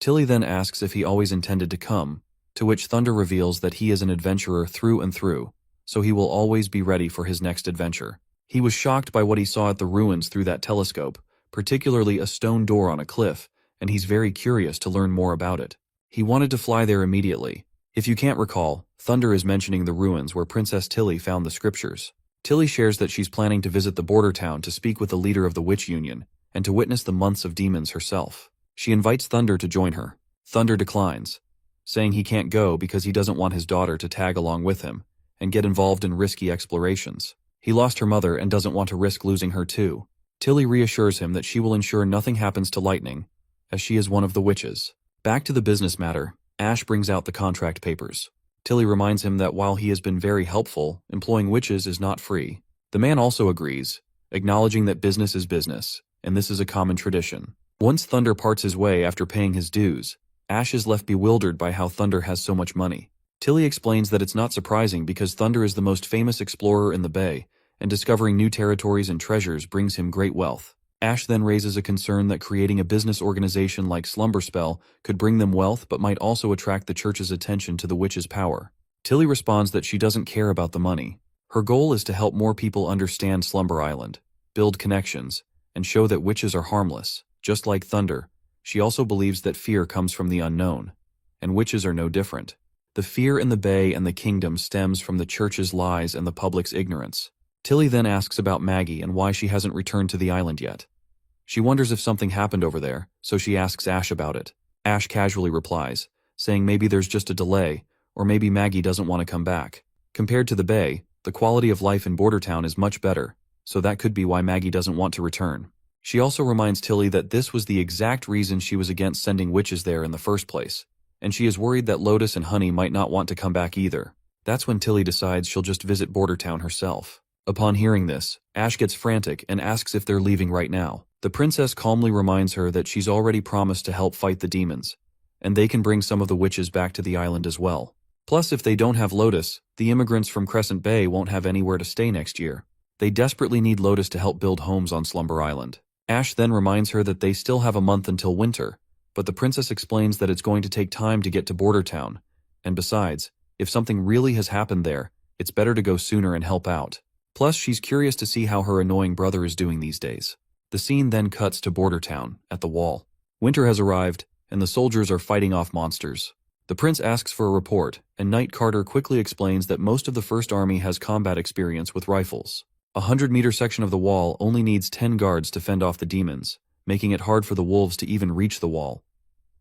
Tilly then asks if he always intended to come, to which Thunder reveals that he is an adventurer through and through, so he will always be ready for his next adventure. He was shocked by what he saw at the ruins through that telescope, particularly a stone door on a cliff, and he's very curious to learn more about it. He wanted to fly there immediately. If you can't recall, Thunder is mentioning the ruins where Princess Tilly found the scriptures. Tilly shares that she's planning to visit the border town to speak with the leader of the Witch Union, and to witness the months of demons herself. She invites Thunder to join her. Thunder declines, saying he can't go because he doesn't want his daughter to tag along with him and get involved in risky explorations. He lost her mother and doesn't want to risk losing her too. Tilly reassures him that she will ensure nothing happens to Lightning, as she is one of the witches. Back to the business matter, Ash brings out the contract papers. Tilly reminds him that while he has been very helpful, employing witches is not free. The man also agrees, acknowledging that business is business, and this is a common tradition. Once Thunder parts his way after paying his dues, Ash is left bewildered by how Thunder has so much money. Tilly explains that it's not surprising because Thunder is the most famous explorer in the Bay, and discovering new territories and treasures brings him great wealth. Ash then raises a concern that creating a business organization like Slumberspell could bring them wealth but might also attract the church's attention to the witch's power. Tilly responds that she doesn't care about the money. Her goal is to help more people understand Slumber Island, build connections, and show that witches are harmless. Just like Thunder, she also believes that fear comes from the unknown, and witches are no different. The fear in the Bay and the kingdom stems from the church's lies and the public's ignorance. Tilly then asks about Maggie and why she hasn't returned to the island yet. She wonders if something happened over there, so she asks Ash about it. Ash casually replies, saying maybe there's just a delay, or maybe Maggie doesn't want to come back. Compared to the Bay, the quality of life in Bordertown is much better, so that could be why Maggie doesn't want to return. She also reminds Tilly that this was the exact reason she was against sending witches there in the first place, and she is worried that Lotus and Honey might not want to come back either. That's when Tilly decides she'll just visit Bordertown herself. Upon hearing this, Ash gets frantic and asks if they're leaving right now. The princess calmly reminds her that she's already promised to help fight the demons, and they can bring some of the witches back to the island as well. Plus, if they don't have Lotus, the immigrants from Crescent Bay won't have anywhere to stay next year. They desperately need Lotus to help build homes on Slumber Island. Ash then reminds her that they still have a month until winter, but the princess explains that it's going to take time to get to Bordertown, and besides, if something really has happened there, it's better to go sooner and help out. Plus, she's curious to see how her annoying brother is doing these days. The scene then cuts to Bordertown, at the wall. Winter has arrived, and the soldiers are fighting off monsters. The prince asks for a report, and Knight Carter quickly explains that most of the First Army has combat experience with rifles. A 100-meter section of the wall only needs 10 guards to fend off the demons, making it hard for the wolves to even reach the wall.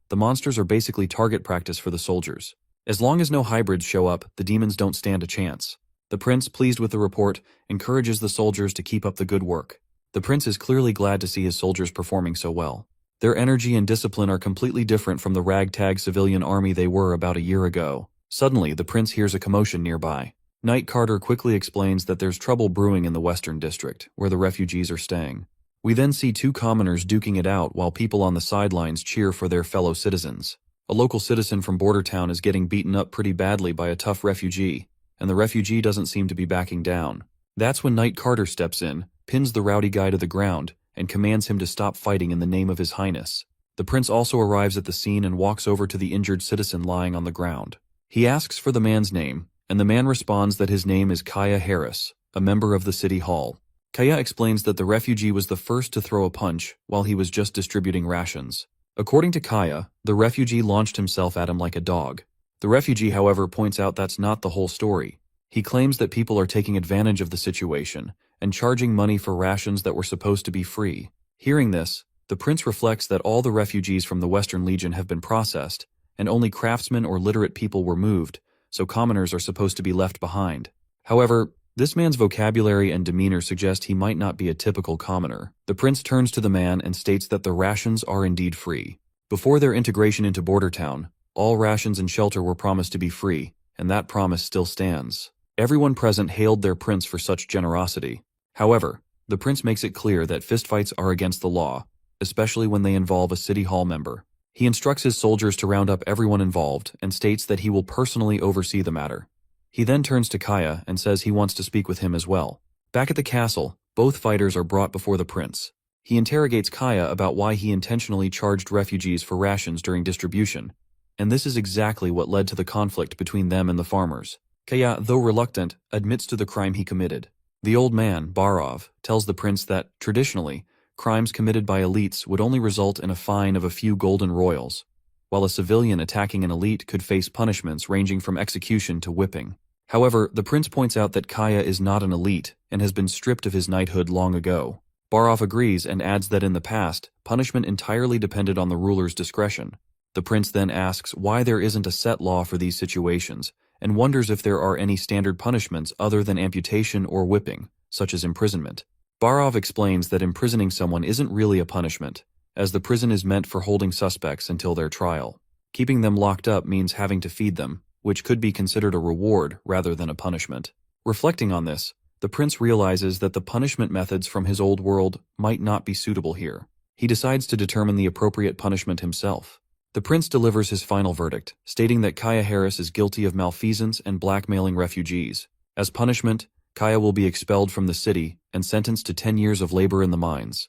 The monsters are basically target practice for the soldiers. As long as no hybrids show up, the demons don't stand a chance. The prince, pleased with the report, encourages the soldiers to keep up the good work. The prince is clearly glad to see his soldiers performing so well. Their energy and discipline are completely different from the ragtag civilian army they were about a year ago. Suddenly, the prince hears a commotion nearby. Knight Carter quickly explains that there's trouble brewing in the Western District, where the refugees are staying. We then see two commoners duking it out while people on the sidelines cheer for their fellow citizens. A local citizen from Bordertown is getting beaten up pretty badly by a tough refugee, and the refugee doesn't seem to be backing down. That's when Knight Carter steps in, pins the rowdy guy to the ground, and commands him to stop fighting in the name of his highness. The prince also arrives at the scene and walks over to the injured citizen lying on the ground. He asks for the man's name, and the man responds that his name is Kaya Harris, a member of the city hall. Kaya explains that the refugee was the first to throw a punch while he was just distributing rations. According to Kaya, the refugee launched himself at him like a dog. The refugee, however, points out that's not the whole story. He claims that people are taking advantage of the situation and charging money for rations that were supposed to be free. Hearing this, the prince reflects that all the refugees from the Western Legion have been processed, and only craftsmen or literate people were moved, so commoners are supposed to be left behind. However, this man's vocabulary and demeanor suggest he might not be a typical commoner. The prince turns to the man and states that the rations are indeed free. Before their integration into Bordertown, all rations and shelter were promised to be free, and that promise still stands. Everyone present hailed their prince for such generosity. However, the prince makes it clear that fistfights are against the law, especially when they involve a city hall member. He instructs his soldiers to round up everyone involved and states that he will personally oversee the matter. He then turns to Kaya and says he wants to speak with him as well. Back at the castle, both fighters are brought before the prince. He interrogates Kaya about why he intentionally charged refugees for rations during distribution, and this is exactly what led to the conflict between them and the farmers. Kaya, though reluctant, admits to the crime he committed. The old man, Barov, tells the prince that, traditionally, crimes committed by elites would only result in a fine of a few golden royals, while a civilian attacking an elite could face punishments ranging from execution to whipping. However, the prince points out that Kaya is not an elite and has been stripped of his knighthood long ago. Barov agrees and adds that in the past, punishment entirely depended on the ruler's discretion. The prince then asks why there isn't a set law for these situations, and wonders if there are any standard punishments other than amputation or whipping, such as imprisonment. Barov explains that imprisoning someone isn't really a punishment, as the prison is meant for holding suspects until their trial. Keeping them locked up means having to feed them, which could be considered a reward rather than a punishment. Reflecting on this, the prince realizes that the punishment methods from his old world might not be suitable here. He decides to determine the appropriate punishment himself. The prince delivers his final verdict, stating that Kaya Harris is guilty of malfeasance and blackmailing refugees. As punishment, Kaya will be expelled from the city and sentenced to 10 years of labor in the mines.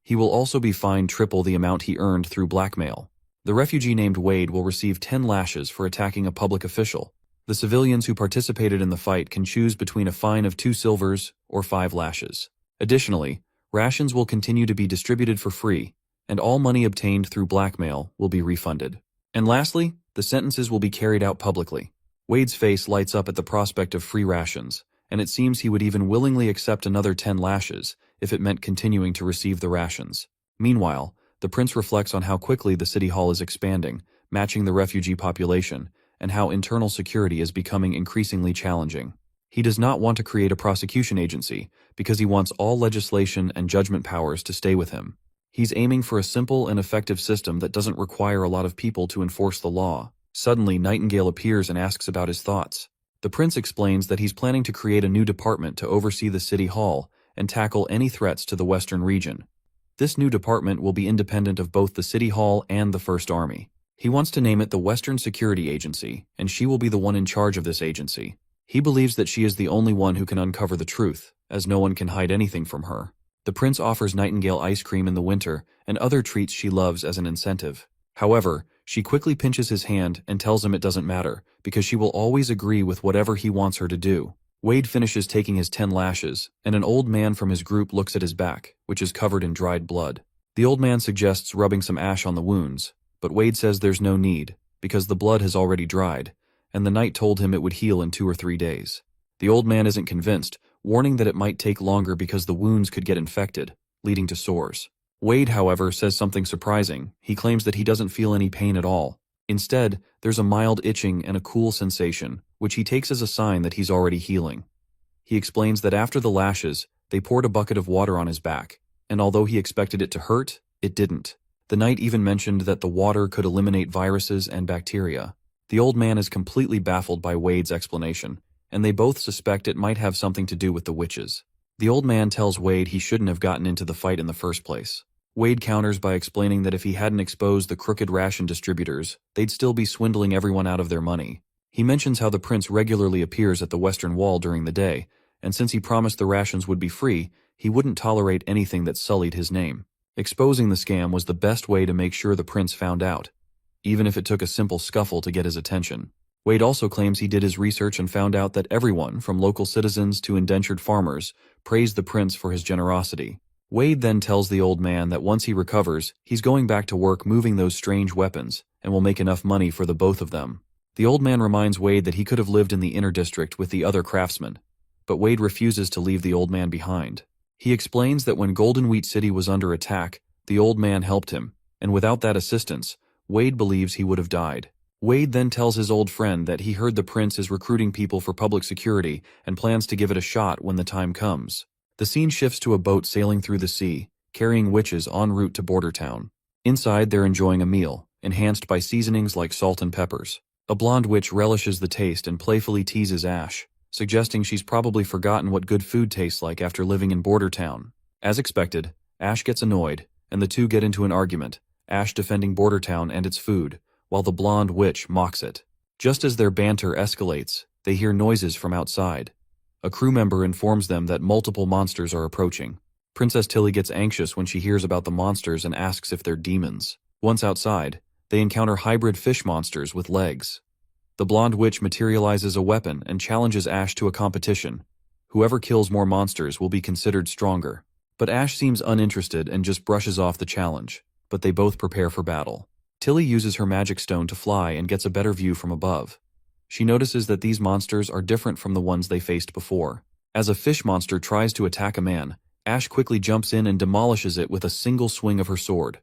He will also be fined triple the amount he earned through blackmail. The refugee named Wade will receive 10 lashes for attacking a public official. The civilians who participated in the fight can choose between a fine of 2 silvers or 5 lashes. Additionally, rations will continue to be distributed for free, and all money obtained through blackmail will be refunded. And lastly, the sentences will be carried out publicly. Wade's face lights up at the prospect of free rations, and it seems he would even willingly accept another 10 lashes if it meant continuing to receive the rations. Meanwhile, the prince reflects on how quickly the city hall is expanding, matching the refugee population, and how internal security is becoming increasingly challenging. He does not want to create a prosecution agency because he wants all legislation and judgment powers to stay with him. He's aiming for a simple and effective system that doesn't require a lot of people to enforce the law. Suddenly, Nightingale appears and asks about his thoughts. The prince explains that he's planning to create a new department to oversee the city hall and tackle any threats to the western region. This new department will be independent of both the city hall and the First Army. He wants to name it the Western Security Agency, and she will be the one in charge of this agency. He believes that she is the only one who can uncover the truth, as no one can hide anything from her. The prince offers Nightingale ice cream in the winter and other treats she loves as an incentive. However, she quickly pinches his hand and tells him it doesn't matter, because she will always agree with whatever he wants her to do. Wade finishes taking his 10 lashes, and an old man from his group looks at his back, which is covered in dried blood. The old man suggests rubbing some ash on the wounds, but Wade says there's no need, because the blood has already dried, and the knight told him it would heal in 2 or 3 days. The old man isn't convinced, warning that it might take longer because the wounds could get infected, leading to sores. Wade, however, says something surprising. He claims that he doesn't feel any pain at all. Instead, there's a mild itching and a cool sensation, which he takes as a sign that he's already healing. He explains that after the lashes, they poured a bucket of water on his back, and although he expected it to hurt, it didn't. The knight even mentioned that the water could eliminate viruses and bacteria. The old man is completely baffled by Wade's explanation, and they both suspect it might have something to do with the witches. The old man tells Wade he shouldn't have gotten into the fight in the first place. Wade counters by explaining that if he hadn't exposed the crooked ration distributors, they'd still be swindling everyone out of their money. He mentions how the prince regularly appears at the Western Wall during the day, and since he promised the rations would be free, he wouldn't tolerate anything that sullied his name. Exposing the scam was the best way to make sure the prince found out, even if it took a simple scuffle to get his attention. Wade also claims he did his research and found out that everyone, from local citizens to indentured farmers, praised the prince for his generosity. Wade then tells the old man that once he recovers, he's going back to work moving those strange weapons, and will make enough money for the both of them. The old man reminds Wade that he could have lived in the inner district with the other craftsmen, but Wade refuses to leave the old man behind. He explains that when Golden Wheat City was under attack, the old man helped him, and without that assistance, Wade believes he would have died. Wade then tells his old friend that he heard the prince is recruiting people for public security and plans to give it a shot when the time comes. The scene shifts to a boat sailing through the sea, carrying witches en route to Border Town. Inside, they're enjoying a meal, enhanced by seasonings like salt and peppers. A blonde witch relishes the taste and playfully teases Ash, suggesting she's probably forgotten what good food tastes like after living in Border Town. As expected, Ash gets annoyed, and the two get into an argument, Ash defending Border Town and its food, while the blonde witch mocks it. Just as their banter escalates, they hear noises from outside. A crew member informs them that multiple monsters are approaching. Princess Tilly gets anxious when she hears about the monsters and asks if they're demons. Once outside, they encounter hybrid fish monsters with legs. The blonde witch materializes a weapon and challenges Ash to a competition. Whoever kills more monsters will be considered stronger. But Ash seems uninterested and just brushes off the challenge, but they both prepare for battle. Tilly uses her magic stone to fly and gets a better view from above. She notices that these monsters are different from the ones they faced before. As a fish monster tries to attack a man, Ash quickly jumps in and demolishes it with a single swing of her sword.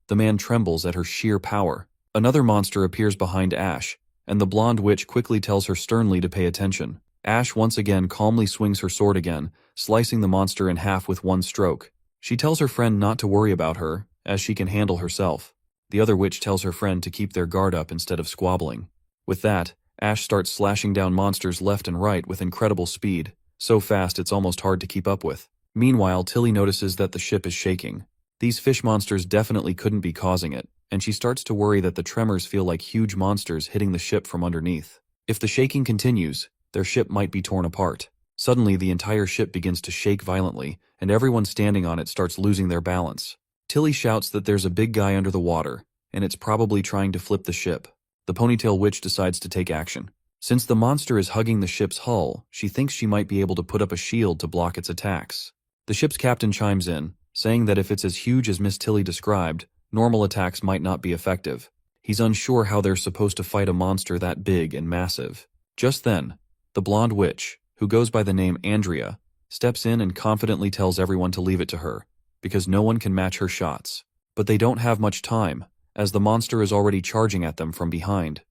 The man trembles at her sheer power. Another monster appears behind Ash, and the blonde witch quickly tells her sternly to pay attention. Ash once again calmly swings her sword again, slicing the monster in half with one stroke. She tells her friend not to worry about her, as she can handle herself. The other witch tells her friend to keep their guard up instead of squabbling. With that, Ash starts slashing down monsters left and right with incredible speed, so fast it's almost hard to keep up with. Meanwhile, Tilly notices that the ship is shaking. These fish monsters definitely couldn't be causing it, and she starts to worry that the tremors feel like huge monsters hitting the ship from underneath. If the shaking continues, their ship might be torn apart. Suddenly, the entire ship begins to shake violently, and everyone standing on it starts losing their balance. Tilly shouts that there's a big guy under the water, and it's probably trying to flip the ship. The ponytail witch decides to take action. Since the monster is hugging the ship's hull, she thinks she might be able to put up a shield to block its attacks. The ship's captain chimes in, saying that if it's as huge as Miss Tilly described, normal attacks might not be effective. He's unsure how they're supposed to fight a monster that big and massive. Just then, the blonde witch, who goes by the name Andrea, steps in and confidently tells everyone to leave it to her, because no one can match her shots. But they don't have much time, as the monster is already charging at them from behind.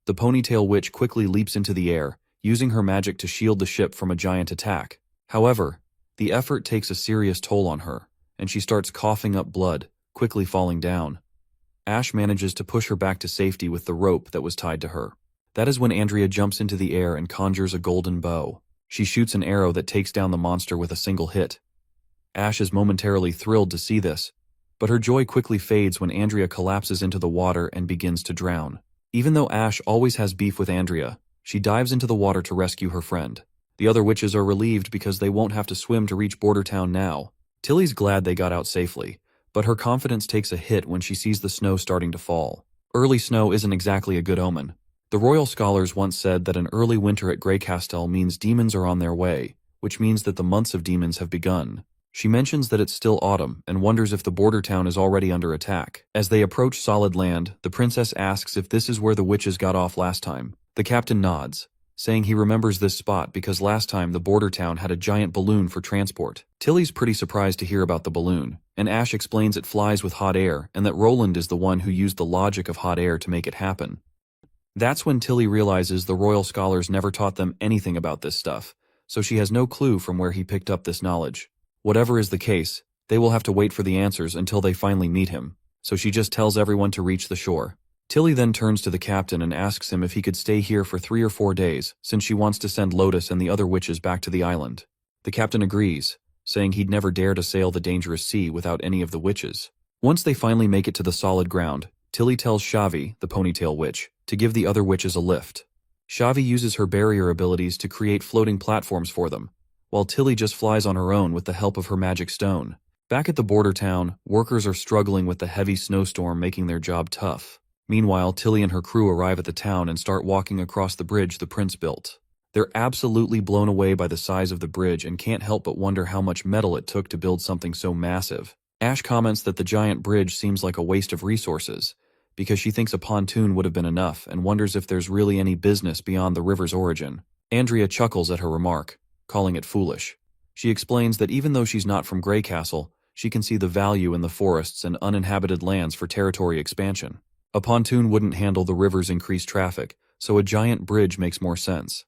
The ponytail witch quickly leaps into the air, using her magic to shield the ship from a giant attack. However, the effort takes a serious toll on her, and she starts coughing up blood, quickly falling down. Ash manages to push her back to safety with the rope that was tied to her. That is when Andrea jumps into the air and conjures a golden bow. She shoots an arrow that takes down the monster with a single hit. Ash is momentarily thrilled to see this, but her joy quickly fades when Andrea collapses into the water and begins to drown. Even though Ash always has beef with Andrea, she dives into the water to rescue her friend. The other witches are relieved because they won't have to swim to reach Border Town now. Tilly's glad they got out safely, but her confidence takes a hit when she sees the snow starting to fall. Early snow isn't exactly a good omen. The royal scholars once said that an early winter at Greycastle means demons are on their way, which means that the months of demons have begun. She mentions that it's still autumn and wonders if the border town is already under attack. As they approach solid land, the princess asks if this is where the witches got off last time. The captain nods, saying he remembers this spot because last time the border town had a giant balloon for transport. Tilly's pretty surprised to hear about the balloon, and Ash explains it flies with hot air and that Roland is the one who used the logic of hot air to make it happen. That's when Tilly realizes the royal scholars never taught them anything about this stuff, so she has no clue from where he picked up this knowledge. Whatever is the case, they will have to wait for the answers until they finally meet him, so she just tells everyone to reach the shore. Tilly then turns to the captain and asks him if he could stay here for 3 or 4 days, since she wants to send Lotus and the other witches back to the island. The captain agrees, saying he'd never dare to sail the dangerous sea without any of the witches. Once they finally make it to the solid ground, Tilly tells Shavi, the ponytail witch, to give the other witches a lift. Shavi uses her barrier abilities to create floating platforms for them, while Tilly just flies on her own with the help of her magic stone. Back at the border town, workers are struggling with the heavy snowstorm making their job tough. Meanwhile, Tilly and her crew arrive at the town and start walking across the bridge the prince built. They're absolutely blown away by the size of the bridge and can't help but wonder how much metal it took to build something so massive. Ash comments that the giant bridge seems like a waste of resources, because she thinks a pontoon would have been enough and wonders if there's really any business beyond the river's origin. Andrea chuckles at her remark, calling it foolish. She explains that even though she's not from Greycastle, she can see the value in the forests and uninhabited lands for territory expansion. A pontoon wouldn't handle the river's increased traffic, so a giant bridge makes more sense.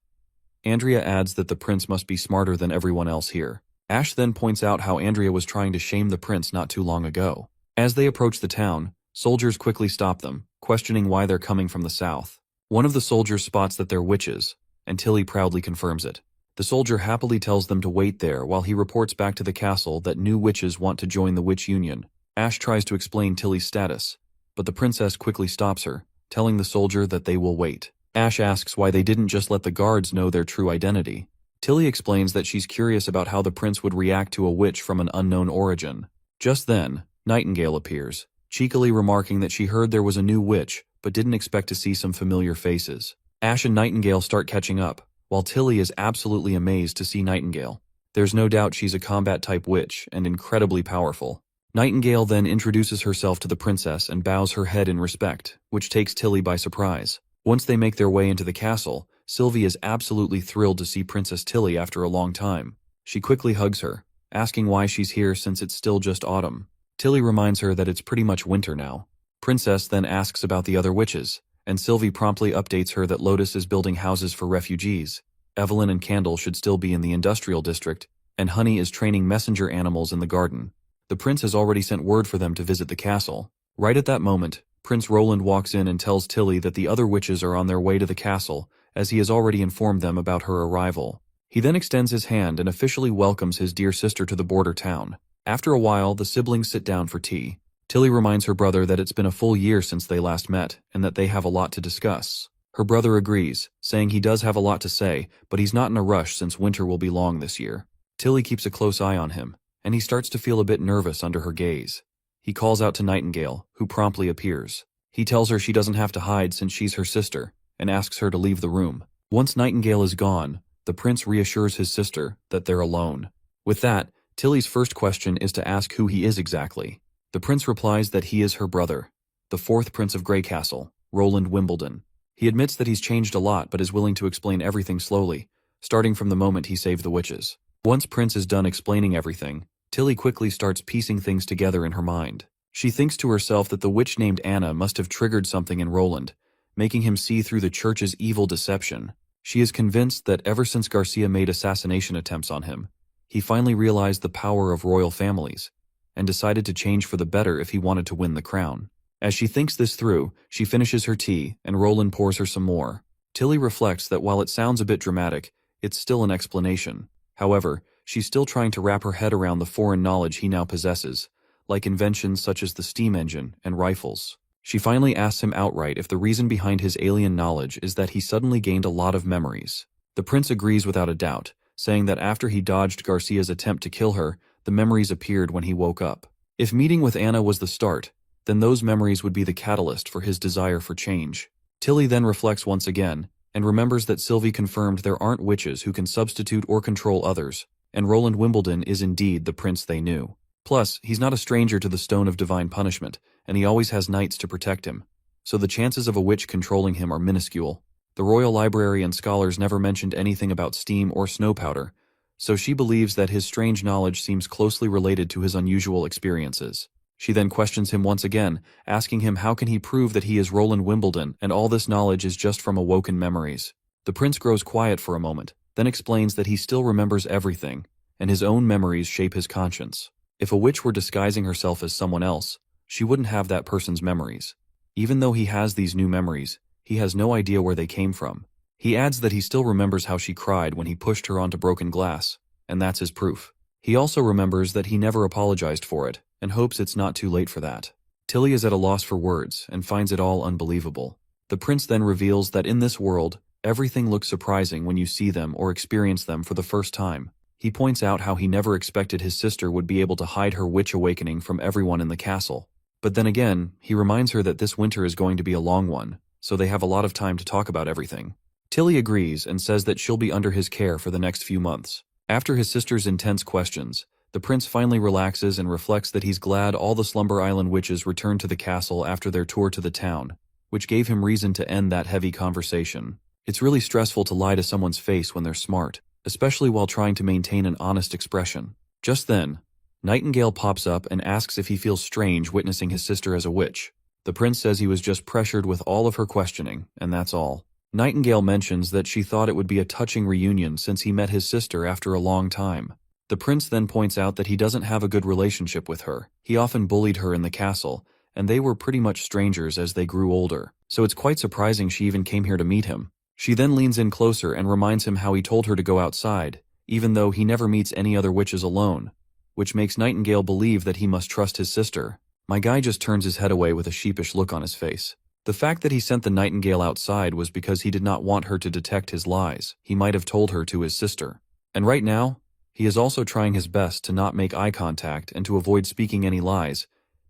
Andrea adds that the prince must be smarter than everyone else here. Ash then points out how Andrea was trying to shame the prince not too long ago. As they approach the town, soldiers quickly stop them, questioning why they're coming from the south. One of the soldiers spots that they're witches, and Tilly proudly confirms it. The soldier happily tells them to wait there while he reports back to the castle that new witches want to join the witch union. Ash tries to explain Tilly's status, but the princess quickly stops her, telling the soldier that they will wait. Ash asks why they didn't just let the guards know their true identity. Tilly explains that she's curious about how the prince would react to a witch from an unknown origin. Just then, Nightingale appears, cheekily remarking that she heard there was a new witch, but didn't expect to see some familiar faces. Ash and Nightingale start catching up, while Tilly is absolutely amazed to see Nightingale. There's no doubt she's a combat-type witch and incredibly powerful. Nightingale then introduces herself to the princess and bows her head in respect, which takes Tilly by surprise. Once they make their way into the castle, Sylvie is absolutely thrilled to see Princess Tilly after a long time. She quickly hugs her, asking why she's here since it's still just autumn. Tilly reminds her that it's pretty much winter now. Princess then asks about the other witches, and Sylvie promptly updates her that Lotus is building houses for refugees. Evelyn and Candle should still be in the industrial district, and Honey is training messenger animals in the garden. The prince has already sent word for them to visit the castle. Right at that moment, Prince Roland walks in and tells Tilly that the other witches are on their way to the castle, as he has already informed them about her arrival. He then extends his hand and officially welcomes his dear sister to the border town. After a while, the siblings sit down for tea. Tilly reminds her brother that it's been a full year since they last met, and that they have a lot to discuss. Her brother agrees, saying he does have a lot to say, but he's not in a rush since winter will be long this year. Tilly keeps a close eye on him, and he starts to feel a bit nervous under her gaze. He calls out to Nightingale, who promptly appears. He tells her she doesn't have to hide since she's her sister, and asks her to leave the room. Once Nightingale is gone, the prince reassures his sister that they're alone. With that, Tilly's first question is to ask who he is exactly. The prince replies that he is her brother, the fourth Prince of Greycastle, Roland Wimbledon. He admits that he's changed a lot but is willing to explain everything slowly, starting from the moment he saved the witches. Once Prince is done explaining everything, Tilly quickly starts piecing things together in her mind. She thinks to herself that the witch named Anna must have triggered something in Roland, making him see through the church's evil deception. She is convinced that ever since Garcia made assassination attempts on him, he finally realized the power of royal families, and decided to change for the better if he wanted to win the crown. As she thinks this through, she finishes her tea, and Roland pours her some more. Tilly reflects that while it sounds a bit dramatic, it's still an explanation. However, she's still trying to wrap her head around the foreign knowledge he now possesses, like inventions such as the steam engine and rifles. She finally asks him outright if the reason behind his alien knowledge is that he suddenly gained a lot of memories. The prince agrees without a doubt, saying that after he dodged Garcia's attempt to kill her, the memories appeared when he woke up. If meeting with Anna was the start, then those memories would be the catalyst for his desire for change. Tilly then reflects once again, and remembers that Sylvie confirmed there aren't witches who can substitute or control others, and Roland Wimbledon is indeed the prince they knew. Plus, he's not a stranger to the Stone of Divine Punishment, and he always has knights to protect him, so the chances of a witch controlling him are minuscule. The Royal Library and scholars never mentioned anything about steam or snow powder, so she believes that his strange knowledge seems closely related to his unusual experiences. She then questions him once again, asking him how can he prove that he is Roland Wimbledon and all this knowledge is just from awoken memories. The prince grows quiet for a moment, then explains that he still remembers everything, and his own memories shape his conscience. If a witch were disguising herself as someone else, she wouldn't have that person's memories. Even though he has these new memories, he has no idea where they came from. He adds that he still remembers how she cried when he pushed her onto broken glass, and that's his proof. He also remembers that he never apologized for it, and hopes it's not too late for that. Tilly is at a loss for words, and finds it all unbelievable. The prince then reveals that in this world, everything looks surprising when you see them or experience them for the first time. He points out how he never expected his sister would be able to hide her witch awakening from everyone in the castle. But then again, he reminds her that this winter is going to be a long one, so they have a lot of time to talk about everything. Tilly agrees and says that she'll be under his care for the next few months. After his sister's intense questions, the prince finally relaxes and reflects that he's glad all the Slumber Island witches returned to the castle after their tour to the town, which gave him reason to end that heavy conversation. It's really stressful to lie to someone's face when they're smart, especially while trying to maintain an honest expression. Just then, Nightingale pops up and asks if he feels strange witnessing his sister as a witch. The prince says he was just pressured with all of her questioning, and that's all. Nightingale mentions that she thought it would be a touching reunion since he met his sister after a long time. The prince then points out that he doesn't have a good relationship with her. He often bullied her in the castle, and they were pretty much strangers as they grew older, so it's quite surprising she even came here to meet him. She then leans in closer and reminds him how he told her to go outside, even though he never meets any other witches alone, which makes Nightingale believe that he must trust his sister. My guy just turns his head away with a sheepish look on his face. The fact that he sent the Nightingale outside was because he did not want her to detect his lies. He might have told her to his sister. And right now, he is also trying his best to not make eye contact and to avoid speaking any lies.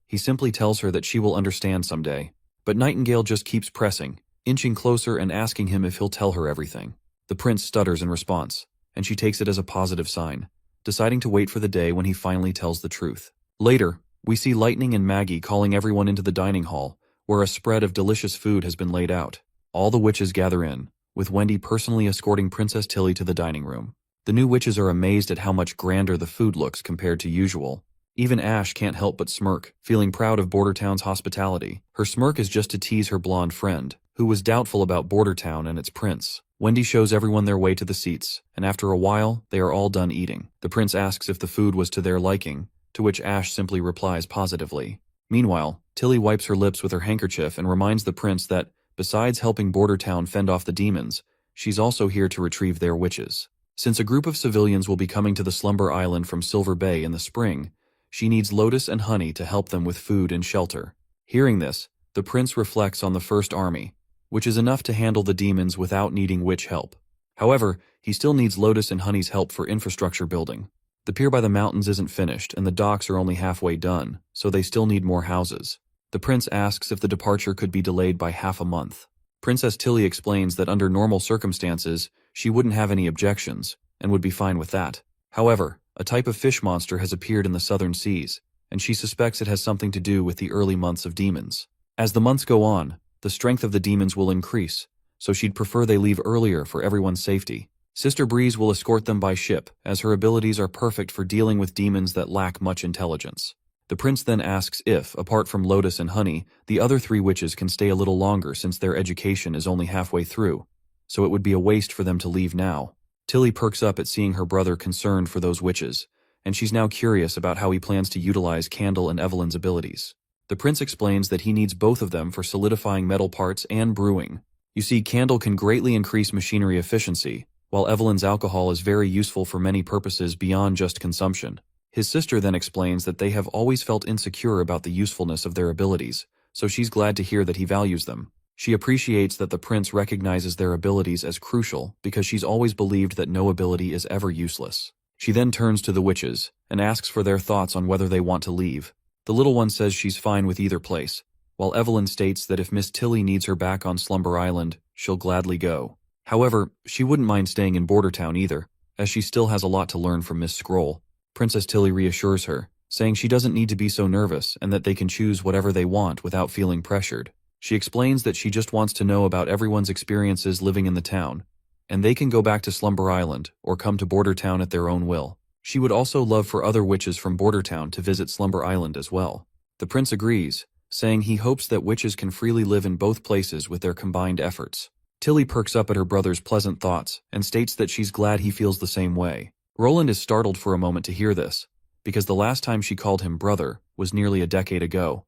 He simply tells her that she will understand someday. But Nightingale just keeps pressing, inching closer and asking him if he'll tell her everything. The prince stutters in response, and she takes it as a positive sign, deciding to wait for the day when he finally tells the truth. Later, we see Lightning and Maggie calling everyone into the dining hall, where a spread of delicious food has been laid out. All the witches gather in, with Wendy personally escorting Princess Tilly to the dining room. The new witches are amazed at how much grander the food looks compared to usual. Even Ash can't help but smirk, feeling proud of Bordertown's hospitality. Her smirk is just to tease her blonde friend, who was doubtful about Bordertown and its prince. Wendy shows everyone their way to the seats, and after a while, they are all done eating. The prince asks if the food was to their liking, to which Ash simply replies positively. Meanwhile, Tilly wipes her lips with her handkerchief and reminds the prince that, besides helping Bordertown fend off the demons, she's also here to retrieve their witches. Since a group of civilians will be coming to the Slumber Island from Silver Bay in the spring, she needs Lotus and Honey to help them with food and shelter. Hearing this, the prince reflects on the First Army, which is enough to handle the demons without needing witch help. However, he still needs Lotus and Honey's help for infrastructure building. The pier by the mountains isn't finished, and the docks are only halfway done, so they still need more houses. The prince asks if the departure could be delayed by half a month. Princess Tilly explains that under normal circumstances, she wouldn't have any objections, and would be fine with that. However, a type of fish monster has appeared in the southern seas, and she suspects it has something to do with the early months of demons. As the months go on, the strength of the demons will increase, so she'd prefer they leave earlier for everyone's safety. Sister Breeze will escort them by ship, as her abilities are perfect for dealing with demons that lack much intelligence. The prince then asks if, apart from Lotus and Honey, the other three witches can stay a little longer since their education is only halfway through, so it would be a waste for them to leave now. Tilly perks up at seeing her brother concerned for those witches, and she's now curious about how he plans to utilize Candle and Evelyn's abilities. The prince explains that he needs both of them for solidifying metal parts and brewing. You see, Candle can greatly increase machinery efficiency, while Evelyn's alcohol is very useful for many purposes beyond just consumption. His sister then explains that they have always felt insecure about the usefulness of their abilities, so she's glad to hear that he values them. She appreciates that the prince recognizes their abilities as crucial because she's always believed that no ability is ever useless. She then turns to the witches and asks for their thoughts on whether they want to leave. The little one says she's fine with either place, while Evelyn states that if Miss Tilly needs her back on Slumber Island, she'll gladly go. However, she wouldn't mind staying in Bordertown either, as she still has a lot to learn from Miss Scroll. Princess Tilly reassures her, saying she doesn't need to be so nervous and that they can choose whatever they want without feeling pressured. She explains that she just wants to know about everyone's experiences living in the town, and they can go back to Slumber Island or come to Bordertown at their own will. She would also love for other witches from Bordertown to visit Slumber Island as well. The prince agrees, saying he hopes that witches can freely live in both places with their combined efforts. Tilly perks up at her brother's pleasant thoughts and states that she's glad he feels the same way. Roland is startled for a moment to hear this, because the last time she called him brother was nearly a decade ago.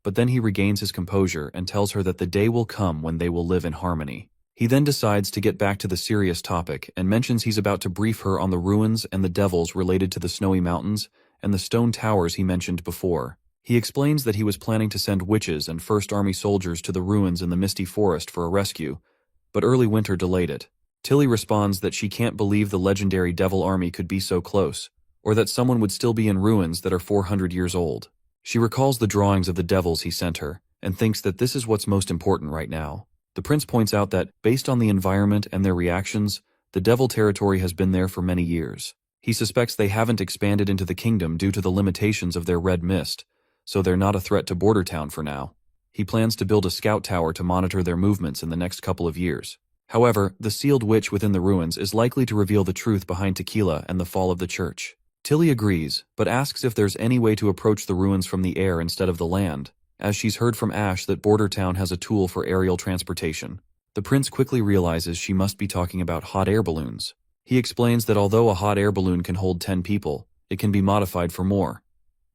But then he regains his composure and tells her that the day will come when they will live in harmony. He then decides to get back to the serious topic and mentions he's about to brief her on the ruins and the devils related to the Snowy Mountains and the stone towers he mentioned before. He explains that he was planning to send witches and First Army soldiers to the ruins in the Misty Forest for a rescue, but early winter delayed it. Tilly responds that she can't believe the legendary Devil Army could be so close, or that someone would still be in ruins that are 400 years old. She recalls the drawings of the devils he sent her, and thinks that this is what's most important right now. The prince points out that, based on the environment and their reactions, the devil territory has been there for many years. He suspects they haven't expanded into the kingdom due to the limitations of their red mist, so they're not a threat to Bordertown for now. He plans to build a scout tower to monitor their movements in the next couple of years. However, the sealed witch within the ruins is likely to reveal the truth behind Tequila and the fall of the church. Tilly agrees, but asks if there's any way to approach the ruins from the air instead of the land, as she's heard from Ash that Bordertown has a tool for aerial transportation. The prince quickly realizes she must be talking about hot air balloons. He explains that although a hot air balloon can hold 10 people, it can be modified for more.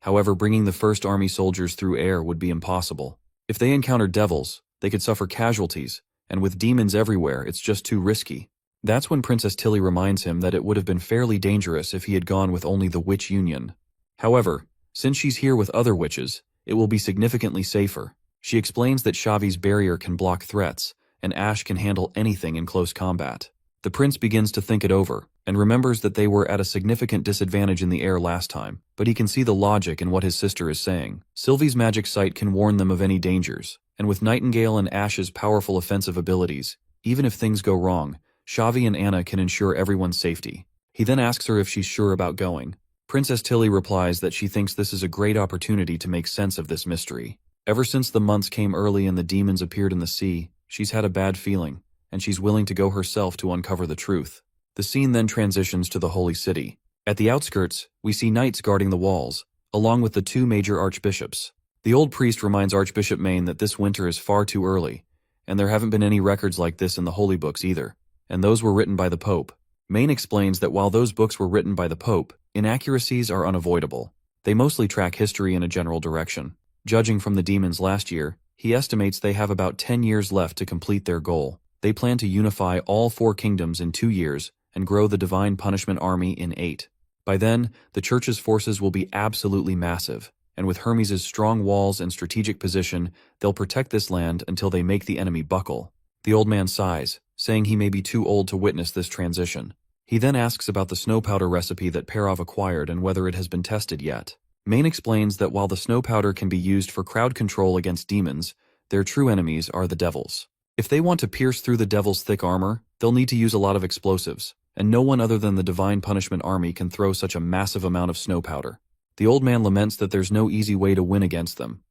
However, bringing the First Army soldiers through air would be impossible. If they encountered devils, they could suffer casualties, and with demons everywhere, it's just too risky. That's when Princess Tilly reminds him that it would have been fairly dangerous if he had gone with only the Witch Union. However, since she's here with other witches, it will be significantly safer. She explains that Xavi's barrier can block threats, and Ash can handle anything in close combat. The prince begins to think it over, and remembers that they were at a significant disadvantage in the air last time, but he can see the logic in what his sister is saying. Sylvie's magic sight can warn them of any dangers, and with Nightingale and Ash's powerful offensive abilities, even if things go wrong, Shavi and Anna can ensure everyone's safety. He then asks her if she's sure about going. Princess Tilly replies that she thinks this is a great opportunity to make sense of this mystery. Ever since the months came early and the demons appeared in the sea, she's had a bad feeling, and she's willing to go herself to uncover the truth. The scene then transitions to the Holy City. At the outskirts, we see knights guarding the walls, along with the two major archbishops. The old priest reminds Archbishop Maine that this winter is far too early, and there haven't been any records like this in the holy books either, and those were written by the Pope. Maine explains that while those books were written by the Pope, inaccuracies are unavoidable. They mostly track history in a general direction. Judging from the demons last year, he estimates they have about 10 years left to complete their goal. They plan to unify all 4 kingdoms in 2 years and grow the Divine Punishment Army in 8. By then, the Church's forces will be absolutely massive, and with Hermes' strong walls and strategic position, they'll protect this land until they make the enemy buckle. The old man sighs, saying he may be too old to witness this transition. He then asks about the snow powder recipe that Perov acquired and whether it has been tested yet. Maine explains that while the snow powder can be used for crowd control against demons, their true enemies are the devils. If they want to pierce through the devil's thick armor, they'll need to use a lot of explosives, and no one other than the Divine Punishment Army can throw such a massive amount of snow powder. The old man laments that there's no easy way to win against them.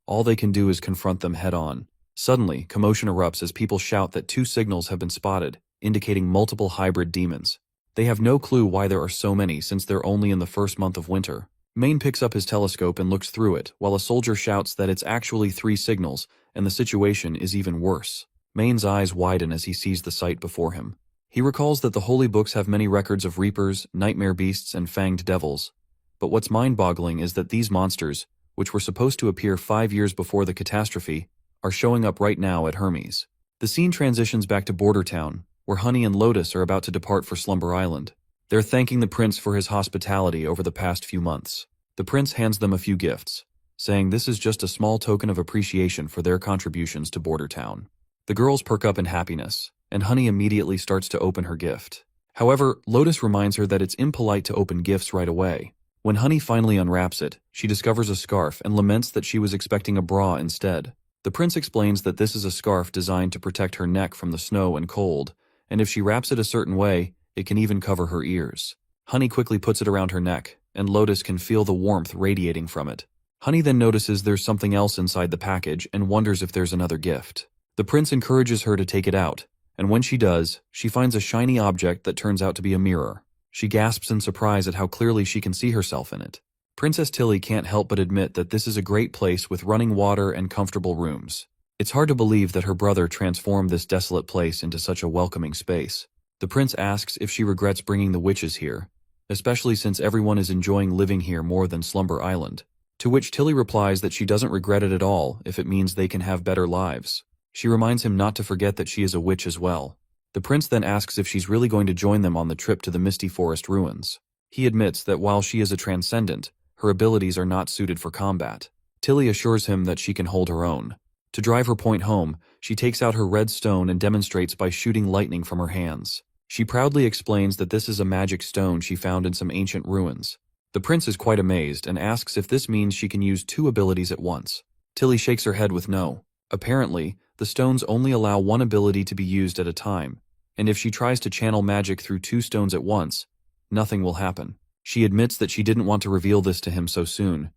All they can do is confront them head-on. Suddenly, commotion erupts as people shout that 2 signals have been spotted, indicating multiple hybrid demons. They have no clue why there are so many since they're only in the first month of winter. Maine picks up his telescope and looks through it, while a soldier shouts that it's actually 3 signals, and the situation is even worse. Maine's eyes widen as he sees the sight before him. He recalls that the holy books have many records of reapers, nightmare beasts, and fanged devils. But what's mind-boggling is that these monsters, which were supposed to appear 5 years before the catastrophe, are showing up right now at Hermes. The scene transitions back to Border Town, where Honey and Lotus are about to depart for Slumber Island. They're thanking the prince for his hospitality over the past few months. The prince hands them a few gifts, saying this is just a small token of appreciation for their contributions to Border Town. The girls perk up in happiness, and Honey immediately starts to open her gift. However, Lotus reminds her that it's impolite to open gifts right away. When Honey finally unwraps it, she discovers a scarf and laments that she was expecting a bra instead. The prince explains that this is a scarf designed to protect her neck from the snow and cold, and if she wraps it a certain way, it can even cover her ears. Honey quickly puts it around her neck, and Lotus can feel the warmth radiating from it. Honey then notices there's something else inside the package and wonders if there's another gift. The prince encourages her to take it out, and when she does, she finds a shiny object that turns out to be a mirror. She gasps in surprise at how clearly she can see herself in it. Princess Tilly can't help but admit that this is a great place with running water and comfortable rooms. It's hard to believe that her brother transformed this desolate place into such a welcoming space. The prince asks if she regrets bringing the witches here, especially since everyone is enjoying living here more than Slumber Island. To which Tilly replies that she doesn't regret it at all if it means they can have better lives. She reminds him not to forget that she is a witch as well. The prince then asks if she's really going to join them on the trip to the Misty Forest ruins. He admits that while she is a transcendent, her abilities are not suited for combat. Tilly assures him that she can hold her own. To drive her point home, she takes out her red stone and demonstrates by shooting lightning from her hands. She proudly explains that this is a magic stone she found in some ancient ruins. The prince is quite amazed and asks if this means she can use 2 abilities at once. Tilly shakes her head with no. Apparently, the stones only allow 1 ability to be used at a time, and if she tries to channel magic through 2 stones at once, nothing will happen. She admits that she didn't want to reveal this to him so soon,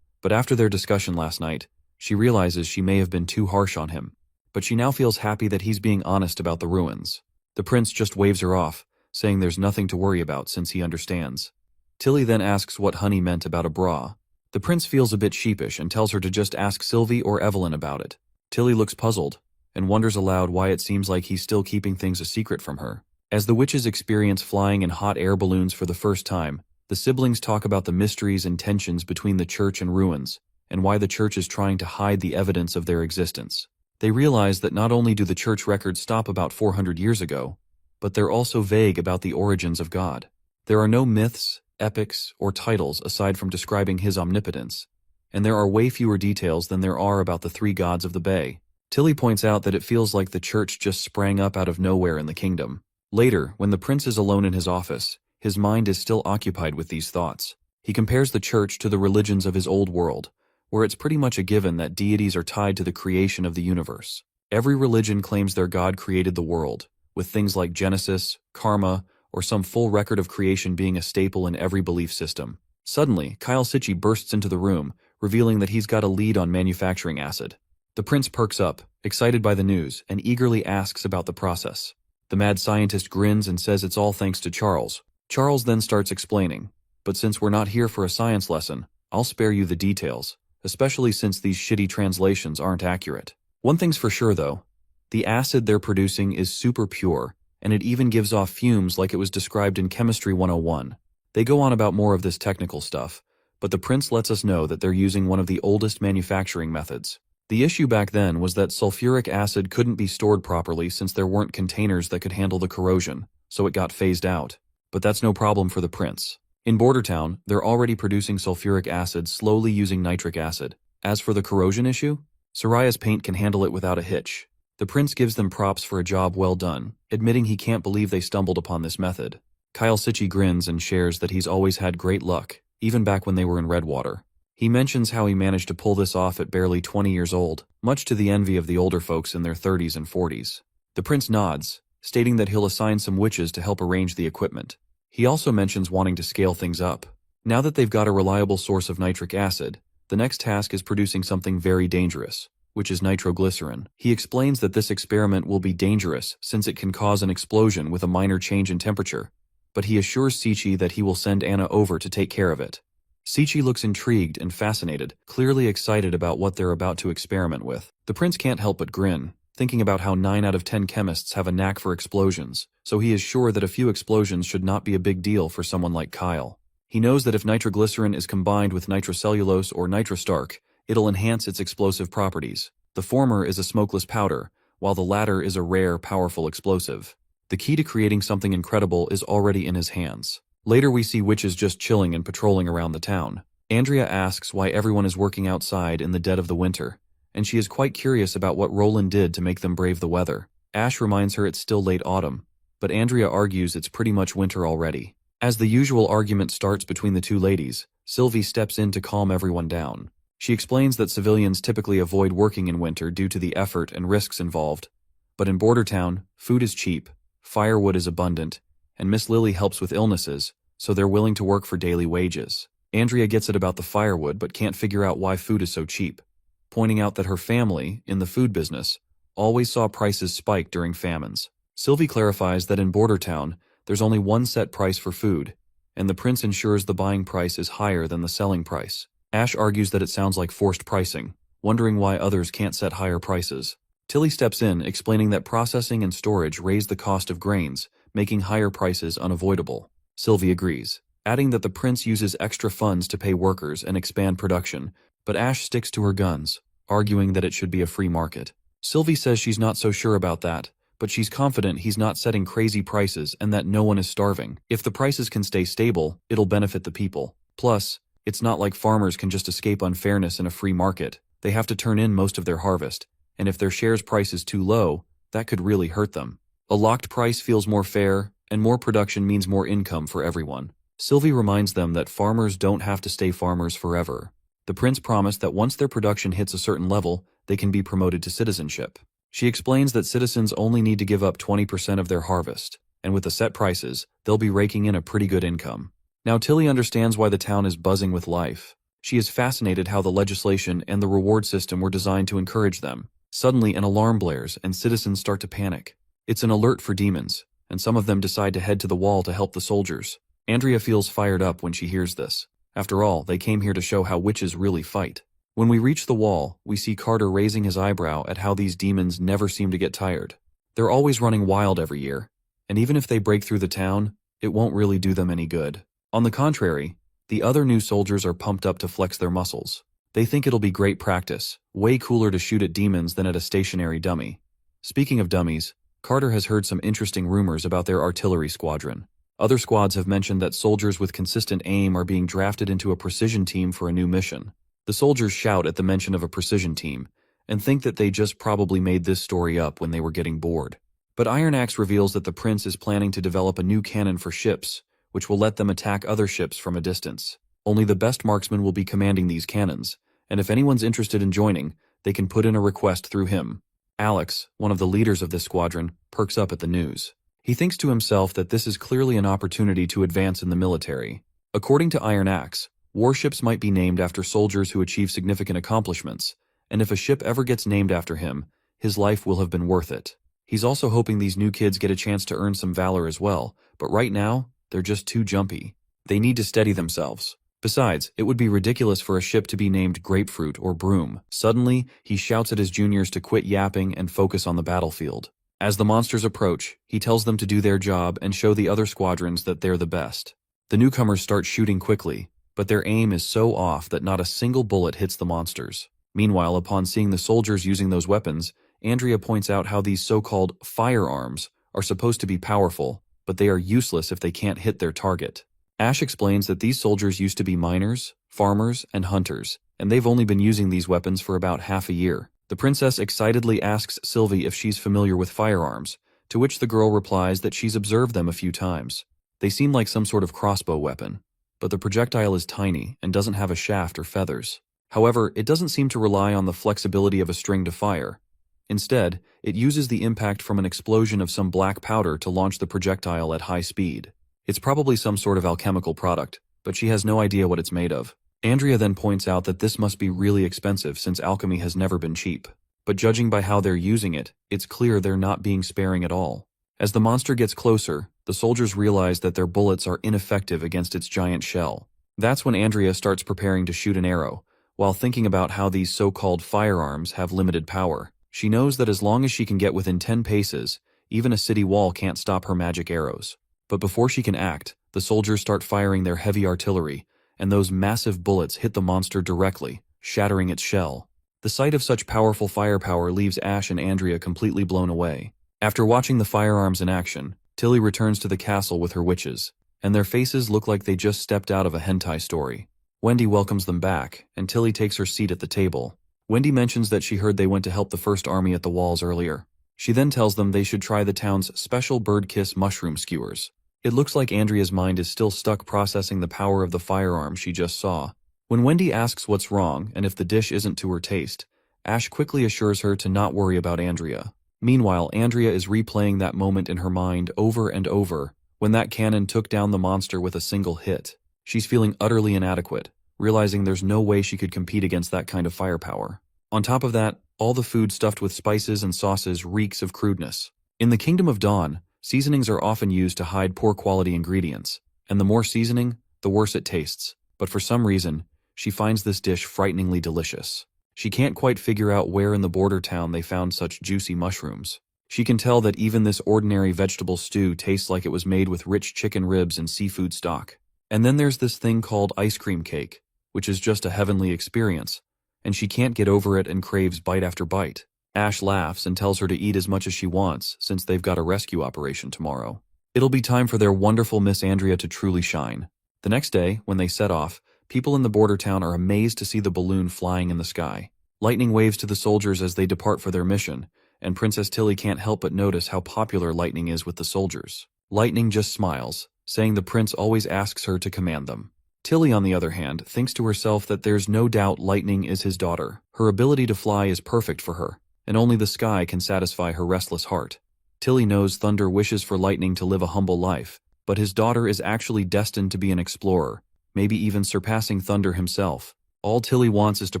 but after their discussion last night, she realizes she may have been too harsh on him. But she now feels happy that he's being honest about the ruins. The prince just waves her off, saying there's nothing to worry about since he understands. Tilly then asks what Honey meant about a bra. The prince feels a bit sheepish and tells her to just ask Sylvie or Evelyn about it. Tilly looks puzzled, and wonders aloud why it seems like he's still keeping things a secret from her. As the witches experience flying in hot air balloons for the first time, the siblings talk about the mysteries and tensions between the church and ruins, and why the church is trying to hide the evidence of their existence. They realize that not only do the church records stop about 400 years ago, but they're also vague about the origins of God. There are no myths, epics, or titles aside from describing his omnipotence, and there are way fewer details than there are about the 3 gods of the Bay. Tilly points out that it feels like the church just sprang up out of nowhere in the kingdom. Later, when the prince is alone in his office, his mind is still occupied with these thoughts. He compares the church to the religions of his old world, where it's pretty much a given that deities are tied to the creation of the universe. Every religion claims their God created the world, with things like Genesis, karma, or some full record of creation being a staple in every belief system. Suddenly, Kyle Sitchi bursts into the room, revealing that he's got a lead on manufacturing acid. The prince perks up, excited by the news, and eagerly asks about the process. The mad scientist grins and says it's all thanks to Charles. Charles then starts explaining, but since we're not here for a science lesson, I'll spare you the details, especially since these shitty translations aren't accurate. One thing's for sure though, the acid they're producing is super pure, and it even gives off fumes like it was described in Chemistry 101. They go on about more of this technical stuff, but the prince lets us know that they're using one of the oldest manufacturing methods. The issue back then was that sulfuric acid couldn't be stored properly since there weren't containers that could handle the corrosion, so it got phased out. But that's no problem for the prince. In Bordertown, they're already producing sulfuric acid slowly using nitric acid. As for the corrosion issue, Soraya's paint can handle it without a hitch. The prince gives them props for a job well done, admitting he can't believe they stumbled upon this method. Kyle Sitchi grins and shares that he's always had great luck, even back when they were in Redwater. He mentions how he managed to pull this off at barely 20 years old, much to the envy of the older folks in their 30s and 40s. The prince nods, stating that he'll assign some witches to help arrange the equipment. He also mentions wanting to scale things up. Now that they've got a reliable source of nitric acid, the next task is producing something very dangerous, which is nitroglycerin. He explains that this experiment will be dangerous since it can cause an explosion with a minor change in temperature, but he assures Sitchi that he will send Anna over to take care of it. Sitchi looks intrigued and fascinated, clearly excited about what they're about to experiment with. The prince can't help but grin, thinking about how 9 out of 10 chemists have a knack for explosions, so he is sure that a few explosions should not be a big deal for someone like Kyle. He knows that if nitroglycerin is combined with nitrocellulose or nitrostarch, it'll enhance its explosive properties. The former is a smokeless powder, while the latter is a rare, powerful explosive. The key to creating something incredible is already in his hands. Later we see witches just chilling and patrolling around the town. Andrea asks why everyone is working outside in the dead of the winter, and she is quite curious about what Roland did to make them brave the weather. Ash reminds her it's still late autumn, but Andrea argues it's pretty much winter already. As the usual argument starts between the two ladies, Sylvie steps in to calm everyone down. She explains that civilians typically avoid working in winter due to the effort and risks involved, but in Bordertown, food is cheap, firewood is abundant, and Miss Lily helps with illnesses, so they're willing to work for daily wages. Andrea gets it about the firewood but can't figure out why food is so cheap, pointing out that her family, in the food business, always saw prices spike during famines. Sylvie clarifies that in Bordertown, there's only one set price for food, and the prince ensures the buying price is higher than the selling price. Ash argues that it sounds like forced pricing, wondering why others can't set higher prices. Tilly steps in, explaining that processing and storage raise the cost of grains, making higher prices unavoidable. Sylvie agrees, adding that the prince uses extra funds to pay workers and expand production, but Ash sticks to her guns, arguing that it should be a free market. Sylvie says she's not so sure about that, but she's confident he's not setting crazy prices and that no one is starving. If the prices can stay stable, it'll benefit the people. Plus, it's not like farmers can just escape unfairness in a free market. They have to turn in most of their harvest, and if their shares price is too low, that could really hurt them. A locked price feels more fair, and more production means more income for everyone. Sylvie reminds them that farmers don't have to stay farmers forever. The prince promised that once their production hits a certain level, they can be promoted to citizenship. She explains that citizens only need to give up 20% of their harvest, and with the set prices, they'll be raking in a pretty good income. Now Tilly understands why the town is buzzing with life. She is fascinated how the legislation and the reward system were designed to encourage them. Suddenly an alarm blares and citizens start to panic. It's an alert for demons, and some of them decide to head to the wall to help the soldiers. Andrea feels fired up when she hears this. After all, they came here to show how witches really fight. When we reach the wall, we see Carter raising his eyebrow at how these demons never seem to get tired. They're always running wild every year, and even if they break through the town, it won't really do them any good. On the contrary, the other new soldiers are pumped up to flex their muscles. They think it'll be great practice, way cooler to shoot at demons than at a stationary dummy. Speaking of dummies, Carter has heard some interesting rumors about their artillery squadron. Other squads have mentioned that soldiers with consistent aim are being drafted into a precision team for a new mission. The soldiers shout at the mention of a precision team, and think that they just probably made this story up when they were getting bored. But Iron Axe reveals that the prince is planning to develop a new cannon for ships, which will let them attack other ships from a distance. Only the best marksmen will be commanding these cannons, and if anyone's interested in joining, they can put in a request through him. Alex, one of the leaders of this squadron, perks up at the news. He thinks to himself that this is clearly an opportunity to advance in the military. According to Iron Axe, warships might be named after soldiers who achieve significant accomplishments, and if a ship ever gets named after him, his life will have been worth it. He's also hoping these new kids get a chance to earn some valor as well, but right now, they're just too jumpy. They need to steady themselves. Besides, it would be ridiculous for a ship to be named Grapefruit or Broom. Suddenly, he shouts at his juniors to quit yapping and focus on the battlefield. As the monsters approach, he tells them to do their job and show the other squadrons that they're the best. The newcomers start shooting quickly, but their aim is so off that not a single bullet hits the monsters. Meanwhile, upon seeing the soldiers using those weapons, Andrea points out how these so-called firearms are supposed to be powerful, but they are useless if they can't hit their target. Ash explains that these soldiers used to be miners, farmers, and hunters, and they've only been using these weapons for about half a year. The princess excitedly asks Sylvie if she's familiar with firearms, to which the girl replies that she's observed them a few times. They seem like some sort of crossbow weapon, but the projectile is tiny and doesn't have a shaft or feathers. However, it doesn't seem to rely on the flexibility of a string to fire. Instead, it uses the impact from an explosion of some black powder to launch the projectile at high speed. It's probably some sort of alchemical product, but she has no idea what it's made of. Andrea then points out that this must be really expensive since alchemy has never been cheap. But judging by how they're using it, it's clear they're not being sparing at all. As the monster gets closer, the soldiers realize that their bullets are ineffective against its giant shell. That's when Andrea starts preparing to shoot an arrow, while thinking about how these so-called firearms have limited power. She knows that as long as she can get within 10 paces, even a city wall can't stop her magic arrows. But before she can act, the soldiers start firing their heavy artillery, and those massive bullets hit the monster directly, shattering its shell. The sight of such powerful firepower leaves Ash and Andrea completely blown away. After watching the firearms in action, Tilly returns to the castle with her witches, and their faces look like they just stepped out of a hentai story. Wendy welcomes them back, and Tilly takes her seat at the table. Wendy mentions that she heard they went to help the First Army at the walls earlier. She then tells them they should try the town's special bird kiss mushroom skewers. It looks like Andrea's mind is still stuck processing the power of the firearm she just saw. When Wendy asks what's wrong and if the dish isn't to her taste, Ash quickly assures her to not worry about Andrea. Meanwhile, Andrea is replaying that moment in her mind over and over when that cannon took down the monster with a single hit. She's feeling utterly inadequate, realizing there's no way she could compete against that kind of firepower. On top of that, all the food stuffed with spices and sauces reeks of crudeness. In the Kingdom of Dawn, seasonings are often used to hide poor quality ingredients, and the more seasoning, the worse it tastes. But for some reason, she finds this dish frighteningly delicious. She can't quite figure out where in the border town they found such juicy mushrooms. She can tell that even this ordinary vegetable stew tastes like it was made with rich chicken ribs and seafood stock. And then there's this thing called ice cream cake, which is just a heavenly experience, and she can't get over it and craves bite after bite. Ash laughs and tells her to eat as much as she wants since they've got a rescue operation tomorrow. It'll be time for their wonderful Miss Andrea to truly shine. The next day, when they set off, people in the border town are amazed to see the balloon flying in the sky. Lightning waves to the soldiers as they depart for their mission, and Princess Tilly can't help but notice how popular Lightning is with the soldiers. Lightning just smiles, saying the prince always asks her to command them. Tilly, on the other hand, thinks to herself that there's no doubt Lightning is his daughter. Her ability to fly is perfect for her, and only the sky can satisfy her restless heart. Tilly knows Thunder wishes for Lightning to live a humble life, but his daughter is actually destined to be an explorer, maybe even surpassing Thunder himself. All Tilly wants is to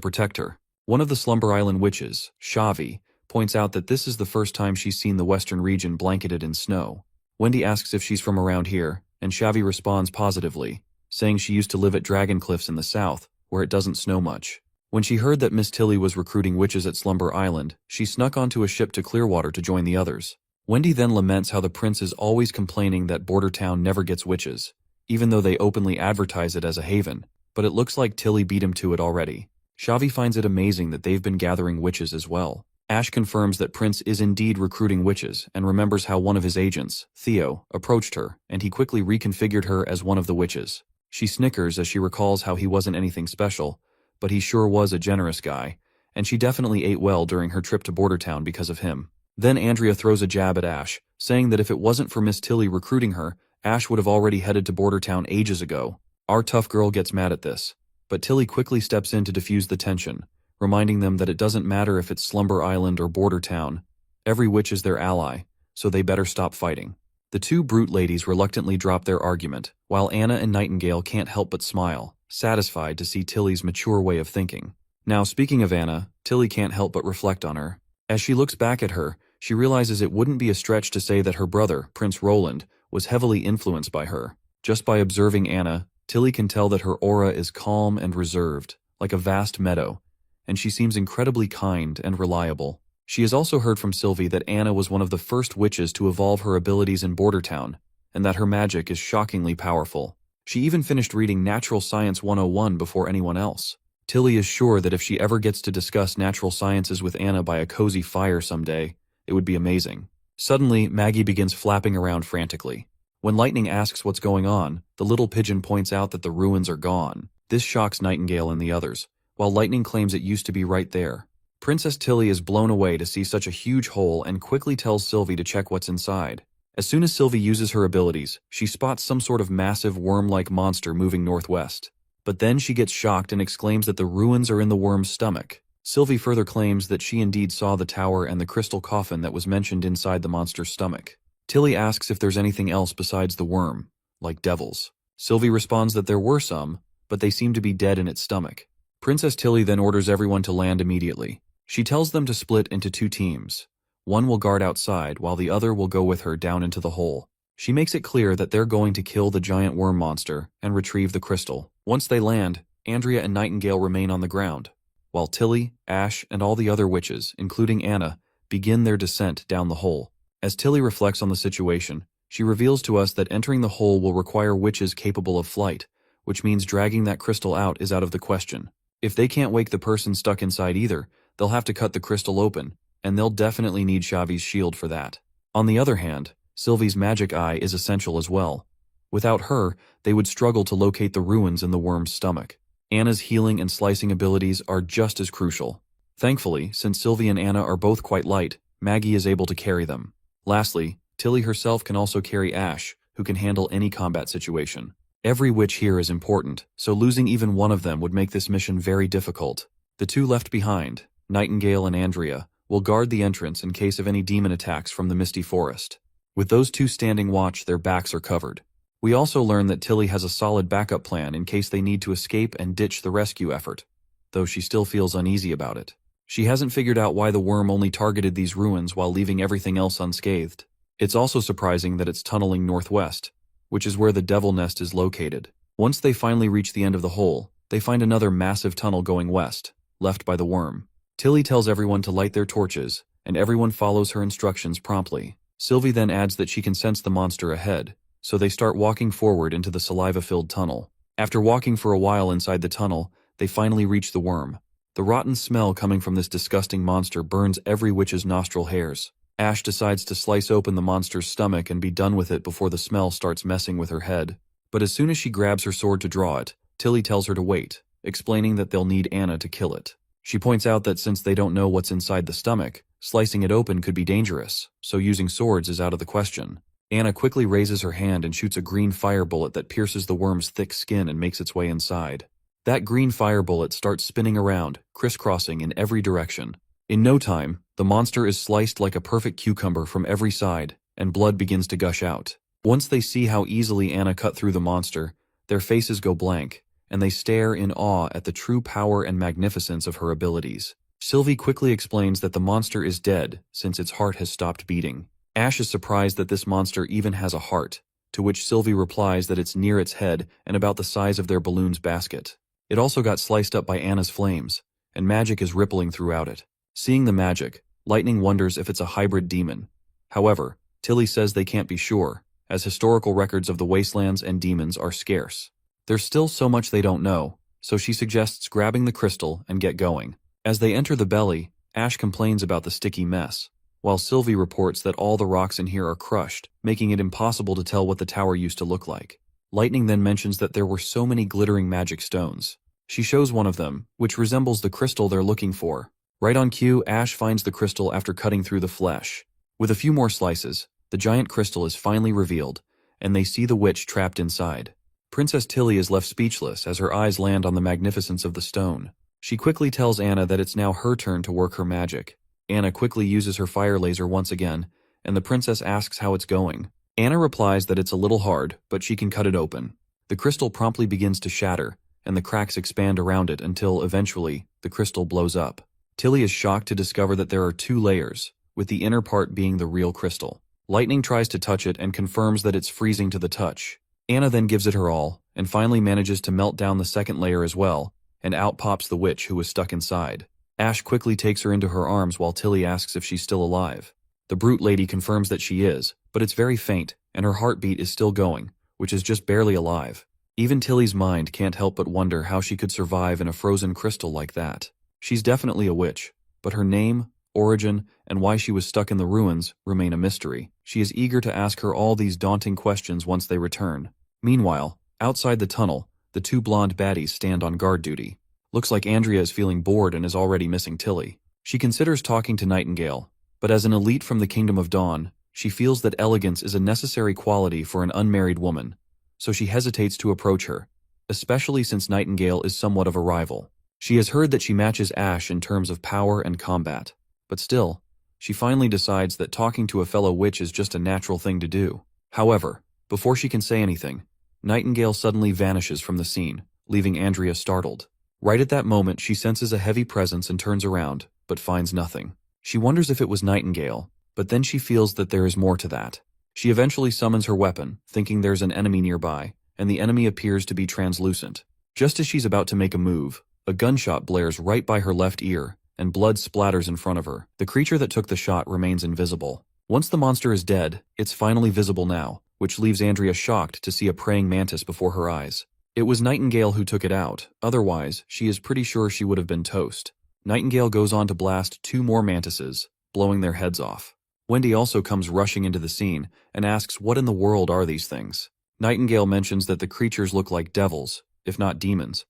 protect her. One of the Slumber Island witches, Shavi, points out that this is the first time she's seen the western region blanketed in snow. Wendy asks if she's from around here, and Shavi responds positively, saying she used to live at Dragon Cliffs in the south, where it doesn't snow much. When she heard that Miss Tilly was recruiting witches at Slumber Island, she snuck onto a ship to Clearwater to join the others. Wendy then laments how the prince is always complaining that Border Town never gets witches, even though they openly advertise it as a haven, but it looks like Tilly beat him to it already. Shavi finds it amazing that they've been gathering witches as well. Ash confirms that Prince is indeed recruiting witches and remembers how one of his agents, Theo, approached her, and he quickly reconfigured her as one of the witches. She snickers as she recalls how he wasn't anything special, but he sure was a generous guy, and she definitely ate well during her trip to Border Town because of him. Then Andrea throws a jab at Ash, saying that if it wasn't for Miss Tilly recruiting her, Ash would have already headed to Border Town ages ago. Our tough girl gets mad at this, but Tilly quickly steps in to diffuse the tension, reminding them that it doesn't matter if it's Slumber Island or Border Town. Every witch is their ally, so they better stop fighting. The two brute ladies reluctantly drop their argument, while Anna and Nightingale can't help but smile, satisfied to see Tilly's mature way of thinking. Now, speaking of Anna, Tilly can't help but reflect on her. As she looks back at her, she realizes it wouldn't be a stretch to say that her brother, Prince Roland, was heavily influenced by her. Just by observing Anna, Tilly can tell that her aura is calm and reserved, like a vast meadow, and she seems incredibly kind and reliable. She has also heard from Sylvie that Anna was one of the first witches to evolve her abilities in Border Town, and that her magic is shockingly powerful. She even finished reading Natural Science 101 before anyone else. Tilly is sure that if she ever gets to discuss natural sciences with Anna by a cozy fire someday, it would be amazing. Suddenly, Maggie begins flapping around frantically. When Lightning asks what's going on, the little pigeon points out that the ruins are gone. This shocks Nightingale and the others, while Lightning claims it used to be right there. Princess Tilly is blown away to see such a huge hole and quickly tells Sylvie to check what's inside. As soon as Sylvie uses her abilities, she spots some sort of massive worm-like monster moving northwest. But then she gets shocked and exclaims that the ruins are in the worm's stomach. Sylvie further claims that she indeed saw the tower and the crystal coffin that was mentioned inside the monster's stomach. Tilly asks if there's anything else besides the worm, like devils. Sylvie responds that there were some, but they seem to be dead in its stomach. Princess Tilly then orders everyone to land immediately. She tells them to split into two teams. One will guard outside, while the other will go with her down into the hole. She makes it clear that they're going to kill the giant worm monster and retrieve the crystal. Once they land, Andrea and Nightingale remain on the ground, while Tilly, Ash, and all the other witches, including Anna, begin their descent down the hole. As Tilly reflects on the situation, she reveals to us that entering the hole will require witches capable of flight, which means dragging that crystal out is out of the question. If they can't wake the person stuck inside either, they'll have to cut the crystal open, and they'll definitely need Xavi's shield for that. On the other hand, Sylvie's magic eye is essential as well. Without her, they would struggle to locate the ruins in the worm's stomach. Anna's healing and slicing abilities are just as crucial. Thankfully, since Sylvie and Anna are both quite light, Maggie is able to carry them. Lastly, Tilly herself can also carry Ash, who can handle any combat situation. Every witch here is important, so losing even one of them would make this mission very difficult. The two left behind, Nightingale and Andrea, will guard the entrance in case of any demon attacks from the misty forest. With those two standing watch, their backs are covered. We also learn that Tilly has a solid backup plan in case they need to escape and ditch the rescue effort, though she still feels uneasy about it. She hasn't figured out why the worm only targeted these ruins while leaving everything else unscathed. It's also surprising that it's tunneling northwest, which is where the devil nest is located. Once they finally reach the end of the hole, they find another massive tunnel going west, left by the worm. Tilly tells everyone to light their torches, and everyone follows her instructions promptly. Sylvie then adds that she can sense the monster ahead, so they start walking forward into the saliva-filled tunnel. After walking for a while inside the tunnel, they finally reach the worm. The rotten smell coming from this disgusting monster burns every witch's nostril hairs. Ash decides to slice open the monster's stomach and be done with it before the smell starts messing with her head. But as soon as she grabs her sword to draw it, Tilly tells her to wait, explaining that they'll need Anna to kill it. She points out that since they don't know what's inside the stomach, slicing it open could be dangerous, so using swords is out of the question. Anna quickly raises her hand and shoots a green fire bullet that pierces the worm's thick skin and makes its way inside. That green fire bullet starts spinning around, crisscrossing in every direction. In no time, the monster is sliced like a perfect cucumber from every side, and blood begins to gush out. Once they see how easily Anna cut through the monster, their faces go blank, and they stare in awe at the true power and magnificence of her abilities. Sylvie quickly explains that the monster is dead since its heart has stopped beating. Ash is surprised that this monster even has a heart, to which Sylvie replies that it's near its head and about the size of their balloon's basket. It also got sliced up by Anna's flames, and magic is rippling throughout it. Seeing the magic, Lightning wonders if it's a hybrid demon. However, Tilly says they can't be sure, as historical records of the wastelands and demons are scarce. There's still so much they don't know, so she suggests grabbing the crystal and get going. As they enter the belly, Ash complains about the sticky mess, while Sylvie reports that all the rocks in here are crushed, making it impossible to tell what the tower used to look like. Lightning then mentions that there were so many glittering magic stones. She shows one of them, which resembles the crystal they're looking for, Right on cue, Ash finds the crystal after cutting through the flesh. With a few more slices, the giant crystal is finally revealed, and they see the witch trapped inside. Princess Tilly is left speechless as her eyes land on the magnificence of the stone. She quickly tells Anna that it's now her turn to work her magic. Anna quickly uses her fire laser once again, and the princess asks how it's going. Anna replies that it's a little hard, but she can cut it open. The crystal promptly begins to shatter, and the cracks expand around it until, eventually, the crystal blows up. Tilly is shocked to discover that there are 2 layers, with the inner part being the real crystal. Lightning tries to touch it and confirms that it's freezing to the touch. Anna then gives it her all, and finally manages to melt down the second layer as well, and out pops the witch who was stuck inside. Ash quickly takes her into her arms while Tilly asks if she's still alive. The brute lady confirms that she is, but it's very faint, and her heartbeat is still going, which is just barely alive. Even Tilly's mind can't help but wonder how she could survive in a frozen crystal like that. She's definitely a witch, but her name, origin, and why she was stuck in the ruins remain a mystery. She is eager to ask her all these daunting questions once they return. Meanwhile, outside the tunnel, the 2 blonde baddies stand on guard duty. Looks like Andrea is feeling bored and is already missing Tilly. She considers talking to Nightingale, but as an elite from the Kingdom of Dawn, she feels that elegance is a necessary quality for an unmarried woman, so she hesitates to approach her, especially since Nightingale is somewhat of a rival. She has heard that she matches Ash in terms of power and combat, but still, she finally decides that talking to a fellow witch is just a natural thing to do. However, before she can say anything, Nightingale suddenly vanishes from the scene, leaving Andrea startled. Right at that moment, she senses a heavy presence and turns around, but finds nothing. She wonders if it was Nightingale, but then she feels that there is more to that. She eventually summons her weapon, thinking there's an enemy nearby, and the enemy appears to be translucent. Just as she's about to make a move, a gunshot blares right by her left ear, and blood splatters in front of her. The creature that took the shot remains invisible. Once the monster is dead, it's finally visible now, which leaves Andrea shocked to see a praying mantis before her eyes. It was Nightingale who took it out, otherwise, she is pretty sure she would have been toast. Nightingale goes on to blast 2 more mantises, blowing their heads off. Wendy also comes rushing into the scene and asks what in the world are these things. Nightingale mentions that the creatures look like devils, if not demons,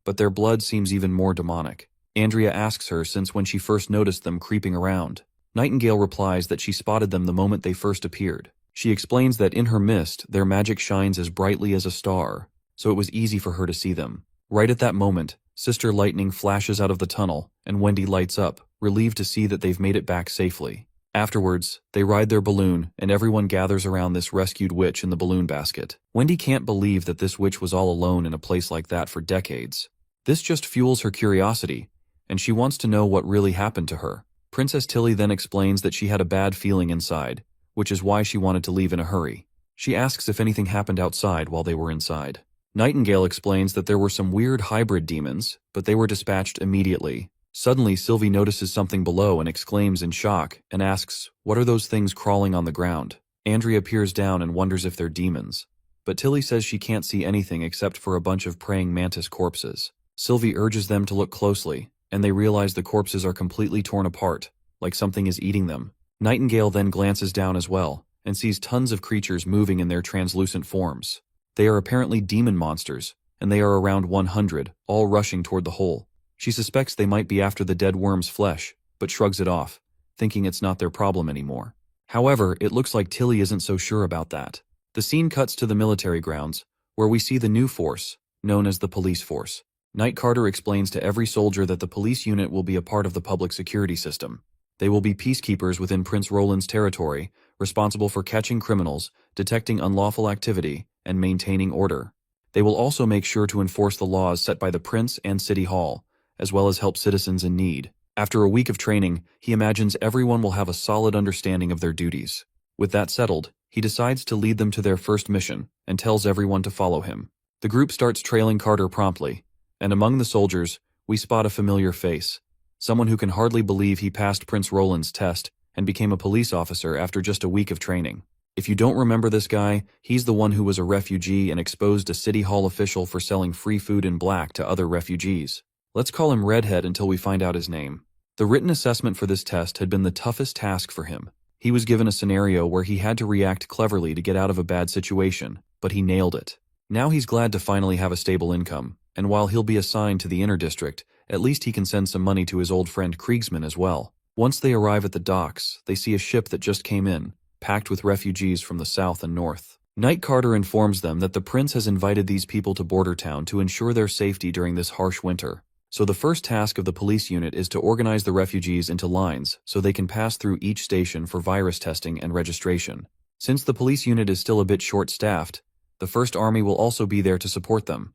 but their blood seems even more demonic. Andrea asks her since when she first noticed them creeping around. Nightingale replies that she spotted them the moment they first appeared. She explains that in her mist, their magic shines as brightly as a star, so it was easy for her to see them. Right at that moment, Sister Lightning flashes out of the tunnel, and Wendy lights up, relieved to see that they've made it back safely. Afterwards, they ride their balloon, and everyone gathers around this rescued witch in the balloon basket. Wendy can't believe that this witch was all alone in a place like that for decades. This just fuels her curiosity, and she wants to know what really happened to her. Princess Tilly then explains that she had a bad feeling inside, which is why she wanted to leave in a hurry. She asks if anything happened outside while they were inside. Nightingale explains that there were some weird hybrid demons, but they were dispatched immediately. Suddenly, Sylvie notices something below and exclaims in shock and asks, "What are those things crawling on the ground?" Andrea peers down and wonders if they're demons, but Tilly says she can't see anything except for a bunch of praying mantis corpses. Sylvie urges them to look closely, and they realize the corpses are completely torn apart, like something is eating them. Nightingale then glances down as well, and sees tons of creatures moving in their translucent forms. They are apparently demon monsters, and they are around 100, all rushing toward the hole. She suspects they might be after the dead worm's flesh, but shrugs it off, thinking it's not their problem anymore. However, it looks like Tilly isn't so sure about that. The scene cuts to the military grounds, where we see the new force, known as the police force. Knight Carter explains to every soldier that the police unit will be a part of the public security system. They will be peacekeepers within Prince Roland's territory, responsible for catching criminals, detecting unlawful activity, and maintaining order. They will also make sure to enforce the laws set by the Prince and City Hall, as well as help citizens in need. After a week of training, he imagines everyone will have a solid understanding of their duties. With that settled, he decides to lead them to their first mission, and tells everyone to follow him. The group starts trailing Carter promptly, and among the soldiers, we spot a familiar face, someone who can hardly believe he passed Prince Roland's test and became a police officer after just a week of training. If you don't remember this guy, he's the one who was a refugee and exposed a City Hall official for selling free food in black to other refugees. Let's call him Redhead until we find out his name. The written assessment for this test had been the toughest task for him. He was given a scenario where he had to react cleverly to get out of a bad situation, but he nailed it. Now he's glad to finally have a stable income, and while he'll be assigned to the inner district, At least he can send some money to his old friend Kriegsman as well. Once they arrive at the docks, they see a ship that just came in, packed with refugees from the south and north. Knight Carter informs them that the prince has invited these people to Border Town to ensure their safety during this harsh winter. So the first task of the police unit is to organize the refugees into lines so they can pass through each station for virus testing and registration. Since the police unit is still a bit short-staffed, the First Army will also be there to support them.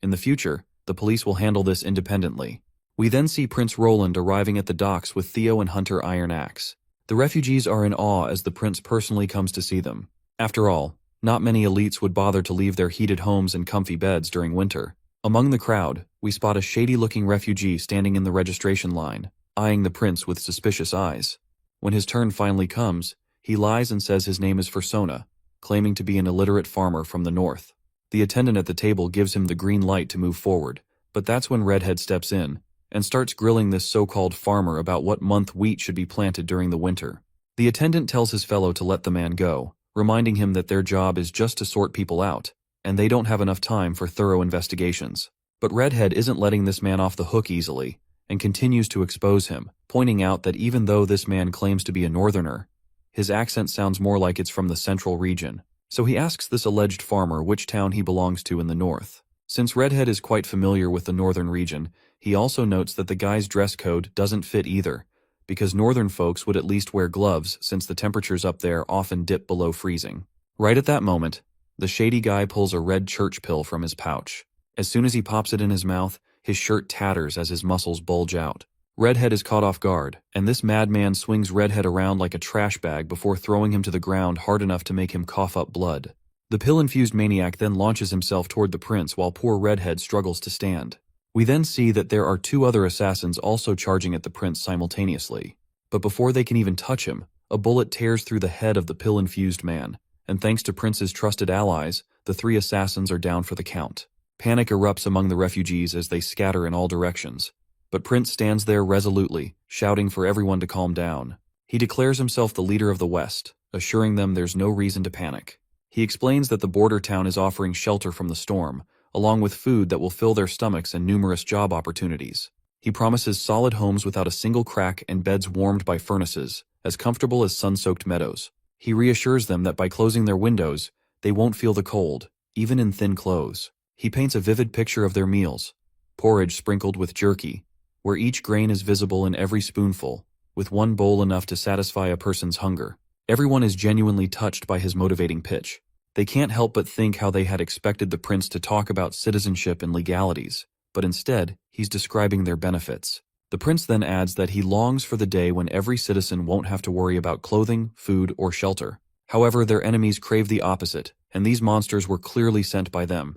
In the future, the police will handle this independently. We then see Prince Roland arriving at the docks with Theo and Hunter Iron Axe. The refugees are in awe as the prince personally comes to see them. After all, not many elites would bother to leave their heated homes and comfy beds during winter. Among the crowd, we spot a shady-looking refugee standing in the registration line, eyeing the prince with suspicious eyes. When his turn finally comes, he lies and says his name is Fursona, claiming to be an illiterate farmer from the north. The attendant at the table gives him the green light to move forward, but that's when Redhead steps in and starts grilling this so-called farmer about what month wheat should be planted during the winter. The attendant tells his fellow to let the man go, reminding him that their job is just to sort people out, and they don't have enough time for thorough investigations. But Redhead isn't letting this man off the hook easily, and continues to expose him, pointing out that even though this man claims to be a northerner, his accent sounds more like it's from the central region. So he asks this alleged farmer which town he belongs to in the north. Since Redhead is quite familiar with the northern region, he also notes that the guy's dress code doesn't fit either, because northern folks would at least wear gloves since the temperatures up there often dip below freezing. Right at that moment, the shady guy pulls a red church pill from his pouch. As soon as he pops it in his mouth, his shirt tatters as his muscles bulge out. Redhead is caught off guard, and this madman swings Redhead around like a trash bag before throwing him to the ground hard enough to make him cough up blood. The pill-infused maniac then launches himself toward the prince while poor Redhead struggles to stand. We then see that there are two other assassins also charging at the prince simultaneously. But before they can even touch him, a bullet tears through the head of the pill-infused man, and thanks to Prince's trusted allies, the three assassins are down for the count. Panic erupts among the refugees as they scatter in all directions. But Prince stands there resolutely, shouting for everyone to calm down. He declares himself the leader of the West, assuring them there's no reason to panic. He explains that the border town is offering shelter from the storm, along with food that will fill their stomachs and numerous job opportunities. He promises solid homes without a single crack and beds warmed by furnaces, as comfortable as sun-soaked meadows. He reassures them that by closing their windows, they won't feel the cold, even in thin clothes. He paints a vivid picture of their meals, porridge sprinkled with jerky, where each grain is visible in every spoonful, with one bowl enough to satisfy a person's hunger. Everyone is genuinely touched by his motivating pitch. They can't help but think how they had expected the prince to talk about citizenship and legalities, but instead, he's describing their benefits. The prince then adds that he longs for the day when every citizen won't have to worry about clothing, food, or shelter. However, their enemies crave the opposite, and these monsters were clearly sent by them.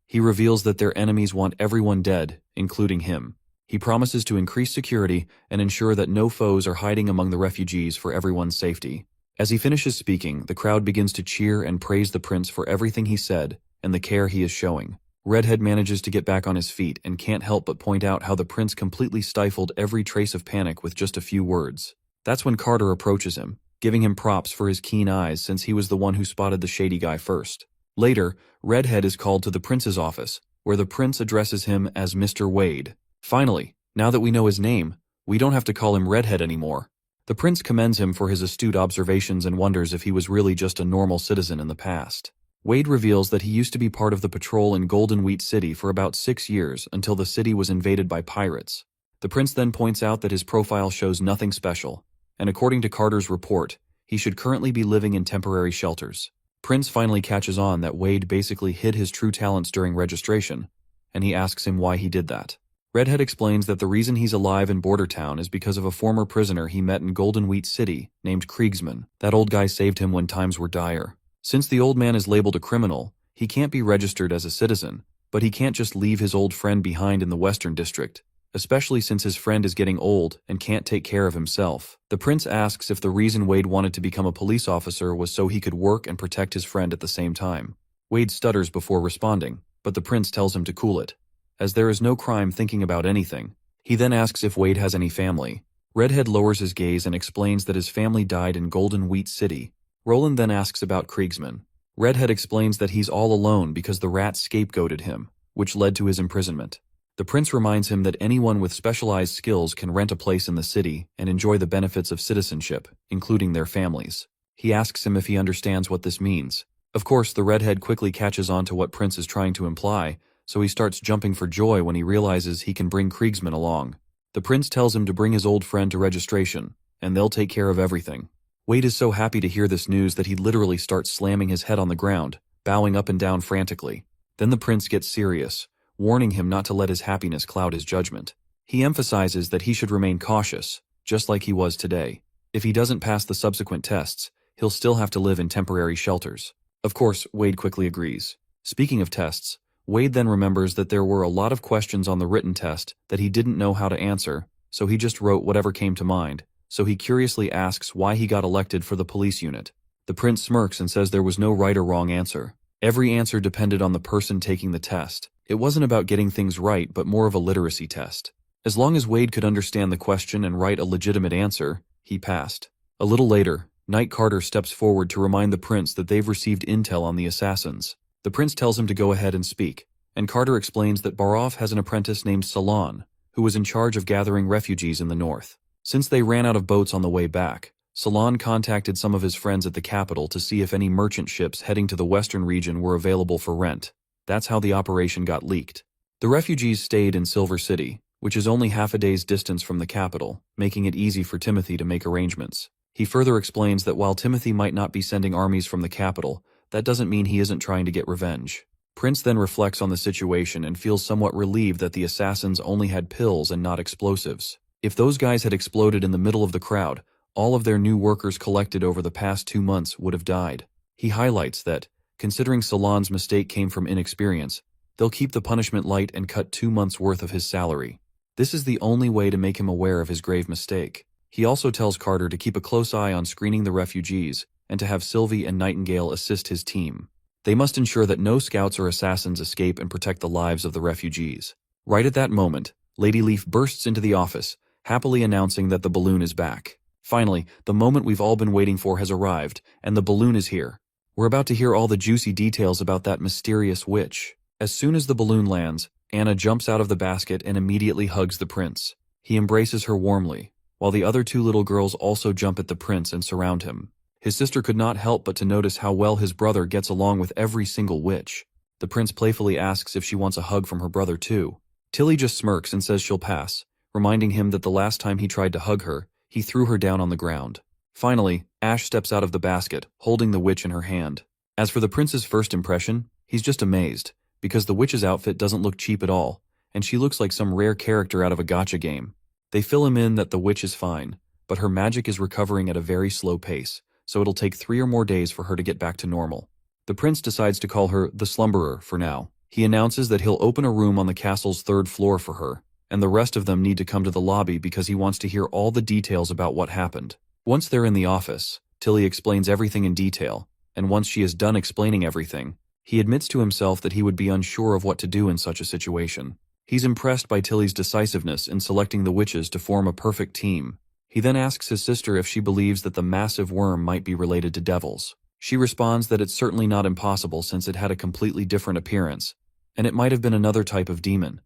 He reveals that their enemies want everyone dead, including him. He promises to increase security and ensure that no foes are hiding among the refugees for everyone's safety. As he finishes speaking, the crowd begins to cheer and praise the prince for everything he said and the care he is showing. Redhead manages to get back on his feet and can't help but point out how the prince completely stifled every trace of panic with just a few words. That's when Carter approaches him, giving him props for his keen eyes since he was the one who spotted the shady guy first. Later, Redhead is called to the prince's office, where the prince addresses him as Mr. Wade. Finally, now that we know his name, we don't have to call him Redhead anymore. The prince commends him for his astute observations and wonders if he was really just a normal citizen in the past. Wade reveals that he used to be part of the patrol in Golden Wheat City for about 6 years until the city was invaded by pirates. The prince then points out that his profile shows nothing special, and according to Carter's report, he should currently be living in temporary shelters. Prince finally catches on that Wade basically hid his true talents during registration, and he asks him why he did that. Redhead explains that the reason he's alive in Border Town is because of a former prisoner he met in Golden Wheat City named Kriegsman. That old guy saved him when times were dire. Since the old man is labeled a criminal, he can't be registered as a citizen, but he can't just leave his old friend behind in the Western District, especially since his friend is getting old and can't take care of himself. The prince asks if the reason Wade wanted to become a police officer was so he could work and protect his friend at the same time. Wade stutters before responding, but the prince tells him to cool it, as there is no crime thinking about anything. He then asks if Wade has any family. Redhead lowers his gaze and explains that his family died in Golden Wheat City. Roland then asks about Kriegsman. Redhead explains that he's all alone because the rat scapegoated him, which led to his imprisonment. The prince reminds him that anyone with specialized skills can rent a place in the city and enjoy the benefits of citizenship, including their families. He asks him if he understands what this means. Of course, the redhead quickly catches on to what Prince is trying to imply, so he starts jumping for joy when he realizes he can bring Kriegsman along. The prince tells him to bring his old friend to registration, and they'll take care of everything. Wade is so happy to hear this news that he literally starts slamming his head on the ground, bowing up and down frantically. Then the prince gets serious, warning him not to let his happiness cloud his judgment. He emphasizes that he should remain cautious, just like he was today. If he doesn't pass the subsequent tests, he'll still have to live in temporary shelters. Of course, Wade quickly agrees. Speaking of tests, Wade then remembers that there were a lot of questions on the written test that he didn't know how to answer, so he just wrote whatever came to mind, so he curiously asks why he got elected for the police unit. The prince smirks and says there was no right or wrong answer. Every answer depended on the person taking the test. It wasn't about getting things right, but more of a literacy test. As long as Wade could understand the question and write a legitimate answer, he passed. A little later, Knight Carter steps forward to remind the prince that they've received intel on the assassins. The prince tells him to go ahead and speak, and Carter explains that Barov has an apprentice named Salon, who was in charge of gathering refugees in the north. Since they ran out of boats on the way back, Salon contacted some of his friends at the capital to see if any merchant ships heading to the western region were available for rent. That's how the operation got leaked. The refugees stayed in Silver City, which is only half a day's distance from the capital, making it easy for Timothy to make arrangements. He further explains that while Timothy might not be sending armies from the capital, that doesn't mean he isn't trying to get revenge. Prince then reflects on the situation and feels somewhat relieved that the assassins only had pills and not explosives. If those guys had exploded in the middle of the crowd, all of their new workers collected over the past 2 months would have died. He highlights that, considering Salon's mistake came from inexperience, they'll keep the punishment light and cut 2 months' worth of his salary. This is the only way to make him aware of his grave mistake. He also tells Carter to keep a close eye on screening the refugees and to have Sylvie and Nightingale assist his team. They must ensure that no scouts or assassins escape and protect the lives of the refugees. Right at that moment, Lady Leaf bursts into the office, happily announcing that the balloon is back. Finally, the moment we've all been waiting for has arrived, and the balloon is here. We're about to hear all the juicy details about that mysterious witch. As soon as the balloon lands, Anna jumps out of the basket and immediately hugs the prince. He embraces her warmly, while the other 2 little girls also jump at the prince and surround him. His sister could not help but to notice how well his brother gets along with every single witch. The prince playfully asks if she wants a hug from her brother too. Tilly just smirks and says she'll pass, reminding him that the last time he tried to hug her, he threw her down on the ground. Finally, Ash steps out of the basket, holding the witch in her hand. As for the prince's first impression, he's just amazed, because the witch's outfit doesn't look cheap at all, and she looks like some rare character out of a gacha game. They fill him in that the witch is fine, but her magic is recovering at a very slow pace, so it'll take 3 or more days for her to get back to normal. The prince decides to call her the Slumberer for now. He announces that he'll open a room on the castle's 3rd floor for her, and the rest of them need to come to the lobby because he wants to hear all the details about what happened. Once they're in the office, Tilly explains everything in detail, and once she is done explaining everything, he admits to himself that he would be unsure of what to do in such a situation. He's impressed by Tilly's decisiveness in selecting the witches to form a perfect team. He then asks his sister if she believes that the massive worm might be related to devils. She responds that it's certainly not impossible since it had a completely different appearance, and it might have been another type of demon.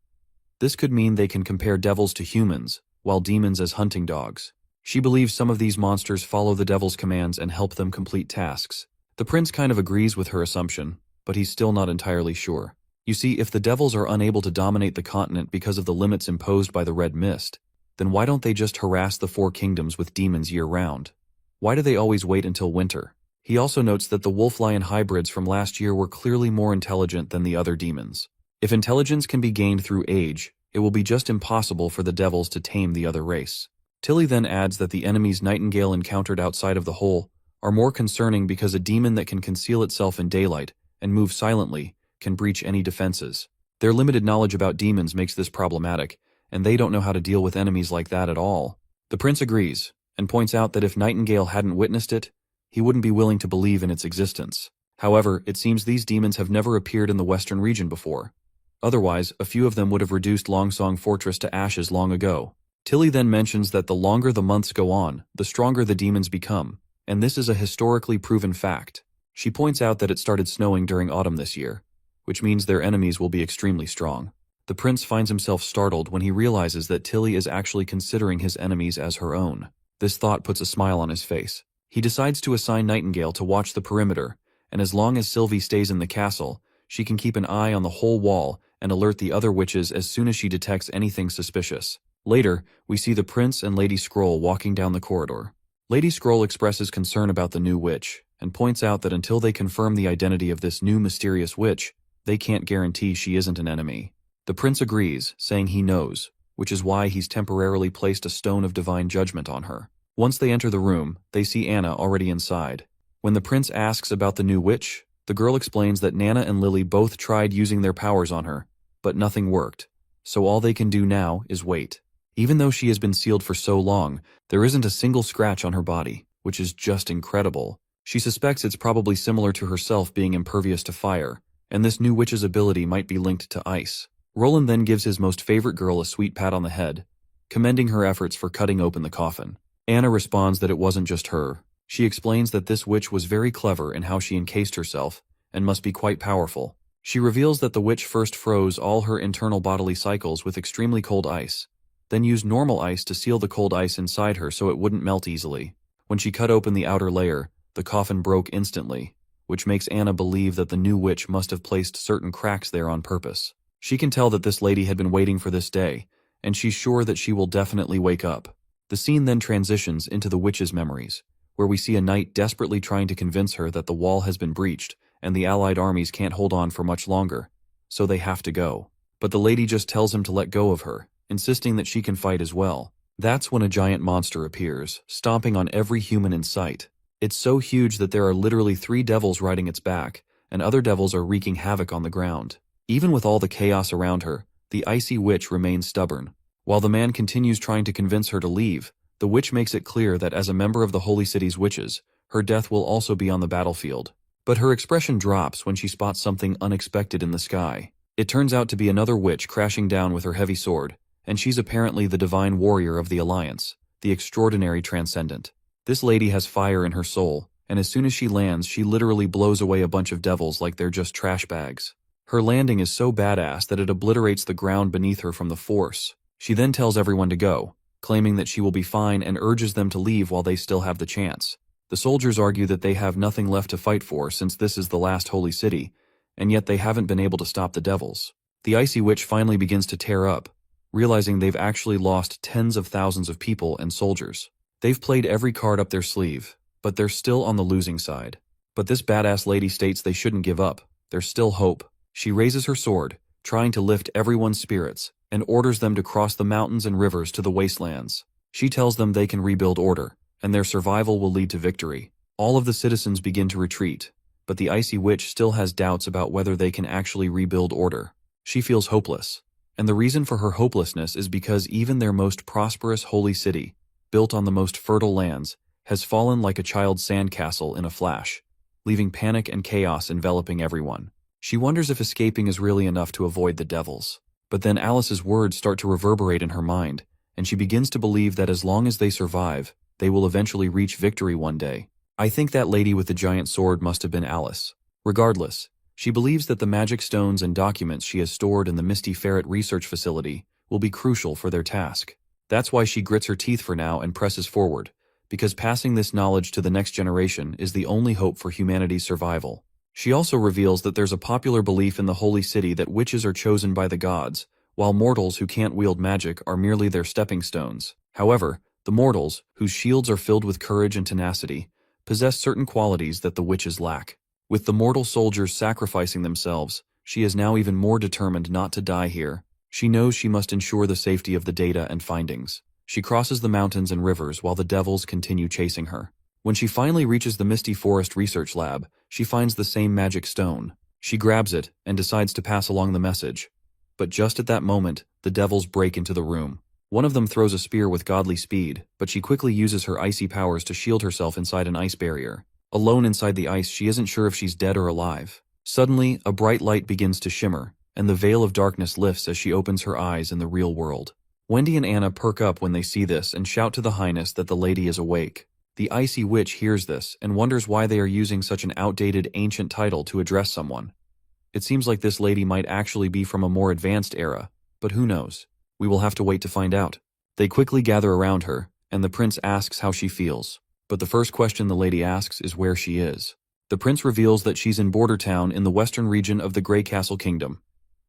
This could mean they can compare devils to humans, while demons as hunting dogs. She believes some of these monsters follow the devil's commands and help them complete tasks. The prince kind of agrees with her assumption, but he's still not entirely sure. You see, if the devils are unable to dominate the continent because of the limits imposed by the Red Mist, then why don't they just harass the 4 kingdoms with demons year-round? Why do they always wait until winter? He also notes that the wolf-lion hybrids from last year were clearly more intelligent than the other demons. If intelligence can be gained through age, it will be just impossible for the devils to tame the other race. Tilly then adds that the enemies Nightingale encountered outside of the hole are more concerning because a demon that can conceal itself in daylight and move silently can breach any defenses. Their limited knowledge about demons makes this problematic, and they don't know how to deal with enemies like that at all. The prince agrees, and points out that if Nightingale hadn't witnessed it, he wouldn't be willing to believe in its existence. However, it seems these demons have never appeared in the western region before. Otherwise, a few of them would have reduced Longsong Fortress to ashes long ago. Tilly then mentions that the longer the months go on, the stronger the demons become, and this is a historically proven fact. She points out that it started snowing during autumn this year, which means their enemies will be extremely strong. The prince finds himself startled when he realizes that Tilly is actually considering his enemies as her own. This thought puts a smile on his face. He decides to assign Nightingale to watch the perimeter, and as long as Sylvie stays in the castle, she can keep an eye on the whole wall and alert the other witches as soon as she detects anything suspicious. Later, we see the prince and Lady Scroll walking down the corridor. Lady Scroll expresses concern about the new witch, and points out that until they confirm the identity of this new mysterious witch, they can't guarantee she isn't an enemy. The prince agrees, saying he knows, which is why he's temporarily placed a stone of divine judgment on her. Once they enter the room, they see Anna already inside. When the prince asks about the new witch, the girl explains that Nana and Lily both tried using their powers on her, but nothing worked, so all they can do now is wait. Even though she has been sealed for so long, there isn't a single scratch on her body, which is just incredible. She suspects it's probably similar to herself being impervious to fire, and this new witch's ability might be linked to ice. Roland then gives his most favorite girl a sweet pat on the head, commending her efforts for cutting open the coffin. Anna responds that it wasn't just her. She explains that this witch was very clever in how she encased herself, and must be quite powerful. She reveals that the witch first froze all her internal bodily cycles with extremely cold ice, then used normal ice to seal the cold ice inside her so it wouldn't melt easily. When she cut open the outer layer, the coffin broke instantly, which makes Anna believe that the new witch must have placed certain cracks there on purpose. She can tell that this lady had been waiting for this day, and she's sure that she will definitely wake up. The scene then transitions into the witch's memories, where we see a knight desperately trying to convince her that the wall has been breached and the allied armies can't hold on for much longer, so they have to go. But the lady just tells him to let go of her, insisting that she can fight as well. That's when a giant monster appears, stomping on every human in sight. It's so huge that there are literally 3 devils riding its back, and other devils are wreaking havoc on the ground. Even with all the chaos around her, the icy witch remains stubborn. While the man continues trying to convince her to leave, the witch makes it clear that as a member of the Holy City's witches, her death will also be on the battlefield. But her expression drops when she spots something unexpected in the sky. It turns out to be another witch crashing down with her heavy sword, and she's apparently the divine warrior of the Alliance, the extraordinary Transcendent. This lady has fire in her soul, and as soon as she lands, she literally blows away a bunch of devils like they're just trash bags. Her landing is so badass that it obliterates the ground beneath her from the force. She then tells everyone to go, claiming that she will be fine and urges them to leave while they still have the chance. The soldiers argue that they have nothing left to fight for since this is the last holy city, and yet they haven't been able to stop the devils. The icy witch finally begins to tear up, realizing they've actually lost tens of thousands of people and soldiers. They've played every card up their sleeve, but they're still on the losing side. But this badass lady states they shouldn't give up. There's still hope. She raises her sword, trying to lift everyone's spirits, and orders them to cross the mountains and rivers to the wastelands. She tells them they can rebuild order, and their survival will lead to victory. All of the citizens begin to retreat, but the icy witch still has doubts about whether they can actually rebuild order. She feels hopeless, and the reason for her hopelessness is because even their most prosperous holy city, built on the most fertile lands, has fallen like a child's sandcastle in a flash, leaving panic and chaos enveloping everyone. She wonders if escaping is really enough to avoid the devils. But then Alice's words start to reverberate in her mind, and she begins to believe that as long as they survive, they will eventually reach victory one day. I think that lady with the giant sword must have been Alice. Regardless, she believes that the magic stones and documents she has stored in the Misty Ferret research facility will be crucial for their task. That's why she grits her teeth for now and presses forward, because passing this knowledge to the next generation is the only hope for humanity's survival. She also reveals that there's a popular belief in the Holy City that witches are chosen by the gods, while mortals who can't wield magic are merely their stepping stones. However, the mortals, whose shields are filled with courage and tenacity, possess certain qualities that the witches lack. With the mortal soldiers sacrificing themselves, she is now even more determined not to die here. She knows she must ensure the safety of the data and findings. She crosses the mountains and rivers while the devils continue chasing her. When she finally reaches the Misty Forest Research Lab, she finds the same magic stone. She grabs it and decides to pass along the message. But just at that moment, the devils break into the room. One of them throws a spear with godly speed, but she quickly uses her icy powers to shield herself inside an ice barrier. Alone inside the ice, she isn't sure if she's dead or alive. Suddenly, a bright light begins to shimmer, and the veil of darkness lifts as she opens her eyes in the real world. Wendy and Anna perk up when they see this and shout to the Highness that the lady is awake. The icy witch hears this and wonders why they are using such an outdated ancient title to address someone. It seems like this lady might actually be from a more advanced era, but who knows? We will have to wait to find out. They quickly gather around her, and the prince asks how she feels. But the first question the lady asks is where she is. The prince reveals that she's in Border Town in the western region of the Grey Castle Kingdom,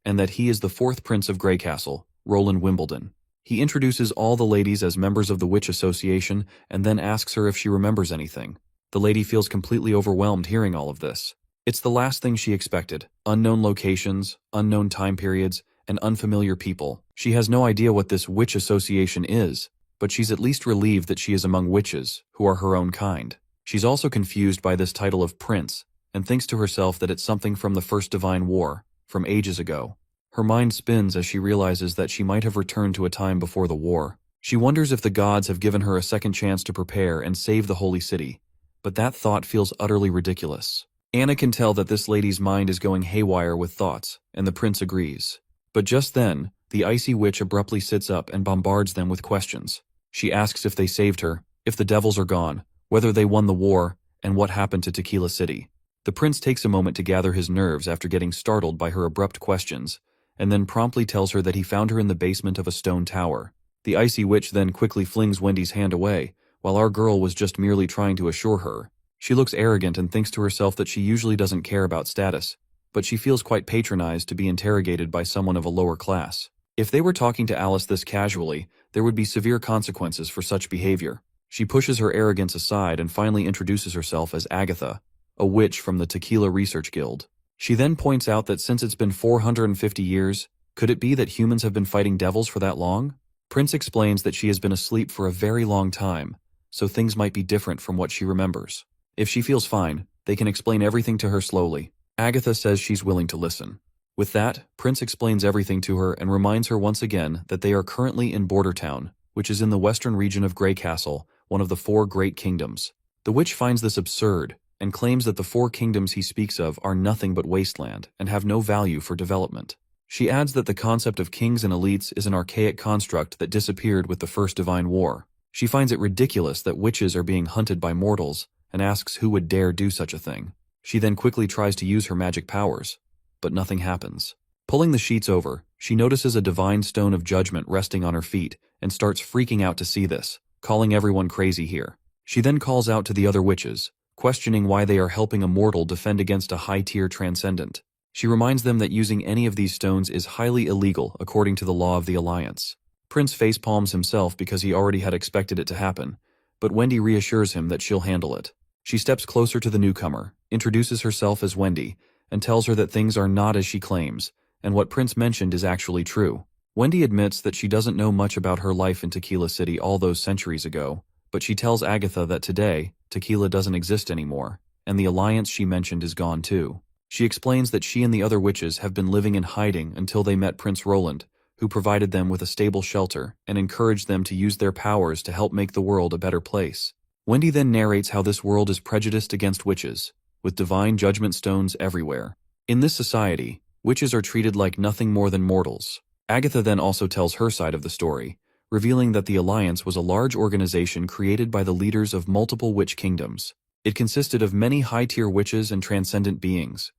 and that he is the fourth prince of Grey Castle, Roland Wimbledon. He introduces all the ladies as members of the Witch Association and then asks her if she remembers anything. The lady feels completely overwhelmed hearing all of this. It's the last thing she expected. Unknown locations, unknown time periods, and unfamiliar people. She has no idea what this Witch Association is, but she's at least relieved that she is among witches who are her own kind. She's also confused by this title of prince and thinks to herself that it's something from the First Divine War, from ages ago. Her mind spins as she realizes that she might have returned to a time before the war. She wonders if the gods have given her a second chance to prepare and save the holy city, but that thought feels utterly ridiculous. Anna can tell that this lady's mind is going haywire with thoughts, and the prince agrees. But just then, the icy witch abruptly sits up and bombards them with questions. She asks if they saved her, if the devils are gone, whether they won the war, and what happened to Tequila City. The prince takes a moment to gather his nerves after getting startled by her abrupt questions, and then promptly tells her that he found her in the basement of a stone tower. The icy witch then quickly flings Wendy's hand away, while our girl was just merely trying to assure her. She looks arrogant and thinks to herself that she usually doesn't care about status, but she feels quite patronized to be interrogated by someone of a lower class. If they were talking to Alice this casually, there would be severe consequences for such behavior. She pushes her arrogance aside and finally introduces herself as Agatha, a witch from the Tequila Research Guild. She then points out that since it's been 450 years, could it be that humans have been fighting devils for that long? Prince explains that she has been asleep for a very long time, so things might be different from what she remembers. If she feels fine, they can explain everything to her slowly. Agatha says she's willing to listen. With that, Prince explains everything to her and reminds her once again that they are currently in Border Town, which is in the western region of Grey Castle, one of the 4 great kingdoms. The witch finds this absurd and claims that the 4 kingdoms he speaks of are nothing but wasteland and have no value for development. She adds that the concept of kings and elites is an archaic construct that disappeared with the First Divine War. She finds it ridiculous that witches are being hunted by mortals and asks who would dare do such a thing. She then quickly tries to use her magic powers, but nothing happens. Pulling the sheets over, she notices a divine stone of judgment resting on her feet and starts freaking out to see this, calling everyone crazy here. She then calls out to the other witches, questioning why they are helping a mortal defend against a high-tier transcendent. She reminds them that using any of these stones is highly illegal according to the law of the Alliance. Prince facepalms himself because he already had expected it to happen, but Wendy reassures him that she'll handle it. She steps closer to the newcomer, introduces herself as Wendy, and tells her that things are not as she claims, and what Prince mentioned is actually true. Wendy admits that she doesn't know much about her life in Tequila City all those centuries ago, but she tells Agatha that today, Tequila doesn't exist anymore, and the alliance she mentioned is gone too. She explains that she and the other witches have been living in hiding until they met Prince Roland, who provided them with a stable shelter and encouraged them to use their powers to help make the world a better place. Wendy then narrates how this world is prejudiced against witches, with divine judgment stones everywhere. In this society, witches are treated like nothing more than mortals. Agatha then also tells her side of the story, revealing that the Alliance was a large organization created by the leaders of multiple witch kingdoms. It consisted of many high-tier witches and transcendent beings.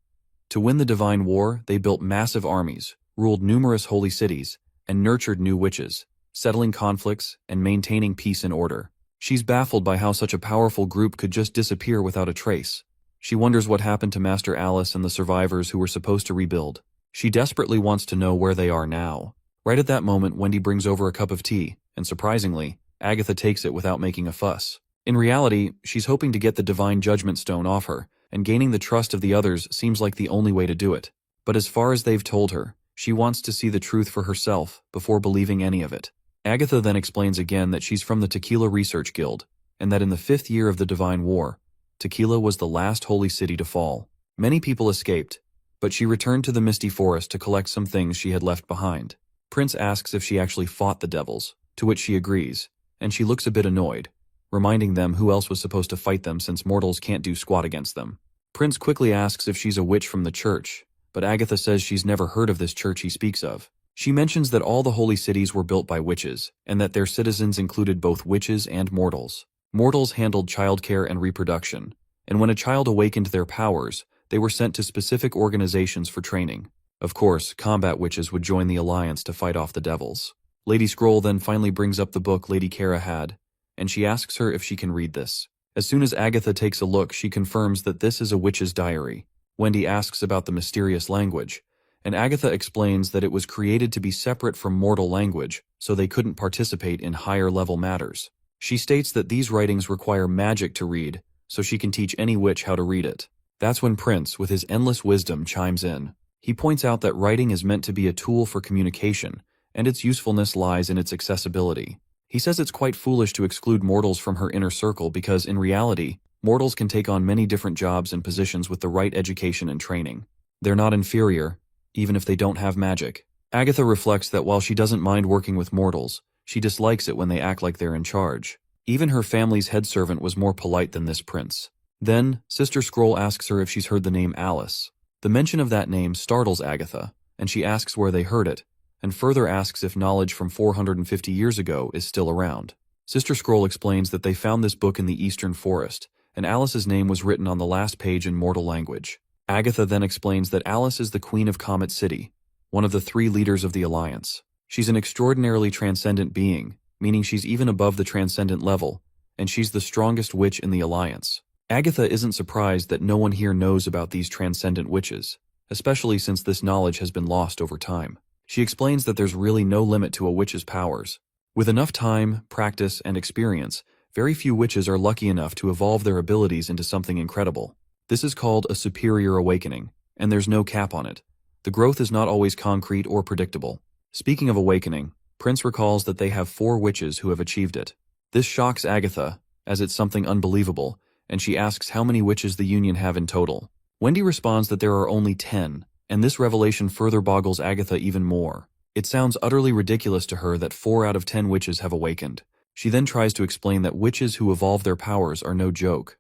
To win the Divine War, they built massive armies, ruled numerous holy cities, and nurtured new witches, settling conflicts and maintaining peace and order. She's baffled by how such a powerful group could just disappear without a trace. She wonders what happened to Master Alice and the survivors who were supposed to rebuild. She desperately wants to know where they are now. Right at that moment, Wendy brings over a cup of tea, and surprisingly, Agatha takes it without making a fuss. In reality, she's hoping to get the Divine Judgment Stone off her, and gaining the trust of the others seems like the only way to do it. But as far as they've told her, she wants to see the truth for herself before believing any of it. Agatha then explains again that she's from the Tequila Research Guild, and that in the 5th year of the Divine War, Tequila was the last holy city to fall. Many people escaped, but she returned to the Misty Forest to collect some things she had left behind. Prince asks if she actually fought the devils, to which she agrees, and she looks a bit annoyed, reminding them who else was supposed to fight them since mortals can't do squat against them. Prince quickly asks if she's a witch from the church, but Agatha says she's never heard of this church he speaks of. She mentions that all the holy cities were built by witches, and that their citizens included both witches and mortals. Mortals handled childcare and reproduction, and when a child awakened their powers, they were sent to specific organizations for training. Of course, combat witches would join the alliance to fight off the devils. Lady Scroll then finally brings up the book Lady Kara had, and she asks her if she can read this. As soon as Agatha takes a look, she confirms that this is a witch's diary. Wendy asks about the mysterious language, and Agatha explains that it was created to be separate from mortal language, so they couldn't participate in higher-level matters. She states that these writings require magic to read, so she can teach any witch how to read it. That's when Prince, with his endless wisdom, chimes in. He points out that writing is meant to be a tool for communication, and its usefulness lies in its accessibility. He says it's quite foolish to exclude mortals from her inner circle because, in reality, mortals can take on many different jobs and positions with the right education and training. They're not inferior, even if they don't have magic. Agatha reflects that while she doesn't mind working with mortals, she dislikes it when they act like they're in charge. Even her family's head servant was more polite than this prince. Then, Sister Scroll asks her if she's heard the name Alice. The mention of that name startles Agatha, and she asks where they heard it, and further asks if knowledge from 450 years ago is still around. Sister Scroll explains that they found this book in the eastern forest, and Alice's name was written on the last page in mortal language. Agatha then explains that Alice is the Queen of Comet City, one of the 3 leaders of the Alliance. She's an extraordinarily transcendent being, meaning she's even above the transcendent level, and she's the strongest witch in the Alliance. Agatha isn't surprised that no one here knows about these transcendent witches, especially since this knowledge has been lost over time. She explains that there's really no limit to a witch's powers. With enough time, practice, and experience, very few witches are lucky enough to evolve their abilities into something incredible. This is called a superior awakening, and there's no cap on it. The growth is not always concrete or predictable. Speaking of awakening, Prince recalls that they have 4 witches who have achieved it. This shocks Agatha, as it's something unbelievable, and she asks how many witches the Union have in total. Wendy responds that there are only 10, and this revelation further boggles Agatha even more. It sounds utterly ridiculous to her that 4 out of 10 witches have awakened. She then tries to explain that witches who evolve their powers are no joke.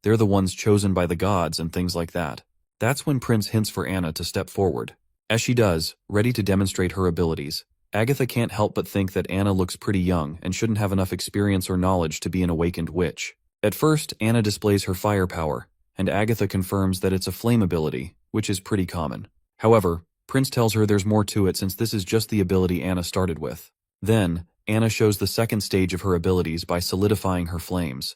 They're the ones chosen by the gods and things like that. That's when Prince hints for Anna to step forward. As she does, ready to demonstrate her abilities, Agatha can't help but think that Anna looks pretty young and shouldn't have enough experience or knowledge to be an awakened witch. At first, Anna displays her fire power, and Agatha confirms that it's a flame ability, which is pretty common. However, Prince tells her there's more to it since this is just the ability Anna started with. Then, Anna shows the second stage of her abilities by solidifying her flames.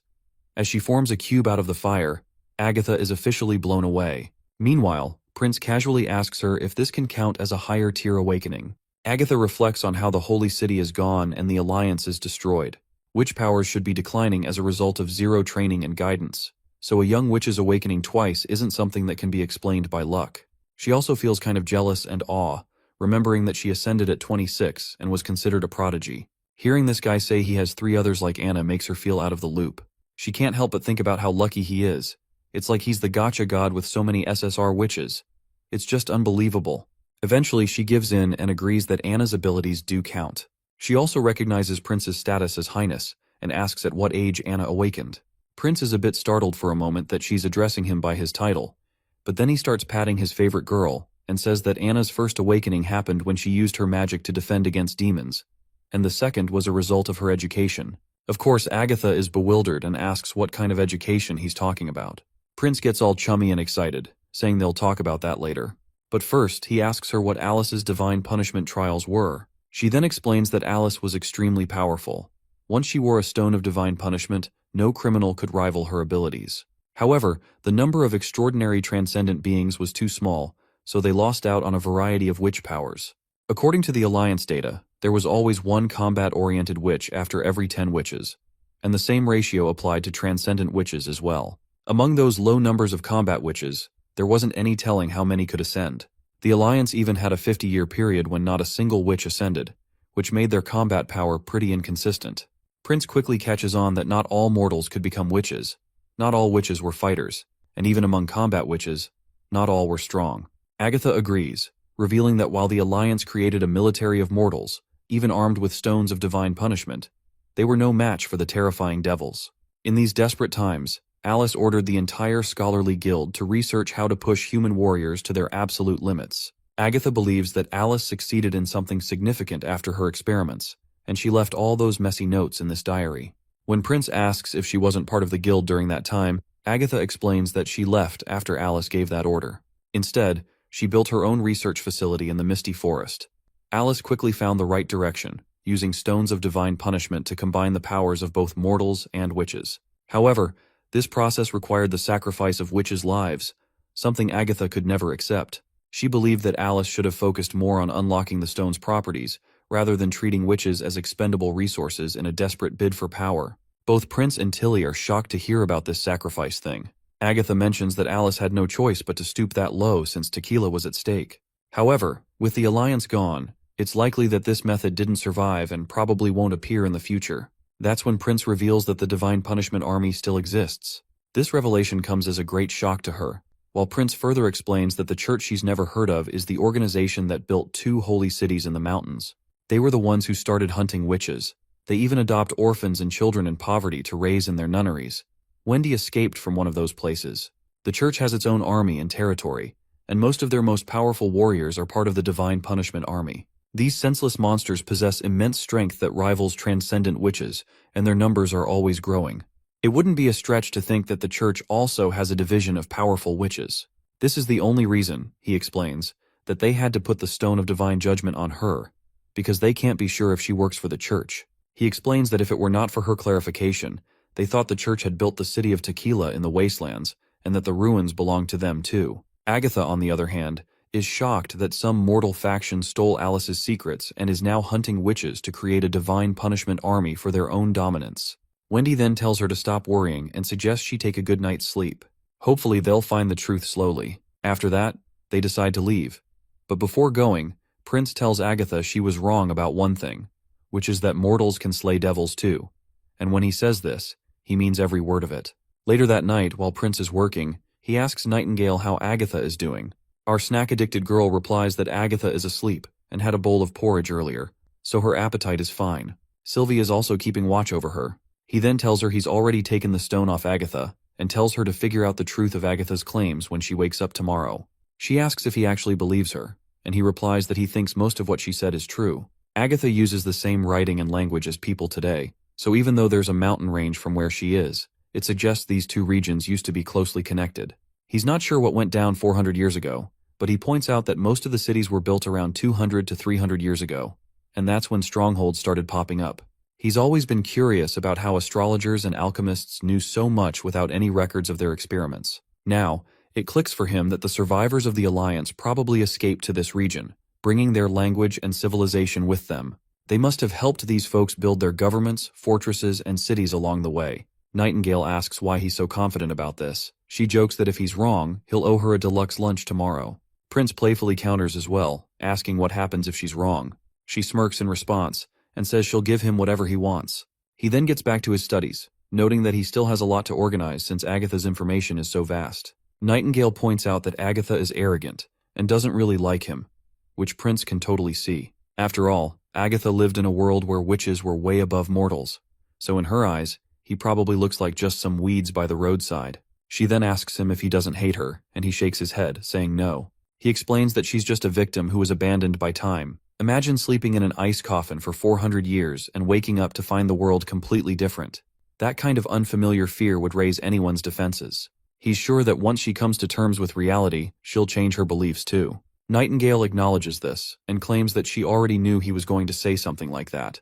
As she forms a cube out of the fire, Agatha is officially blown away. Meanwhile, Prince casually asks her if this can count as a higher tier awakening. Agatha reflects on how the Holy City is gone and the Alliance is destroyed. Witch powers should be declining as a result of zero training and guidance, so a young witch's awakening twice isn't something that can be explained by luck. She also feels kind of jealous and awe, remembering that she ascended at 26 and was considered a prodigy. Hearing this guy say he has 3 others like Anna makes her feel out of the loop. She can't help but think about how lucky he is. It's like he's the gotcha god with so many SSR witches. It's just unbelievable. Eventually, she gives in and agrees that Anna's abilities do count. She also recognizes Prince's status as Highness and asks at what age Anna awakened. Prince is a bit startled for a moment that she's addressing him by his title, but then he starts patting his favorite girl and says that Anna's first awakening happened when she used her magic to defend against demons, and the second was a result of her education. Of course, Agatha is bewildered and asks what kind of education he's talking about. Prince gets all chummy and excited, saying they'll talk about that later. But first, he asks her what Alice's divine punishment trials were. She then explains that Alice was extremely powerful. Once she wore a stone of divine punishment, no criminal could rival her abilities. However, the number of extraordinary transcendent beings was too small, so they lost out on a variety of witch powers. According to the Alliance data, there was always 1 combat-oriented witch after every 10 witches, and the same ratio applied to transcendent witches as well. Among those low numbers of combat witches, there wasn't any telling how many could ascend. The Alliance even had a 50-year period when not a single witch ascended, which made their combat power pretty inconsistent. Prince quickly catches on that not all mortals could become witches, not all witches were fighters, and even among combat witches, not all were strong. Agatha agrees, revealing that while the Alliance created a military of mortals, even armed with stones of divine punishment, they were no match for the terrifying devils. In these desperate times, Alice ordered the entire scholarly guild to research how to push human warriors to their absolute limits. Agatha believes that Alice succeeded in something significant after her experiments, and she left all those messy notes in this diary. When Prince asks if she wasn't part of the guild during that time, Agatha explains that she left after Alice gave that order. Instead, She built her own research facility in the misty forest. Alice quickly found the right direction, using stones of divine punishment to combine the powers of both mortals and witches. However, this process required the sacrifice of witches' lives, something Agatha could never accept. She believed that Alice should have focused more on unlocking the stone's properties, rather than treating witches as expendable resources in a desperate bid for power. Both Prince and Tilly are shocked to hear about this sacrifice thing. Agatha mentions that Alice had no choice but to stoop that low since tequila was at stake. However, with the alliance gone, it's likely that this method didn't survive and probably won't appear in the future. That's when Prince reveals that the Divine Punishment Army still exists. This revelation comes as a great shock to her, while Prince further explains that the church she's never heard of is the organization that built 2 holy cities in the mountains. They were the ones who started hunting witches. They even adopt orphans and children in poverty to raise in their nunneries. Wendy escaped from one of those places. The church has its own army and territory, and most of their most powerful warriors are part of the Divine Punishment Army. These senseless monsters possess immense strength that rivals transcendent witches, and their numbers are always growing. It wouldn't be a stretch to think that the church also has a division of powerful witches. This is the only reason, he explains, that they had to put the Stone of Divine Judgment on her, because they can't be sure if she works for the church. He explains that if it were not for her clarification, they thought the church had built the city of Tequila in the wastelands, and that the ruins belonged to them too. Agatha, on the other hand, is shocked that some mortal faction stole Alice's secrets and is now hunting witches to create a divine punishment army for their own dominance. Wendy then tells her to stop worrying and suggests she take a good night's sleep. Hopefully they'll find the truth slowly. After that, they decide to leave. But before going, Prince tells Agatha she was wrong about one thing, which is that mortals can slay devils too. And when he says this, he means every word of it. Later that night, while Prince is working, he asks Nightingale how Agatha is doing. Our snack-addicted girl replies that Agatha is asleep and had a bowl of porridge earlier, so her appetite is fine. Sylvie is also keeping watch over her. He then tells her he's already taken the stone off Agatha and tells her to figure out the truth of Agatha's claims when she wakes up tomorrow. She asks if he actually believes her, and he replies that he thinks most of what she said is true. Agatha uses the same writing and language as people today, so even though there's a mountain range from where she is, it suggests these 2 regions used to be closely connected. He's not sure what went down 400 years ago, but he points out that most of the cities were built around 200 to 300 years ago, and that's when strongholds started popping up. He's always been curious about how astrologers and alchemists knew so much without any records of their experiments. Now, it clicks for him that the survivors of the Alliance probably escaped to this region, bringing their language and civilization with them. They must have helped these folks build their governments, fortresses, and cities along the way. Nightingale asks why he's so confident about this. She jokes that if he's wrong, he'll owe her a deluxe lunch tomorrow. Prince playfully counters as well, asking what happens if she's wrong. She smirks in response, and says she'll give him whatever he wants. He then gets back to his studies, noting that he still has a lot to organize since Agatha's information is so vast. Nightingale points out that Agatha is arrogant, and doesn't really like him, which Prince can totally see. After all, Agatha lived in a world where witches were way above mortals, so in her eyes, he probably looks like just some weeds by the roadside. She then asks him if he doesn't hate her, and he shakes his head, saying no. He explains that she's just a victim who was abandoned by time. Imagine sleeping in an ice coffin for 400 years and waking up to find the world completely different. That kind of unfamiliar fear would raise anyone's defenses. He's sure that once she comes to terms with reality, she'll change her beliefs too. Nightingale acknowledges this, and claims that she already knew he was going to say something like that.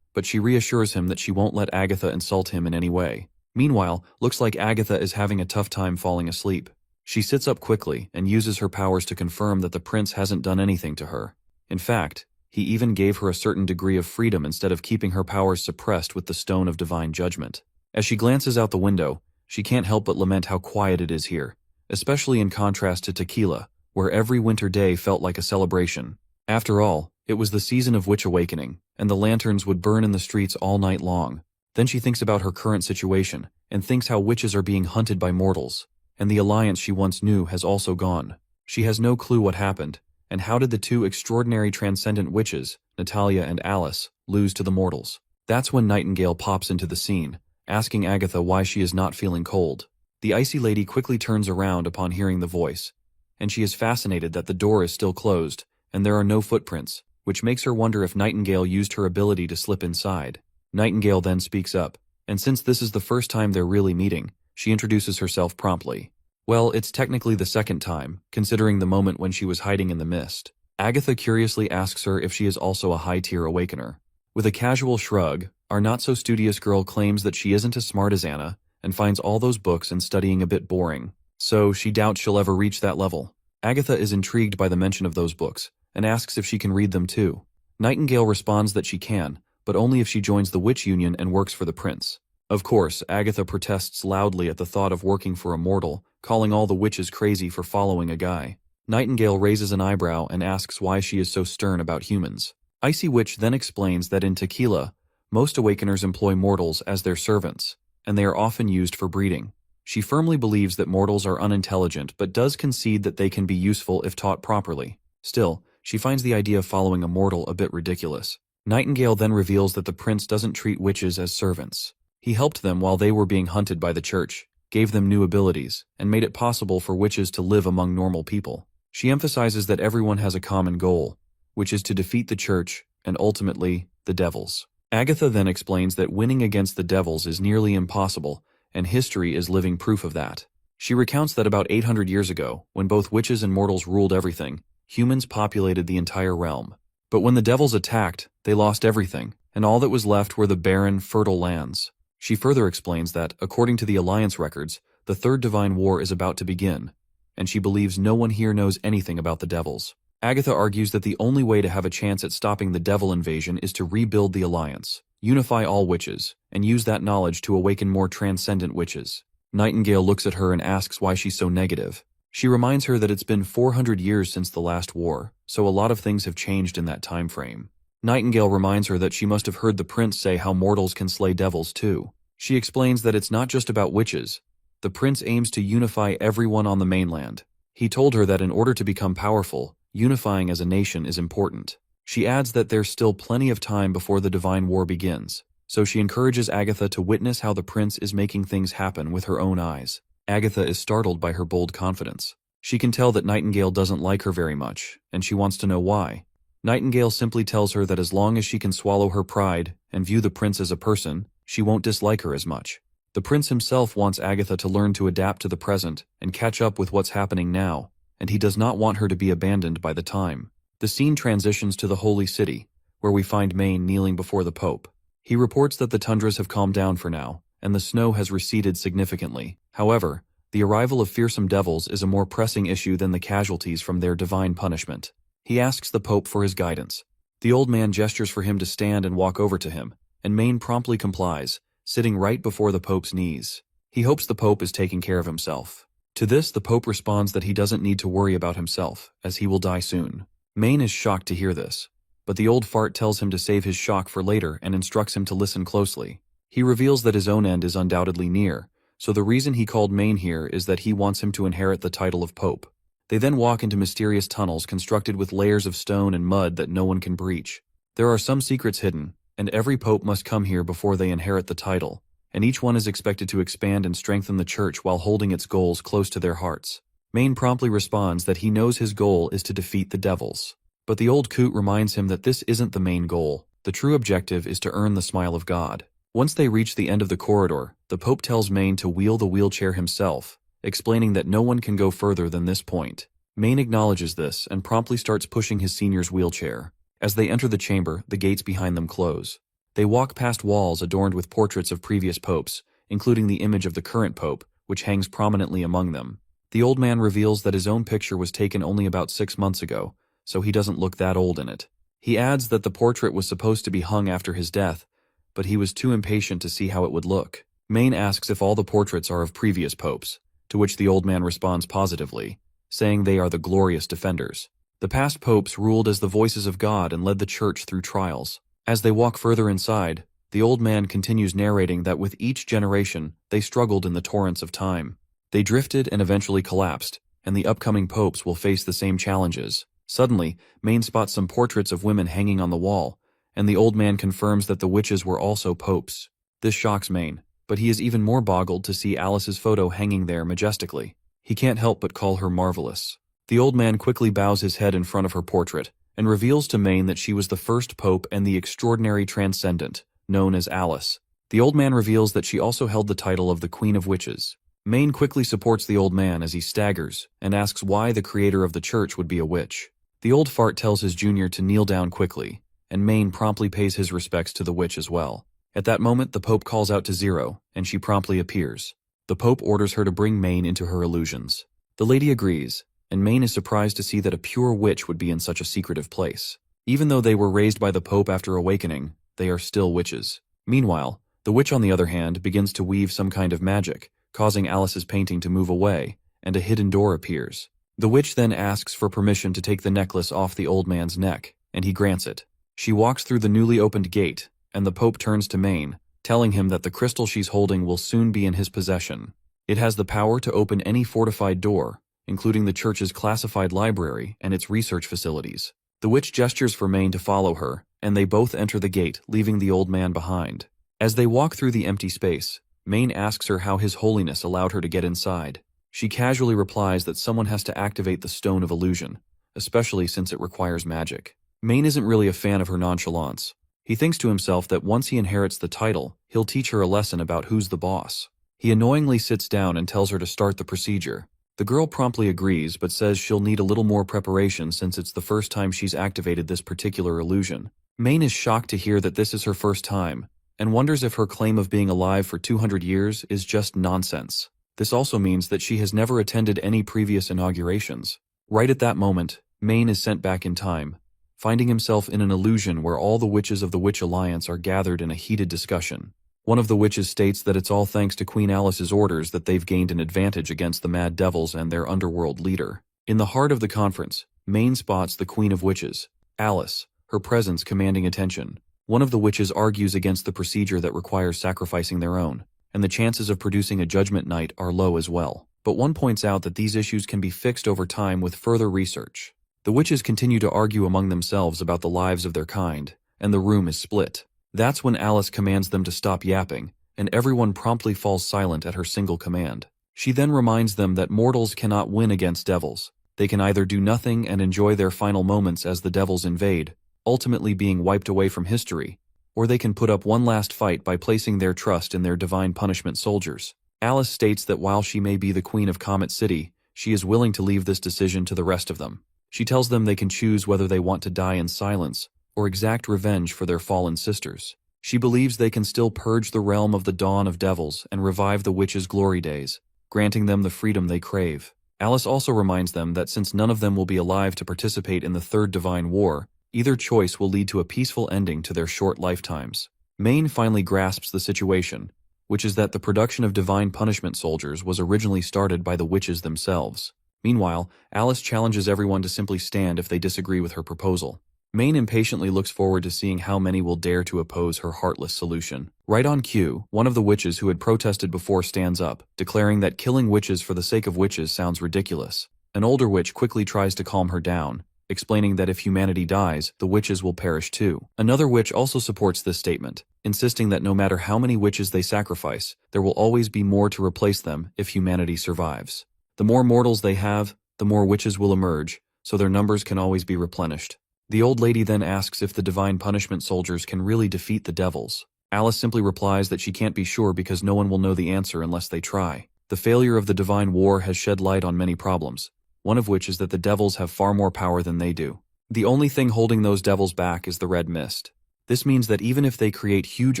But she reassures him that she won't let Agatha insult him in any way. Meanwhile, looks like Agatha is having a tough time falling asleep. She sits up quickly and uses her powers to confirm that the prince hasn't done anything to her. In fact, he even gave her a certain degree of freedom instead of keeping her powers suppressed with the Stone of Divine Judgment. As she glances out the window, she can't help but lament how quiet it is here, especially in contrast to Tequila, where every winter day felt like a celebration. After all, it was the season of witch awakening, and the lanterns would burn in the streets all night long. Then she thinks about her current situation, and thinks how witches are being hunted by mortals, and the alliance she once knew has also gone. She has no clue what happened, and how did the 2 extraordinary transcendent witches, Natalia and Alice, lose to the mortals? That's when Nightingale pops into the scene, asking Agatha why she is not feeling cold. The icy lady quickly turns around upon hearing the voice, and she is fascinated that the door is still closed, and there are no footprints, which makes her wonder if Nightingale used her ability to slip inside. Nightingale then speaks up, and since this is the first time they're really meeting, she introduces herself promptly. Well, it's technically the second time, considering the moment when she was hiding in the mist. Agatha curiously asks her if she is also a high-tier awakener. With a casual shrug, our not-so-studious girl claims that she isn't as smart as Anna, and finds all those books and studying a bit boring, so she doubts she'll ever reach that level. Agatha is intrigued by the mention of those books, and asks if she can read them too. Nightingale responds that she can, but only if she joins the witch union and works for the prince. Of course, Agatha protests loudly at the thought of working for a mortal, calling all the witches crazy for following a guy. Nightingale raises an eyebrow and asks why she is so stern about humans. Icy Witch then explains that in Tequila, most awakeners employ mortals as their servants, and they are often used for breeding. She firmly believes that mortals are unintelligent but does concede that they can be useful if taught properly. Still, she finds the idea of following a mortal a bit ridiculous. Nightingale then reveals that the prince doesn't treat witches as servants. He helped them while they were being hunted by the church, gave them new abilities, and made it possible for witches to live among normal people. She emphasizes that everyone has a common goal, which is to defeat the church and ultimately, the devils. Agatha then explains that winning against the devils is nearly impossible, and history is living proof of that. She recounts that about 800 years ago, when both witches and mortals ruled everything, humans populated the entire realm. But when the devils attacked, they lost everything, and all that was left were the barren, fertile lands. She further explains that, according to the Alliance records, the Third Divine War is about to begin, and she believes no one here knows anything about the devils. Agatha argues that the only way to have a chance at stopping the devil invasion is to rebuild the Alliance, unify all witches, and use that knowledge to awaken more transcendent witches. Nightingale looks at her and asks why she's so negative. She reminds her that it's been 400 years since the last war, so a lot of things have changed in that time frame. Nightingale reminds her that she must have heard the prince say how mortals can slay devils too. She explains that it's not just about witches. The prince aims to unify everyone on the mainland. He told her that in order to become powerful, unifying as a nation is important. She adds that there's still plenty of time before the Divine War begins, so she encourages Agatha to witness how the prince is making things happen with her own eyes. Agatha is startled by her bold confidence. She can tell that Nightingale doesn't like her very much, and she wants to know why. Nightingale simply tells her that as long as she can swallow her pride and view the prince as a person, she won't dislike her as much. The prince himself wants Agatha to learn to adapt to the present and catch up with what's happening now, and he does not want her to be abandoned by the time. The scene transitions to the Holy City, where we find Maine kneeling before the Pope. He reports that the tundras have calmed down for now, and the snow has receded significantly. However, the arrival of fearsome devils is a more pressing issue than the casualties from their divine punishment. He asks the Pope for his guidance. The old man gestures for him to stand and walk over to him, and Maine promptly complies, sitting right before the Pope's knees. He hopes the Pope is taking care of himself. To this, the Pope responds that he doesn't need to worry about himself, as he will die soon. Maine is shocked to hear this, but the old fart tells him to save his shock for later and instructs him to listen closely. He reveals that his own end is undoubtedly near, so the reason he called Maine here is that he wants him to inherit the title of Pope. They then walk into mysterious tunnels constructed with layers of stone and mud that no one can breach. There are some secrets hidden, and every pope must come here before they inherit the title, and each one is expected to expand and strengthen the church while holding its goals close to their hearts. Maine promptly responds that he knows his goal is to defeat the devils. But the old coot reminds him that this isn't the main goal. The true objective is to earn the smile of God. Once they reach the end of the corridor, the Pope tells Maine to wheel the wheelchair himself, explaining that no one can go further than this point. Maine acknowledges this and promptly starts pushing his senior's wheelchair. As they enter the chamber, the gates behind them close. They walk past walls adorned with portraits of previous popes, including the image of the current pope, which hangs prominently among them. The old man reveals that his own picture was taken only about 6 months ago, so he doesn't look that old in it. He adds that the portrait was supposed to be hung after his death, but he was too impatient to see how it would look. Maine asks if all the portraits are of previous popes, to which the old man responds positively, saying they are the glorious defenders. The past popes ruled as the voices of God and led the church through trials. As they walk further inside, the old man continues narrating that with each generation, they struggled in the torrents of time. They drifted and eventually collapsed, and the upcoming popes will face the same challenges. Suddenly, Maine spots some portraits of women hanging on the wall, and the old man confirms that the witches were also popes. This shocks Maine, but he is even more boggled to see Alice's photo hanging there majestically. He can't help but call her marvelous. The old man quickly bows his head in front of her portrait, and reveals to Maine that she was the first pope and the extraordinary transcendent, known as Alice. The old man reveals that she also held the title of the Queen of Witches. Maine quickly supports the old man as he staggers and asks why the creator of the church would be a witch. The old fart tells his junior to kneel down quickly, and Maine promptly pays his respects to the witch as well. At that moment, the Pope calls out to Zero, and she promptly appears. The Pope orders her to bring Maine into her illusions. The lady agrees, and Maine is surprised to see that a pure witch would be in such a secretive place. Even though they were raised by the Pope after awakening, they are still witches. Meanwhile, the witch on the other hand begins to weave some kind of magic, causing Alice's painting to move away, and a hidden door appears. The witch then asks for permission to take the necklace off the old man's neck, and he grants it. She walks through the newly opened gate, and the Pope turns to Maine, telling him that the crystal she's holding will soon be in his possession. It has the power to open any fortified door, including the church's classified library and its research facilities. The witch gestures for Maine to follow her, and they both enter the gate, leaving the old man behind. As they walk through the empty space, Maine asks her how His Holiness allowed her to get inside. She casually replies that someone has to activate the Stone of Illusion, especially since it requires magic. Maine isn't really a fan of her nonchalance. He thinks to himself that once he inherits the title, he'll teach her a lesson about who's the boss. He annoyingly sits down and tells her to start the procedure. The girl promptly agrees but says she'll need a little more preparation since it's the first time she's activated this particular illusion. Maine is shocked to hear that this is her first time, and wonders if her claim of being alive for 200 years is just nonsense. This also means that she has never attended any previous inaugurations. Right at that moment, Maine is sent back in time, finding himself in an illusion where all the witches of the Witch Alliance are gathered in a heated discussion. One of the witches states that it's all thanks to Queen Alice's orders that they've gained an advantage against the Mad Devils and their underworld leader. In the heart of the conference, Maine spots the Queen of Witches, Alice, her presence commanding attention. One of the witches argues against the procedure that requires sacrificing their own, and the chances of producing a judgment night are low as well. But one points out that these issues can be fixed over time with further research. The witches continue to argue among themselves about the lives of their kind, and the room is split. That's when Alice commands them to stop yapping, and everyone promptly falls silent at her single command. She then reminds them that mortals cannot win against devils. They can either do nothing and enjoy their final moments as the devils invade, ultimately being wiped away from history, or they can put up one last fight by placing their trust in their divine punishment soldiers. Alice states that while she may be the queen of Comet City, she is willing to leave this decision to the rest of them. She tells them they can choose whether they want to die in silence or exact revenge for their fallen sisters. She believes they can still purge the realm of the dawn of devils and revive the witches' glory days, granting them the freedom they crave. Alice also reminds them that since none of them will be alive to participate in the Third Divine War, either choice will lead to a peaceful ending to their short lifetimes. Maine finally grasps the situation, which is that the production of divine punishment soldiers was originally started by the witches themselves. Meanwhile, Alice challenges everyone to simply stand if they disagree with her proposal. Maine impatiently looks forward to seeing how many will dare to oppose her heartless solution. Right on cue, one of the witches who had protested before stands up, declaring that killing witches for the sake of witches sounds ridiculous. An older witch quickly tries to calm her down, explaining that if humanity dies, the witches will perish too. Another witch also supports this statement, insisting that no matter how many witches they sacrifice, there will always be more to replace them if humanity survives. The more mortals they have, the more witches will emerge, so their numbers can always be replenished. The old lady then asks if the divine punishment soldiers can really defeat the devils. Alice simply replies that she can't be sure because no one will know the answer unless they try. The failure of the divine war has shed light on many problems, one of which is that the devils have far more power than they do. The only thing holding those devils back is the red mist. This means that even if they create huge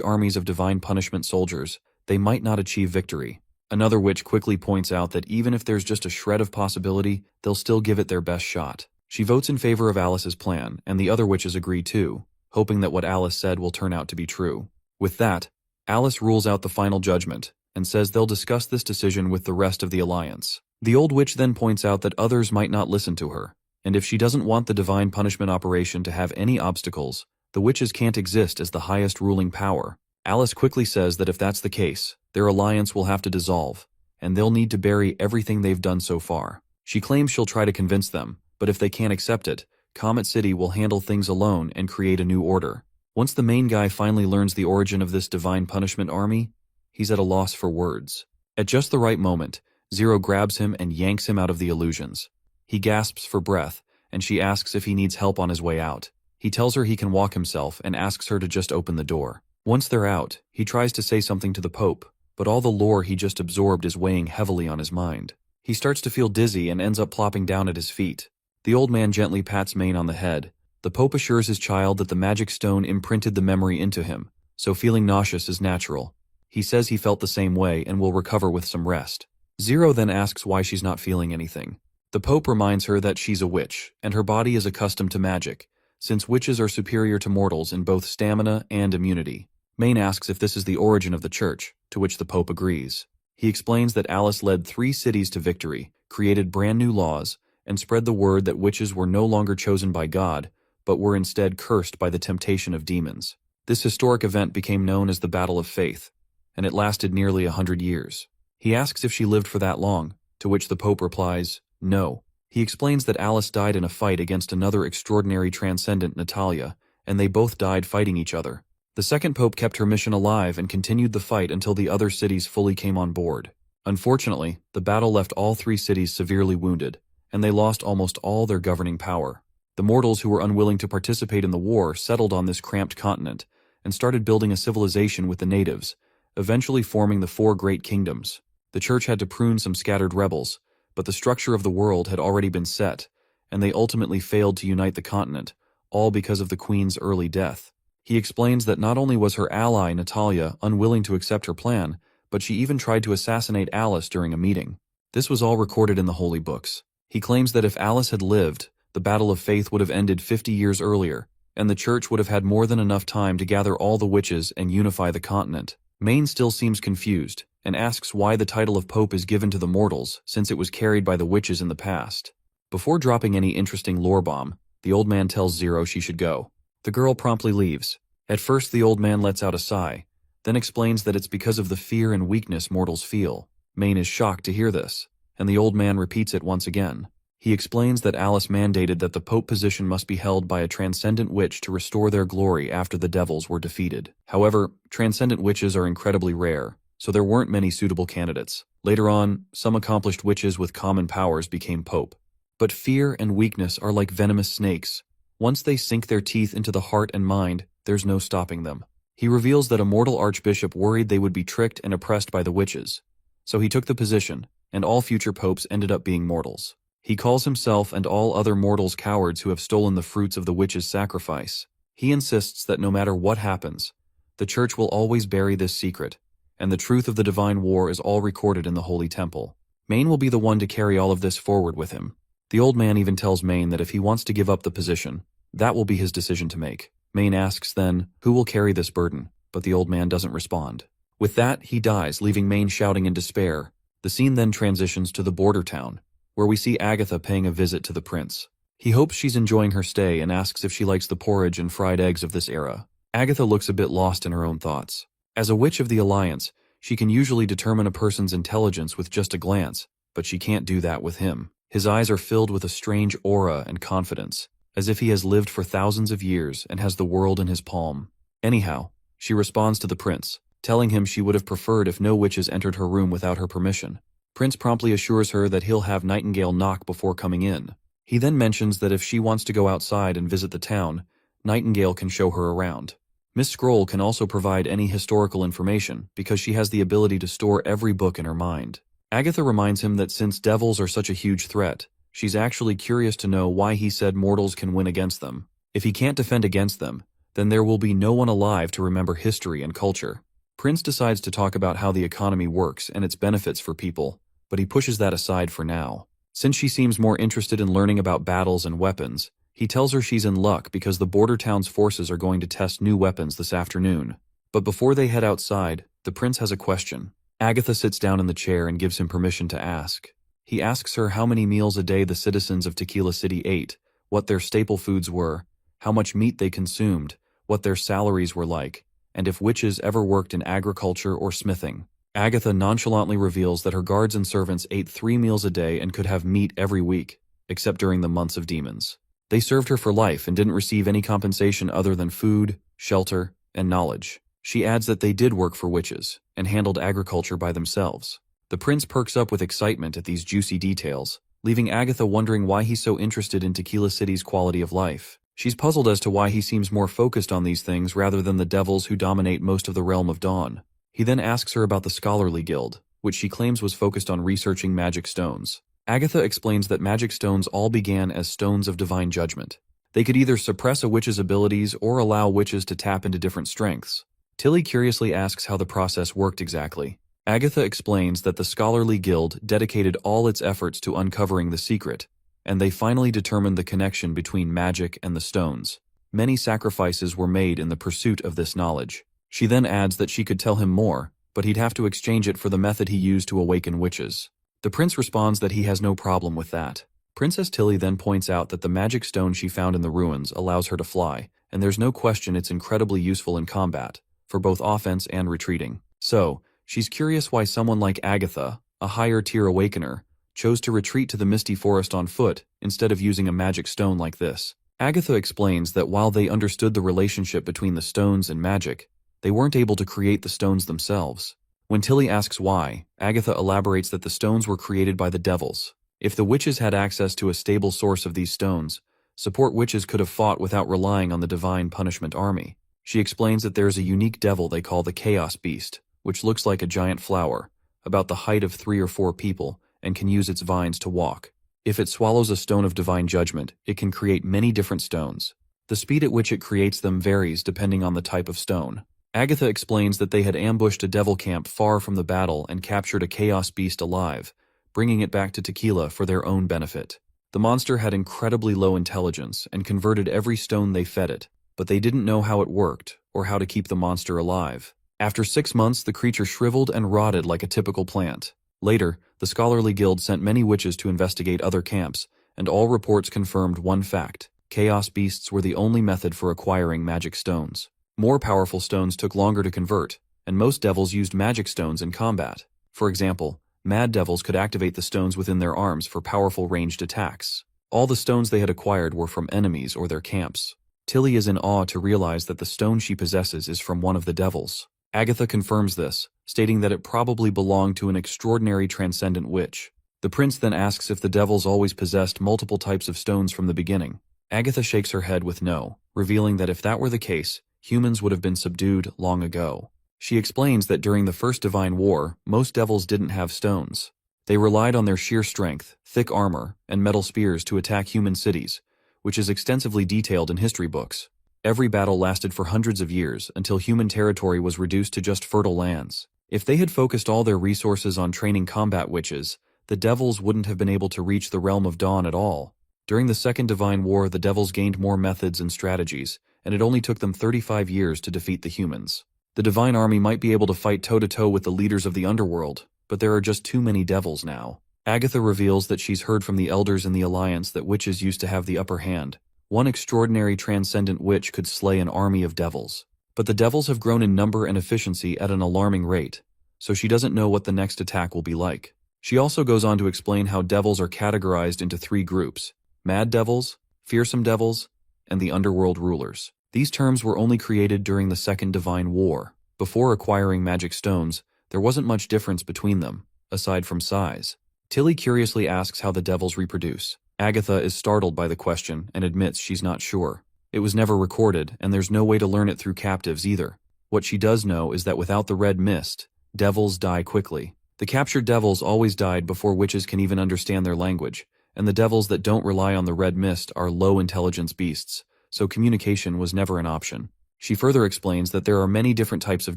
armies of divine punishment soldiers, they might not achieve victory. Another witch quickly points out that even if there's just a shred of possibility, they'll still give it their best shot. She votes in favor of Alice's plan, and the other witches agree too, hoping that what Alice said will turn out to be true. With that, Alice rules out the final judgment, and says they'll discuss this decision with the rest of the Alliance. The old witch then points out that others might not listen to her, and if she doesn't want the divine punishment operation to have any obstacles, the witches can't exist as the highest ruling power. Alice quickly says that if that's the case, their alliance will have to dissolve, and they'll need to bury everything they've done so far. She claims she'll try to convince them, but if they can't accept it, Comet City will handle things alone and create a new order. Once the main guy finally learns the origin of this divine punishment army, he's at a loss for words. At just the right moment, Zero grabs him and yanks him out of the illusions. He gasps for breath, and she asks if he needs help on his way out. He tells her he can walk himself and asks her to just open the door. Once they're out, he tries to say something to the Pope, but all the lore he just absorbed is weighing heavily on his mind. He starts to feel dizzy and ends up plopping down at his feet. The old man gently pats Maine on the head. The Pope assures his child that the magic stone imprinted the memory into him, so feeling nauseous is natural. He says he felt the same way and will recover with some rest. Zero then asks why she's not feeling anything. The Pope reminds her that she's a witch, and her body is accustomed to magic, since witches are superior to mortals in both stamina and immunity. Maine asks if this is the origin of the church, to which the Pope agrees. He explains that Alice led 3 cities to victory, created brand new laws, and spread the word that witches were no longer chosen by God, but were instead cursed by the temptation of demons. This historic event became known as the Battle of Faith, and it lasted nearly 100 years. He asks if she lived for that long, to which the Pope replies, no. He explains that Alice died in a fight against another extraordinary transcendent, Natalia, and they both died fighting each other. The second Pope kept her mission alive and continued the fight until the other cities fully came on board. Unfortunately, the battle left all 3 cities severely wounded, and they lost almost all their governing power. The mortals who were unwilling to participate in the war settled on this cramped continent and started building a civilization with the natives, eventually forming the 4 great kingdoms. The church had to prune some scattered rebels, but the structure of the world had already been set, and they ultimately failed to unite the continent, all because of the queen's early death. He explains that not only was her ally, Natalia, unwilling to accept her plan, but she even tried to assassinate Alice during a meeting. This was all recorded in the holy books. He claims that if Alice had lived, the Battle of Faith would have ended 50 years earlier, and the church would have had more than enough time to gather all the witches and unify the continent. Maine still seems confused, and asks why the title of Pope is given to the mortals, since it was carried by the witches in the past. Before dropping any interesting lore bomb, the old man tells Zero she should go. The girl promptly leaves. At first the old man lets out a sigh, then explains that it's because of the fear and weakness mortals feel. Maine is shocked to hear this, and the old man repeats it once again. He explains that Alice mandated that the Pope position must be held by a transcendent witch to restore their glory after the devils were defeated. However, transcendent witches are incredibly rare, so there weren't many suitable candidates. Later on, some accomplished witches with common powers became Pope. But fear and weakness are like venomous snakes. Once they sink their teeth into the heart and mind, there's no stopping them. He reveals that a mortal archbishop worried they would be tricked and oppressed by the witches, so he took the position, and all future popes ended up being mortals. He calls himself and all other mortals cowards who have stolen the fruits of the witches' sacrifice. He insists that no matter what happens, the church will always bury this secret, and the truth of the divine war is all recorded in the Holy Temple. Maine will be the one to carry all of this forward with him. The old man even tells Maine that if he wants to give up the position, that will be his decision to make. Maine asks then, who will carry this burden? But the old man doesn't respond. With that, he dies, leaving Maine shouting in despair. The scene then transitions to the border town, where we see Agatha paying a visit to the prince. He hopes she's enjoying her stay and asks if she likes the porridge and fried eggs of this era. Agatha looks a bit lost in her own thoughts. As a witch of the Alliance, she can usually determine a person's intelligence with just a glance, but she can't do that with him. His eyes are filled with a strange aura and confidence, as if he has lived for thousands of years and has the world in his palm. Anyhow, she responds to the prince, telling him she would have preferred if no witches entered her room without her permission. Prince promptly assures her that he'll have Nightingale knock before coming in. He then mentions that if she wants to go outside and visit the town, Nightingale can show her around. Miss Scroll can also provide any historical information because she has the ability to store every book in her mind. Agatha reminds him that since devils are such a huge threat, she's actually curious to know why he said mortals can win against them. If he can't defend against them, then there will be no one alive to remember history and culture. Prince decides to talk about how the economy works and its benefits for people, but he pushes that aside for now. Since she seems more interested in learning about battles and weapons, he tells her she's in luck because the border town's forces are going to test new weapons this afternoon. But before they head outside, the prince has a question. Agatha sits down in the chair and gives him permission to ask. He asks her how many meals a day the citizens of Tequila City ate, what their staple foods were, how much meat they consumed, what their salaries were like, and if witches ever worked in agriculture or smithing. Agatha nonchalantly reveals that her guards and servants ate 3 meals a day and could have meat every week, except during the months of demons. They served her for life and didn't receive any compensation other than food, shelter, and knowledge. She adds that they did work for witches and handled agriculture by themselves. The prince perks up with excitement at these juicy details, leaving Agatha wondering why he's so interested in Tequila City's quality of life. She's puzzled as to why he seems more focused on these things rather than the devils who dominate most of the realm of Dawn. He then asks her about the Scholarly Guild, which she claims was focused on researching magic stones. Agatha explains that magic stones all began as stones of divine judgment. They could either suppress a witch's abilities or allow witches to tap into different strengths. Tilly curiously asks how the process worked exactly. Agatha explains that the Scholarly Guild dedicated all its efforts to uncovering the secret, and they finally determined the connection between magic and the stones. Many sacrifices were made in the pursuit of this knowledge. She then adds that she could tell him more, but he'd have to exchange it for the method he used to awaken witches. The prince responds that he has no problem with that. Princess Tilly then points out that the magic stone she found in the ruins allows her to fly, and there's no question it's incredibly useful in combat, for both offense and retreating. So, she's curious why someone like Agatha, a higher-tier awakener, chose to retreat to the misty forest on foot instead of using a magic stone like this. Agatha explains that while they understood the relationship between the stones and magic, they weren't able to create the stones themselves. When Tilly asks why, Agatha elaborates that the stones were created by the devils. If the witches had access to a stable source of these stones, support witches could have fought without relying on the divine punishment army. She explains that there is a unique devil they call the Chaos Beast, which looks like a giant flower, about the height of 3 or 4 people, and can use its vines to walk. If it swallows a stone of divine judgment, it can create many different stones. The speed at which it creates them varies depending on the type of stone. Agatha explains that they had ambushed a devil camp far from the battle and captured a Chaos Beast alive, bringing it back to Tequila for their own benefit. The monster had incredibly low intelligence and converted every stone they fed it, but they didn't know how it worked or how to keep the monster alive. After 6 months, the creature shriveled and rotted like a typical plant. Later, the Scholarly Guild sent many witches to investigate other camps, and all reports confirmed one fact: Chaos Beasts were the only method for acquiring magic stones. More powerful stones took longer to convert, and most devils used magic stones in combat. For example, mad devils could activate the stones within their arms for powerful ranged attacks. All the stones they had acquired were from enemies or their camps. Tilly is in awe to realize that the stone she possesses is from one of the devils. Agatha confirms this, stating that it probably belonged to an extraordinary transcendent witch. The prince then asks if the devils always possessed multiple types of stones from the beginning. Agatha shakes her head with no, revealing that if that were the case, humans would have been subdued long ago. She explains that during the First Divine War, most devils didn't have stones. They relied on their sheer strength, thick armor, and metal spears to attack human cities, which is extensively detailed in history books. Every battle lasted for hundreds of years until human territory was reduced to just fertile lands. If they had focused all their resources on training combat witches, the devils wouldn't have been able to reach the realm of dawn at all. During the Second Divine War, the devils gained more methods and strategies, and it only took them 35 years to defeat the humans. The divine army might be able to fight toe-to-toe with the leaders of the underworld, but there are just too many devils now. Agatha reveals that she's heard from the elders in the Alliance that witches used to have the upper hand. One extraordinary transcendent witch could slay an army of devils. But the devils have grown in number and efficiency at an alarming rate, so she doesn't know what the next attack will be like. She also goes on to explain how devils are categorized into 3 groups: mad devils, fearsome devils, and the underworld rulers. These terms were only created during the Second Divine War. Before acquiring magic stones, there wasn't much difference between them, aside from size. Tilly curiously asks how the devils reproduce. Agatha is startled by the question and admits she's not sure. It was never recorded, and there's no way to learn it through captives either. What she does know is that without the red mist, devils die quickly. The captured devils always died before witches can even understand their language, and the devils that don't rely on the red mist are low-intelligence beasts, so communication was never an option. She further explains that there are many different types of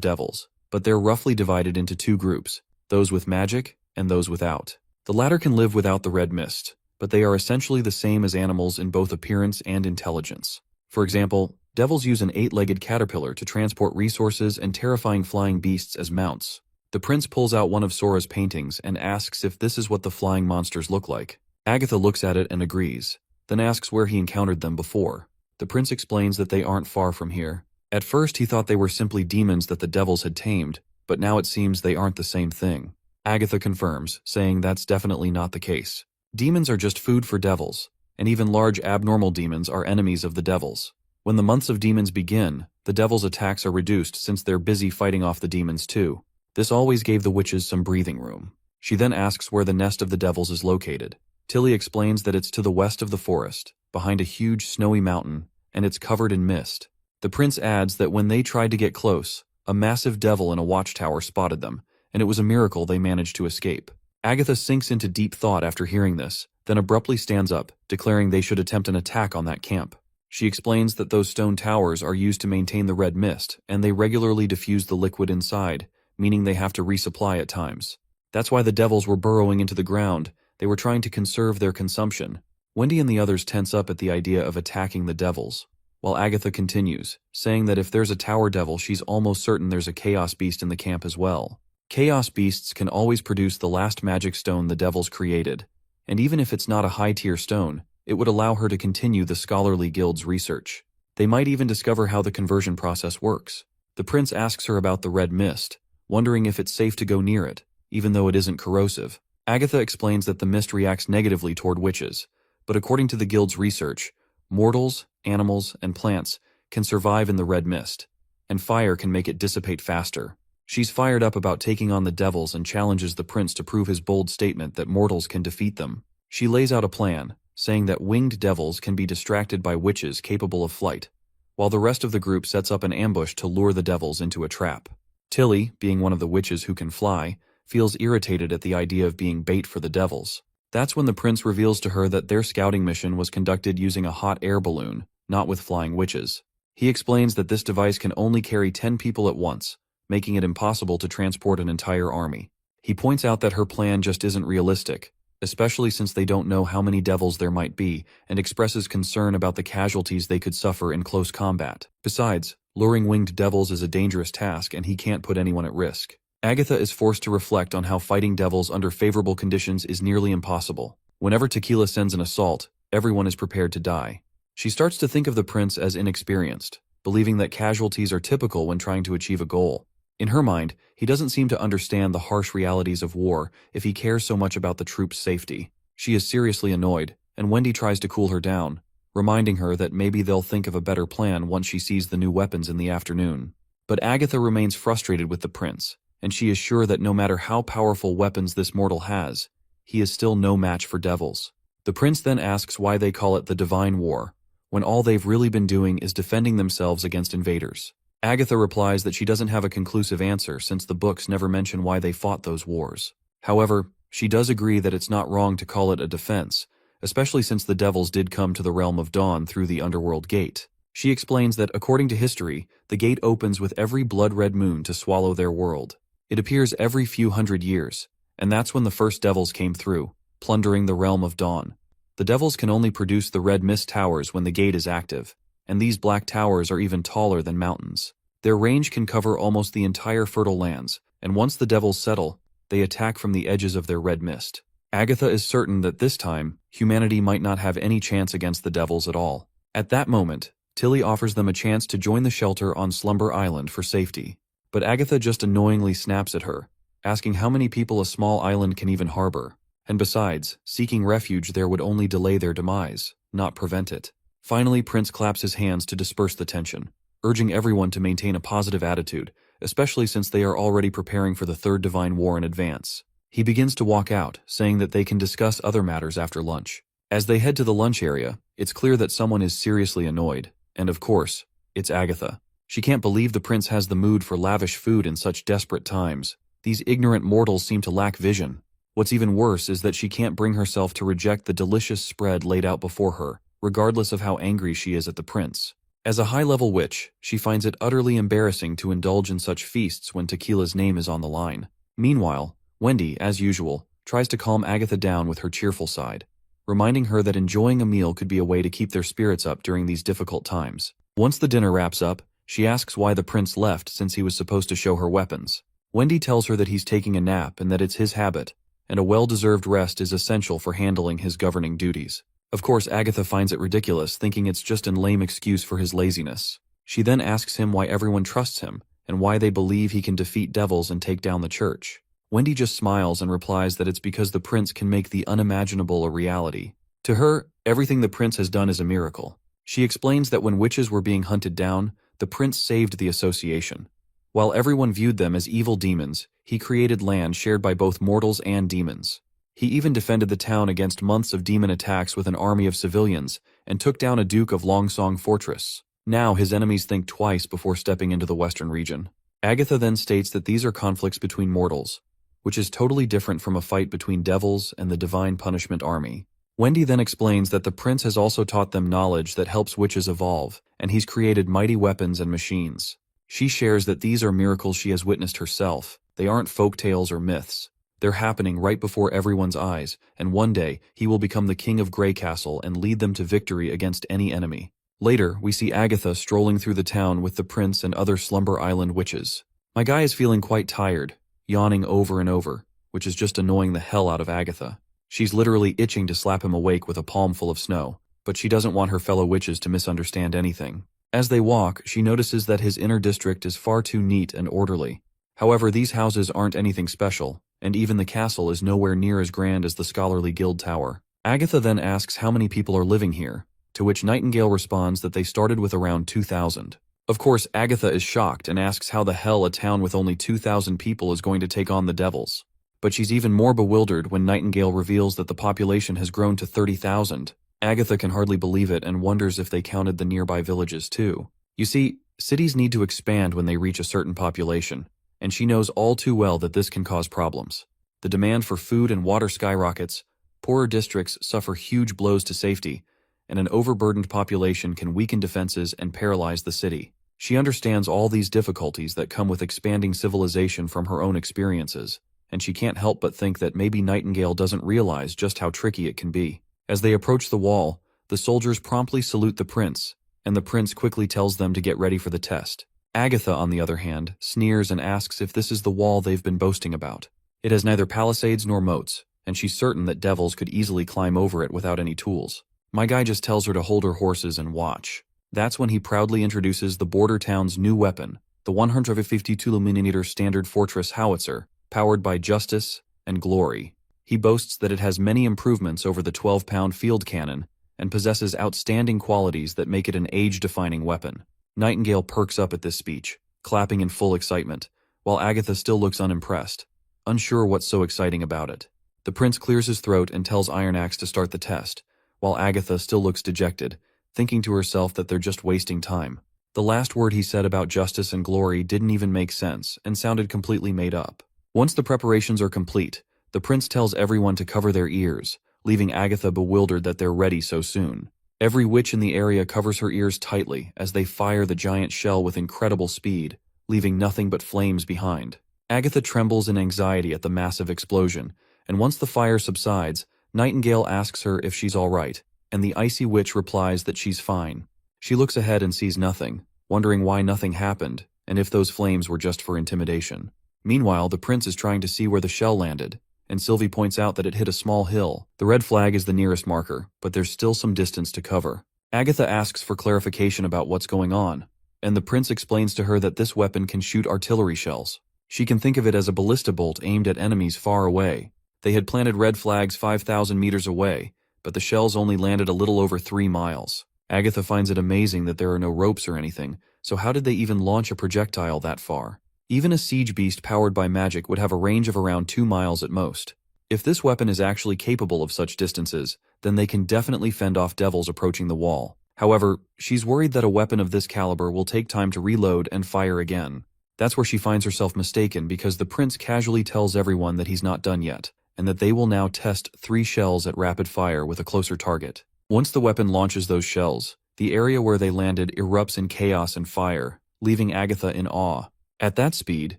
devils, but they're roughly divided into 2 groups, those with magic and those without. The latter can live without the red mist, but they are essentially the same as animals in both appearance and intelligence. For example, devils use an 8-legged caterpillar to transport resources and terrifying flying beasts as mounts. The prince pulls out one of Sora's paintings and asks if this is what the flying monsters look like. Agatha looks at it and agrees, then asks where he encountered them before. The prince explains that they aren't far from here. At first he thought they were simply demons that the devils had tamed, but now it seems they aren't the same thing. Agatha confirms, saying that's definitely not the case. Demons are just food for devils, and even large abnormal demons are enemies of the devils. When the months of demons begin, the devils' attacks are reduced since they're busy fighting off the demons too. This always gave the witches some breathing room. She then asks where the nest of the devils is located. Tilly explains that it's to the west of the forest, behind a huge snowy mountain, and it's covered in mist. The prince adds that when they tried to get close, A massive devil in a watchtower spotted them, and it was a miracle they managed to escape. Agatha sinks into deep thought after hearing this, then abruptly stands up, declaring they should attempt an attack on that camp. She explains that those stone towers are used to maintain the red mist, and they regularly diffuse the liquid inside, meaning they have to resupply at times. That's why the devils were burrowing into the ground. They were trying to conserve their consumption. Wendy and the others tense up at the idea of attacking the devils, while Agatha continues, saying that if there's a tower devil, she's almost certain there's a chaos beast in the camp as well. Chaos beasts can always produce the last magic stone the devils created, and even if it's not a high-tier stone, it would allow her to continue the scholarly guild's research. They might even discover how the conversion process works. The prince asks her about the red mist, wondering if it's safe to go near it, even though it isn't corrosive. Agatha explains that the mist reacts negatively toward witches, but according to the guild's research, mortals, animals, and plants can survive in the red mist, and fire can make it dissipate faster. She's fired up about taking on the devils and challenges the prince to prove his bold statement that mortals can defeat them. She lays out a plan, saying that winged devils can be distracted by witches capable of flight, while the rest of the group sets up an ambush to lure the devils into a trap. Tilly, being one of the witches who can fly, feels irritated at the idea of being bait for the devils. That's when the prince reveals to her that their scouting mission was conducted using a hot air balloon, not with flying witches. He explains that this device can only carry 10 people at once, making it impossible to transport an entire army. He points out that her plan just isn't realistic, especially since they don't know how many devils there might be, and expresses concern about the casualties they could suffer in close combat. Besides, luring winged devils is a dangerous task and he can't put anyone at risk. Agatha is forced to reflect on how fighting devils under favorable conditions is nearly impossible. Whenever Tequila sends an assault, everyone is prepared to die. She starts to think of the prince as inexperienced, believing that casualties are typical when trying to achieve a goal. In her mind, he doesn't seem to understand the harsh realities of war if he cares so much about the troops' safety. She is seriously annoyed, and Wendy tries to cool her down, reminding her that maybe they'll think of a better plan once she sees the new weapons in the afternoon. But Agatha remains frustrated with the prince, and she is sure that no matter how powerful weapons this mortal has, he is still no match for devils. The prince then asks why they call it the Divine War, when all they've really been doing is defending themselves against invaders. Agatha replies that she doesn't have a conclusive answer since the books never mention why they fought those wars. However, she does agree that it's not wrong to call it a defense, especially since the devils did come to the realm of dawn through the underworld gate. She explains that, according to history, the gate opens with every blood-red moon to swallow their world. It appears every few hundred years, and that's when the first devils came through, plundering the realm of dawn. The devils can only produce the red mist towers when the gate is active, and these black towers are even taller than mountains. Their range can cover almost the entire fertile lands, and once the devils settle, they attack from the edges of their red mist. Agatha is certain that this time, humanity might not have any chance against the devils at all. At that moment, Tilly offers them a chance to join the shelter on Slumber Island for safety. But Agatha just annoyingly snaps at her, asking how many people a small island can even harbor. And besides, seeking refuge there would only delay their demise, not prevent it. Finally, Prince claps his hands to disperse the tension, urging everyone to maintain a positive attitude, especially since they are already preparing for the Third Divine War in advance. He begins to walk out, saying that they can discuss other matters after lunch. As they head to the lunch area, it's clear that someone is seriously annoyed, and of course, it's Agatha. She can't believe the prince has the mood for lavish food in such desperate times. These ignorant mortals seem to lack vision. What's even worse is that she can't bring herself to reject the delicious spread laid out before her, regardless of how angry she is at the prince. As a high-level witch, she finds it utterly embarrassing to indulge in such feasts when Tequila's name is on the line. Meanwhile, Wendy, as usual, tries to calm Agatha down with her cheerful side, reminding her that enjoying a meal could be a way to keep their spirits up during these difficult times. Once the dinner wraps up, she asks why the prince left since he was supposed to show her weapons. Wendy tells her that he's taking a nap and that it's his habit, and a well-deserved rest is essential for handling his governing duties. Of course, Agatha finds it ridiculous, thinking it's just a lame excuse for his laziness. She then asks him why everyone trusts him, and why they believe he can defeat devils and take down the church. Wendy just smiles and replies that it's because the prince can make the unimaginable a reality. To her, everything the prince has done is a miracle. She explains that when witches were being hunted down, the prince saved the association. While everyone viewed them as evil demons, he created land shared by both mortals and demons. He even defended the town against months of demon attacks with an army of civilians, and took down a Duke of Longsong fortress. Now his enemies think twice before stepping into the western region. Agatha then states that these are conflicts between mortals, which is totally different from a fight between devils and the Divine Punishment Army. Wendy then explains that the prince has also taught them knowledge that helps witches evolve, and he's created mighty weapons and machines. She shares that these are miracles she has witnessed herself. They aren't folk tales or myths. They're happening right before everyone's eyes, and one day he will become the king of Grey Castle and lead them to victory against any enemy. Later, we see Agatha strolling through the town with the prince and other Slumber Island witches. My guy is feeling quite tired, yawning over and over, which is just annoying the hell out of Agatha. She's literally itching to slap him awake with a palm full of snow, but she doesn't want her fellow witches to misunderstand anything. As they walk, she notices that his inner district is far too neat and orderly. However, these houses aren't anything special, and even the castle is nowhere near as grand as the Scholarly Guild Tower. Agatha then asks how many people are living here, to which Nightingale responds that they started with around 2,000. Of course, Agatha is shocked and asks how the hell a town with only 2,000 people is going to take on the devils. But she's even more bewildered when Nightingale reveals that the population has grown to 30,000. Agatha can hardly believe it and wonders if they counted the nearby villages too. You see, cities need to expand when they reach a certain population, and she knows all too well that this can cause problems. The demand for food and water skyrockets, poorer districts suffer huge blows to safety, and an overburdened population can weaken defenses and paralyze the city. She understands all these difficulties that come with expanding civilization from her own experiences, and she can't help but think that maybe Nightingale doesn't realize just how tricky it can be. As they approach the wall, the soldiers promptly salute the prince, and the prince quickly tells them to get ready for the test. Agatha, on the other hand, sneers and asks if this is the wall they've been boasting about. It has neither palisades nor moats, and she's certain that devils could easily climb over it without any tools. My guy just tells her to hold her horses and watch. That's when he proudly introduces the border town's new weapon, the 152mm standard fortress howitzer, powered by Justice and Glory. He boasts that it has many improvements over the 12-pound field cannon and possesses outstanding qualities that make it an age-defining weapon. Nightingale perks up at this speech, clapping in full excitement, while Agatha still looks unimpressed, unsure what's so exciting about it. The prince clears his throat and tells Ironaxe to start the test, while Agatha still looks dejected, thinking to herself that they're just wasting time. The last word he said about Justice and Glory didn't even make sense and sounded completely made up. Once the preparations are complete, the prince tells everyone to cover their ears, leaving Agatha bewildered that they're ready so soon. Every witch in the area covers her ears tightly as they fire the giant shell with incredible speed, leaving nothing but flames behind. Agatha trembles in anxiety at the massive explosion, and once the fire subsides, Nightingale asks her if she's all right, and the icy witch replies that she's fine. She looks ahead and sees nothing, wondering why nothing happened, and if those flames were just for intimidation. Meanwhile, the prince is trying to see where the shell landed, and Sylvie points out that it hit a small hill. The red flag is the nearest marker, but there's still some distance to cover. Agatha asks for clarification about what's going on, and the prince explains to her that this weapon can shoot artillery shells. She can think of it as a ballista bolt aimed at enemies far away. They had planted red flags 5,000 meters away, but the shells only landed a little over 3 miles. Agatha finds it amazing that there are no ropes or anything, so how did they even launch a projectile that far? Even a siege beast powered by magic would have a range of around 2 miles at most. If this weapon is actually capable of such distances, then they can definitely fend off devils approaching the wall. However, she's worried that a weapon of this caliber will take time to reload and fire again. That's where she finds herself mistaken because the prince casually tells everyone that he's not done yet, and that they will now test 3 shells at rapid fire with a closer target. Once the weapon launches those shells, the area where they landed erupts in chaos and fire, leaving Agatha in awe. At that speed,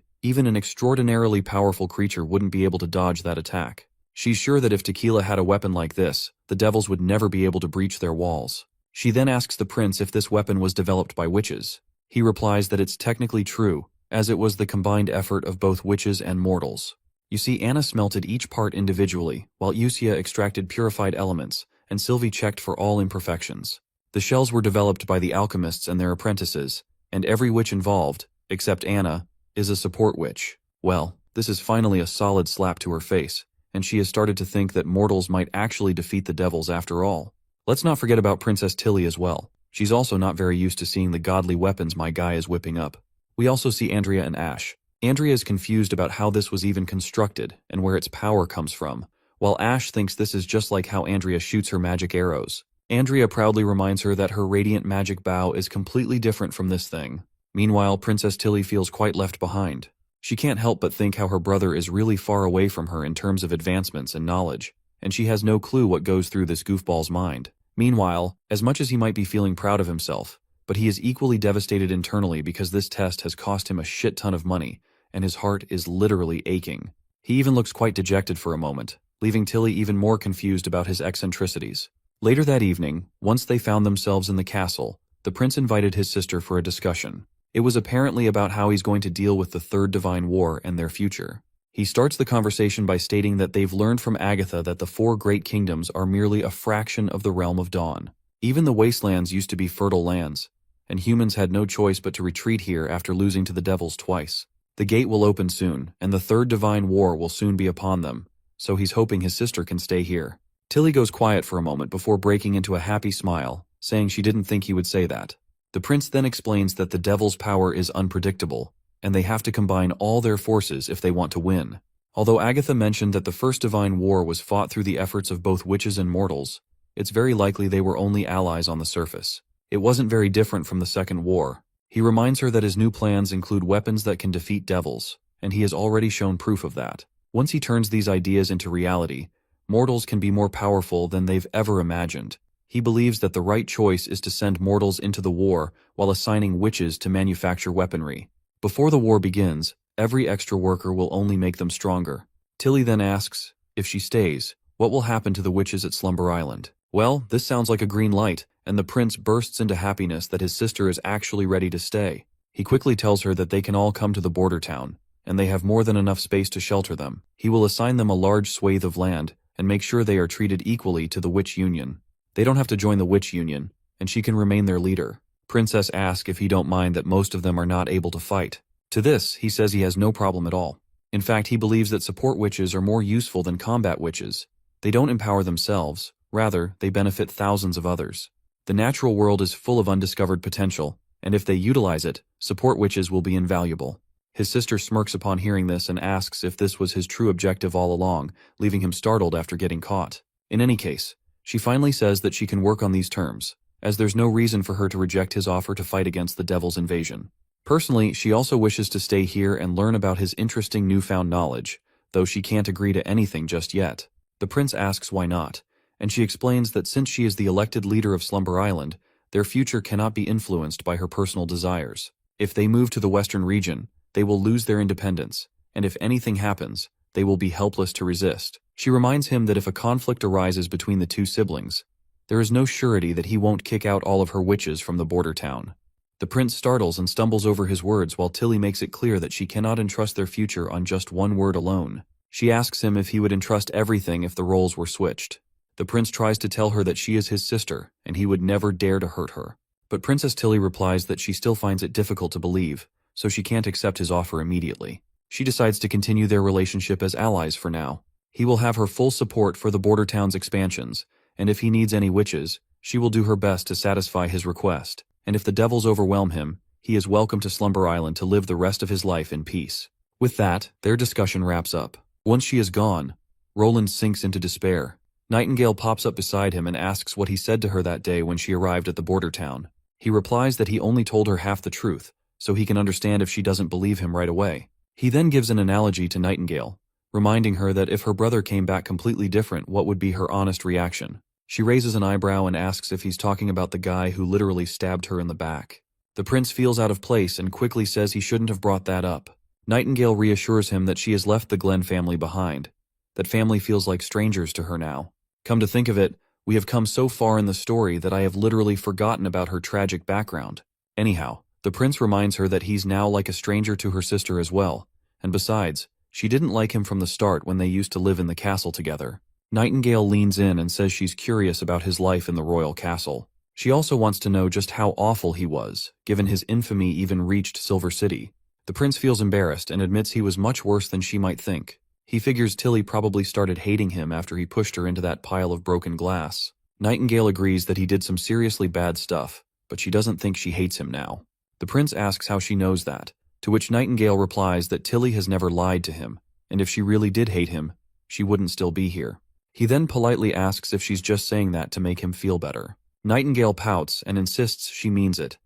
even an extraordinarily powerful creature wouldn't be able to dodge that attack. She's sure that if Tequila had a weapon like this, the devils would never be able to breach their walls. She then asks the prince if this weapon was developed by witches. He replies that it's technically true, as it was the combined effort of both witches and mortals. You see, Anna smelted each part individually, while Usia extracted purified elements, and Sylvie checked for all imperfections. The shells were developed by the alchemists and their apprentices, and every witch involved, except Anna, is a support witch. Well, this is finally a solid slap to her face, and she has started to think that mortals might actually defeat the devils after all. Let's not forget about Princess Tilly as well. She's also not very used to seeing the godly weapons my guy is whipping up. We also see Andrea and Ash. Andrea is confused about how this was even constructed and where its power comes from, while Ash thinks this is just like how Andrea shoots her magic arrows. Andrea proudly reminds her that her radiant magic bow is completely different from this thing. Meanwhile, Princess Tilly feels quite left behind. She can't help but think how her brother is really far away from her in terms of advancements and knowledge, and she has no clue what goes through this goofball's mind. Meanwhile, as much as he might be feeling proud of himself, but he is equally devastated internally because this test has cost him a shit ton of money, and his heart is literally aching. He even looks quite dejected for a moment, leaving Tilly even more confused about his eccentricities. Later that evening, once they found themselves in the castle, the prince invited his sister for a discussion. It was apparently about how he's going to deal with the Third Divine War and their future. He starts the conversation by stating that they've learned from Agatha that the four great kingdoms are merely a fraction of the realm of Dawn. Even the wastelands used to be fertile lands, and humans had no choice but to retreat here after losing to the devils twice. The gate will open soon, and the Third Divine War will soon be upon them, so he's hoping his sister can stay here. Tilly goes quiet for a moment before breaking into a happy smile, saying she didn't think he would say that. The prince then explains that the devil's power is unpredictable, and they have to combine all their forces if they want to win. Although Agatha mentioned that the First Divine War was fought through the efforts of both witches and mortals, it's very likely they were only allies on the surface. It wasn't very different from the Second War. He reminds her that his new plans include weapons that can defeat devils, and he has already shown proof of that. Once he turns these ideas into reality, mortals can be more powerful than they've ever imagined. He believes that the right choice is to send mortals into the war while assigning witches to manufacture weaponry. Before the war begins, every extra worker will only make them stronger. Tilly then asks, if she stays, what will happen to the witches at Slumber Island? Well, this sounds like a green light, and the prince bursts into happiness that his sister is actually ready to stay. He quickly tells her that they can all come to the border town, and they have more than enough space to shelter them. He will assign them a large swathe of land and make sure they are treated equally to the Witch Union. They don't have to join the Witch Union, and she can remain their leader. Princess asks if he don't mind that most of them are not able to fight. To this, he says he has no problem at all. In fact, he believes that support witches are more useful than combat witches. They don't empower themselves, rather, they benefit thousands of others. The natural world is full of undiscovered potential, and if they utilize it, support witches will be invaluable. His sister smirks upon hearing this and asks if this was his true objective all along, leaving him startled after getting caught. In any case, she finally says that she can work on these terms, as there's no reason for her to reject his offer to fight against the devil's invasion. Personally, she also wishes to stay here and learn about his interesting newfound knowledge, though she can't agree to anything just yet. The prince asks why not, and she explains that since she is the elected leader of Slumber Island, their future cannot be influenced by her personal desires. If they move to the western region, they will lose their independence, and if anything happens, they will be helpless to resist. She reminds him that if a conflict arises between the two siblings, there is no surety that he won't kick out all of her witches from the border town. The prince startles and stumbles over his words while Tilly makes it clear that she cannot entrust their future on just one word alone. She asks him if he would entrust everything if the roles were switched. The prince tries to tell her that she is his sister, and he would never dare to hurt her. But Princess Tilly replies that she still finds it difficult to believe, so she can't accept his offer immediately. She decides to continue their relationship as allies for now. He will have her full support for the border town's expansions, and if he needs any witches, she will do her best to satisfy his request. And if the devils overwhelm him, he is welcome to Slumber Island to live the rest of his life in peace. With that, their discussion wraps up. Once she is gone, Roland sinks into despair. Nightingale pops up beside him and asks what he said to her that day when she arrived at the border town. He replies that he only told her half the truth, so he can understand if she doesn't believe him right away. He then gives an analogy to Nightingale, reminding her that if her brother came back completely different, what would be her honest reaction? She raises an eyebrow and asks if he's talking about the guy who literally stabbed her in the back. The prince feels out of place and quickly says he shouldn't have brought that up. Nightingale reassures him that she has left the Glen family behind. That family feels like strangers to her now. Come to think of it, we have come so far in the story that I have literally forgotten about her tragic background. Anyhow, the prince reminds her that he's now like a stranger to her sister as well, and besides, she didn't like him from the start when they used to live in the castle together. Nightingale leans in and says she's curious about his life in the royal castle. She also wants to know just how awful he was, given his infamy even reached Silver City. The prince feels embarrassed and admits he was much worse than she might think. He figures Tilly probably started hating him after he pushed her into that pile of broken glass. Nightingale agrees that he did some seriously bad stuff, but she doesn't think she hates him now. The prince asks how she knows that, to which Nightingale replies that Tilly has never lied to him, and if she really did hate him, she wouldn't still be here. He then politely asks if she's just saying that to make him feel better. Nightingale pouts and insists she means it.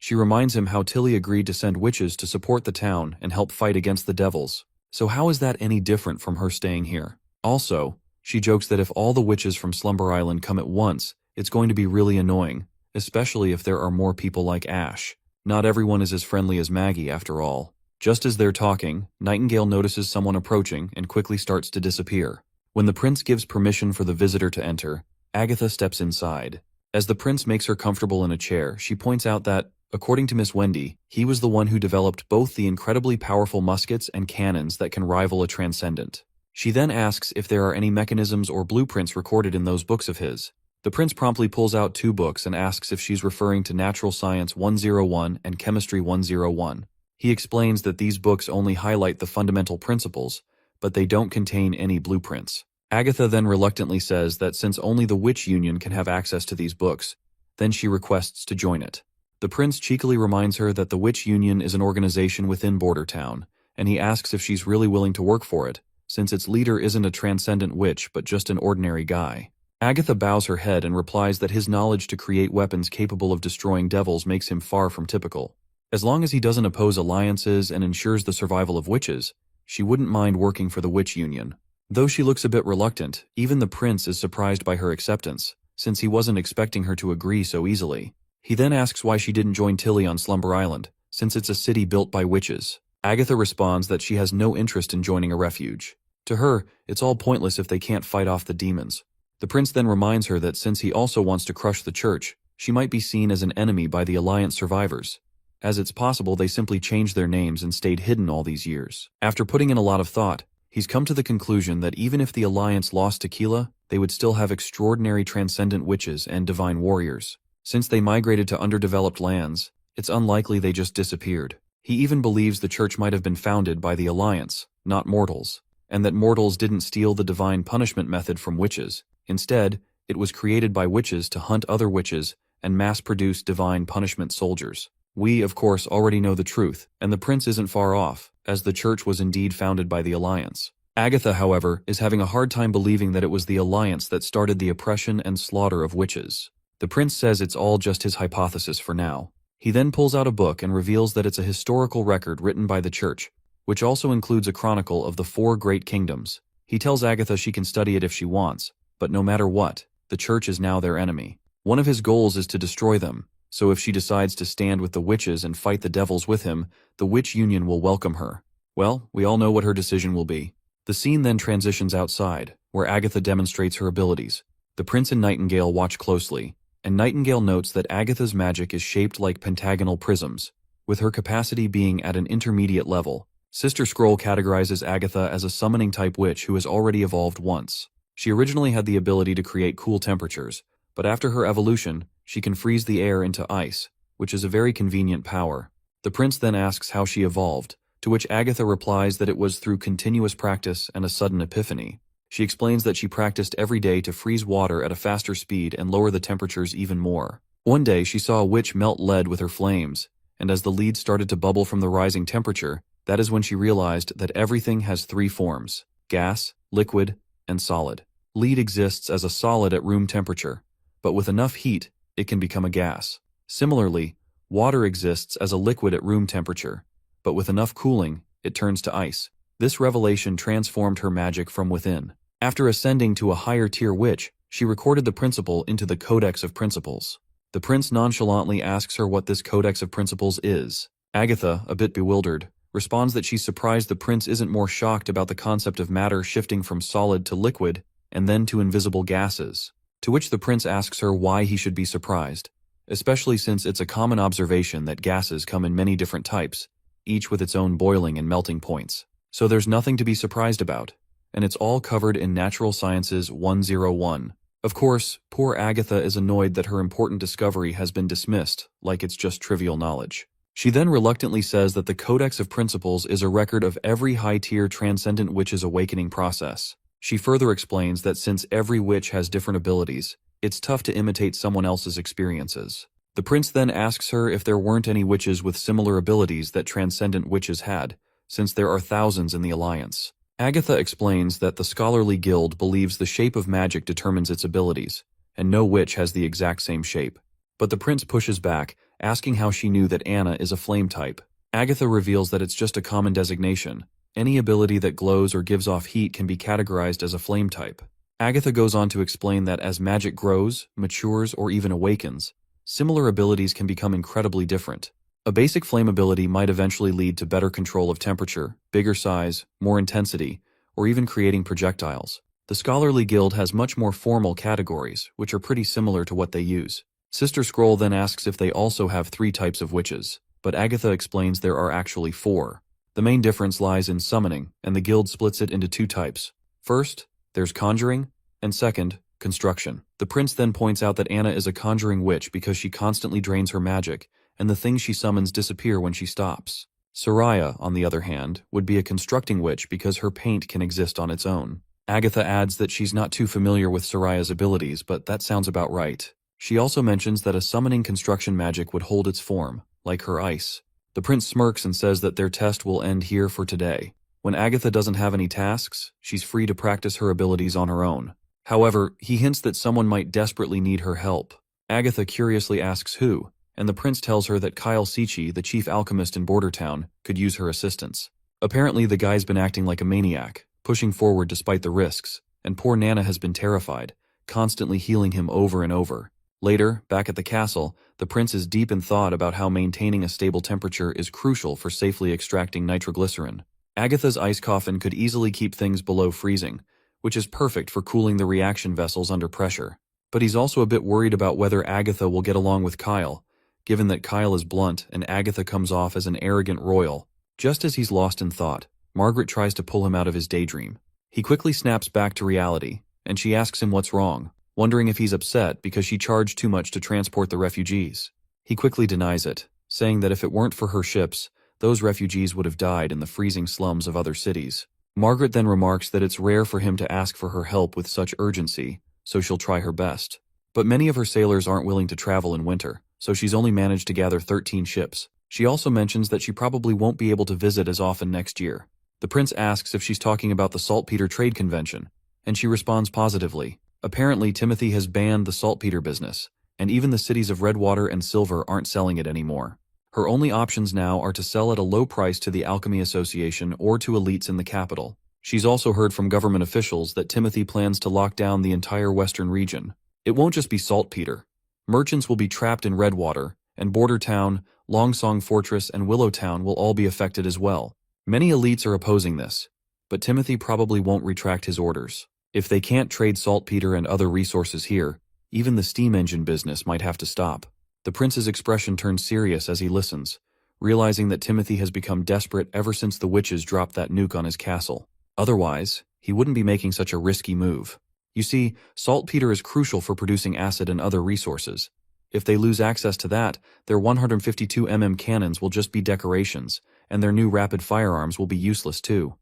She reminds him how Tilly agreed to send witches to support the town and help fight against the devils. So how is that any different from her staying here? Also, she jokes that if all the witches from Slumber Island come at once, it's going to be really annoying, especially if there are more people like Ash. Not everyone is as friendly as Maggie, after all. Just as they're talking, Nightingale notices someone approaching and quickly starts to disappear. When the prince gives permission for the visitor to enter, Agatha steps inside. As the prince makes her comfortable in a chair, she points out that, according to Miss Wendy, he was the one who developed both the incredibly powerful muskets and cannons that can rival a transcendent. She then asks if there are any mechanisms or blueprints recorded in those books of his. The prince promptly pulls out 2 books and asks if she's referring to Natural Science 101 and Chemistry 101. He explains that these books only highlight the fundamental principles, but they don't contain any blueprints. Agatha then reluctantly says that since only the Witch Union can have access to these books, then she requests to join it. The prince cheekily reminds her that the Witch Union is an organization within Border Town, and he asks if she's really willing to work for it, since its leader isn't a transcendent witch but just an ordinary guy. Agatha bows her head and replies that his knowledge to create weapons capable of destroying devils makes him far from typical. As long as he doesn't oppose alliances and ensures the survival of witches, she wouldn't mind working for the Witch Union. Though she looks a bit reluctant, even the prince is surprised by her acceptance, since he wasn't expecting her to agree so easily. He then asks why she didn't join Tilly on Slumber Island, since it's a city built by witches. Agatha responds that she has no interest in joining a refuge. To her, it's all pointless if they can't fight off the demons. The prince then reminds her that since he also wants to crush the church, she might be seen as an enemy by the Alliance survivors, as it's possible they simply changed their names and stayed hidden all these years. After putting in a lot of thought, he's come to the conclusion that even if the Alliance lost Tequila, they would still have extraordinary transcendent witches and divine warriors. Since they migrated to underdeveloped lands, it's unlikely they just disappeared. He even believes the church might have been founded by the Alliance, not mortals, and that mortals didn't steal the divine punishment method from witches. Instead, it was created by witches to hunt other witches and mass-produce divine punishment soldiers. We, of course, already know the truth, and the prince isn't far off, as the church was indeed founded by the Alliance. Agatha, however, is having a hard time believing that it was the Alliance that started the oppression and slaughter of witches. The prince says it's all just his hypothesis for now. He then pulls out a book and reveals that it's a historical record written by the church, which also includes a chronicle of the 4 great kingdoms. He tells Agatha she can study it if she wants, but no matter what, the church is now their enemy. One of his goals is to destroy them, so if she decides to stand with the witches and fight the devils with him, the Witch Union will welcome her. Well, we all know what her decision will be. The scene then transitions outside, where Agatha demonstrates her abilities. The prince and Nightingale watch closely, and Nightingale notes that Agatha's magic is shaped like pentagonal prisms, with her capacity being at an intermediate level. Sister Scroll categorizes Agatha as a summoning-type witch who has already evolved once. She originally had the ability to create cool temperatures, but after her evolution, she can freeze the air into ice, which is a very convenient power. The prince then asks how she evolved, to which Agatha replies that it was through continuous practice and a sudden epiphany. She explains that she practiced every day to freeze water at a faster speed and lower the temperatures even more. One day, she saw a witch melt lead with her flames, and as the lead started to bubble from the rising temperature, that is when she realized that everything has 3 forms: gas, liquid, and solid. Lead exists as a solid at room temperature, but with enough heat, it can become a gas. Similarly, water exists as a liquid at room temperature, but with enough cooling, it turns to ice. This revelation transformed her magic from within. After ascending to a higher-tier witch, she recorded the principle into the Codex of Principles. The prince nonchalantly asks her what this Codex of Principles is. Agatha, a bit bewildered, responds that she's surprised the prince isn't more shocked about the concept of matter shifting from solid to liquid and then to invisible gases. To which the prince asks her why he should be surprised, especially since it's a common observation that gases come in many different types, each with its own boiling and melting points. So there's nothing to be surprised about, and it's all covered in Natural Sciences 101. Of course, poor Agatha is annoyed that her important discovery has been dismissed, like it's just trivial knowledge. She then reluctantly says that the Codex of Principles is a record of every high-tier transcendent witch's awakening process. She further explains that since every witch has different abilities, it's tough to imitate someone else's experiences. The prince then asks her if there weren't any witches with similar abilities that transcendent witches had, since there are thousands in the Alliance. Agatha explains that the scholarly guild believes the shape of magic determines its abilities, and no witch has the exact same shape. But the prince pushes back, asking how she knew that Anna is a flame type. Agatha reveals that it's just a common designation. Any ability that glows or gives off heat can be categorized as a flame type. Agatha goes on to explain that as magic grows, matures, or even awakens, similar abilities can become incredibly different. A basic flame ability might eventually lead to better control of temperature, bigger size, more intensity, or even creating projectiles. The Scholarly Guild has much more formal categories, which are pretty similar to what they use. Sister Scroll then asks if they also have 3 types of witches, but Agatha explains there are actually 4. The main difference lies in summoning, and the guild splits it into 2 types. First, there's conjuring, and second, construction. The prince then points out that Anna is a conjuring witch because she constantly drains her magic, and the things she summons disappear when she stops. Soraya, on the other hand, would be a constructing witch because her paint can exist on its own. Agatha adds that she's not too familiar with Soraya's abilities, but that sounds about right. She also mentions that a summoning construction magic would hold its form, like her ice. The prince smirks and says that their test will end here for today. When Agatha doesn't have any tasks, she's free to practice her abilities on her own. However, he hints that someone might desperately need her help. Agatha curiously asks who, and the prince tells her that Kyle Sichi, the chief alchemist in Bordertown, could use her assistance. Apparently the guy's been acting like a maniac, pushing forward despite the risks, and poor Nana has been terrified, constantly healing him over and over. Later, back at the castle, the prince is deep in thought about how maintaining a stable temperature is crucial for safely extracting nitroglycerin. Agatha's ice coffin could easily keep things below freezing, which is perfect for cooling the reaction vessels under pressure. But he's also a bit worried about whether Agatha will get along with Kyle, given that Kyle is blunt and Agatha comes off as an arrogant royal. Just as he's lost in thought, Margaret tries to pull him out of his daydream. He quickly snaps back to reality, and she asks him what's wrong, wondering if he's upset because she charged too much to transport the refugees. He quickly denies it, saying that if it weren't for her ships, those refugees would have died in the freezing slums of other cities. Margaret then remarks that it's rare for him to ask for her help with such urgency, so she'll try her best. But many of her sailors aren't willing to travel in winter, so she's only managed to gather 13 ships. She also mentions that she probably won't be able to visit as often next year. The prince asks if she's talking about the saltpeter trade convention, and she responds positively. Apparently, Timothy has banned the saltpeter business, and even the cities of Redwater and Silver aren't selling it anymore. Her only options now are to sell at a low price to the Alchemy Association or to elites in the capital. She's also heard from government officials that Timothy plans to lock down the entire western region. It won't just be saltpeter. Merchants will be trapped in Redwater, and Bordertown, Longsong Fortress, and Willowtown will all be affected as well. Many elites are opposing this, but Timothy probably won't retract his orders. If they can't trade saltpeter and other resources here, even the steam engine business might have to stop. The prince's expression turns serious as he listens, realizing that Timothy has become desperate ever since the witches dropped that nuke on his castle. Otherwise, he wouldn't be making such a risky move. You see, saltpeter is crucial for producing acid and other resources. If they lose access to that, their 152mm cannons will just be decorations, and their new rapid firearms will be useless too.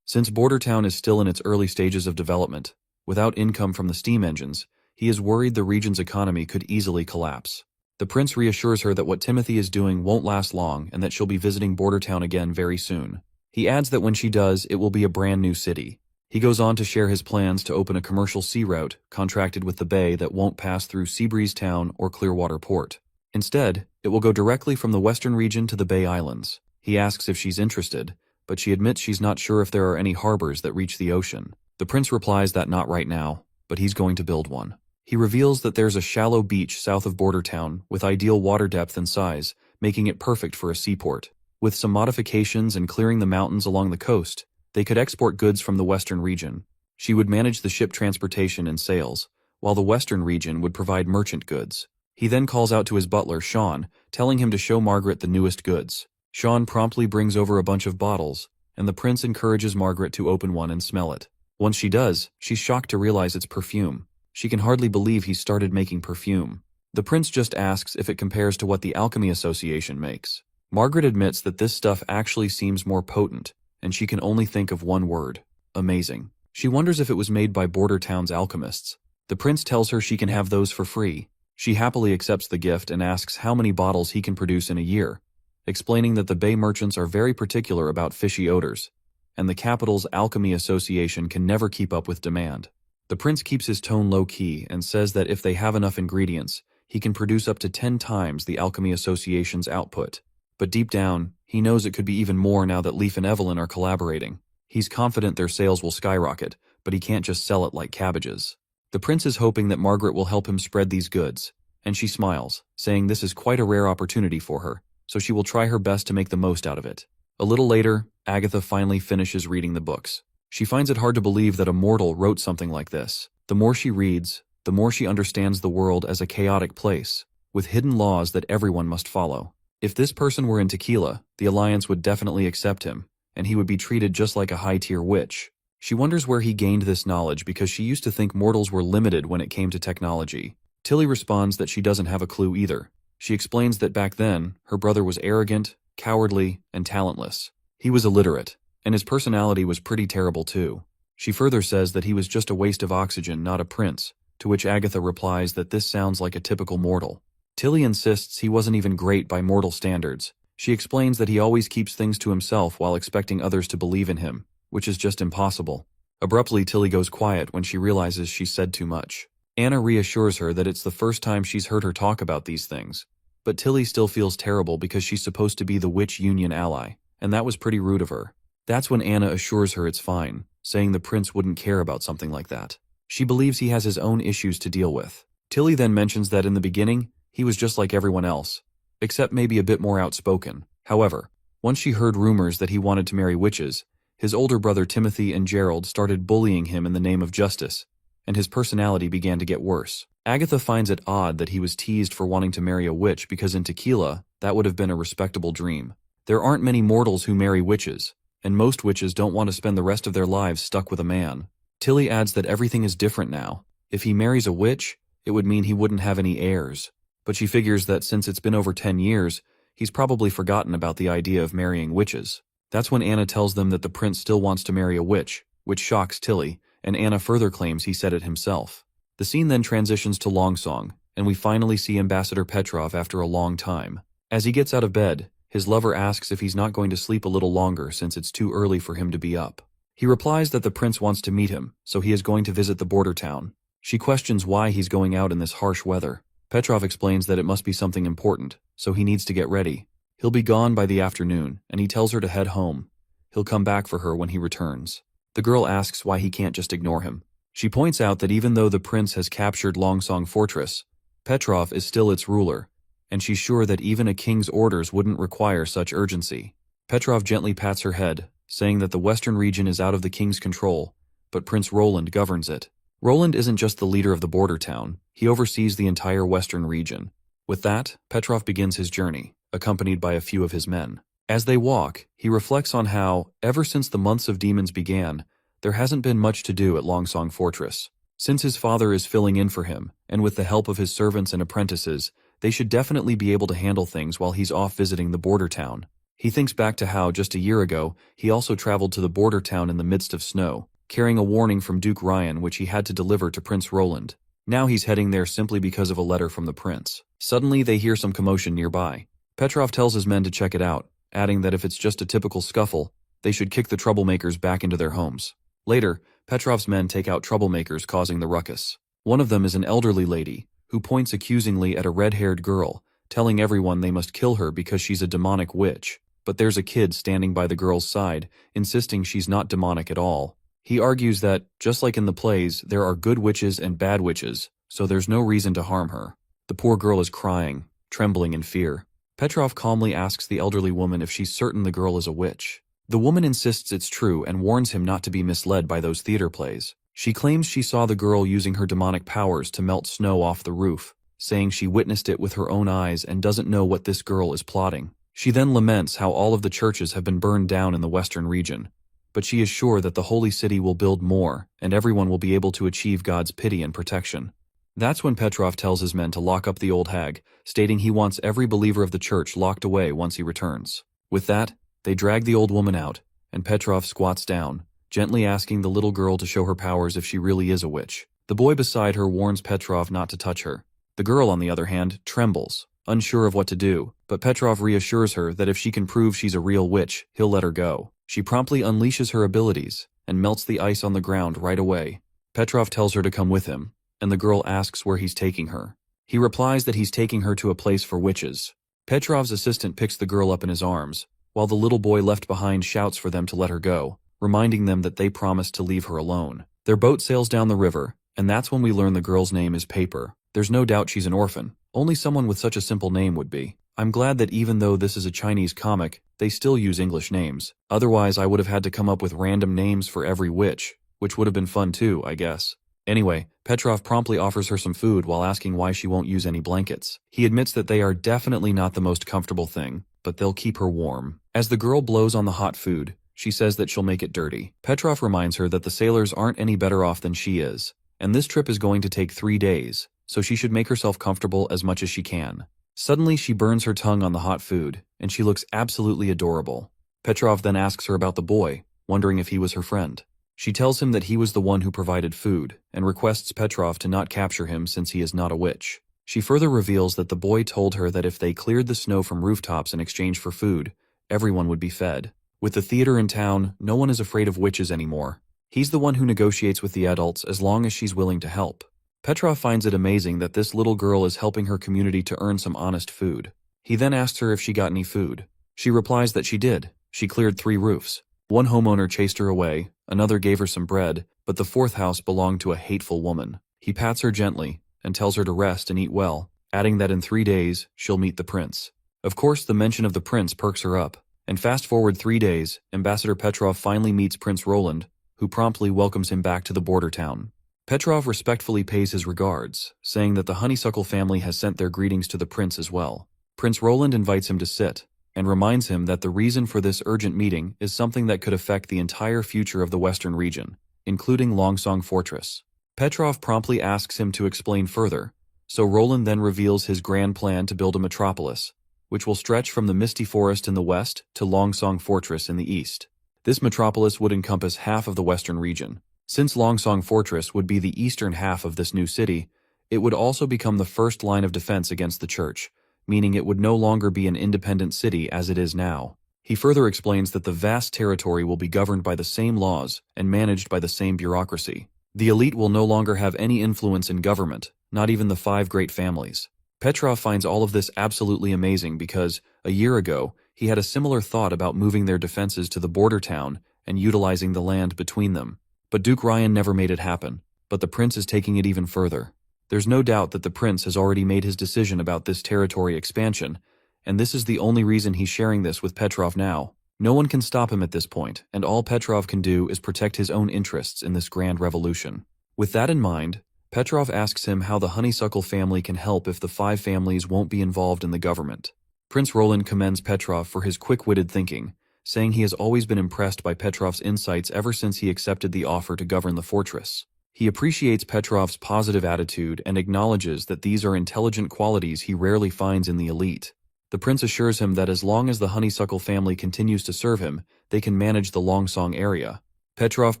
Since Bordertown is still in its early stages of development, without income from the steam engines, he is worried the region's economy could easily collapse. The prince reassures her that what Timothy is doing won't last long and that she'll be visiting Bordertown again very soon. He adds that when she does, it will be a brand new city. He goes on to share his plans to open a commercial sea route contracted with the bay that won't pass through Seabreeze Town or Clearwater Port. Instead, it will go directly from the western region to the Bay Islands. He asks if she's interested, but she admits she's not sure if there are any harbors that reach the ocean. The prince replies that not right now, but he's going to build one. He reveals that there's a shallow beach south of Bordertown with ideal water depth and size, making it perfect for a seaport. With some modifications and clearing the mountains along the coast, they could export goods from the western region. She would manage the ship transportation and sales, while the western region would provide merchant goods. He then calls out to his butler, Sean, telling him to show Margaret the newest goods. Sean promptly brings over a bunch of bottles, and the prince encourages Margaret to open one and smell it. Once she does, she's shocked to realize it's perfume. She can hardly believe he started making perfume. The prince just asks if it compares to what the Alchemy Association makes. Margaret admits that this stuff actually seems more potent, and she can only think of one word: amazing. She wonders if it was made by Bordertown's alchemists. The prince tells her she can have those for free. She happily accepts the gift and asks how many bottles he can produce in a year, explaining that the Bay merchants are very particular about fishy odors, and the capital's Alchemy Association can never keep up with demand. The prince keeps his tone low-key and says that if they have enough ingredients, he can produce up to 10 times the Alchemy Association's output. But deep down, he knows it could be even more now that Leaf and Evelyn are collaborating. He's confident their sales will skyrocket, but he can't just sell it like cabbages. The prince is hoping that Margaret will help him spread these goods, and she smiles, saying this is quite a rare opportunity for her, so she will try her best to make the most out of it. A little later, Agatha finally finishes reading the books. She finds it hard to believe that a mortal wrote something like this. The more she reads, the more she understands the world as a chaotic place, with hidden laws that everyone must follow. If this person were in Tequila, the Alliance would definitely accept him, and he would be treated just like a high-tier witch. She wonders where he gained this knowledge because she used to think mortals were limited when it came to technology. Tilly responds that she doesn't have a clue either. She explains that back then, her brother was arrogant, cowardly, and talentless. He was illiterate, and his personality was pretty terrible too. She further says that he was just a waste of oxygen, not a prince, to which Agatha replies that this sounds like a typical mortal. Tilly insists he wasn't even great by mortal standards. She explains that he always keeps things to himself while expecting others to believe in him, which is just impossible. Abruptly, Tilly goes quiet when she realizes she's said too much. Anna reassures her that it's the first time she's heard her talk about these things, but Tilly still feels terrible because she's supposed to be the Witch Union ally, and that was pretty rude of her. That's when Anna assures her it's fine, saying the prince wouldn't care about something like that. She believes he has his own issues to deal with. Tilly then mentions that in the beginning, he was just like everyone else, except maybe a bit more outspoken. However, once she heard rumors that he wanted to marry witches, his older brother Timothy and Gerald started bullying him in the name of justice, and his personality began to get worse. Agatha finds it odd that he was teased for wanting to marry a witch because in Tequila, that would have been a respectable dream. There aren't many mortals who marry witches, and most witches don't want to spend the rest of their lives stuck with a man. Tilly adds that everything is different now. If he marries a witch, it would mean he wouldn't have any heirs. But she figures that since it's been over 10 years, he's probably forgotten about the idea of marrying witches. That's when Anna tells them that the prince still wants to marry a witch, which shocks Tilly, and Anna further claims he said it himself. The scene then transitions to Longsong, and we finally see Ambassador Petrov after a long time. As he gets out of bed, his lover asks if he's not going to sleep a little longer since it's too early for him to be up. He replies that the prince wants to meet him, so he is going to visit the border town. She questions why he's going out in this harsh weather. Petrov explains that it must be something important, so he needs to get ready. He'll be gone by the afternoon, and he tells her to head home. He'll come back for her when he returns. The girl asks why he can't just ignore him. She points out that even though the prince has captured Longsong Fortress, Petrov is still its ruler, and she's sure that even a king's orders wouldn't require such urgency. Petrov gently pats her head, saying that the western region is out of the king's control, but Prince Roland governs it. Roland isn't just the leader of the border town, he oversees the entire western region. With that, Petrov begins his journey, accompanied by a few of his men. As they walk, he reflects on how, ever since the months of demons began, there hasn't been much to do at Longsong Fortress. Since his father is filling in for him, and with the help of his servants and apprentices, they should definitely be able to handle things while he's off visiting the border town. He thinks back to how, just a year ago, he also traveled to the border town in the midst of snow, carrying a warning from Duke Ryan which he had to deliver to Prince Roland. Now he's heading there simply because of a letter from the prince. Suddenly they hear some commotion nearby. Petrov tells his men to check it out, adding that if it's just a typical scuffle, they should kick the troublemakers back into their homes. Later, Petrov's men take out troublemakers causing the ruckus. One of them is an elderly lady, who points accusingly at a red-haired girl, telling everyone they must kill her because she's a demonic witch. But there's a kid standing by the girl's side, insisting she's not demonic at all. He argues that, just like in the plays, there are good witches and bad witches, so there's no reason to harm her. The poor girl is crying, trembling in fear. Petrov calmly asks the elderly woman if she's certain the girl is a witch. The woman insists it's true and warns him not to be misled by those theater plays. She claims she saw the girl using her demonic powers to melt snow off the roof, saying she witnessed it with her own eyes and doesn't know what this girl is plotting. She then laments how all of the churches have been burned down in the western region, but she is sure that the holy city will build more and everyone will be able to achieve God's pity and protection. That's when Petrov tells his men to lock up the old hag, stating he wants every believer of the church locked away once he returns. With that, they drag the old woman out, and Petrov squats down, gently asking the little girl to show her powers if she really is a witch. The boy beside her warns Petrov not to touch her. The girl, on the other hand, trembles, unsure of what to do, but Petrov reassures her that if she can prove she's a real witch, he'll let her go. She promptly unleashes her abilities and melts the ice on the ground right away. Petrov tells her to come with him, and the girl asks where he's taking her. He replies that he's taking her to a place for witches. Petrov's assistant picks the girl up in his arms, while the little boy left behind shouts for them to let her go, reminding them that they promised to leave her alone. Their boat sails down the river, and that's when we learn the girl's name is Paper. There's no doubt she's an orphan. Only someone with such a simple name would be. I'm glad that even though this is a Chinese comic, they still use English names. Otherwise, I would have had to come up with random names for every witch, which would have been fun too, I guess. Anyway, Petrov promptly offers her some food while asking why she won't use any blankets. He admits that they are definitely not the most comfortable thing, but they'll keep her warm. As the girl blows on the hot food, she says that she'll make it dirty. Petrov reminds her that the sailors aren't any better off than she is, and this trip is going to take 3 days, so she should make herself comfortable as much as she can. Suddenly, she burns her tongue on the hot food, and she looks absolutely adorable. Petrov then asks her about the boy, wondering if he was her friend. She tells him that he was the one who provided food, and requests Petrov to not capture him since he is not a witch. She further reveals that the boy told her that if they cleared the snow from rooftops in exchange for food, everyone would be fed. With the theater in town, no one is afraid of witches anymore. He's the one who negotiates with the adults as long as she's willing to help. Petrov finds it amazing that this little girl is helping her community to earn some honest food. He then asks her if she got any food. She replies that she did. She cleared 3 roofs. One homeowner chased her away, another gave her some bread, but the 4th house belonged to a hateful woman. He pats her gently and tells her to rest and eat well, adding that in 3 days, she'll meet the prince. Of course, the mention of the prince perks her up, and fast forward 3 days, Ambassador Petrov finally meets Prince Roland, who promptly welcomes him back to the border town. Petrov respectfully pays his regards, saying that the honeysuckle family has sent their greetings to the prince as well. Prince Roland invites him to sit, and reminds him that the reason for this urgent meeting is something that could affect the entire future of the western region, including Longsong Fortress. Petrov promptly asks him to explain further, so Roland then reveals his grand plan to build a metropolis, which will stretch from the misty forest in the west to Longsong Fortress in the east. This metropolis would encompass half of the western region. Since Longsong Fortress would be the eastern half of this new city, it would also become the first line of defense against the church, meaning it would no longer be an independent city as it is now. He further explains that the vast territory will be governed by the same laws and managed by the same bureaucracy. The elite will no longer have any influence in government, not even the 5 great families. Petrov finds all of this absolutely amazing because, a year ago, he had a similar thought about moving their defenses to the border town and utilizing the land between them. But Duke Ryan never made it happen, but the prince is taking it even further. There's no doubt that the prince has already made his decision about this territory expansion, and this is the only reason he's sharing this with Petrov now. No one can stop him at this point, and all Petrov can do is protect his own interests in this grand revolution. With that in mind, Petrov asks him how the honeysuckle family can help if the 5 families won't be involved in the government. Prince Roland commends Petrov for his quick-witted thinking, saying he has always been impressed by Petrov's insights ever since he accepted the offer to govern the fortress. He appreciates Petrov's positive attitude and acknowledges that these are intelligent qualities he rarely finds in the elite. The prince assures him that as long as the honeysuckle family continues to serve him, they can manage the Longsong area. Petrov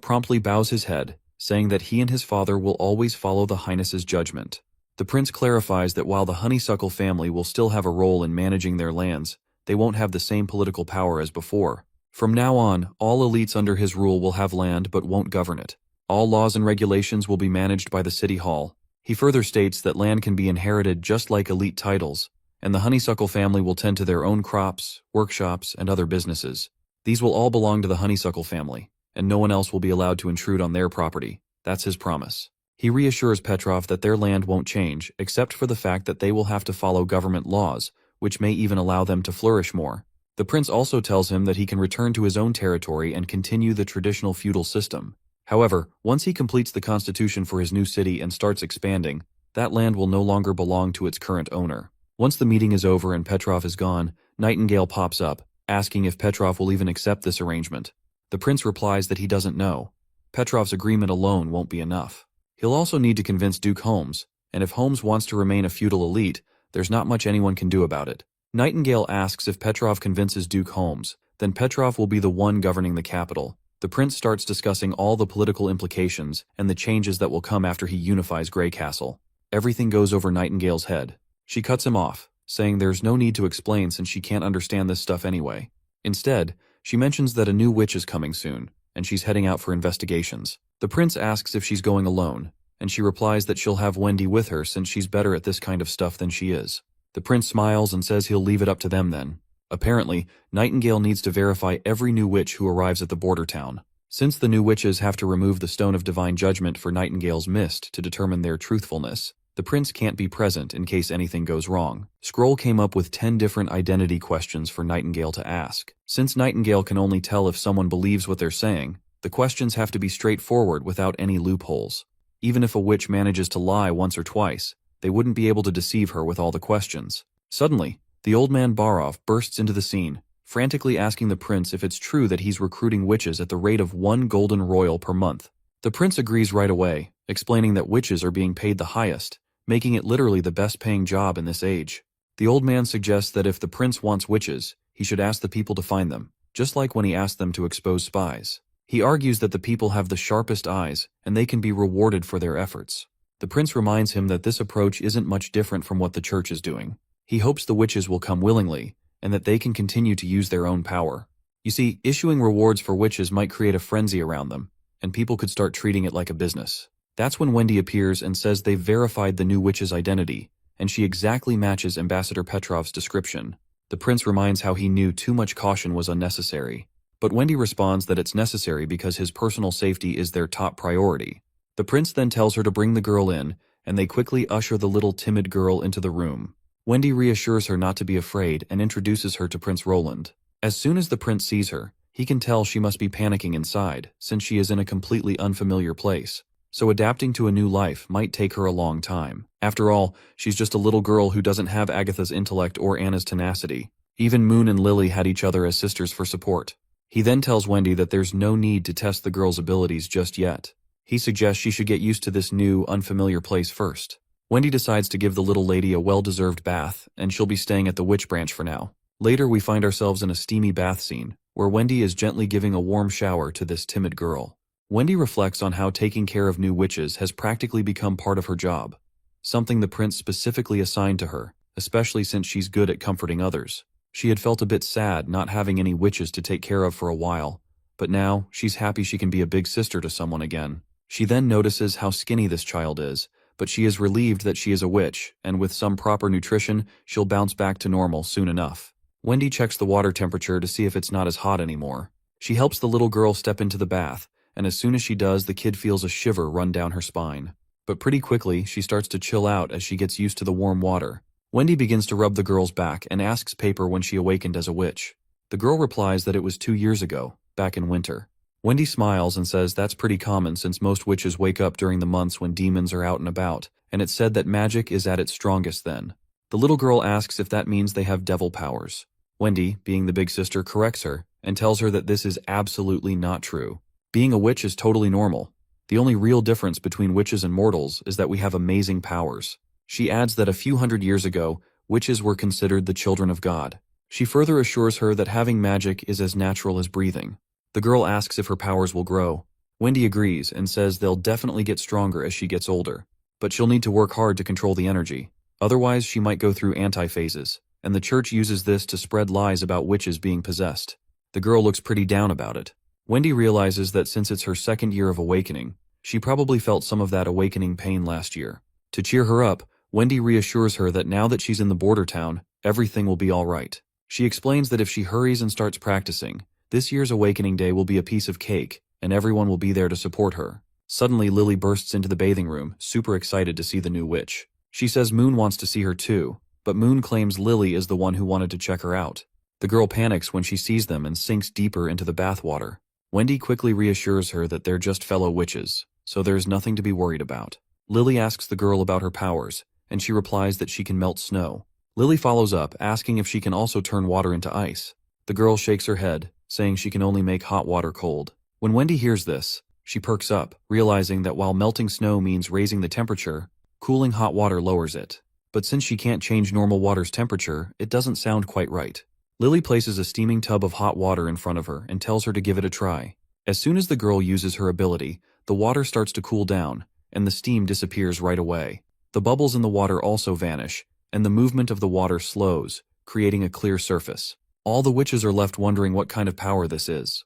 promptly bows his head, saying that he and his father will always follow the Highness's judgment. The prince clarifies that while the honeysuckle family will still have a role in managing their lands, they won't have the same political power as before. From now on, all elites under his rule will have land but won't govern it. All laws and regulations will be managed by the city hall. He further states that land can be inherited just like elite titles, and the honeysuckle family will tend to their own crops, workshops, and other businesses. These will all belong to the honeysuckle family, and no one else will be allowed to intrude on their property. That's his promise. He reassures Petrov that their land won't change, except for the fact that they will have to follow government laws, which may even allow them to flourish more. The prince also tells him that he can return to his own territory and continue the traditional feudal system. However, once he completes the constitution for his new city and starts expanding, that land will no longer belong to its current owner. Once the meeting is over and Petrov is gone, Nightingale pops up, asking if Petrov will even accept this arrangement. The prince replies that he doesn't know. Petrov's agreement alone won't be enough. He'll also need to convince Duke Holmes, and if Holmes wants to remain a feudal elite, there's not much anyone can do about it. Nightingale asks if Petrov convinces Duke Holmes, then Petrov will be the one governing the capital. The prince starts discussing all the political implications and the changes that will come after he unifies Grey Castle. Everything goes over Nightingale's head. She cuts him off, saying there's no need to explain since she can't understand this stuff anyway. Instead, she mentions that a new witch is coming soon, and she's heading out for investigations. The prince asks if she's going alone, and she replies that she'll have Wendy with her since she's better at this kind of stuff than she is. The prince smiles and says he'll leave it up to them then. Apparently, Nightingale needs to verify every new witch who arrives at the border town. Since the new witches have to remove the Stone of Divine Judgment for Nightingale's mist to determine their truthfulness, the prince can't be present in case anything goes wrong. Scroll came up with 10 different identity questions for Nightingale to ask. Since Nightingale can only tell if someone believes what they're saying, the questions have to be straightforward without any loopholes. Even if a witch manages to lie once or twice, they wouldn't be able to deceive her with all the questions. Suddenly, the old man Barov bursts into the scene, frantically asking the prince if it's true that he's recruiting witches at the rate of 1 golden royal per month. The prince agrees right away, explaining that witches are being paid the highest, making it literally the best-paying job in this age. The old man suggests that if the prince wants witches, he should ask the people to find them, just like when he asked them to expose spies. He argues that the people have the sharpest eyes, and they can be rewarded for their efforts. The prince reminds him that this approach isn't much different from what the church is doing. He hopes the witches will come willingly, and that they can continue to use their own power. You see, issuing rewards for witches might create a frenzy around them, and people could start treating it like a business. That's when Wendy appears and says they've verified the new witch's identity, and she exactly matches Ambassador Petrov's description. The prince reminds how he knew too much caution was unnecessary, but Wendy responds that it's necessary because his personal safety is their top priority. The prince then tells her to bring the girl in, and they quickly usher the little timid girl into the room. Wendy reassures her not to be afraid and introduces her to Prince Roland. As soon as the prince sees her, he can tell she must be panicking inside, since she is in a completely unfamiliar place. So adapting to a new life might take her a long time. After all, she's just a little girl who doesn't have Agatha's intellect or Anna's tenacity. Even Moon and Lily had each other as sisters for support. He then tells Wendy that there's no need to test the girl's abilities just yet. He suggests she should get used to this new, unfamiliar place first. Wendy decides to give the little lady a well-deserved bath, and she'll be staying at the witch branch for now. Later, we find ourselves in a steamy bath scene, where Wendy is gently giving a warm shower to this timid girl. Wendy reflects on how taking care of new witches has practically become part of her job, something the prince specifically assigned to her, especially since she's good at comforting others. She had felt a bit sad not having any witches to take care of for a while, but now she's happy she can be a big sister to someone again. She then notices how skinny this child is, but she is relieved that she is a witch, and with some proper nutrition, she'll bounce back to normal soon enough. Wendy checks the water temperature to see if it's not as hot anymore. She helps the little girl step into the bath, and as soon as she does, the kid feels a shiver run down her spine. But pretty quickly, she starts to chill out as she gets used to the warm water. Wendy begins to rub the girl's back and asks Paper when she awakened as a witch. The girl replies that it was 2 years ago, back in winter. Wendy smiles and says that's pretty common since most witches wake up during the months when demons are out and about, and it's said that magic is at its strongest then. The little girl asks if that means they have devil powers. Wendy, being the big sister, corrects her and tells her that this is absolutely not true. Being a witch is totally normal. The only real difference between witches and mortals is that we have amazing powers. She adds that a few hundred years ago, witches were considered the children of God. She further assures her that having magic is as natural as breathing. The girl asks if her powers will grow. Wendy agrees and says they'll definitely get stronger as she gets older, but she'll need to work hard to control the energy. Otherwise, she might go through anti-phases, and the church uses this to spread lies about witches being possessed. The girl looks pretty down about it. Wendy realizes that since it's her second year of awakening, she probably felt some of that awakening pain last year. To cheer her up, Wendy reassures her that now that she's in the border town, everything will be all right. She explains that if she hurries and starts practicing, this year's awakening day will be a piece of cake, and everyone will be there to support her. Suddenly, Lily bursts into the bathing room, super excited to see the new witch. She says Moon wants to see her too, but Moon claims Lily is the one who wanted to check her out. The girl panics when she sees them and sinks deeper into the bathwater. Wendy quickly reassures her that they're just fellow witches, so there's nothing to be worried about. Lily asks the girl about her powers, and she replies that she can melt snow. Lily follows up, asking if she can also turn water into ice. The girl shakes her head, saying she can only make hot water cold. When Wendy hears this, she perks up, realizing that while melting snow means raising the temperature, cooling hot water lowers it. But since she can't change normal water's temperature, it doesn't sound quite right. Lily places a steaming tub of hot water in front of her and tells her to give it a try. As soon as the girl uses her ability, the water starts to cool down, and the steam disappears right away. The bubbles in the water also vanish, and the movement of the water slows, creating a clear surface. All the witches are left wondering what kind of power this is.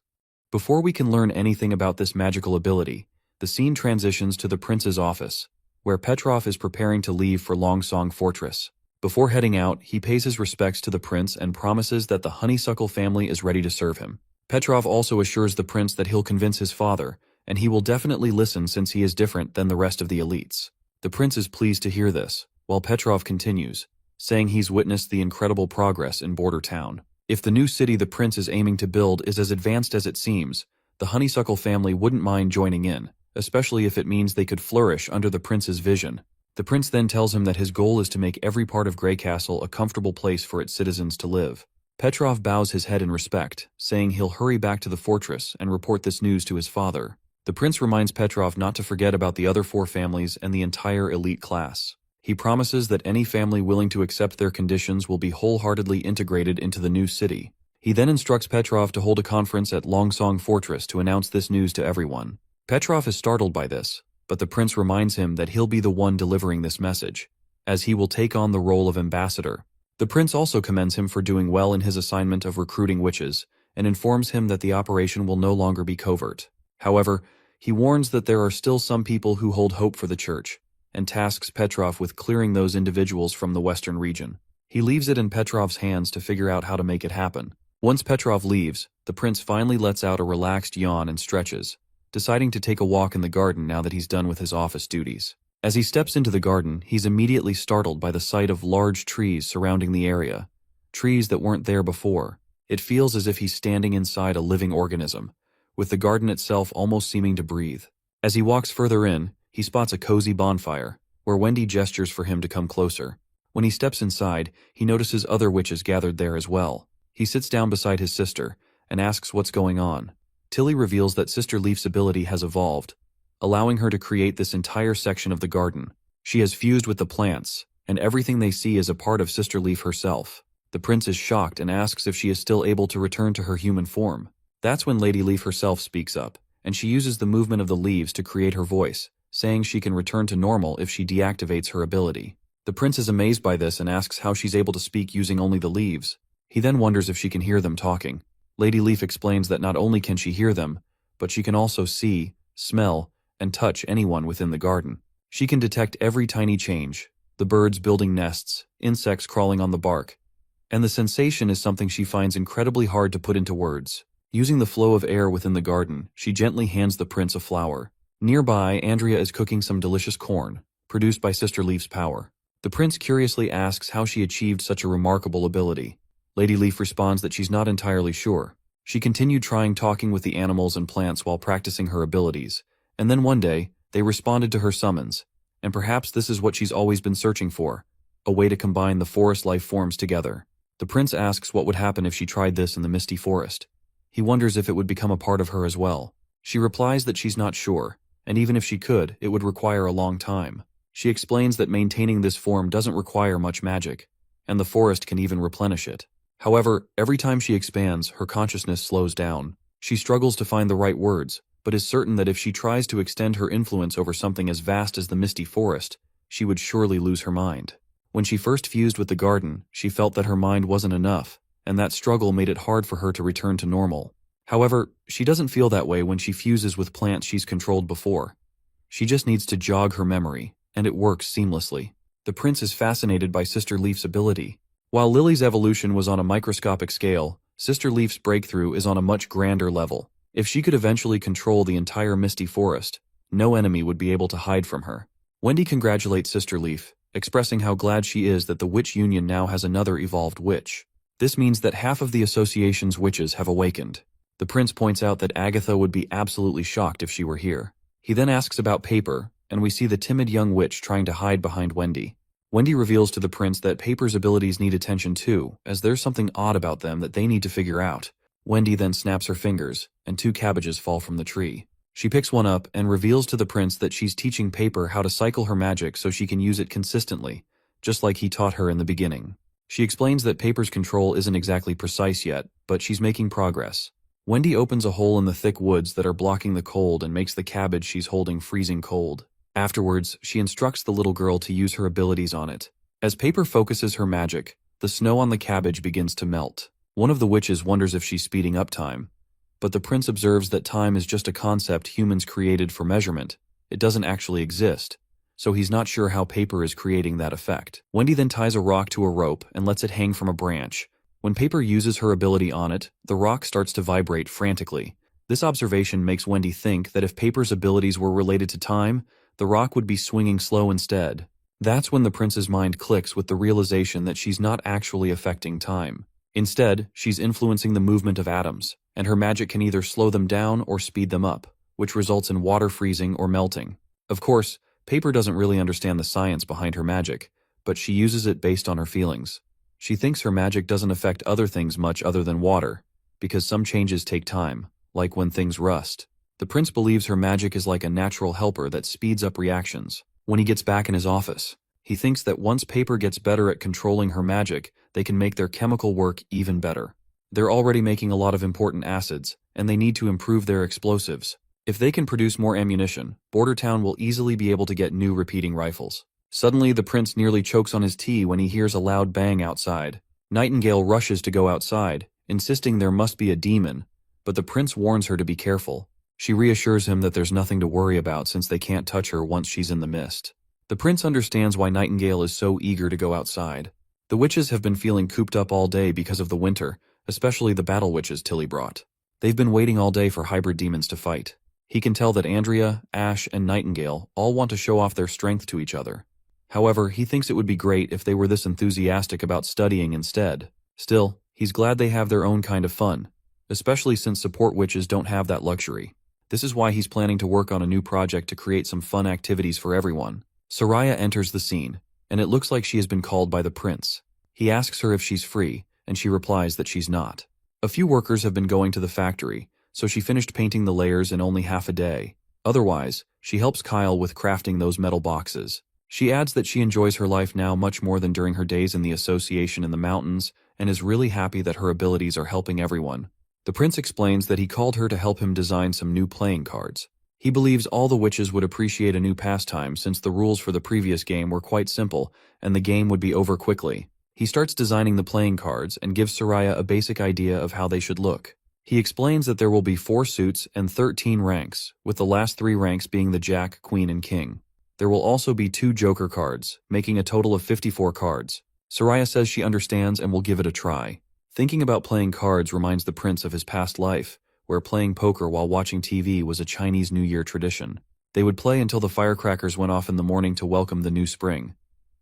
Before we can learn anything about this magical ability, The scene transitions to the prince's office, where Petrov is preparing to leave for Longsong Fortress. Before heading out, he pays his respects to the prince and promises that the Honeysuckle family is ready to serve him. Petrov also assures the prince that he'll convince his father, and he will definitely listen since he is different than the rest of the elites. The prince is pleased to hear this, while Petrov continues, saying he's witnessed the incredible progress in Border Town. If the new city the prince is aiming to build is as advanced as it seems, the Honeysuckle family wouldn't mind joining in, especially if it means they could flourish under the prince's vision. The prince then tells him that his goal is to make every part of Grey Castle a comfortable place for its citizens to live. Petrov bows his head in respect, saying he'll hurry back to the fortress and report this news to his father. The prince reminds Petrov not to forget about the other 4 families and the entire elite class. He promises that any family willing to accept their conditions will be wholeheartedly integrated into the new city. He then instructs Petrov to hold a conference at Longsong Fortress to announce this news to everyone. Petrov is startled by this, but the prince reminds him that he'll be the one delivering this message, as he will take on the role of ambassador. The prince also commends him for doing well in his assignment of recruiting witches, and informs him that the operation will no longer be covert. However, he warns that there are still some people who hold hope for the church, and tasks Petrov with clearing those individuals from the western region. He leaves it in Petrov's hands to figure out how to make it happen. Once Petrov leaves, the prince finally lets out a relaxed yawn and stretches, deciding to take a walk in the garden now that he's done with his office duties. As he steps into the garden, he's immediately startled by the sight of large trees surrounding the area, trees that weren't there before. It feels as if he's standing inside a living organism, with the garden itself almost seeming to breathe. As he walks further in, he spots a cozy bonfire, where Wendy gestures for him to come closer. When he steps inside, he notices other witches gathered there as well. He sits down beside his sister and asks what's going on. Tilly reveals that Sister Leaf's ability has evolved, allowing her to create this entire section of the garden. She has fused with the plants, and everything they see is a part of Sister Leaf herself. The prince is shocked and asks if she is still able to return to her human form. That's when Lady Leaf herself speaks up, and she uses the movement of the leaves to create her voice, saying she can return to normal if she deactivates her ability. The prince is amazed by this and asks how she's able to speak using only the leaves. He then wonders if she can hear them talking. Lady Leaf explains that not only can she hear them, but she can also see, smell, and touch anyone within the garden. She can detect every tiny change, the birds building nests, insects crawling on the bark, and the sensation is something she finds incredibly hard to put into words. Using the flow of air within the garden, she gently hands the prince a flower. Nearby, Andrea is cooking some delicious corn, produced by Sister Leaf's power. The prince curiously asks how she achieved such a remarkable ability. Lady Leaf responds that she's not entirely sure. She continued talking with the animals and plants while practicing her abilities, and then one day, they responded to her summons, and perhaps this is what she's always been searching for, a way to combine the forest life forms together. The prince asks what would happen if she tried this in the misty forest. He wonders if it would become a part of her as well. She replies that she's not sure, and even if she could, it would require a long time. She explains that maintaining this form doesn't require much magic, and the forest can even replenish it. However, every time she expands, her consciousness slows down. She struggles to find the right words, but is certain that if she tries to extend her influence over something as vast as the misty forest, she would surely lose her mind. When she first fused with the garden, she felt that her mind wasn't enough, and that struggle made it hard for her to return to normal. However, she doesn't feel that way when she fuses with plants she's controlled before. She just needs to jog her memory, and it works seamlessly. The prince is fascinated by Sister Leaf's ability. While Lily's evolution was on a microscopic scale, Sister Leaf's breakthrough is on a much grander level. If she could eventually control the entire misty forest, no enemy would be able to hide from her. Wendy congratulates Sister Leaf, expressing how glad she is that the Witch Union now has another evolved witch. This means that half of the association's witches have awakened. The prince points out that Agatha would be absolutely shocked if she were here. He then asks about Paper, and we see the timid young witch trying to hide behind Wendy. Wendy reveals to the prince that Paper's abilities need attention too, as there's something odd about them that they need to figure out. Wendy then snaps her fingers, and 2 cabbages fall from the tree. She picks one up and reveals to the prince that she's teaching Paper how to cycle her magic so she can use it consistently, just like he taught her in the beginning. She explains that Paper's control isn't exactly precise yet, but she's making progress. Wendy opens a hole in the thick woods that are blocking the cold and makes the cabbage she's holding freezing cold. Afterwards, she instructs the little girl to use her abilities on it. As Paper focuses her magic, the snow on the cabbage begins to melt. One of the witches wonders if she's speeding up time, but the prince observes that time is just a concept humans created for measurement. It doesn't actually exist, so he's not sure how paper is creating that effect. Wendy then ties a rock to a rope and lets it hang from a branch. When paper uses her ability on it, the rock starts to vibrate frantically. This observation makes Wendy think that if paper's abilities were related to time, the rock would be swinging slow instead. That's when the prince's mind clicks with the realization that she's not actually affecting time. Instead, she's influencing the movement of atoms, and her magic can either slow them down or speed them up, which results in water freezing or melting. Of course, paper doesn't really understand the science behind her magic, but she uses it based on her feelings. She thinks her magic doesn't affect other things much other than water, because some changes take time, like when things rust. The prince believes her magic is like a natural helper that speeds up reactions. When he gets back in his office, he thinks that once paper gets better at controlling her magic, they can make their chemical work even better. They're already making a lot of important acids, and they need to improve their explosives. If they can produce more ammunition, Border Town will easily be able to get new repeating rifles. Suddenly, the prince nearly chokes on his tea when he hears a loud bang outside. Nightingale rushes to go outside, insisting there must be a demon, but the prince warns her to be careful. She reassures him that there's nothing to worry about since they can't touch her once she's in the mist. The prince understands why Nightingale is so eager to go outside. The witches have been feeling cooped up all day because of the winter, especially the battle witches Tilly brought. They've been waiting all day for hybrid demons to fight. He can tell that Andrea, Ash, and Nightingale all want to show off their strength to each other. However, he thinks it would be great if they were this enthusiastic about studying instead. Still, he's glad they have their own kind of fun, especially since support witches don't have that luxury. This is why he's planning to work on a new project to create some fun activities for everyone. Soraya enters the scene, and it looks like she has been called by the prince. He asks her if she's free, and she replies that she's not. A few workers have been going to the factory, so she finished painting the layers in only half a day. Otherwise, she helps Kyle with crafting those metal boxes. She adds that she enjoys her life now much more than during her days in the association in the mountains, and is really happy that her abilities are helping everyone. The prince explains that he called her to help him design some new playing cards. He believes all the witches would appreciate a new pastime since the rules for the previous game were quite simple, and the game would be over quickly. He starts designing the playing cards and gives Soraya a basic idea of how they should look. He explains that there will be 4 suits and 13 ranks, with the last 3 ranks being the Jack, Queen, and King. There will also be 2 Joker cards, making a total of 54 cards. Soraya says she understands and will give it a try. Thinking about playing cards reminds the prince of his past life, where playing poker while watching TV was a Chinese New Year tradition. They would play until the firecrackers went off in the morning to welcome the new spring.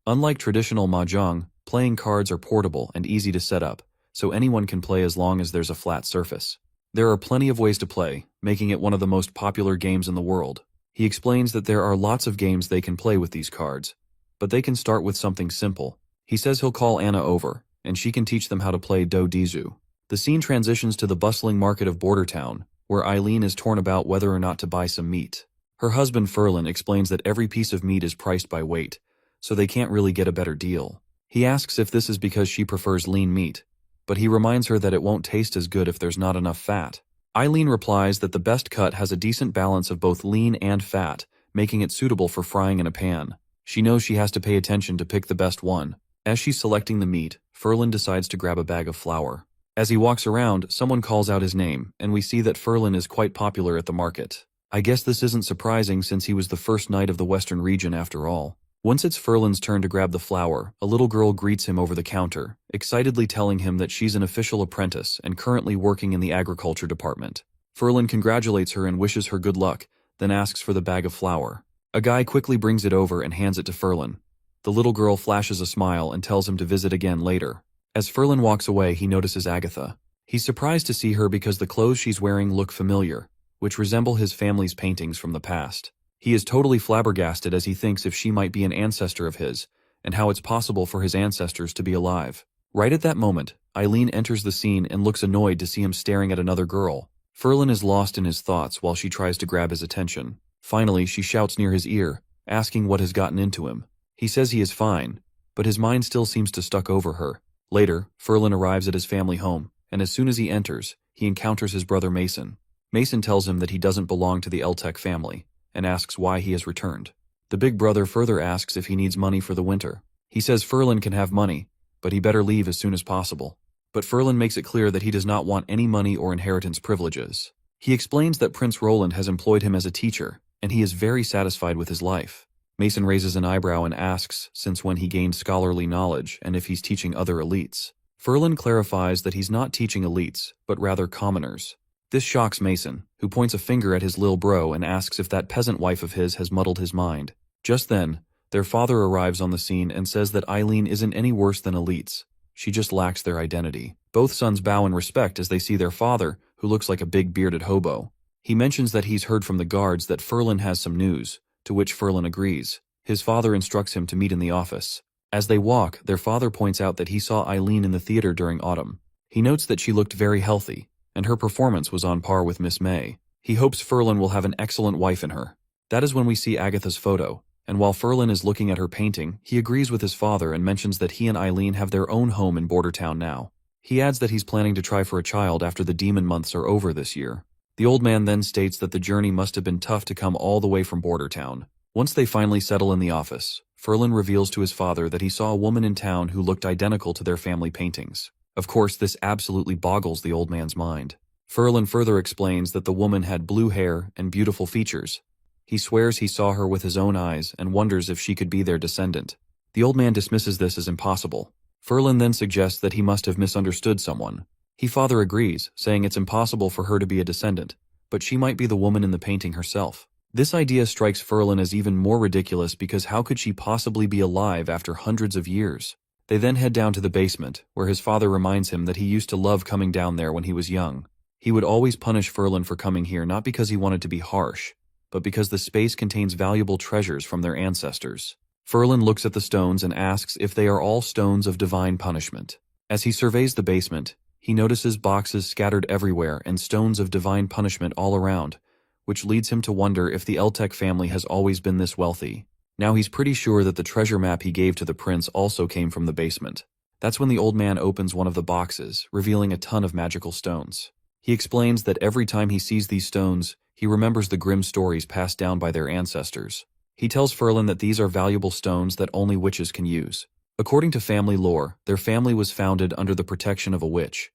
Unlike traditional mahjong, playing cards are portable and easy to set up, so anyone can play as long as there's a flat surface. There are plenty of ways to play, making it one of the most popular games in the world. He explains that there are lots of games they can play with these cards, but they can start with something simple. He says he'll call Anna over, and she can teach them how to play Do Dizu. The scene transitions to the bustling market of Border Town, where Eileen is torn about whether or not to buy some meat. Her husband Ferlin explains that every piece of meat is priced by weight, so they can't really get a better deal. He asks if this is because she prefers lean meat, but he reminds her that it won't taste as good if there's not enough fat. Eileen replies that the best cut has a decent balance of both lean and fat, making it suitable for frying in a pan. She knows she has to pay attention to pick the best one. As she's selecting the meat, Ferlin decides to grab a bag of flour. As he walks around, someone calls out his name, and we see that Ferlin is quite popular at the market. I guess this isn't surprising since he was the first knight of the Western region after all. Once it's Ferlin's turn to grab the flour, a little girl greets him over the counter, excitedly telling him that she's an official apprentice and currently working in the agriculture department. Ferlin congratulates her and wishes her good luck, then asks for the bag of flour. A guy quickly brings it over and hands it to Ferlin. The little girl flashes a smile and tells him to visit again later. As Ferlin walks away, he notices Agatha. He's surprised to see her because the clothes she's wearing look familiar, which resemble his family's paintings from the past. He is totally flabbergasted as he thinks if she might be an ancestor of his, and how it's possible for his ancestors to be alive. Right at that moment, Eileen enters the scene and looks annoyed to see him staring at another girl. Ferlin is lost in his thoughts while she tries to grab his attention. Finally, she shouts near his ear, asking what has gotten into him. He says he is fine, but his mind still seems to stuck over her. Later, Ferlin arrives at his family home, and as soon as he enters, he encounters his brother Mason. Mason tells him that he doesn't belong to the Eltec family, and asks why he has returned. The big brother further asks if he needs money for the winter. He says Ferlin can have money, but he better leave as soon as possible. but Ferlin makes it clear that he does not want any money or inheritance privileges. He explains that Prince Roland has employed him as a teacher, and he is very satisfied with his life. Mason raises an eyebrow and asks since when he gained scholarly knowledge and if he's teaching other elites. Ferlin clarifies that he's not teaching elites, but rather commoners. This shocks Mason, who points a finger at his lil bro and asks if that peasant wife of his has muddled his mind. Just then, their father arrives on the scene and says that Eileen isn't any worse than elites. She just lacks their identity. Both sons bow in respect as they see their father, who looks like a big bearded hobo. He mentions that he's heard from the guards that Ferlin has some news, to which Ferlin agrees. His father instructs him to meet in the office. As they walk, their father points out that he saw Eileen in the theater during autumn. He notes that she looked very healthy, and her performance was on par with Miss May. He hopes Ferlin will have an excellent wife in her. That is when we see Agatha's photo, and while Ferlin is looking at her painting, he agrees with his father and mentions that he and Eileen have their own home in Bordertown now. He adds that he's planning to try for a child after the demon months are over this year. The old man then states that the journey must have been tough to come all the way from Bordertown. Once they finally settle in the office, Ferlin reveals to his father that he saw a woman in town who looked identical to their family paintings. Of course, this absolutely boggles the old man's mind. Ferlin further explains that the woman had blue hair and beautiful features. He swears he saw her with his own eyes and wonders if she could be their descendant. The old man dismisses this as impossible. Ferlin then suggests that he must have misunderstood someone. His father agrees, saying it's impossible for her to be a descendant, but she might be the woman in the painting herself. This idea strikes Ferlin as even more ridiculous because how could she possibly be alive after hundreds of years? They then head down to the basement, where his father reminds him that he used to love coming down there when he was young. He would always punish Ferlin for coming here not because he wanted to be harsh, but because the space contains valuable treasures from their ancestors. Ferlin looks at the stones and asks if they are all stones of divine punishment. As he surveys the basement, he notices boxes scattered everywhere and stones of divine punishment all around, which leads him to wonder if the Eltec family has always been this wealthy. Now he's pretty sure that the treasure map he gave to the prince also came from the basement. That's when the old man opens one of the boxes, revealing a ton of magical stones. He explains that every time he sees these stones, he remembers the grim stories passed down by their ancestors. He tells Ferlin that these are valuable stones that only witches can use. According to family lore, their family was founded under the protection of a witch.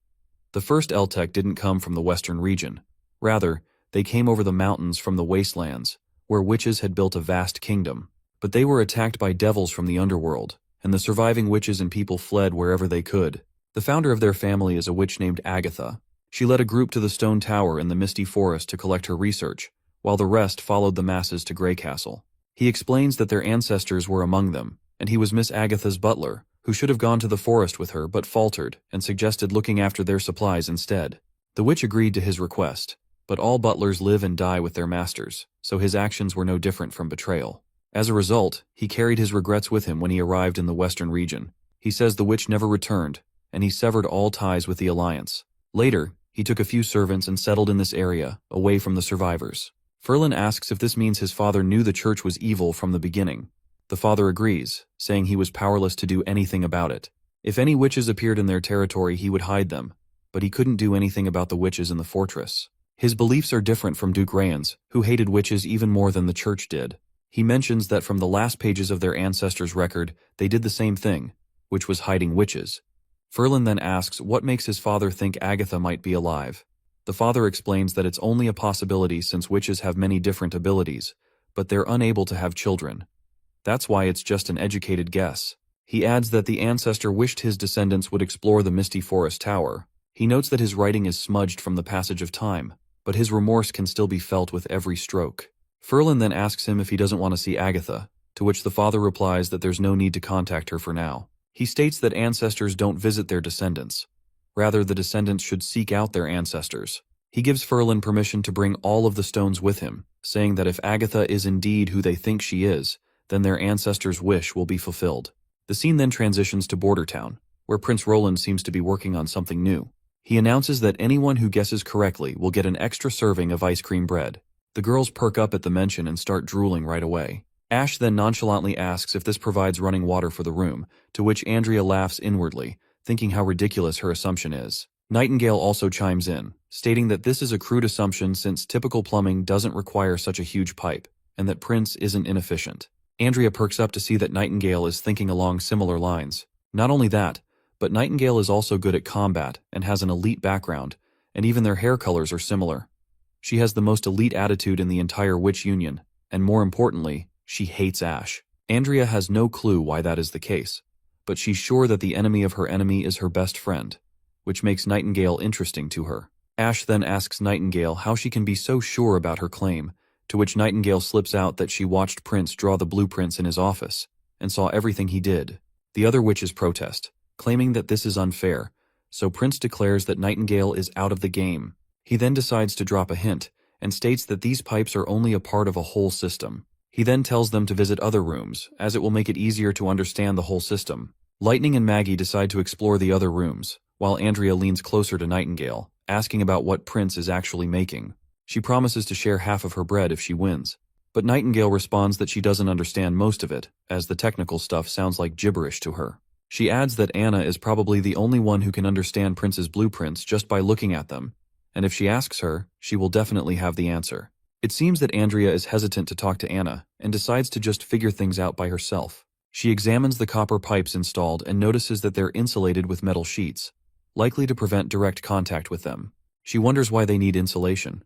The first Eltec didn't come from the western region. Rather, they came over the mountains from the wastelands, where witches had built a vast kingdom. But they were attacked by devils from the underworld, and the surviving witches and people fled wherever they could. The founder of their family is a witch named Agatha. She led a group to the stone tower in the misty forest to collect her research, while the rest followed the masses to Grey Castle. He explains that their ancestors were among them, and he was Miss Agatha's butler, who should have gone to the forest with her but faltered and suggested looking after their supplies instead. The witch agreed to his request, but all butlers live and die with their masters, so his actions were no different from betrayal. As a result, he carried his regrets with him when he arrived in the western region. He says the witch never returned, and he severed all ties with the Alliance. Later, he took a few servants and settled in this area, away from the survivors. Ferlin asks if this means his father knew the church was evil from the beginning. The father agrees, saying he was powerless to do anything about it. If any witches appeared in their territory, he would hide them, but he couldn't do anything about the witches in the fortress. His beliefs are different from Duke Rayan's, who hated witches even more than the church did. He mentions that from the last pages of their ancestors' record, they did the same thing, which was hiding witches. Ferlin then asks what makes his father think Agatha might be alive. The father explains that it's only a possibility since witches have many different abilities, but they're unable to have children. That's why it's just an educated guess. He adds that the ancestor wished his descendants would explore the misty forest tower. He notes that his writing is smudged from the passage of time, but his remorse can still be felt with every stroke. Ferlin then asks him if he doesn't want to see Agatha, to which the father replies that there's no need to contact her for now. He states that ancestors don't visit their descendants. Rather, the descendants should seek out their ancestors. He gives Ferlin permission to bring all of the stones with him, saying that if Agatha is indeed who they think she is, then their ancestors' wish will be fulfilled. The scene then transitions to Bordertown, where Prince Roland seems to be working on something new. He announces that anyone who guesses correctly will get an extra serving of ice cream bread. The girls perk up at the mention and start drooling right away. Ash then nonchalantly asks if this provides running water for the room, to which Andrea laughs inwardly, thinking how ridiculous her assumption is. Nightingale also chimes in, stating that this is a crude assumption since typical plumbing doesn't require such a huge pipe, and that Prince isn't inefficient. Andrea perks up to see that Nightingale is thinking along similar lines. Not only that, But Nightingale is also good at combat and has an elite background, and even their hair colors are similar. She has the most elite attitude in the entire Witch Union, and more importantly, she hates Ash. Andrea has no clue why that is the case, but she's sure that the enemy of her enemy is her best friend, which makes Nightingale interesting to her. Ash then asks Nightingale how she can be so sure about her claim, to which Nightingale slips out that she watched Prince draw the blueprints in his office, and saw everything he did. The other witches protest, claiming that this is unfair, so Prince declares that Nightingale is out of the game. He then decides to drop a hint, and states that these pipes are only a part of a whole system. He then tells them to visit other rooms, as it will make it easier to understand the whole system. Lightning and Maggie decide to explore the other rooms, while Andrea leans closer to Nightingale, asking about what Prince is actually making. She promises to share half of her bread if she wins, but Nightingale responds that she doesn't understand most of it, as the technical stuff sounds like gibberish to her. She adds that Anna is probably the only one who can understand Prince's blueprints just by looking at them, and if she asks her, she will definitely have the answer. It seems that Andrea is hesitant to talk to Anna, and decides to just figure things out by herself. She examines the copper pipes installed and notices that they're insulated with metal sheets, likely to prevent direct contact with them. She wonders why they need insulation,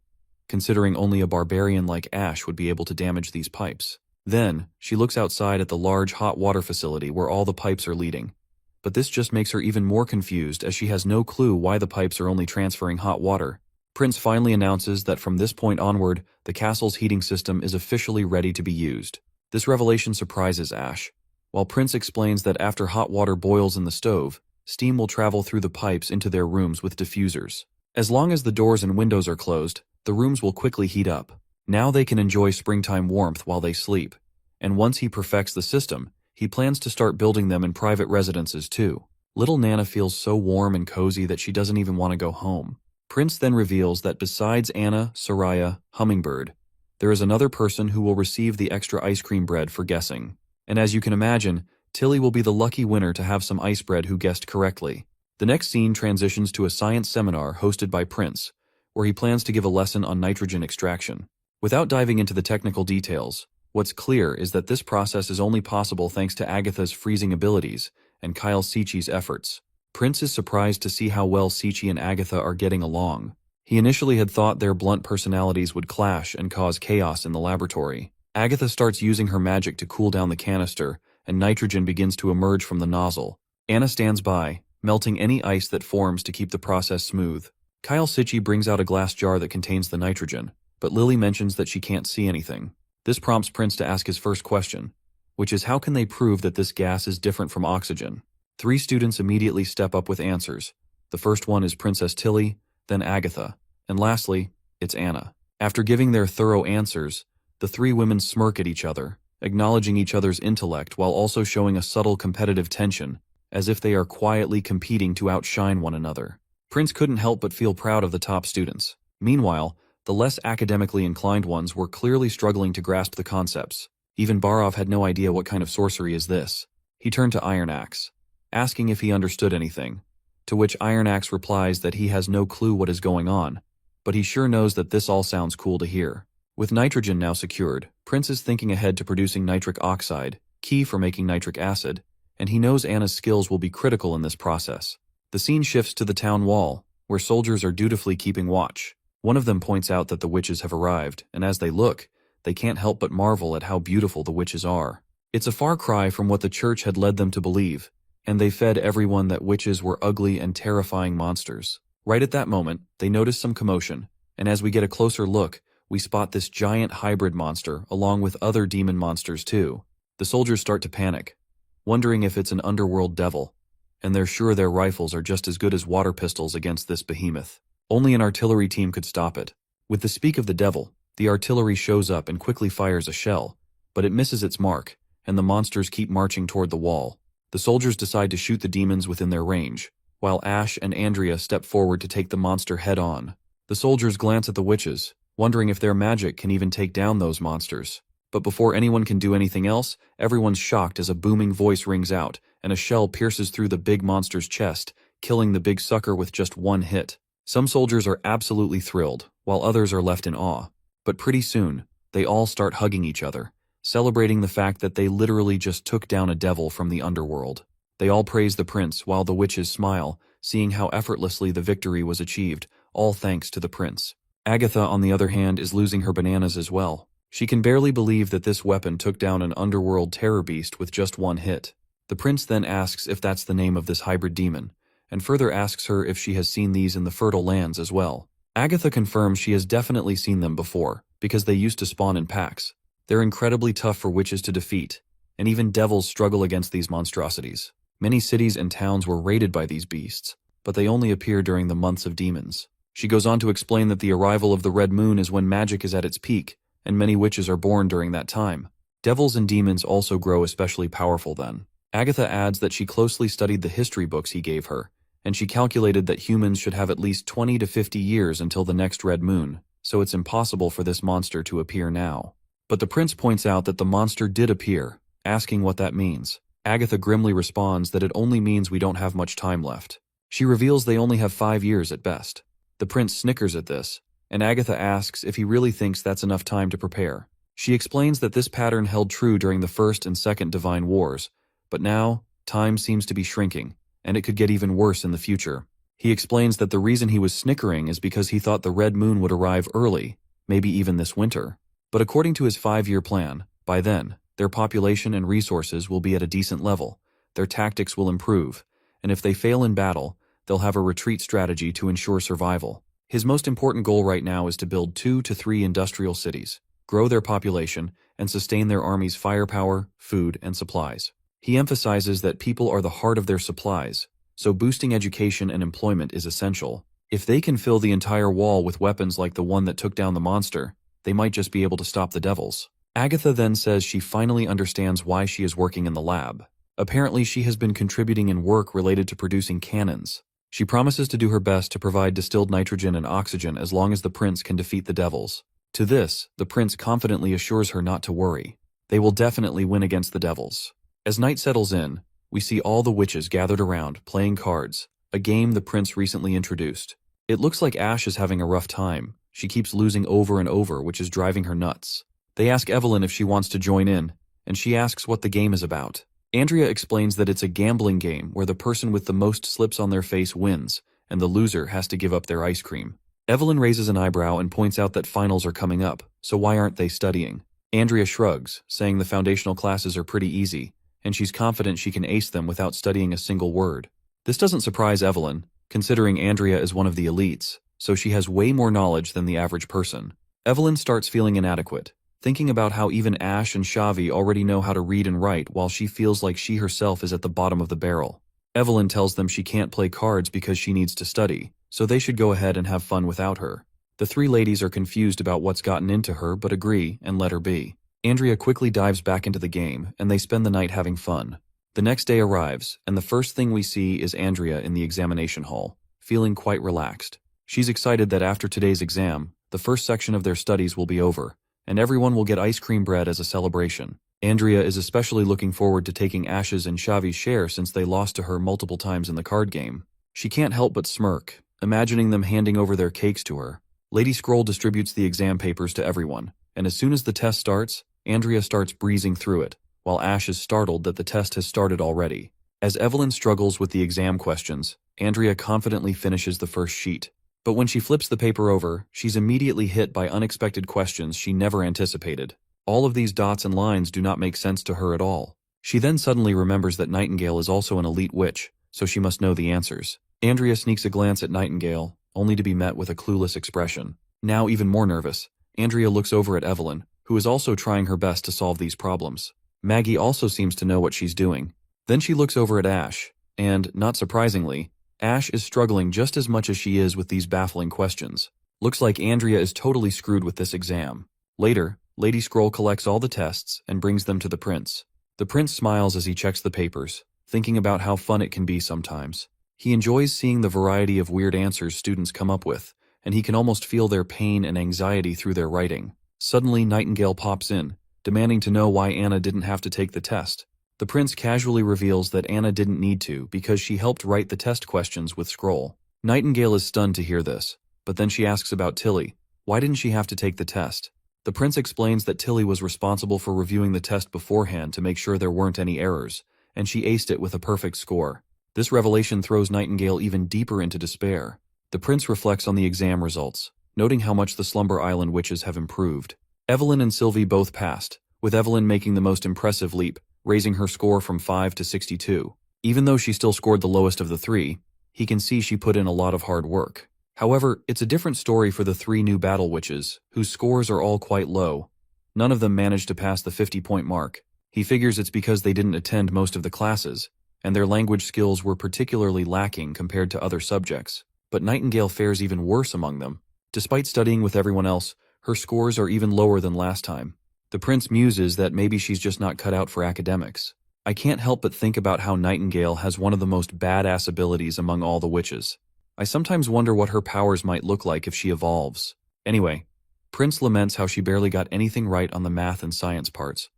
considering only a barbarian like Ash would be able to damage these pipes. Then, she looks outside at the large hot water facility where all the pipes are leading. But this just makes her even more confused as she has no clue why the pipes are only transferring hot water. Prince finally announces that from this point onward, the castle's heating system is officially ready to be used. This revelation surprises Ash, while Prince explains that after hot water boils in the stove, steam will travel through the pipes into their rooms with diffusers. As long as the doors and windows are closed, the rooms will quickly heat up. Now they can enjoy springtime warmth while they sleep, and once he perfects the system, he plans to start building them in private residences too. Little Nana feels so warm and cozy that she doesn't even want to go home. Prince then reveals that besides Anna, Soraya, Hummingbird, there is another person who will receive the extra ice cream bread for guessing. And as you can imagine, Tilly will be the lucky winner to have some ice bread who guessed correctly. The next scene transitions to a science seminar hosted by Prince, where he plans to give a lesson on nitrogen extraction. Without diving into the technical details, what's clear is that this process is only possible thanks to Agatha's freezing abilities and Kyle Sichi's efforts. Prince is surprised to see how well Sichi and Agatha are getting along. He initially had thought their blunt personalities would clash and cause chaos in the laboratory. Agatha starts using her magic to cool down the canister, and nitrogen begins to emerge from the nozzle. Anna stands by, melting any ice that forms to keep the process smooth. Kyle Sichi brings out a glass jar that contains the nitrogen, but Lily mentions that she can't see anything. This prompts Prince to ask his first question, which is how can they prove that this gas is different from oxygen? 3 students immediately step up with answers. The first one is Princess Tilly, then Agatha, and lastly, it's Anna. After giving their thorough answers, the 3 women smirk at each other, acknowledging each other's intellect while also showing a subtle competitive tension, as if they are quietly competing to outshine one another. Prince couldn't help but feel proud of the top students. Meanwhile, the less academically inclined ones were clearly struggling to grasp the concepts. Even Barov had no idea what kind of sorcery is this. He turned to Iron Axe, asking if he understood anything, to which Iron Axe replies that he has no clue what is going on, but he sure knows that this all sounds cool to hear. With nitrogen now secured, Prince is thinking ahead to producing nitric oxide, key for making nitric acid, and he knows Anna's skills will be critical in this process. The scene shifts to the town wall, where soldiers are dutifully keeping watch. One of them points out that the witches have arrived, and as they look, they can't help but marvel at how beautiful the witches are. It's a far cry from what the church had led them to believe, and they fed everyone that witches were ugly and terrifying monsters. Right at that moment, they notice some commotion, and as we get a closer look, we spot this giant hybrid monster along with other demon monsters too. The soldiers start to panic, wondering if it's an underworld devil, and they're sure their rifles are just as good as water pistols against this behemoth. Only an artillery team could stop it. With the speak of the devil, the artillery shows up and quickly fires a shell, but it misses its mark, and the monsters keep marching toward the wall. The soldiers decide to shoot the demons within their range, while Ash and Andrea step forward to take the monster head-on. The soldiers glance at the witches, wondering if their magic can even take down those monsters. But before anyone can do anything else, everyone's shocked as a booming voice rings out, and a shell pierces through the big monster's chest, killing the big sucker with just one hit. Some soldiers are absolutely thrilled, while others are left in awe. But pretty soon, they all start hugging each other, celebrating the fact that they literally just took down a devil from the underworld. They all praise the prince while the witches smile, seeing how effortlessly the victory was achieved, all thanks to the prince. Agatha, on the other hand, is losing her bananas as well. She can barely believe that this weapon took down an underworld terror beast with just one hit. The prince then asks if that's the name of this hybrid demon, and further asks her if she has seen these in the fertile lands as well. Agatha confirms she has definitely seen them before, because they used to spawn in packs. They're incredibly tough for witches to defeat, and even devils struggle against these monstrosities. Many cities and towns were raided by these beasts, but they only appear during the months of demons. She goes on to explain that the arrival of the red moon is when magic is at its peak, and many witches are born during that time. Devils and demons also grow especially powerful then. Agatha adds that she closely studied the history books he gave her, and she calculated that humans should have at least 20 to 50 years until the next red moon, so it's impossible for this monster to appear now. But the prince points out that the monster did appear, asking what that means. Agatha grimly responds that it only means we don't have much time left. She reveals they only have 5 years at best. The prince snickers at this, and Agatha asks if he really thinks that's enough time to prepare. She explains that this pattern held true during the First and Second Divine Wars, but now, time seems to be shrinking, and it could get even worse in the future. He explains that the reason he was snickering is because he thought the red moon would arrive early, maybe even this winter. But according to his 5-year plan, by then, their population and resources will be at a decent level, their tactics will improve, and if they fail in battle, they'll have a retreat strategy to ensure survival. His most important goal right now is to build 2 to 3 industrial cities, grow their population, and sustain their army's firepower, food, and supplies. He emphasizes that people are the heart of their supplies, so boosting education and employment is essential. If they can fill the entire wall with weapons like the one that took down the monster, they might just be able to stop the devils. Agatha then says she finally understands why she is working in the lab. Apparently she has been contributing in work related to producing cannons. She promises to do her best to provide distilled nitrogen and oxygen as long as the prince can defeat the devils. To this, the prince confidently assures her not to worry. They will definitely win against the devils. As night settles in, we see all the witches gathered around, playing cards, a game the prince recently introduced. It looks like Ash is having a rough time. She keeps losing over and over, which is driving her nuts. They ask Evelyn if she wants to join in, and she asks what the game is about. Andrea explains that it's a gambling game where the person with the most slips on their face wins, and the loser has to give up their ice cream. Evelyn raises an eyebrow and points out that finals are coming up, so why aren't they studying? Andrea shrugs, saying the foundational classes are pretty easy, and she's confident she can ace them without studying a single word. This doesn't surprise Evelyn, considering Andrea is one of the elites, so she has way more knowledge than the average person. Evelyn starts feeling inadequate, thinking about how even Ash and Shavi already know how to read and write while she feels like she herself is at the bottom of the barrel. Evelyn tells them she can't play cards because she needs to study, so they should go ahead and have fun without her. The 3 ladies are confused about what's gotten into her but agree and let her be. Andrea quickly dives back into the game, and they spend the night having fun. The next day arrives, and the first thing we see is Andrea in the examination hall, feeling quite relaxed. She's excited that after today's exam, the first section of their studies will be over, and everyone will get ice cream bread as a celebration. Andrea is especially looking forward to taking Ash's and Shavi's share since they lost to her multiple times in the card game. She can't help but smirk, imagining them handing over their cakes to her. Lady Scroll distributes the exam papers to everyone, and as soon as the test starts, Andrea starts breezing through it, while Ash is startled that the test has started already. As Evelyn struggles with the exam questions, Andrea confidently finishes the first sheet. But when she flips the paper over, she's immediately hit by unexpected questions she never anticipated. All of these dots and lines do not make sense to her at all. She then suddenly remembers that Nightingale is also an elite witch, so she must know the answers. Andrea sneaks a glance at Nightingale, only to be met with a clueless expression. Now even more nervous, Andrea looks over at Evelyn, who is also trying her best to solve these problems. Maggie also seems to know what she's doing. Then she looks over at Ash, and, not surprisingly, Ash is struggling just as much as she is with these baffling questions. Looks like Andrea is totally screwed with this exam. Later, Lady Scroll collects all the tests and brings them to the prince. The prince smiles as he checks the papers, thinking about how fun it can be sometimes. He enjoys seeing the variety of weird answers students come up with, and he can almost feel their pain and anxiety through their writing. Suddenly, Nightingale pops in, demanding to know why Anna didn't have to take the test. The prince casually reveals that Anna didn't need to because she helped write the test questions with Scroll. Nightingale is stunned to hear this, but then she asks about Tilly. Why didn't she have to take the test? The prince explains that Tilly was responsible for reviewing the test beforehand to make sure there weren't any errors, and she aced it with a perfect score. This revelation throws Nightingale even deeper into despair. The prince reflects on the exam results, noting how much the Slumber Island witches have improved. Evelyn and Sylvie both passed, with Evelyn making the most impressive leap, raising her score from 5 to 62. Even though she still scored the lowest of the three, he can see she put in a lot of hard work. However, it's a different story for the 3 new battle witches, whose scores are all quite low. None of them managed to pass the 50-point mark. He figures it's because they didn't attend most of the classes, and their language skills were particularly lacking compared to other subjects. But Nightingale fares even worse among them. Despite studying with everyone else, her scores are even lower than last time. The prince muses that maybe she's just not cut out for academics. I can't help but think about how Nightingale has one of the most badass abilities among all the witches. I sometimes wonder what her powers might look like if she evolves. Anyway, Prince laments how she barely got anything right on the math and science parts.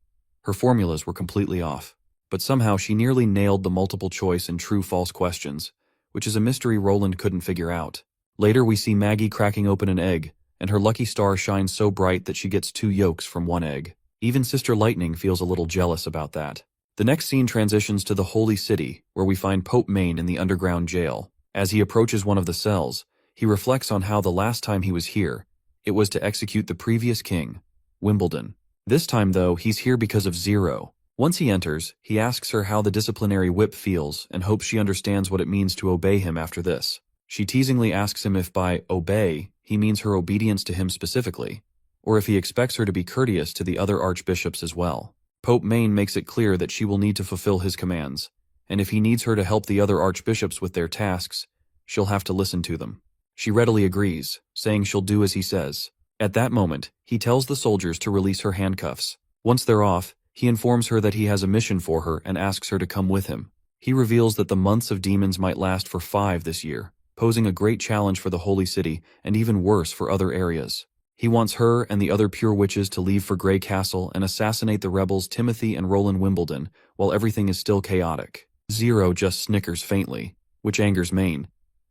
Her formulas were completely off. But somehow she nearly nailed the multiple choice and true-false questions, which is a mystery Roland couldn't figure out. Later we see Maggie cracking open an egg, and her lucky star shines so bright that she gets 2 yolks from 1 egg. Even Sister Lightning feels a little jealous about that. The next scene transitions to the Holy City, where we find Pope Main in the underground jail. As he approaches one of the cells, he reflects on how the last time he was here, it was to execute the previous king, Wimbledon. This time, though, he's here because of Zero. Once he enters, he asks her how the disciplinary whip feels and hopes she understands what it means to obey him after this. She teasingly asks him if by obey he means her obedience to him specifically, or if he expects her to be courteous to the other archbishops as well. Pope Main makes it clear that she will need to fulfill his commands, and if he needs her to help the other archbishops with their tasks, she'll have to listen to them. She readily agrees, saying she'll do as he says. At that moment, he tells the soldiers to release her handcuffs. Once they're off, he informs her that he has a mission for her and asks her to come with him. He reveals that the months of demons might last for 5 this year, posing a great challenge for the Holy City and even worse for other areas. He wants her and the other pure witches to leave for Grey Castle and assassinate the rebels Timothy and Roland Wimbledon while everything is still chaotic. Zero just snickers faintly, which angers Main,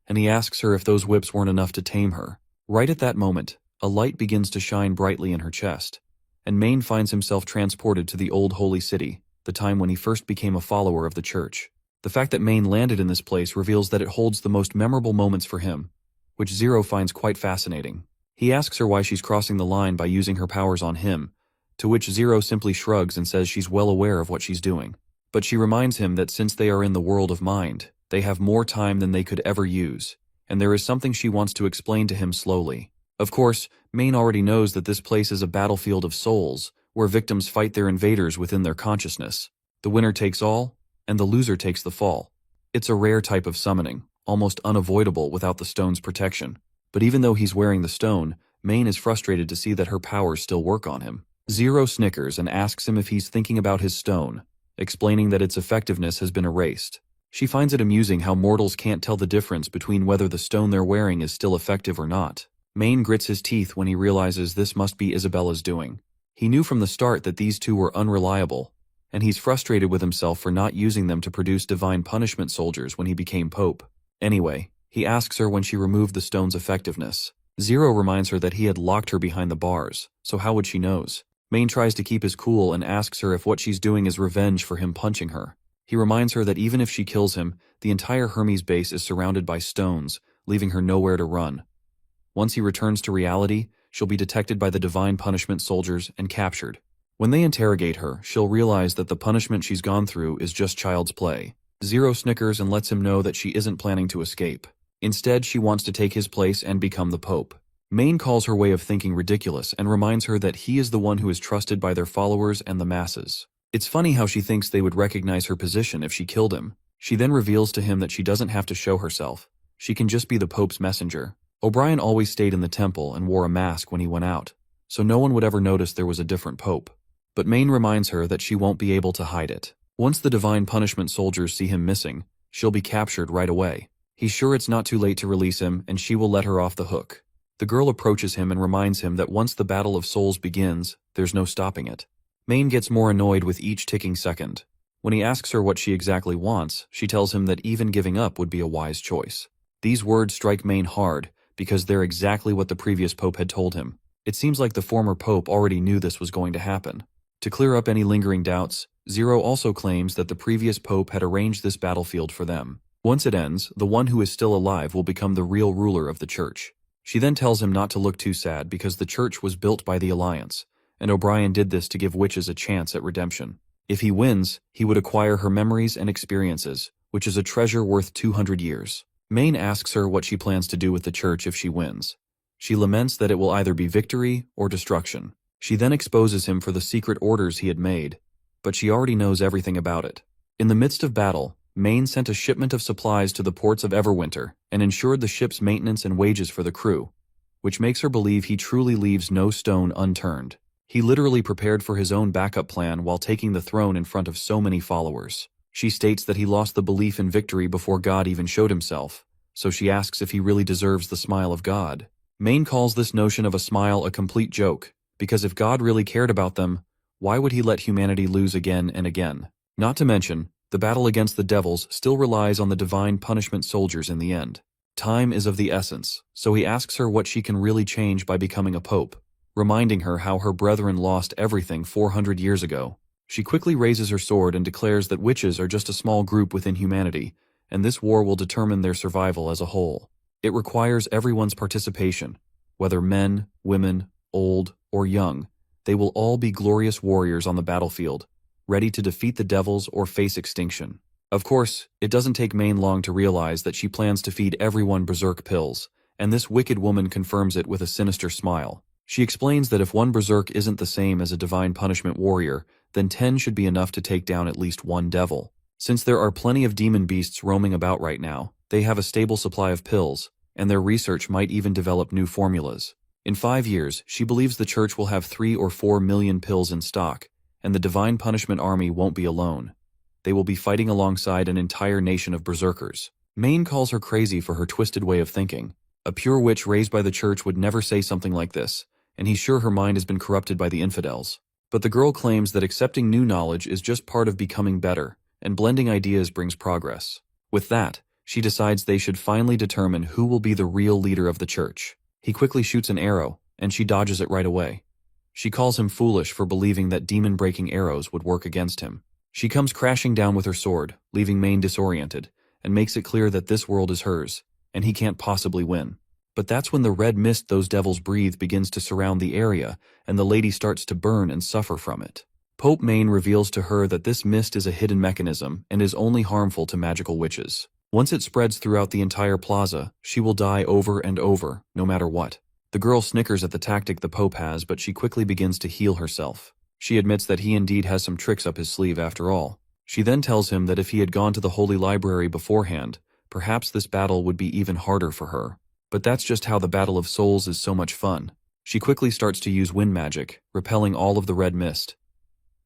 and he asks her if those whips weren't enough to tame her. Right at that moment, a light begins to shine brightly in her chest, and Main finds himself transported to the old Holy City, the time when he first became a follower of the church. The fact that Main landed in this place reveals that it holds the most memorable moments for him, which Zero finds quite fascinating. He asks her why she's crossing the line by using her powers on him, to which Zero simply shrugs and says she's well aware of what she's doing. But she reminds him that since they are in the world of mind, they have more time than they could ever use, and there is something she wants to explain to him slowly. Of course, Main already knows that this place is a battlefield of souls, where victims fight their invaders within their consciousness. The winner takes all, and the loser takes the fall. It's a rare type of summoning, almost unavoidable without the stone's protection. But even though he's wearing the stone, Main is frustrated to see that her powers still work on him. Zero snickers and asks him if he's thinking about his stone, explaining that its effectiveness has been erased. She finds it amusing how mortals can't tell the difference between whether the stone they're wearing is still effective or not. Main grits his teeth when he realizes this must be Isabella's doing. He knew from the start that these two were unreliable, and he's frustrated with himself for not using them to produce divine punishment soldiers when he became pope. Anyway, he asks her when she removed the stone's effectiveness. Zero reminds her that he had locked her behind the bars, so how would she knows? Main tries to keep his cool and asks her if what she's doing is revenge for him punching her. He reminds her that even if she kills him, the entire Hermes base is surrounded by stones, leaving her nowhere to run. Once he returns to reality, she'll be detected by the divine punishment soldiers and captured. When they interrogate her, she'll realize that the punishment she's gone through is just child's play. Zero snickers and lets him know that she isn't planning to escape. Instead, she wants to take his place and become the pope. Main calls her way of thinking ridiculous and reminds her that he is the one who is trusted by their followers and the masses. It's funny how she thinks they would recognize her position if she killed him. She then reveals to him that she doesn't have to show herself. She can just be the pope's messenger. O'Brien always stayed in the temple and wore a mask when he went out, so no one would ever notice there was a different pope. But Main reminds her that she won't be able to hide it. Once the divine punishment soldiers see him missing, she'll be captured right away. He's sure it's not too late to release him, and she will let her off the hook. The girl approaches him and reminds him that once the battle of souls begins, there's no stopping it. Main gets more annoyed with each ticking second. When he asks her what she exactly wants, she tells him that even giving up would be a wise choice. These words strike Main hard, because they're exactly what the previous pope had told him. It seems like the former pope already knew this was going to happen. To clear up any lingering doubts, Zero also claims that the previous pope had arranged this battlefield for them. Once it ends, the one who is still alive will become the real ruler of the church. She then tells him not to look too sad because the church was built by the Alliance, and O'Brien did this to give witches a chance at redemption. If he wins, he would acquire her memories and experiences, which is a treasure worth 200 years. Maine asks her what she plans to do with the church if she wins. She laments that it will either be victory or destruction. She then exposes him for the secret orders he had made, but she already knows everything about it. In the midst of battle, Maine sent a shipment of supplies to the ports of Everwinter and ensured the ship's maintenance and wages for the crew, which makes her believe he truly leaves no stone unturned. He literally prepared for his own backup plan while taking the throne in front of so many followers. She states that he lost the belief in victory before God even showed himself, so she asks if he really deserves the smile of God. Maine calls this notion of a smile a complete joke, because if God really cared about them, why would he let humanity lose again and again? Not to mention, the battle against the devils still relies on the divine punishment soldiers in the end. Time is of the essence, so he asks her what she can really change by becoming a pope, reminding her how her brethren lost everything 400 years ago. She quickly raises her sword and declares that witches are just a small group within humanity, and this war will determine their survival as a whole. It requires everyone's participation, whether men, women, old, or young. They will all be glorious warriors on the battlefield, ready to defeat the devils or face extinction. Of course, it doesn't take Maine long to realize that she plans to feed everyone berserk pills, and this wicked woman confirms it with a sinister smile. She explains that if one berserk isn't the same as a divine punishment warrior, then 10 should be enough to take down at least one devil. Since there are plenty of demon beasts roaming about right now, they have a stable supply of pills, and their research might even develop new formulas. In 5 years, she believes the church will have 3 or 4 million pills in stock, and the divine punishment army won't be alone. They will be fighting alongside an entire nation of berserkers. Maine calls her crazy for her twisted way of thinking. A pure witch raised by the church would never say something like this, and he's sure her mind has been corrupted by the infidels. But the girl claims that accepting new knowledge is just part of becoming better, and blending ideas brings progress. With that, she decides they should finally determine who will be the real leader of the church. He quickly shoots an arrow, and she dodges it right away. She calls him foolish for believing that demon-breaking arrows would work against him. She comes crashing down with her sword, leaving Maine disoriented, and makes it clear that this world is hers, and he can't possibly win. But that's when the red mist those devils breathe begins to surround the area, and the lady starts to burn and suffer from it. Pope Maine reveals to her that this mist is a hidden mechanism and is only harmful to magical witches. Once it spreads throughout the entire plaza, she will die over and over, no matter what. The girl snickers at the tactic the Pope has, but she quickly begins to heal herself. She admits that he indeed has some tricks up his sleeve after all. She then tells him that if he had gone to the Holy Library beforehand, perhaps this battle would be even harder for her. But that's just how the Battle of Souls is so much fun. She quickly starts to use wind magic, repelling all of the red mist.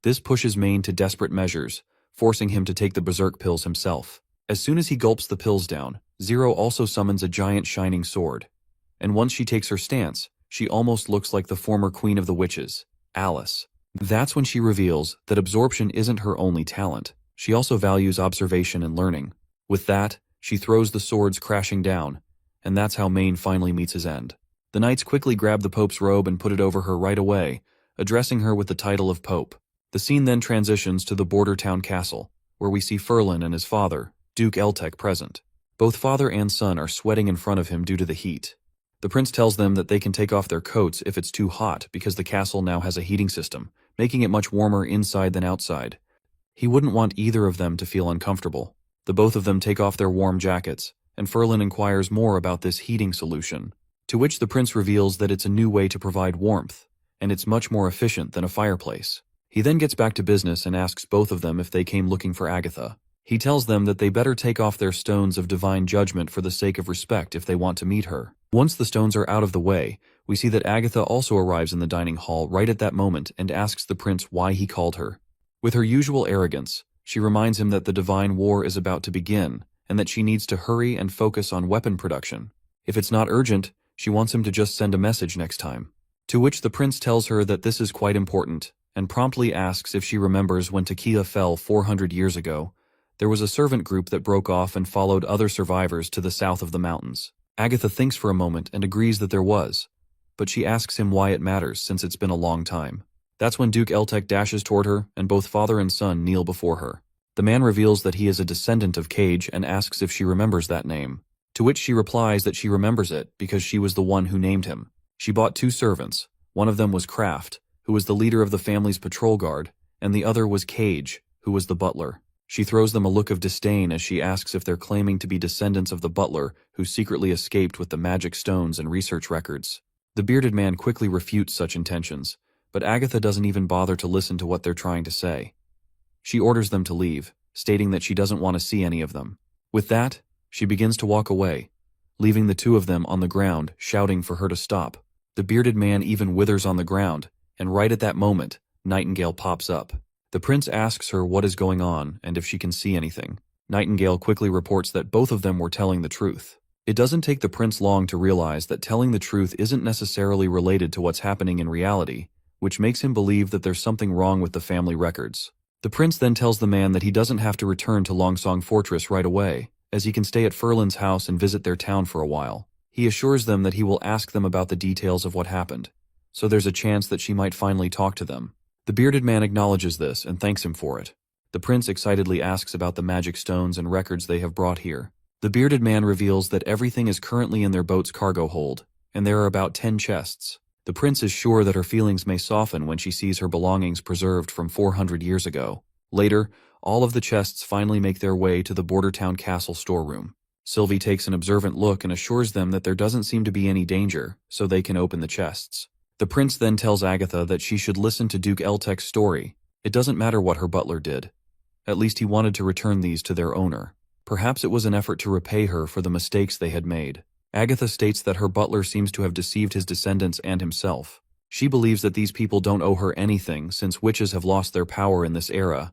This pushes Maine to desperate measures, forcing him to take the berserk pills himself. As soon as he gulps the pills down, Zero also summons a giant shining sword. And once she takes her stance, she almost looks like the former queen of the witches, Alice. That's when she reveals that absorption isn't her only talent. She also values observation and learning. With that, she throws the swords crashing down, and that's how Maine finally meets his end. The knights quickly grab the Pope's robe and put it over her right away, addressing her with the title of Pope. The scene then transitions to the border town castle, where we see Ferlin and his father, Duke Eltec, present. Both father and son are sweating in front of him due to the heat. The prince tells them that they can take off their coats if it's too hot because the castle now has a heating system, making it much warmer inside than outside. He wouldn't want either of them to feel uncomfortable. The both of them take off their warm jackets, and Ferlin inquires more about this heating solution, to which the prince reveals that it's a new way to provide warmth, and it's much more efficient than a fireplace. He then gets back to business and asks both of them if they came looking for Agatha. He tells them that they better take off their stones of divine judgment for the sake of respect if they want to meet her. Once the stones are out of the way, we see that Agatha also arrives in the dining hall right at that moment and asks the prince why he called her. With her usual arrogance, she reminds him that the divine war is about to begin, and that she needs to hurry and focus on weapon production. If it's not urgent, she wants him to just send a message next time. To which the prince tells her that this is quite important, and promptly asks if she remembers when Tequila fell 400 years ago. There was a servant group that broke off and followed other survivors to the south of the mountains. Agatha thinks for a moment and agrees that there was, but she asks him why it matters since it's been a long time. That's when Duke Eltec dashes toward her, and both father and son kneel before her. The man reveals that he is a descendant of Cage and asks if she remembers that name, to which she replies that she remembers it because she was the one who named him. She bought 2 servants. One of them was Kraft, who was the leader of the family's patrol guard, and the other was Cage, who was the butler. She throws them a look of disdain as she asks if they're claiming to be descendants of the butler who secretly escaped with the magic stones and research records. The bearded man quickly refutes such intentions, but Agatha doesn't even bother to listen to what they're trying to say. She orders them to leave, stating that she doesn't want to see any of them. With that, she begins to walk away, leaving the 2 of them on the ground, shouting for her to stop. The bearded man even withers on the ground, and right at that moment, Nightingale pops up. The prince asks her what is going on and if she can see anything. Nightingale quickly reports that both of them were telling the truth. It doesn't take the prince long to realize that telling the truth isn't necessarily related to what's happening in reality, which makes him believe that there's something wrong with the family records. The prince then tells the man that he doesn't have to return to Longsong Fortress right away, as he can stay at Furlan's house and visit their town for a while. He assures them that he will ask them about the details of what happened, so there's a chance that she might finally talk to them. The bearded man acknowledges this and thanks him for it. The prince excitedly asks about the magic stones and records they have brought here. The bearded man reveals that everything is currently in their boat's cargo hold, and there are about 10 chests. The prince is sure that her feelings may soften when she sees her belongings preserved from 400 years ago. Later, all of the chests finally make their way to the border town castle storeroom. Sylvie takes an observant look and assures them that there doesn't seem to be any danger, so they can open the chests. The prince then tells Agatha that she should listen to Duke Eltec's story. It doesn't matter what her butler did. At least he wanted to return these to their owner. Perhaps it was an effort to repay her for the mistakes they had made. Agatha states that her butler seems to have deceived his descendants and himself. She believes that these people don't owe her anything since witches have lost their power in this era.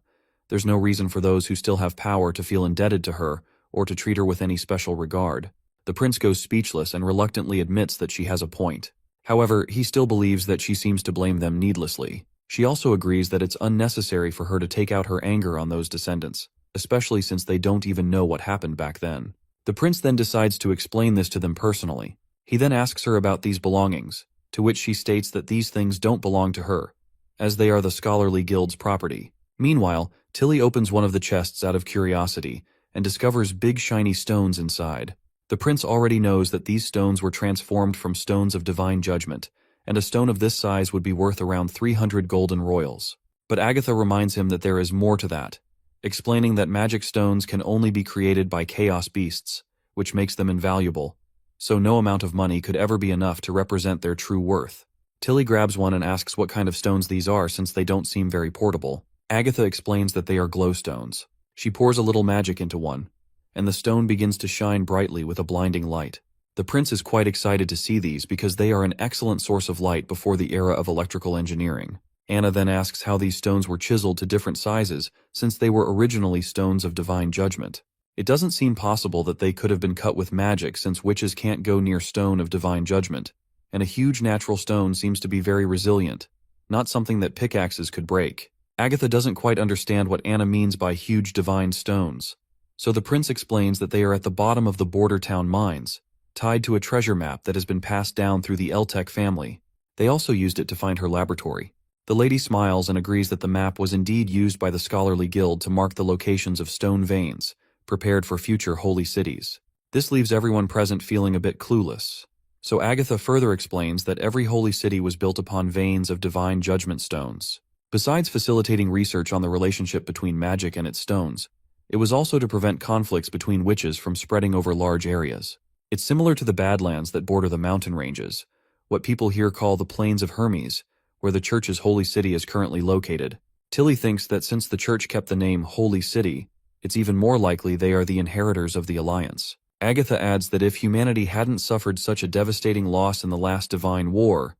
There's no reason for those who still have power to feel indebted to her or to treat her with any special regard. The prince goes speechless and reluctantly admits that she has a point. However, he still believes that she seems to blame them needlessly. She also agrees that it's unnecessary for her to take out her anger on those descendants, especially since they don't even know what happened back then. The prince then decides to explain this to them personally. He then asks her about these belongings, to which she states that these things don't belong to her, as they are the Scholarly Guild's property. Meanwhile, Tilly opens one of the chests out of curiosity and discovers big shiny stones inside. The prince already knows that these stones were transformed from stones of divine judgment, and a stone of this size would be worth around 300 golden royals. But Agatha reminds him that there is more to that, explaining that magic stones can only be created by chaos beasts, which makes them invaluable, so no amount of money could ever be enough to represent their true worth. Tilly grabs one and asks what kind of stones these are since they don't seem very portable. Agatha explains that they are glowstones. She pours a little magic into one, and the stone begins to shine brightly with a blinding light. The prince is quite excited to see these because they are an excellent source of light before the era of electrical engineering. Anna then asks how these stones were chiseled to different sizes since they were originally stones of divine judgment. It doesn't seem possible that they could have been cut with magic since witches can't go near stone of divine judgment, and a huge natural stone seems to be very resilient, not something that pickaxes could break. Agatha doesn't quite understand what Anna means by huge divine stones, so the prince explains that they are at the bottom of the border town mines, tied to a treasure map that has been passed down through the Eltec family. They also used it to find her laboratory. The lady smiles and agrees that the map was indeed used by the Scholarly Guild to mark the locations of stone veins, prepared for future holy cities. This leaves everyone present feeling a bit clueless. So Agatha further explains that every holy city was built upon veins of divine judgment stones. Besides facilitating research on the relationship between magic and its stones, it was also to prevent conflicts between witches from spreading over large areas. It's similar to the Badlands that border the mountain ranges, what people here call the Plains of Hermes, where the church's holy city is currently located. Tilly thinks that since the church kept the name Holy City, it's even more likely they are the inheritors of the Alliance. Agatha adds that if humanity hadn't suffered such a devastating loss in the last divine war,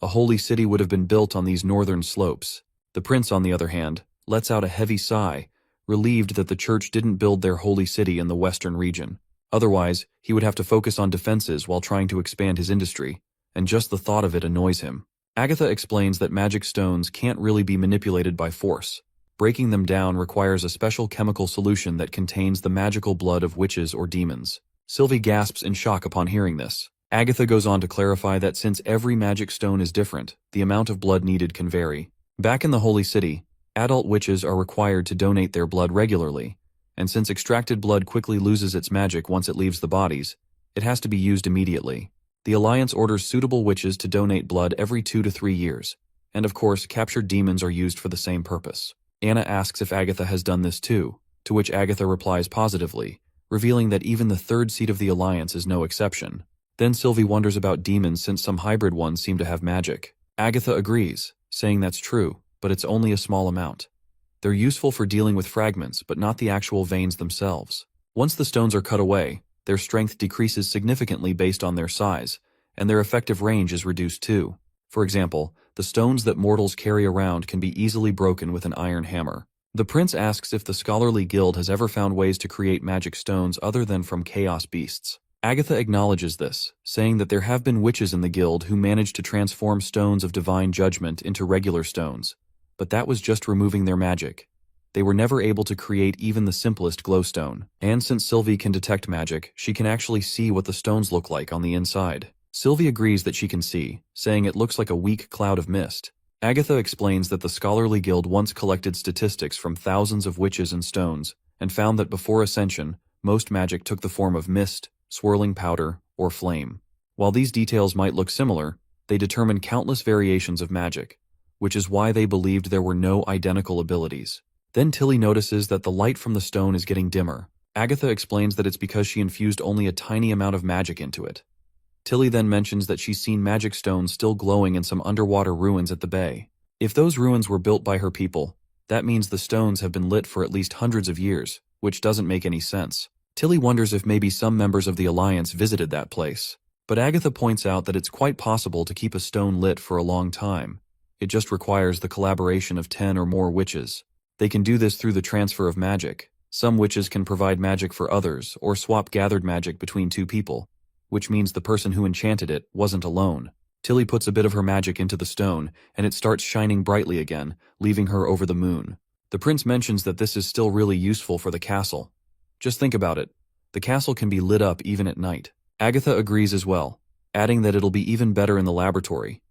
a holy city would have been built on these northern slopes. The prince, on the other hand, lets out a heavy sigh, relieved that the church didn't build their holy city in the western region. Otherwise, he would have to focus on defenses while trying to expand his industry, and just the thought of it annoys him. Agatha explains that magic stones can't really be manipulated by force. Breaking them down requires a special chemical solution that contains the magical blood of witches or demons. Sylvie gasps in shock upon hearing this. Agatha goes on to clarify that since every magic stone is different, the amount of blood needed can vary. Back in the Holy City, adult witches are required to donate their blood regularly, and since extracted blood quickly loses its magic once it leaves the bodies, it has to be used immediately. The Alliance orders suitable witches to donate blood every 2 to 3 years, and of course, captured demons are used for the same purpose. Anna asks if Agatha has done this too, to which Agatha replies positively, revealing that even the third seat of the Alliance is no exception. Then Sylvie wonders about demons since some hybrid ones seem to have magic. Agatha agrees, saying that's true, but it's only a small amount. They're useful for dealing with fragments, but not the actual veins themselves. Once the stones are cut away, their strength decreases significantly based on their size, and their effective range is reduced too. For example, the stones that mortals carry around can be easily broken with an iron hammer. The prince asks if the scholarly guild has ever found ways to create magic stones other than from chaos beasts. Agatha acknowledges this, saying that there have been witches in the guild who managed to transform stones of divine judgment into regular stones, but that was just removing their magic. They were never able to create even the simplest glowstone. And since Sylvie can detect magic, she can actually see what the stones look like on the inside. Sylvie agrees that she can see, saying it looks like a weak cloud of mist. Agatha explains that the Scholarly Guild once collected statistics from thousands of witches and stones, and found that before Ascension, most magic took the form of mist, swirling powder, or flame. While these details might look similar, they determine countless variations of magic, which is why they believed there were no identical abilities. Then Tilly notices that the light from the stone is getting dimmer. Agatha explains that it's because she infused only a tiny amount of magic into it. Tilly then mentions that she's seen magic stones still glowing in some underwater ruins at the bay. If those ruins were built by her people, that means the stones have been lit for at least hundreds of years, which doesn't make any sense. Tilly wonders if maybe some members of the Alliance visited that place. But Agatha points out that it's quite possible to keep a stone lit for a long time. It just requires the collaboration of 10 or more witches. They can do this through the transfer of magic. Some witches can provide magic for others, or swap gathered magic between two people, which means the person who enchanted it wasn't alone. Tilly puts a bit of her magic into the stone, and it starts shining brightly again, leaving her over the moon. The prince mentions that this is still really useful for the castle. Just think about it. The castle can be lit up even at night. Agatha agrees as well, adding that it'll be even better in the laboratory.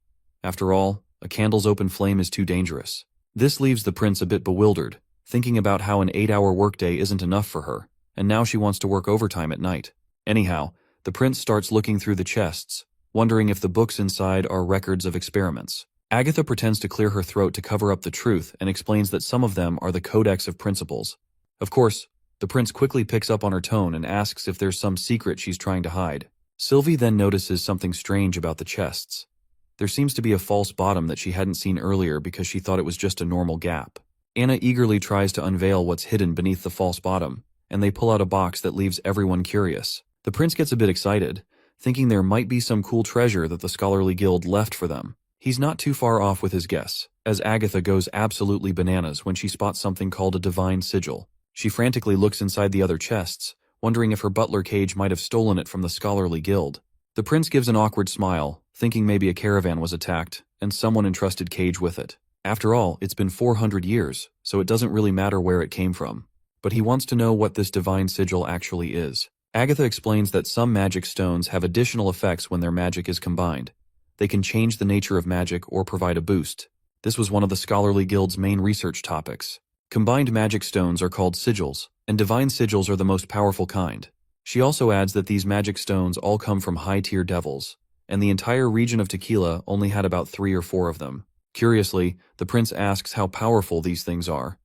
After all, a candle's open flame is too dangerous. This leaves the prince a bit bewildered, thinking about how an 8-hour workday isn't enough for her, and now she wants to work overtime at night. Anyhow, the prince starts looking through the chests, wondering if the books inside are records of experiments. Agatha pretends to clear her throat to cover up the truth and explains that some of them are the Codex of Principles. Of course, the prince quickly picks up on her tone and asks if there's some secret she's trying to hide. Sylvie then notices something strange about the chests. There seems to be a false bottom that she hadn't seen earlier because she thought it was just a normal gap. Anna eagerly tries to unveil what's hidden beneath the false bottom, and they pull out a box that leaves everyone curious. The prince gets a bit excited, thinking there might be some cool treasure that the Scholarly Guild left for them. He's not too far off with his guess, as Agatha goes absolutely bananas when she spots something called a divine sigil. She frantically looks inside the other chests, wondering if her butler Cage might have stolen it from the Scholarly Guild. The prince gives an awkward smile, thinking maybe a caravan was attacked, and someone entrusted Cage with it. After all, it's been 400 years, so it doesn't really matter where it came from. But he wants to know what this divine sigil actually is. Agatha explains that some magic stones have additional effects when their magic is combined. They can change the nature of magic or provide a boost. This was one of the Scholarly Guild's main research topics. Combined magic stones are called sigils, and divine sigils are the most powerful kind. She also adds that these magic stones all come from high-tier devils, and the entire region of Tequila only had about 3 or 4 of them. Curiously, the prince asks how powerful these things are,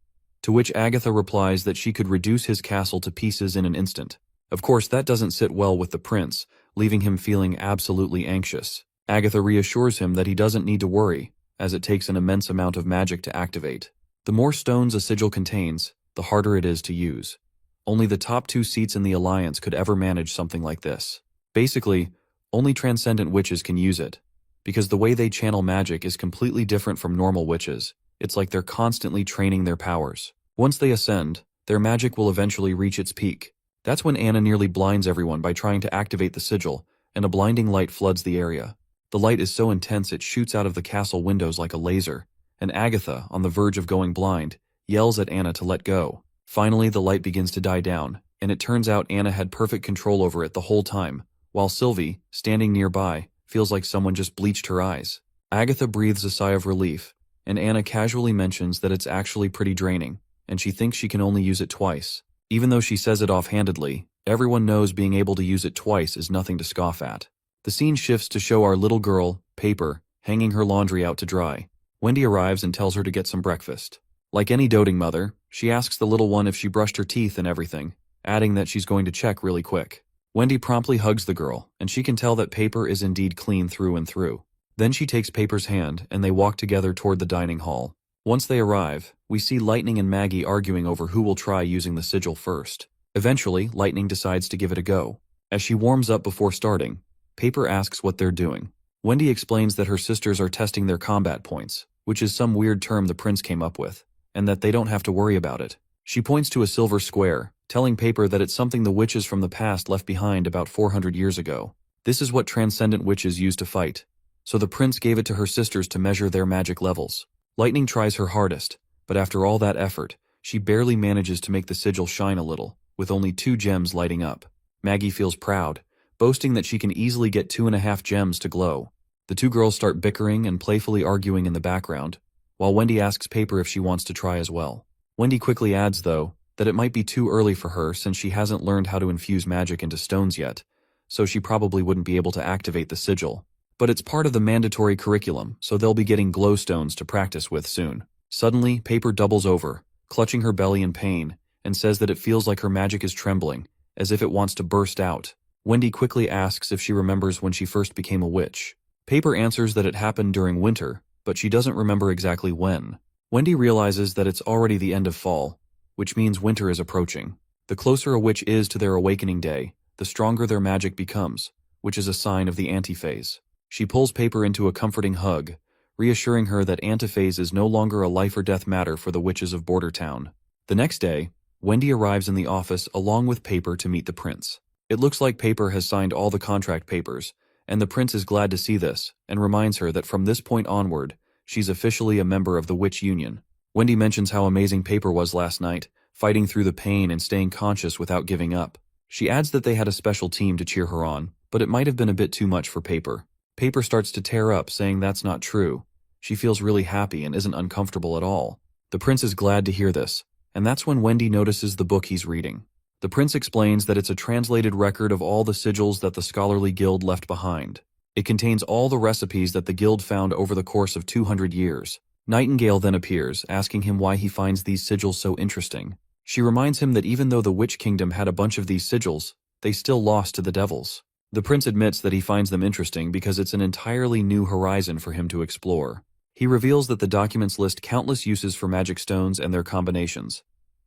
to which Agatha replies that she could reduce his castle to pieces in an instant. Of course, that doesn't sit well with the prince, leaving him feeling absolutely anxious. Agatha reassures him that he doesn't need to worry, as it takes an immense amount of magic to activate. The more stones a sigil contains, the harder it is to use. Only the top 2 seats in the Alliance could ever manage something like this. Basically, only transcendent witches can use it, because the way they channel magic is completely different from normal witches. It's like they're constantly training their powers. Once they ascend, their magic will eventually reach its peak. That's when Anna nearly blinds everyone by trying to activate the sigil, and a blinding light floods the area. The light is so intense it shoots out of the castle windows like a laser, and Agatha, on the verge of going blind, yells at Anna to let go. Finally, the light begins to die down, and it turns out Anna had perfect control over it the whole time, while Sylvie, standing nearby, feels like someone just bleached her eyes. Agatha breathes a sigh of relief, and Anna casually mentions that it's actually pretty draining, and she thinks she can only use it twice. Even though she says it offhandedly, everyone knows being able to use it twice is nothing to scoff at. The scene shifts to show our little girl, Paper, hanging her laundry out to dry. Wendy arrives and tells her to get some breakfast. Like any doting mother, she asks the little one if she brushed her teeth and everything, adding that she's going to check really quick. Wendy promptly hugs the girl, and she can tell that Paper is indeed clean through and through. Then she takes Paper's hand, and they walk together toward the dining hall. Once they arrive, we see Lightning and Maggie arguing over who will try using the sigil first. Eventually, Lightning decides to give it a go. As she warms up before starting, Paper asks what they're doing. Wendy explains that her sisters are testing their combat points, which is some weird term the prince came up with, and that they don't have to worry about it. She points to a silver square, telling Paper that it's something the witches from the past left behind about 400 years ago. This is what transcendent witches used to fight, so the prince gave it to her sisters to measure their magic levels. Lightning tries her hardest, but after all that effort, she barely manages to make the sigil shine a little, with only 2 gems lighting up. Maggie feels proud, boasting that she can easily get 2.5 gems to glow. The 2 girls start bickering and playfully arguing in the background, while Wendy asks Paper if she wants to try as well. Wendy quickly adds, though, that it might be too early for her since she hasn't learned how to infuse magic into stones yet, so she probably wouldn't be able to activate the sigil. But it's part of the mandatory curriculum, so they'll be getting glowstones to practice with soon. Suddenly, Paper doubles over, clutching her belly in pain, and says that it feels like her magic is trembling, as if it wants to burst out. Wendy quickly asks if she remembers when she first became a witch. Paper answers that it happened during winter, but she doesn't remember exactly when. Wendy realizes that it's already the end of fall, which means winter is approaching. The closer a witch is to their awakening day, the stronger their magic becomes, which is a sign of the antiphase. She pulls Paper into a comforting hug, reassuring her that antiphase is no longer a life or death matter for the witches of Border Town. The next day, Wendy arrives in the office along with Paper to meet the prince. It looks like Paper has signed all the contract papers, and the prince is glad to see this, and reminds her that from this point onward, she's officially a member of the Witch Union. Wendy mentions how amazing Paper was last night, fighting through the pain and staying conscious without giving up. She adds that they had a special team to cheer her on, but it might have been a bit too much for Paper. Paper starts to tear up, saying that's not true. She feels really happy and isn't uncomfortable at all. The prince is glad to hear this, and that's when Wendy notices the book he's reading. The prince explains that it's a translated record of all the sigils that the scholarly guild left behind. It contains all the recipes that the guild found over the course of 200 years. Nightingale then appears, asking him why he finds these sigils so interesting. She reminds him that even though the Witch Kingdom had a bunch of these sigils, they still lost to the devils. The prince admits that he finds them interesting because it's an entirely new horizon for him to explore. He reveals that the documents list countless uses for magic stones and their combinations,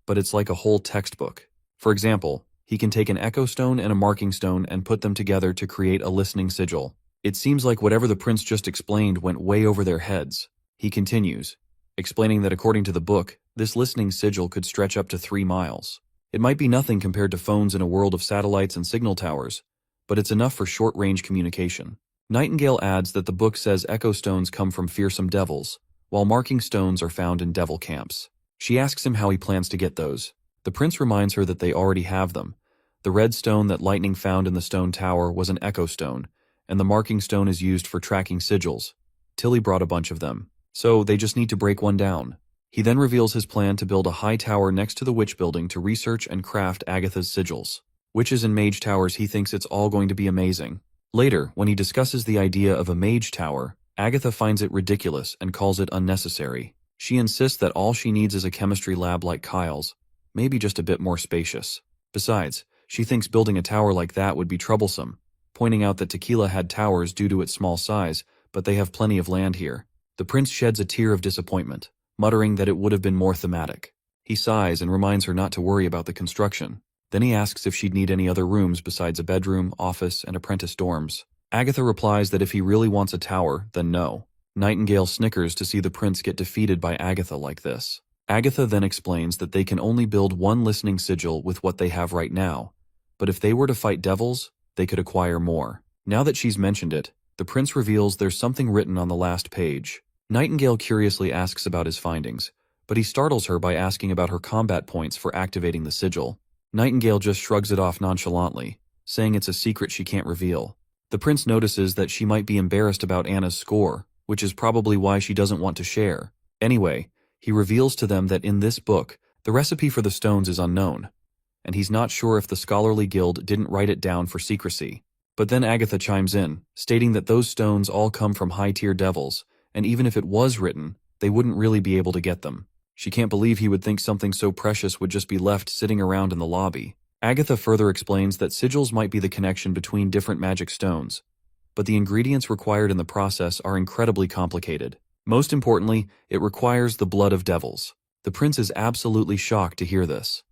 but it's like a whole textbook. For example, he can take an echo stone and a marking stone and put them together to create a listening sigil. It seems like whatever the prince just explained went way over their heads. He continues, explaining that according to the book, this listening sigil could stretch up to 3 miles. It might be nothing compared to phones in a world of satellites and signal towers, but it's enough for short-range communication. Nightingale adds that the book says echo stones come from fearsome devils, while marking stones are found in devil camps. She asks him how he plans to get those. The prince reminds her that they already have them. The red stone that Lightning found in the stone tower was an echo stone, and the marking stone is used for tracking sigils. Tilly brought a bunch of them, so they just need to break one down. He then reveals his plan to build a high tower next to the witch building to research and craft Agatha's sigils. Witches and mage towers, he thinks it's all going to be amazing. Later, when he discusses the idea of a mage tower, Agatha finds it ridiculous and calls it unnecessary. She insists that all she needs is a chemistry lab like Kyle's, maybe just a bit more spacious. Besides, she thinks building a tower like that would be troublesome, pointing out that Tequila had towers due to its small size, but they have plenty of land here. The prince sheds a tear of disappointment, muttering that it would have been more thematic. He sighs and reminds her not to worry about the construction. Then he asks if she'd need any other rooms besides a bedroom, office, and apprentice dorms. Agatha replies that if he really wants a tower, then no. Nightingale snickers to see the prince get defeated by Agatha like this. Agatha then explains that they can only build one listening sigil with what they have right now, but if they were to fight devils, they could acquire more. Now that she's mentioned it, the prince reveals there's something written on the last page. Nightingale curiously asks about his findings, but he startles her by asking about her combat points for activating the sigil. Nightingale just shrugs it off nonchalantly, saying it's a secret she can't reveal. The prince notices that she might be embarrassed about Anna's score, which is probably why she doesn't want to share. Anyway, he reveals to them that in this book, the recipe for the stones is unknown, and he's not sure if the scholarly guild didn't write it down for secrecy. But then Agatha chimes in, stating that those stones all come from high-tier devils, and even if it was written, they wouldn't really be able to get them. She can't believe he would think something so precious would just be left sitting around in the lobby. Agatha further explains that sigils might be the connection between different magic stones, but the ingredients required in the process are incredibly complicated. Most importantly, it requires the blood of devils. The prince is absolutely shocked to hear this.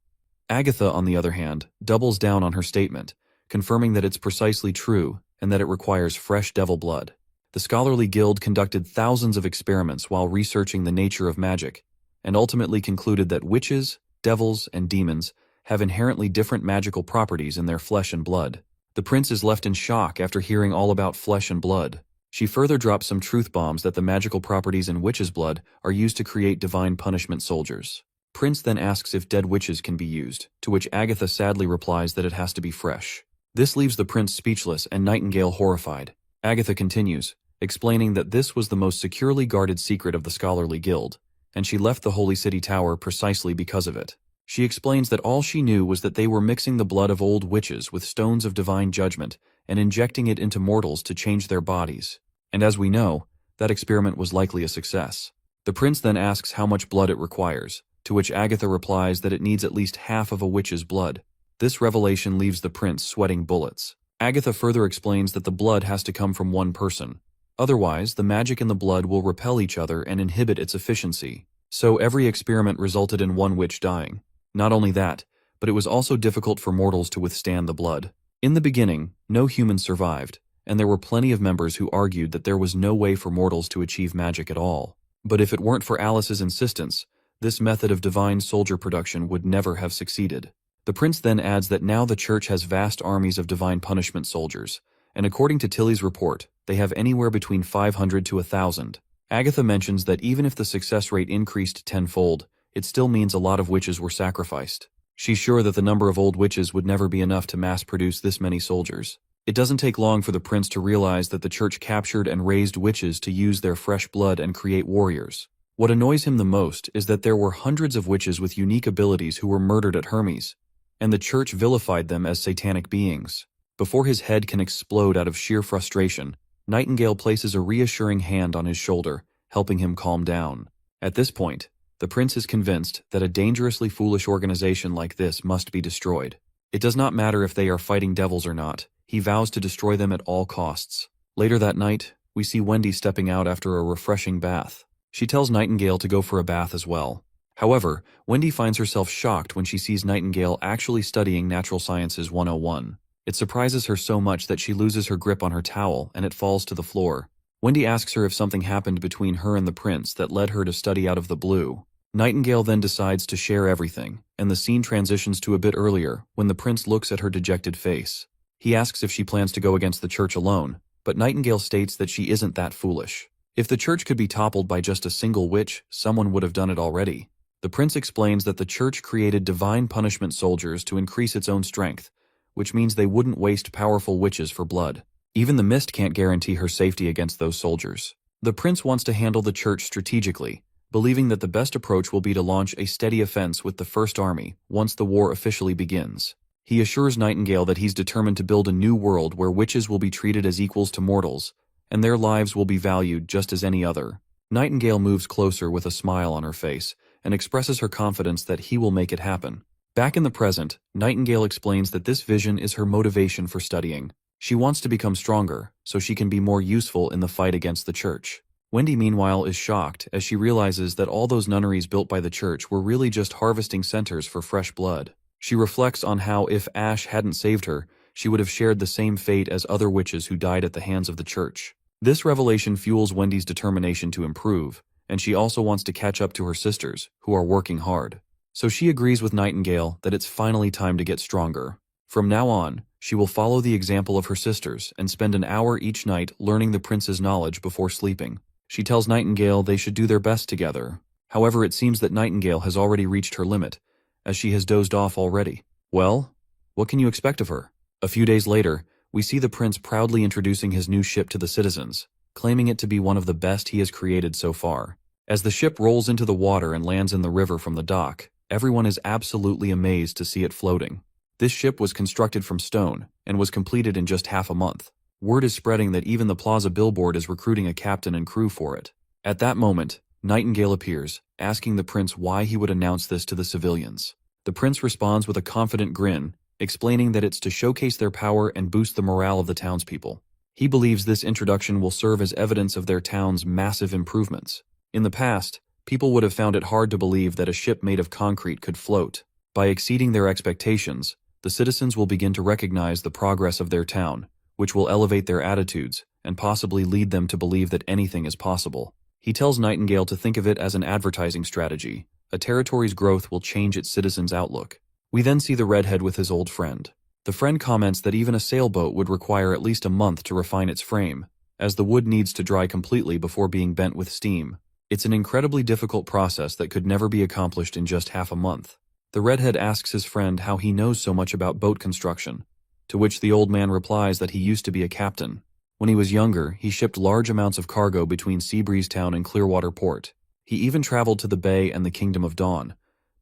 Agatha, on the other hand, doubles down on her statement, confirming that it's precisely true and that it requires fresh devil blood. The scholarly guild conducted thousands of experiments while researching the nature of magic, and ultimately concluded that witches, devils, and demons have inherently different magical properties in their flesh and blood. The prince is left in shock after hearing all about flesh and blood. She further drops some truth bombs that the magical properties in witches' blood are used to create divine punishment soldiers. Prince then asks if dead witches can be used, to which Agatha sadly replies that it has to be fresh. This leaves the prince speechless and Nightingale horrified. Agatha continues, explaining that this was the most securely guarded secret of the scholarly guild, and she left the Holy City Tower precisely because of it. She explains that all she knew was that they were mixing the blood of old witches with stones of divine judgment and injecting it into mortals to change their bodies. And as we know, that experiment was likely a success. The prince then asks how much blood it requires, to which Agatha replies that it needs at least half of a witch's blood. This revelation leaves the prince sweating bullets. Agatha further explains that the blood has to come from one person. Otherwise, the magic in the blood will repel each other and inhibit its efficiency. So every experiment resulted in one witch dying. Not only that, but it was also difficult for mortals to withstand the blood. In the beginning, no humans survived, and there were plenty of members who argued that there was no way for mortals to achieve magic at all. But if it weren't for Alice's insistence, this method of divine soldier production would never have succeeded. The prince then adds that now the church has vast armies of divine punishment soldiers, and according to Tilly's report, they have anywhere between 500 to 1,000. Agatha mentions that even if the success rate increased tenfold, it still means a lot of witches were sacrificed. She's sure that the number of old witches would never be enough to mass-produce this many soldiers. It doesn't take long for the prince to realize that the church captured and raised witches to use their fresh blood and create warriors. What annoys him the most is that there were hundreds of witches with unique abilities who were murdered at Hermes, and the church vilified them as satanic beings. Before his head can explode out of sheer frustration, Nightingale places a reassuring hand on his shoulder, helping him calm down. At this point, the prince is convinced that a dangerously foolish organization like this must be destroyed. It does not matter if they are fighting devils or not. He vows to destroy them at all costs. Later that night, we see Wendy stepping out after a refreshing bath. She tells Nightingale to go for a bath as well. However, Wendy finds herself shocked when she sees Nightingale actually studying Natural Sciences 101. It surprises her so much that she loses her grip on her towel and it falls to the floor. Wendy asks her if something happened between her and the prince that led her to study out of the blue. Nightingale then decides to share everything, and the scene transitions to a bit earlier when the prince looks at her dejected face. He asks if she plans to go against the church alone, but Nightingale states that she isn't that foolish. If the church could be toppled by just a single witch, someone would have done it already. The prince explains that the church created divine punishment soldiers to increase its own strength, which means they wouldn't waste powerful witches for blood. Even the mist can't guarantee her safety against those soldiers. The prince wants to handle the church strategically, believing that the best approach will be to launch a steady offense with the First Army once the war officially begins. He assures Nightingale that he's determined to build a new world where witches will be treated as equals to mortals, and their lives will be valued just as any other. Nightingale moves closer with a smile on her face and expresses her confidence that he will make it happen. Back in the present, Nightingale explains that this vision is her motivation for studying. She wants to become stronger, so she can be more useful in the fight against the church. Wendy, meanwhile, is shocked as she realizes that all those nunneries built by the church were really just harvesting centers for fresh blood. She reflects on how if Ash hadn't saved her, she would have shared the same fate as other witches who died at the hands of the church. This revelation fuels Wendy's determination to improve, and she also wants to catch up to her sisters, who are working hard. So she agrees with Nightingale that it's finally time to get stronger. From now on, she will follow the example of her sisters and spend an hour each night learning the prince's knowledge before sleeping. She tells Nightingale they should do their best together. However, it seems that Nightingale has already reached her limit, as she has dozed off already. Well, what can you expect of her? A few days later, we see the prince proudly introducing his new ship to the citizens, claiming it to be one of the best he has created so far. As the ship rolls into the water and lands in the river from the dock, everyone is absolutely amazed to see it floating. This ship was constructed from stone and was completed in just half a month. Word is spreading that even the Plaza billboard is recruiting a captain and crew for it. At that moment, Nightingale appears, asking the prince why he would announce this to the civilians. The prince responds with a confident grin, explaining that it's to showcase their power and boost the morale of the townspeople. He believes this introduction will serve as evidence of their town's massive improvements. In the past, people would have found it hard to believe that a ship made of concrete could float. By exceeding their expectations, the citizens will begin to recognize the progress of their town, which will elevate their attitudes and possibly lead them to believe that anything is possible. He tells Nightingale to think of it as an advertising strategy. A territory's growth will change its citizens' outlook. We then see the redhead with his old friend. The friend comments that even a sailboat would require at least a month to refine its frame, as the wood needs to dry completely before being bent with steam. It's an incredibly difficult process that could never be accomplished in just half a month. The redhead asks his friend how he knows so much about boat construction, to which the old man replies that he used to be a captain. When he was younger, he shipped large amounts of cargo between Seabreeze Town and Clearwater Port. He even traveled to the Bay and the Kingdom of Dawn,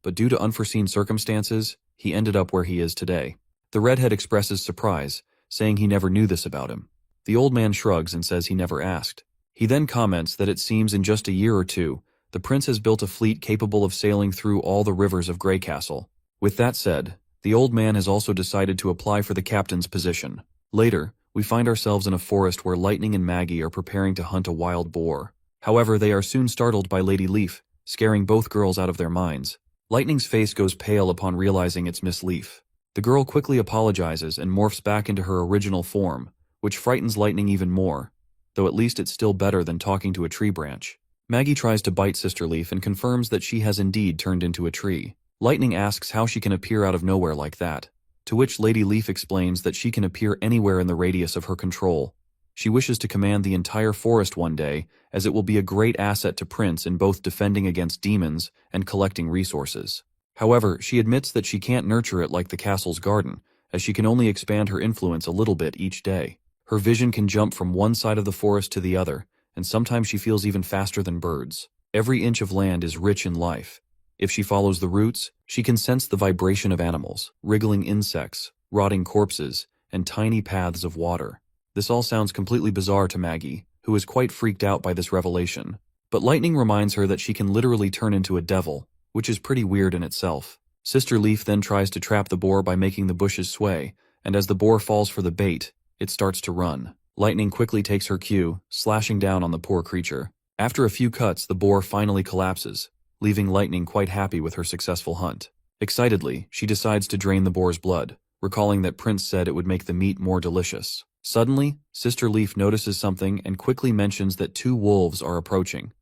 but due to unforeseen circumstances, he ended up where he is today. The redhead expresses surprise, saying he never knew this about him. The old man shrugs and says he never asked. He then comments that it seems in just a year or two, the prince has built a fleet capable of sailing through all the rivers of Greycastle. With that said, the old man has also decided to apply for the captain's position. Later, we find ourselves in a forest where Lightning and Maggie are preparing to hunt a wild boar. However, they are soon startled by Lady Leaf, scaring both girls out of their minds. Lightning's face goes pale upon realizing it's Miss Leaf. The girl quickly apologizes and morphs back into her original form, which frightens Lightning even more, though at least it's still better than talking to a tree branch. Maggie tries to bite Sister Leaf and confirms that she has indeed turned into a tree. Lightning asks how she can appear out of nowhere like that, to which Lady Leaf explains that she can appear anywhere in the radius of her control. She wishes to command the entire forest one day, as it will be a great asset to Prince in both defending against demons and collecting resources. However, she admits that she can't nurture it like the castle's garden, as she can only expand her influence a little bit each day. Her vision can jump from one side of the forest to the other, and sometimes she feels even faster than birds. Every inch of land is rich in life. If she follows the roots, she can sense the vibration of animals, wriggling insects, rotting corpses, and tiny paths of water. This all sounds completely bizarre to Maggie, who is quite freaked out by this revelation. But Lightning reminds her that she can literally turn into a devil, which is pretty weird in itself. Sister Leaf then tries to trap the boar by making the bushes sway, and as the boar falls for the bait, it starts to run. Lightning quickly takes her cue, slashing down on the poor creature. After a few cuts, the boar finally collapses, leaving Lightning quite happy with her successful hunt. Excitedly, she decides to drain the boar's blood, recalling that Prince said it would make the meat more delicious. Suddenly, Sister Leaf notices something and quickly mentions that 2 wolves are approaching.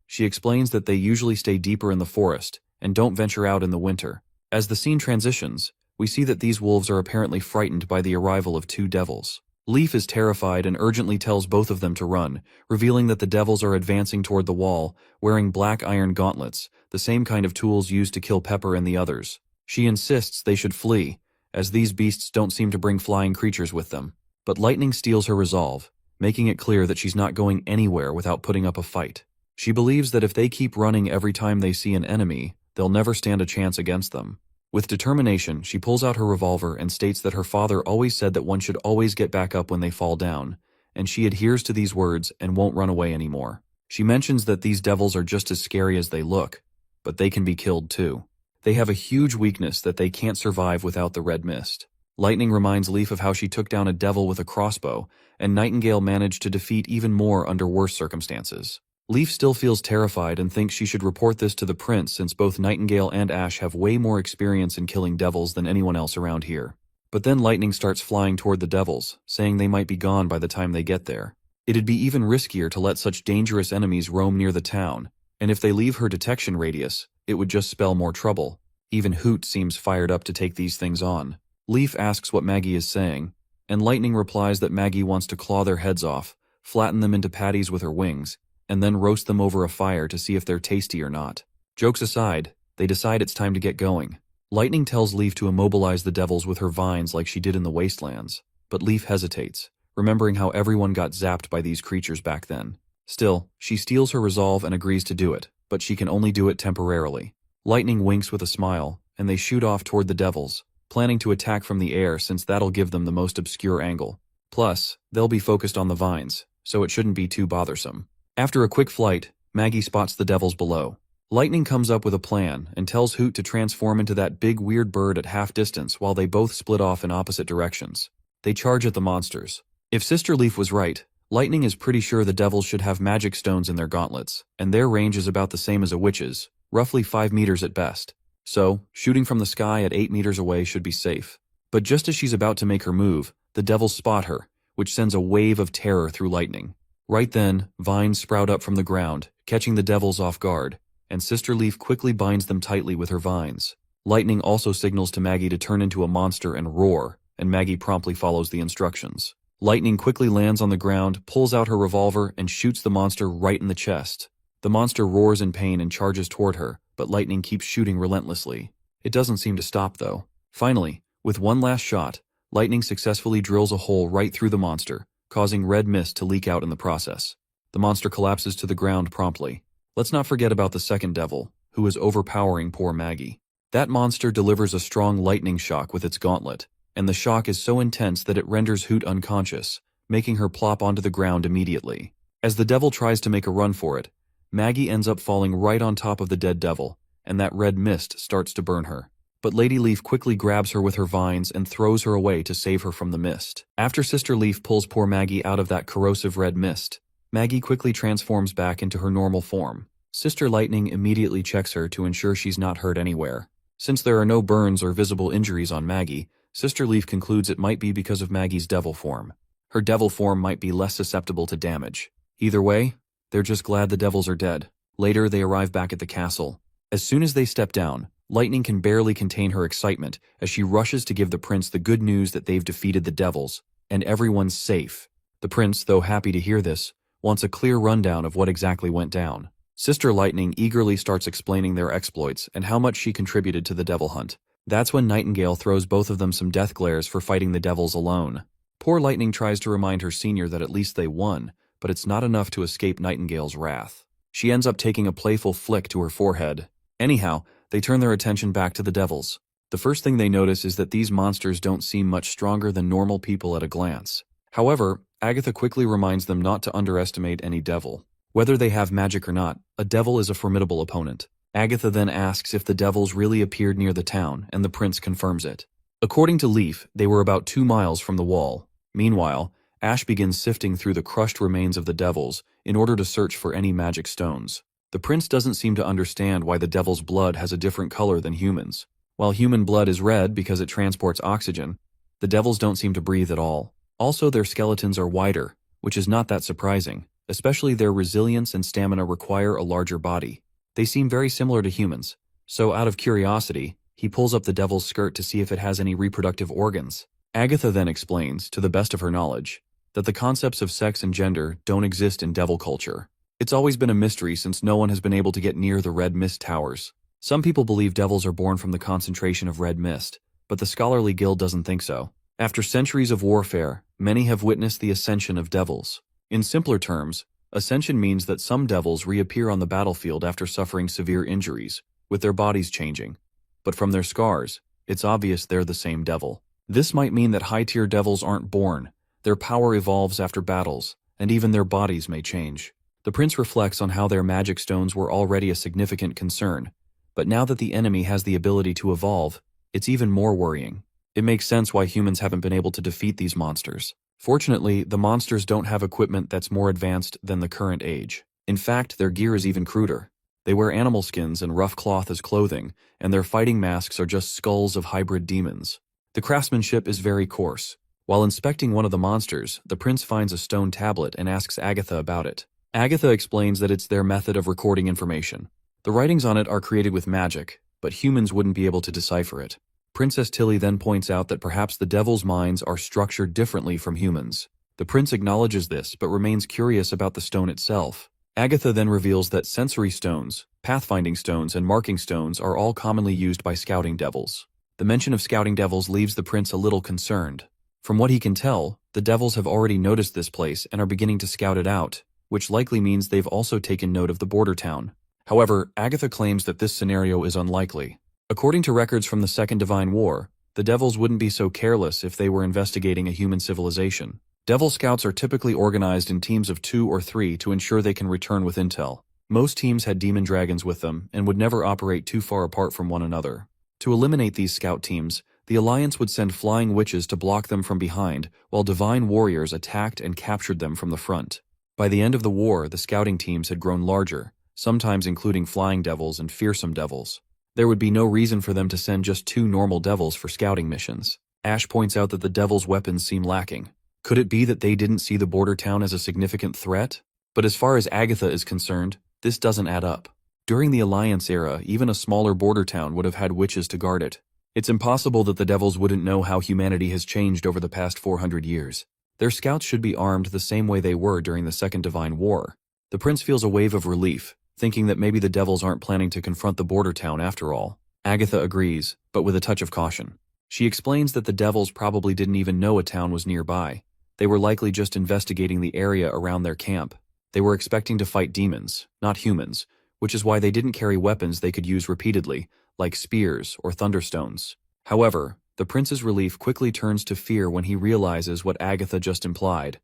She explains that they usually stay deeper in the forest and don't venture out in the winter. As the scene transitions, we see that these wolves are apparently frightened by the arrival of 2 devils. Leaf is terrified and urgently tells both of them to run, revealing that the devils are advancing toward the wall, wearing black iron gauntlets, the same kind of tools used to kill Pepper and the others. She insists they should flee, as these beasts don't seem to bring flying creatures with them. But Lightning steals her resolve, making it clear that she's not going anywhere without putting up a fight. She believes that if they keep running every time they see an enemy, they'll never stand a chance against them. With determination, she pulls out her revolver and states that her father always said that one should always get back up when they fall down, and she adheres to these words and won't run away anymore. She mentions that these devils are just as scary as they look, but they can be killed too. They have a huge weakness that they can't survive without the red mist. Lightning reminds Leaf of how she took down a devil with a crossbow, and Nightingale managed to defeat even more under worse circumstances. Leaf still feels terrified and thinks she should report this to the prince since both Nightingale and Ash have way more experience in killing devils than anyone else around here. But then Lightning starts flying toward the devils, saying they might be gone by the time they get there. It'd be even riskier to let such dangerous enemies roam near the town, and if they leave her detection radius, it would just spell more trouble. Even Hoot seems fired up to take these things on. Leaf asks what Maggie is saying, and Lightning replies that Maggie wants to claw their heads off, flatten them into patties with her wings, and then roast them over a fire to see if they're tasty or not. Jokes aside, they decide it's time to get going. Lightning tells Leaf to immobilize the devils with her vines like she did in the Wastelands, but Leaf hesitates, remembering how everyone got zapped by these creatures back then. Still, she steels her resolve and agrees to do it, but she can only do it temporarily. Lightning winks with a smile, and they shoot off toward the devils, planning to attack from the air since that'll give them the most obscure angle. Plus, they'll be focused on the vines, so it shouldn't be too bothersome. After a quick flight, Maggie spots the devils below. Lightning comes up with a plan and tells Hoot to transform into that big weird bird at half distance while they both split off in opposite directions. They charge at the monsters. If Sister Leaf was right, Lightning is pretty sure the devils should have magic stones in their gauntlets, and their range is about the same as a witch's, roughly 5 meters at best. So, shooting from the sky at 8 meters away should be safe. But just as she's about to make her move, the devils spot her, which sends a wave of terror through Lightning. Right then, vines sprout up from the ground, catching the devils off guard, and Sister Leaf quickly binds them tightly with her vines. Lightning also signals to Maggie to turn into a monster and roar, and Maggie promptly follows the instructions. Lightning quickly lands on the ground, pulls out her revolver, and shoots the monster right in the chest. The monster roars in pain and charges toward her, but Lightning keeps shooting relentlessly. It doesn't seem to stop, though. Finally, with one last shot, Lightning successfully drills a hole right through the monster, causing red mist to leak out in the process. The monster collapses to the ground promptly. Let's not forget about the second devil, who is overpowering poor Maggie. That monster delivers a strong lightning shock with its gauntlet, and the shock is so intense that it renders Hoot unconscious, making her plop onto the ground immediately. As the devil tries to make a run for it, Maggie ends up falling right on top of the dead devil, and that red mist starts to burn her. But Lady Leaf quickly grabs her with her vines and throws her away to save her from the mist. After Sister Leaf pulls poor Maggie out of that corrosive red mist, Maggie quickly transforms back into her normal form. Sister Lightning immediately checks her to ensure she's not hurt anywhere. Since there are no burns or visible injuries on Maggie, Sister Leaf concludes it might be because of Maggie's devil form. Her devil form might be less susceptible to damage. Either way, they're just glad the devils are dead. Later, they arrive back at the castle. As soon as they step down, Lightning can barely contain her excitement as she rushes to give the prince the good news that they've defeated the devils, and everyone's safe. The prince, though happy to hear this, wants a clear rundown of what exactly went down. Sister Lightning eagerly starts explaining their exploits and how much she contributed to the devil hunt. That's when Nightingale throws both of them some death glares for fighting the devils alone. Poor Lightning tries to remind her senior that at least they won, but it's not enough to escape Nightingale's wrath. She ends up taking a playful flick to her forehead. Anyhow, they turn their attention back to the devils. The first thing they notice is that these monsters don't seem much stronger than normal people at a glance. However, Agatha quickly reminds them not to underestimate any devil. Whether they have magic or not, a devil is a formidable opponent. Agatha then asks if the devils really appeared near the town, and the prince confirms it. According to Leaf, they were about 2 miles from the wall. Meanwhile, Ash begins sifting through the crushed remains of the devils in order to search for any magic stones. The prince doesn't seem to understand why the devil's blood has a different color than humans. While human blood is red because it transports oxygen, the devils don't seem to breathe at all. Also, their skeletons are wider, which is not that surprising. Especially their resilience and stamina require a larger body. They seem very similar to humans, so out of curiosity, he pulls up the devil's skirt to see if it has any reproductive organs. Agatha then explains, to the best of her knowledge, that the concepts of sex and gender don't exist in devil culture. It's always been a mystery since no one has been able to get near the red mist towers. Some people believe devils are born from the concentration of red mist, but the scholarly guild doesn't think so. After centuries of warfare, many have witnessed the ascension of devils. In simpler terms, ascension means that some devils reappear on the battlefield after suffering severe injuries, with their bodies changing. But from their scars, it's obvious they're the same devil. This might mean that high-tier devils aren't born, their power evolves after battles, and even their bodies may change. The prince reflects on how their magic stones were already a significant concern, but now that the enemy has the ability to evolve, it's even more worrying. It makes sense why humans haven't been able to defeat these monsters. Fortunately, the monsters don't have equipment that's more advanced than the current age. In fact, their gear is even cruder. They wear animal skins and rough cloth as clothing, and their fighting masks are just skulls of hybrid demons. The craftsmanship is very coarse. While inspecting one of the monsters, the prince finds a stone tablet and asks Agatha about it. Agatha explains that it's their method of recording information. The writings on it are created with magic, but humans wouldn't be able to decipher it. Princess Tilly then points out that perhaps the devil's minds are structured differently from humans. The prince acknowledges this, but remains curious about the stone itself. Agatha then reveals that sensory stones, pathfinding stones, and marking stones are all commonly used by scouting devils. The mention of scouting devils leaves the prince a little concerned. From what he can tell, the devils have already noticed this place and are beginning to scout it out, which likely means they've also taken note of the border town. However, Agatha claims that this scenario is unlikely. According to records from the Second Divine War, the Devils wouldn't be so careless if they were investigating a human civilization. Devil Scouts are typically organized in teams of 2 or 3 to ensure they can return with intel. Most teams had demon dragons with them and would never operate too far apart from one another. To eliminate these scout teams, the Alliance would send flying witches to block them from behind, while divine warriors attacked and captured them from the front. By the end of the war, the scouting teams had grown larger, sometimes including flying devils and fearsome devils. There would be no reason for them to send just 2 normal devils for scouting missions. Ash points out that the devils' weapons seem lacking. Could it be that they didn't see the border town as a significant threat? But as far as Agatha is concerned, this doesn't add up. During the Alliance era, even a smaller border town would have had witches to guard it. It's impossible that the devils wouldn't know how humanity has changed over the past 400 years. Their scouts should be armed the same way they were during the Second Divine War. The prince feels a wave of relief, thinking that maybe the devils aren't planning to confront the border town after all. Agatha agrees, but with a touch of caution. She explains that the devils probably didn't even know a town was nearby. They were likely just investigating the area around their camp. They were expecting to fight demons, not humans, which is why they didn't carry weapons they could use repeatedly, like spears or thunderstones. However, the prince's relief quickly turns to fear when he realizes what Agatha just implied,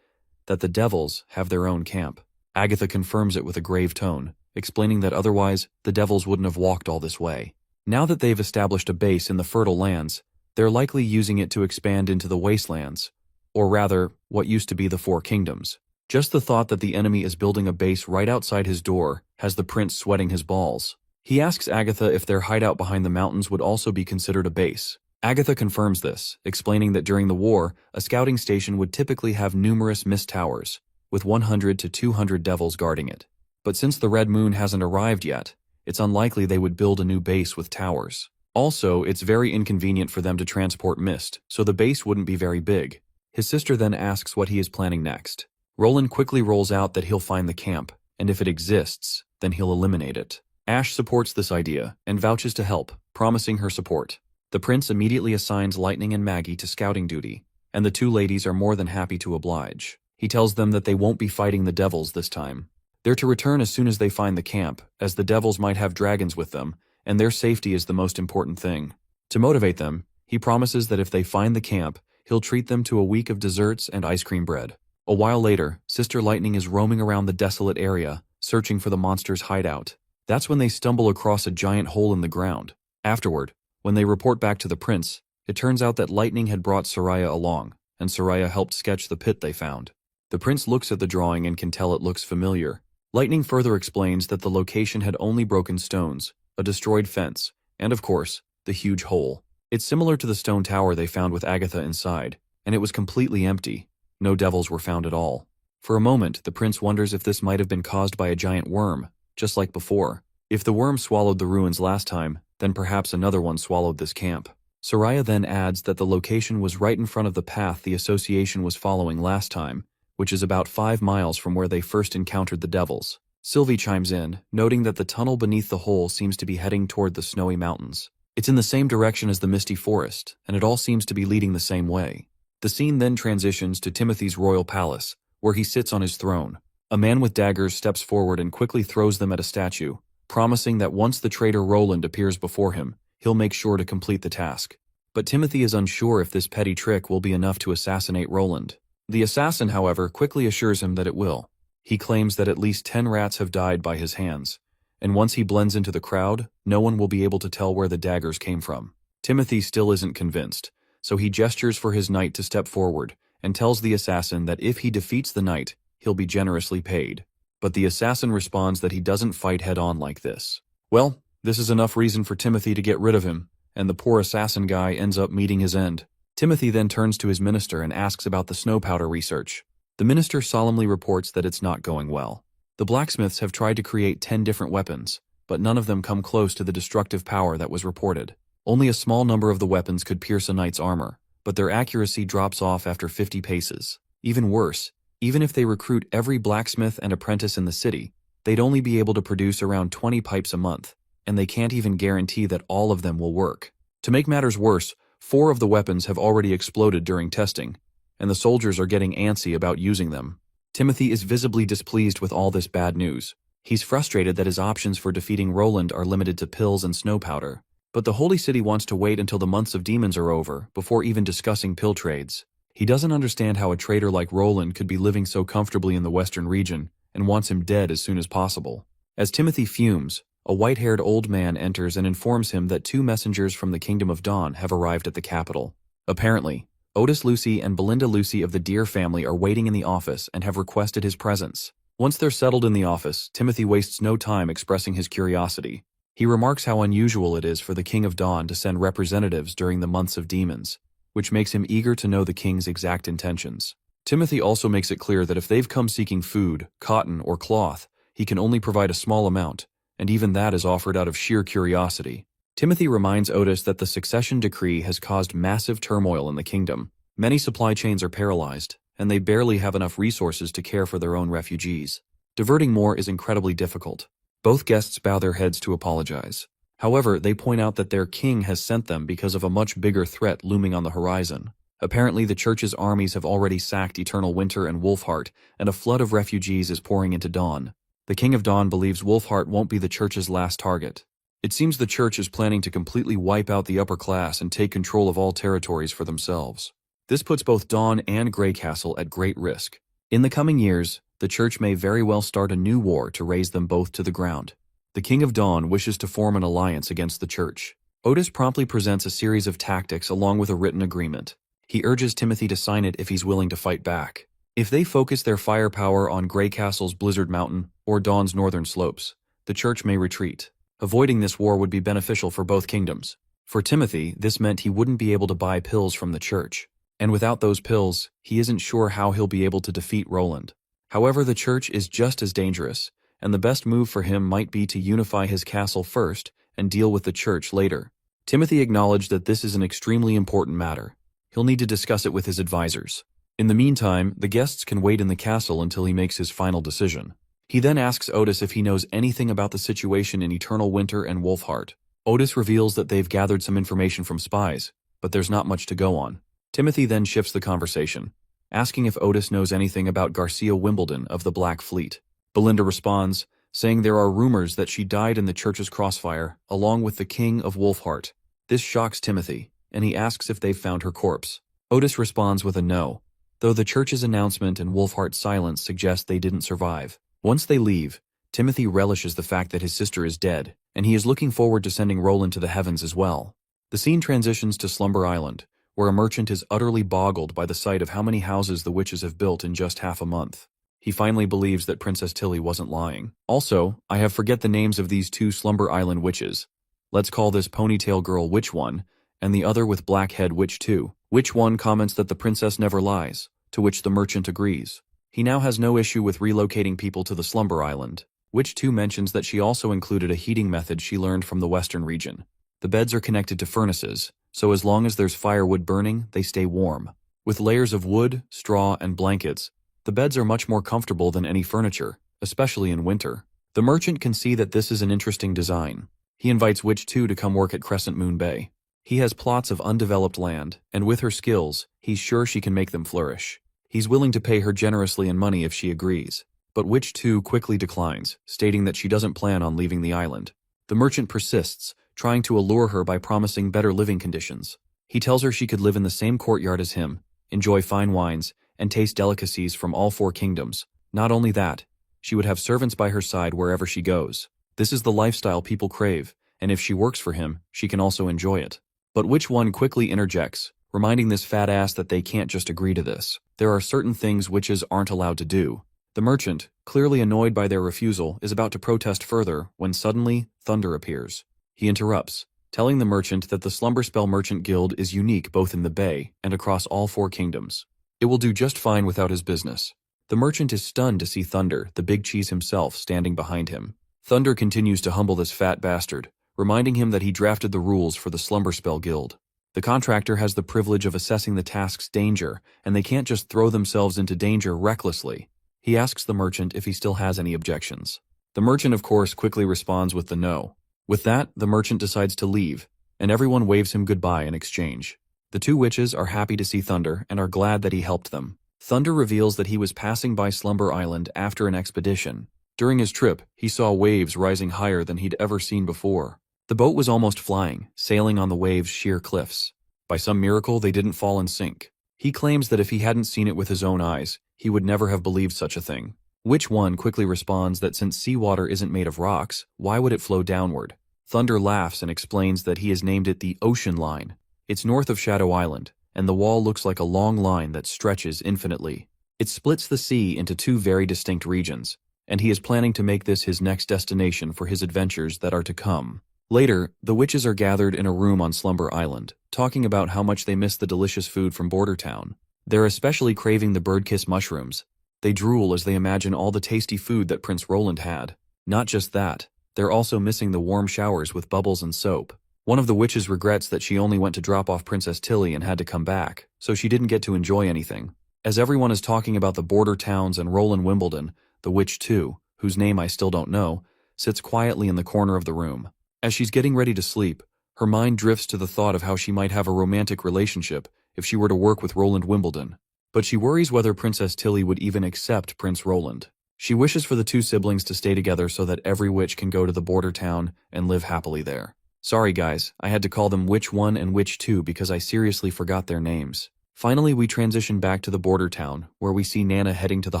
that the devils have their own camp. Agatha confirms it with a grave tone, explaining that otherwise the devils wouldn't have walked all this way. Now that they've established a base in the fertile lands, they're likely using it to expand into the wastelands, or rather, what used to be the 4 kingdoms. Just the thought that the enemy is building a base right outside his door has the prince sweating his balls. He asks Agatha if their hideout behind the mountains would also be considered a base. Agatha confirms this, explaining that during the war, a scouting station would typically have numerous mist towers, with 100 to 200 devils guarding it. But since the Red Moon hasn't arrived yet, it's unlikely they would build a new base with towers. Also, it's very inconvenient for them to transport mist, so the base wouldn't be very big. His sister then asks what he is planning next. Roland quickly rolls out that he'll find the camp, and if it exists, then he'll eliminate it. Ash supports this idea and vouches to help, promising her support. The prince immediately assigns Lightning and Maggie to scouting duty, and the 2 ladies are more than happy to oblige. He tells them that they won't be fighting the devils this time. They're to return as soon as they find the camp, as the devils might have dragons with them, and their safety is the most important thing. To motivate them, he promises that if they find the camp, he'll treat them to a week of desserts and ice cream bread. A while later, Sister Lightning is roaming around the desolate area, searching for the monster's hideout. That's when they stumble across a giant hole in the ground. Afterward, when they report back to the prince, it turns out that Lightning had brought Soraya along, and Soraya helped sketch the pit they found. The prince looks at the drawing and can tell it looks familiar. Lightning further explains that the location had only broken stones, a destroyed fence, and of course, the huge hole. It's similar to the stone tower they found with Agatha inside, and it was completely empty. No devils were found at all. For a moment, the prince wonders if this might have been caused by a giant worm, just like before. If the worm swallowed the ruins last time, then perhaps another one swallowed this camp. Soraya then adds that the location was right in front of the path the association was following last time, which is about 5 miles from where they first encountered the devils. Sylvie chimes in, noting that the tunnel beneath the hole seems to be heading toward the snowy mountains. It's in the same direction as the misty forest, and it all seems to be leading the same way. The scene then transitions to Timothy's royal palace, where he sits on his throne. A man with daggers steps forward and quickly throws them at a statue, promising that once the traitor Roland appears before him, he'll make sure to complete the task. But Timothy is unsure if this petty trick will be enough to assassinate Roland. The assassin, however, quickly assures him that it will. He claims that at least 10 rats have died by his hands, and once he blends into the crowd, no one will be able to tell where the daggers came from. Timothy still isn't convinced, so he gestures for his knight to step forward and tells the assassin that if he defeats the knight, he'll be generously paid. But the assassin responds that he doesn't fight head-on like this. Well, this is enough reason for Timothy to get rid of him, and the poor assassin guy ends up meeting his end. Timothy then turns to his minister and asks about the snow powder research. The minister solemnly reports that it's not going well. The blacksmiths have tried to create 10 different weapons, but none of them come close to the destructive power that was reported. Only a small number of the weapons could pierce a knight's armor, but their accuracy drops off after 50 paces. Even worse, even if they recruit every blacksmith and apprentice in the city, they'd only be able to produce around 20 pipes a month, and they can't even guarantee that all of them will work. To make matters worse, 4 of the weapons have already exploded during testing, and the soldiers are getting antsy about using them. Timothy is visibly displeased with all this bad news. He's frustrated that his options for defeating Roland are limited to pills and snow powder. But the Holy City wants to wait until the months of demons are over before even discussing pill trades. He doesn't understand how a traitor like Roland could be living so comfortably in the western region and wants him dead as soon as possible. As Timothy fumes, a white-haired old man enters and informs him that 2 messengers from the Kingdom of Dawn have arrived at the capital. Apparently, Otis Lucy and Belinda Lucy of the Deer family are waiting in the office and have requested his presence. Once they're settled in the office, Timothy wastes no time expressing his curiosity. He remarks how unusual it is for the King of Dawn to send representatives during the months of demons, which makes him eager to know the king's exact intentions. Timothy also makes it clear that if they've come seeking food, cotton, or cloth, he can only provide a small amount, and even that is offered out of sheer curiosity. Timothy reminds Otis that the succession decree has caused massive turmoil in the kingdom. Many supply chains are paralyzed, and they barely have enough resources to care for their own refugees. Diverting more is incredibly difficult. Both guests bow their heads to apologize. However, they point out that their king has sent them because of a much bigger threat looming on the horizon. Apparently, the church's armies have already sacked Eternal Winter and Wolfheart, and a flood of refugees is pouring into Dawn. The King of Dawn believes Wolfheart won't be the church's last target. It seems the church is planning to completely wipe out the upper class and take control of all territories for themselves. This puts both Dawn and Greycastle at great risk. In the coming years, the church may very well start a new war to raze them both to the ground. The King of Dawn wishes to form an alliance against the church. Otis promptly presents a series of tactics along with a written agreement. He urges Timothy to sign it if he's willing to fight back. If they focus their firepower on Greycastle's Blizzard Mountain or Dawn's northern slopes, the church may retreat. Avoiding this war would be beneficial for both kingdoms. For Timothy, this meant he wouldn't be able to buy pills from the church. And without those pills, he isn't sure how he'll be able to defeat Roland. However, the church is just as dangerous, and the best move for him might be to unify his castle first and deal with the church later. Timothy acknowledged that this is an extremely important matter. He'll need to discuss it with his advisors. In the meantime, the guests can wait in the castle until he makes his final decision. He then asks Otis if he knows anything about the situation in Eternal Winter and Wolfheart. Otis reveals that they've gathered some information from spies, but there's not much to go on. Timothy then shifts the conversation, asking if Otis knows anything about Garcia Wimbledon of the Black Fleet. Belinda responds, saying there are rumors that she died in the church's crossfire, along with the King of Wolfheart. This shocks Timothy, and he asks if they've found her corpse. Otis responds with a no, though the church's announcement and Wolfheart's silence suggest they didn't survive. Once they leave, Timothy relishes the fact that his sister is dead, and he is looking forward to sending Roland to the heavens as well. The scene transitions to Slumber Island, where a merchant is utterly boggled by the sight of how many houses the witches have built in just half a month. He finally believes that Princess Tilly wasn't lying. Also, I have forget the names of these 2 Slumber Island witches. Let's call this Ponytail Girl Witch 1, and the other with Black Head Witch 2. Witch 1 comments that the princess never lies, to which the merchant agrees. He now has no issue with relocating people to the Slumber Island. Witch 2 mentions that she also included a heating method she learned from the western region. The beds are connected to furnaces, so as long as there's firewood burning, they stay warm. With layers of wood, straw, and blankets, the beds are much more comfortable than any furniture, especially in winter. The merchant can see that this is an interesting design. He invites Witch 2 to come work at Crescent Moon Bay. He has plots of undeveloped land, and with her skills, he's sure she can make them flourish. He's willing to pay her generously in money if she agrees. But Witch 2 quickly declines, stating that she doesn't plan on leaving the island. The merchant persists, trying to allure her by promising better living conditions. He tells her she could live in the same courtyard as him, enjoy fine wines, and taste delicacies from all 4 kingdoms. Not only that, she would have servants by her side wherever she goes. This is the lifestyle people crave, and if she works for him, she can also enjoy it. But Witch 1 quickly interjects, reminding this fat ass that they can't just agree to this. There are certain things witches aren't allowed to do. The merchant, clearly annoyed by their refusal, is about to protest further when suddenly thunder appears. He interrupts, telling the merchant that the Slumberspell Merchant Guild is unique both in the Bay and across all 4 kingdoms. It will do just fine without his business. The merchant is stunned to see Thunder, the big cheese himself, standing behind him. Thunder continues to humble this fat bastard, reminding him that he drafted the rules for the Slumberspell Guild. The contractor has the privilege of assessing the task's danger, and they can't just throw themselves into danger recklessly. He asks the merchant if he still has any objections. The merchant, of course, quickly responds with the no. With that, the merchant decides to leave, and everyone waves him goodbye in exchange. The 2 witches are happy to see Thunder and are glad that he helped them. Thunder reveals that he was passing by Slumber Island after an expedition. During his trip, he saw waves rising higher than he'd ever seen before. The boat was almost flying, sailing on the waves' sheer cliffs. By some miracle, they didn't fall and sink. He claims that if he hadn't seen it with his own eyes, he would never have believed such a thing. Witch 1 quickly responds that since seawater isn't made of rocks, why would it flow downward? Thunder laughs and explains that he has named it the Ocean Line. It's north of Shadow Island, and the wall looks like a long line that stretches infinitely. It splits the sea into two very distinct regions, and he is planning to make this his next destination for his adventures that are to come. Later, the witches are gathered in a room on Slumber Island, talking about how much they miss the delicious food from Border Town. They're especially craving the birdkiss mushrooms. They drool as they imagine all the tasty food that Prince Roland had. Not just that, they're also missing the warm showers with bubbles and soap. One of the witches regrets that she only went to drop off Princess Tilly and had to come back, so she didn't get to enjoy anything. As everyone is talking about the border towns and Roland Wimbledon, the witch 2, whose name I still don't know, sits quietly in the corner of the room. As she's getting ready to sleep, her mind drifts to the thought of how she might have a romantic relationship if she were to work with Roland Wimbledon. But she worries whether Princess Tilly would even accept Prince Roland. She wishes for the two siblings to stay together so that every witch can go to the border town and live happily there. Sorry guys, I had to call them Witch 1 and Witch 2 because I seriously forgot their names. Finally, we transition back to the border town, where we see Nana heading to the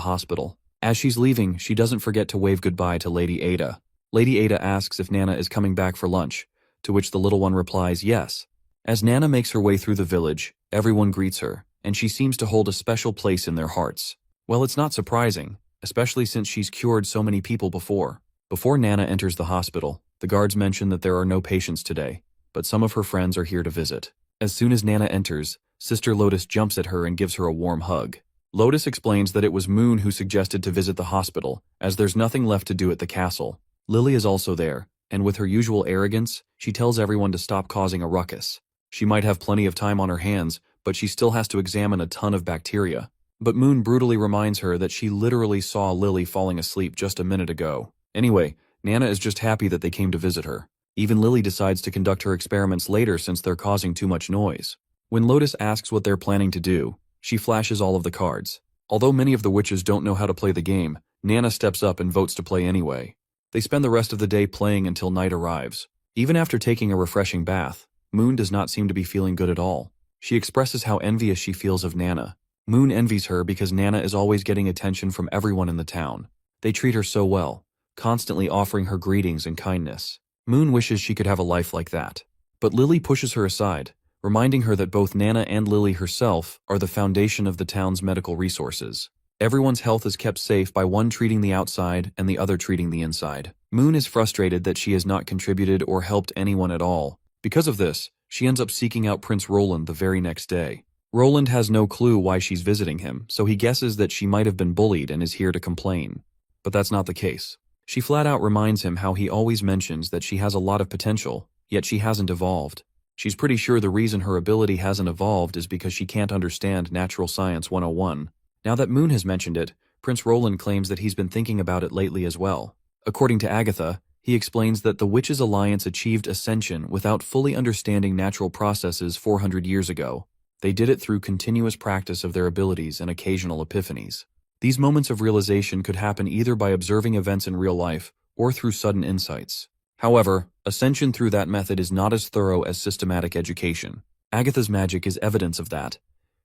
hospital. As she's leaving, she doesn't forget to wave goodbye to Lady Ada. Lady Ada asks if Nana is coming back for lunch, to which the little one replies yes. As Nana makes her way through the village, everyone greets her, and she seems to hold a special place in their hearts. Well, it's not surprising, especially since she's cured so many people before. Before Nana enters the hospital, the guards mention that there are no patients today, but some of her friends are here to visit. As soon as Nana enters, Sister Lotus jumps at her and gives her a warm hug. Lotus explains that it was Moon who suggested to visit the hospital, as there's nothing left to do at the castle. Lily is also there, and with her usual arrogance, she tells everyone to stop causing a ruckus. She might have plenty of time on her hands, but she still has to examine a ton of bacteria. But Moon brutally reminds her that she literally saw Lily falling asleep just a minute ago. Anyway, Nana is just happy that they came to visit her. Even Lily decides to conduct her experiments later since they're causing too much noise. When Lotus asks what they're planning to do, she flashes all of the cards. Although many of the witches don't know how to play the game, Nana steps up and votes to play anyway. They spend the rest of the day playing until night arrives. Even after taking a refreshing bath, Moon does not seem to be feeling good at all. She expresses how envious she feels of Nana. Moon envies her because Nana is always getting attention from everyone in the town. They treat her so well, constantly offering her greetings and kindness. Moon wishes she could have a life like that. But Lily pushes her aside, reminding her that both Nana and Lily herself are the foundation of the town's medical resources. Everyone's health is kept safe by one treating the outside and the other treating the inside. Moon is frustrated that she has not contributed or helped anyone at all. Because of this, she ends up seeking out Prince Roland the very next day. Roland has no clue why she's visiting him, so he guesses that she might have been bullied and is here to complain. But that's not the case. She flat out reminds him how he always mentions that she has a lot of potential, yet she hasn't evolved. She's pretty sure the reason her ability hasn't evolved is because she can't understand Natural Science 101. Now that Moon has mentioned it, Prince Roland claims that he's been thinking about it lately as well. According to Agatha, he explains that the Witches' Alliance achieved ascension without fully understanding natural processes 400 years ago. They did it through continuous practice of their abilities and occasional epiphanies. These moments of realization could happen either by observing events in real life or through sudden insights. However, ascension through that method is not as thorough as systematic education. Agatha's magic is evidence of that.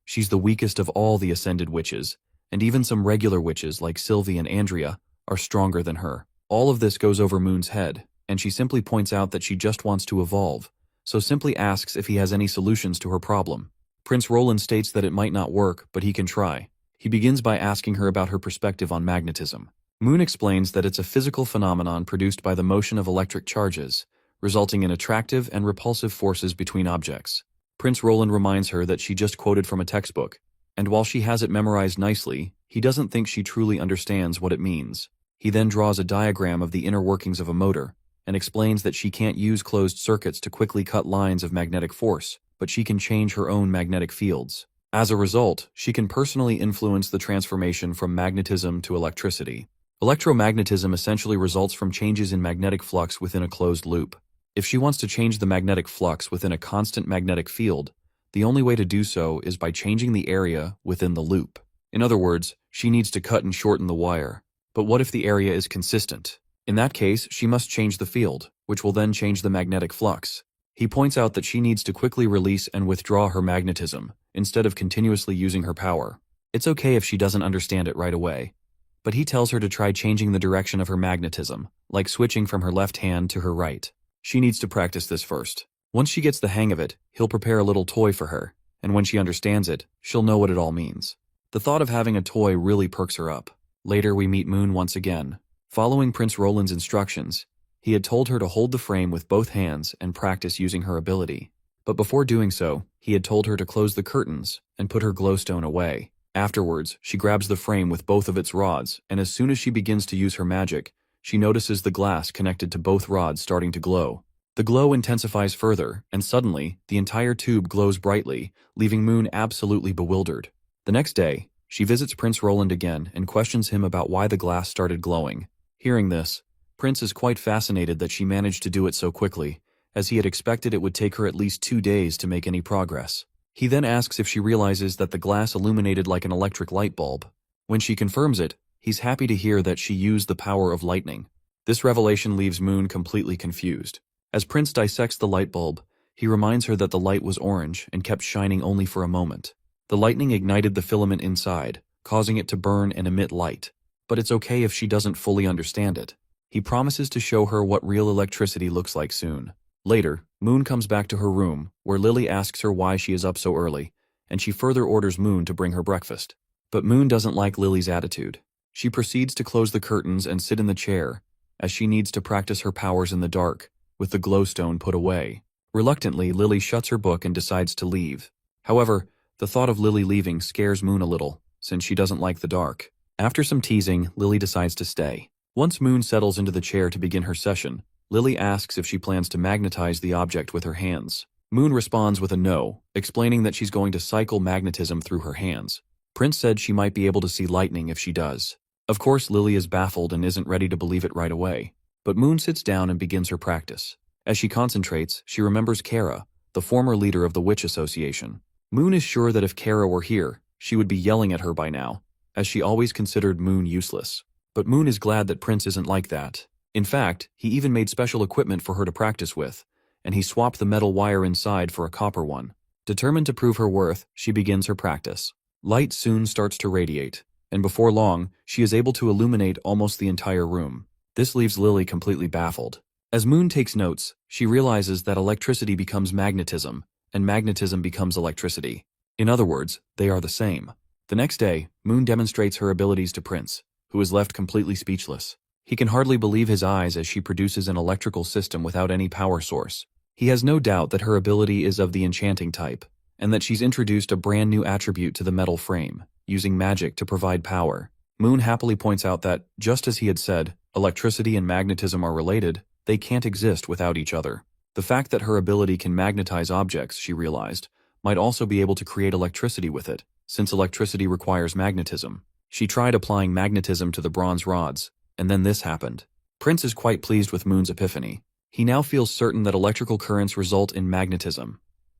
She's the weakest of all the ascended witches, and even some regular witches like Sylvie and Andrea are stronger than her. All of this goes over Moon's head, and she simply points out that she just wants to evolve, so simply asks if he has any solutions to her problem. Prince Roland states that it might not work, but he can try. He begins by asking her about her perspective on magnetism. Moon explains that it's a physical phenomenon produced by the motion of electric charges, resulting in attractive and repulsive forces between objects. Prince Roland reminds her that she just quoted from a textbook, and while she has it memorized nicely, he doesn't think she truly understands what it means. He then draws a diagram of the inner workings of a motor, and explains that she can't use closed circuits to quickly cut lines of magnetic force, but she can change her own magnetic fields. As a result, she can personally influence the transformation from magnetism to electricity. Electromagnetism essentially results from changes in magnetic flux within a closed loop. If she wants to change the magnetic flux within a constant magnetic field, the only way to do so is by changing the area within the loop. In other words, she needs to cut and shorten the wire. But what if the area is consistent? In that case, she must change the field, which will then change the magnetic flux. He points out that she needs to quickly release and withdraw her magnetism, instead of continuously using her power. It's okay if she doesn't understand it right away. But he tells her to try changing the direction of her magnetism, like switching from her left hand to her right. She needs to practice this first. Once she gets the hang of it, he'll prepare a little toy for her, and when she understands it, she'll know what it all means. The thought of having a toy really perks her up. Later we meet Moon once again. Following Prince Roland's instructions, he had told her to hold the frame with both hands and practice using her ability. But before doing so, he had told her to close the curtains and put her glowstone away. Afterwards, she grabs the frame with both of its rods, and as soon as she begins to use her magic, she notices the glass connected to both rods starting to glow. The glow intensifies further, and suddenly, the entire tube glows brightly, leaving Moon absolutely bewildered. The next day, she visits Prince Roland again and questions him about why the glass started glowing. Hearing this, Prince is quite fascinated that she managed to do it so quickly, as he had expected it would take her at least 2 days to make any progress. He then asks if she realizes that the glass illuminated like an electric light bulb. When she confirms it, he's happy to hear that she used the power of lightning. This revelation leaves Moon completely confused. As Prince dissects the light bulb, he reminds her that the light was orange and kept shining only for a moment. The lightning ignited the filament inside, causing it to burn and emit light. But it's okay if she doesn't fully understand it. He promises to show her what real electricity looks like soon. Later, Moon comes back to her room, where Lily asks her why she is up so early, and she further orders Moon to bring her breakfast. But Moon doesn't like Lily's attitude. She proceeds to close the curtains and sit in the chair, as she needs to practice her powers in the dark, with the glowstone put away. Reluctantly, Lily shuts her book and decides to leave. However, the thought of Lily leaving scares Moon a little, since she doesn't like the dark. After some teasing, Lily decides to stay. Once Moon settles into the chair to begin her session, Lily asks if she plans to magnetize the object with her hands. Moon responds with a no, explaining that she's going to cycle magnetism through her hands. Prince said she might be able to see lightning if she does. Of course, Lily is baffled and isn't ready to believe it right away. But Moon sits down and begins her practice. As she concentrates, she remembers Kara, the former leader of the Witch Association. Moon is sure that if Kara were here, she would be yelling at her by now, as she always considered Moon useless. But Moon is glad that Prince isn't like that. In fact, he even made special equipment for her to practice with, and he swapped the metal wire inside for a copper one. Determined to prove her worth, she begins her practice. Light soon starts to radiate, and before long, she is able to illuminate almost the entire room. This leaves Lily completely baffled. As Moon takes notes, she realizes that electricity becomes magnetism, and magnetism becomes electricity. In other words, they are the same. The next day, Moon demonstrates her abilities to Prince, who is left completely speechless. He can hardly believe his eyes as she produces an electrical system without any power source. He has no doubt that her ability is of the enchanting type, and that she's introduced a brand new attribute to the metal frame, using magic to provide power. Moon happily points out that, just as he had said, electricity and magnetism are related, they can't exist without each other. The fact that her ability can magnetize objects, she realized, might also be able to create electricity with it, since electricity requires magnetism. She tried applying magnetism to the bronze rods, and then this happened. Prince is quite pleased with Moon's epiphany. He now feels certain that electrical currents result in magnetism.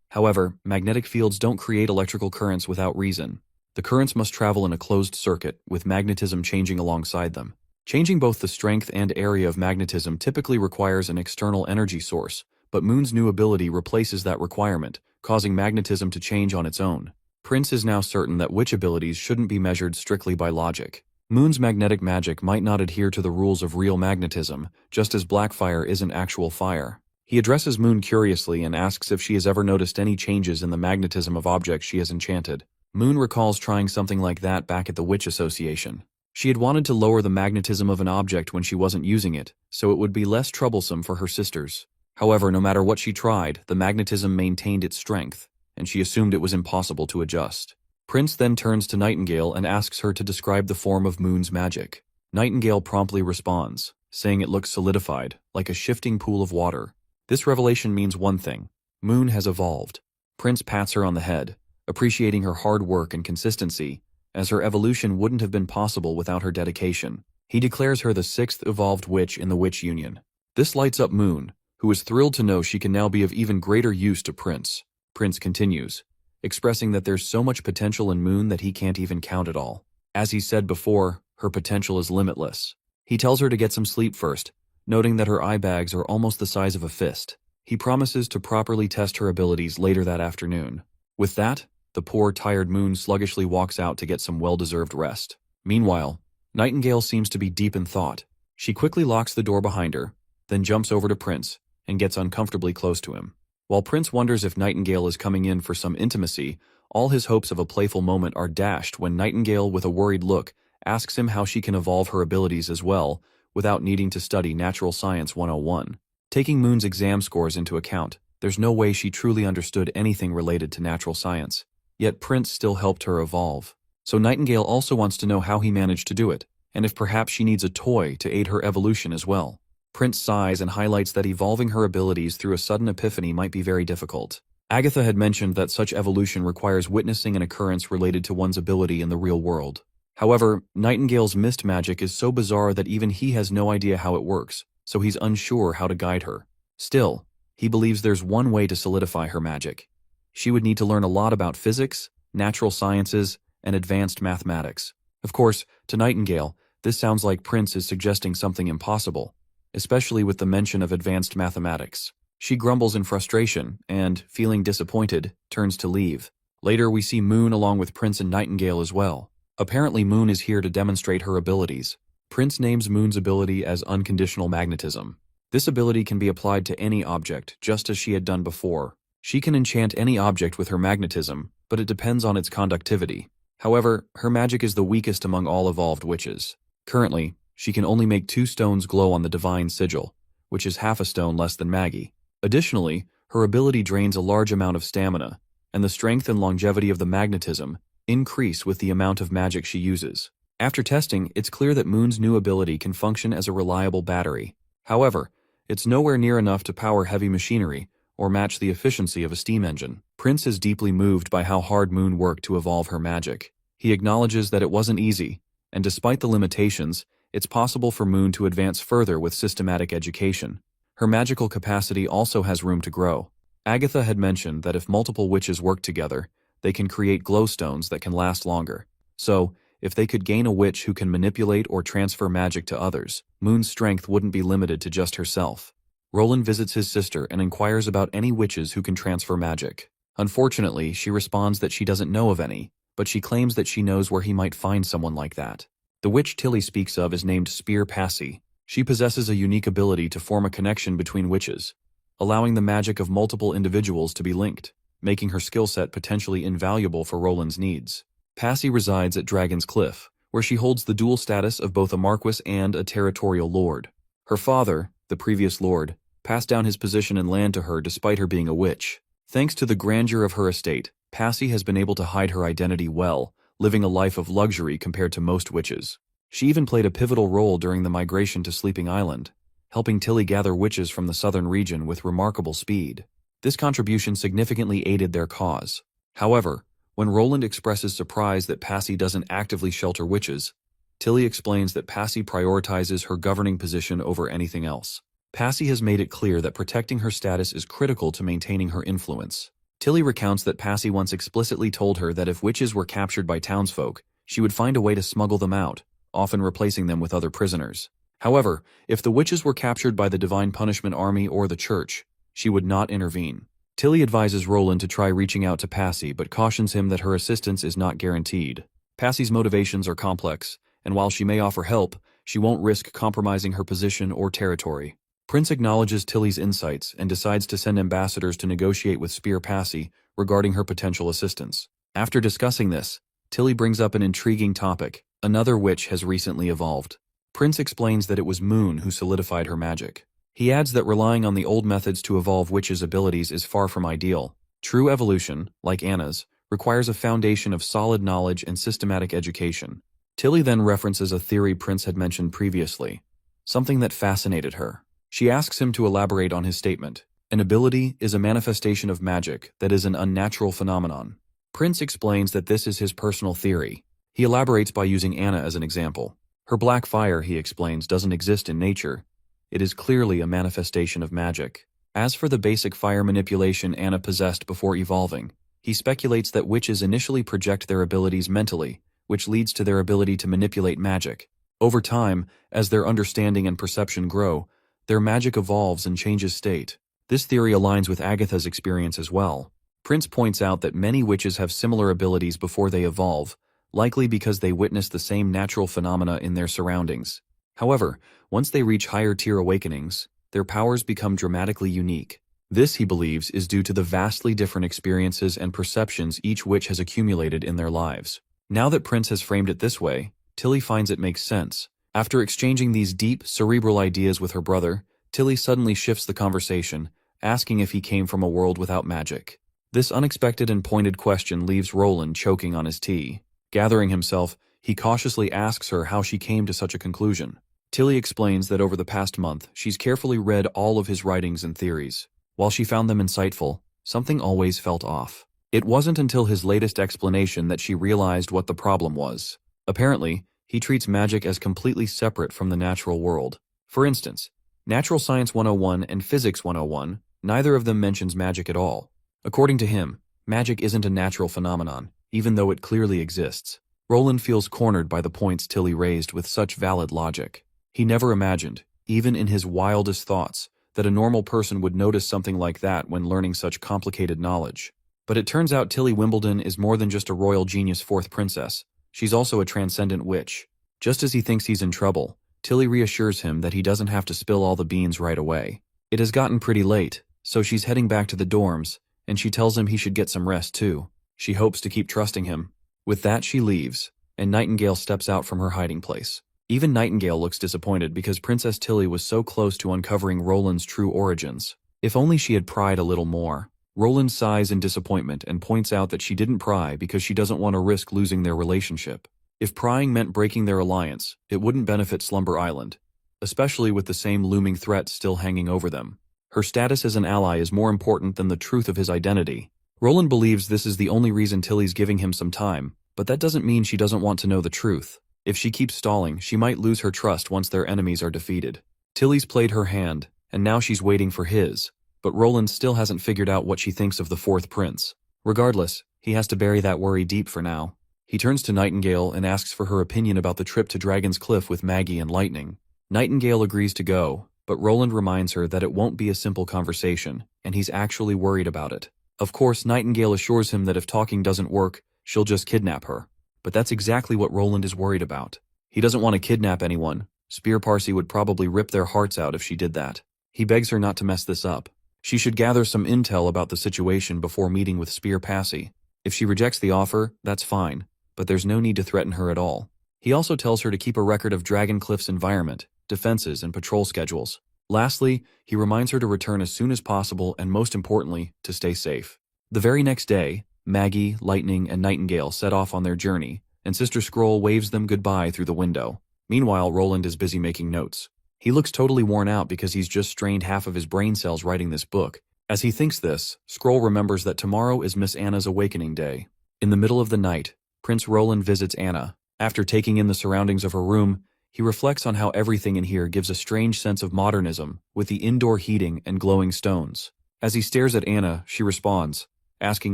However, magnetic fields don't create electrical currents without reason. The currents must travel in a closed circuit, with magnetism changing alongside them. Changing both the strength and area of magnetism typically requires an external energy source, but Moon's new ability replaces that requirement, causing magnetism to change on its own. Prince is now certain that witch abilities shouldn't be measured strictly by logic. Moon's magnetic magic might not adhere to the rules of real magnetism, just as black fire isn't actual fire. He addresses Moon curiously and asks if she has ever noticed any changes in the magnetism of objects she has enchanted. Moon recalls trying something like that back at the Witch Association. She had wanted to lower the magnetism of an object when she wasn't using it, so it would be less troublesome for her sisters. However, no matter what she tried, the magnetism maintained its strength, and she assumed it was impossible to adjust. Prince then turns to Nightingale and asks her to describe the form of Moon's magic. Nightingale promptly responds, saying it looks solidified, like a shifting pool of water. This revelation means one thing: Moon has evolved. Prince pats her on the head, appreciating her hard work and consistency, as her evolution wouldn't have been possible without her dedication. He declares her the 6th evolved witch in the Witch Union. This lights up Moon, who is thrilled to know she can now be of even greater use to Prince. Prince continues, expressing that there's so much potential in Moon that he can't even count it all. As he said before, her potential is limitless. He tells her to get some sleep first, noting that her eye bags are almost the size of a fist. He promises to properly test her abilities later that afternoon. With that, the poor, tired Moon sluggishly walks out to get some well-deserved rest. Meanwhile, Nightingale seems to be deep in thought. She quickly locks the door behind her, then jumps over to Prince and gets uncomfortably close to him. While Prince wonders if Nightingale is coming in for some intimacy, all his hopes of a playful moment are dashed when Nightingale, with a worried look, asks him how she can evolve her abilities as well, without needing to study Natural Science 101. Taking Moon's exam scores into account, there's no way she truly understood anything related to natural science. Yet Prince still helped her evolve. So Nightingale also wants to know how he managed to do it, and if perhaps she needs a toy to aid her evolution as well. Prince sighs and highlights that evolving her abilities through a sudden epiphany might be very difficult. Agatha had mentioned that such evolution requires witnessing an occurrence related to one's ability in the real world. However, Nightingale's mist magic is so bizarre that even he has no idea how it works, so he's unsure how to guide her. Still, he believes there's one way to solidify her magic. She would need to learn a lot about physics, natural sciences, and advanced mathematics. Of course, to Nightingale, this sounds like Prince is suggesting something impossible, especially with the mention of advanced mathematics. She grumbles in frustration and, feeling disappointed, turns to leave. Later, we see Moon along with Prince and Nightingale as well. Apparently, Moon is here to demonstrate her abilities. Prince names Moon's ability as unconditional magnetism. This ability can be applied to any object, just as she had done before. She can enchant any object with her magnetism, but it depends on its conductivity. However, her magic is the weakest among all evolved witches. Currently, she can only make 2 stones glow on the divine sigil, which is half a stone less than Maggie. Additionally, her ability drains a large amount of stamina, and the strength and longevity of the magnetism increase with the amount of magic she uses. After testing, it's clear that Moon's new ability can function as a reliable battery. However, it's nowhere near enough to power heavy machinery or match the efficiency of a steam engine. Prince is deeply moved by how hard Moon worked to evolve her magic. He acknowledges that it wasn't easy, and despite the limitations, it's possible for Moon to advance further with systematic education. Her magical capacity also has room to grow. Agatha had mentioned that if multiple witches work together, they can create glowstones that can last longer. So, if they could gain a witch who can manipulate or transfer magic to others, Moon's strength wouldn't be limited to just herself. Roland visits his sister and inquires about any witches who can transfer magic. Unfortunately, she responds that she doesn't know of any, but she claims that she knows where he might find someone like that. The witch Tilly speaks of is named Spear Passy. She possesses a unique ability to form a connection between witches, allowing the magic of multiple individuals to be linked, making her skill set potentially invaluable for Roland's needs. Passy resides at Dragon's Cliff, where she holds the dual status of both a marquis and a territorial lord. Her father, the previous lord, passed down his position and land to her despite her being a witch. Thanks to the grandeur of her estate, Passy has been able to hide her identity well, living a life of luxury compared to most witches. She even played a pivotal role during the migration to Sleeping Island, helping Tilly gather witches from the southern region with remarkable speed. This contribution significantly aided their cause. However, when Roland expresses surprise that Passy doesn't actively shelter witches, Tilly explains that Passy prioritizes her governing position over anything else. Passy has made it clear that protecting her status is critical to maintaining her influence. Tilly recounts that Passy once explicitly told her that if witches were captured by townsfolk, she would find a way to smuggle them out, often replacing them with other prisoners. However, if the witches were captured by the Divine Punishment Army or the Church, she would not intervene. Tilly advises Roland to try reaching out to Passy but cautions him that her assistance is not guaranteed. Passy's motivations are complex, and while she may offer help, she won't risk compromising her position or territory. Prince acknowledges Tilly's insights and decides to send ambassadors to negotiate with Spear Passy regarding her potential assistance. After discussing this, Tilly brings up an intriguing topic. Another witch has recently evolved. Prince explains that it was Moon who solidified her magic. He adds that relying on the old methods to evolve witches' abilities is far from ideal. True evolution, like Anna's, requires a foundation of solid knowledge and systematic education. Tilly then references a theory Prince had mentioned previously, something that fascinated her. She asks him to elaborate on his statement. An ability is a manifestation of magic that is an unnatural phenomenon. Prince explains that this is his personal theory. He elaborates by using Anna as an example. Her black fire, he explains, doesn't exist in nature. It is clearly a manifestation of magic. As for the basic fire manipulation Anna possessed before evolving, He speculates that witches initially project their abilities mentally, which leads to their ability to manipulate magic. Over time, as their understanding and perception grow, their magic evolves and changes state. This theory aligns with Agatha's experience as well. Prince points out that many witches have similar abilities before they evolve, likely because they witness the same natural phenomena in their surroundings. However, once they reach higher-tier awakenings, their powers become dramatically unique. This, he believes, is due to the vastly different experiences and perceptions each witch has accumulated in their lives. Now that Prince has framed it this way, Tilly finds it makes sense. After exchanging these deep, cerebral ideas with her brother, Tilly suddenly shifts the conversation, asking if he came from a world without magic. This unexpected and pointed question leaves Roland choking on his tea. Gathering himself, he cautiously asks her how she came to such a conclusion. Tilly explains that over the past month, she's carefully read all of his writings and theories. While she found them insightful, something always felt off. It wasn't until his latest explanation that she realized what the problem was. Apparently, he treats magic as completely separate from the natural world. For instance, Natural Science 101 and Physics 101, neither of them mentions magic at all. According to him, magic isn't a natural phenomenon, even though it clearly exists. Roland feels cornered by the points Tilly raised with such valid logic. He never imagined, even in his wildest thoughts, that a normal person would notice something like that when learning such complicated knowledge. But it turns out Tilly Wimbledon is more than just a royal genius fourth princess. She's also a transcendent witch. Just as he thinks he's in trouble, Tilly reassures him that he doesn't have to spill all the beans right away. It has gotten pretty late, so she's heading back to the dorms, and she tells him he should get some rest too. She hopes to keep trusting him. With that, she leaves, and Nightingale steps out from her hiding place. Even Nightingale looks disappointed because Princess Tilly was so close to uncovering Roland's true origins. If only she had pried a little more. Roland sighs in disappointment and points out that she didn't pry because she doesn't want to risk losing their relationship. If prying meant breaking their alliance, it wouldn't benefit Slumber Island, especially with the same looming threat still hanging over them. Her status as an ally is more important than the truth of his identity. Roland believes this is the only reason Tilly's giving him some time, but that doesn't mean she doesn't want to know the truth. If she keeps stalling, she might lose her trust once their enemies are defeated. Tilly's played her hand, and now she's waiting for his, but Roland still hasn't figured out what she thinks of the fourth prince. Regardless, he has to bury that worry deep for now. He turns to Nightingale and asks for her opinion about the trip to Dragon's Cliff with Maggie and Lightning. Nightingale agrees to go, but Roland reminds her that it won't be a simple conversation, and he's actually worried about it. Of course, Nightingale assures him that if talking doesn't work, she'll just kidnap her. But that's exactly what Roland is worried about. He doesn't want to kidnap anyone. Spear Parsi would probably rip their hearts out if she did that. He begs her not to mess this up. She should gather some intel about the situation before meeting with Spear Parsi. If she rejects the offer, that's fine, but there's no need to threaten her at all. He also tells her to keep a record of Dragon Cliff's environment, defenses, and patrol schedules. Lastly, he reminds her to return as soon as possible and, most importantly, to stay safe. The very next day, Maggie, Lightning, and Nightingale set off on their journey, and Sister Scroll waves them goodbye through the window. Meanwhile, Roland is busy making notes. He looks totally worn out because he's just strained half of his brain cells writing this book. As he thinks this, Scroll remembers that tomorrow is Miss Anna's awakening day. In the middle of the night, Prince Roland visits Anna. After taking in the surroundings of her room, he reflects on how everything in here gives a strange sense of modernism, with the indoor heating and glowing stones. As he stares at Anna, she responds, asking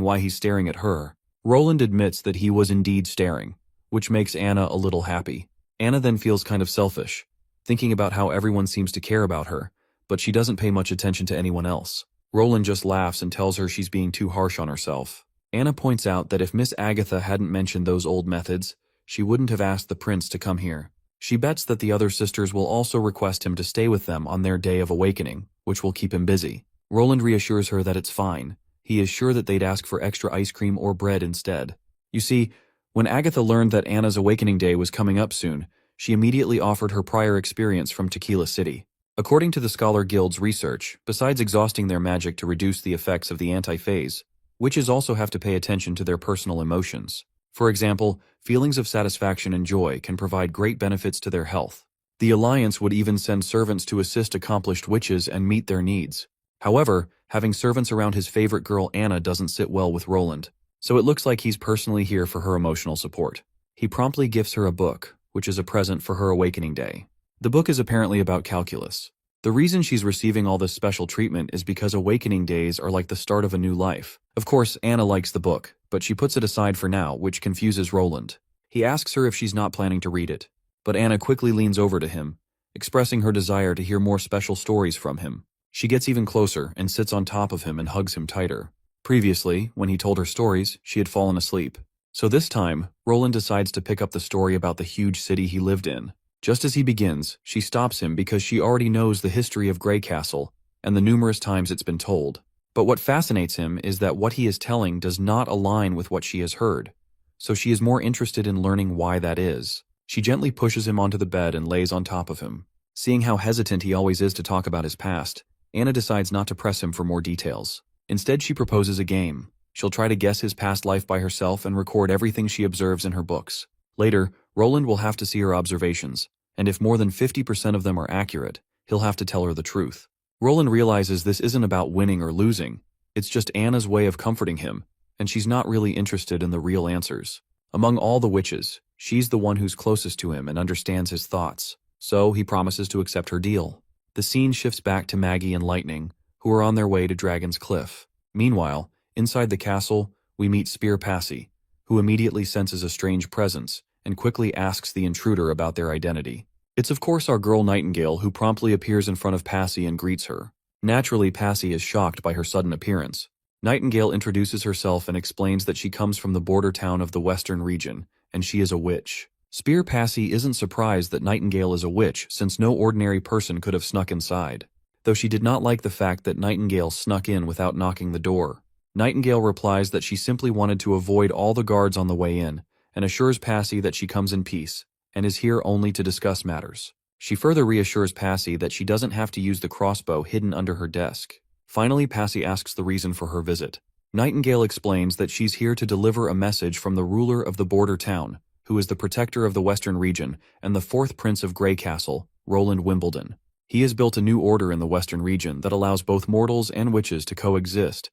why he's staring at her. Roland admits that he was indeed staring, which makes Anna a little happy. Anna then feels kind of selfish, thinking about how everyone seems to care about her, but she doesn't pay much attention to anyone else. Roland just laughs and tells her she's being too harsh on herself. Anna points out that if Miss Agatha hadn't mentioned those old methods, she wouldn't have asked the prince to come here. She bets that the other sisters will also request him to stay with them on their day of awakening, which will keep him busy. Roland reassures her that it's fine. He is sure that they'd ask for extra ice cream or bread instead. You see, when Agatha learned that Anna's awakening day was coming up soon, she immediately offered her prior experience from Tequila City. According to the Scholar Guild's research, besides exhausting their magic to reduce the effects of the anti-phase, witches also have to pay attention to their personal emotions. For example, feelings of satisfaction and joy can provide great benefits to their health. The Alliance would even send servants to assist accomplished witches and meet their needs. However, having servants around his favorite girl Anna doesn't sit well with Roland, so it looks like he's personally here for her emotional support. He promptly gifts her a book, which is a present for her awakening day. The book is apparently about calculus. The reason she's receiving all this special treatment is because awakening days are like the start of a new life, Of course, Anna likes the book, but she puts it aside for now, which confuses Roland. He asks her if she's not planning to read it, but Anna quickly leans over to him, expressing her desire to hear more special stories from him. She gets even closer and sits on top of him and hugs him tighter. Previously, when he told her stories, she had fallen asleep. So this time, Roland decides to pick up the story about the huge city he lived in. Just as he begins, she stops him because she already knows the history of Grey Castle and the numerous times it's been told. But what fascinates him is that what he is telling does not align with what she has heard, so she is more interested in learning why that is. She gently pushes him onto the bed and lays on top of him. Seeing how hesitant he always is to talk about his past, Anna decides not to press him for more details. Instead, she proposes a game. She'll try to guess his past life by herself and record everything she observes in her books. Later, Roland will have to see her observations, and if more than 50% of them are accurate, he'll have to tell her the truth. Roland realizes this isn't about winning or losing. It's just Anna's way of comforting him, and she's not really interested in the real answers. Among all the witches, she's the one who's closest to him and understands his thoughts, so he promises to accept her deal. The scene shifts back to Maggie and Lightning, who are on their way to Dragon's Cliff. Meanwhile, inside the castle, we meet Spear Passy, who immediately senses a strange presence and quickly asks the intruder about their identity. It's of course our girl Nightingale, who promptly appears in front of Passy and greets her. Naturally, Passy is shocked by her sudden appearance. Nightingale introduces herself and explains that she comes from the border town of the Western region, and she is a witch. Spear Passy isn't surprised that Nightingale is a witch, since no ordinary person could have snuck inside. Though she did not like the fact that Nightingale snuck in without knocking the door. Nightingale replies that she simply wanted to avoid all the guards on the way in, and assures Passy that she comes in peace, and is here only to discuss matters. She further reassures Passy that she doesn't have to use the crossbow hidden under her desk. Finally, Passy asks the reason for her visit. Nightingale explains that she's here to deliver a message from the ruler of the border town, who is the protector of the Western region and the fourth prince of Grey Castle, Roland Wimbledon. He has built a new order in the Western region that allows both mortals and witches to coexist,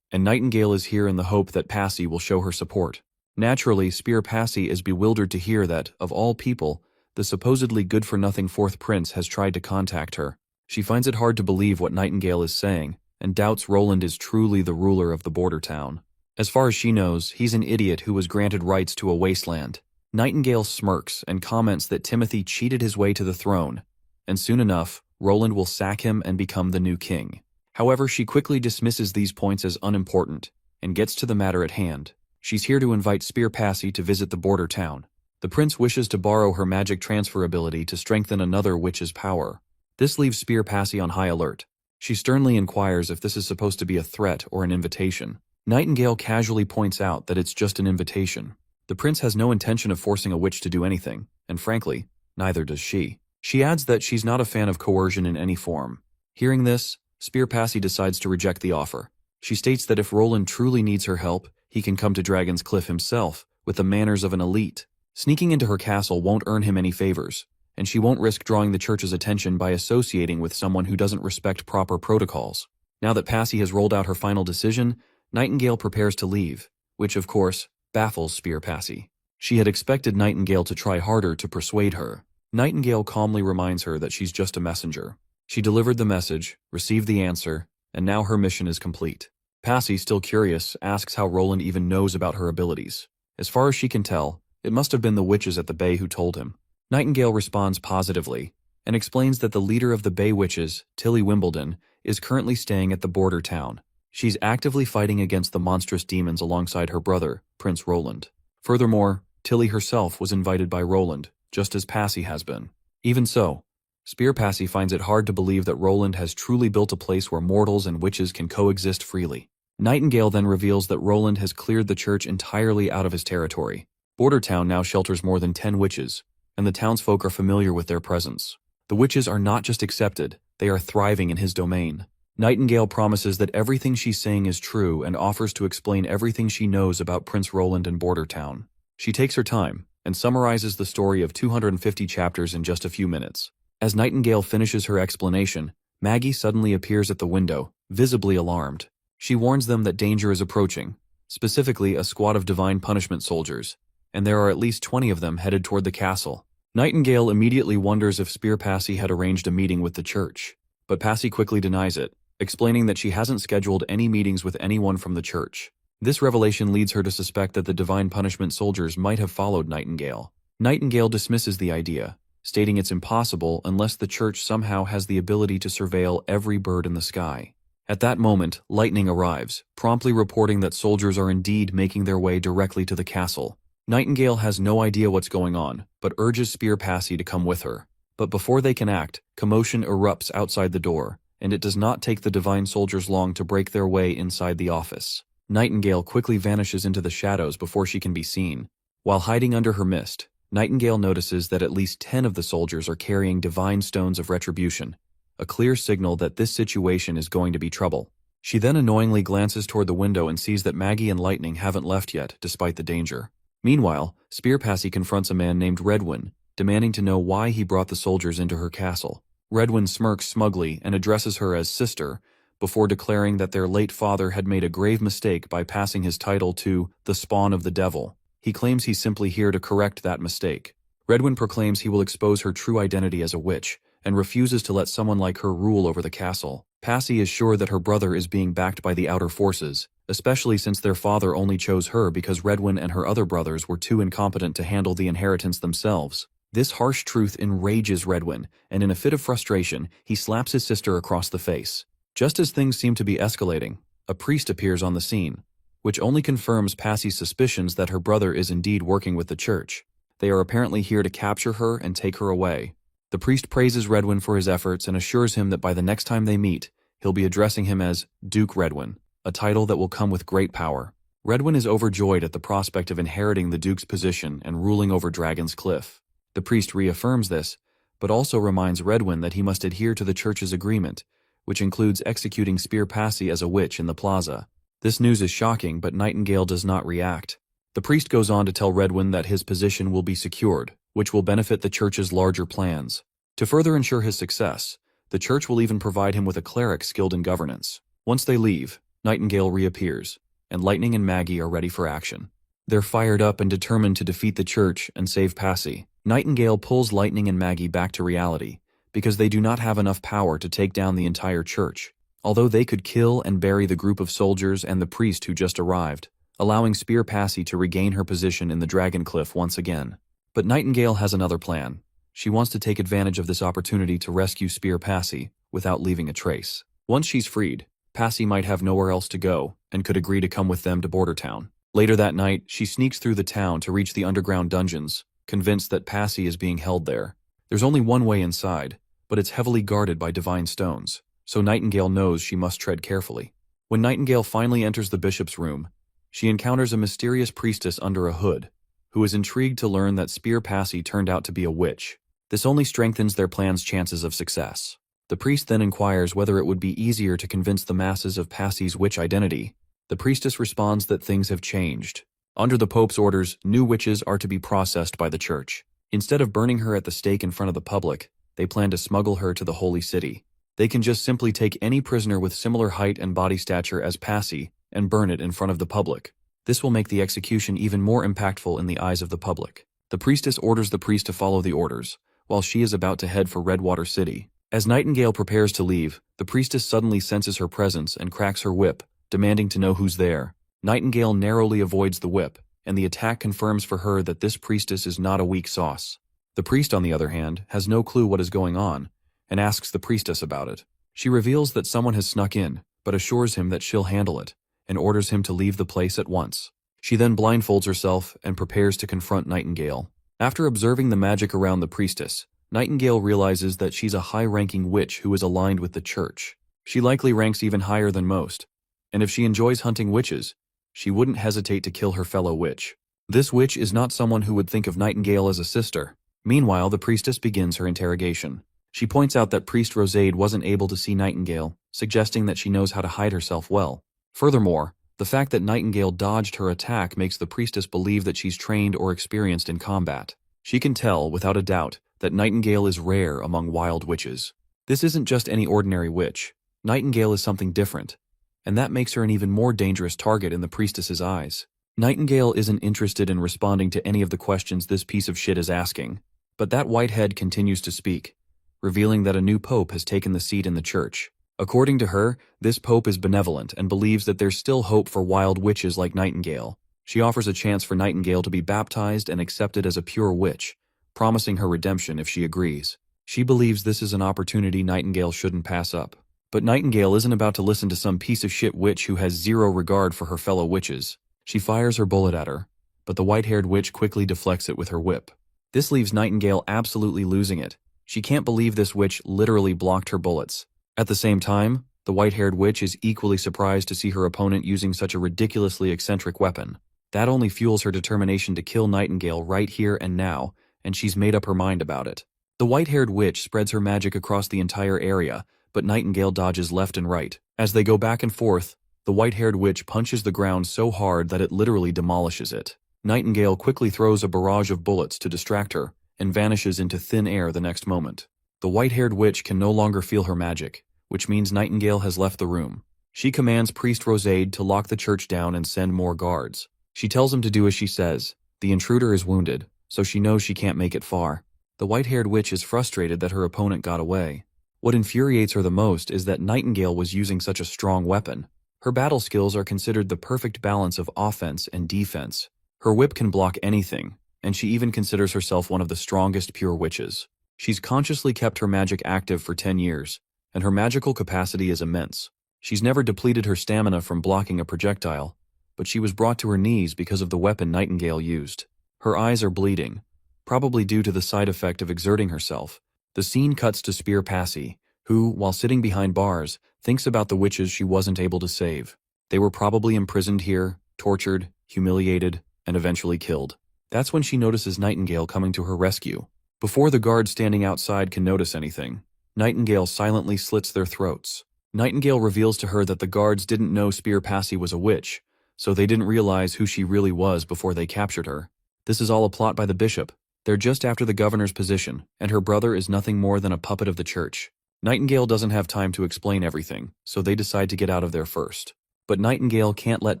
and Nightingale is here in the hope that Passy will show her support. Naturally, Spear Passy is bewildered to hear that, of all people, the supposedly good-for-nothing fourth prince has tried to contact her. She finds it hard to believe what Nightingale is saying, and doubts Roland is truly the ruler of the border town. As far as she knows, he's an idiot who was granted rights to a wasteland. Nightingale smirks and comments that Timothy cheated his way to the throne, and soon enough, Roland will sack him and become the new king. However, she quickly dismisses these points as unimportant, and gets to the matter at hand. She's here to invite Spear Passy to visit the border town. The prince wishes to borrow her magic transfer ability to strengthen another witch's power. This leaves Spear Passy on high alert. She sternly inquires if this is supposed to be a threat or an invitation. Nightingale casually points out that it's just an invitation. The prince has no intention of forcing a witch to do anything, and frankly, neither does she. She adds that she's not a fan of coercion in any form. Hearing this, Spear Passy decides to reject the offer. She states that if Roland truly needs her help, he can come to Dragon's Cliff himself, with the manners of an elite. Sneaking into her castle won't earn him any favors, and she won't risk drawing the church's attention by associating with someone who doesn't respect proper protocols. Now that Passy has rolled out her final decision, Nightingale prepares to leave, which, of course, baffles Spear Passy. She had expected Nightingale to try harder to persuade her. Nightingale calmly reminds her that she's just a messenger. She delivered the message, received the answer, and now her mission is complete. Passy, still curious, asks how Roland even knows about her abilities. As far as she can tell, it must have been the witches at the Bay who told him. Nightingale responds positively, and explains that the leader of the Bay Witches, Tilly Wimbledon, is currently staying at the border town. She's actively fighting against the monstrous demons alongside her brother, Prince Roland. Furthermore, Tilly herself was invited by Roland, just as Passy has been. Even so, Spear Passy finds it hard to believe that Roland has truly built a place where mortals and witches can coexist freely. Nightingale then reveals that Roland has cleared the church entirely out of his territory. Border Town now shelters more than 10 witches, and the townsfolk are familiar with their presence. The witches are not just accepted, they are thriving in his domain. Nightingale promises that everything she's saying is true and offers to explain everything she knows about Prince Roland and Border Town. She takes her time and summarizes the story of 250 chapters in just a few minutes. As Nightingale finishes her explanation, Maggie suddenly appears at the window, visibly alarmed. She warns them that danger is approaching, specifically a squad of divine punishment soldiers, and there are at least 20 of them headed toward the castle. Nightingale immediately wonders if Spear Passy had arranged a meeting with the church, but Passy quickly denies it, explaining that she hasn't scheduled any meetings with anyone from the church. This revelation leads her to suspect that the divine punishment soldiers might have followed Nightingale. Nightingale dismisses the idea, stating it's impossible unless the church somehow has the ability to surveil every bird in the sky. At that moment, Lightning arrives, promptly reporting that soldiers are indeed making their way directly to the castle. Nightingale has no idea what's going on, but urges Spear Passy to come with her. But before they can act, commotion erupts outside the door, and it does not take the divine soldiers long to break their way inside the office. Nightingale quickly vanishes into the shadows before she can be seen. While hiding under her mist, Nightingale notices that at least 10 of the soldiers are carrying divine stones of retribution, a clear signal that this situation is going to be trouble. She then annoyingly glances toward the window and sees that Maggie and Lightning haven't left yet, despite the danger. Meanwhile, Spear Passy confronts a man named Redwin, demanding to know why he brought the soldiers into her castle. Redwin smirks smugly and addresses her as sister, before declaring that their late father had made a grave mistake by passing his title to the spawn of the devil. He claims he's simply here to correct that mistake. Redwin proclaims he will expose her true identity as a witch, and refuses to let someone like her rule over the castle. Passy is sure that her brother is being backed by the outer forces, especially since their father only chose her because Redwin and her other brothers were too incompetent to handle the inheritance themselves. This harsh truth enrages Redwin, and in a fit of frustration, he slaps his sister across the face. Just as things seem to be escalating, a priest appears on the scene, which only confirms Passy's suspicions that her brother is indeed working with the church. They are apparently here to capture her and take her away. The priest praises Redwin for his efforts and assures him that by the next time they meet, he'll be addressing him as Duke Redwin, a title that will come with great power. Redwin is overjoyed at the prospect of inheriting the Duke's position and ruling over Dragon's Cliff. The priest reaffirms this, but also reminds Redwin that he must adhere to the church's agreement, which includes executing Spear Passy as a witch in the plaza. This news is shocking, but Nightingale does not react. The priest goes on to tell Redwin that his position will be secured, which will benefit the church's larger plans. To further ensure his success, the church will even provide him with a cleric skilled in governance. Once they leave, Nightingale reappears, and Lightning and Maggie are ready for action. They're fired up and determined to defeat the church and save Passy. Nightingale pulls Lightning and Maggie back to reality, because they do not have enough power to take down the entire church, although they could kill and bury the group of soldiers and the priest who just arrived, allowing Spear Passy to regain her position in the Dragon Cliff once again. But Nightingale has another plan. She wants to take advantage of this opportunity to rescue Spear Passy without leaving a trace. Once she's freed, Passy might have nowhere else to go and could agree to come with them to Border Town. Later that night, she sneaks through the town to reach the underground dungeons, convinced that Passy is being held there. There's only one way inside, but it's heavily guarded by divine stones, so Nightingale knows she must tread carefully. When Nightingale finally enters the bishop's room, she encounters a mysterious priestess under a hood, who is intrigued to learn that Spear Passy turned out to be a witch. This only strengthens their plan's chances of success. The priest then inquires whether it would be easier to convince the masses of Passy's witch identity. The priestess responds that things have changed. Under the Pope's orders, new witches are to be processed by the church. Instead of burning her at the stake in front of the public, they plan to smuggle her to the Holy City. They can just simply take any prisoner with similar height and body stature as Passy and burn it in front of the public. This will make the execution even more impactful in the eyes of the public. The priestess orders the priest to follow the orders, while she is about to head for Redwater City. As Nightingale prepares to leave, the priestess suddenly senses her presence and cracks her whip, demanding to know who's there. Nightingale narrowly avoids the whip, and the attack confirms for her that this priestess is not a weak sauce. The priest, on the other hand, has no clue what is going on, and asks the priestess about it. She reveals that someone has snuck in, but assures him that she'll handle it, and orders him to leave the place at once. She then blindfolds herself and prepares to confront Nightingale. After observing the magic around the priestess, Nightingale realizes that she's a high-ranking witch who is aligned with the church. She likely ranks even higher than most, and if she enjoys hunting witches, she wouldn't hesitate to kill her fellow witch. This witch is not someone who would think of Nightingale as a sister. Meanwhile, the priestess begins her interrogation. She points out that Priest Rosade wasn't able to see Nightingale, suggesting that she knows how to hide herself well. Furthermore, the fact that Nightingale dodged her attack makes the priestess believe that she's trained or experienced in combat. She can tell, without a doubt, that Nightingale is rare among wild witches. This isn't just any ordinary witch. Nightingale is something different, and that makes her an even more dangerous target in the priestess's eyes. Nightingale isn't interested in responding to any of the questions this piece of shit is asking, but that white head continues to speak, revealing that a new pope has taken the seat in the church. According to her, this pope is benevolent and believes that there's still hope for wild witches like Nightingale. She offers a chance for Nightingale to be baptized and accepted as a pure witch, promising her redemption if she agrees. She believes this is an opportunity Nightingale shouldn't pass up. But Nightingale isn't about to listen to some piece of shit witch who has zero regard for her fellow witches. She fires her bullet at her, but the white-haired witch quickly deflects it with her whip. This leaves Nightingale absolutely losing it. She can't believe this witch literally blocked her bullets. At the same time, the white-haired witch is equally surprised to see her opponent using such a ridiculously eccentric weapon. That only fuels her determination to kill Nightingale right here and now, and she's made up her mind about it. The white-haired witch spreads her magic across the entire area, but Nightingale dodges left and right. As they go back and forth, the white-haired witch punches the ground so hard that it literally demolishes it. Nightingale quickly throws a barrage of bullets to distract her, and vanishes into thin air the next moment. The white-haired witch can no longer feel her magic, which means Nightingale has left the room. She commands Priest Rosade to lock the church down and send more guards. She tells him to do as she says. The intruder is wounded, so she knows she can't make it far. The white-haired witch is frustrated that her opponent got away. What infuriates her the most is that Nightingale was using such a strong weapon. Her battle skills are considered the perfect balance of offense and defense. Her whip can block anything, and she even considers herself one of the strongest pure witches. She's consciously kept her magic active for 10 years, and her magical capacity is immense. She's never depleted her stamina from blocking a projectile, but she was brought to her knees because of the weapon Nightingale used. Her eyes are bleeding, probably due to the side effect of exerting herself. The scene cuts to Spear Passy, who, while sitting behind bars, thinks about the witches she wasn't able to save. They were probably imprisoned here, tortured, humiliated, and eventually killed. That's when she notices Nightingale coming to her rescue. Before the guards standing outside can notice anything, Nightingale silently slits their throats. Nightingale reveals to her that the guards didn't know Spear Passy was a witch, so they didn't realize who she really was before they captured her. This is all a plot by the bishop. They're just after the governor's position, and her brother is nothing more than a puppet of the church. Nightingale doesn't have time to explain everything, so they decide to get out of there first. But Nightingale can't let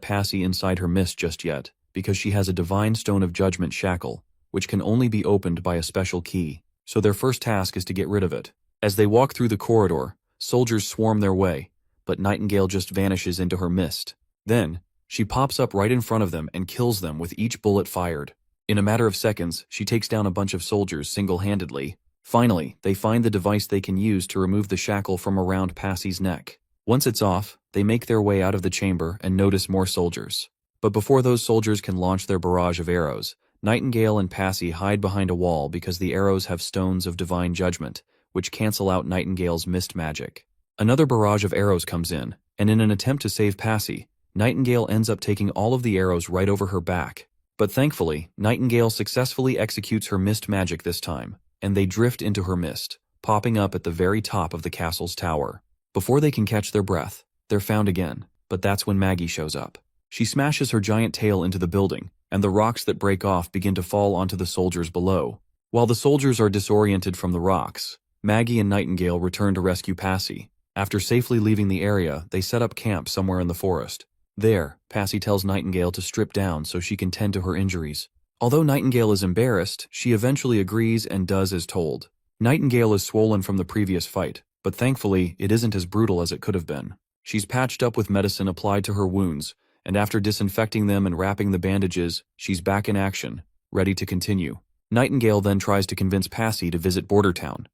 Passy inside her mist just yet, because she has a divine stone of judgment shackle, which can only be opened by a special key, so their first task is to get rid of it. As they walk through the corridor, soldiers swarm their way, but Nightingale just vanishes into her mist. Then, she pops up right in front of them and kills them with each bullet fired. In a matter of seconds, she takes down a bunch of soldiers single-handedly. Finally, they find the device they can use to remove the shackle from around Passy's neck. Once it's off, they make their way out of the chamber and notice more soldiers. But before those soldiers can launch their barrage of arrows, Nightingale and Passy hide behind a wall because the arrows have stones of divine judgment, which cancel out Nightingale's mist magic. Another barrage of arrows comes in, and in an attempt to save Passy, Nightingale ends up taking all of the arrows right over her back. But thankfully, Nightingale successfully executes her mist magic this time, and they drift into her mist, popping up at the very top of the castle's tower. Before they can catch their breath, they're found again, but that's when Maggie shows up. She smashes her giant tail into the building, and the rocks that break off begin to fall onto the soldiers below. While the soldiers are disoriented from the rocks, Maggie and Nightingale return to rescue Passy. After safely leaving the area, they set up camp somewhere in the forest. There, Passy tells Nightingale to strip down so she can tend to her injuries. Although Nightingale is embarrassed, she eventually agrees and does as told. Nightingale is swollen from the previous fight, but thankfully, it isn't as brutal as it could have been. She's patched up with medicine applied to her wounds, and after disinfecting them and wrapping the bandages, she's back in action, ready to continue. Nightingale then tries to convince Passy to visit Border Town.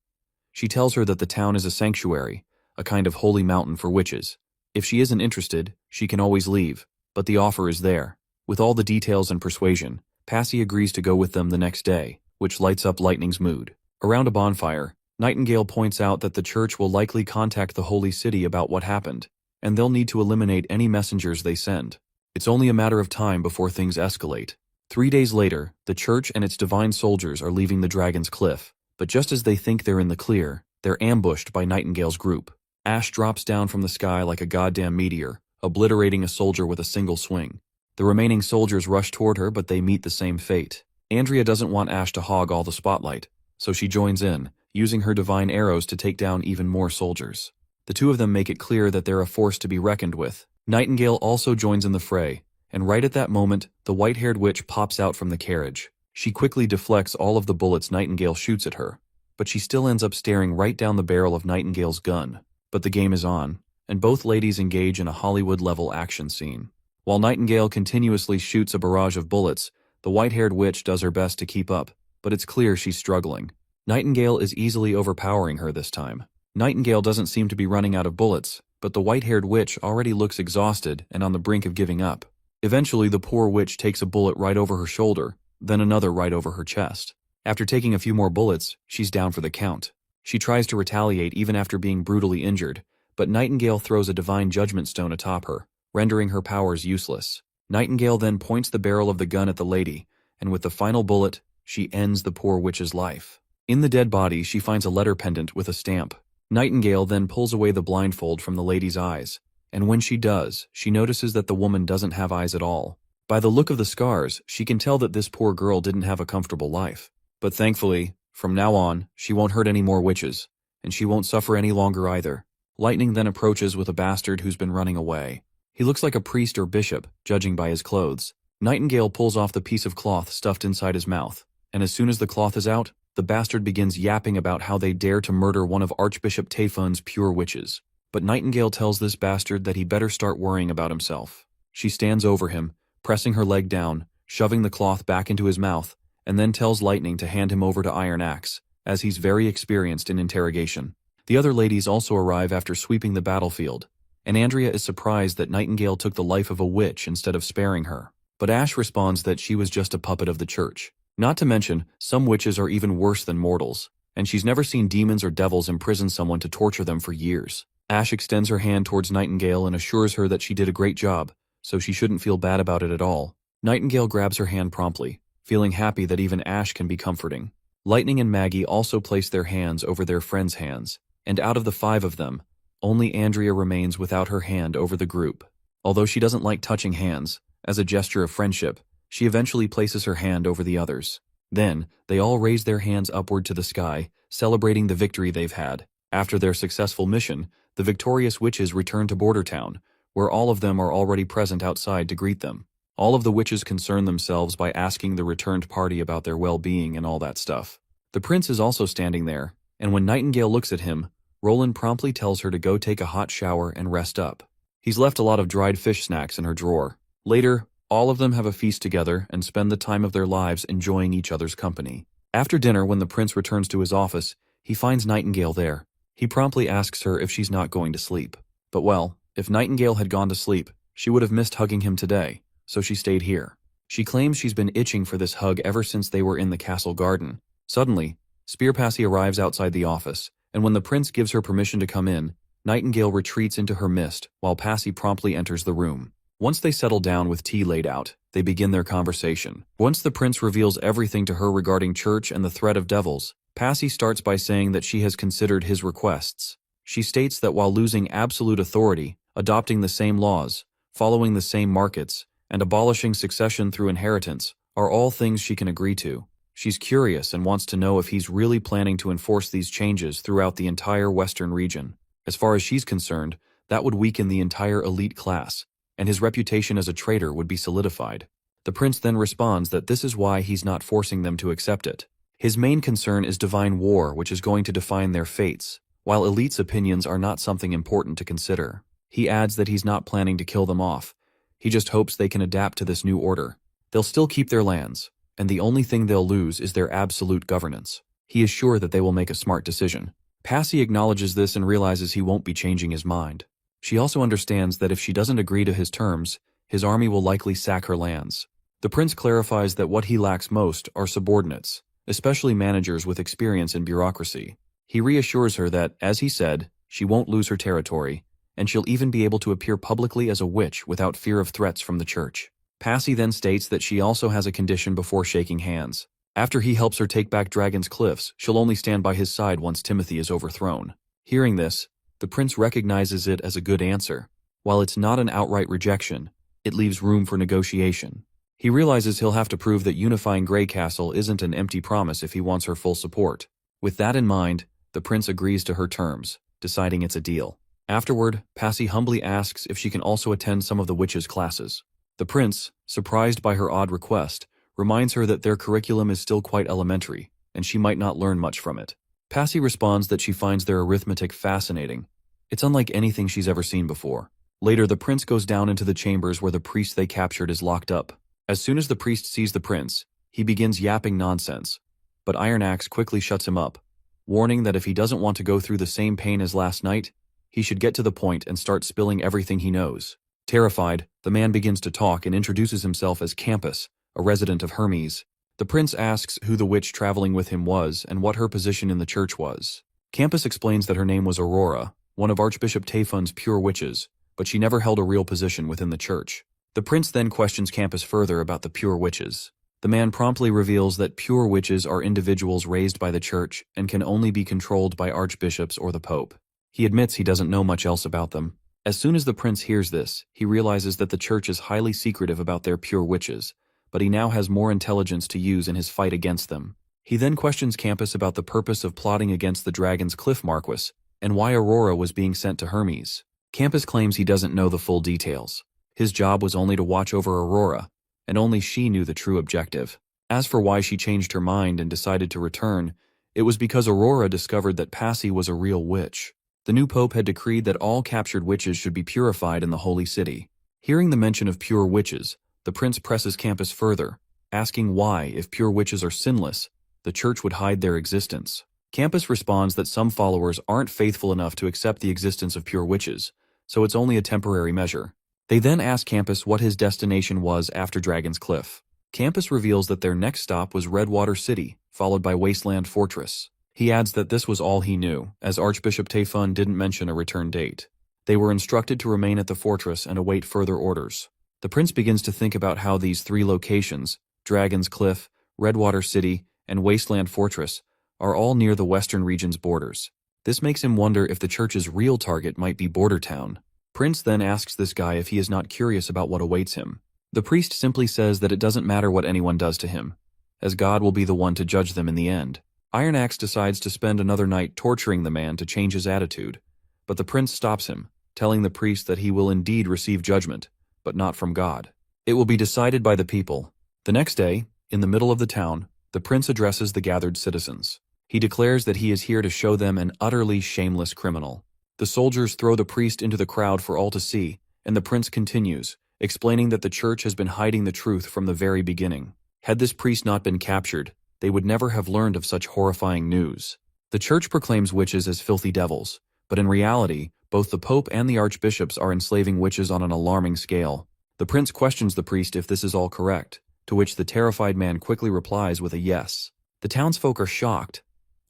She tells her that the town is a sanctuary, a kind of holy mountain for witches. If she isn't interested, she can always leave, but the offer is there. With all the details and persuasion, Passy agrees to go with them the next day, which lights up Lightning's mood. Around a bonfire, Nightingale points out that the church will likely contact the Holy City about what happened, and they'll need to eliminate any messengers they send. It's only a matter of time before things escalate. 3 days later, the church and its divine soldiers are leaving the Dragon's Cliff, but just as they think they're in the clear, they're ambushed by Nightingale's group. Ash drops down from the sky like a goddamn meteor, obliterating a soldier with a single swing. The remaining soldiers rush toward her, but they meet the same fate. Andrea doesn't want Ash to hog all the spotlight, so she joins in, using her divine arrows to take down even more soldiers. The two of them make it clear that they're a force to be reckoned with. Nightingale also joins in the fray, and right at that moment, the white-haired witch pops out from the carriage. She quickly deflects all of the bullets Nightingale shoots at her, but she still ends up staring right down the barrel of Nightingale's gun. But the game is on, and both ladies engage in a Hollywood-level action scene. While Nightingale continuously shoots a barrage of bullets, the white-haired witch does her best to keep up, but it's clear she's struggling. Nightingale is easily overpowering her this time. Nightingale doesn't seem to be running out of bullets, but the white-haired witch already looks exhausted and on the brink of giving up. Eventually, the poor witch takes a bullet right over her shoulder, then another right over her chest. After taking a few more bullets, she's down for the count. She tries to retaliate even after being brutally injured, but Nightingale throws a divine judgment stone atop her, rendering her powers useless. Nightingale then points the barrel of the gun at the lady, and with the final bullet, she ends the poor witch's life. In the dead body, she finds a letter pendant with a stamp. Nightingale then pulls away the blindfold from the lady's eyes, and when she does, she notices that the woman doesn't have eyes at all. By the look of the scars, she can tell that this poor girl didn't have a comfortable life. But thankfully, from now on, she won't hurt any more witches, and she won't suffer any longer either. Lightning then approaches with a bastard who's been running away. He looks like a priest or bishop, judging by his clothes. Nightingale pulls off the piece of cloth stuffed inside his mouth, and as soon as the cloth is out, the bastard begins yapping about how they dare to murder one of Archbishop Tayfun's pure witches. But Nightingale tells this bastard that he better start worrying about himself. She stands over him, pressing her leg down, shoving the cloth back into his mouth, and then tells Lightning to hand him over to Iron Axe, as he's very experienced in interrogation. The other ladies also arrive after sweeping the battlefield, and Andrea is surprised that Nightingale took the life of a witch instead of sparing her. But Ash responds that she was just a puppet of the church. Not to mention, some witches are even worse than mortals, and she's never seen demons or devils imprison someone to torture them for years. Ash extends her hand towards Nightingale and assures her that she did a great job, so she shouldn't feel bad about it at all. Nightingale grabs her hand promptly, feeling happy that even Ash can be comforting. Lightning and Maggie also place their hands over their friends' hands, and out of the 5 of them, only Andrea remains without her hand over the group. Although she doesn't like touching hands, as a gesture of friendship, she eventually places her hand over the others. Then, they all raise their hands upward to the sky, celebrating the victory they've had. After their successful mission, the victorious witches return to Border Town, where all of them are already present outside to greet them. All of the witches concern themselves by asking the returned party about their well-being and all that stuff. The prince is also standing there, and when Nightingale looks at him, Roland promptly tells her to go take a hot shower and rest up. He's left a lot of dried fish snacks in her drawer. Later, all of them have a feast together and spend the time of their lives enjoying each other's company. After dinner, when the prince returns to his office, he finds Nightingale there. He promptly asks her if she's not going to sleep. But well, if Nightingale had gone to sleep, she would have missed hugging him today, so she stayed here. She claims she's been itching for this hug ever since they were in the castle garden. Suddenly, Spear Passy arrives outside the office, and when the prince gives her permission to come in, Nightingale retreats into her mist while Passy promptly enters the room. Once they settle down with tea laid out, they begin their conversation. Once the prince reveals everything to her regarding church and the threat of devils, Passy starts by saying that she has considered his requests. She states that while losing absolute authority, adopting the same laws, following the same markets, and abolishing succession through inheritance are all things she can agree to. She's curious and wants to know if he's really planning to enforce these changes throughout the entire Western region. As far as she's concerned, that would weaken the entire elite class, and his reputation as a traitor would be solidified. The prince then responds that this is why he's not forcing them to accept it. His main concern is divine war, which is going to define their fates, while elites' opinions are not something important to consider. He adds that he's not planning to kill them off. He just hopes they can adapt to this new order. They'll still keep their lands, and the only thing they'll lose is their absolute governance. He is sure that they will make a smart decision. Passy acknowledges this and realizes he won't be changing his mind. She also understands that if she doesn't agree to his terms, his army will likely sack her lands. The prince clarifies that what he lacks most are subordinates, especially managers with experience in bureaucracy. He reassures her that, as he said, she won't lose her territory, and she'll even be able to appear publicly as a witch without fear of threats from the church. Passy then states that she also has a condition before shaking hands. After he helps her take back Dragon's Cliffs, she'll only stand by his side once Timothy is overthrown. Hearing this, the prince recognizes it as a good answer. While it's not an outright rejection, it leaves room for negotiation. He realizes he'll have to prove that unifying Grey Castle isn't an empty promise if he wants her full support. With that in mind, the prince agrees to her terms, deciding it's a deal. Afterward, Passy humbly asks if she can also attend some of the witches' classes. The prince, surprised by her odd request, reminds her that their curriculum is still quite elementary, and she might not learn much from it. Passy responds that she finds their arithmetic fascinating. It's unlike anything she's ever seen before. Later, the prince goes down into the chambers where the priest they captured is locked up. As soon as the priest sees the prince, he begins yapping nonsense. But Iron Axe quickly shuts him up, warning that if he doesn't want to go through the same pain as last night, he should get to the point and start spilling everything he knows. Terrified, the man begins to talk and introduces himself as Campus, a resident of Hermes. The prince asks who the witch traveling with him was and what her position in the church was. Campus explains that her name was Aurora, one of Archbishop Tayfun's pure witches, but she never held a real position within the church. The prince then questions Campus further about the pure witches. The man promptly reveals that pure witches are individuals raised by the church and can only be controlled by archbishops or the pope. He admits he doesn't know much else about them. As soon as the prince hears this, he realizes that the church is highly secretive about their pure witches, but he now has more intelligence to use in his fight against them. He then questions Campus about the purpose of plotting against the Dragon's Cliff Marquis and why Aurora was being sent to Hermes. Campus claims he doesn't know the full details. His job was only to watch over Aurora, and only she knew the true objective. As for why she changed her mind and decided to return, it was because Aurora discovered that Passy was a real witch. The new pope had decreed that all captured witches should be purified in the holy city. Hearing the mention of pure witches, the prince presses Campus further, asking why, if pure witches are sinless, the church would hide their existence. Campus responds that some followers aren't faithful enough to accept the existence of pure witches, so it's only a temporary measure. They then ask Campus what his destination was after Dragon's Cliff. Campus reveals that their next stop was Redwater City, followed by Wasteland Fortress. He adds that this was all he knew, as Archbishop Tayfun didn't mention a return date. They were instructed to remain at the fortress and await further orders. The prince begins to think about how these three locations, Dragon's Cliff, Redwater City, and Wasteland Fortress, are all near the western region's borders. This makes him wonder if the church's real target might be Border Town. Prince then asks this guy if he is not curious about what awaits him. The priest simply says that it doesn't matter what anyone does to him, as God will be the one to judge them in the end. Iron Axe decides to spend another night torturing the man to change his attitude, but the prince stops him, telling the priest that he will indeed receive judgment, but not from God. It will be decided by the people. The next day, in the middle of the town, the prince addresses the gathered citizens. He declares that he is here to show them an utterly shameless criminal. The soldiers throw the priest into the crowd for all to see, and the prince continues, explaining that the church has been hiding the truth from the very beginning. Had this priest not been captured, they would never have learned of such horrifying news. The church proclaims witches as filthy devils, but in reality, both the pope and the archbishops are enslaving witches on an alarming scale. The prince questions the priest if this is all correct, to which the terrified man quickly replies with a yes. The townsfolk are shocked,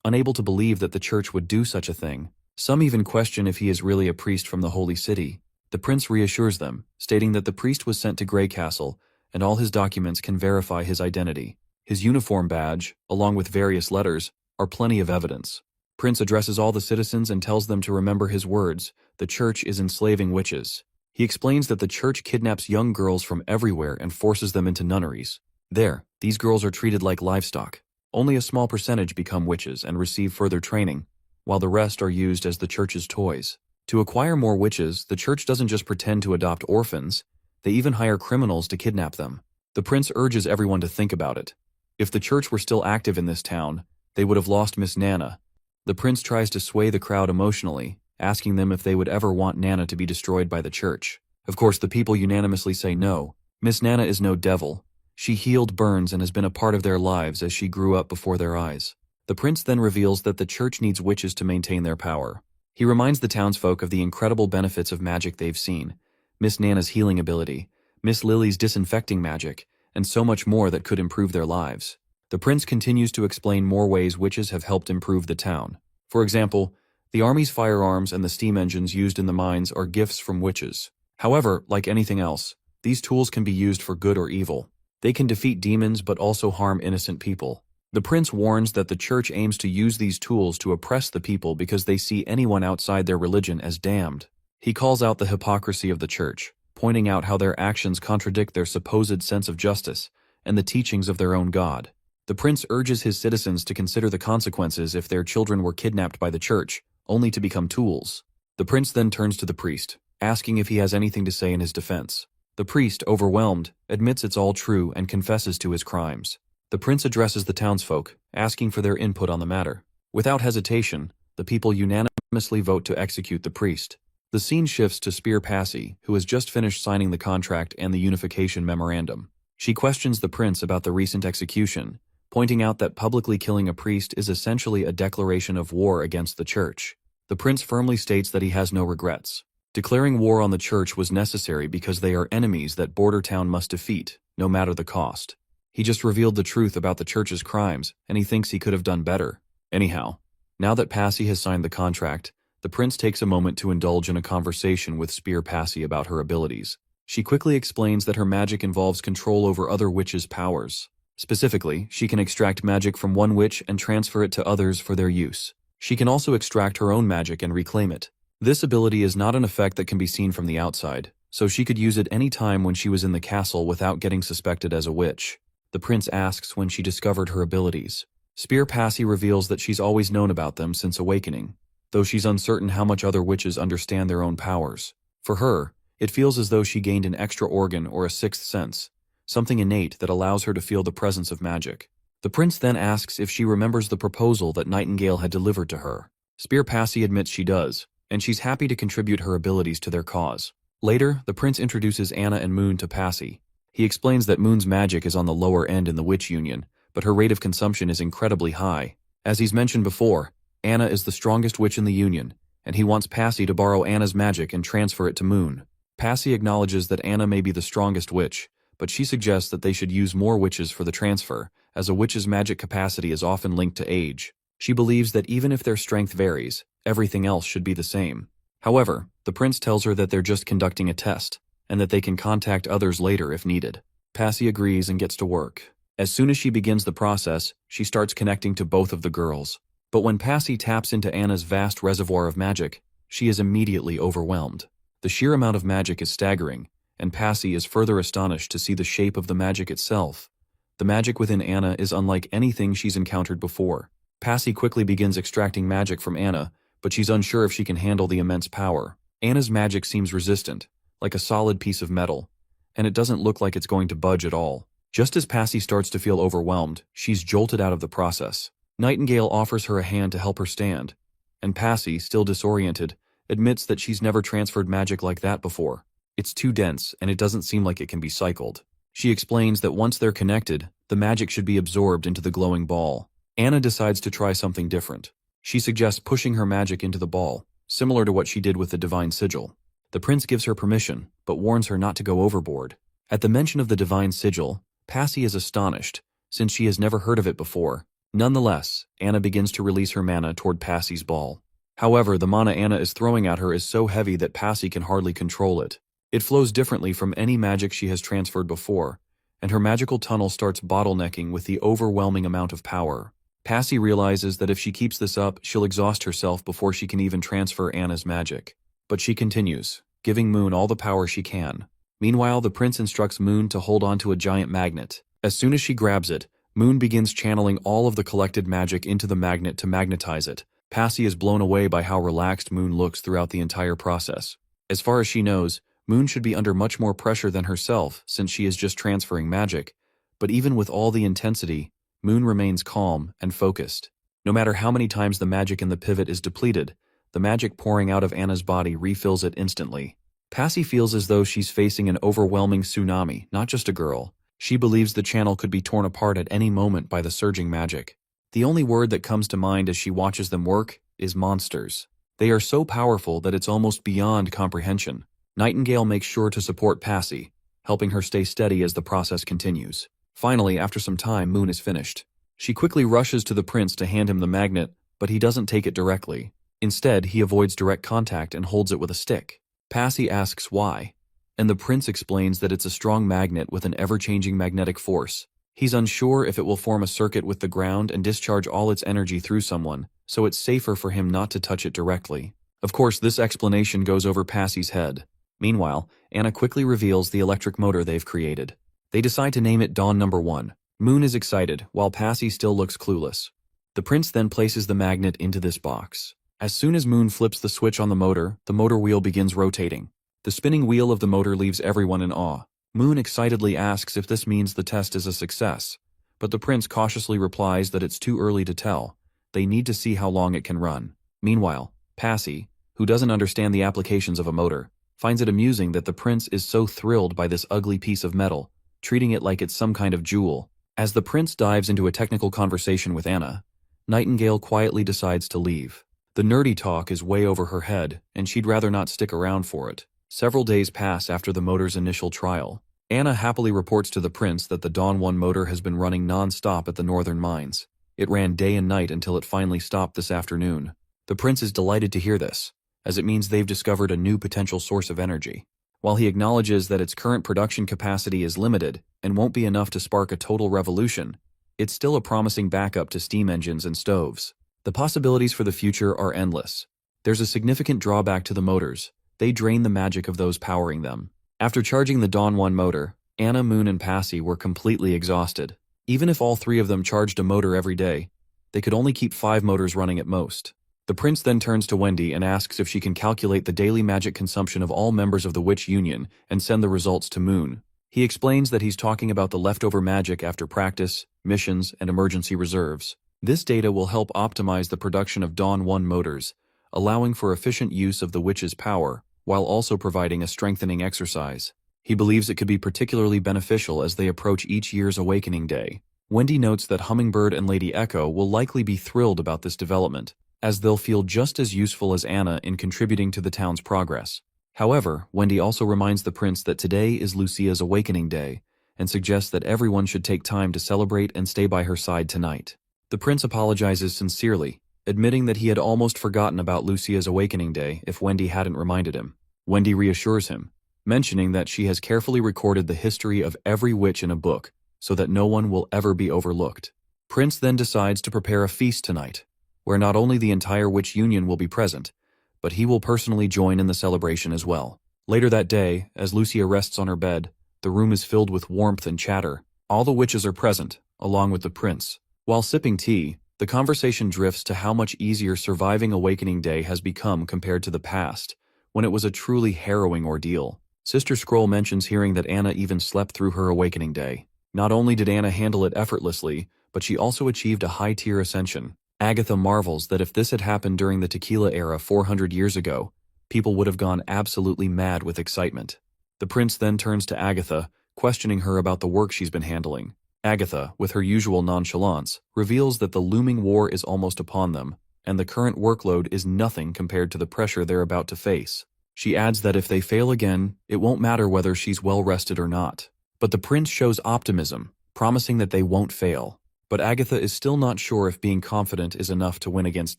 unable to believe that the church would do such a thing. Some even question if he is really a priest from the holy city. The prince reassures them, stating that the priest was sent to Grey Castle, and all his documents can verify his identity. His uniform badge, along with various letters, are plenty of evidence. Prince addresses all the citizens and tells them to remember his words: the church is enslaving witches. He explains that the church kidnaps young girls from everywhere and forces them into nunneries. There, these girls are treated like livestock. Only a small percentage become witches and receive further training, while the rest are used as the church's toys. To acquire more witches, the church doesn't just pretend to adopt orphans, they even hire criminals to kidnap them. The prince urges everyone to think about it. If the church were still active in this town, they would have lost Miss Nana. The prince tries to sway the crowd emotionally, asking them if they would ever want Nana to be destroyed by the church. Of course, the people unanimously say no. Miss Nana is no devil. She healed burns and has been a part of their lives as she grew up before their eyes. The prince then reveals that the church needs witches to maintain their power. He reminds the townsfolk of the incredible benefits of magic they've seen: Miss Nana's healing ability, Miss Lily's disinfecting magic, and so much more that could improve their lives. The prince continues to explain more ways witches have helped improve the town. For example, the army's firearms and the steam engines used in the mines are gifts from witches. However, like anything else, these tools can be used for good or evil. They can defeat demons but also harm innocent people. The prince warns that the church aims to use these tools to oppress the people because they see anyone outside their religion as damned. He calls out the hypocrisy of the church, pointing out how their actions contradict their supposed sense of justice and the teachings of their own God. The prince urges his citizens to consider the consequences if their children were kidnapped by the church, only to become tools. The prince then turns to the priest, asking if he has anything to say in his defense. The priest, overwhelmed, admits it's all true and confesses to his crimes. The prince addresses the townsfolk, asking for their input on the matter. Without hesitation, the people unanimously unanimously vote to execute the priest. The scene shifts to Spear Passy, who has just finished signing the contract and the unification memorandum. She questions the prince about the recent execution, pointing out that publicly killing a priest is essentially a declaration of war against the church. The prince firmly states that he has no regrets. Declaring war on the church was necessary because they are enemies that Bordertown must defeat, no matter the cost. He just revealed the truth about the church's crimes, and he thinks he could have done better. Anyhow, now that Passy has signed the contract, the prince takes a moment to indulge in a conversation with Spear Passy about her abilities. She quickly explains that her magic involves control over other witches' powers. Specifically, she can extract magic from one witch and transfer it to others for their use. She can also extract her own magic and reclaim it. This ability is not an effect that can be seen from the outside, so she could use it any time when she was in the castle without getting suspected as a witch. The prince asks when she discovered her abilities. Spear Passy reveals that she's always known about them since awakening, though she's uncertain how much other witches understand their own powers. For her, it feels as though she gained an extra organ or a sixth sense, something innate that allows her to feel the presence of magic. The prince then asks if she remembers the proposal that Nightingale had delivered to her. Spear Passy admits she does, and she's happy to contribute her abilities to their cause. Later, the prince introduces Anna and Moon to Passy. He explains that Moon's magic is on the lower end in the Witch Union, but her rate of consumption is incredibly high. As he's mentioned before, Anna is the strongest witch in the Union, and he wants Passy to borrow Anna's magic and transfer it to Moon. Passy acknowledges that Anna may be the strongest witch, but she suggests that they should use more witches for the transfer, as a witch's magic capacity is often linked to age. She believes that even if their strength varies, everything else should be the same. However, the prince tells her that they're just conducting a test, and that they can contact others later if needed. Passy agrees and gets to work. As soon as she begins the process, she starts connecting to both of the girls. But when Passy taps into Anna's vast reservoir of magic, she is immediately overwhelmed. The sheer amount of magic is staggering, and Passy is further astonished to see the shape of the magic itself. The magic within Anna is unlike anything she's encountered before. Passy quickly begins extracting magic from Anna, but she's unsure if she can handle the immense power. Anna's magic seems resistant, like a solid piece of metal, and it doesn't look like it's going to budge at all. Just as Passy starts to feel overwhelmed, she's jolted out of the process. Nightingale offers her a hand to help her stand, and Passy, still disoriented, admits that she's never transferred magic like that before. It's too dense, and it doesn't seem like it can be cycled. She explains that once they're connected, the magic should be absorbed into the glowing ball. Anna decides to try something different. She suggests pushing her magic into the ball, similar to what she did with the Divine Sigil. The prince gives her permission, but warns her not to go overboard. At the mention of the Divine Sigil, Passy is astonished, since she has never heard of it before. Nonetheless, Anna begins to release her mana toward Passy's ball. However, the mana Anna is throwing at her is so heavy that Passy can hardly control it. It flows differently from any magic she has transferred before, and her magical tunnel starts bottlenecking with the overwhelming amount of power. Passy realizes that if she keeps this up, she'll exhaust herself before she can even transfer Anna's magic. But she continues, giving Moon all the power she can. Meanwhile, the prince instructs Moon to hold on to a giant magnet. As soon as she grabs it, Moon begins channeling all of the collected magic into the magnet to magnetize it. Passy is blown away by how relaxed Moon looks throughout the entire process. As far as she knows, Moon should be under much more pressure than herself since she is just transferring magic, but even with all the intensity, Moon remains calm and focused. No matter how many times the magic in the pivot is depleted, the magic pouring out of Anna's body refills it instantly. Passy feels as though she's facing an overwhelming tsunami, not just a girl. She believes the channel could be torn apart at any moment by the surging magic. The only word that comes to mind as she watches them work is monsters. They are so powerful that it's almost beyond comprehension. Nightingale makes sure to support Passy, helping her stay steady as the process continues. Finally, after some time, Moon is finished. She quickly rushes to the prince to hand him the magnet, but he doesn't take it directly. Instead, he avoids direct contact and holds it with a stick. Passy asks why, and the prince explains that it's a strong magnet with an ever-changing magnetic force. He's unsure if it will form a circuit with the ground and discharge all its energy through someone, so it's safer for him not to touch it directly. Of course, this explanation goes over Passy's head. Meanwhile, Anna quickly reveals the electric motor they've created. They decide to name it Dawn Number 1. Moon is excited, while Passy still looks clueless. The prince then places the magnet into this box. As soon as Moon flips the switch on the motor wheel begins rotating. The spinning wheel of the motor leaves everyone in awe. Moon excitedly asks if this means the test is a success, but the prince cautiously replies that it's too early to tell. They need to see how long it can run. Meanwhile, Passy, who doesn't understand the applications of a motor, finds it amusing that the prince is so thrilled by this ugly piece of metal, treating it like it's some kind of jewel. As the prince dives into a technical conversation with Anna, Nightingale quietly decides to leave. The nerdy talk is way over her head, and she'd rather not stick around for it. Several days pass after the motor's initial trial. Anna happily reports to the prince that the Dawn 1 motor has been running non-stop at the northern mines. It ran day and night until it finally stopped this afternoon. The prince is delighted to hear this, as it means they've discovered a new potential source of energy. While he acknowledges that its current production capacity is limited and won't be enough to spark a total revolution, it's still a promising backup to steam engines and stoves. The possibilities for the future are endless. There's a significant drawback to the motors. They drain the magic of those powering them. After charging the Dawn 1 motor, Anna, Moon, and Passy were completely exhausted. Even if all three of them charged a motor every day, they could only keep 5 motors running at most. The prince then turns to Wendy and asks if she can calculate the daily magic consumption of all members of the Witch Union and send the results to Moon. He explains that he's talking about the leftover magic after practice, missions, and emergency reserves. This data will help optimize the production of Dawn 1 motors, allowing for efficient use of the witch's power, while also providing a strengthening exercise. He believes it could be particularly beneficial as they approach each year's Awakening Day. Wendy notes that Hummingbird and Lady Echo will likely be thrilled about this development, as they'll feel just as useful as Anna in contributing to the town's progress. However, Wendy also reminds the prince that today is Lucia's Awakening Day, and suggests that everyone should take time to celebrate and stay by her side tonight. The prince apologizes sincerely, admitting that he had almost forgotten about Lucia's Awakening Day if Wendy hadn't reminded him. Wendy reassures him, mentioning that she has carefully recorded the history of every witch in a book, so that no one will ever be overlooked. Prince then decides to prepare a feast tonight, where not only the entire Witch Union will be present, but he will personally join in the celebration as well. Later that day, as Lucia rests on her bed, the room is filled with warmth and chatter. All the witches are present, along with the prince. While sipping tea, the conversation drifts to how much easier surviving Awakening Day has become compared to the past, when it was a truly harrowing ordeal. Sister Scroll mentions hearing that Anna even slept through her Awakening Day. Not only did Anna handle it effortlessly, but she also achieved a high-tier ascension. Agatha marvels that if this had happened during the Tequila era 400 years ago, people would have gone absolutely mad with excitement. The prince then turns to Agatha, questioning her about the work she's been handling. Agatha, with her usual nonchalance, reveals that the looming war is almost upon them, and the current workload is nothing compared to the pressure they're about to face. She adds that if they fail again, it won't matter whether she's well rested or not. But the prince shows optimism, promising that they won't fail. But Agatha is still not sure if being confident is enough to win against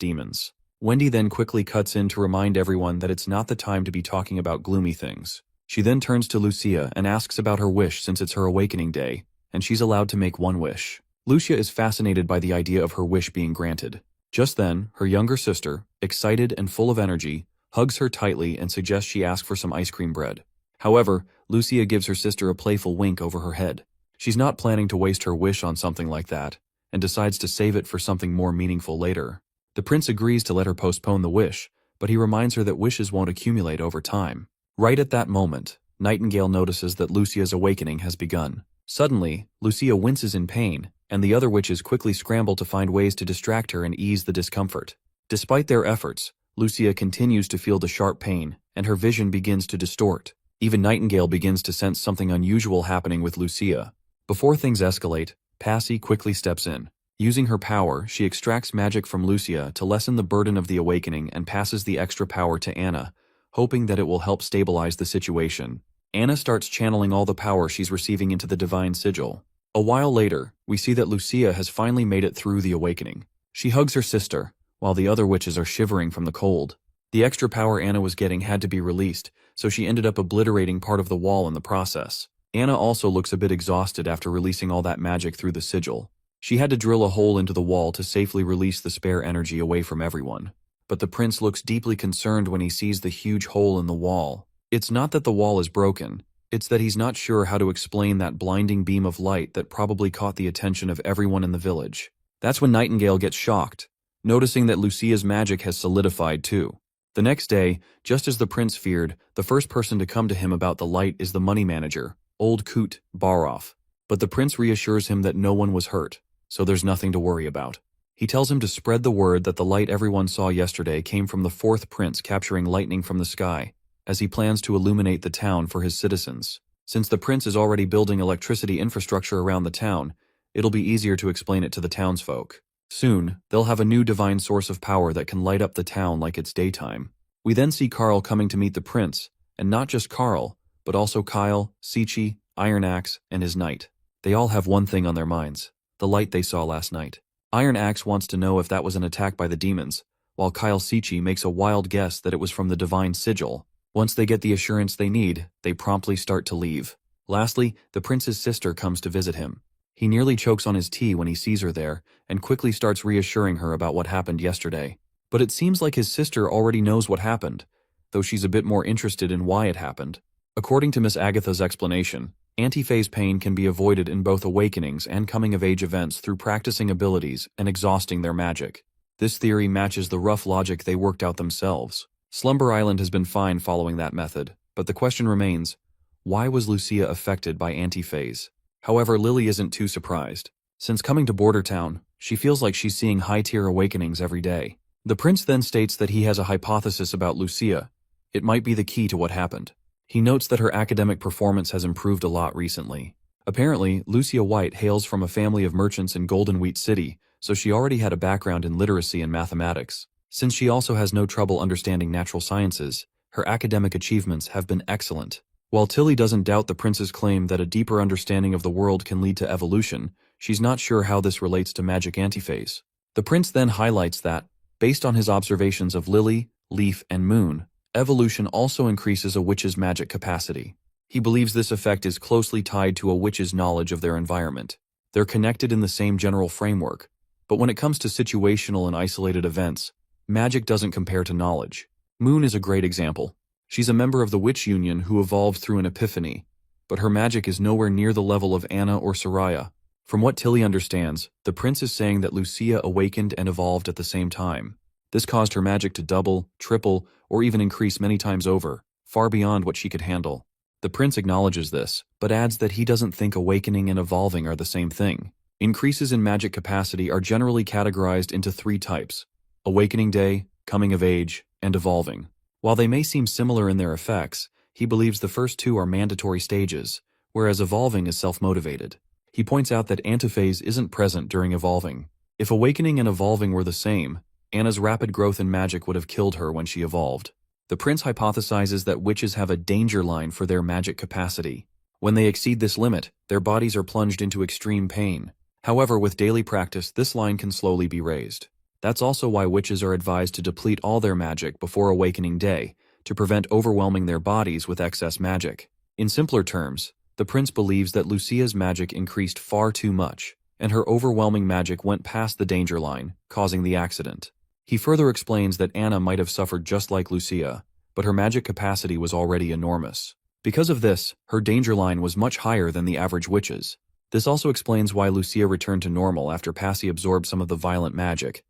demons. Wendy then quickly cuts in to remind everyone that it's not the time to be talking about gloomy things. She then turns to Lucia and asks about her wish since it's her Awakening Day, and she's allowed to make one wish. Lucia is fascinated by the idea of her wish being granted. Just then, her younger sister, excited and full of energy, hugs her tightly and suggests she ask for some ice cream bread. However, Lucia gives her sister a playful wink over her head. She's not planning to waste her wish on something like that, and decides to save it for something more meaningful later. The prince agrees to let her postpone the wish, but he reminds her that wishes won't accumulate over time. Right at that moment, Nightingale notices that Lucia's awakening has begun. Suddenly, Lucia winces in pain, and the other witches quickly scramble to find ways to distract her and ease the discomfort. Despite their efforts, Lucia continues to feel the sharp pain, and her vision begins to distort. Even Nightingale begins to sense something unusual happening with Lucia. Before things escalate, Passy quickly steps in. Using her power, she extracts magic from Lucia to lessen the burden of the awakening and passes the extra power to Anna, hoping that it will help stabilize the situation. Anna starts channeling all the power she's receiving into the divine sigil. A while later, we see that Lucia has finally made it through the awakening. She hugs her sister, while the other witches are shivering from the cold. The extra power Anna was getting had to be released, so she ended up obliterating part of the wall in the process. Anna also looks a bit exhausted after releasing all that magic through the sigil. She had to drill a hole into the wall to safely release the spare energy away from everyone. But the prince looks deeply concerned when he sees the huge hole in the wall. It's not that the wall is broken, it's that he's not sure how to explain that blinding beam of light that probably caught the attention of everyone in the village. That's when Nightingale gets shocked, noticing that Lucia's magic has solidified too. The next day, just as the prince feared, the first person to come to him about the light is the money manager, Old Kut Baroff. But the prince reassures him that no one was hurt, so there's nothing to worry about. He tells him to spread the word that the light everyone saw yesterday came from the fourth prince capturing lightning from the sky, as he plans to illuminate the town for his citizens. Since the prince is already building electricity infrastructure around the town, it'll be easier to explain it to the townsfolk. Soon, they'll have a new divine source of power that can light up the town like it's daytime. We then see Carl coming to meet the prince, and not just Carl, but also Kyle, Sichi, Iron Axe, and his knight. They all have one thing on their minds: the light they saw last night. Iron Axe wants to know if that was an attack by the demons, while Kyle Sichi makes a wild guess that it was from the divine sigil. Once they get the assurance they need, they promptly start to leave. Lastly, the prince's sister comes to visit him. He nearly chokes on his tea when he sees her there, and quickly starts reassuring her about what happened yesterday. But it seems like his sister already knows what happened, though she's a bit more interested in why it happened. According to Miss Agatha's explanation, antiphase pain can be avoided in both awakenings and coming-of-age events through practicing abilities and exhausting their magic. This theory matches the rough logic they worked out themselves. Slumber Island has been fine following that method, but the question remains, why was Lucia affected by antiphase? However, Lily isn't too surprised. Since coming to Border Town, she feels like she's seeing high-tier awakenings every day. The prince then states that he has a hypothesis about Lucia. It might be the key to what happened. He notes that her academic performance has improved a lot recently. Apparently, Lucia White hails from a family of merchants in Golden Wheat City, so she already had a background in literacy and mathematics. Since she also has no trouble understanding natural sciences, her academic achievements have been excellent. While Tilly doesn't doubt the prince's claim that a deeper understanding of the world can lead to evolution, she's not sure how this relates to magic antiphase. The prince then highlights that, based on his observations of Lily, Leaf, and Moon, evolution also increases a witch's magic capacity. He believes this effect is closely tied to a witch's knowledge of their environment. They're connected in the same general framework, but when it comes to situational and isolated events, magic doesn't compare to knowledge. Moon is a great example. She's a member of the Witch Union who evolved through an epiphany, but her magic is nowhere near the level of Anna or Soraya. From what Tilly understands, the prince is saying that Lucia awakened and evolved at the same time. This caused her magic to double, triple, or even increase many times over, far beyond what she could handle. The prince acknowledges this, but adds that he doesn't think awakening and evolving are the same thing. Increases in magic capacity are generally categorized into 3 types: awakening day, coming of age, and evolving. While they may seem similar in their effects, he believes the first 2 are mandatory stages, whereas evolving is self-motivated. He points out that antiphase isn't present during evolving. If awakening and evolving were the same, Anna's rapid growth in magic would have killed her when she evolved. The prince hypothesizes that witches have a danger line for their magic capacity. When they exceed this limit, their bodies are plunged into extreme pain. However, with daily practice, this line can slowly be raised. That's also why witches are advised to deplete all their magic before awakening day, to prevent overwhelming their bodies with excess magic. In simpler terms, the prince believes that Lucia's magic increased far too much, and her overwhelming magic went past the danger line, causing the accident. He further explains that Anna might have suffered just like Lucia, but her magic capacity was already enormous. Because of this, her danger line was much higher than the average witches. This also explains why Lucia returned to normal after Passy absorbed some of the violent magic.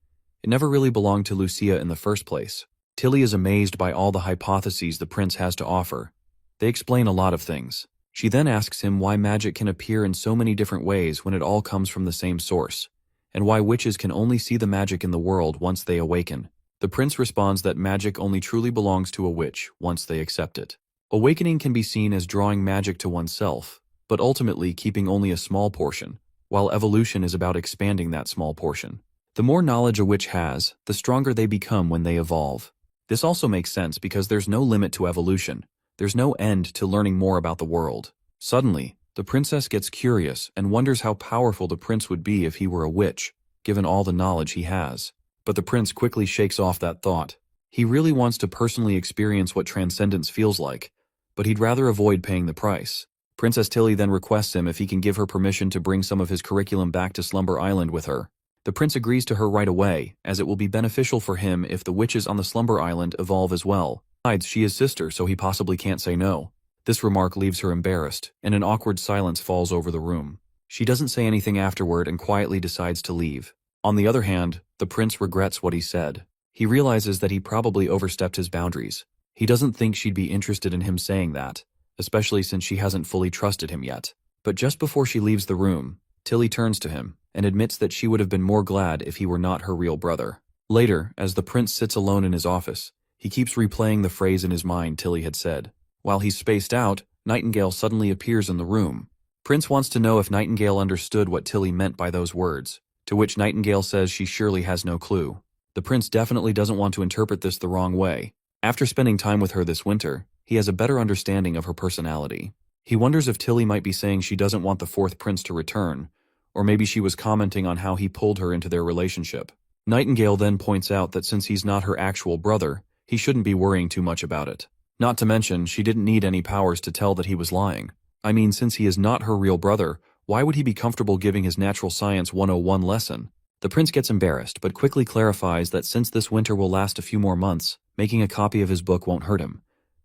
It never really belonged to Lucia in the first place. Tilly is amazed by all the hypotheses the prince has to offer. They explain a lot of things. She then asks him why magic can appear in so many different ways when it all comes from the same source, and why witches can only see the magic in the world once they awaken. The prince responds that magic only truly belongs to a witch once they accept it. Awakening can be seen as drawing magic to oneself, but ultimately keeping only a small portion, while evolution is about expanding that small portion. The more knowledge a witch has, the stronger they become when they evolve. This also makes sense because there's no limit to evolution. There's no end to learning more about the world. Suddenly, the princess gets curious and wonders how powerful the prince would be if he were a witch, given all the knowledge he has. But the prince quickly shakes off that thought. He really wants to personally experience what transcendence feels like, but he'd rather avoid paying the price. Princess Tilly then requests him if he can give her permission to bring some of his curriculum back to Slumber Island with her. The prince agrees to her right away, as it will be beneficial for him if the witches on the Slumber Island evolve as well. Besides, she is sister, so he possibly can't say no. This remark leaves her embarrassed, and an awkward silence falls over the room. She doesn't say anything afterward and quietly decides to leave. On the other hand, the prince regrets what he said. He realizes that he probably overstepped his boundaries. He doesn't think she'd be interested in him saying that, especially since she hasn't fully trusted him yet. But just before she leaves the room, Tilly turns to him and admits that she would have been more glad if he were not her real brother. Later, as the prince sits alone in his office, he keeps replaying the phrase in his mind Tilly had said. While he's spaced out, Nightingale suddenly appears in the room. Prince wants to know if Nightingale understood what Tilly meant by those words, to which Nightingale says she surely has no clue. The prince definitely doesn't want to interpret this the wrong way. After spending time with her this winter, he has a better understanding of her personality. He wonders if Tilly might be saying she doesn't want the fourth prince to return, or maybe she was commenting on how he pulled her into their relationship. Nightingale then points out that since he's not her actual brother, he shouldn't be worrying too much about it. Not to mention, she didn't need any powers to tell that he was lying. I mean, since he is not her real brother, why would he be comfortable giving his Natural Science 101 lesson? The prince gets embarrassed, but quickly clarifies that since this winter will last a few more months, making a copy of his book won't hurt him.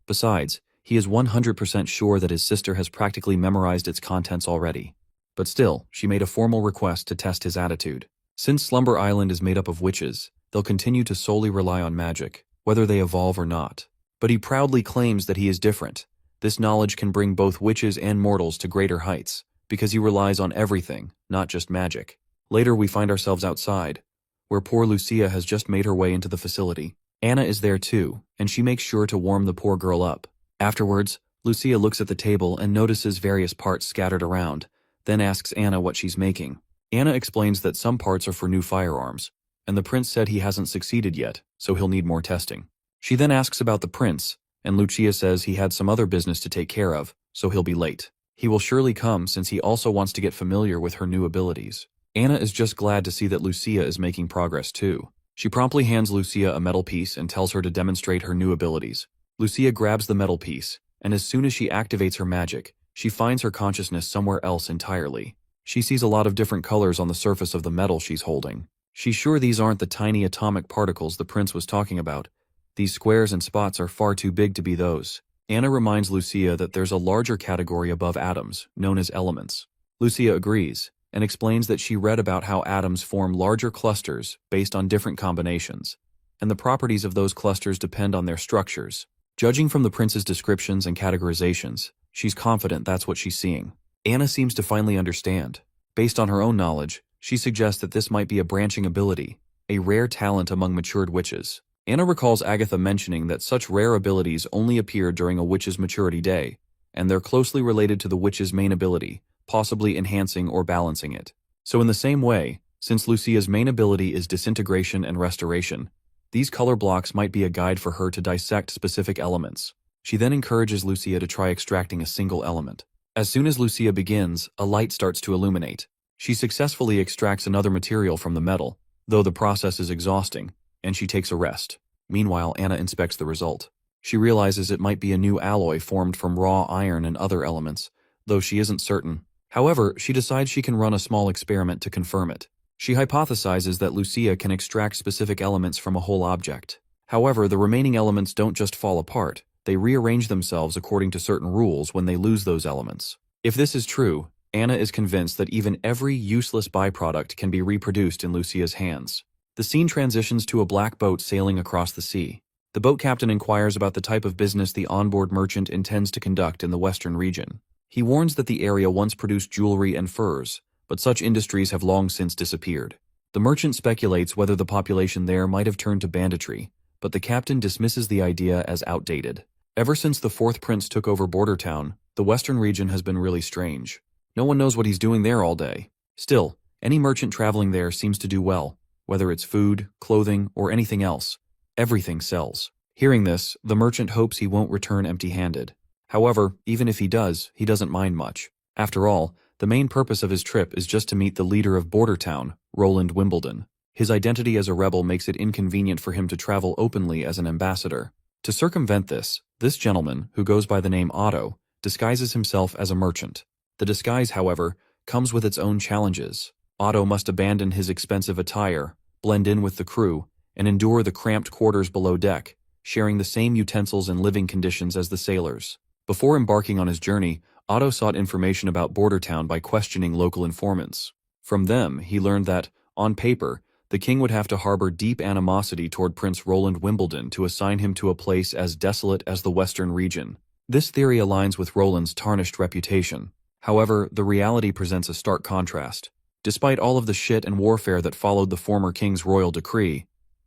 Besides, he is 100% sure that his sister has practically memorized its contents already. But still, she made a formal request to test his attitude. Since Slumber Island is made up of witches, they'll continue to solely rely on magic, whether they evolve or not. But he proudly claims that he is different. This knowledge can bring both witches and mortals to greater heights, because he relies on everything, not just magic. Later we find ourselves outside, where poor Lucia has just made her way into the facility. Anna is there too, and she makes sure to warm the poor girl up. Afterwards, Lucia looks at the table and notices various parts scattered around, then asks Anna what she's making. Anna explains that some parts are for new firearms, and the prince said he hasn't succeeded yet, so he'll need more testing. She then asks about the prince, and Lucia says he had some other business to take care of, so he'll be late. He will surely come since he also wants to get familiar with her new abilities. Anna is just glad to see that Lucia is making progress too. She promptly hands Lucia a metal piece and tells her to demonstrate her new abilities. Lucia grabs the metal piece, and as soon as she activates her magic, she finds her consciousness somewhere else entirely. She sees a lot of different colors on the surface of the metal she's holding. She's sure these aren't the tiny atomic particles the prince was talking about. These squares and spots are far too big to be those. Anna reminds Lucia that there's a larger category above atoms, known as elements. Lucia agrees, and explains that she read about how atoms form larger clusters based on different combinations, and the properties of those clusters depend on their structures. Judging from the prince's descriptions and categorizations, she's confident that's what she's seeing. Anna seems to finally understand. Based on her own knowledge, she suggests that this might be a branching ability, a rare talent among matured witches. Anna recalls Agatha mentioning that such rare abilities only appear during a witch's maturity day, and they're closely related to the witch's main ability, possibly enhancing or balancing it. So in the same way, since Lucia's main ability is disintegration and restoration, these color blocks might be a guide for her to dissect specific elements. She then encourages Lucia to try extracting a single element. As soon as Lucia begins, a light starts to illuminate. She successfully extracts another material from the metal, though the process is exhausting, and she takes a rest. Meanwhile, Anna inspects the result. She realizes it might be a new alloy formed from raw iron and other elements, though she isn't certain. However, she decides she can run a small experiment to confirm it. She hypothesizes that Lucia can extract specific elements from a whole object. However, the remaining elements don't just fall apart, they rearrange themselves according to certain rules when they lose those elements. If this is true, Anna is convinced that even every useless byproduct can be reproduced in Lucia's hands. The scene transitions to a black boat sailing across the sea. The boat captain inquires about the type of business the onboard merchant intends to conduct in the western region. He warns that the area once produced jewelry and furs, but such industries have long since disappeared. The merchant speculates whether the population there might have turned to banditry, but the captain dismisses the idea as outdated. Ever since the fourth prince took over Border Town, the western region has been really strange. No one knows what he's doing there all day. Still, any merchant traveling there seems to do well, whether it's food, clothing, or anything else. Everything sells. Hearing this, the merchant hopes he won't return empty-handed. However, even if he does, he doesn't mind much. After all, the main purpose of his trip is just to meet the leader of Border Town, Roland Wimbledon. His identity as a rebel makes it inconvenient for him to travel openly as an ambassador. To circumvent this gentleman, who goes by the name Otto, disguises himself as a merchant. The disguise, however, comes with its own challenges. Otto must abandon his expensive attire, blend in with the crew, and endure the cramped quarters below deck, sharing the same utensils and living conditions as the sailors. Before embarking on his journey, Otto sought information about Border Town by questioning local informants. From them, he learned that, on paper, the king would have to harbor deep animosity toward Prince Roland Wimbledon to assign him to a place as desolate as the western region. This theory aligns with Roland's tarnished reputation. However, the reality presents a stark contrast. Despite all of the shit and warfare that followed the former king's royal decree,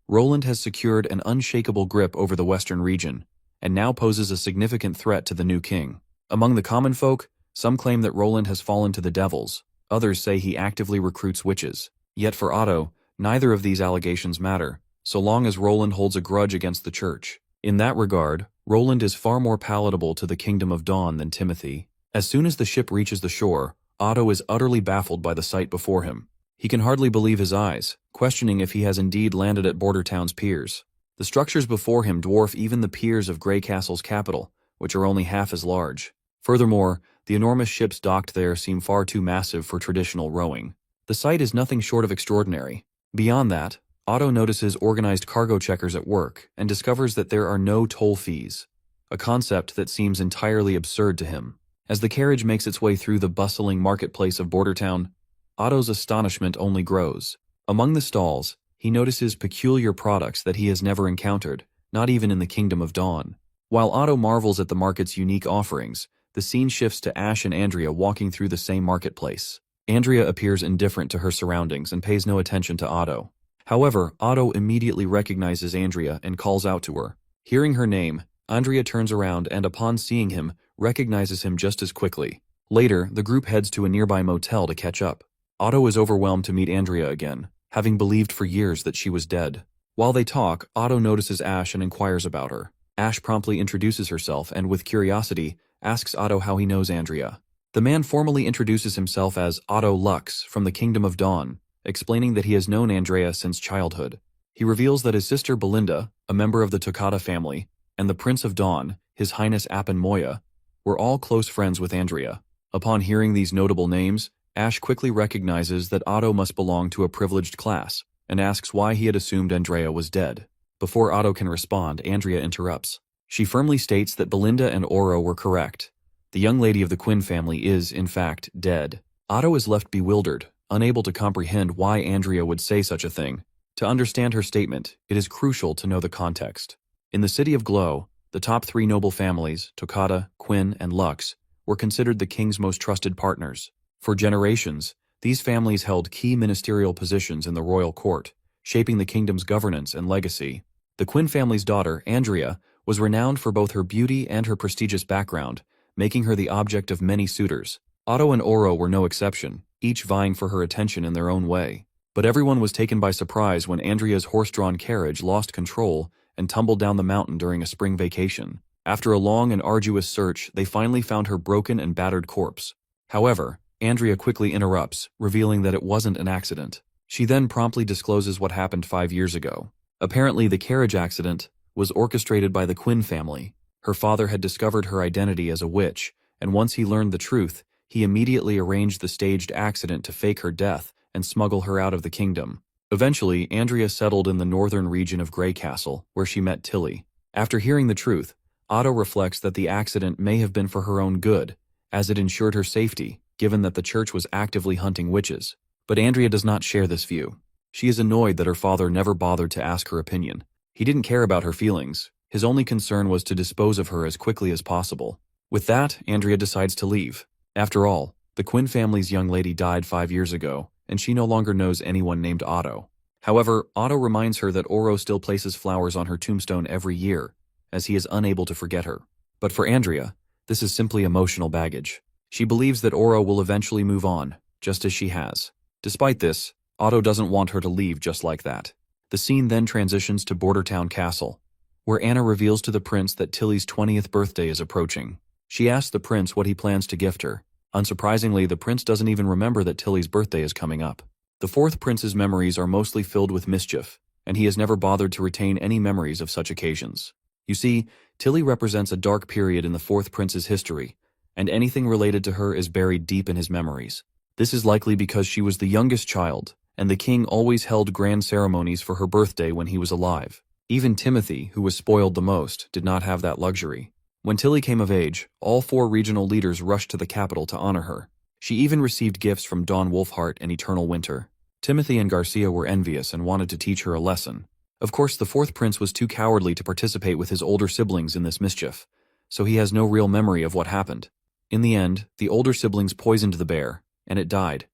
Roland has secured an unshakable grip over the western region, and now poses a significant threat to the new king. Among the common folk, some claim that Roland has fallen to the devils, others say he actively recruits witches. Yet for Otto, neither of these allegations matter, so long as Roland holds a grudge against the church. In that regard, Roland is far more palatable to the Kingdom of Dawn than Timothy. As soon as the ship reaches the shore, Otto is utterly baffled by the sight before him. He can hardly believe his eyes, questioning if he has indeed landed at Bordertown's piers. The structures before him dwarf even the piers of Grey Castle's capital, which are only half as large. Furthermore, the enormous ships docked there seem far too massive for traditional rowing. The sight is nothing short of extraordinary. Beyond that, Otto notices organized cargo checkers at work and discovers that there are no toll fees, a concept that seems entirely absurd to him. As the carriage makes its way through the bustling marketplace of Bordertown, Otto's astonishment only grows. Among the stalls, he notices peculiar products that he has never encountered, not even in the Kingdom of Dawn. While Otto marvels at the market's unique offerings, the scene shifts to Ash and Andrea walking through the same marketplace. Andrea appears indifferent to her surroundings and pays no attention to Otto. However, Otto immediately recognizes Andrea and calls out to her. Hearing her name, Andrea turns around and upon seeing him, recognizes him just as quickly. Later, the group heads to a nearby motel to catch up. Otto is overwhelmed to meet Andrea again, having believed for years that she was dead. While they talk, Otto notices Ash and inquires about her. Ash promptly introduces herself and, with curiosity, asks Otto how he knows Andrea. The man formally introduces himself as Otto Lux from the Kingdom of Dawn, explaining that he has known Andrea since childhood. He reveals that his sister Belinda, a member of the Toccata family, and the Prince of Dawn, His Highness Appin Moya, were all close friends with Andrea. Upon hearing these notable names, Ash quickly recognizes that Otto must belong to a privileged class, and asks why he had assumed Andrea was dead. Before Otto can respond, Andrea interrupts. She firmly states that Belinda and Oro were correct. The young lady of the Quinn family is, in fact, dead. Otto is left bewildered, unable to comprehend why Andrea would say such a thing. To understand her statement, it is crucial to know the context. In the city of Glow, the top three noble families, Toccata, Quinn, and Lux, were considered the king's most trusted partners. For generations, these families held key ministerial positions in the royal court, shaping the kingdom's governance and legacy. The Quinn family's daughter, Andrea, was renowned for both her beauty and her prestigious background, making her the object of many suitors. Otto and Oro were no exception, each vying for her attention in their own way. But everyone was taken by surprise when Andrea's horse-drawn carriage lost control and tumbled down the mountain during a spring vacation. After a long and arduous search, they finally found her broken and battered corpse. However, Andrea quickly interrupts, revealing that it wasn't an accident. She then promptly discloses what happened 5 years ago. Apparently, the carriage accident was orchestrated by the Quinn family. Her father had discovered her identity as a witch, and once he learned the truth, he immediately arranged the staged accident to fake her death and smuggle her out of the kingdom. Eventually, Andrea settled in the northern region of Grey Castle, where she met Tilly. After hearing the truth, Otto reflects that the accident may have been for her own good, as it ensured her safety, given that the church was actively hunting witches. But Andrea does not share this view. She is annoyed that her father never bothered to ask her opinion. He didn't care about her feelings. His only concern was to dispose of her as quickly as possible. With that, Andrea decides to leave. After all, the Quinn family's young lady died 5 years ago, and she no longer knows anyone named Otto. However, Otto reminds her that Oro still places flowers on her tombstone every year, as he is unable to forget her. But for Andrea, this is simply emotional baggage. She believes that Oro will eventually move on, just as she has. Despite this, Otto doesn't want her to leave just like that. The scene then transitions to Bordertown Castle, where Anna reveals to the prince that Tilly's 20th birthday is approaching. She asks the prince what he plans to gift her. Unsurprisingly, the prince doesn't even remember that Tilly's birthday is coming up. The fourth prince's memories are mostly filled with mischief, and he has never bothered to retain any memories of such occasions. You see, Tilly represents a dark period in the fourth prince's history, and anything related to her is buried deep in his memories. This is likely because she was the youngest child, and the king always held grand ceremonies for her birthday when he was alive. Even Timothy, who was spoiled the most, did not have that luxury. When Tilly came of age, all 4 regional leaders rushed to the capital to honor her. She even received gifts from Dawn Wolfheart and Eternal Winter. Timothy and Garcia were envious and wanted to teach her a lesson. Of course, the fourth prince was too cowardly to participate with his older siblings in this mischief, so he has no real memory of what happened. In the end, the older siblings poisoned the bear, and it died.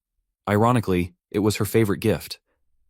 Ironically, it was her favorite gift.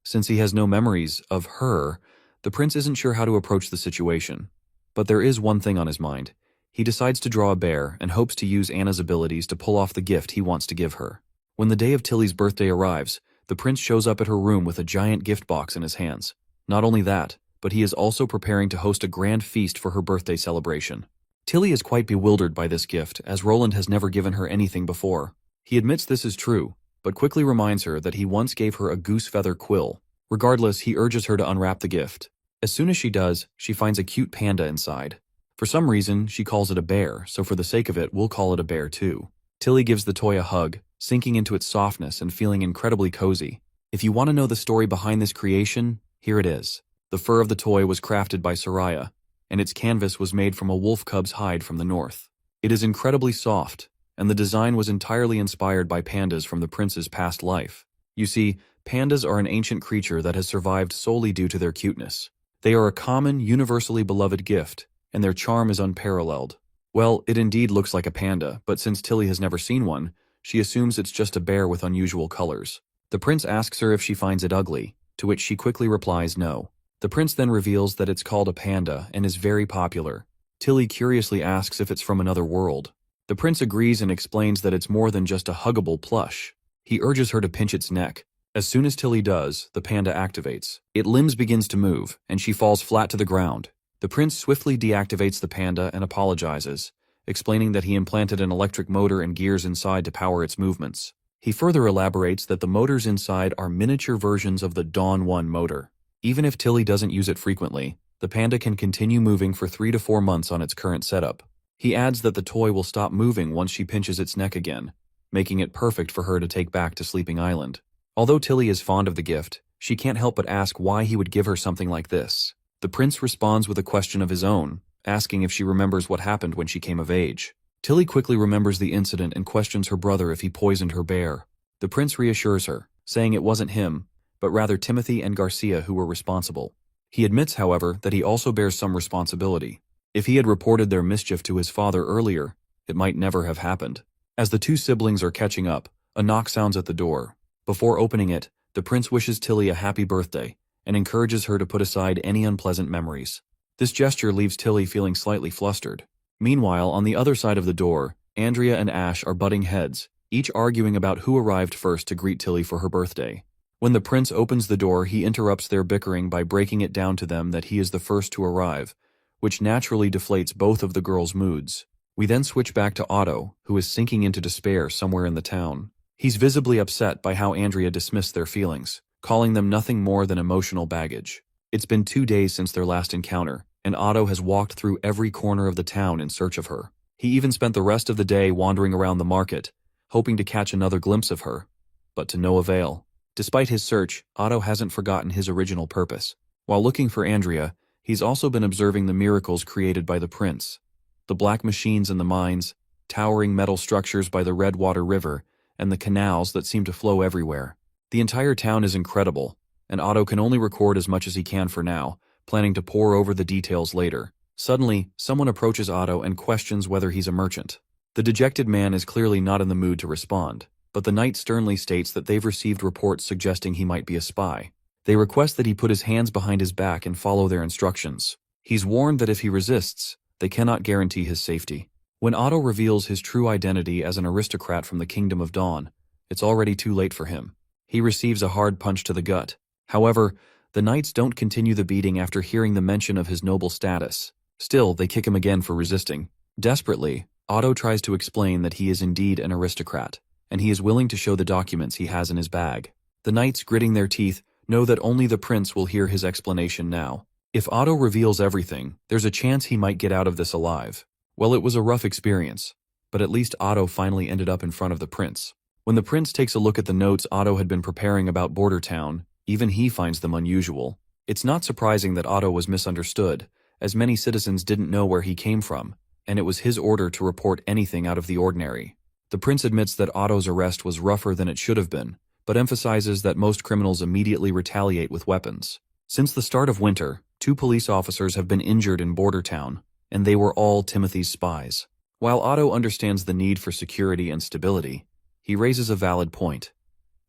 Since he has no memories of her, the prince isn't sure how to approach the situation. But there is one thing on his mind. He decides to draw a bear and hopes to use Anna's abilities to pull off the gift he wants to give her. When the day of Tilly's birthday arrives, the prince shows up at her room with a giant gift box in his hands. Not only that, but he is also preparing to host a grand feast for her birthday celebration. Tilly is quite bewildered by this gift, as Roland has never given her anything before. He admits this is true, but quickly reminds her that he once gave her a goose feather quill. Regardless, he urges her to unwrap the gift. As soon as she does, she finds a cute panda inside. For some reason, she calls it a bear, so for the sake of it, we'll call it a bear too. Tilly gives the toy a hug, sinking into its softness and feeling incredibly cozy. If you want to know the story behind this creation, here it is. The fur of the toy was crafted by Soraya, and its canvas was made from a wolf cub's hide from the north. It is incredibly soft, and the design was entirely inspired by pandas from the prince's past life. You see, pandas are an ancient creature that has survived solely due to their cuteness. They are a common, universally beloved gift, and their charm is unparalleled. Well, it indeed looks like a panda, but since Tilly has never seen one, she assumes it's just a bear with unusual colors. The prince asks her if she finds it ugly, to which she quickly replies no. The prince then reveals that it's called a panda and is very popular. Tilly curiously asks if it's from another world. The prince agrees and explains that it's more than just a huggable plush. He urges her to pinch its neck. As soon as Tilly does, the panda activates. Its limbs begins to move, and she falls flat to the ground. The prince swiftly deactivates the panda and apologizes, explaining that he implanted an electric motor and gears inside to power its movements. He further elaborates that the motors inside are miniature versions of the Dawn 1 motor. Even if Tilly doesn't use it frequently, the panda can continue moving for 3 to 4 months on its current setup. He adds that the toy will stop moving once she pinches its neck again, making it perfect for her to take back to Sleeping Island. Although Tilly is fond of the gift, she can't help but ask why he would give her something like this. The prince responds with a question of his own, asking if she remembers what happened when she came of age. Tilly quickly remembers the incident and questions her brother if he poisoned her bear. The prince reassures her, saying it wasn't him, but rather Timothy and Garcia who were responsible. He admits, however, that he also bears some responsibility. If he had reported their mischief to his father earlier, it might never have happened. As the two siblings are catching up, a knock sounds at the door. Before opening it, the prince wishes Tilly a happy birthday and encourages her to put aside any unpleasant memories. This gesture leaves Tilly feeling slightly flustered. Meanwhile, on the other side of the door, Andrea and Ash are butting heads, each arguing about who arrived first to greet Tilly for her birthday. When the prince opens the door, he interrupts their bickering by breaking it down to them that he is the first to arrive, which naturally deflates both of the girls' moods. We then switch back to Otto, who is sinking into despair somewhere in the town. He's visibly upset by how Andrea dismissed their feelings, calling them nothing more than emotional baggage. It's been 2 days since their last encounter, and Otto has walked through every corner of the town in search of her. He even spent the rest of the day wandering around the market, hoping to catch another glimpse of her, but to no avail. Despite his search, Otto hasn't forgotten his original purpose. While looking for Andrea, he's also been observing the miracles created by the prince. The black machines in the mines, towering metal structures by the Redwater River, and the canals that seem to flow everywhere. The entire town is incredible, and Otto can only record as much as he can for now, planning to pore over the details later. Suddenly, someone approaches Otto and questions whether he's a merchant. The dejected man is clearly not in the mood to respond, but the knight sternly states that they've received reports suggesting he might be a spy. They request that he put his hands behind his back and follow their instructions. He's warned that if he resists, they cannot guarantee his safety. When Otto reveals his true identity as an aristocrat from the Kingdom of Dawn, it's already too late for him. He receives a hard punch to the gut. However, the knights don't continue the beating after hearing the mention of his noble status. Still, they kick him again for resisting. Desperately, Otto tries to explain that he is indeed an aristocrat, and he is willing to show the documents he has in his bag. The knights, gritting their teeth, know that only the prince will hear his explanation now. If Otto reveals everything, there's a chance he might get out of this alive. Well, it was a rough experience, but at least Otto finally ended up in front of the prince. When the prince takes a look at the notes Otto had been preparing about Border Town, even he finds them unusual. It's not surprising that Otto was misunderstood, as many citizens didn't know where he came from, and it was his order to report anything out of the ordinary. The prince admits that Otto's arrest was rougher than it should have been, but emphasizes that most criminals immediately retaliate with weapons. Since the start of winter, 2 police officers have been injured in Border Town, and they were all Timothy's spies. While Otto understands the need for security and stability, he raises a valid point.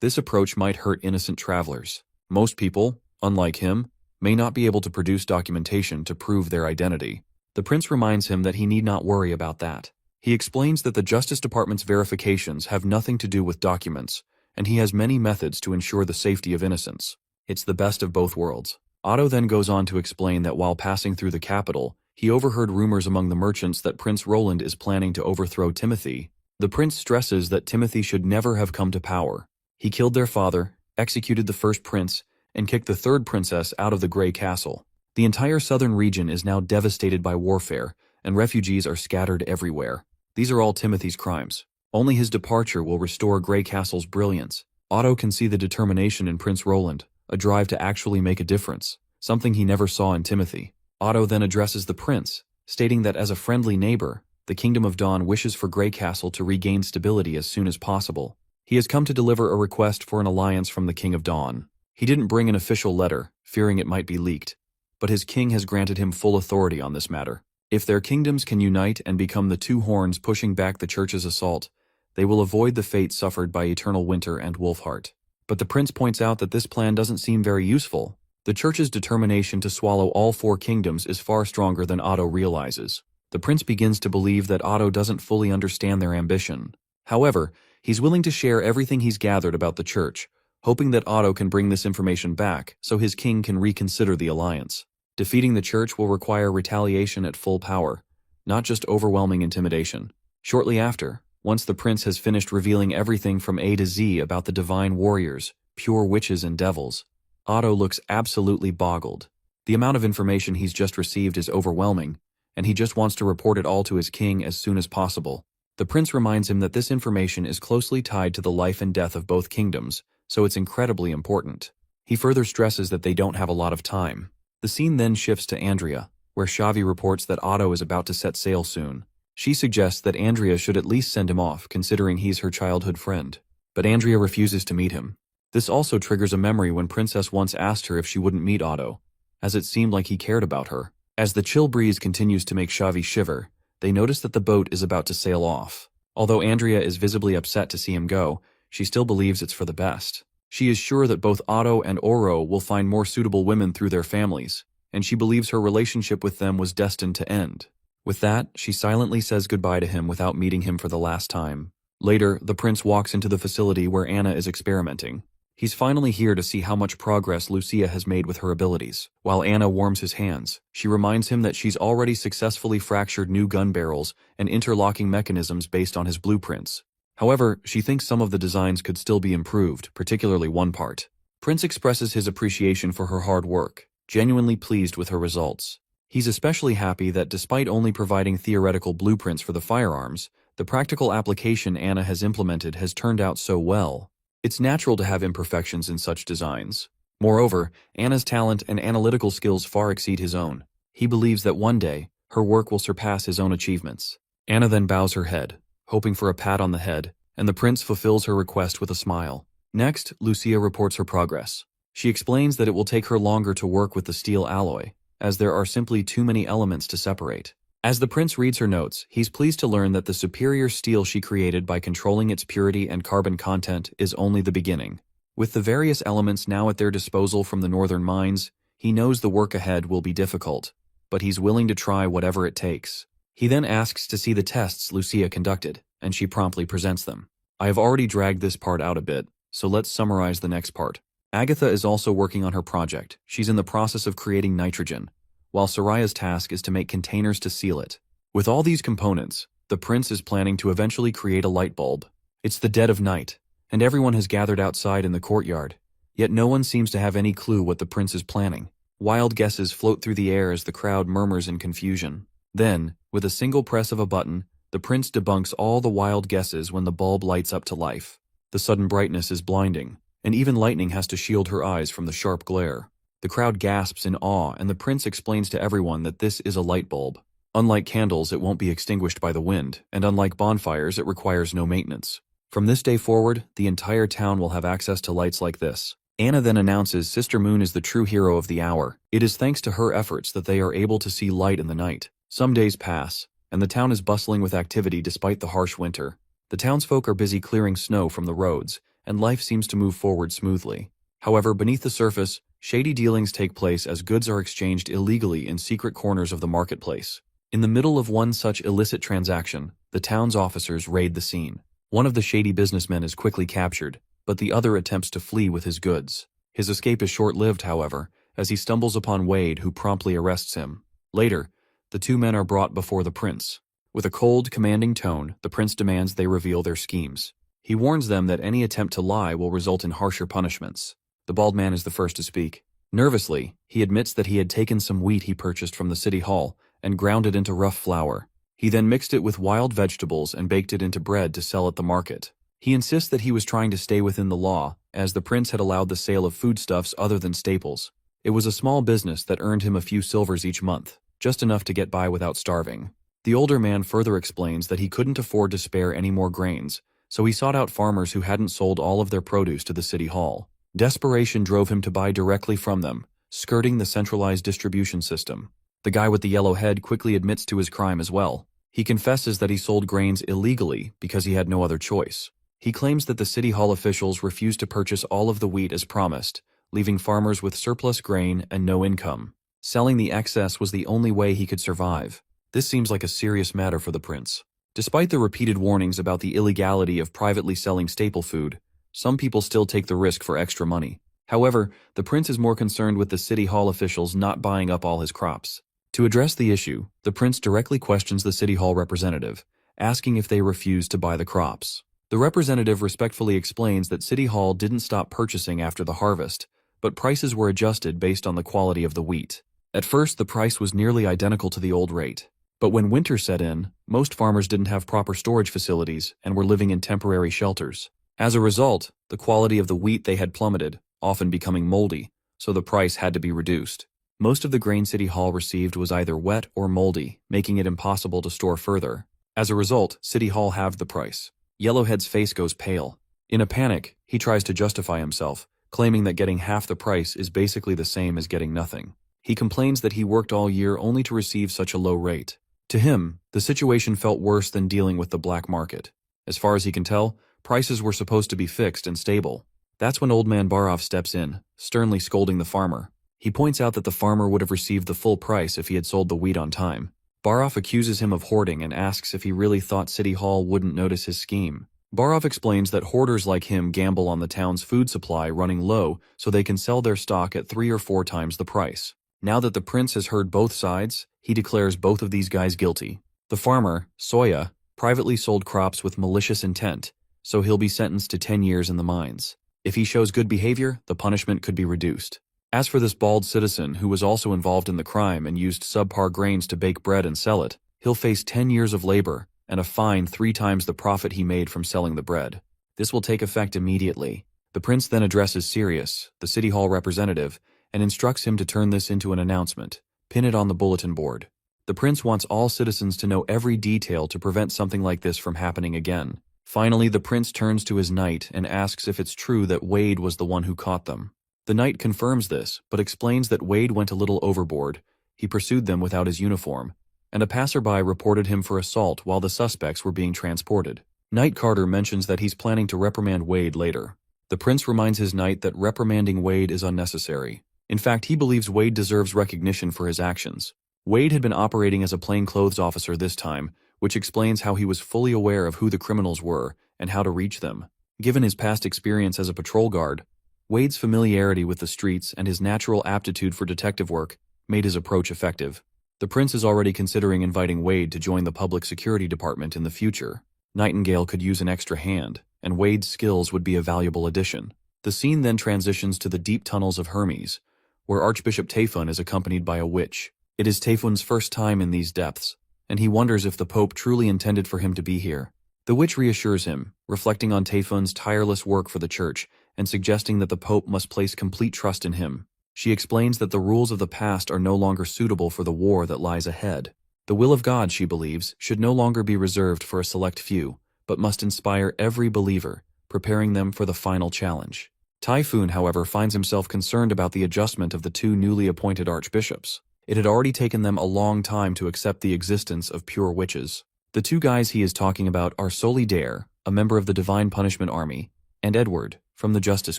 This approach might hurt innocent travelers. Most people, unlike him, may not be able to produce documentation to prove their identity. The prince reminds him that he need not worry about that. He explains that the Justice Department's verifications have nothing to do with documents, and he has many methods to ensure the safety of innocents. It's the best of both worlds. Otto then goes on to explain that while passing through the capital, he overheard rumors among the merchants that Prince Roland is planning to overthrow Timothy. The prince stresses that Timothy should never have come to power. He killed their father, executed the first prince, and kicked the third princess out of the Grey Castle. The entire southern region is now devastated by warfare, and refugees are scattered everywhere. These are all Timothy's crimes. Only his departure will restore Grey Castle's brilliance. Otto can see the determination in Prince Roland, a drive to actually make a difference, something he never saw in Timothy. Otto then addresses the prince, stating that as a friendly neighbor, the Kingdom of Dawn wishes for Grey Castle to regain stability as soon as possible. He has come to deliver a request for an alliance from the King of Dawn. He didn't bring an official letter, fearing it might be leaked, but his king has granted him full authority on this matter. If their kingdoms can unite and become the two horns pushing back the church's assault, they will avoid the fate suffered by Eternal Winter and Wolfheart. But the prince points out that this plan doesn't seem very useful. The church's determination to swallow all four kingdoms is far stronger than Otto realizes. The prince begins to believe that Otto doesn't fully understand their ambition. However, he's willing to share everything he's gathered about the church, hoping that Otto can bring this information back so his king can reconsider the alliance. Defeating the church will require retaliation at full power, not just overwhelming intimidation. Shortly after, once the prince has finished revealing everything from A to Z about the divine warriors, pure witches and devils, Otto looks absolutely boggled. The amount of information he's just received is overwhelming, and he just wants to report it all to his king as soon as possible. The prince reminds him that this information is closely tied to the life and death of both kingdoms, so it's incredibly important. He further stresses that they don't have a lot of time. The scene then shifts to Andrea, where Xavi reports that Otto is about to set sail soon. She suggests that Andrea should at least send him off, considering he's her childhood friend. But Andrea refuses to meet him. This also triggers a memory when Princess once asked her if she wouldn't meet Otto, as it seemed like he cared about her. As the chill breeze continues to make Xavi shiver, they notice that the boat is about to sail off. Although Andrea is visibly upset to see him go, she still believes it's for the best. She is sure that both Otto and Oro will find more suitable women through their families, and she believes her relationship with them was destined to end. With that, she silently says goodbye to him without meeting him for the last time. Later, the prince walks into the facility where Anna is experimenting. He's finally here to see how much progress Lucia has made with her abilities. While Anna warms his hands, she reminds him that she's already successfully fractured new gun barrels and interlocking mechanisms based on his blueprints. However, she thinks some of the designs could still be improved, particularly one part. Prince expresses his appreciation for her hard work, genuinely pleased with her results. He's especially happy that despite only providing theoretical blueprints for the firearms, the practical application Anna has implemented has turned out so well. It's natural to have imperfections in such designs. Moreover, Anna's talent and analytical skills far exceed his own. He believes that one day, her work will surpass his own achievements. Anna then bows her head, hoping for a pat on the head, and the prince fulfills her request with a smile. Next, Lucia reports her progress. She explains that it will take her longer to work with the steel alloy, as there are simply too many elements to separate. As the prince reads her notes, he's pleased to learn that the superior steel she created by controlling its purity and carbon content is only the beginning. With the various elements now at their disposal from the northern mines, he knows the work ahead will be difficult, but he's willing to try whatever it takes. He then asks to see the tests Lucia conducted, and she promptly presents them. I have already dragged this part out a bit, so let's summarize the next part. Agatha is also working on her project. She's in the process of creating nitrogen, while Soraya's task is to make containers to seal it. With all these components, the prince is planning to eventually create a light bulb. It's the dead of night, and everyone has gathered outside in the courtyard, yet no one seems to have any clue what the prince is planning. Wild guesses float through the air as the crowd murmurs in confusion. Then, with a single press of a button, the prince debunks all the wild guesses when the bulb lights up to life. The sudden brightness is blinding, and even lightning has to shield her eyes from the sharp glare. The crowd gasps in awe, and the prince explains to everyone that this is a light bulb. Unlike candles, it won't be extinguished by the wind, and unlike bonfires, it requires no maintenance. From this day forward, the entire town will have access to lights like this. Anna then announces Sister Moon is the true hero of the hour. It is thanks to her efforts that they are able to see light in the night. Some days pass, and the town is bustling with activity despite the harsh winter. The townsfolk are busy clearing snow from the roads, and life seems to move forward smoothly. However, beneath the surface, shady dealings take place as goods are exchanged illegally in secret corners of the marketplace. In the middle of one such illicit transaction, the town's officers raid the scene. One of the shady businessmen is quickly captured, but the other attempts to flee with his goods. His escape is short-lived, however, as he stumbles upon Wade, who promptly arrests him. Later, the two men are brought before the prince. With a cold, commanding tone, the prince demands they reveal their schemes. He warns them that any attempt to lie will result in harsher punishments. The bald man is the first to speak. Nervously, he admits that he had taken some wheat he purchased from the city hall and ground it into rough flour. He then mixed it with wild vegetables and baked it into bread to sell at the market. He insists that he was trying to stay within the law, as the prince had allowed the sale of foodstuffs other than staples. It was a small business that earned him a few silvers each month, just enough to get by without starving. The older man further explains that he couldn't afford to spare any more grains, so he sought out farmers who hadn't sold all of their produce to the city hall. Desperation drove him to buy directly from them, skirting the centralized distribution system. The guy with the yellow head quickly admits to his crime as well. He confesses that he sold grains illegally because he had no other choice. He claims that the city hall officials refused to purchase all of the wheat as promised, leaving farmers with surplus grain and no income. Selling the excess was the only way he could survive. This seems like a serious matter for the prince. Despite the repeated warnings about the illegality of privately selling staple food, some people still take the risk for extra money. However, the prince is more concerned with the city hall officials not buying up all his crops. To address the issue, the prince directly questions the city hall representative, asking if they refused to buy the crops. The representative respectfully explains that City Hall didn't stop purchasing after the harvest, but prices were adjusted based on the quality of the wheat. At first, the price was nearly identical to the old rate. But when winter set in, most farmers didn't have proper storage facilities and were living in temporary shelters. As a result, the quality of the wheat they had plummeted, often becoming moldy, so the price had to be reduced. Most of the grain City Hall received was either wet or moldy, making it impossible to store further. As a result, City Hall halved the price. Yellowhead's face goes pale. In a panic, he tries to justify himself, claiming that getting half the price is basically the same as getting nothing. He complains that he worked all year only to receive such a low rate. To him, the situation felt worse than dealing with the black market. As far as he can tell, prices were supposed to be fixed and stable. That's when Old Man Barov steps in, sternly scolding the farmer. He points out that the farmer would have received the full price if he had sold the wheat on time. Barov accuses him of hoarding and asks if he really thought City Hall wouldn't notice his scheme. Barov explains that hoarders like him gamble on the town's food supply running low so they can sell their stock at 3 or 4 times the price. Now that the prince has heard both sides, he declares both of these guys guilty. The farmer, Soya, privately sold crops with malicious intent, so he'll be sentenced to 10 years in the mines. If he shows good behavior, the punishment could be reduced. As for this bald citizen who was also involved in the crime and used subpar grains to bake bread and sell it, he'll face 10 years of labor and a fine 3 times the profit he made from selling the bread. This will take effect immediately. The prince then addresses Sirius, the city hall representative, and instructs him to turn this into an announcement, pin it on the bulletin board. The prince wants all citizens to know every detail to prevent something like this from happening again. Finally, the prince turns to his knight and asks if it's true that Wade was the one who caught them. The knight confirms this, but explains that Wade went a little overboard. He pursued them without his uniform, and a passerby reported him for assault while the suspects were being transported. Knight Carter mentions that he's planning to reprimand Wade later. The prince reminds his knight that reprimanding Wade is unnecessary. In fact, he believes Wade deserves recognition for his actions. Wade had been operating as a plainclothes officer this time, which explains how he was fully aware of who the criminals were and how to reach them. Given his past experience as a patrol guard, Wade's familiarity with the streets and his natural aptitude for detective work made his approach effective. The prince is already considering inviting Wade to join the public security department in the future. Nightingale could use an extra hand, and Wade's skills would be a valuable addition. The scene then transitions to the deep tunnels of Hermes, where Archbishop Tayfun is accompanied by a witch. It is Tayfun's first time in these depths, and he wonders if the Pope truly intended for him to be here. The witch reassures him, reflecting on Tayfun's tireless work for the church and suggesting that the Pope must place complete trust in him. She explains that the rules of the past are no longer suitable for the war that lies ahead. The will of God, she believes, should no longer be reserved for a select few, but must inspire every believer, preparing them for the final challenge. Typhoon, however, finds himself concerned about the adjustment of the 2 newly appointed archbishops. It had already taken them a long time to accept the existence of pure witches. The 2 guys he is talking about are Solidaire, a member of the Divine Punishment Army, and Edward, from the Justice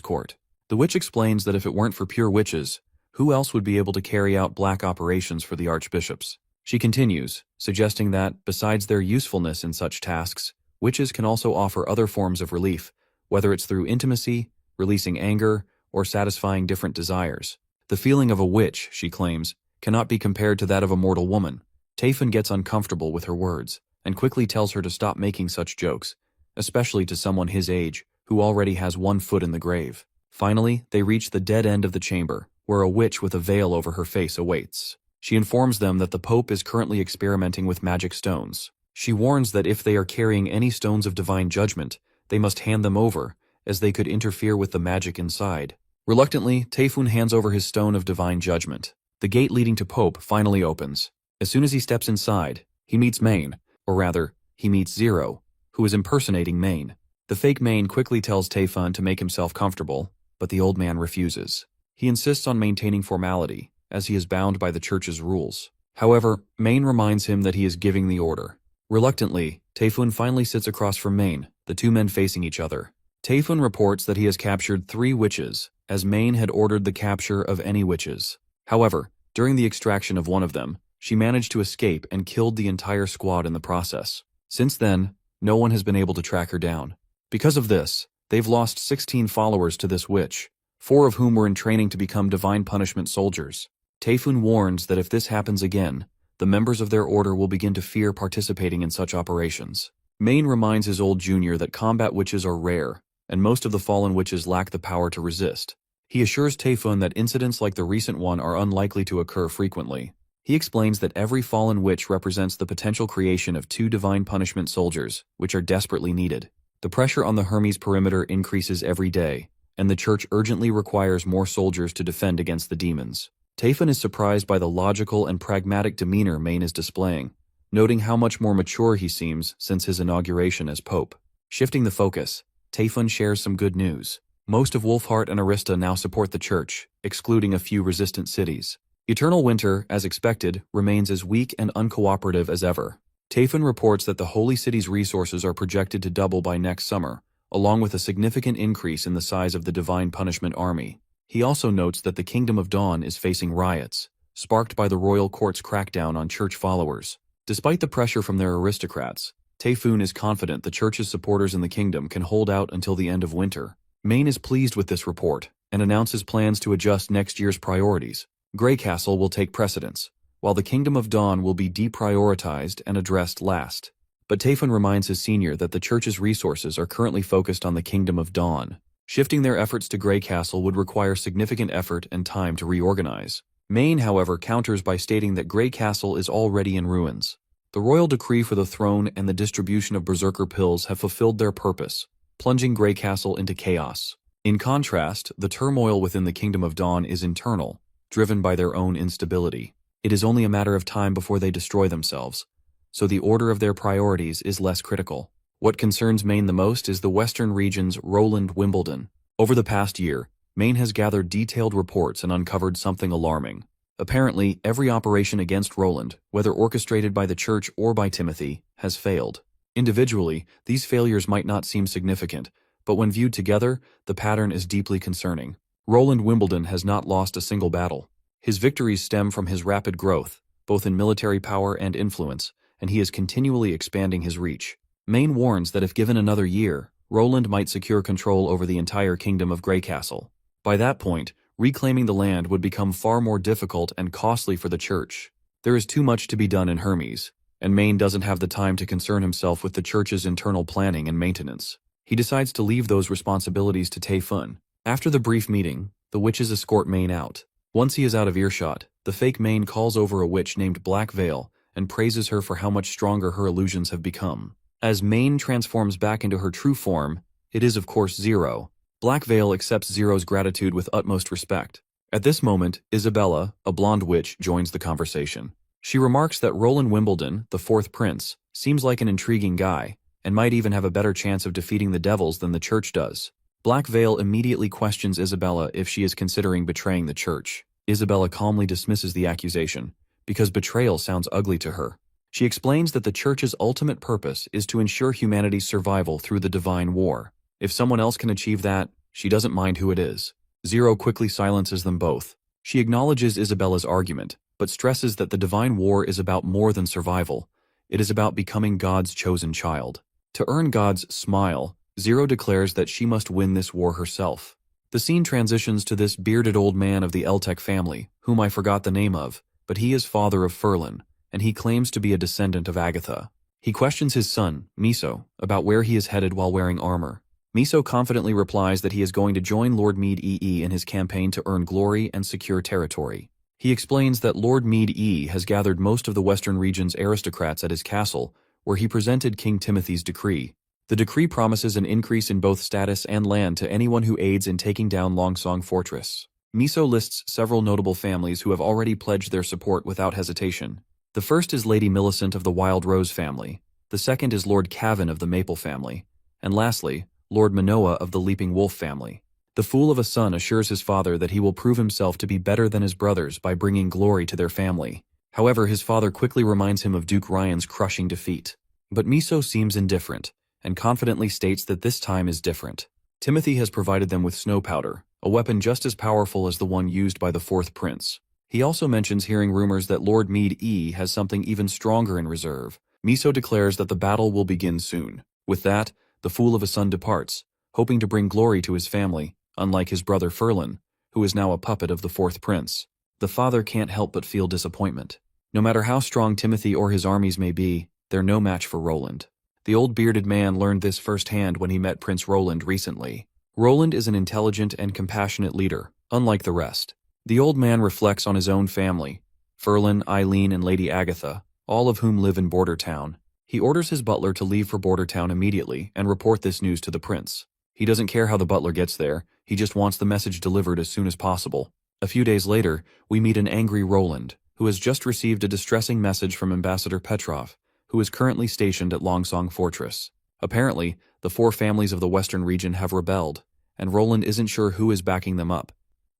Court. The witch explains that if it weren't for pure witches, who else would be able to carry out black operations for the archbishops? She continues, suggesting that, besides their usefulness in such tasks, witches can also offer other forms of relief, whether it's through intimacy, releasing anger, or satisfying different desires. The feeling of a witch, she claims, cannot be compared to that of a mortal woman. Tayfun gets uncomfortable with her words, and quickly tells her to stop making such jokes, especially to someone his age, who already has one foot in the grave. Finally, they reach the dead end of the chamber, where a witch with a veil over her face awaits. She informs them that the Pope is currently experimenting with magic stones. She warns that if they are carrying any stones of divine judgment, they must hand them over, as they could interfere with the magic inside. Reluctantly, Tayfun hands over his stone of divine judgment. The gate leading to Pope finally opens. As soon as he steps inside, he meets Maine, or rather, he meets Zero, who is impersonating Maine. The fake Maine quickly tells Tayfun to make himself comfortable, but the old man refuses. He insists on maintaining formality, as he is bound by the church's rules. However, Maine reminds him that he is giving the order. Reluctantly, Tayfun finally sits across from Maine, the two men facing each other. Tayfun reports that he has captured 3 witches, as Maine had ordered the capture of any witches. However, during the extraction of one of them, she managed to escape and killed the entire squad in the process. Since then, no one has been able to track her down. Because of this, they've lost 16 followers to this witch, 4 of whom were in training to become divine punishment soldiers. Tayfun warns that if this happens again, the members of their order will begin to fear participating in such operations. Maine reminds his old junior that combat witches are rare, and most of the fallen witches lack the power to resist. He assures Tayfun that incidents like the recent one are unlikely to occur frequently. He explains that every fallen witch represents the potential creation of 2 divine punishment soldiers, which are desperately needed. The pressure on the Hermes perimeter increases every day, and the church urgently requires more soldiers to defend against the demons. Tayfun is surprised by the logical and pragmatic demeanor Maine is displaying, noting how much more mature he seems since his inauguration as Pope. Shifting the focus, Tayfun shares some good news. Most of Wolfheart and Arista now support the church, excluding a few resistant cities. Eternal Winter, as expected, remains as weak and uncooperative as ever. Tayfun reports that the Holy City's resources are projected to double by next summer, along with a significant increase in the size of the Divine Punishment Army. He also notes that the Kingdom of Dawn is facing riots, sparked by the royal court's crackdown on church followers. Despite the pressure from their aristocrats, Tayfun is confident the church's supporters in the kingdom can hold out until the end of winter. Maine is pleased with this report, and announces plans to adjust next year's priorities. Grey Castle will take precedence, while the Kingdom of Dawn will be deprioritized and addressed last. But Tayfun reminds his senior that the church's resources are currently focused on the Kingdom of Dawn. Shifting their efforts to Grey Castle would require significant effort and time to reorganize. Maine, however, counters by stating that Grey Castle is already in ruins. The royal decree for the throne and the distribution of berserker pills have fulfilled their purpose, plunging Grey Castle into chaos. In contrast, the turmoil within the Kingdom of Dawn is internal, driven by their own instability. It is only a matter of time before they destroy themselves, so the order of their priorities is less critical. What concerns Maine the most is the western region's Roland Wimbledon. Over the past year, Maine has gathered detailed reports and uncovered something alarming. Apparently, every operation against Roland, whether orchestrated by the church or by Timothy, has failed. Individually, these failures might not seem significant, but when viewed together, the pattern is deeply concerning. Roland Wimbledon has not lost a single battle. His victories stem from his rapid growth, both in military power and influence, and he is continually expanding his reach. Maine warns that if given another year, Roland might secure control over the entire kingdom of Grey Castle. By that point, reclaiming the land would become far more difficult and costly for the church. There is too much to be done in Hermes, and Maine doesn't have the time to concern himself with the church's internal planning and maintenance. He decides to leave those responsibilities to Tayfun. After the brief meeting, the witches escort Maine out. Once he is out of earshot, the fake Maine calls over a witch named Black Veil and praises her for how much stronger her illusions have become. As Maine transforms back into her true form, it is of course Zero. Black Veil accepts Zero's gratitude with utmost respect. At this moment, Isabella, a blonde witch, joins the conversation. She remarks that Roland Wimbledon, the 4th prince, seems like an intriguing guy, and might even have a better chance of defeating the devils than the church does. Black Veil immediately questions Isabella if she is considering betraying the church. Isabella calmly dismisses the accusation, because betrayal sounds ugly to her. She explains that the church's ultimate purpose is to ensure humanity's survival through the divine war. If someone else can achieve that, she doesn't mind who it is. Zero quickly silences them both. She acknowledges Isabella's argument, but stresses that the divine war is about more than survival. It is about becoming God's chosen child. To earn God's smile, Zero declares that she must win this war herself. The scene transitions to this bearded old man of the Eltec family, whom I forgot the name of, but he is father of Ferlin, and he claims to be a descendant of Agatha. He questions his son, Miso, about where he is headed while wearing armor. Miso confidently replies that he is going to join Lord Mead EE in his campaign to earn glory and secure territory. He explains that Lord Mead E has gathered most of the Western region's aristocrats at his castle, where he presented King Timothy's decree. The decree promises an increase in both status and land to anyone who aids in taking down Longsong Fortress. Miso lists several notable families who have already pledged their support without hesitation. The first is Lady Millicent of the Wild Rose family, the second is Lord Cavan of the Maple family, and lastly, Lord Manoa of the Leaping Wolf family. The fool of a son assures his father that he will prove himself to be better than his brothers by bringing glory to their family. However, his father quickly reminds him of Duke Ryan's crushing defeat. But Miso seems indifferent, and confidently states that this time is different. Timothy has provided them with snow powder, a weapon just as powerful as the one used by the fourth prince. He also mentions hearing rumors that Lord Mead E has something even stronger in reserve. Miso declares that the battle will begin soon. With that, the fool of a son departs, hoping to bring glory to his family, unlike his brother Ferlin, who is now a puppet of the fourth prince. The father can't help but feel disappointment. No matter how strong Timothy or his armies may be, they're no match for Roland. The old bearded man learned this firsthand when he met Prince Roland recently. Roland is an intelligent and compassionate leader, unlike the rest. The old man reflects on his own family, Ferlin, Eileen, and Lady Agatha, all of whom live in Border Town. He orders his butler to leave for Border Town immediately and report this news to the prince. He doesn't care how the butler gets there, he just wants the message delivered as soon as possible. A few days later, we meet an angry Roland, who has just received a distressing message from Ambassador Petrov, who is currently stationed at Longsong Fortress. Apparently, the four families of the western region have rebelled, and Roland isn't sure who is backing them up.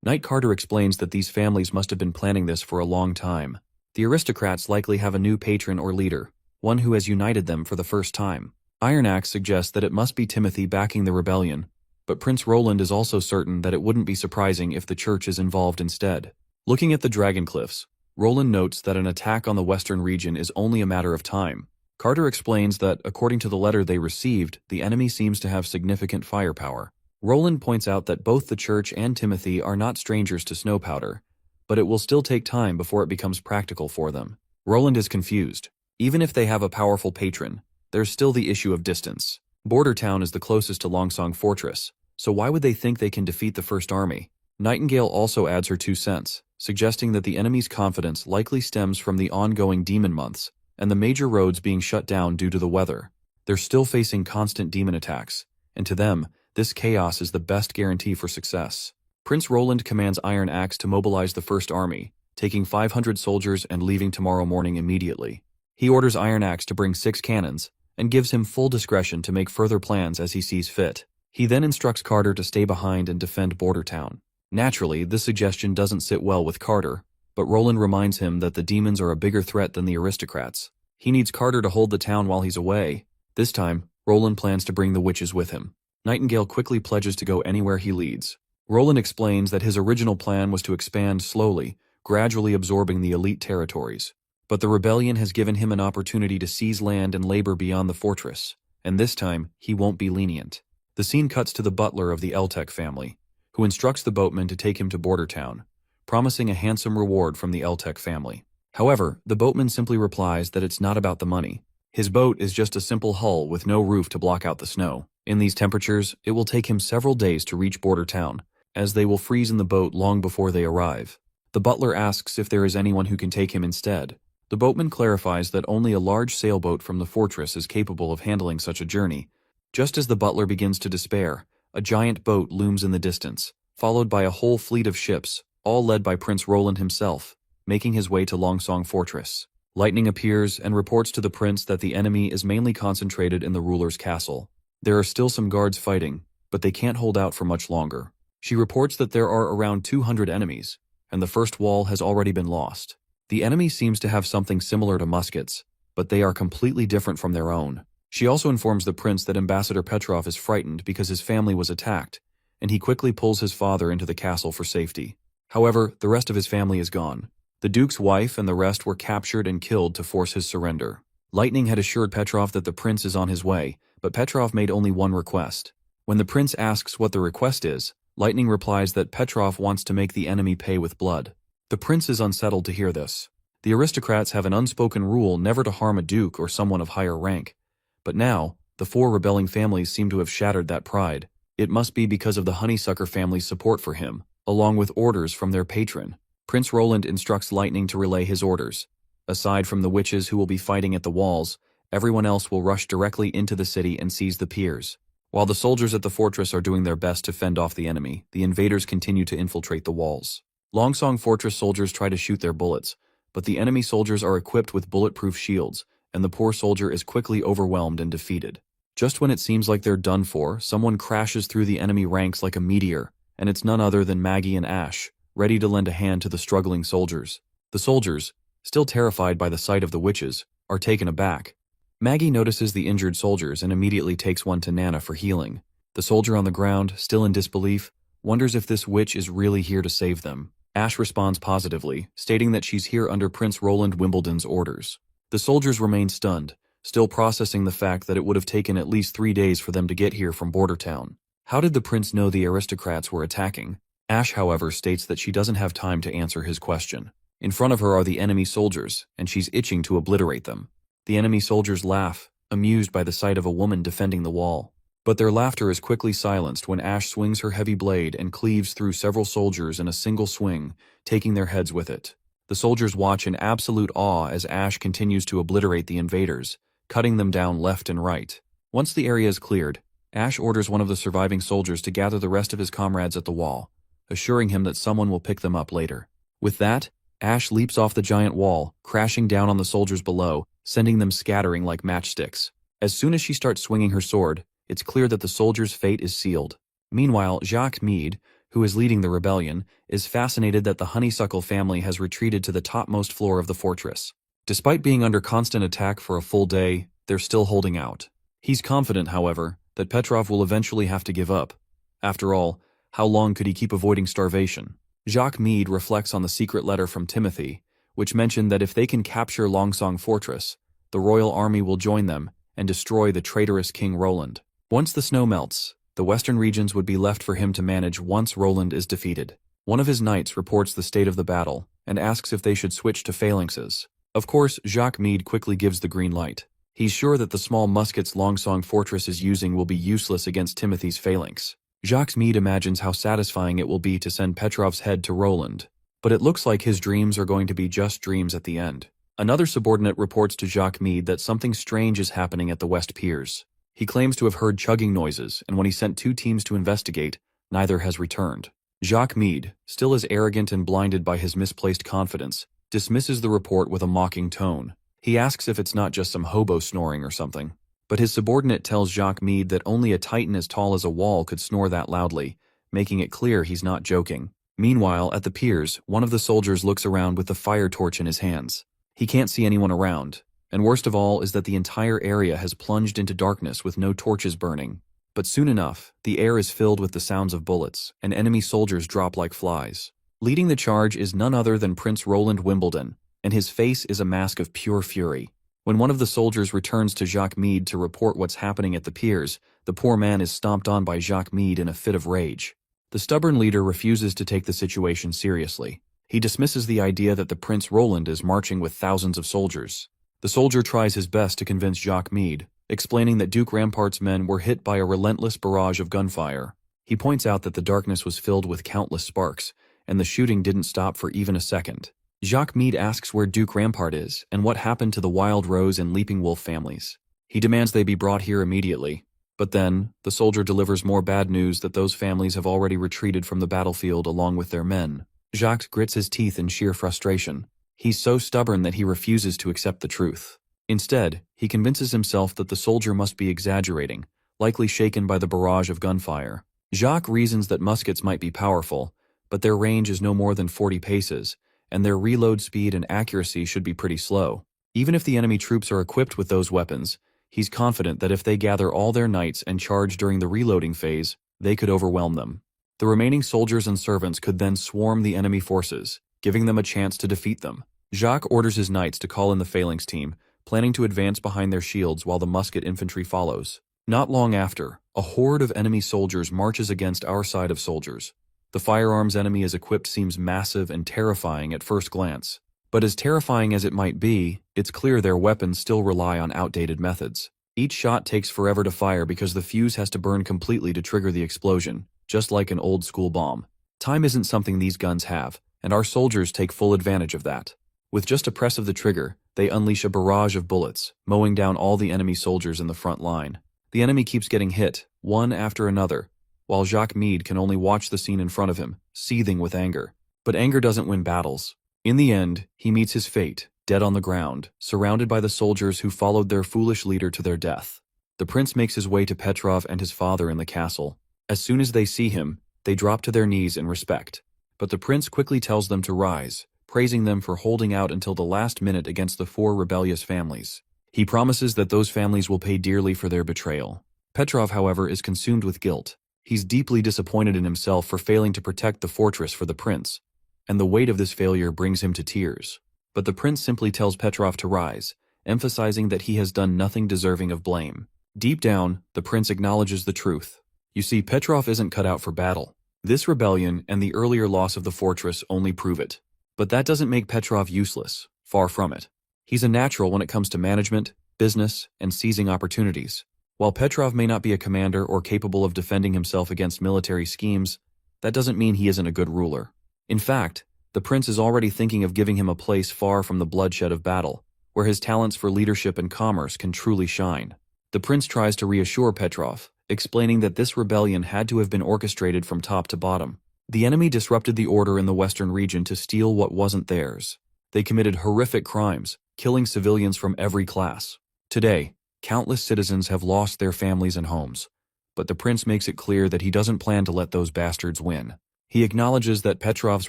Knight Carter explains that these families must have been planning this for a long time. The aristocrats likely have a new patron or leader, one who has united them for the first time. Iron Axe suggests that it must be Timothy backing the rebellion, but Prince Roland is also certain that it wouldn't be surprising if the church is involved instead. Looking at the Dragon Cliffs, Roland notes that an attack on the western region is only a matter of time. Carter explains that, according to the letter they received, the enemy seems to have significant firepower. Roland points out that both the church and Timothy are not strangers to snow powder, but it will still take time before it becomes practical for them. Roland is confused. Even if they have a powerful patron, there's still the issue of distance. Border Town is the closest to Longsong Fortress, so why would they think they can defeat the First Army? Nightingale also adds her 2 cents, suggesting that the enemy's confidence likely stems from the ongoing demon months and the major roads being shut down due to the weather. They're still facing constant demon attacks, and to them, this chaos is the best guarantee for success. Prince Roland commands Iron Axe to mobilize the First Army, taking 500 soldiers and leaving tomorrow morning immediately. He orders Iron Axe to bring 6 cannons, and gives him full discretion to make further plans as he sees fit. He then instructs Carter to stay behind and defend Border Town. Naturally, this suggestion doesn't sit well with Carter, but Roland reminds him that the demons are a bigger threat than the aristocrats. He needs Carter to hold the town while he's away. This time, Roland plans to bring the witches with him. Nightingale quickly pledges to go anywhere he leads. Roland explains that his original plan was to expand slowly, gradually absorbing the elite territories. But the rebellion has given him an opportunity to seize land and labor beyond the fortress, and this time, he won't be lenient. The scene cuts to the butler of the Eltec family, who instructs the boatman to take him to Border Town, promising a handsome reward from the Eltec family. However, the boatman simply replies that it's not about the money. His boat is just a simple hull with no roof to block out the snow. In these temperatures, it will take him several days to reach Border Town, as they will freeze in the boat long before they arrive. The butler asks if there is anyone who can take him instead. The boatman clarifies that only a large sailboat from the fortress is capable of handling such a journey. Just as the butler begins to despair, a giant boat looms in the distance, followed by a whole fleet of ships, all led by Prince Roland himself, making his way to Longsong Fortress. Lightning appears and reports to the prince that the enemy is mainly concentrated in the ruler's castle. There are still some guards fighting, but they can't hold out for much longer. She reports that there are around 200 enemies, and the first wall has already been lost. The enemy seems to have something similar to muskets, but they are completely different from their own. She also informs the prince that Ambassador Petrov is frightened because his family was attacked, and he quickly pulls his father into the castle for safety. However, the rest of his family is gone. The duke's wife and the rest were captured and killed to force his surrender. Lightning had assured Petrov that the prince is on his way, but Petrov made only one request. When the prince asks what the request is, Lightning replies that Petrov wants to make the enemy pay with blood. The prince is unsettled to hear this. The aristocrats have an unspoken rule never to harm a duke or someone of higher rank. But now, the 4 rebelling families seem to have shattered that pride. It must be because of the Honeysucker family's support for him, along with orders from their patron. Prince Roland instructs Lightning to relay his orders. Aside from the witches who will be fighting at the walls, everyone else will rush directly into the city and seize the piers. While the soldiers at the fortress are doing their best to fend off the enemy, the invaders continue to infiltrate the walls. Longsong Fortress soldiers try to shoot their bullets, but the enemy soldiers are equipped with bulletproof shields, and the poor soldier is quickly overwhelmed and defeated. Just when it seems like they're done for, someone crashes through the enemy ranks like a meteor, and it's none other than Maggie and Ash, ready to lend a hand to the struggling soldiers. The soldiers, still terrified by the sight of the witches, are taken aback. Maggie notices the injured soldiers and immediately takes one to Nana for healing. The soldier on the ground, still in disbelief, wonders if this witch is really here to save them. Ash responds positively, stating that she's here under Prince Roland Wimbledon's orders. The soldiers remain stunned, still processing the fact that it would have taken at least 3 days for them to get here from Border Town. How did the prince know the aristocrats were attacking? Ash, however, states that she doesn't have time to answer his question. In front of her are the enemy soldiers, and she's itching to obliterate them. The enemy soldiers laugh, amused by the sight of a woman defending the wall. But their laughter is quickly silenced when Ash swings her heavy blade and cleaves through several soldiers in a single swing, taking their heads with it. The soldiers watch in absolute awe as Ash continues to obliterate the invaders, cutting them down left and right. Once the area is cleared, Ash orders one of the surviving soldiers to gather the rest of his comrades at the wall, assuring him that someone will pick them up later. With that, Ash leaps off the giant wall, crashing down on the soldiers below, sending them scattering like matchsticks. As soon as she starts swinging her sword, it's clear that the soldiers' fate is sealed. Meanwhile, Jacques Meade, who is leading the rebellion, is fascinated that the Honeysuckle family has retreated to the topmost floor of the fortress. Despite being under constant attack for a full day, they're still holding out. He's confident, however, that Petrov will eventually have to give up. After all, how long could he keep avoiding starvation? Jacques Meade reflects on the secret letter from Timothy, which mentioned that if they can capture Longsong Fortress, the royal army will join them and destroy the traitorous King Roland. Once the snow melts, the western regions would be left for him to manage once Roland is defeated. One of his knights reports the state of the battle and asks if they should switch to phalanxes. Of course, Jacques Meade quickly gives the green light. He's sure that the small muskets Longsong Fortress is using will be useless against Timothy's phalanx. Jacques Meade imagines how satisfying it will be to send Petrov's head to Roland, but it looks like his dreams are going to be just dreams at the end. Another subordinate reports to Jacques Meade that something strange is happening at the West Piers. He claims to have heard chugging noises, and when he sent 2 teams to investigate, neither has returned. Jacques Meade, still as arrogant and blinded by his misplaced confidence, dismisses the report with a mocking tone. He asks if it's not just some hobo snoring or something. But his subordinate tells Jacques Meade that only a titan as tall as a wall could snore that loudly, making it clear he's not joking. Meanwhile, at the piers, one of the soldiers looks around with the fire torch in his hands. He can't see anyone around, and worst of all is that the entire area has plunged into darkness with no torches burning. But soon enough, the air is filled with the sounds of bullets, and enemy soldiers drop like flies. Leading the charge is none other than Prince Roland Wimbledon, and his face is a mask of pure fury. When one of the soldiers returns to Jacques Meade to report what's happening at the piers, the poor man is stomped on by Jacques Meade in a fit of rage. The stubborn leader refuses to take the situation seriously. He dismisses the idea that the Prince Roland is marching with thousands of soldiers. The soldier tries his best to convince Jacques Meade, explaining that Duke Rampart's men were hit by a relentless barrage of gunfire. He points out that the darkness was filled with countless sparks, and the shooting didn't stop for even a second. Jacques Meade asks where Duke Rampart is and what happened to the Wild Rose and Leaping Wolf families. He demands they be brought here immediately. But then, the soldier delivers more bad news that those families have already retreated from the battlefield along with their men. Jacques grits his teeth in sheer frustration. He's so stubborn that he refuses to accept the truth. Instead, he convinces himself that the soldier must be exaggerating, likely shaken by the barrage of gunfire. Jacques reasons that muskets might be powerful, but their range is no more than 40 paces, and their reload speed and accuracy should be pretty slow. Even if the enemy troops are equipped with those weapons, He's confident that if they gather all their knights and charge during the reloading phase, they could overwhelm them. The remaining soldiers and servants could then swarm the enemy forces, giving them a chance to defeat them. Jacques orders his knights to call in the phalanx team, planning to advance behind their shields while the musket infantry follows. Not long after, a horde of enemy soldiers marches against our side of soldiers. The firearms enemy is equipped seems massive and terrifying at first glance. But as terrifying as it might be, it's clear their weapons still rely on outdated methods. Each shot takes forever to fire because the fuse has to burn completely to trigger the explosion, just like an old-school bomb. Time isn't something these guns have, and our soldiers take full advantage of that. With just a press of the trigger, they unleash a barrage of bullets, mowing down all the enemy soldiers in the front line. The enemy keeps getting hit, one after another, while Jacques Meade can only watch the scene in front of him, seething with anger. But anger doesn't win battles. In the end, he meets his fate, dead on the ground, surrounded by the soldiers who followed their foolish leader to their death. The prince makes his way to Petrov and his father in the castle. As soon as they see him, they drop to their knees in respect. But the prince quickly tells them to rise, praising them for holding out until the last minute against the 4 rebellious families. He promises that those families will pay dearly for their betrayal. Petrov, however, is consumed with guilt. He's deeply disappointed in himself for failing to protect the fortress for the prince, and the weight of this failure brings him to tears. But the prince simply tells Petrov to rise, emphasizing that he has done nothing deserving of blame. Deep down, the prince acknowledges the truth. You see, Petrov isn't cut out for battle. This rebellion and the earlier loss of the fortress only prove it. But that doesn't make Petrov useless, far from it. He's a natural when it comes to management, business, and seizing opportunities. While Petrov may not be a commander or capable of defending himself against military schemes, that doesn't mean he isn't a good ruler. In fact, the prince is already thinking of giving him a place far from the bloodshed of battle, where his talents for leadership and commerce can truly shine. The prince tries to reassure Petrov, explaining that this rebellion had to have been orchestrated from top to bottom. The enemy disrupted the order in the western region to steal what wasn't theirs. They committed horrific crimes, killing civilians from every class. Today, countless citizens have lost their families and homes. But the prince makes it clear that he doesn't plan to let those bastards win. He acknowledges that Petrov's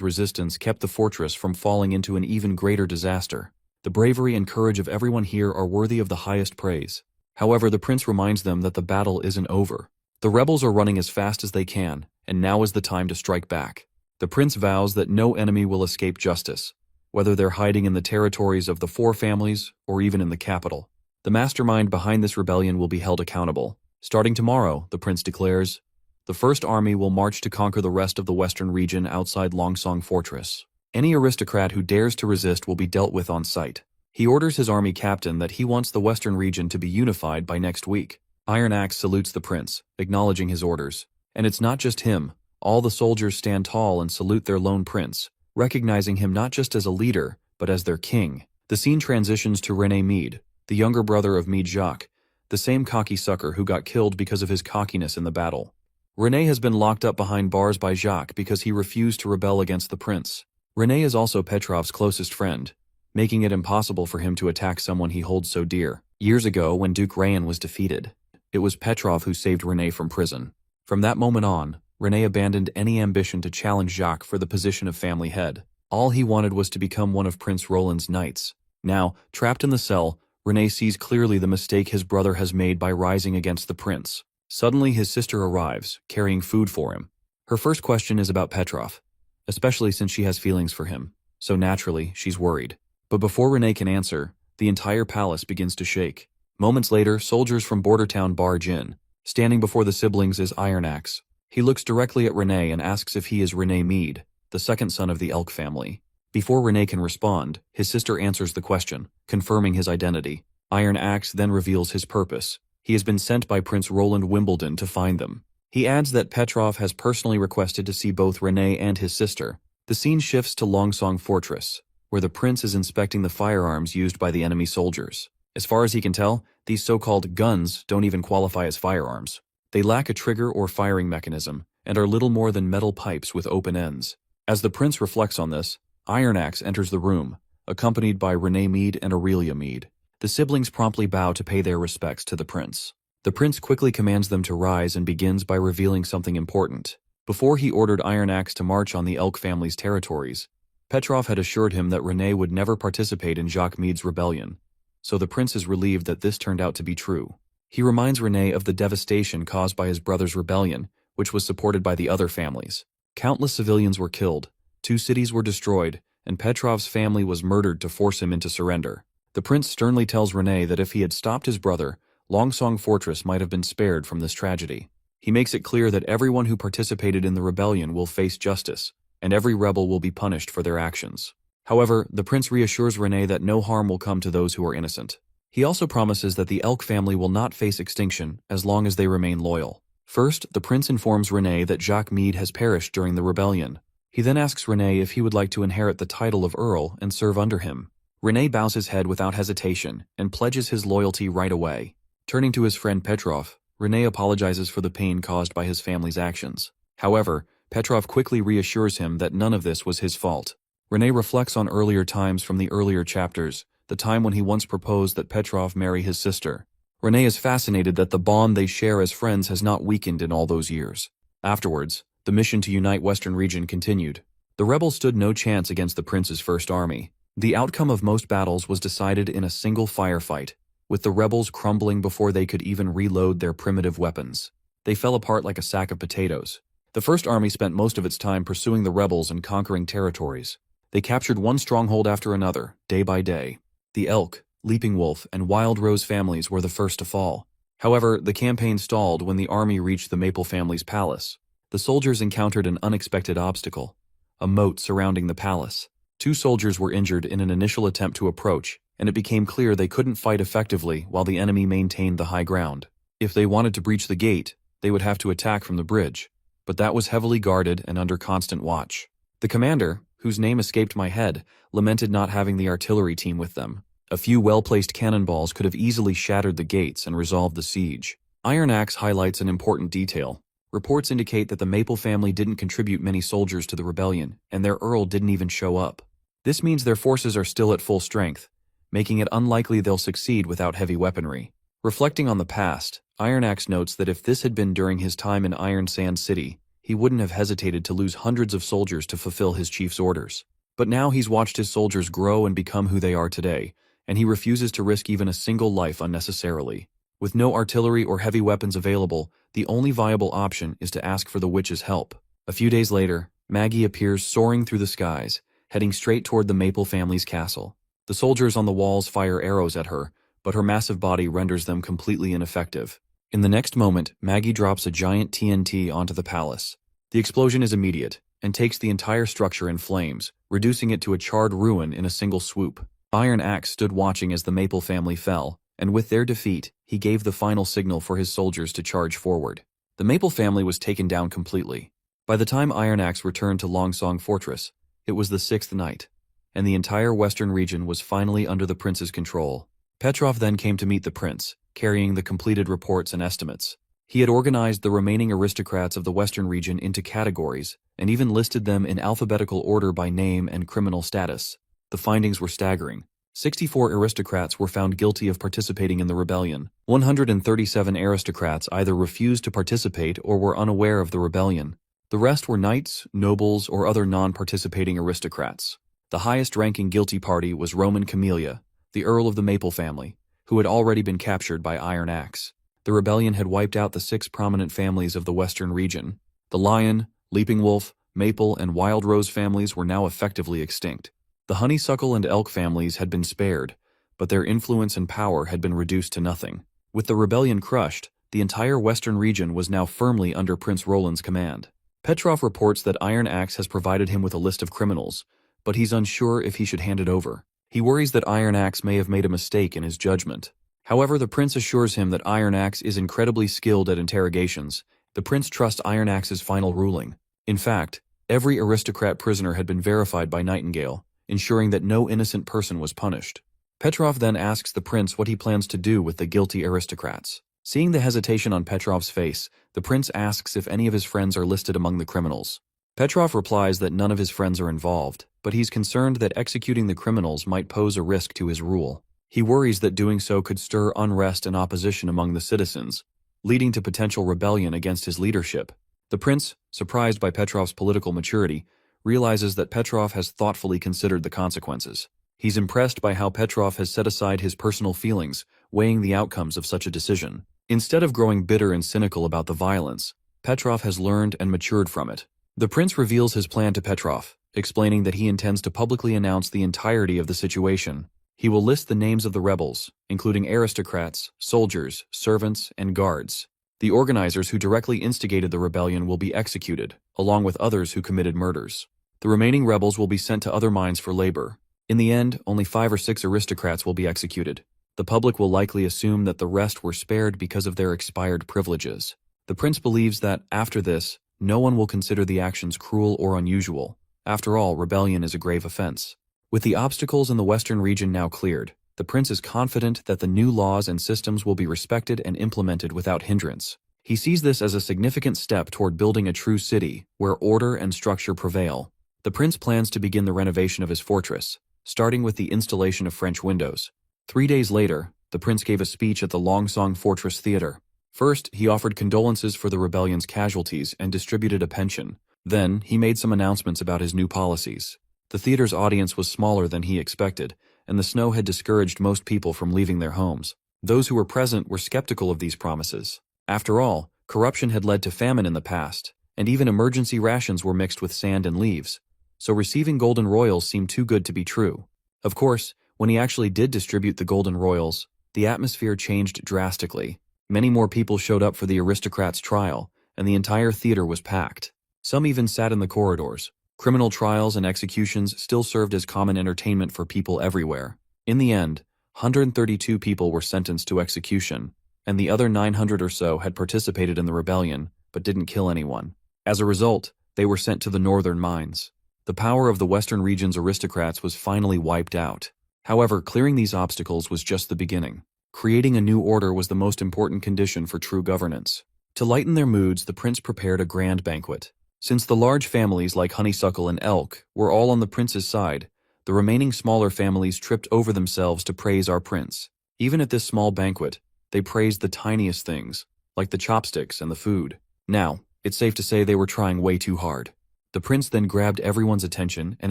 resistance kept the fortress from falling into an even greater disaster. The bravery and courage of everyone here are worthy of the highest praise. However, the prince reminds them that the battle isn't over. The rebels are running as fast as they can, and now is the time to strike back. The prince vows that no enemy will escape justice, whether they're hiding in the territories of the 4 families or even in the capital. The mastermind behind this rebellion will be held accountable. Starting tomorrow, the prince declares, the First Army will march to conquer the rest of the western region outside Longsong Fortress. Any aristocrat who dares to resist will be dealt with on sight. He orders his army captain that he wants the western region to be unified by next week. Iron Axe salutes the prince, acknowledging his orders. And it's not just him. All the soldiers stand tall and salute their lone prince, recognizing him not just as a leader, but as their king. The scene transitions to René Meade, the younger brother of Meade Jacques, the same cocky sucker who got killed because of his cockiness in the battle. René has been locked up behind bars by Jacques because he refused to rebel against the prince. René is also Petrov's closest friend, making it impossible for him to attack someone he holds so dear. Years ago, when Duke Rayan was defeated, it was Petrov who saved René from prison. From that moment on, René abandoned any ambition to challenge Jacques for the position of family head. All he wanted was to become one of Prince Roland's knights. Now, trapped in the cell, René sees clearly the mistake his brother has made by rising against the prince. Suddenly, his sister arrives, carrying food for him. Her first question is about Petrov, especially since she has feelings for him, so naturally, she's worried. But before René can answer, the entire palace begins to shake. Moments later, soldiers from Border Town barge in. Standing before the siblings is Iron Axe. He looks directly at René and asks if he is René Meade, the second son of the Elk family. Before René can respond, his sister answers the question, confirming his identity. Iron Axe then reveals his purpose. He has been sent by Prince Roland Wimbledon to find them. He adds that Petrov has personally requested to see both René and his sister. The scene shifts to Longsong Fortress, where the prince is inspecting the firearms used by the enemy soldiers. As far as he can tell, these so-called guns don't even qualify as firearms. They lack a trigger or firing mechanism, and are little more than metal pipes with open ends. As the prince reflects on this, Iron Axe enters the room, accompanied by René Meade and Aurelia Meade. The siblings promptly bow to pay their respects to the prince. The prince quickly commands them to rise and begins by revealing something important. Before he ordered Iron Axe to march on the Elk family's territories, Petrov had assured him that René would never participate in Jacques Meade's rebellion. so the prince is relieved that this turned out to be true. He reminds Renee of the devastation caused by his brother's rebellion, which was supported by the other families. Countless civilians were killed, 2 cities were destroyed, and Petrov's family was murdered to force him into surrender. The prince sternly tells Renee that if he had stopped his brother, Longsong Fortress might have been spared from this tragedy. He makes it clear that everyone who participated in the rebellion will face justice, and every rebel will be punished for their actions. However, the prince reassures Renee that no harm will come to those who are innocent. He also promises that the elk family will not face extinction as long as they remain loyal. First, the prince informs Renee that Jacques Meade has perished during the rebellion. He then asks Renee if he would like to inherit the title of Earl and serve under him. Renee bows his head without hesitation and pledges his loyalty right away. Turning to his friend Petrov, Renee apologizes for the pain caused by his family's actions. However, Petrov quickly reassures him that none of this was his fault. Renee reflects on earlier times from the earlier chapters, the time when he once proposed that Petrov marry his sister. Renee is fascinated that the bond they share as friends has not weakened in all those years. Afterwards, the mission to unite Western Region continued. The rebels stood no chance against the prince's first army. The outcome of most battles was decided in a single firefight, with the rebels crumbling before they could even reload their primitive weapons. They fell apart like a sack of potatoes. The First Army spent most of its time pursuing the rebels and conquering territories. They captured one stronghold after another, day by day. The Elk, Leaping Wolf, and Wild Rose families were the first to fall. However, the campaign stalled when the army reached the Maple family's palace. The soldiers encountered an unexpected obstacle, a moat surrounding the palace. 2 soldiers were injured in an initial attempt to approach, and it became clear they couldn't fight effectively while the enemy maintained the high ground. If they wanted to breach the gate, they would have to attack from the bridge, but that was heavily guarded and under constant watch. The commander, whose name escaped my head, lamented not having the artillery team with them. A few well-placed cannonballs could have easily shattered the gates and resolved the siege. Iron Axe highlights an important detail. Reports indicate that the Maple family didn't contribute many soldiers to the rebellion, and their earl didn't even show up. This means their forces are still at full strength, making it unlikely they'll succeed without heavy weaponry. Reflecting on the past, Iron Axe notes that if this had been during his time in Iron Sand City, he wouldn't have hesitated to lose hundreds of soldiers to fulfill his chief's orders. But now he's watched his soldiers grow and become who they are today, and he refuses to risk even a single life unnecessarily. With no artillery or heavy weapons available, the only viable option is to ask for the witch's help. A few days later, Maggie appears soaring through the skies, heading straight toward the Maple family's castle. The soldiers on the walls fire arrows at her, but her massive body renders them completely ineffective. In the next moment, Maggie drops a giant TNT onto the palace. The explosion is immediate, and takes the entire structure in flames, reducing it to a charred ruin in a single swoop. Iron Axe stood watching as the Maple family fell, and with their defeat, he gave the final signal for his soldiers to charge forward. The Maple family was taken down completely. By the time Iron Axe returned to Longsong Fortress, it was the 6th night, and the entire Western region was finally under the prince's control. Petrov then came to meet the prince, carrying the completed reports and estimates. He had organized the remaining aristocrats of the Western region into categories, and even listed them in alphabetical order by name and criminal status. The findings were staggering. 64 aristocrats were found guilty of participating in the rebellion. 137 aristocrats either refused to participate or were unaware of the rebellion. The rest were knights, nobles, or other non-participating aristocrats. The highest-ranking guilty party was Roman Camellia, the Earl of the Maple family, who had already been captured by Iron Axe. The rebellion had wiped out the 6 prominent families of the Western region. The Lion, Leaping Wolf, Maple, and Wild Rose families were now effectively extinct. The Honeysuckle and Elk families had been spared, but their influence and power had been reduced to nothing. With the rebellion crushed, the entire Western region was now firmly under Prince Roland's command. Petrov reports that Iron Axe has provided him with a list of criminals, but he's unsure if he should hand it over. He worries that Iron Axe may have made a mistake in his judgment. However, the prince assures him that Iron Axe is incredibly skilled at interrogations. The prince trusts Iron Axe's final ruling. In fact, every aristocrat prisoner had been verified by Nightingale, ensuring that no innocent person was punished. Petrov then asks the prince what he plans to do with the guilty aristocrats. Seeing the hesitation on Petrov's face, the prince asks if any of his friends are listed among the criminals. Petrov replies that none of his friends are involved, but he's concerned that executing the criminals might pose a risk to his rule. He worries that doing so could stir unrest and opposition among the citizens, leading to potential rebellion against his leadership. The prince, surprised by Petrov's political maturity, realizes that Petrov has thoughtfully considered the consequences. He's impressed by how Petrov has set aside his personal feelings, weighing the outcomes of such a decision. Instead of growing bitter and cynical about the violence, Petrov has learned and matured from it. The prince reveals his plan to Petrov, explaining that he intends to publicly announce the entirety of the situation. He will list the names of the rebels, including aristocrats, soldiers, servants, and guards. The organizers who directly instigated the rebellion will be executed, along with others who committed murders. The remaining rebels will be sent to other mines for labor. In the end, only 5 or 6 aristocrats will be executed. The public will likely assume that the rest were spared because of their expired privileges. The prince believes that, after this, no one will consider the actions cruel or unusual. After all, rebellion is a grave offense. With the obstacles in the western region now cleared, the prince is confident that the new laws and systems will be respected and implemented without hindrance. He sees this as a significant step toward building a true city, where order and structure prevail. The prince plans to begin the renovation of his fortress, starting with the installation of French windows. 3 days later, the prince gave a speech at the Longsong Fortress Theater. First, he offered condolences for the rebellion's casualties and distributed a pension. Then, he made some announcements about his new policies. The theater's audience was smaller than he expected, and the snow had discouraged most people from leaving their homes. Those who were present were skeptical of these promises. After all, corruption had led to famine in the past, and even emergency rations were mixed with sand and leaves. So receiving golden royals seemed too good to be true. Of course, when he actually did distribute the golden royals, the atmosphere changed drastically. Many more people showed up for the aristocrats' trial, and the entire theater was packed. Some even sat in the corridors. Criminal trials and executions still served as common entertainment for people everywhere. In the end, 132 people were sentenced to execution, and the other 900 or so had participated in the rebellion, but didn't kill anyone. As a result, they were sent to the northern mines. The power of the western region's aristocrats was finally wiped out. However, clearing these obstacles was just the beginning. Creating a new order was the most important condition for true governance. To lighten their moods, the prince prepared a grand banquet. Since the large families like Honeysuckle and Elk were all on the prince's side, the remaining smaller families tripped over themselves to praise our prince. Even at this small banquet, they praised the tiniest things, like the chopsticks and the food. Now, it's safe to say they were trying way too hard. The prince then grabbed everyone's attention and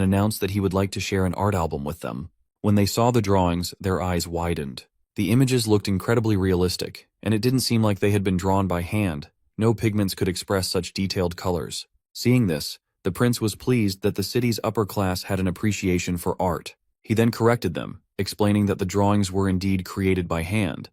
announced that he would like to share an art album with them. When they saw the drawings, their eyes widened. The images looked incredibly realistic, and it didn't seem like they had been drawn by hand. No pigments could express such detailed colors. Seeing this, the prince was pleased that the city's upper class had an appreciation for art. He then corrected them, explaining that the drawings were indeed created by hand.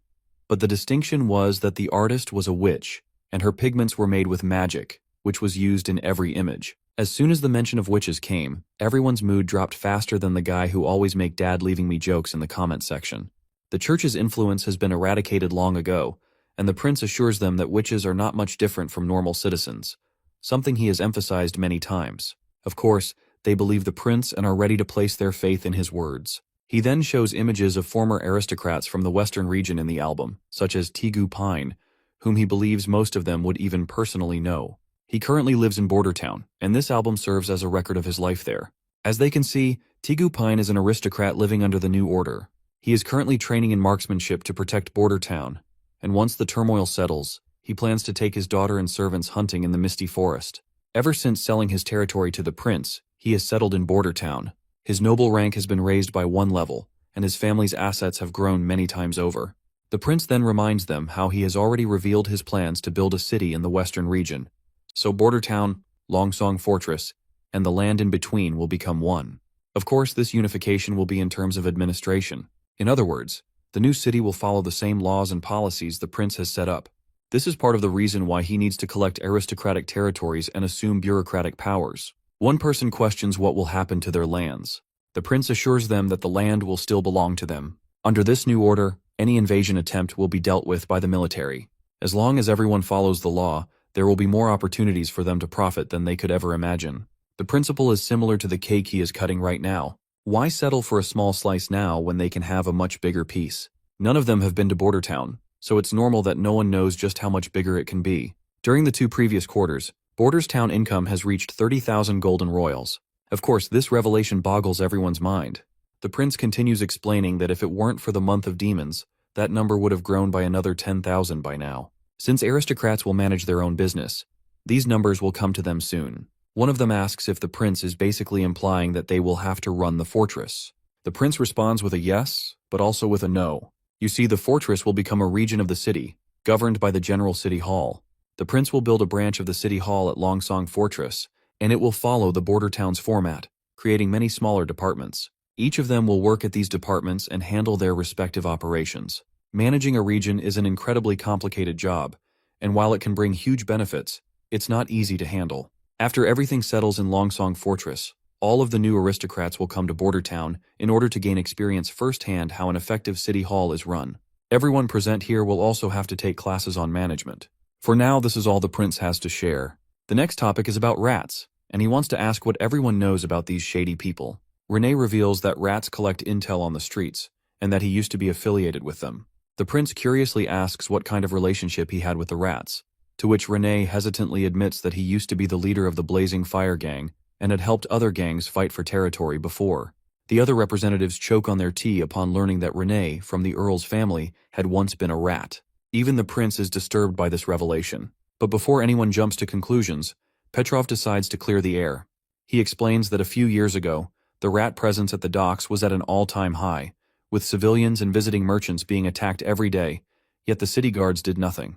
But the distinction was that the artist was a witch, and her pigments were made with magic, which was used in every image. As soon as the mention of witches came, everyone's mood dropped faster than the guy who always make dad leaving me jokes in the comment section. The church's influence has been eradicated long ago, and the prince assures them that witches are not much different from normal citizens, something he has emphasized many times. Of course, they believe the prince and are ready to place their faith in his words. He then shows images of former aristocrats from the western region in the album, such as Tegu Pine, whom he believes most of them would even personally know. He currently lives in Bordertown, and this album serves as a record of his life there. As they can see, Tegu Pine is an aristocrat living under the new order. He is currently training in marksmanship to protect Bordertown, and once the turmoil settles, he plans to take his daughter and servants hunting in the misty forest. Ever since selling his territory to the prince, he has settled in Bordertown. His noble rank has been raised by 1 level, and his family's assets have grown many times over. The prince then reminds them how he has already revealed his plans to build a city in the western region. So Bordertown, Longsong Fortress, and the land in between will become one. Of course, this unification will be in terms of administration. In other words, the new city will follow the same laws and policies the prince has set up. This is part of the reason why he needs to collect aristocratic territories and assume bureaucratic powers. One person questions what will happen to their lands. The prince assures them that the land will still belong to them. Under this new order, any invasion attempt will be dealt with by the military. As long as everyone follows the law, there will be more opportunities for them to profit than they could ever imagine. The principle is similar to the cake he is cutting right now. Why settle for a small slice now when they can have a much bigger piece? None of them have been to Bordertown, so it's normal that no one knows just how much bigger it can be. During the 2 previous quarters, Bordertown income has reached 30,000 golden royals. Of course, this revelation boggles everyone's mind. The prince continues explaining that if it weren't for the month of demons, that number would have grown by another 10,000 by now. Since aristocrats will manage their own business, these numbers will come to them soon. One of them asks if the prince is basically implying that they will have to run the fortress. The prince responds with a yes, but also with a no. You see, the fortress will become a region of the city, governed by the General City Hall. The prince will build a branch of the City Hall at Longsong Fortress, and it will follow the border town's format, creating many smaller departments. Each of them will work at these departments and handle their respective operations. Managing a region is an incredibly complicated job, and while it can bring huge benefits, it's not easy to handle. After everything settles in Longsong Fortress, all of the new aristocrats will come to Border Town in order to gain experience firsthand how an effective city hall is run. Everyone present here will also have to take classes on management. For now, this is all the prince has to share. The next topic is about rats, and he wants to ask what everyone knows about these shady people. Renee reveals that rats collect intel on the streets, and that he used to be affiliated with them. The prince curiously asks what kind of relationship he had with the rats, to which Renee hesitantly admits that he used to be the leader of the Blazing Fire Gang and had helped other gangs fight for territory before. The other representatives choke on their tea upon learning that Renee, from the Earl's family, had once been a rat. Even the prince is disturbed by this revelation. But before anyone jumps to conclusions, Petrov decides to clear the air. He explains that a few years ago, the rat presence at the docks was at an all-time high, with civilians and visiting merchants being attacked every day, yet the city guards did nothing.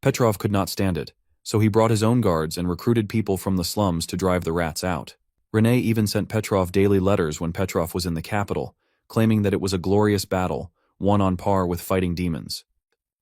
Petrov could not stand it, so he brought his own guards and recruited people from the slums to drive the rats out. Renee even sent Petrov daily letters when Petrov was in the capital, claiming that it was a glorious battle, one on par with fighting demons.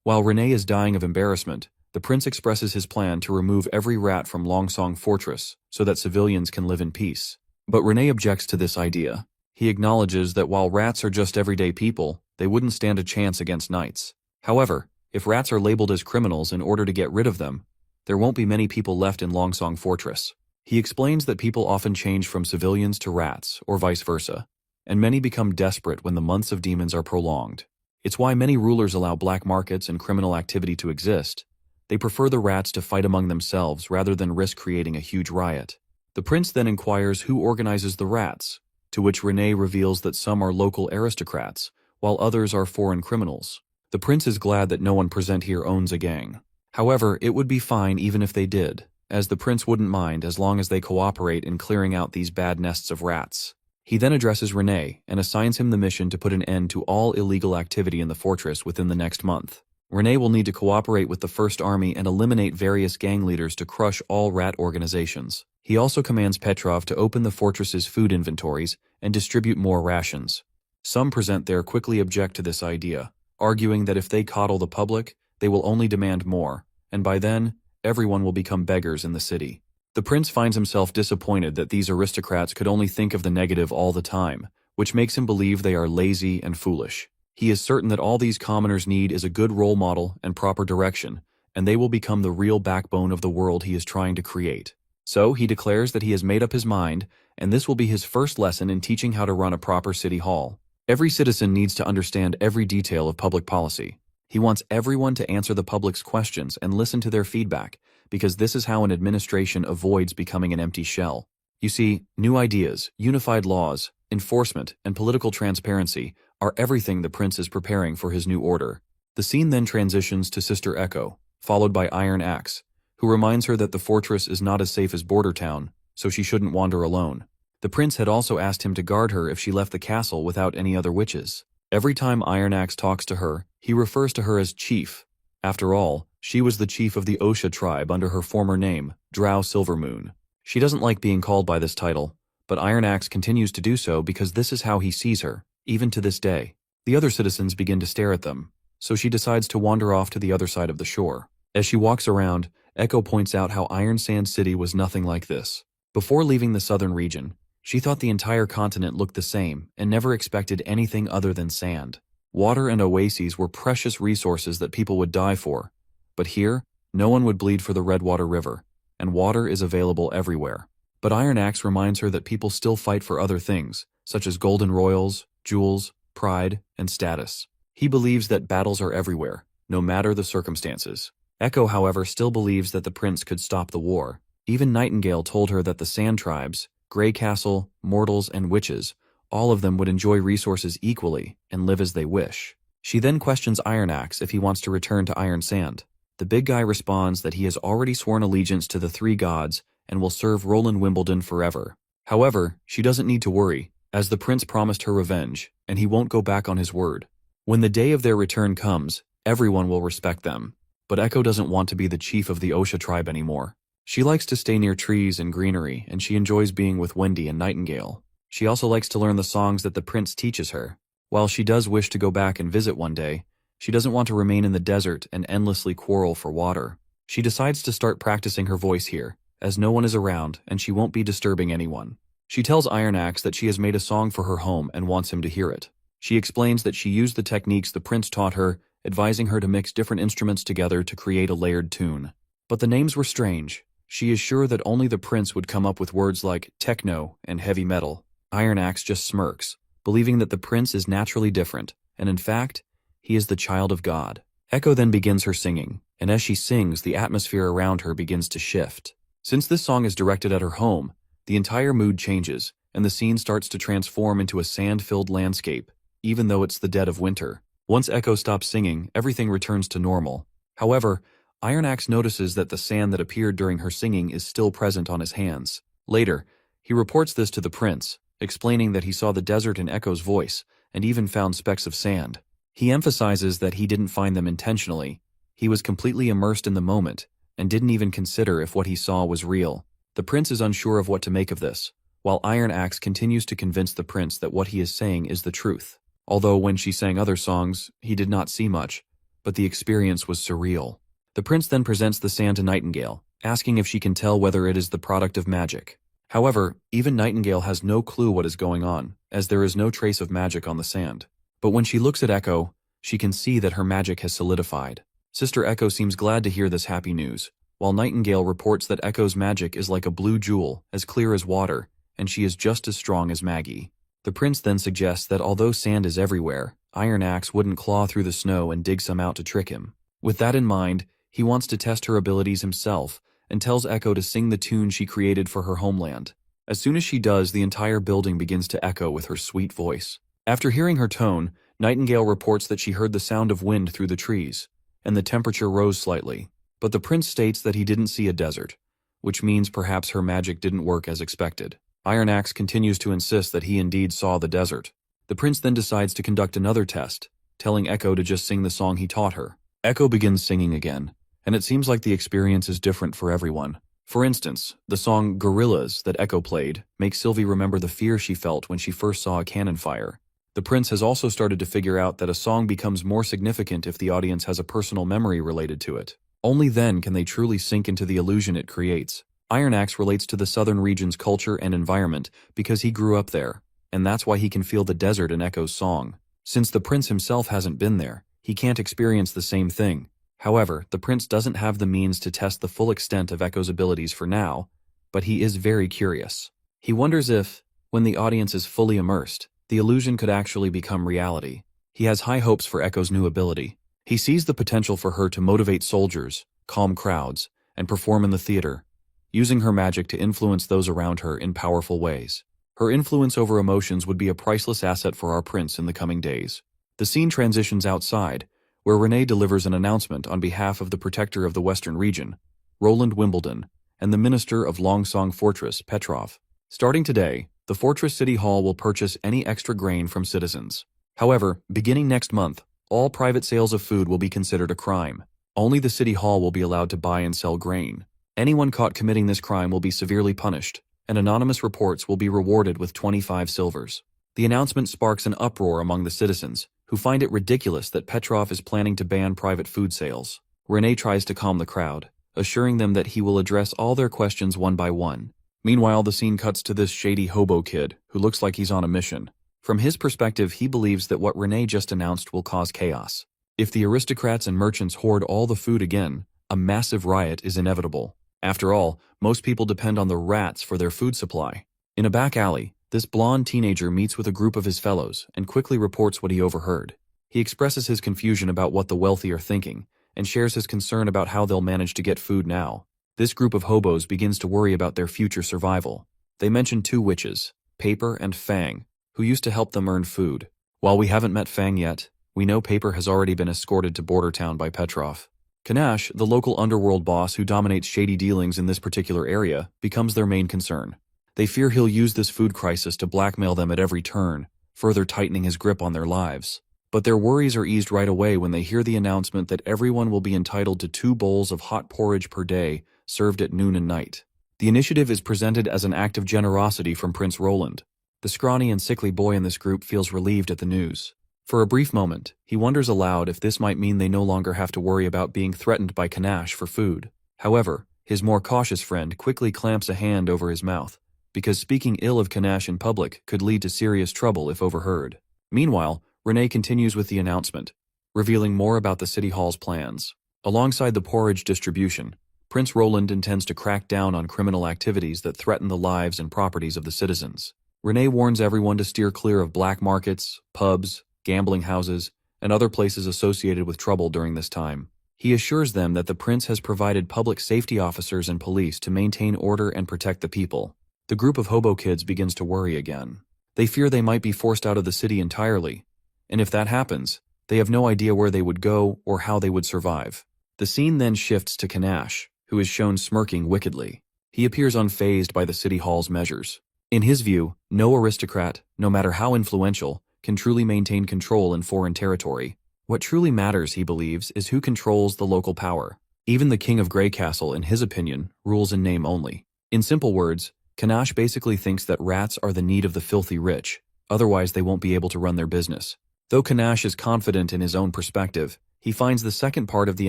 While Renee is dying of embarrassment, the prince expresses his plan to remove every rat from Longsong Fortress so that civilians can live in peace. But Renee objects to this idea. He acknowledges that while rats are just everyday people, they wouldn't stand a chance against knights. However, if rats are labeled as criminals in order to get rid of them, there won't be many people left in Longsong Fortress. He explains that people often change from civilians to rats, or vice versa, and many become desperate when the months of demons are prolonged. It's why many rulers allow black markets and criminal activity to exist. They prefer the rats to fight among themselves rather than risk creating a huge riot. The prince then inquires who organizes the rats, to which Renee reveals that some are local aristocrats, while others are foreign criminals. The prince is glad that no one present here owns a gang. However, it would be fine even if they did, as the prince wouldn't mind as long as they cooperate in clearing out these bad nests of rats. He then addresses Renee and assigns him the mission to put an end to all illegal activity in the fortress within the next month. Renee will need to cooperate with the First Army and eliminate various gang leaders to crush all rat organizations. He also commands Petrov to open the fortress's food inventories and distribute more rations. Some present there quickly object to this idea, arguing that if they coddle the public, they will only demand more, and by then, everyone will become beggars in the city. The prince finds himself disappointed that these aristocrats could only think of the negative all the time, which makes him believe they are lazy and foolish. He is certain that all these commoners need is a good role model and proper direction, and they will become the real backbone of the world he is trying to create. So he declares that he has made up his mind, and this will be his first lesson in teaching how to run a proper city hall. Every citizen needs to understand every detail of public policy. He wants everyone to answer the public's questions and listen to their feedback, because this is how an administration avoids becoming an empty shell. You see, new ideas, unified laws, enforcement, and political transparency are everything the prince is preparing for his new order. The scene then transitions to Sister Echo, followed by Iron Axe, who reminds her that the fortress is not as safe as Border Town, so she shouldn't wander alone. The prince had also asked him to guard her if she left the castle without any other witches. Every time Iron Axe talks to her, he refers to her as Chief. After all, she was the chief of the Osha tribe under her former name, Drow Silvermoon. She doesn't like being called by this title, but Iron Axe continues to do so because this is how he sees her, even to this day. The other citizens begin to stare at them, so she decides to wander off to the other side of the shore. As she walks around, Echo points out how Iron Sand City was nothing like this. Before leaving the southern region, she thought the entire continent looked the same and never expected anything other than sand. Water and oases were precious resources that people would die for, but here, no one would bleed for the Redwater River, and water is available everywhere. But Iron Axe reminds her that people still fight for other things, such as golden royals, jewels, pride, and status. He believes that battles are everywhere, no matter the circumstances. Echo, however, still believes that the prince could stop the war. Even Nightingale told her that the Sand Tribes, Grey Castle, mortals, and witches, all of them would enjoy resources equally and live as they wish. She then questions Iron Axe if he wants to return to Iron Sand. The big guy responds that he has already sworn allegiance to the three gods and will serve Roland Wimbledon forever. However, she doesn't need to worry, as the prince promised her revenge, and he won't go back on his word. When the day of their return comes, everyone will respect them. But Echo doesn't want to be the chief of the Osha tribe anymore. She likes to stay near trees and greenery, and she enjoys being with Wendy and Nightingale. She also likes to learn the songs that the prince teaches her. While she does wish to go back and visit one day, she doesn't want to remain in the desert and endlessly quarrel for water. She decides to start practicing her voice here, as no one is around and she won't be disturbing anyone. She tells Iron Axe that she has made a song for her home and wants him to hear it. She explains that she used the techniques the prince taught her, advising her to mix different instruments together to create a layered tune. But the names were strange. She is sure that only the prince would come up with words like techno and heavy metal. Iron Axe just smirks, believing that the prince is naturally different, and in fact, he is the child of God. Echo then begins her singing, and as she sings, the atmosphere around her begins to shift. Since this song is directed at her home, the entire mood changes, and the scene starts to transform into a sand-filled landscape, even though it's the dead of winter. Once Echo stops singing, everything returns to normal. However, Iron Axe notices that the sand that appeared during her singing is still present on his hands. Later, he reports this to the prince, explaining that he saw the desert in Echo's voice, and even found specks of sand. He emphasizes that he didn't find them intentionally. He was completely immersed in the moment, and didn't even consider if what he saw was real. The prince is unsure of what to make of this, while Iron Axe continues to convince the prince that what he is saying is the truth. Although when she sang other songs, he did not see much, but the experience was surreal. The prince then presents the sand to Nightingale, asking if she can tell whether it is the product of magic. However, even Nightingale has no clue what is going on, as there is no trace of magic on the sand. But when she looks at Echo, she can see that her magic has solidified. Sister Echo seems glad to hear this happy news, while Nightingale reports that Echo's magic is like a blue jewel, as clear as water, and she is just as strong as Maggie. The prince then suggests that although sand is everywhere, Iron Axe wouldn't claw through the snow and dig some out to trick him. With that in mind, he wants to test her abilities himself, and tells Echo to sing the tune she created for her homeland. As soon as she does, the entire building begins to echo with her sweet voice. After hearing her tone, Nightingale reports that she heard the sound of wind through the trees, and the temperature rose slightly. But the prince states that he didn't see a desert, which means perhaps her magic didn't work as expected. Iron Axe continues to insist that he indeed saw the desert. The prince then decides to conduct another test, telling Echo to just sing the song he taught her. Echo begins singing again, and it seems like the experience is different for everyone. For instance, the song Gorillas that Echo played makes Sylvie remember the fear she felt when she first saw a cannon fire. The prince has also started to figure out that a song becomes more significant if the audience has a personal memory related to it. Only then can they truly sink into the illusion it creates. Iron Axe relates to the southern region's culture and environment because he grew up there, and that's why he can feel the desert in Echo's song. Since the prince himself hasn't been there, he can't experience the same thing. However, the prince doesn't have the means to test the full extent of Echo's abilities for now, but he is very curious. He wonders if, when the audience is fully immersed, the illusion could actually become reality. He has high hopes for Echo's new ability. He sees the potential for her to motivate soldiers, calm crowds, and perform in the theater, using her magic to influence those around her in powerful ways. Her influence over emotions would be a priceless asset for our prince in the coming days. The scene transitions outside, where Renee delivers an announcement on behalf of the protector of the Western region, Roland Wimbledon, and the minister of Longsong Fortress, Petrov. Starting today, the Fortress City Hall will purchase any extra grain from citizens. However, beginning next month, all private sales of food will be considered a crime. Only the City Hall will be allowed to buy and sell grain. Anyone caught committing this crime will be severely punished, and anonymous reports will be rewarded with 25 silvers. The announcement sparks an uproar among the citizens, who find it ridiculous that Petrov is planning to ban private food sales. Renee tries to calm the crowd, assuring them that he will address all their questions one by one. Meanwhile, the scene cuts to this shady hobo kid, who looks like he's on a mission. From his perspective, he believes that what Renee just announced will cause chaos. If the aristocrats and merchants hoard all the food again, a massive riot is inevitable. After all, most people depend on the rats for their food supply. In a back alley, this blonde teenager meets with a group of his fellows and quickly reports what he overheard. He expresses his confusion about what the wealthy are thinking and shares his concern about how they'll manage to get food now. This group of hobos begins to worry about their future survival. They mention two witches, Paper and Fang, who used to help them earn food. While we haven't met Fang yet, we know Paper has already been escorted to Border Town by Petrov. Kanash, the local underworld boss who dominates shady dealings in this particular area, becomes their main concern. They fear he'll use this food crisis to blackmail them at every turn, further tightening his grip on their lives. But their worries are eased right away when they hear the announcement that everyone will be entitled to 2 bowls of hot porridge per day, served at noon and night. The initiative is presented as an act of generosity from Prince Roland. The scrawny and sickly boy in this group feels relieved at the news. For a brief moment, he wonders aloud if this might mean they no longer have to worry about being threatened by Kanash for food. However, his more cautious friend quickly clamps a hand over his mouth, because speaking ill of Kanash in public could lead to serious trouble if overheard. Meanwhile, Renee continues with the announcement, revealing more about the City Hall's plans. Alongside the porridge distribution, Prince Roland intends to crack down on criminal activities that threaten the lives and properties of the citizens. Renee warns everyone to steer clear of black markets, pubs, gambling houses, and other places associated with trouble during this time. He assures them that the prince has provided public safety officers and police to maintain order and protect the people. The group of hobo kids begins to worry again. They fear they might be forced out of the city entirely, and if that happens, they have no idea where they would go or how they would survive. The scene then shifts to Kanash, who is shown smirking wickedly. He appears unfazed by the City Hall's measures. In his view, no aristocrat, no matter how influential, can truly maintain control in foreign territory. What truly matters, he believes, is who controls the local power. Even the King of Grey Castle, in his opinion, rules in name only. In simple words, Kanash basically thinks that rats are the need of the filthy rich, otherwise they won't be able to run their business. Though Kanash is confident in his own perspective, he finds the second part of the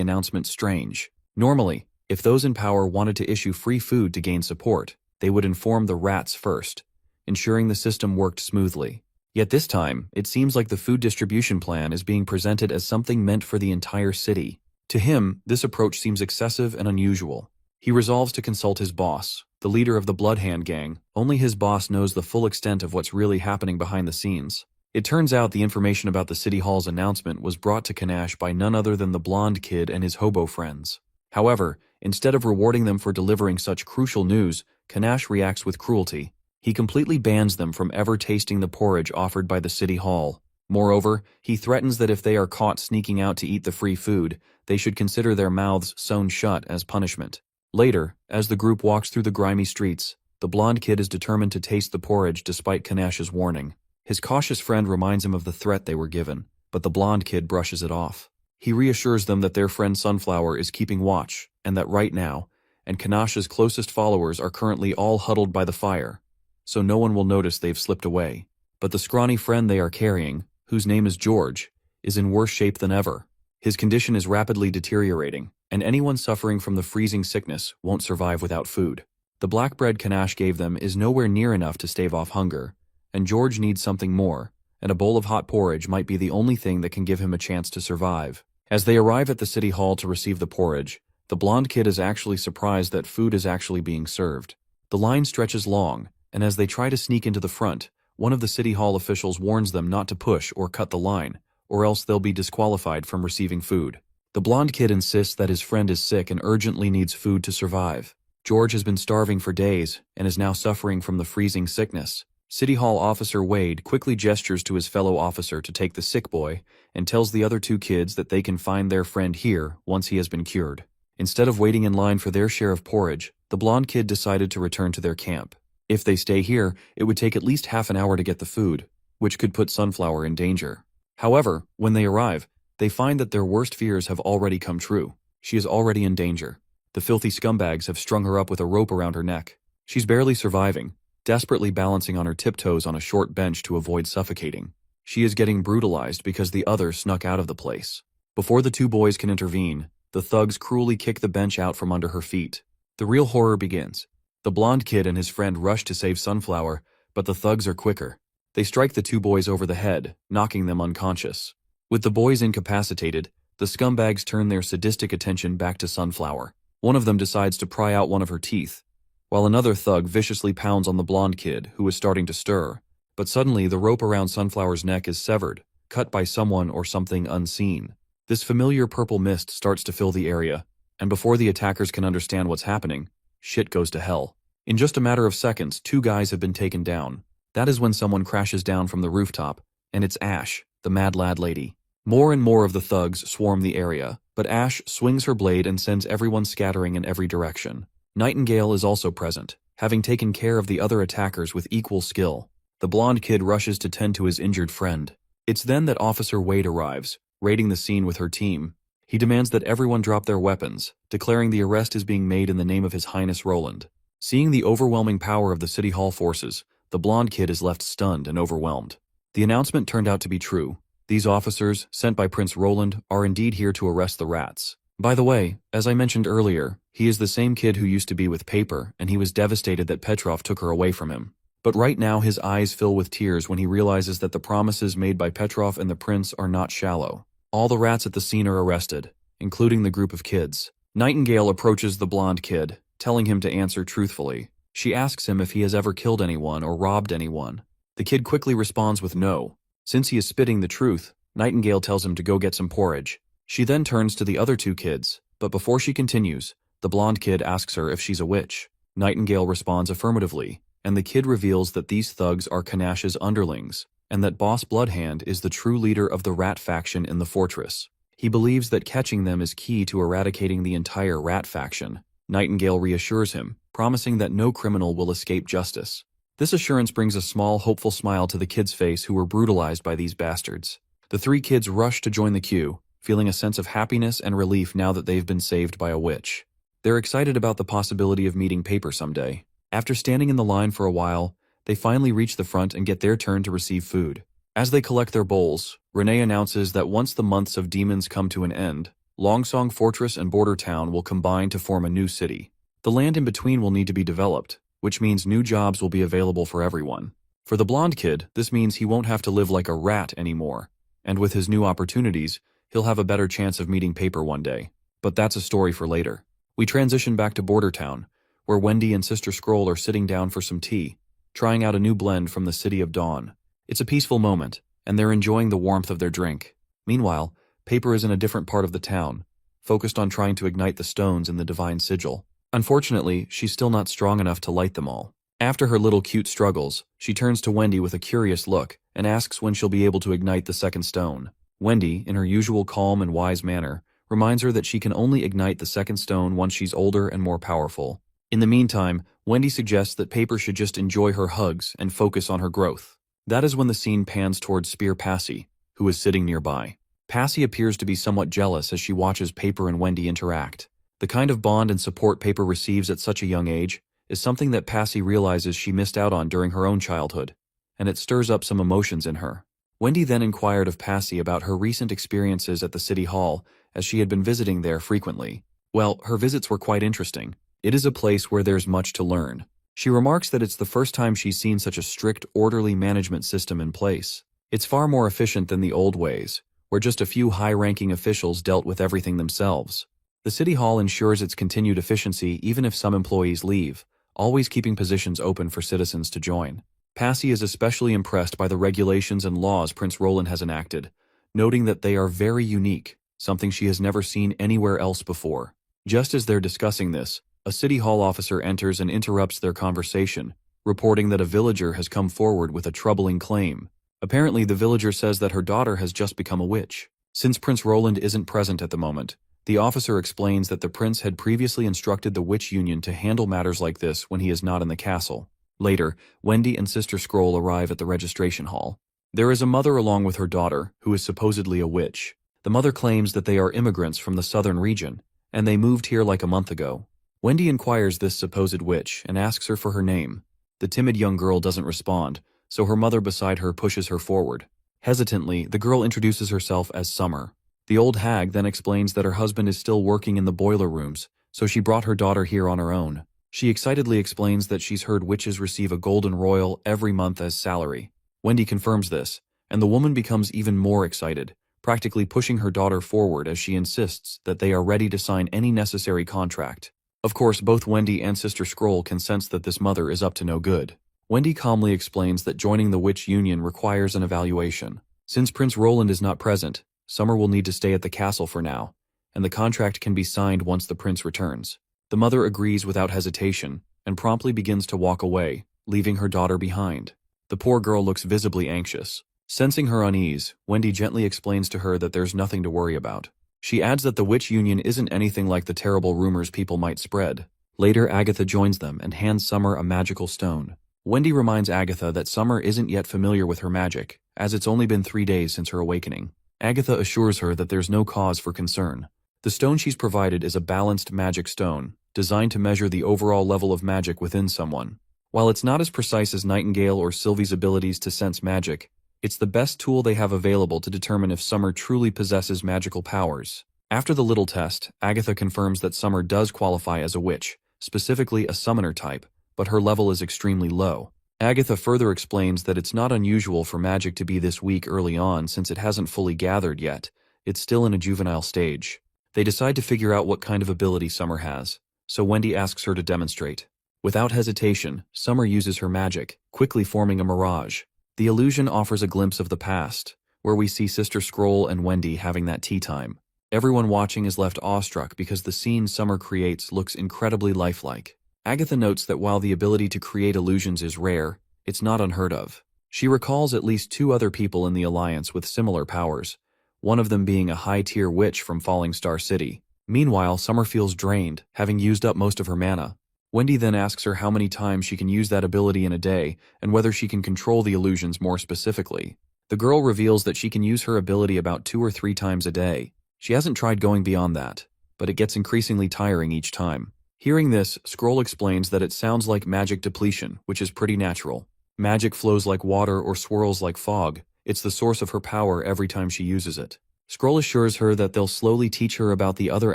announcement strange. Normally, if those in power wanted to issue free food to gain support, they would inform the rats first, ensuring the system worked smoothly. Yet this time, it seems like the food distribution plan is being presented as something meant for the entire city. To him, this approach seems excessive and unusual. He resolves to consult his boss, the leader of the Bloodhand Gang. Only his boss knows the full extent of what's really happening behind the scenes. It turns out the information about the City Hall's announcement was brought to Kanash by none other than the blonde kid and his hobo friends. However, instead of rewarding them for delivering such crucial news, Kanash reacts with cruelty. He completely bans them from ever tasting the porridge offered by the City Hall. Moreover, he threatens that if they are caught sneaking out to eat the free food, they should consider their mouths sewn shut as punishment. Later, as the group walks through the grimy streets, the blonde kid is determined to taste the porridge despite Kanash's warning. His cautious friend reminds him of the threat they were given, but the blonde kid brushes it off. He reassures them that their friend Sunflower is keeping watch, and that right now, and Kanash's closest followers are currently all huddled by the fire, so no one will notice they've slipped away. But the scrawny friend they are carrying, whose name is George, is in worse shape than ever. His condition is rapidly deteriorating, and anyone suffering from the freezing sickness won't survive without food. The black bread Kanash gave them is nowhere near enough to stave off hunger, and George needs something more, and a bowl of hot porridge might be the only thing that can give him a chance to survive. As they arrive at the City Hall to receive the porridge, the blonde kid is actually surprised that food is actually being served. The line stretches long, and as they try to sneak into the front, one of the City Hall officials warns them not to push or cut the line, or else they'll be disqualified from receiving food. The blonde kid insists that his friend is sick and urgently needs food to survive. George has been starving for days and is now suffering from the freezing sickness. City Hall officer Wade quickly gestures to his fellow officer to take the sick boy and tells the other 2 kids that they can find their friend here once he has been cured. Instead of waiting in line for their share of porridge, the blonde kid decided to return to their camp. If they stay here, it would take at least half an hour to get the food, which could put Sunflower in danger. However, when they arrive, they find that their worst fears have already come true. She is already in danger. The filthy scumbags have strung her up with a rope around her neck. She's barely surviving, desperately balancing on her tiptoes on a short bench to avoid suffocating. She is getting brutalized because the other snuck out of the place. Before the 2 boys can intervene, the thugs cruelly kick the bench out from under her feet. The real horror begins. The blonde kid and his friend rush to save Sunflower, but the thugs are quicker. They strike the 2 boys over the head, knocking them unconscious. With the boys incapacitated, the scumbags turn their sadistic attention back to Sunflower. One of them decides to pry out one of her teeth, while another thug viciously pounds on the blonde kid, who is starting to stir. But suddenly the rope around Sunflower's neck is severed, cut by someone or something unseen. This familiar purple mist starts to fill the area, and before the attackers can understand what's happening, shit goes to hell. In just a matter of seconds, 2 guys have been taken down. That is when someone crashes down from the rooftop, and it's Ash, the mad lad lady. More and more of the thugs swarm the area, but Ash swings her blade and sends everyone scattering in every direction. Nightingale is also present. having taken care of the other attackers with equal skill. The blonde kid rushes to tend to his injured friend. It's then that Officer Wade arrives, raiding the scene with her team. He demands that everyone drop their weapons, declaring the arrest is being made in the name of His Highness Roland. Seeing the overwhelming power of the City Hall forces, the blonde kid is left stunned and overwhelmed. The announcement turned out to be true. These officers, sent by Prince Roland, are indeed here to arrest the rats. By the way, as I mentioned earlier, he is the same kid who used to be with Paper, and he was devastated that Petrov took her away from him. But right now his eyes fill with tears when he realizes that the promises made by Petrov and the prince are not shallow. All the rats at the scene are arrested, including the group of kids. Nightingale approaches the blonde kid, telling him to answer truthfully. She asks him if he has ever killed anyone or robbed anyone. The kid quickly responds with no. Since he is spitting the truth, Nightingale tells him to go get some porridge. She then turns to the other two kids, but before she continues, the blonde kid asks her if she's a witch. Nightingale responds affirmatively, and the kid reveals that these thugs are Kanash's underlings, and that Boss Bloodhand is the true leader of the rat faction in the fortress. He believes that catching them is key to eradicating the entire rat faction. Nightingale reassures him, promising that no criminal will escape justice. This assurance brings a small, hopeful smile to the kids' face who were brutalized by these bastards. The three kids rush to join the queue, feeling a sense of happiness and relief now that they've been saved by a witch. They're excited about the possibility of meeting Paper someday. After standing in the line for a while, they finally reach the front and get their turn to receive food. As they collect their bowls, Renee announces that once the months of demons come to an end, Longsong Fortress and Border Town will combine to form a new city. The land in between will need to be developed, which means new jobs will be available for everyone. For the blonde kid, this means he won't have to live like a rat anymore, and with his new opportunities, he'll have a better chance of meeting Paper one day. But that's a story for later. We transition back to Border Town, where Wendy and Sister Scroll are sitting down for some tea, trying out a new blend from the City of Dawn. It's a peaceful moment, and they're enjoying the warmth of their drink. Meanwhile, Paper is in a different part of the town, focused on trying to ignite the stones in the Divine Sigil. Unfortunately, she's still not strong enough to light them all. After her little cute struggles, she turns to Wendy with a curious look and asks when she'll be able to ignite the second stone. Wendy, in her usual calm and wise manner, reminds her that she can only ignite the second stone once she's older and more powerful. In the meantime, Wendy suggests that Paper should just enjoy her hugs and focus on her growth. That is when the scene pans towards Spear Passy, who is sitting nearby. Passy appears to be somewhat jealous as she watches Paper and Wendy interact. The kind of bond and support Paper receives at such a young age is something that Passy realizes she missed out on during her own childhood, and it stirs up some emotions in her. Wendy then inquired of Passy about her recent experiences at the City Hall, as she had been visiting there frequently. Well, her visits were quite interesting. It is a place where there's much to learn. She remarks that it's the first time she's seen such a strict, orderly management system in place. It's far more efficient than the old ways, where just a few high-ranking officials dealt with everything themselves. The City Hall ensures its continued efficiency even if some employees leave, always keeping positions open for citizens to join. Passy is especially impressed by the regulations and laws Prince Roland has enacted, noting that they are very unique, something she has never seen anywhere else before. Just as they're discussing this, a City Hall officer enters and interrupts their conversation, reporting that a villager has come forward with a troubling claim. Apparently, the villager says that her daughter has just become a witch. Since Prince Roland isn't present at the moment, the officer explains that the prince had previously instructed the Witch Union to handle matters like this when he is not in the castle. Later, Wendy and Sister Scroll arrive at the registration hall. There is a mother along with her daughter, who is supposedly a witch. The mother claims that they are immigrants from the southern region, and they moved here like a month ago. Wendy inquires this supposed witch and asks her for her name. The timid young girl doesn't respond, so her mother beside her pushes her forward. Hesitantly, the girl introduces herself as Summer. The old hag then explains that her husband is still working in the boiler rooms, so she brought her daughter here on her own. She excitedly explains that she's heard witches receive a golden royal every month as salary. Wendy confirms this, and the woman becomes even more excited, practically pushing her daughter forward as she insists that they are ready to sign any necessary contract. Of course, both Wendy and Sister Scroll can sense that this mother is up to no good. Wendy calmly explains that joining the Witch Union requires an evaluation. Since Prince Roland is not present, Summer will need to stay at the castle for now, and the contract can be signed once the prince returns. The mother agrees without hesitation, and promptly begins to walk away, leaving her daughter behind. The poor girl looks visibly anxious. Sensing her unease, Wendy gently explains to her that there's nothing to worry about. She adds that the Witch Union isn't anything like the terrible rumors people might spread. Later, Agatha joins them and hands Summer a magical stone. Wendy reminds Agatha that Summer isn't yet familiar with her magic, as it's only been 3 days since her awakening. Agatha assures her that there's no cause for concern. The stone she's provided is a balanced magic stone, designed to measure the overall level of magic within someone. While it's not as precise as Nightingale or Sylvie's abilities to sense magic, it's the best tool they have available to determine if Summer truly possesses magical powers. After the little test, Agatha confirms that Summer does qualify as a witch, specifically a summoner type, but her level is extremely low. Agatha further explains that it's not unusual for magic to be this weak early on since it hasn't fully gathered yet. It's still in a juvenile stage. They decide to figure out what kind of ability Summer has, so Wendy asks her to demonstrate. Without hesitation, Summer uses her magic, quickly forming a mirage. The illusion offers a glimpse of the past, where we see Sister Scroll and Wendy having that tea time. Everyone watching is left awestruck because the scene Summer creates looks incredibly lifelike. Agatha notes that while the ability to create illusions is rare, it's not unheard of. She recalls at least 2 other people in the Alliance with similar powers, one of them being a high-tier witch from Falling Star City. Meanwhile, Summer feels drained, having used up most of her mana. Wendy then asks her how many times she can use that ability in a day and whether she can control the illusions more specifically. The girl reveals that she can use her ability about 2 or 3 times a day. She hasn't tried going beyond that, but it gets increasingly tiring each time. Hearing this, Scroll explains that it sounds like magic depletion, which is pretty natural. Magic flows like water or swirls like fog. It's the source of her power every time she uses it. Scroll assures her that they'll slowly teach her about the other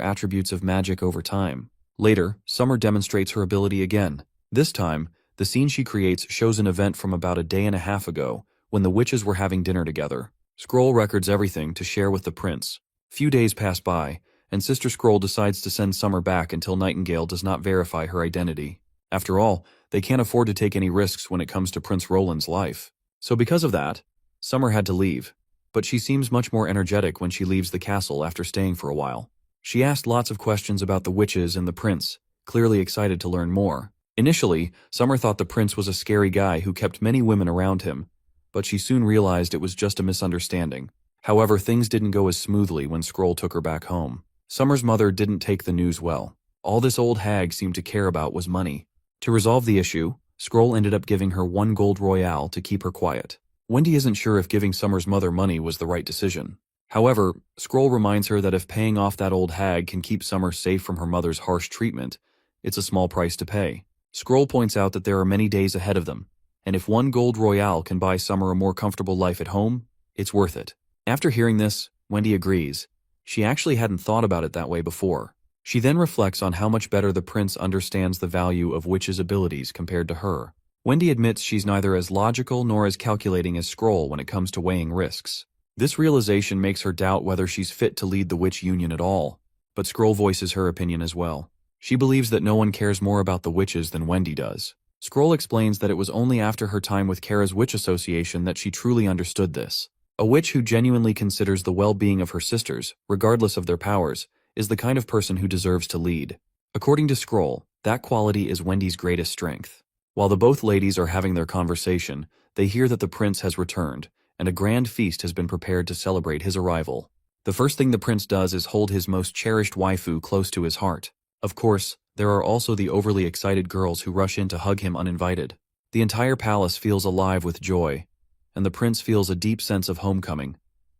attributes of magic over time. Later, Summer demonstrates her ability again. This time, the scene she creates shows an event from about a day and a half ago, when the witches were having dinner together. Scroll records everything to share with the prince. Few days pass by, and Sister Scroll decides to send Summer back until Nightingale does not verify her identity. After all, they can't afford to take any risks when it comes to Prince Roland's life. So because of that, Summer had to leave, but she seems much more energetic when she leaves the castle after staying for a while. She asked lots of questions about the witches and the prince, clearly excited to learn more. Initially, Summer thought the prince was a scary guy who kept many women around him, but she soon realized it was just a misunderstanding. However, things didn't go as smoothly when Scroll took her back home. Summer's mother didn't take the news well. All this old hag seemed to care about was money. To resolve the issue, Scroll ended up giving her 1 gold royale to keep her quiet. Wendy isn't sure if giving Summer's mother money was the right decision. However, Scroll reminds her that if paying off that old hag can keep Summer safe from her mother's harsh treatment, it's a small price to pay. Scroll points out that there are many days ahead of them, and if 1 gold royale can buy Summer a more comfortable life at home, it's worth it. After hearing this, Wendy agrees. She actually hadn't thought about it that way before. She then reflects on how much better the prince understands the value of witches' abilities compared to her. Wendy admits she's neither as logical nor as calculating as Scroll when it comes to weighing risks. This realization makes her doubt whether she's fit to lead the witch union at all, but Scroll voices her opinion as well. She believes that no one cares more about the witches than Wendy does. Scroll explains that it was only after her time with Kara's Witch Association that she truly understood this. A witch who genuinely considers the well-being of her sisters, regardless of their powers, is the kind of person who deserves to lead. According to Scroll, that quality is Wendy's greatest strength. While the both ladies are having their conversation, they hear that the prince has returned, and a grand feast has been prepared to celebrate his arrival. The first thing the prince does is hold his most cherished waifu close to his heart. Of course, there are also the overly excited girls who rush in to hug him uninvited. The entire palace feels alive with joy, and the prince feels a deep sense of homecoming,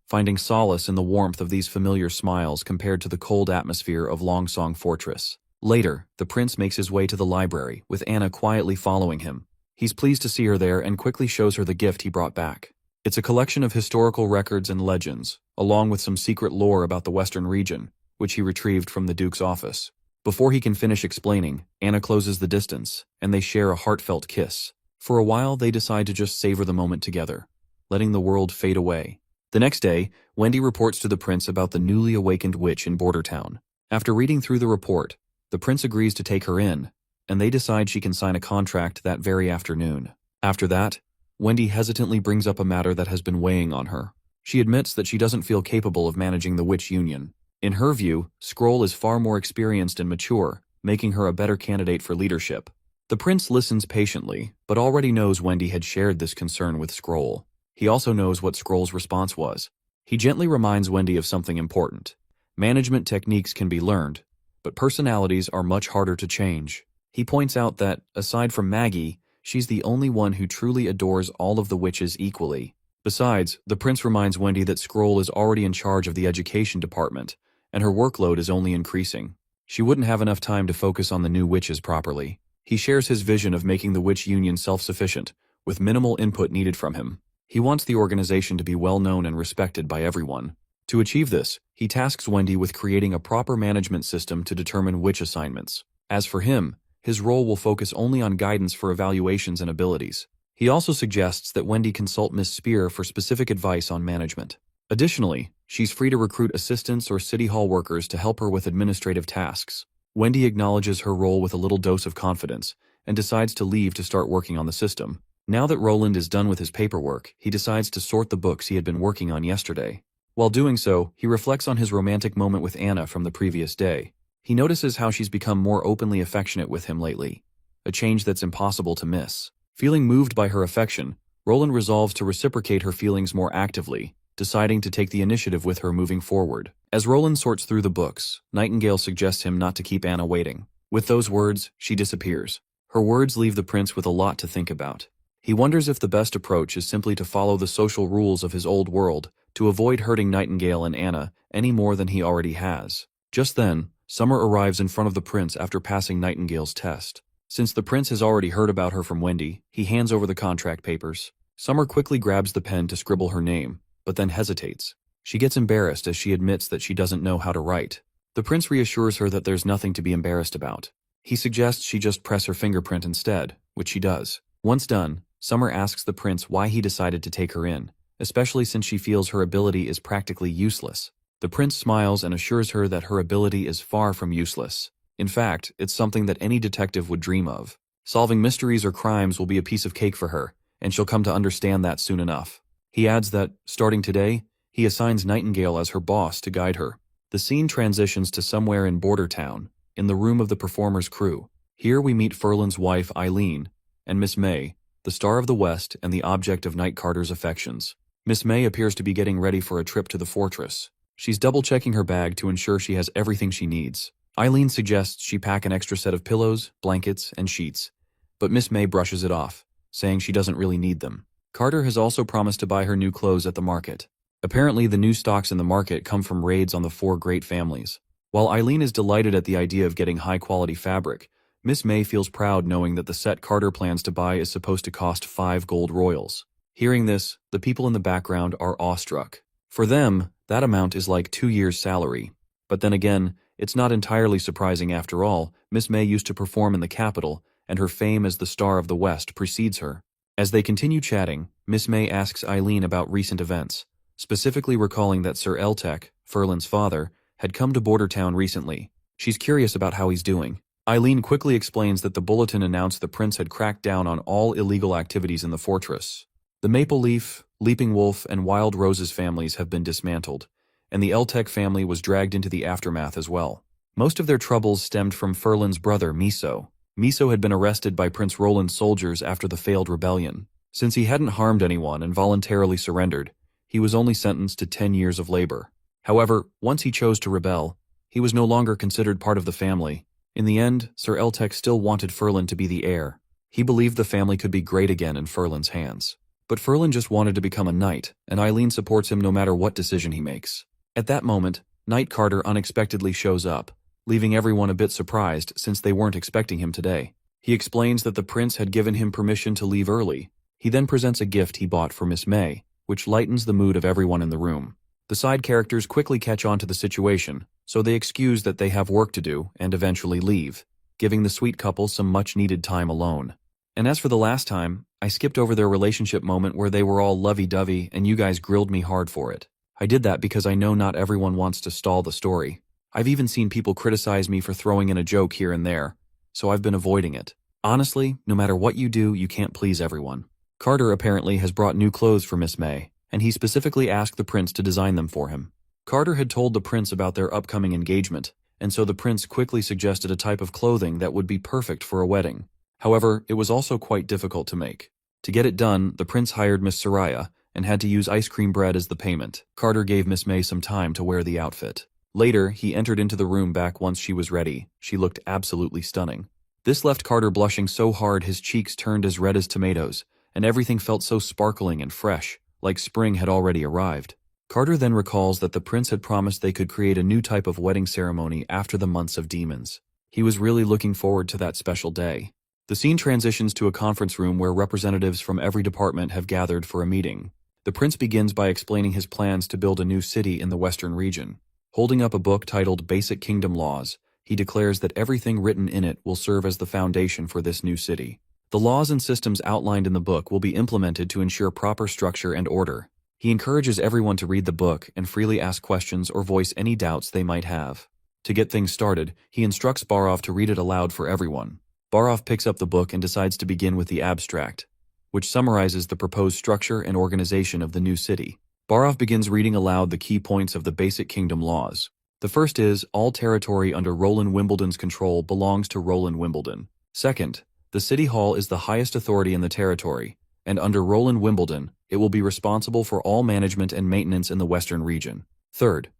finding solace in the warmth of these familiar smiles compared to the cold atmosphere of Longsong Fortress. Later, the prince makes his way to the library, with Anna quietly following him. He's pleased to see her there and quickly shows her the gift he brought back. It's a collection of historical records and legends, along with some secret lore about the Western region, which he retrieved from the Duke's office. Before he can finish explaining, Anna closes the distance, and they share a heartfelt kiss. For a while, they decide to just savor the moment together, letting the world fade away. The next day, Wendy reports to the prince about the newly awakened witch in Border Town. After reading through the report, the prince agrees to take her in, and they decide she can sign a contract that very afternoon. After that, Wendy hesitantly brings up a matter that has been weighing on her. She admits that she doesn't feel capable of managing the witch union. In her view, Scroll is far more experienced and mature, making her a better candidate for leadership. The prince listens patiently, but already knows Wendy had shared this concern with Scroll. He also knows what Scroll's response was. He gently reminds Wendy of something important. Management techniques can be learned, but personalities are much harder to change. He points out that, aside from Maggie, she's the only one who truly adores all of the witches equally. Besides, the prince reminds Wendy that Scroll is already in charge of the education department, and her workload is only increasing. She wouldn't have enough time to focus on the new witches properly. He shares his vision of making the witch union self-sufficient, with minimal input needed from him. He wants the organization to be well-known and respected by everyone. To achieve this, he tasks Wendy with creating a proper management system to determine witch assignments. As for him, his role will focus only on guidance for evaluations and abilities. He also suggests that Wendy consult Miss Spear for specific advice on management. Additionally, she's free to recruit assistants or city hall workers to help her with administrative tasks. Wendy acknowledges her role with a little dose of confidence and decides to leave to start working on the system. Now that Roland is done with his paperwork, he decides to sort the books he had been working on yesterday. While doing so, he reflects on his romantic moment with Anna from the previous day. He notices how she's become more openly affectionate with him lately, a change that's impossible to miss. Feeling moved by her affection, Roland resolves to reciprocate her feelings more actively, deciding to take the initiative with her moving forward. As Roland sorts through the books, Nightingale suggests him not to keep Anna waiting. With those words, she disappears. Her words leave the prince with a lot to think about. He wonders if the best approach is simply to follow the social rules of his old world, to avoid hurting Nightingale and Anna any more than he already has. Just then, Summer arrives in front of the prince after passing Nightingale's test. Since the prince has already heard about her from Wendy, he hands over the contract papers. Summer quickly grabs the pen to scribble her name, but then hesitates. She gets embarrassed as she admits that she doesn't know how to write. The prince reassures her that there's nothing to be embarrassed about. He suggests she just press her fingerprint instead, which she does. Once done, Summer asks the prince why he decided to take her in, especially since she feels her ability is practically useless. The prince smiles and assures her that her ability is far from useless. In fact, it's something that any detective would dream of. Solving mysteries or crimes will be a piece of cake for her, and she'll come to understand that soon enough. He adds that, starting today, he assigns Nightingale as her boss to guide her. The scene transitions to somewhere in Border Town, in the room of the performer's crew. Here we meet Ferland's wife, Eileen, and Miss May, the star of the West and the object of Night Carter's affections. Miss May appears to be getting ready for a trip to the fortress. She's double-checking her bag to ensure she has everything she needs. Eileen suggests she pack an extra set of pillows, blankets, and sheets, but Miss May brushes it off, saying she doesn't really need them. Carter has also promised to buy her new clothes at the market. Apparently, the new stocks in the market come from raids on the 4 great families. While Eileen is delighted at the idea of getting high-quality fabric, Miss May feels proud knowing that the set Carter plans to buy is supposed to cost 5 gold royals. Hearing this, the people in the background are awestruck. For them, that amount is like 2 years' salary. But then again, it's not entirely surprising after all. Miss May used to perform in the capital, and her fame as the star of the West precedes her. As they continue chatting, Miss May asks Eileen about recent events, specifically recalling that Sir Eltec, Ferland's father, had come to Border Town recently. She's curious about how he's doing. Eileen quickly explains that the bulletin announced the prince had cracked down on all illegal activities in the fortress. The Maple Leaf, Leaping Wolf, and Wild Rose's families have been dismantled, and the Eltec family was dragged into the aftermath as well. Most of their troubles stemmed from Ferland's brother, Miso. Miso had been arrested by Prince Roland's soldiers after the failed rebellion. Since he hadn't harmed anyone and voluntarily surrendered, he was only sentenced to 10 years of labor. However, once he chose to rebel, he was no longer considered part of the family. In the end, Sir Eltec still wanted Ferland to be the heir. He believed the family could be great again in Ferland's hands. But Ferland just wanted to become a knight, and Eileen supports him no matter what decision he makes. At that moment, Knight Carter unexpectedly shows up, leaving everyone a bit surprised since they weren't expecting him today. He explains that the prince had given him permission to leave early. He then presents a gift he bought for Miss May, which lightens the mood of everyone in the room. The side characters quickly catch on to the situation, so they excuse that they have work to do and eventually leave, giving the sweet couple some much-needed time alone. And as for the last time, I skipped over their relationship moment where they were all lovey-dovey and you guys grilled me hard for it. I did that because I know not everyone wants to stall the story. I've even seen people criticize me for throwing in a joke here and there, so I've been avoiding it. Honestly, no matter what you do, you can't please everyone. Carter apparently has brought new clothes for Miss May, and he specifically asked the prince to design them for him. Carter had told the prince about their upcoming engagement, and so the prince quickly suggested a type of clothing that would be perfect for a wedding. However, it was also quite difficult to make. To get it done, the prince hired Miss Soraya and had to use ice cream bread as the payment. Carter gave Miss May some time to wear the outfit. Later, he entered into the room back once she was ready. She looked absolutely stunning. This left Carter blushing so hard his cheeks turned as red as tomatoes, and everything felt so sparkling and fresh, like spring had already arrived. Carter then recalls that the prince had promised they could create a new type of wedding ceremony after the months of demons. He was really looking forward to that special day. The scene transitions to a conference room where representatives from every department have gathered for a meeting. The prince begins by explaining his plans to build a new city in the western region. Holding up a book titled Basic Kingdom Laws, he declares that everything written in it will serve as the foundation for this new city. The laws and systems outlined in the book will be implemented to ensure proper structure and order. He encourages everyone to read the book and freely ask questions or voice any doubts they might have. To get things started, he instructs Barov to read it aloud for everyone. Barov picks up the book and decides to begin with the abstract, which summarizes the proposed structure and organization of the new city. Barov begins reading aloud the key points of the Basic Kingdom Laws. The first is, all territory under Roland Wimbledon's control belongs to Roland Wimbledon. Second, the City Hall is the highest authority in the territory, and under Roland Wimbledon, it will be responsible for all management and maintenance in the Western region. Third,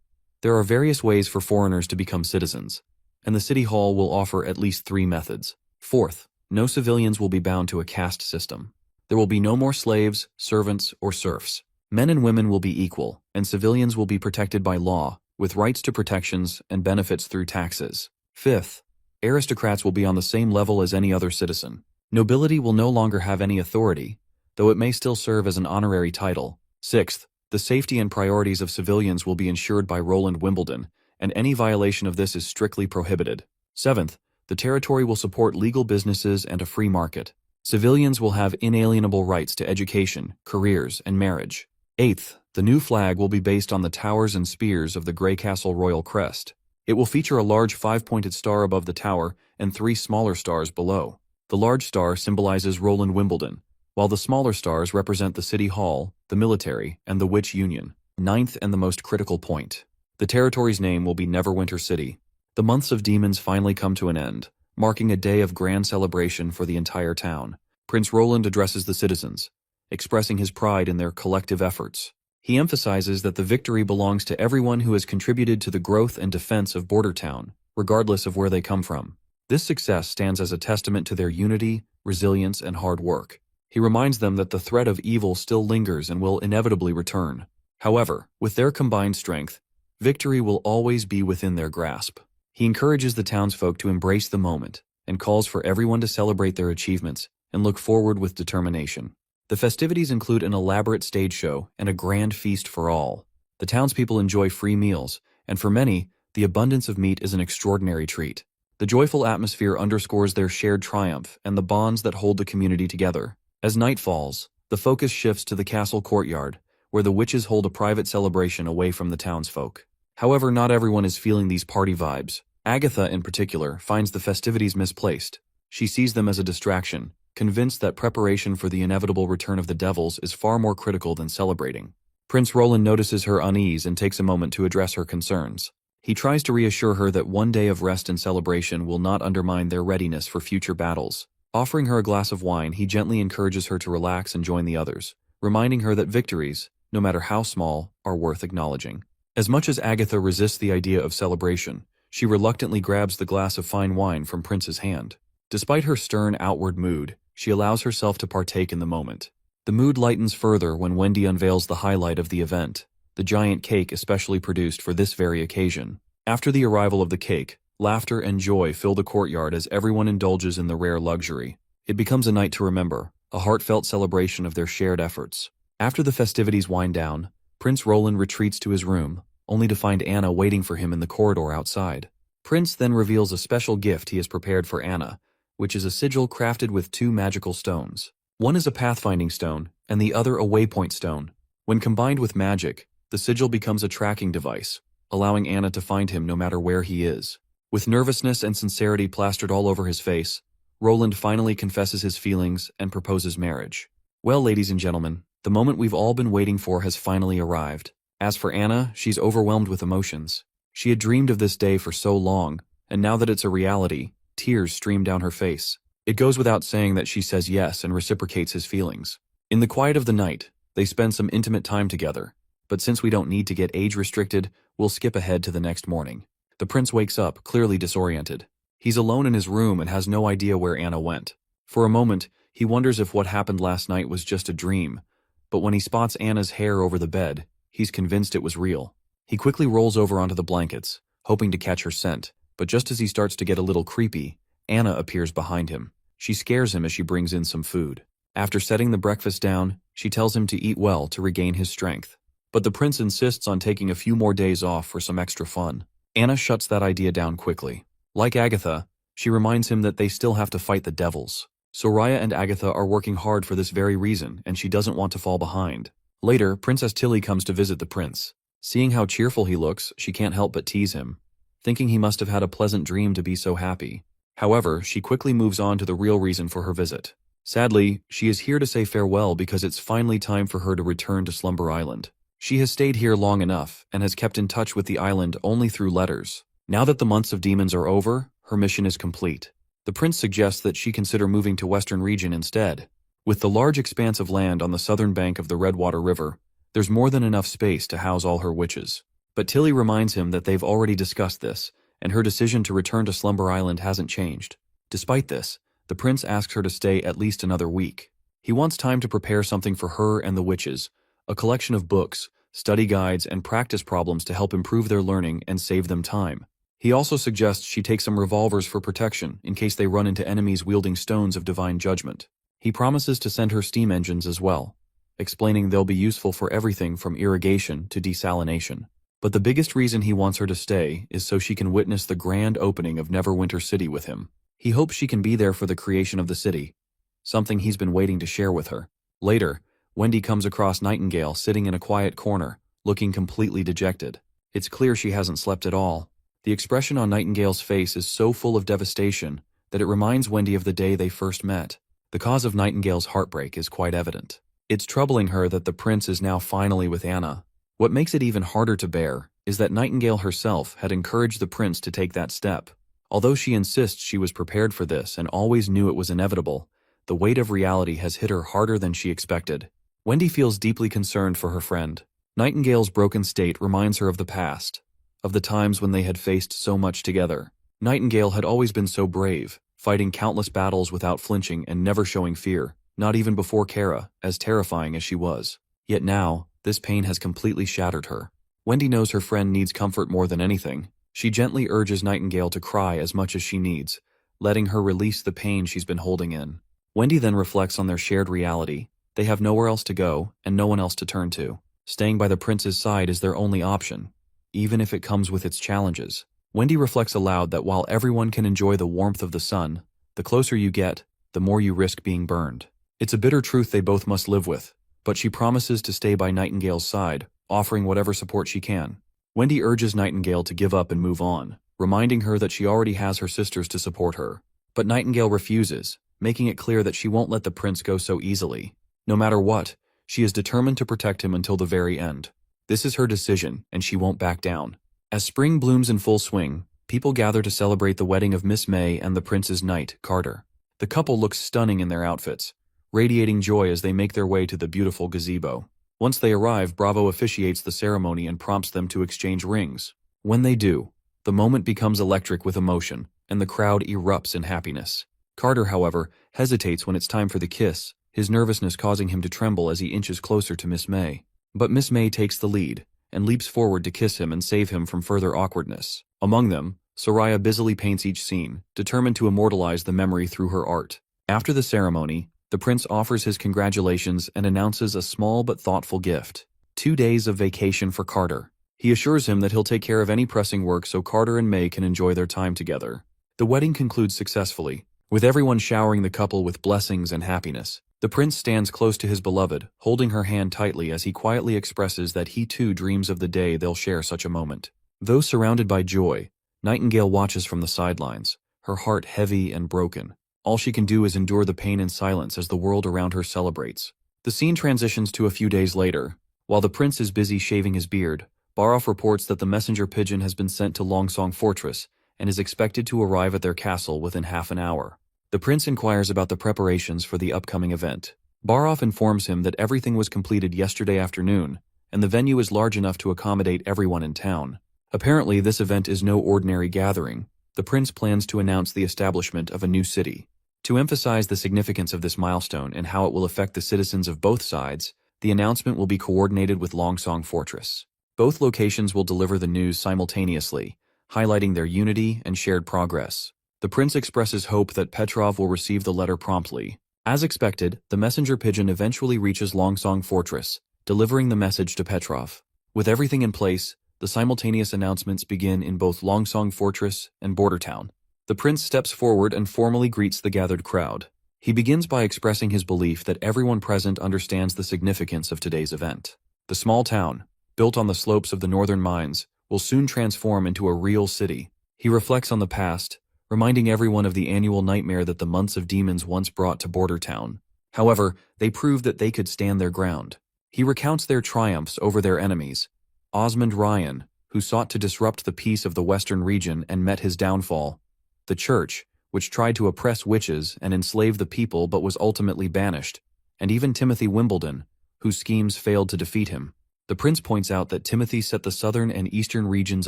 there are various ways for foreigners to become citizens, and the City Hall will offer at least 3 methods. Fourth, no civilians will be bound to a caste system. There will be no more slaves, servants, or serfs. Men and women will be equal, and civilians will be protected by law, with rights to protections and benefits through taxes. Fifth, aristocrats will be on the same level as any other citizen. Nobility will no longer have any authority, though it may still serve as an honorary title. Sixth, the safety and priorities of civilians will be ensured by Roland Wimbledon, and any violation of this is strictly prohibited. Seventh, the territory will support legal businesses and a free market. Civilians will have inalienable rights to education, careers, and marriage. Eighth, the new flag will be based on the towers and spears of the Grey Castle Royal Crest. It will feature a large 5-pointed star above the tower and 3 smaller stars below. The large star symbolizes Roland Wimbledon, while the smaller stars represent the City Hall, the military, and the Witch Union. Ninth and the most critical point. The territory's name will be Neverwinter City. The months of demons finally come to an end, marking a day of grand celebration for the entire town. Prince Roland addresses the citizens, expressing his pride in their collective efforts. He emphasizes that the victory belongs to everyone who has contributed to the growth and defense of Border Town, regardless of where they come from. This success stands as a testament to their unity, resilience, and hard work. He reminds them that the threat of evil still lingers and will inevitably return. However, with their combined strength, victory will always be within their grasp. He encourages the townsfolk to embrace the moment and calls for everyone to celebrate their achievements and look forward with determination. The festivities include an elaborate stage show and a grand feast for all. The townspeople enjoy free meals, and for many, the abundance of meat is an extraordinary treat. The joyful atmosphere underscores their shared triumph and the bonds that hold the community together. As night falls, the focus shifts to the castle courtyard, where the witches hold a private celebration away from the townsfolk. However, not everyone is feeling these party vibes. Agatha, in particular, finds the festivities misplaced. She sees them as a distraction, convinced that preparation for the inevitable return of the devils is far more critical than celebrating. Prince Roland notices her unease and takes a moment to address her concerns. He tries to reassure her that one day of rest and celebration will not undermine their readiness for future battles. Offering her a glass of wine, he gently encourages her to relax and join the others, reminding her that victories, no matter how small, are worth acknowledging. As much as Agatha resists the idea of celebration, she reluctantly grabs the glass of fine wine from Prince's hand. Despite her stern outward mood, she allows herself to partake in the moment. The mood lightens further when Wendy unveils the highlight of the event, the giant cake especially produced for this very occasion. After the arrival of the cake, laughter and joy fill the courtyard as everyone indulges in the rare luxury. It becomes a night to remember, a heartfelt celebration of their shared efforts. After the festivities wind down, Prince Roland retreats to his room, only to find Anna waiting for him in the corridor outside. Prince then reveals a special gift he has prepared for Anna, which is a sigil crafted with 2 magical stones. One is a pathfinding stone, and the other a waypoint stone. When combined with magic, the sigil becomes a tracking device, allowing Anna to find him no matter where he is. With nervousness and sincerity plastered all over his face, Roland finally confesses his feelings and proposes marriage. Well, ladies and gentlemen, the moment we've all been waiting for has finally arrived. As for Anna, she's overwhelmed with emotions. She had dreamed of this day for so long, and now that it's a reality, tears stream down her face. It goes without saying that she says yes and reciprocates his feelings. In the quiet of the night, they spend some intimate time together, but since we don't need to get age-restricted, we'll skip ahead to the next morning. The prince wakes up, clearly disoriented. He's alone in his room and has no idea where Anna went. For a moment, he wonders if what happened last night was just a dream, but when he spots Anna's hair over the bed, he's convinced it was real. He quickly rolls over onto the blankets, hoping to catch her scent, but just as he starts to get a little creepy, Anna appears behind him. She scares him as she brings in some food. After setting the breakfast down, she tells him to eat well to regain his strength. But the prince insists on taking a few more days off for some extra fun. Anna shuts that idea down quickly. Like Agatha, she reminds him that they still have to fight the devils. Soraya and Agatha are working hard for this very reason, and she doesn't want to fall behind. Later, Princess Tilly comes to visit the prince. Seeing how cheerful he looks, she can't help but tease him, thinking he must have had a pleasant dream to be so happy. However, she quickly moves on to the real reason for her visit. Sadly, she is here to say farewell because it's finally time for her to return to Slumber Island. She has stayed here long enough and has kept in touch with the island only through letters. Now that the months of demons are over, her mission is complete. The prince suggests that she consider moving to Western Region instead. With the large expanse of land on the southern bank of the Redwater River, there's more than enough space to house all her witches. But Tilly reminds him that they've already discussed this, and her decision to return to Slumber Island hasn't changed. Despite this, the prince asks her to stay at least another week. He wants time to prepare something for her and the witches, a collection of books, study guides, and practice problems to help improve their learning and save them time. He also suggests she take some revolvers for protection in case they run into enemies wielding stones of divine judgment. He promises to send her steam engines as well, explaining they'll be useful for everything from irrigation to desalination. But the biggest reason he wants her to stay is so she can witness the grand opening of Neverwinter City with him. He hopes she can be there for the creation of the city, something he's been waiting to share with her. Later, Wendy comes across Nightingale sitting in a quiet corner, looking completely dejected. It's clear she hasn't slept at all. The expression on Nightingale's face is so full of devastation that it reminds Wendy of the day they first met. The cause of Nightingale's heartbreak is quite evident. It's troubling her that the prince is now finally with Anna. What makes it even harder to bear is that Nightingale herself had encouraged the prince to take that step. Although she insists she was prepared for this and always knew it was inevitable, the weight of reality has hit her harder than she expected. Wendy feels deeply concerned for her friend. Nightingale's broken state reminds her of the past, of the times when they had faced so much together. Nightingale had always been so brave, fighting countless battles without flinching and never showing fear, not even before Kara, as terrifying as she was. Yet now, this pain has completely shattered her. Wendy knows her friend needs comfort more than anything. She gently urges Nightingale to cry as much as she needs, letting her release the pain she's been holding in. Wendy then reflects on their shared reality. They have nowhere else to go and no one else to turn to. Staying by the prince's side is their only option, even if it comes with its challenges. Wendy reflects aloud that while everyone can enjoy the warmth of the sun, the closer you get, the more you risk being burned. It's a bitter truth they both must live with, but she promises to stay by Nightingale's side, offering whatever support she can. Wendy urges Nightingale to give up and move on, reminding her that she already has her sisters to support her. But Nightingale refuses, making it clear that she won't let the prince go so easily. No matter what, she is determined to protect him until the very end. This is her decision, and she won't back down. As spring blooms in full swing, people gather to celebrate the wedding of Miss May and the prince's knight, Carter. The couple looks stunning in their outfits, radiating joy as they make their way to the beautiful gazebo. Once they arrive, Bravo officiates the ceremony and prompts them to exchange rings. When they do, the moment becomes electric with emotion, and the crowd erupts in happiness. Carter, however, hesitates when it's time for the kiss, his nervousness causing him to tremble as he inches closer to Miss May. But Miss May takes the lead, and leaps forward to kiss him and save him from further awkwardness. Among them, Soraya busily paints each scene, determined to immortalize the memory through her art. After the ceremony, the prince offers his congratulations and announces a small but thoughtful gift. 2 days of vacation for Carter. He assures him that he'll take care of any pressing work so Carter and May can enjoy their time together. The wedding concludes successfully, with everyone showering the couple with blessings and happiness. The prince stands close to his beloved, holding her hand tightly as he quietly expresses that he too dreams of the day they'll share such a moment. Though surrounded by joy, Nightingale watches from the sidelines, her heart heavy and broken. All she can do is endure the pain in silence as the world around her celebrates. The scene transitions to a few days later. While the prince is busy shaving his beard, Baroff reports that the messenger pigeon has been sent to Longsong Fortress and is expected to arrive at their castle within half an hour. The prince inquires about the preparations for the upcoming event. Baroff informs him that everything was completed yesterday afternoon, and the venue is large enough to accommodate everyone in town. Apparently, this event is no ordinary gathering. the prince plans to announce the establishment of a new city. To emphasize the significance of this milestone and how it will affect the citizens of both sides, the announcement will be coordinated with Longsong Fortress. Both locations will deliver the news simultaneously, highlighting their unity and shared progress. The prince expresses hope that Petrov will receive the letter promptly. As expected, the messenger pigeon eventually reaches Longsong Fortress, delivering the message to Petrov. With everything in place, the simultaneous announcements begin in both Longsong Fortress and Border Town. The prince steps forward and formally greets the gathered crowd. He begins by expressing his belief that everyone present understands the significance of today's event. The small town, built on the slopes of the northern mines, will soon transform into a real city. He reflects on the past, reminding everyone of the annual nightmare that the months of demons once brought to Border Town. However, they proved that they could stand their ground. He recounts their triumphs over their enemies. Osmond Ryan, who sought to disrupt the peace of the western region and met his downfall. The church, which tried to oppress witches and enslave the people but was ultimately banished. And even Timothy Wimbledon, whose schemes failed to defeat him. The prince points out that Timothy set the southern and eastern regions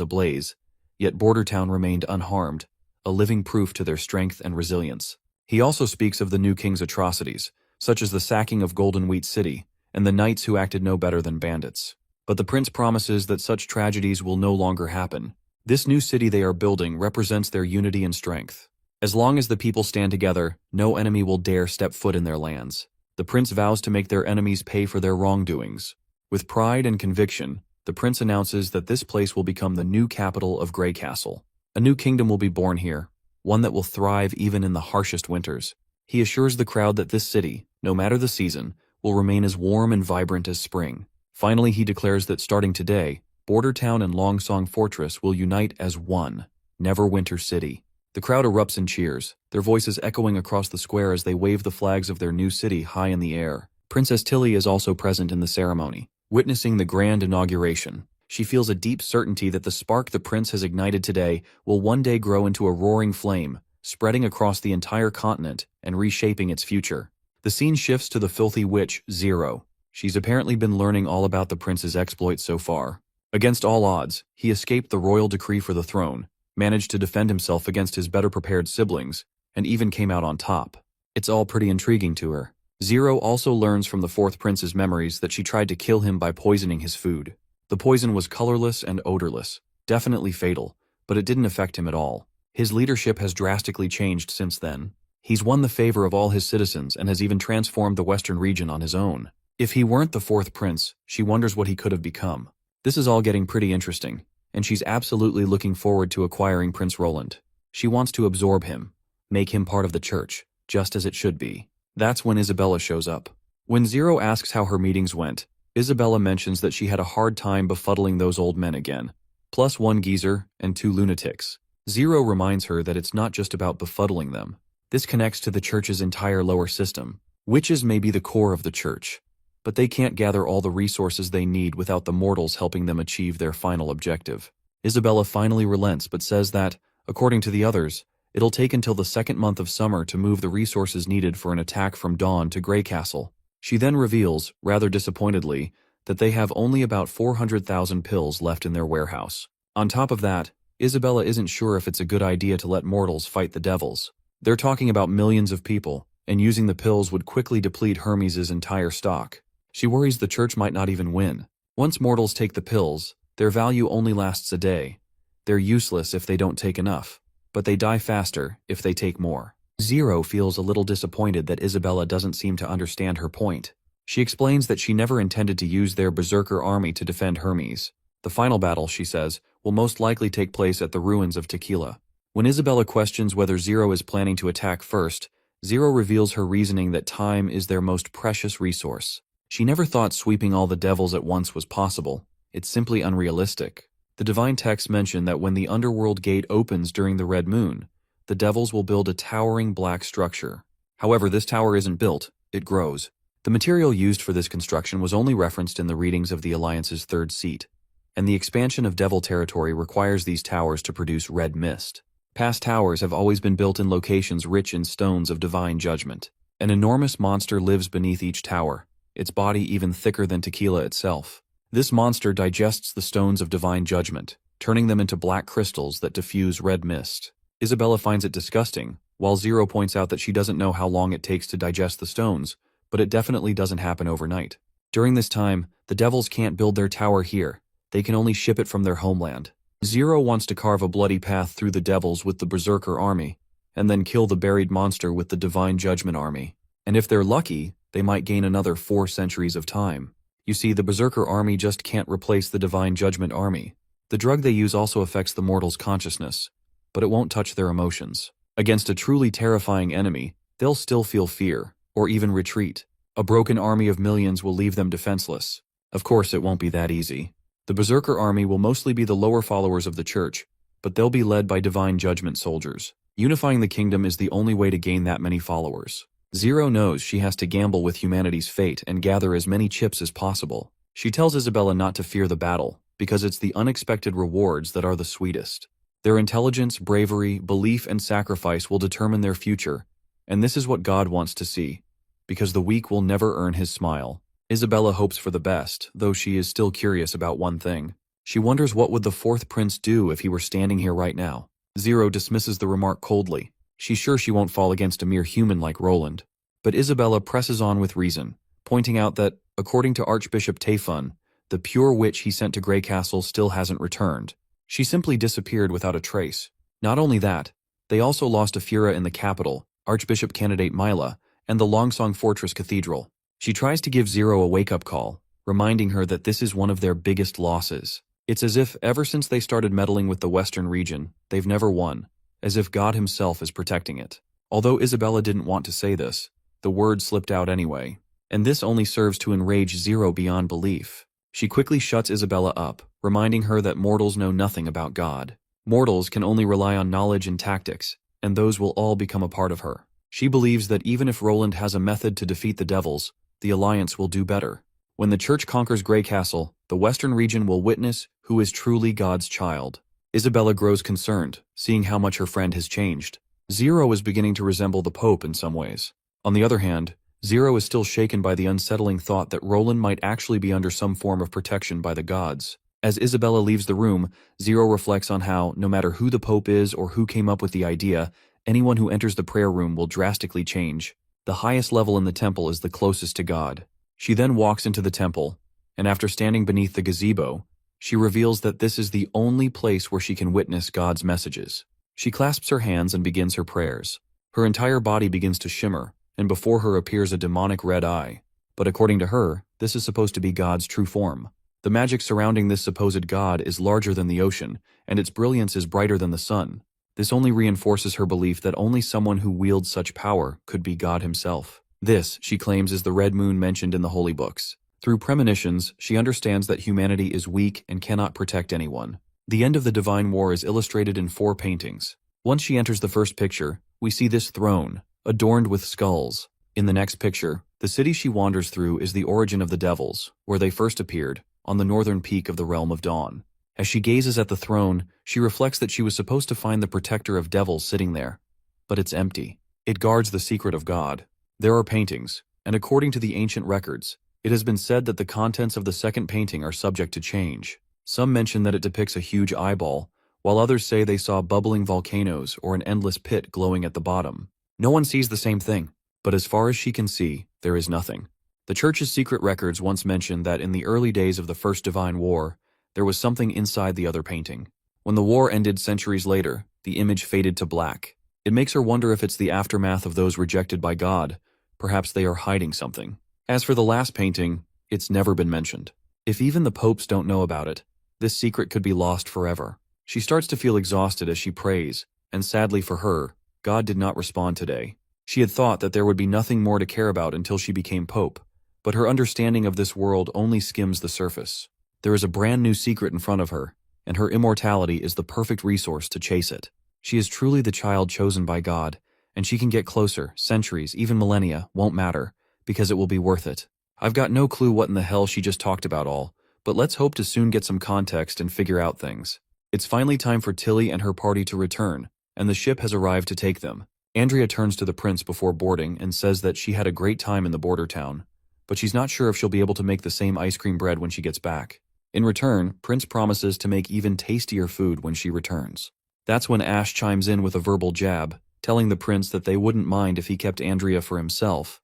ablaze, yet Border Town remained unharmed, a living proof to their strength and resilience. He also speaks of the new king's atrocities, such as the sacking of Golden Wheat City, and the knights who acted no better than bandits. But the prince promises that such tragedies will no longer happen. This new city they are building represents their unity and strength. As long as the people stand together, no enemy will dare step foot in their lands. The prince vows to make their enemies pay for their wrongdoings. With pride and conviction, the prince announces that this place will become the new capital of Grey Castle. A new kingdom will be born here, one that will thrive even in the harshest winters. He assures the crowd that this city, no matter the season, will remain as warm and vibrant as spring. Finally, he declares that starting today, Border Town and Longsong Fortress will unite as one, Neverwinter City. The crowd erupts in cheers, their voices echoing across the square as they wave the flags of their new city high in the air. Princess Tilly is also present in the ceremony, witnessing the grand inauguration. She feels a deep certainty that the spark the prince has ignited today will one day grow into a roaring flame, spreading across the entire continent and reshaping its future. The scene shifts to the filthy witch, Zero. She's apparently been learning all about the prince's exploits so far. Against all odds, he escaped the royal decree for the throne, managed to defend himself against his better-prepared siblings, and even came out on top. It's all pretty intriguing to her. Zero also learns from the fourth prince's memories that she tried to kill him by poisoning his food. The poison was colorless and odorless, definitely fatal, but it didn't affect him at all. His leadership has drastically changed since then. He's won the favor of all his citizens and has even transformed the western region on his own. If he weren't the fourth prince, she wonders what he could have become. This is all getting pretty interesting, and she's absolutely looking forward to acquiring Prince Roland. She wants to absorb him, make him part of the church, just as it should be. That's when Isabella shows up. When Zero asks how her meetings went, Isabella mentions that she had a hard time befuddling those old men again, plus one geezer and two lunatics. Zero reminds her that it's not just about befuddling them. This connects to the church's entire lower system. Witches may be the core of the church, but they can't gather all the resources they need without the mortals helping them achieve their final objective. Isabella finally relents but says that, according to the others, it'll take until the second month of summer to move the resources needed for an attack from dawn to Grey Castle. She then reveals, rather disappointedly, that they have only about 400,000 pills left in their warehouse. On top of that, Isabella isn't sure if it's a good idea to let mortals fight the devils. They're talking about millions of people, and using the pills would quickly deplete Hermes' entire stock. She worries the church might not even win. Once mortals take the pills, their value only lasts a day. They're useless if they don't take enough, but they die faster if they take more. Zero feels a little disappointed that Isabella doesn't seem to understand her point. She explains that she never intended to use their berserker army to defend Hermes. The final battle, she says, will most likely take place at the ruins of Tequila. When Isabella questions whether Zero is planning to attack first, Zero reveals her reasoning that time is their most precious resource. She never thought sweeping all the devils at once was possible. It's simply unrealistic. The divine texts mention that when the underworld gate opens during the red moon, the devils will build a towering black structure. However, this tower isn't built, it grows. The material used for this construction was only referenced in the readings of the Alliance's third seat, and the expansion of devil territory requires these towers to produce red mist. Past towers have always been built in locations rich in stones of divine judgment. An enormous monster lives beneath each tower, its body even thicker than Tequila itself. This monster digests the stones of divine judgment, turning them into black crystals that diffuse red mist. Isabella finds it disgusting, while Zero points out that she doesn't know how long it takes to digest the stones, but it definitely doesn't happen overnight. During this time, the devils can't build their tower here. They can only ship it from their homeland. Zero wants to carve a bloody path through the devils with the Berserker army, and then kill the buried monster with the Divine Judgment army. And if they're lucky, they might gain another 4 centuries of time. You see, the Berserker army just can't replace the Divine Judgment army. The drug they use also affects the mortal's consciousness, but it won't touch their emotions. Against a truly terrifying enemy, they'll still feel fear, or even retreat. A broken army of millions will leave them defenseless. Of course, it won't be that easy. The Berserker army will mostly be the lower followers of the church, but they'll be led by Divine Judgment soldiers. Unifying the kingdom is the only way to gain that many followers. Zero knows she has to gamble with humanity's fate and gather as many chips as possible. She tells Isabella not to fear the battle, because it's the unexpected rewards that are the sweetest. Their intelligence, bravery, belief, and sacrifice will determine their future, and this is what God wants to see, because the weak will never earn his smile. Isabella hopes for the best, though she is still curious about one thing. She wonders what would the 4th prince do if he were standing here right now. Zero dismisses the remark coldly. She's sure she won't fall against a mere human like Roland. But Isabella presses on with reason, pointing out that, according to Archbishop Taefun, the pure witch he sent to Grey Castle still hasn't returned. She simply disappeared without a trace. Not only that, they also lost a Fura in the capital, Archbishop candidate Mila, and the Longsong Fortress Cathedral. She tries to give Zero a wake-up call, reminding her that this is one of their biggest losses. It's as if, ever since they started meddling with the Western region, they've never won, as if God himself is protecting it. Although Isabella didn't want to say this, the word slipped out anyway, and this only serves to enrage Zero beyond belief. She quickly shuts Isabella up, reminding her that mortals know nothing about God. Mortals can only rely on knowledge and tactics, and those will all become a part of her. She believes that even if Roland has a method to defeat the devils, the Alliance will do better. When the Church conquers Grey Castle, the Western region will witness who is truly God's child. Isabella grows concerned, seeing how much her friend has changed. Zero is beginning to resemble the Pope in some ways. On the other hand, Zero is still shaken by the unsettling thought that Roland might actually be under some form of protection by the gods. As Isabella leaves the room, Zero reflects on how, no matter who the Pope is or who came up with the idea, anyone who enters the prayer room will drastically change. The highest level in the temple is the closest to God. She then walks into the temple, and after standing beneath the gazebo, she reveals that this is the only place where she can witness God's messages. She clasps her hands and begins her prayers. Her entire body begins to shimmer, and before her appears a demonic red eye. But according to her, this is supposed to be God's true form. The magic surrounding this supposed God is larger than the ocean, and its brilliance is brighter than the sun. This only reinforces her belief that only someone who wields such power could be God himself. This, she claims, is the red moon mentioned in the holy books. Through premonitions, she understands that humanity is weak and cannot protect anyone. The end of the Divine War is illustrated in 4 paintings. Once she enters the first picture, we see this throne, adorned with skulls. In the next picture, the city she wanders through is the origin of the devils, where they first appeared, on the northern peak of the Realm of Dawn. As she gazes at the throne, she reflects that she was supposed to find the protector of devils sitting there. But it's empty. It guards the secret of God. There are paintings, and according to the ancient records, it has been said that the contents of the second painting are subject to change. Some mention that it depicts a huge eyeball, while others say they saw bubbling volcanoes or an endless pit glowing at the bottom. No one sees the same thing, but as far as she can see, there is nothing. The Church's secret records once mentioned that in the early days of the First Divine War, there was something inside the other painting. When the war ended centuries later, the image faded to black. It makes her wonder if it's the aftermath of those rejected by God. Perhaps they are hiding something. As for the last painting, it's never been mentioned. If even the popes don't know about it, this secret could be lost forever. She starts to feel exhausted as she prays, and sadly for her, God did not respond today. She had thought that there would be nothing more to care about until she became pope, but her understanding of this world only skims the surface. There is a brand new secret in front of her, and her immortality is the perfect resource to chase it. She is truly the child chosen by God, and she can get closer, centuries, even millennia, won't matter, because it will be worth it. I've got no clue what in the hell she just talked about all, but let's hope to soon get some context and figure out things. It's finally time for Tilly and her party to return, and the ship has arrived to take them. Andrea turns to the prince before boarding and says that she had a great time in the border town, but she's not sure if she'll be able to make the same ice cream bread when she gets back. In return, Prince promises to make even tastier food when she returns. That's when Ash chimes in with a verbal jab, telling the prince that they wouldn't mind if he kept Andrea for himself.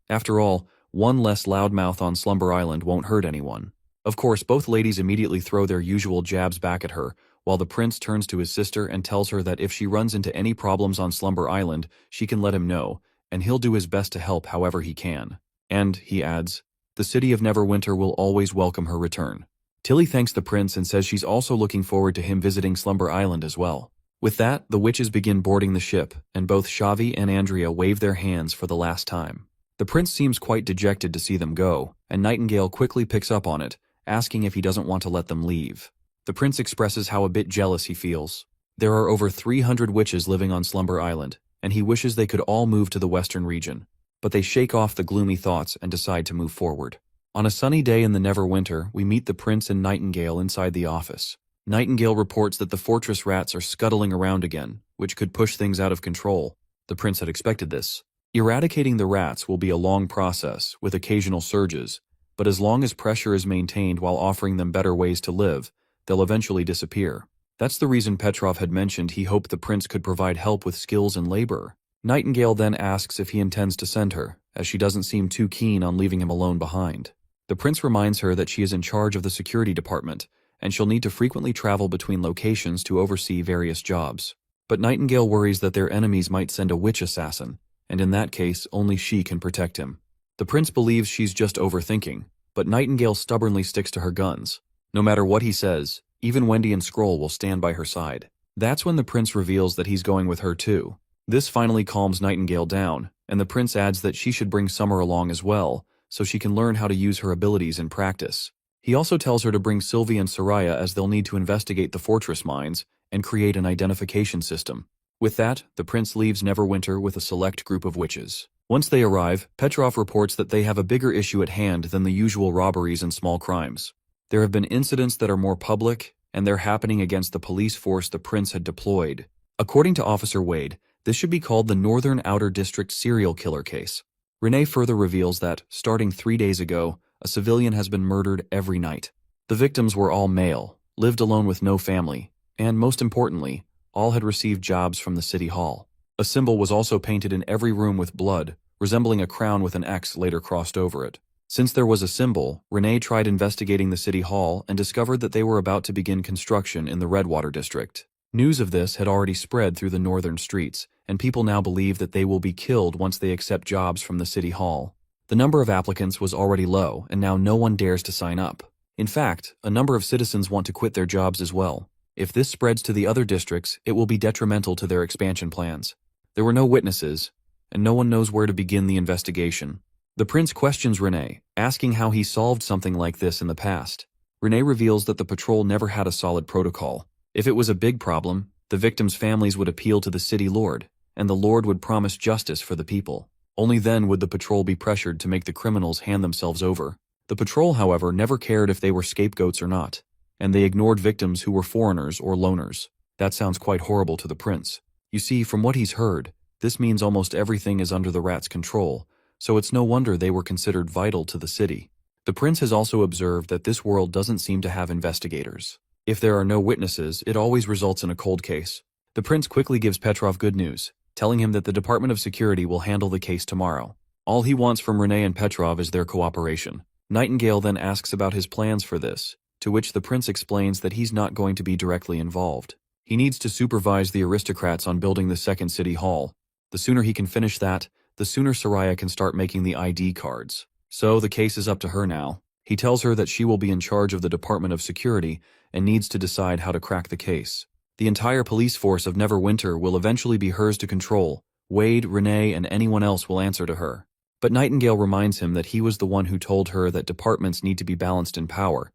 After all, one less loudmouth on Slumber Island won't hurt anyone. Of course, both ladies immediately throw their usual jabs back at her, while the prince turns to his sister and tells her that if she runs into any problems on Slumber Island, she can let him know, and he'll do his best to help however he can. And, he adds, the city of Neverwinter will always welcome her return. Tilly thanks the prince and says she's also looking forward to him visiting Slumber Island as well. With that, the witches begin boarding the ship, and both Xavi and Andrea wave their hands for the last time. The prince seems quite dejected to see them go, and Nightingale quickly picks up on it, asking if he doesn't want to let them leave. The prince expresses how a bit jealous he feels. There are over 300 witches living on Slumber Island, and he wishes they could all move to the western region. But they shake off the gloomy thoughts and decide to move forward. On a sunny day in the Neverwinter, we meet the prince and Nightingale inside the office. Nightingale reports that the fortress rats are scuttling around again, which could push things out of control. The prince had expected this. Eradicating the rats will be a long process, with occasional surges, but as long as pressure is maintained while offering them better ways to live, they'll eventually disappear. That's the reason Petrov had mentioned he hoped the prince could provide help with skills and labor. Nightingale then asks if he intends to send her, as she doesn't seem too keen on leaving him alone behind. The prince reminds her that she is in charge of the security department, and she'll need to frequently travel between locations to oversee various jobs. But Nightingale worries that their enemies might send a witch assassin, and in that case, only she can protect him. The prince believes she's just overthinking, but Nightingale stubbornly sticks to her guns. No matter what he says, even Wendy and Skrull will stand by her side. That's when the prince reveals that he's going with her too. This finally calms Nightingale down, and the prince adds that she should bring Summer along as well, so she can learn how to use her abilities in practice. He also tells her to bring Sylvie and Soraya as they'll need to investigate the fortress mines and create an identification system. With that, the prince leaves Neverwinter with a select group of witches. Once they arrive, Petrov reports that they have a bigger issue at hand than the usual robberies and small crimes. There have been incidents that are more public, and they're happening against the police force the prince had deployed. According to Officer Wade, this should be called the Northern Outer District serial killer case. Renee further reveals that, starting 3 days ago, a civilian has been murdered every night. The victims were all male, lived alone with no family, and most importantly, all had received jobs from the city hall. A symbol was also painted in every room with blood, resembling a crown with an X later crossed over it. Since there was a symbol, Renee tried investigating the city hall and discovered that they were about to begin construction in the Redwater district. News of this had already spread through the northern streets, and people now believe that they will be killed once they accept jobs from the city hall. The number of applicants was already low, and now no one dares to sign up. In fact, a number of citizens want to quit their jobs as well. If this spreads to the other districts, it will be detrimental to their expansion plans. There were no witnesses, and no one knows where to begin the investigation. The prince questions Renee, asking how he solved something like this in the past. Renee reveals that the patrol never had a solid protocol. If it was a big problem, the victims' families would appeal to the city lord, and the lord would promise justice for the people. Only then would the patrol be pressured to make the criminals hand themselves over. The patrol, however, never cared if they were scapegoats or not, and they ignored victims who were foreigners or loners. That sounds quite horrible to the prince. You see, from what he's heard, this means almost everything is under the rats' control, so it's no wonder they were considered vital to the city. The prince has also observed that this world doesn't seem to have investigators. If there are no witnesses, it always results in a cold case. The prince quickly gives Petrov good news, telling him that the Department of Security will handle the case tomorrow. All he wants from Renee and Petrov is their cooperation. Nightingale then asks about his plans for this, to which the prince explains that he's not going to be directly involved. He needs to supervise the aristocrats on building the second city hall. The sooner he can finish that, the sooner Soraya can start making the ID cards. So the case is up to her now. He tells her that she will be in charge of the Department of Security and needs to decide how to crack the case. The entire police force of Neverwinter will eventually be hers to control. Wade, Renee, and anyone else will answer to her. But Nightingale reminds him that he was the one who told her that departments need to be balanced in power,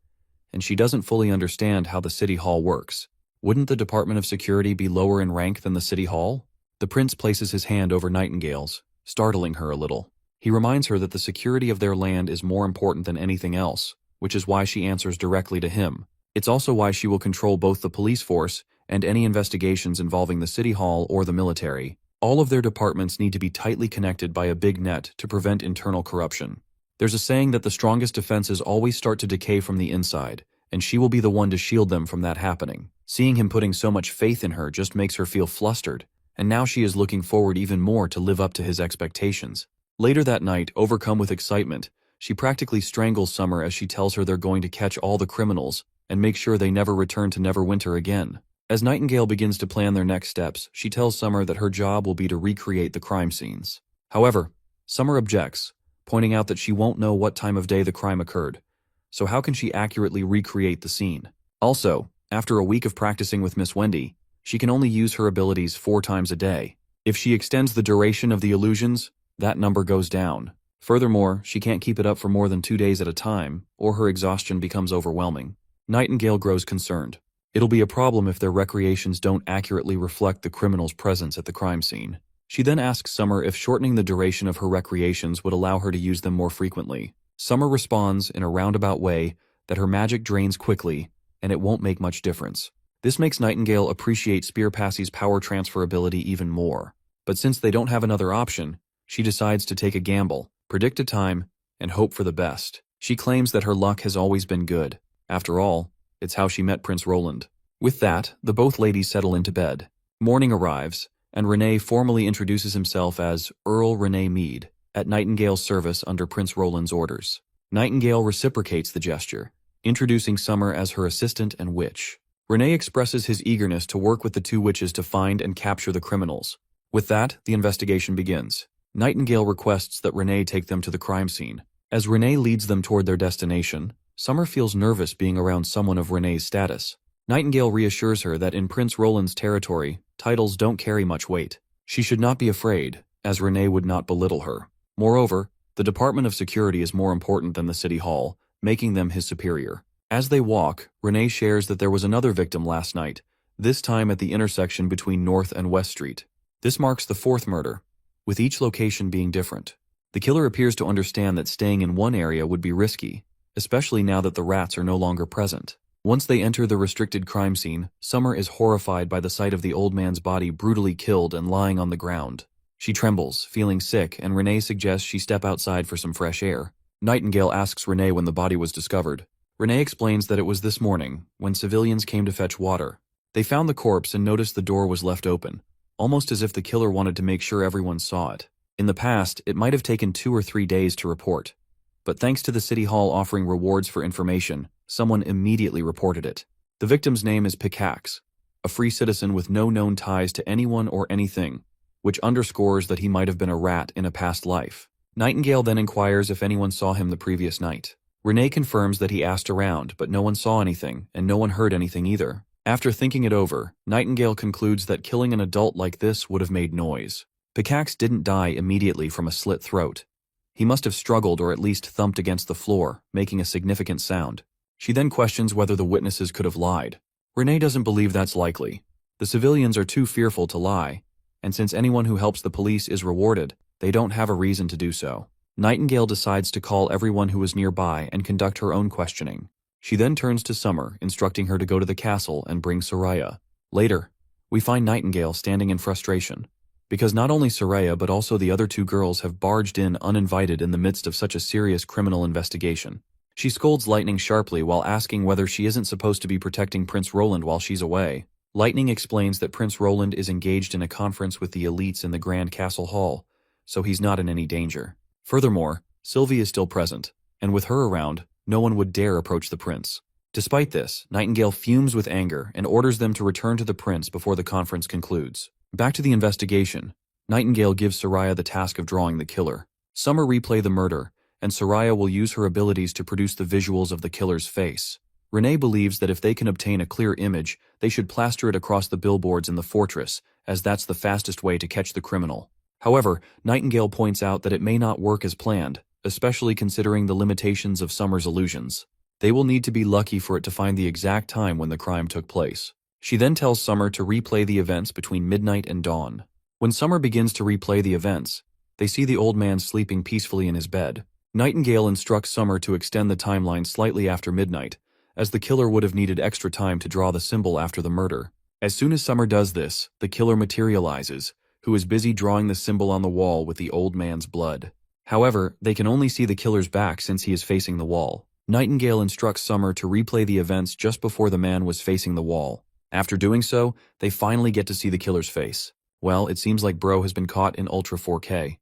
and she doesn't fully understand how the city hall works. Wouldn't the Department of Security be lower in rank than the city hall? The prince places his hand over Nightingale's, startling her a little. He reminds her that the security of their land is more important than anything else, which is why she answers directly to him. It's also why she will control both the police force and any investigations involving the city hall or the military. All of their departments need to be tightly connected by a big net to prevent internal corruption. There's a saying that the strongest defenses always start to decay from the inside, and she will be the one to shield them from that happening. Seeing him putting so much faith in her just makes her feel flustered, and now she is looking forward even more to live up to his expectations. Later that night, overcome with excitement, she practically strangles Summer as she tells her they're going to catch all the criminals and make sure they never return to Neverwinter again. As Nightingale begins to plan their next steps, she tells Summer that her job will be to recreate the crime scenes. However, Summer objects, pointing out that she won't know what time of day the crime occurred, so how can she accurately recreate the scene? Also, after a week of practicing with Miss Wendy, she can only use her abilities 4 times a day. If she extends the duration of the illusions, that number goes down. Furthermore, she can't keep it up for more than 2 days at a time, or her exhaustion becomes overwhelming. Nightingale grows concerned. It'll be a problem if their recreations don't accurately reflect the criminal's presence at the crime scene. She then asks Summer if shortening the duration of her recreations would allow her to use them more frequently. Summer responds in a roundabout way that her magic drains quickly, and it won't make much difference. This makes Nightingale appreciate Spearpassy's power transfer ability even more. But since they don't have another option, she decides to take a gamble, predict a time, and hope for the best. She claims that her luck has always been good. After all, it's how she met Prince Roland. With that, the both ladies settle into bed. Morning arrives, and Renee formally introduces himself as Earl Renee Mead, at Nightingale's service under Prince Roland's orders. Nightingale reciprocates the gesture, introducing Summer as her assistant and witch. Renee expresses his eagerness to work with the 2 witches to find and capture the criminals. With that, the investigation begins. Nightingale requests that Renee take them to the crime scene. As Renee leads them toward their destination, Summer feels nervous being around someone of Renee's status. Nightingale reassures her that in Prince Roland's territory, titles don't carry much weight. She should not be afraid, as Renee would not belittle her. Moreover, the Department of Security is more important than the City Hall, making them his superior. As they walk, Renee shares that there was another victim last night, this time at the intersection between North and West Street. This marks the 4th murder, with each location being different. The killer appears to understand that staying in one area would be risky, especially now that the rats are no longer present. Once they enter the restricted crime scene, Summer is horrified by the sight of the old man's body brutally killed and lying on the ground. She trembles, feeling sick, and Renee suggests she step outside for some fresh air. Nightingale asks Renee when the body was discovered. Renee explains that it was this morning, when civilians came to fetch water. They found the corpse and noticed the door was left open, almost as if the killer wanted to make sure everyone saw it. In the past, it might have taken 2 or 3 days to report. But thanks to the City Hall offering rewards for information, someone immediately reported it. The victim's name is Pickaxe, a free citizen with no known ties to anyone or anything, which underscores that he might have been a rat in a past life. Nightingale then inquires if anyone saw him the previous night. Renee confirms that he asked around, but no one saw anything, and no one heard anything either. After thinking it over, Nightingale concludes that killing an adult like this would have made noise. Pickaxe didn't die immediately from a slit throat. He must have struggled or at least thumped against the floor, making a significant sound. She then questions whether the witnesses could have lied. Renee doesn't believe that's likely. The civilians are too fearful to lie, and since anyone who helps the police is rewarded, they don't have a reason to do so. Nightingale decides to call everyone who is nearby and conduct her own questioning. She then turns to Summer, instructing her to go to the castle and bring Soraya. Later, we find Nightingale standing in frustration, because not only Soraya but also the other 2 girls have barged in uninvited in the midst of such a serious criminal investigation. She scolds Lightning sharply while asking whether she isn't supposed to be protecting Prince Roland while she's away. Lightning explains that Prince Roland is engaged in a conference with the elites in the Grand Castle Hall, so he's not in any danger. Furthermore, Sylvie is still present, and with her around, no one would dare approach the prince. Despite this, Nightingale fumes with anger and orders them to return to the prince before the conference concludes. Back to the investigation, Nightingale gives Soraya the task of drawing the killer. Summer replay the murder, and Soraya will use her abilities to produce the visuals of the killer's face. Renee believes that if they can obtain a clear image, they should plaster it across the billboards in the fortress, as that's the fastest way to catch the criminal. However, Nightingale points out that it may not work as planned, especially considering the limitations of Summer's illusions. They will need to be lucky for it to find the exact time when the crime took place. She then tells Summer to replay the events between midnight and dawn. When Summer begins to replay the events, they see the old man sleeping peacefully in his bed. Nightingale instructs Summer to extend the timeline slightly after midnight, as the killer would have needed extra time to draw the symbol after the murder. As soon as Summer does this, the killer materializes, who is busy drawing the symbol on the wall with the old man's blood. However, they can only see the killer's back since he is facing the wall. Nightingale instructs Summer to replay the events just before the man was facing the wall. After doing so, they finally get to see the killer's face. Well, it seems like Bro has been caught in Ultra 4K.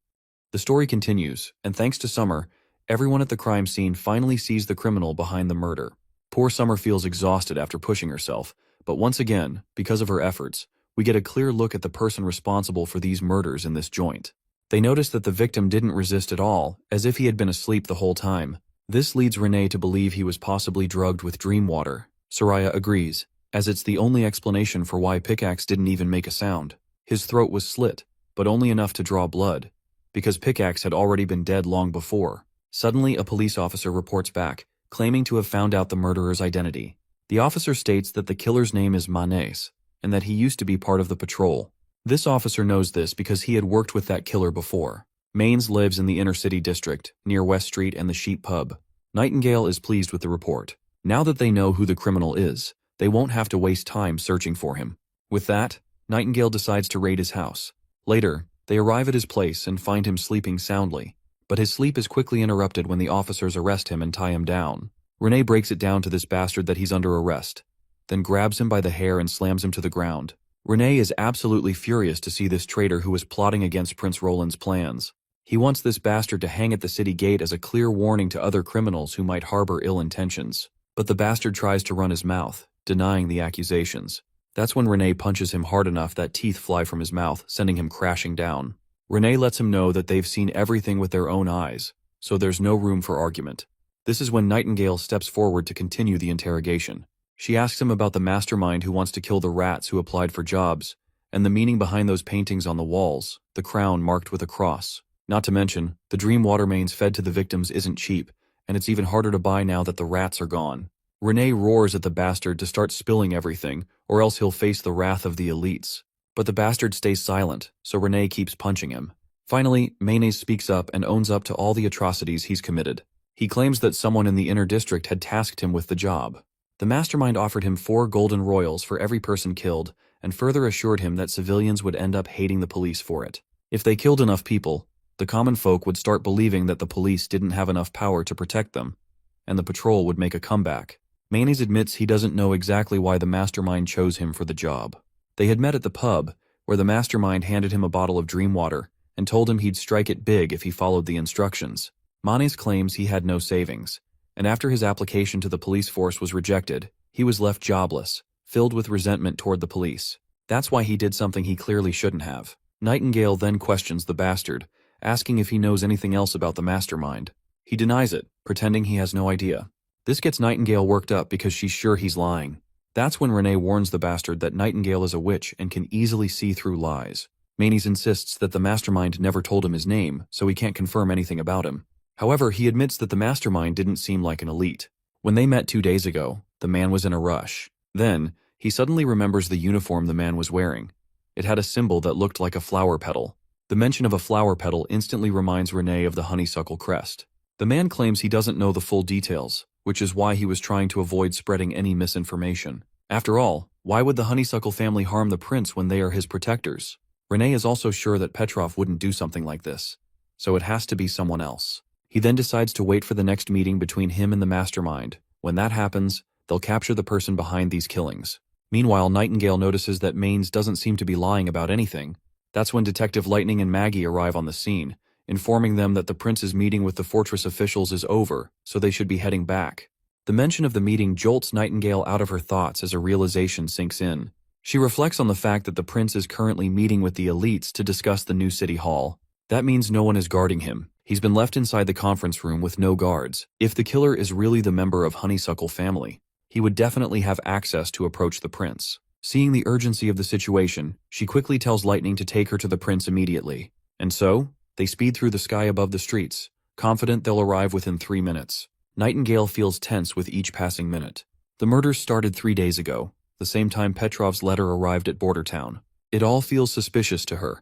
The story continues, and thanks to Summer, everyone at the crime scene finally sees the criminal behind the murder. Poor Summer feels exhausted after pushing herself, but once again, because of her efforts, we get a clear look at the person responsible for these murders in this joint. They notice that the victim didn't resist at all, as if he had been asleep the whole time. This leads Renee to believe he was possibly drugged with dream water. Soraya agrees, as it's the only explanation for why Pickaxe didn't even make a sound. His throat was slit, but only enough to draw blood, because Pickaxe had already been dead long before. Suddenly, a police officer reports back, claiming to have found out the murderer's identity. The officer states that the killer's name is Manes, and that he used to be part of the patrol. This officer knows this because he had worked with that killer before. Manes lives in the inner city district, near West Street and the Sheep Pub. Nightingale is pleased with the report. Now that they know who the criminal is, they won't have to waste time searching for him. With that, Nightingale decides to raid his house. Later, they arrive at his place and find him sleeping soundly. But his sleep is quickly interrupted when the officers arrest him and tie him down. Renee breaks it down to this bastard that he's under arrest, then grabs him by the hair and slams him to the ground. Renee is absolutely furious to see this traitor who is plotting against Prince Roland's plans. He wants this bastard to hang at the city gate as a clear warning to other criminals who might harbor ill intentions. But the bastard tries to run his mouth, denying the accusations. That's when Renee punches him hard enough that teeth fly from his mouth, sending him crashing down. Renee lets him know that they've seen everything with their own eyes, so there's no room for argument. This is when Nightingale steps forward to continue the interrogation. She asks him about the mastermind who wants to kill the rats who applied for jobs, and the meaning behind those paintings on the walls, the crown marked with a cross. Not to mention, the dream water mains fed to the victims isn't cheap, and it's even harder to buy now that the rats are gone. Renee roars at the bastard to start spilling everything, or else he'll face the wrath of the elites. But the bastard stays silent, so Renee keeps punching him. Finally, Mayonnaise speaks up and owns up to all the atrocities he's committed. He claims that someone in the inner district had tasked him with the job. The mastermind offered him 4 golden royals for every person killed, and further assured him that civilians would end up hating the police for it. If they killed enough people, the common folk would start believing that the police didn't have enough power to protect them, and the patrol would make a comeback. Mayonnaise admits he doesn't know exactly why the mastermind chose him for the job. They had met at the pub, where the mastermind handed him a bottle of dream water and told him he'd strike it big if he followed the instructions. Mayonnaise claims he had no savings, and after his application to the police force was rejected, he was left jobless, filled with resentment toward the police. That's why he did something he clearly shouldn't have. Nightingale then questions the bastard, asking if he knows anything else about the mastermind. He denies it, pretending he has no idea. This gets Nightingale worked up because she's sure he's lying. That's when Renee warns the bastard that Nightingale is a witch and can easily see through lies. Mayonnaise insists that the mastermind never told him his name, so he can't confirm anything about him. However, he admits that the mastermind didn't seem like an elite. When they met 2 days ago, the man was in a rush. Then, he suddenly remembers the uniform the man was wearing. It had a symbol that looked like a flower petal. The mention of a flower petal instantly reminds Renee of the honeysuckle crest. The man claims he doesn't know the full details, which is why he was trying to avoid spreading any misinformation. After all, why would the honeysuckle family harm the prince when they are his protectors? Renee is also sure that Petrov wouldn't do something like this, so it has to be someone else. He then decides to wait for the next meeting between him and the mastermind. When that happens, they'll capture the person behind these killings. Meanwhile, Nightingale notices that Maines doesn't seem to be lying about anything. That's when Detective Lightning and Maggie arrive on the scene, informing them that the prince's meeting with the fortress officials is over, so they should be heading back. The mention of the meeting jolts Nightingale out of her thoughts as a realization sinks in. She reflects on the fact that the prince is currently meeting with the elites to discuss the new city hall. That means no one is guarding him. He's been left inside the conference room with no guards. If the killer is really the member of Honeysuckle family, he would definitely have access to approach the prince. Seeing the urgency of the situation, she quickly tells Lightning to take her to the prince immediately. And so, they speed through the sky above the streets, confident they'll arrive within 3 minutes. Nightingale feels tense with each passing minute. The murders started 3 days ago, the same time Petrov's letter arrived at Bordertown. It all feels suspicious to her,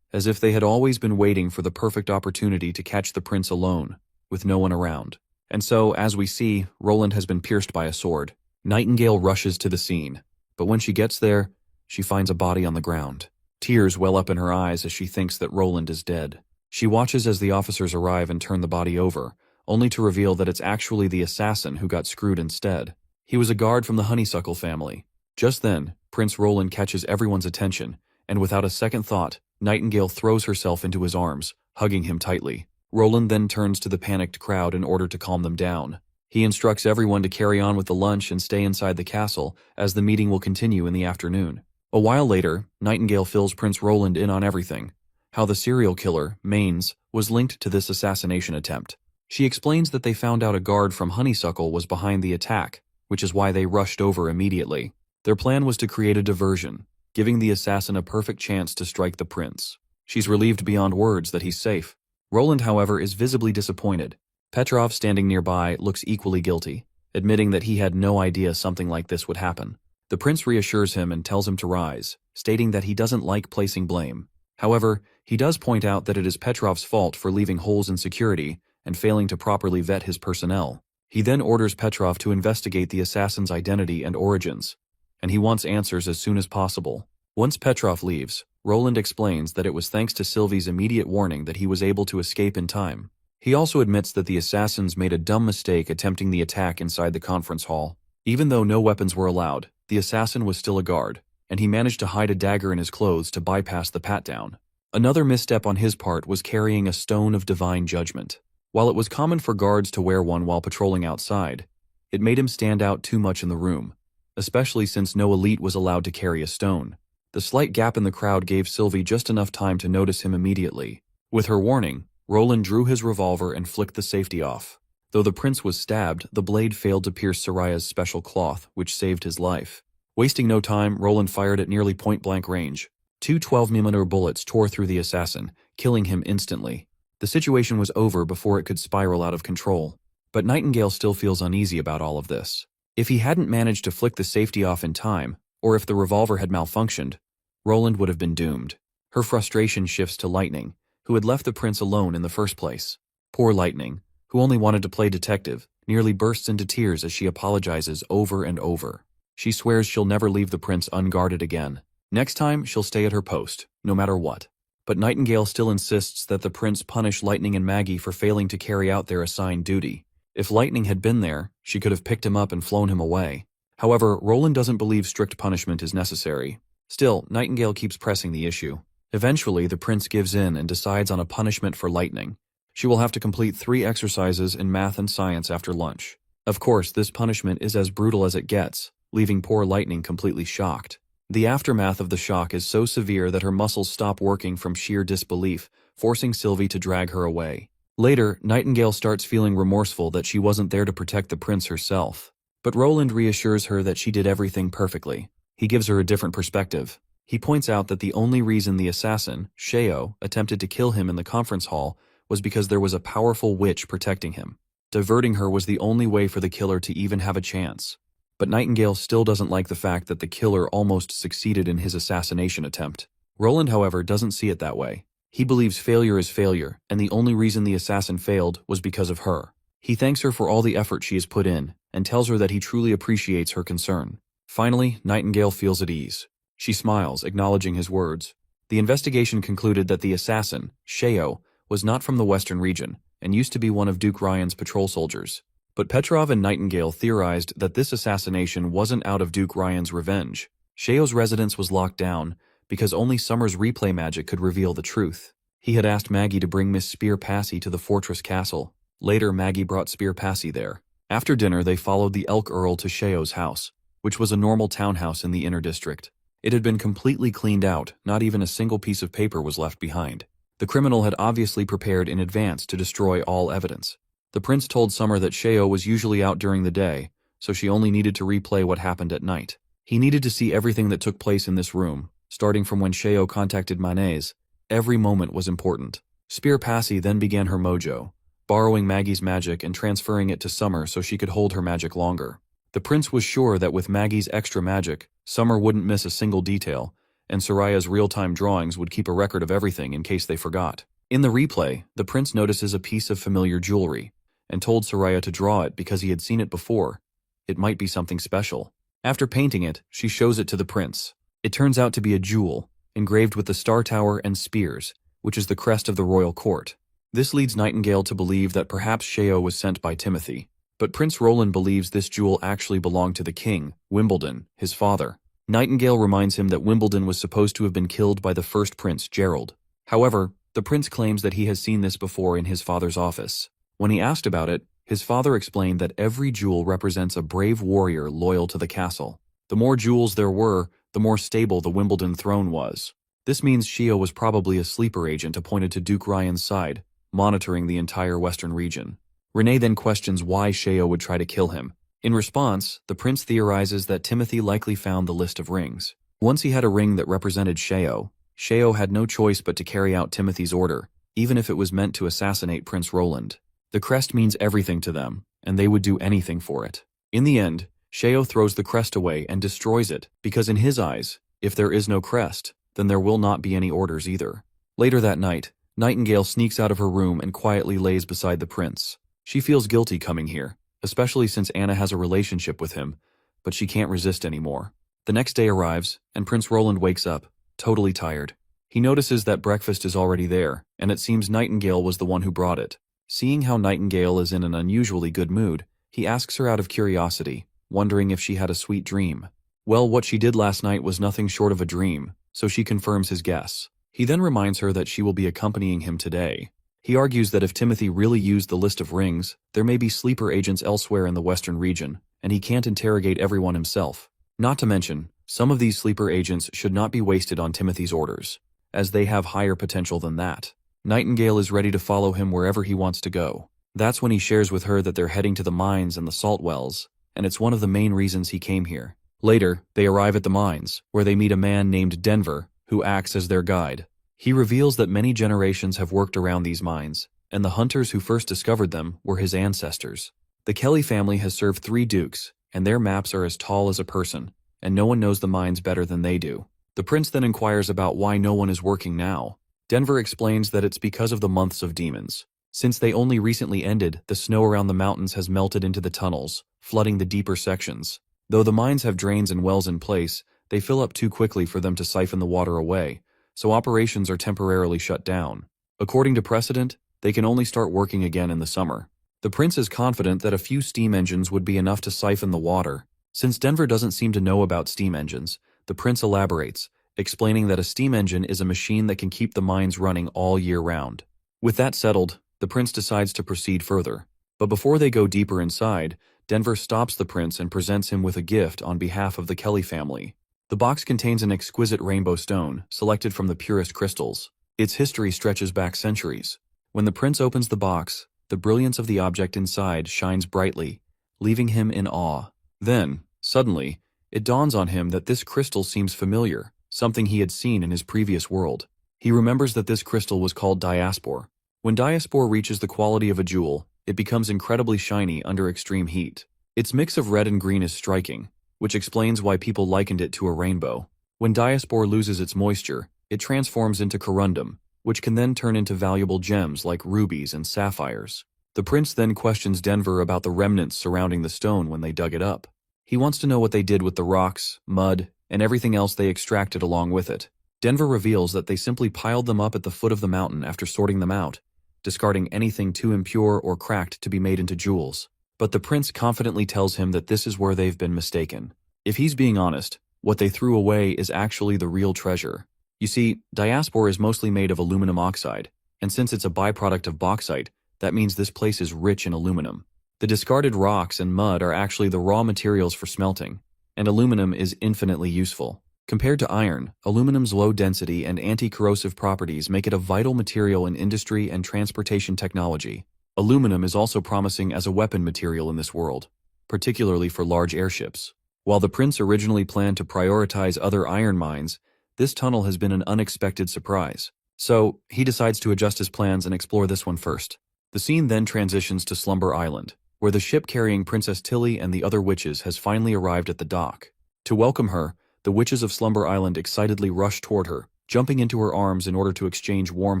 as if they had always been waiting for the perfect opportunity to catch the prince alone, with no one around. And so, as we see, Roland has been pierced by a sword. Nightingale rushes to the scene, but when she gets there, she finds a body on the ground. Tears well up in her eyes as she thinks that Roland is dead. She watches as the officers arrive and turn the body over, only to reveal that it's actually the assassin who got screwed instead. He was a guard from the Honeysuckle family. Just then, Prince Roland catches everyone's attention, and without a second thought, Nightingale throws herself into his arms, hugging him tightly. Roland then turns to the panicked crowd in order to calm them down. He instructs everyone to carry on with the lunch and stay inside the castle, as the meeting will continue in the afternoon. A while later, Nightingale fills Prince Roland in on everything. How the serial killer, Maines, was linked to this assassination attempt. She explains that they found out a guard from Honeysuckle was behind the attack, which is why they rushed over immediately. Their plan was to create a diversion, giving the assassin a perfect chance to strike the prince. She's relieved beyond words that he's safe. Roland, however, is visibly disappointed. Petrov, standing nearby, looks equally guilty, admitting that he had no idea something like this would happen. The prince reassures him and tells him to rise, stating that he doesn't like placing blame. However, he does point out that it is Petrov's fault for leaving holes in security and failing to properly vet his personnel. He then orders Petrov to investigate the assassin's identity and origins, and he wants answers as soon as possible. Once Petrov leaves, Roland explains that it was thanks to Sylvie's immediate warning that he was able to escape in time. He also admits that the assassins made a dumb mistake attempting the attack inside the conference hall. Even though no weapons were allowed, the assassin was still a guard, and he managed to hide a dagger in his clothes to bypass the pat-down. Another misstep on his part was carrying a stone of divine judgment. While it was common for guards to wear one while patrolling outside, it made him stand out too much in the room, especially since no elite was allowed to carry a stone. The slight gap in the crowd gave Sylvie just enough time to notice him immediately. With her warning, Roland drew his revolver and flicked the safety off. Though the prince was stabbed, the blade failed to pierce Soraya's special cloth, which saved his life. Wasting no time, Roland fired at nearly point-blank range. Two 12mm bullets tore through the assassin, killing him instantly. The situation was over before it could spiral out of control. But Nightingale still feels uneasy about all of this. If he hadn't managed to flick the safety off in time, or if the revolver had malfunctioned, Roland would have been doomed. Her frustration shifts to Lightning, who had left the prince alone in the first place. Poor Lightning, who only wanted to play detective, nearly bursts into tears as she apologizes over and over. She swears she'll never leave the prince unguarded again. Next time, she'll stay at her post, no matter what. But Nightingale still insists that the prince punish Lightning and Maggie for failing to carry out their assigned duty. If Lightning had been there, she could have picked him up and flown him away. However, Roland doesn't believe strict punishment is necessary. Still, Nightingale keeps pressing the issue. Eventually, the prince gives in and decides on a punishment for Lightning. She will have to complete 3 exercises in math and science after lunch. Of course, this punishment is as brutal as it gets, leaving poor Lightning completely shocked. The aftermath of the shock is so severe that her muscles stop working from sheer disbelief, forcing Sylvie to drag her away. Later, Nightingale starts feeling remorseful that she wasn't there to protect the prince herself. But Roland reassures her that she did everything perfectly. He gives her a different perspective. He points out that the only reason the assassin, Sheo, attempted to kill him in the conference hall was because there was a powerful witch protecting him. Diverting her was the only way for the killer to even have a chance. But Nightingale still doesn't like the fact that the killer almost succeeded in his assassination attempt. Roland, however, doesn't see it that way. He believes failure is failure, and the only reason the assassin failed was because of her. He thanks her for all the effort she has put in, and tells her that he truly appreciates her concern. Finally, Nightingale feels at ease. She smiles, acknowledging his words. The investigation concluded that the assassin, Sheo, was not from the western region, and used to be one of Duke Ryan's patrol soldiers. But Petrov and Nightingale theorized that this assassination wasn't out of Duke Ryan's revenge. Sheo's residence was locked down because only Summer's replay magic could reveal the truth. He had asked Maggie to bring Miss Spear Passy to the fortress castle. Later, Maggie brought Spear Passy there. After dinner, they followed the Elk Earl to Sheo's house, which was a normal townhouse in the inner district. It had been completely cleaned out, not even a single piece of paper was left behind. The criminal had obviously prepared in advance to destroy all evidence. The prince told Summer that Sheo was usually out during the day, so she only needed to replay what happened at night. He needed to see everything that took place in this room, starting from when Sheo contacted Mayonnaise. Every moment was important. Spear Passy then began her mojo, borrowing Maggie's magic and transferring it to Summer so she could hold her magic longer. The prince was sure that with Maggie's extra magic, Summer wouldn't miss a single detail, and Soraya's real-time drawings would keep a record of everything in case they forgot. In the replay, the prince notices a piece of familiar jewelry, and told Soraya to draw it because he had seen it before. It might be something special. After painting it, she shows it to the prince. It turns out to be a jewel, engraved with the Star Tower and spears, which is the crest of the royal court. This leads Nightingale to believe that perhaps Sheo was sent by Timothy. But Prince Roland believes this jewel actually belonged to the king, Wimbledon, his father. Nightingale reminds him that Wimbledon was supposed to have been killed by the first prince, Gerald. However, the prince claims that he has seen this before in his father's office. When he asked about it, his father explained that every jewel represents a brave warrior loyal to the castle. The more jewels there were, the more stable the Wimbledon throne was. This means Shio was probably a sleeper agent appointed to Duke Ryan's side, monitoring the entire western region. Renee then questions why Shio would try to kill him. In response, the prince theorizes that Timothy likely found the list of rings. Once he had a ring that represented Shio, Shio had no choice but to carry out Timothy's order, even if it was meant to assassinate Prince Roland. The crest means everything to them, and they would do anything for it. In the end, Shio throws the crest away and destroys it, because in his eyes, if there is no crest, then there will not be any orders either. Later that night, Nightingale sneaks out of her room and quietly lays beside the prince. She feels guilty coming here, especially since Anna has a relationship with him, but she can't resist anymore. The next day arrives, and Prince Roland wakes up, totally tired. He notices that breakfast is already there, and it seems Nightingale was the one who brought it. Seeing how Nightingale is in an unusually good mood, he asks her out of curiosity, wondering if she had a sweet dream. Well, what she did last night was nothing short of a dream, so she confirms his guess. He then reminds her that she will be accompanying him today. He argues that if Timothy really used the list of rings, there may be sleeper agents elsewhere in the western region, and he can't interrogate everyone himself. Not to mention, some of these sleeper agents should not be wasted on Timothy's orders, as they have higher potential than that. Nightingale is ready to follow him wherever he wants to go. That's when he shares with her that they're heading to the mines and the salt wells, and it's one of the main reasons he came here. Later, they arrive at the mines, where they meet a man named Denver, who acts as their guide. He reveals that many generations have worked around these mines, and the hunters who first discovered them were his ancestors. The Kelly family has served 3 dukes, and their maps are as tall as a person, and no one knows the mines better than they do. The prince then inquires about why no one is working now. Denver explains that it's because of the months of demons. Since they only recently ended, the snow around the mountains has melted into the tunnels, flooding the deeper sections. Though the mines have drains and wells in place, they fill up too quickly for them to siphon the water away, so operations are temporarily shut down. According to precedent, they can only start working again in the summer. The prince is confident that a few steam engines would be enough to siphon the water. Since Denver doesn't seem to know about steam engines, the prince elaborates, explaining that a steam engine is a machine that can keep the mines running all year round. With that settled, the prince decides to proceed further. But before they go deeper inside, Denver stops the prince and presents him with a gift on behalf of the Kelly family. The box contains an exquisite rainbow stone, selected from the purest crystals. Its history stretches back centuries. When the prince opens the box, the brilliance of the object inside shines brightly, leaving him in awe. Then, suddenly, it dawns on him that this crystal seems familiar, something he had seen in his previous world. He remembers that this crystal was called diaspore. When diaspore reaches the quality of a jewel, it becomes incredibly shiny under extreme heat. Its mix of red and green is striking, which explains why people likened it to a rainbow. When diaspore loses its moisture, it transforms into corundum, which can then turn into valuable gems like rubies and sapphires. The prince then questions Denver about the remnants surrounding the stone when they dug it up. He wants to know what they did with the rocks, mud, and everything else they extracted along with it. Denver reveals that they simply piled them up at the foot of the mountain after sorting them out, discarding anything too impure or cracked to be made into jewels. But the prince confidently tells him that this is where they've been mistaken. If he's being honest, what they threw away is actually the real treasure. You see, diaspore is mostly made of aluminum oxide, and since it's a byproduct of bauxite, that means this place is rich in aluminum. The discarded rocks and mud are actually the raw materials for smelting, and aluminum is infinitely useful. Compared to iron, aluminum's low density and anti-corrosive properties make it a vital material in industry and transportation technology. Aluminum is also promising as a weapon material in this world, particularly for large airships. While the prince originally planned to prioritize other iron mines, this tunnel has been an unexpected surprise. So, he decides to adjust his plans and explore this one first. The scene then transitions to Slumber Island, where the ship carrying Princess Tilly and the other witches has finally arrived at the dock. To welcome her, the witches of Slumber Island excitedly rush toward her, jumping into her arms in order to exchange warm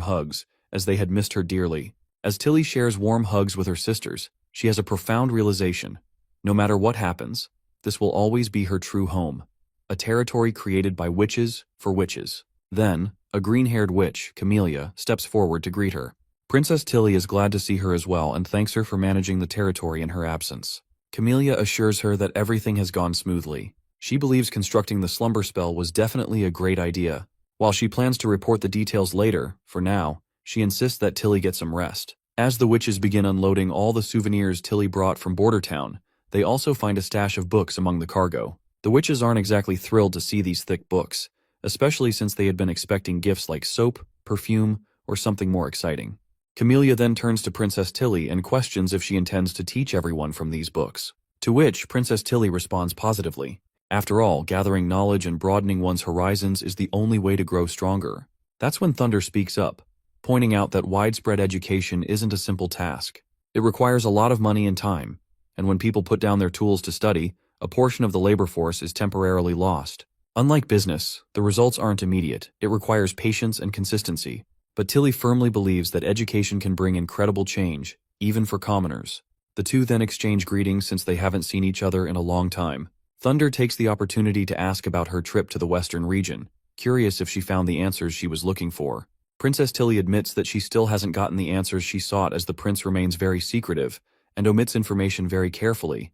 hugs, as they had missed her dearly. As Tilly shares warm hugs with her sisters, she has a profound realization. No matter what happens, this will always be her true home, a territory created by witches for witches. Then, a green-haired witch, Camellia, steps forward to greet her. Princess Tilly is glad to see her as well and thanks her for managing the territory in her absence. Camellia assures her that everything has gone smoothly, She believes constructing the slumber spell was definitely a great idea. While she plans to report the details later, for now, she insists that Tilly get some rest. As the witches begin unloading all the souvenirs Tilly brought from Border Town, they also find a stash of books among the cargo. The witches aren't exactly thrilled to see these thick books, especially since they had been expecting gifts like soap, perfume, or something more exciting. Camellia then turns to Princess Tilly and questions if she intends to teach everyone from these books. To which Princess Tilly responds positively. After all, gathering knowledge and broadening one's horizons is the only way to grow stronger. That's when Thunder speaks up, pointing out that widespread education isn't a simple task. It requires a lot of money and time, and when people put down their tools to study, a portion of the labor force is temporarily lost. Unlike business, the results aren't immediate. It requires patience and consistency. But Tilly firmly believes that education can bring incredible change, even for commoners. The two then exchange greetings since they haven't seen each other in a long time. Thunder takes the opportunity to ask about her trip to the western region, curious if she found the answers she was looking for. Princess Tilly admits that she still hasn't gotten the answers she sought as the prince remains very secretive and omits information very carefully,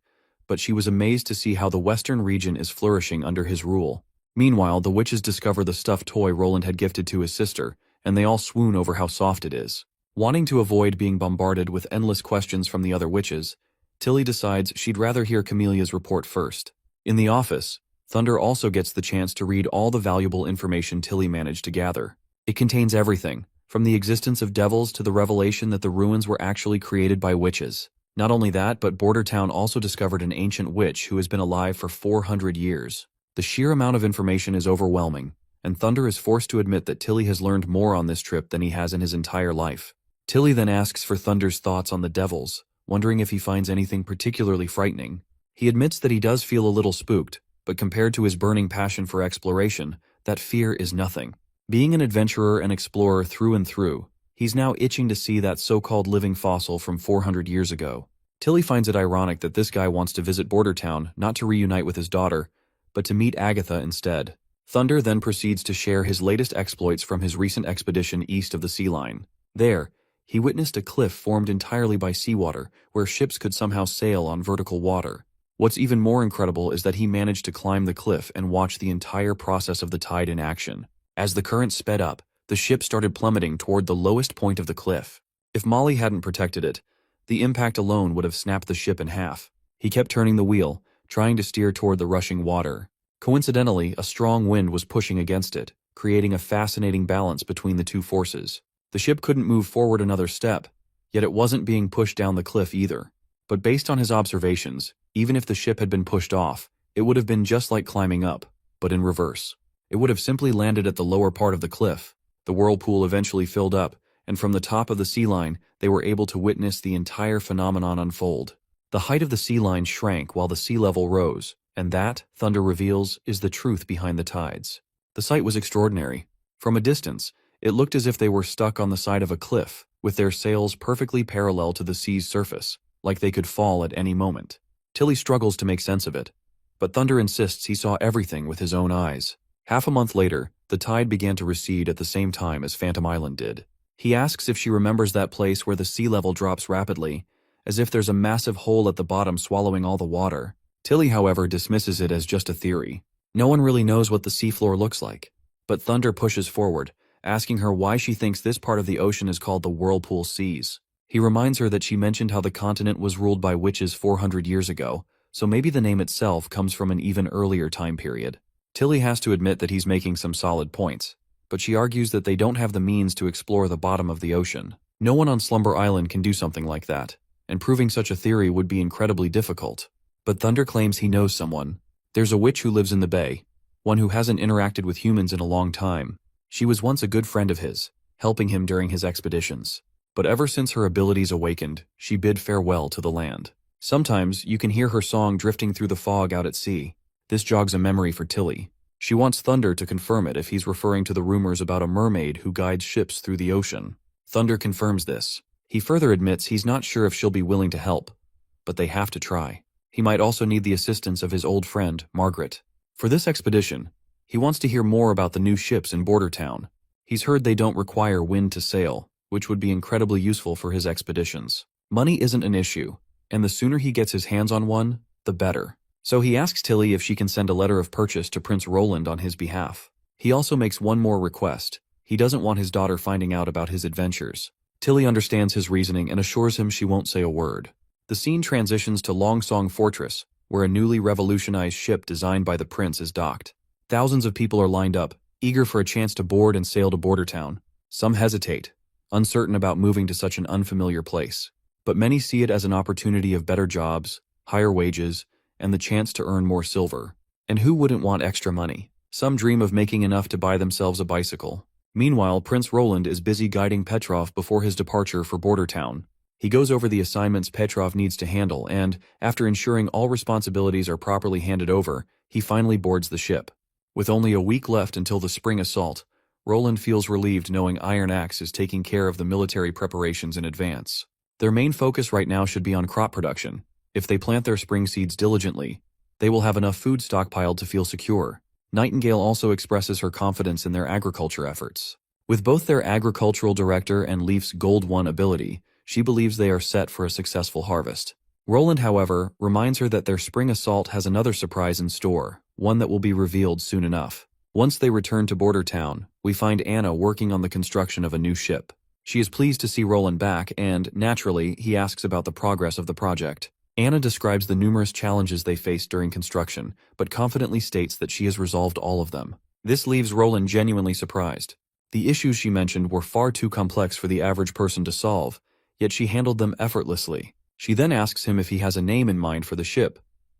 but she was amazed to see how the western region is flourishing under his rule. Meanwhile, the witches discover the stuffed toy Roland had gifted to his sister, and they all swoon over how soft it is. Wanting to avoid being bombarded with endless questions from the other witches, Tilly decides she'd rather hear Camellia's report first. In the office, Thunder also gets the chance to read all the valuable information Tilly managed to gather. It contains everything, from the existence of devils to the revelation that the ruins were actually created by witches. Not only that, but Border Town also discovered an ancient witch who has been alive for 400 years. The sheer amount of information is overwhelming, and Thunder is forced to admit that Tilly has learned more on this trip than he has in his entire life. Tilly then asks for Thunder's thoughts on the devils, wondering if he finds anything particularly frightening. He admits that he does feel a little spooked, but compared to his burning passion for exploration, that fear is nothing. Being an adventurer and explorer through and through, he's now itching to see that so-called living fossil from 400 years ago. Tilly finds it ironic that this guy wants to visit Border Town not to reunite with his daughter, but to meet Agatha instead. Thunder then proceeds to share his latest exploits from his recent expedition east of the sea line. There, he witnessed a cliff formed entirely by seawater, where ships could somehow sail on vertical water. What's even more incredible is that he managed to climb the cliff and watch the entire process of the tide in action. As the current sped up, the ship started plummeting toward the lowest point of the cliff. If Molly hadn't protected it, the impact alone would have snapped the ship in half. He kept turning the wheel, trying to steer toward the rushing water. Coincidentally, a strong wind was pushing against it, creating a fascinating balance between the two forces. The ship couldn't move forward another step, yet it wasn't being pushed down the cliff either. But based on his observations, even if the ship had been pushed off, it would have been just like climbing up, but in reverse. It would have simply landed at the lower part of the cliff. The whirlpool eventually filled up, and from the top of the sea line, they were able to witness the entire phenomenon unfold. The height of the sea line shrank while the sea level rose, and that, Thunder reveals, is the truth behind the tides. The sight was extraordinary. From a distance, it looked as if they were stuck on the side of a cliff, with their sails perfectly parallel to the sea's surface, like they could fall at any moment. Tilly struggles to make sense of it, but Thunder insists he saw everything with his own eyes. Half a month later, the tide began to recede at the same time as Phantom Island did. He asks if she remembers that place where the sea level drops rapidly, as if there's a massive hole at the bottom swallowing all the water. Tilly, however, dismisses it as just a theory. No one really knows what the seafloor looks like. But Thunder pushes forward, asking her why she thinks this part of the ocean is called the Whirlpool Seas. He reminds her that she mentioned how the continent was ruled by witches 400 years ago, so maybe the name itself comes from an even earlier time period. Tilly has to admit that he's making some solid points, but she argues that they don't have the means to explore the bottom of the ocean. No one on Slumber Island can do something like that, and proving such a theory would be incredibly difficult. But Thunder claims he knows someone. There's a witch who lives in the bay, one who hasn't interacted with humans in a long time. She was once a good friend of his, helping him during his expeditions. But ever since her abilities awakened, she bid farewell to the land. Sometimes you can hear her song drifting through the fog out at sea. This jogs a memory for Tilly. She wants Thunder to confirm it if he's referring to the rumors about a mermaid who guides ships through the ocean. Thunder confirms this. He further admits he's not sure if she'll be willing to help, but they have to try. He might also need the assistance of his old friend, Margaret. For this expedition, he wants to hear more about the new ships in Border Town. He's heard they don't require wind to sail, which would be incredibly useful for his expeditions. Money isn't an issue, and the sooner he gets his hands on one, the better. So he asks Tilly if she can send a letter of purchase to Prince Roland on his behalf. He also makes one more request. He doesn't want his daughter finding out about his adventures. Tilly understands his reasoning and assures him she won't say a word. The scene transitions to Longsong Fortress, where a newly revolutionized ship designed by the prince is docked. Thousands of people are lined up, eager for a chance to board and sail to Border Town. Some hesitate, uncertain about moving to such an unfamiliar place. But many see it as an opportunity of better jobs, higher wages, and the chance to earn more silver. And who wouldn't want extra money? Some dream of making enough to buy themselves a bicycle. Meanwhile, Prince Roland is busy guiding Petrov before his departure for Border Town. He goes over the assignments Petrov needs to handle and, after ensuring all responsibilities are properly handed over, he finally boards the ship. With only a week left until the spring assault, Roland feels relieved knowing Iron Axe is taking care of the military preparations in advance. Their main focus right now should be on crop production. If they plant their spring seeds diligently, they will have enough food stockpiled to feel secure. Nightingale also expresses her confidence in their agriculture efforts. With both their agricultural director and Leaf's Gold 1 ability, she believes they are set for a successful harvest. Roland, however, reminds her that their spring assault has another surprise in store, one that will be revealed soon enough. Once they return to Border Town, we find Anna working on the construction of a new ship. She is pleased to see Roland back and, naturally, he asks about the progress of the project. Anna describes the numerous challenges they faced during construction, but confidently states that she has resolved all of them. This leaves Roland genuinely surprised. The issues she mentioned were far too complex for the average person to solve, yet she handled them effortlessly. She then asks him if he has a name in mind for the ship,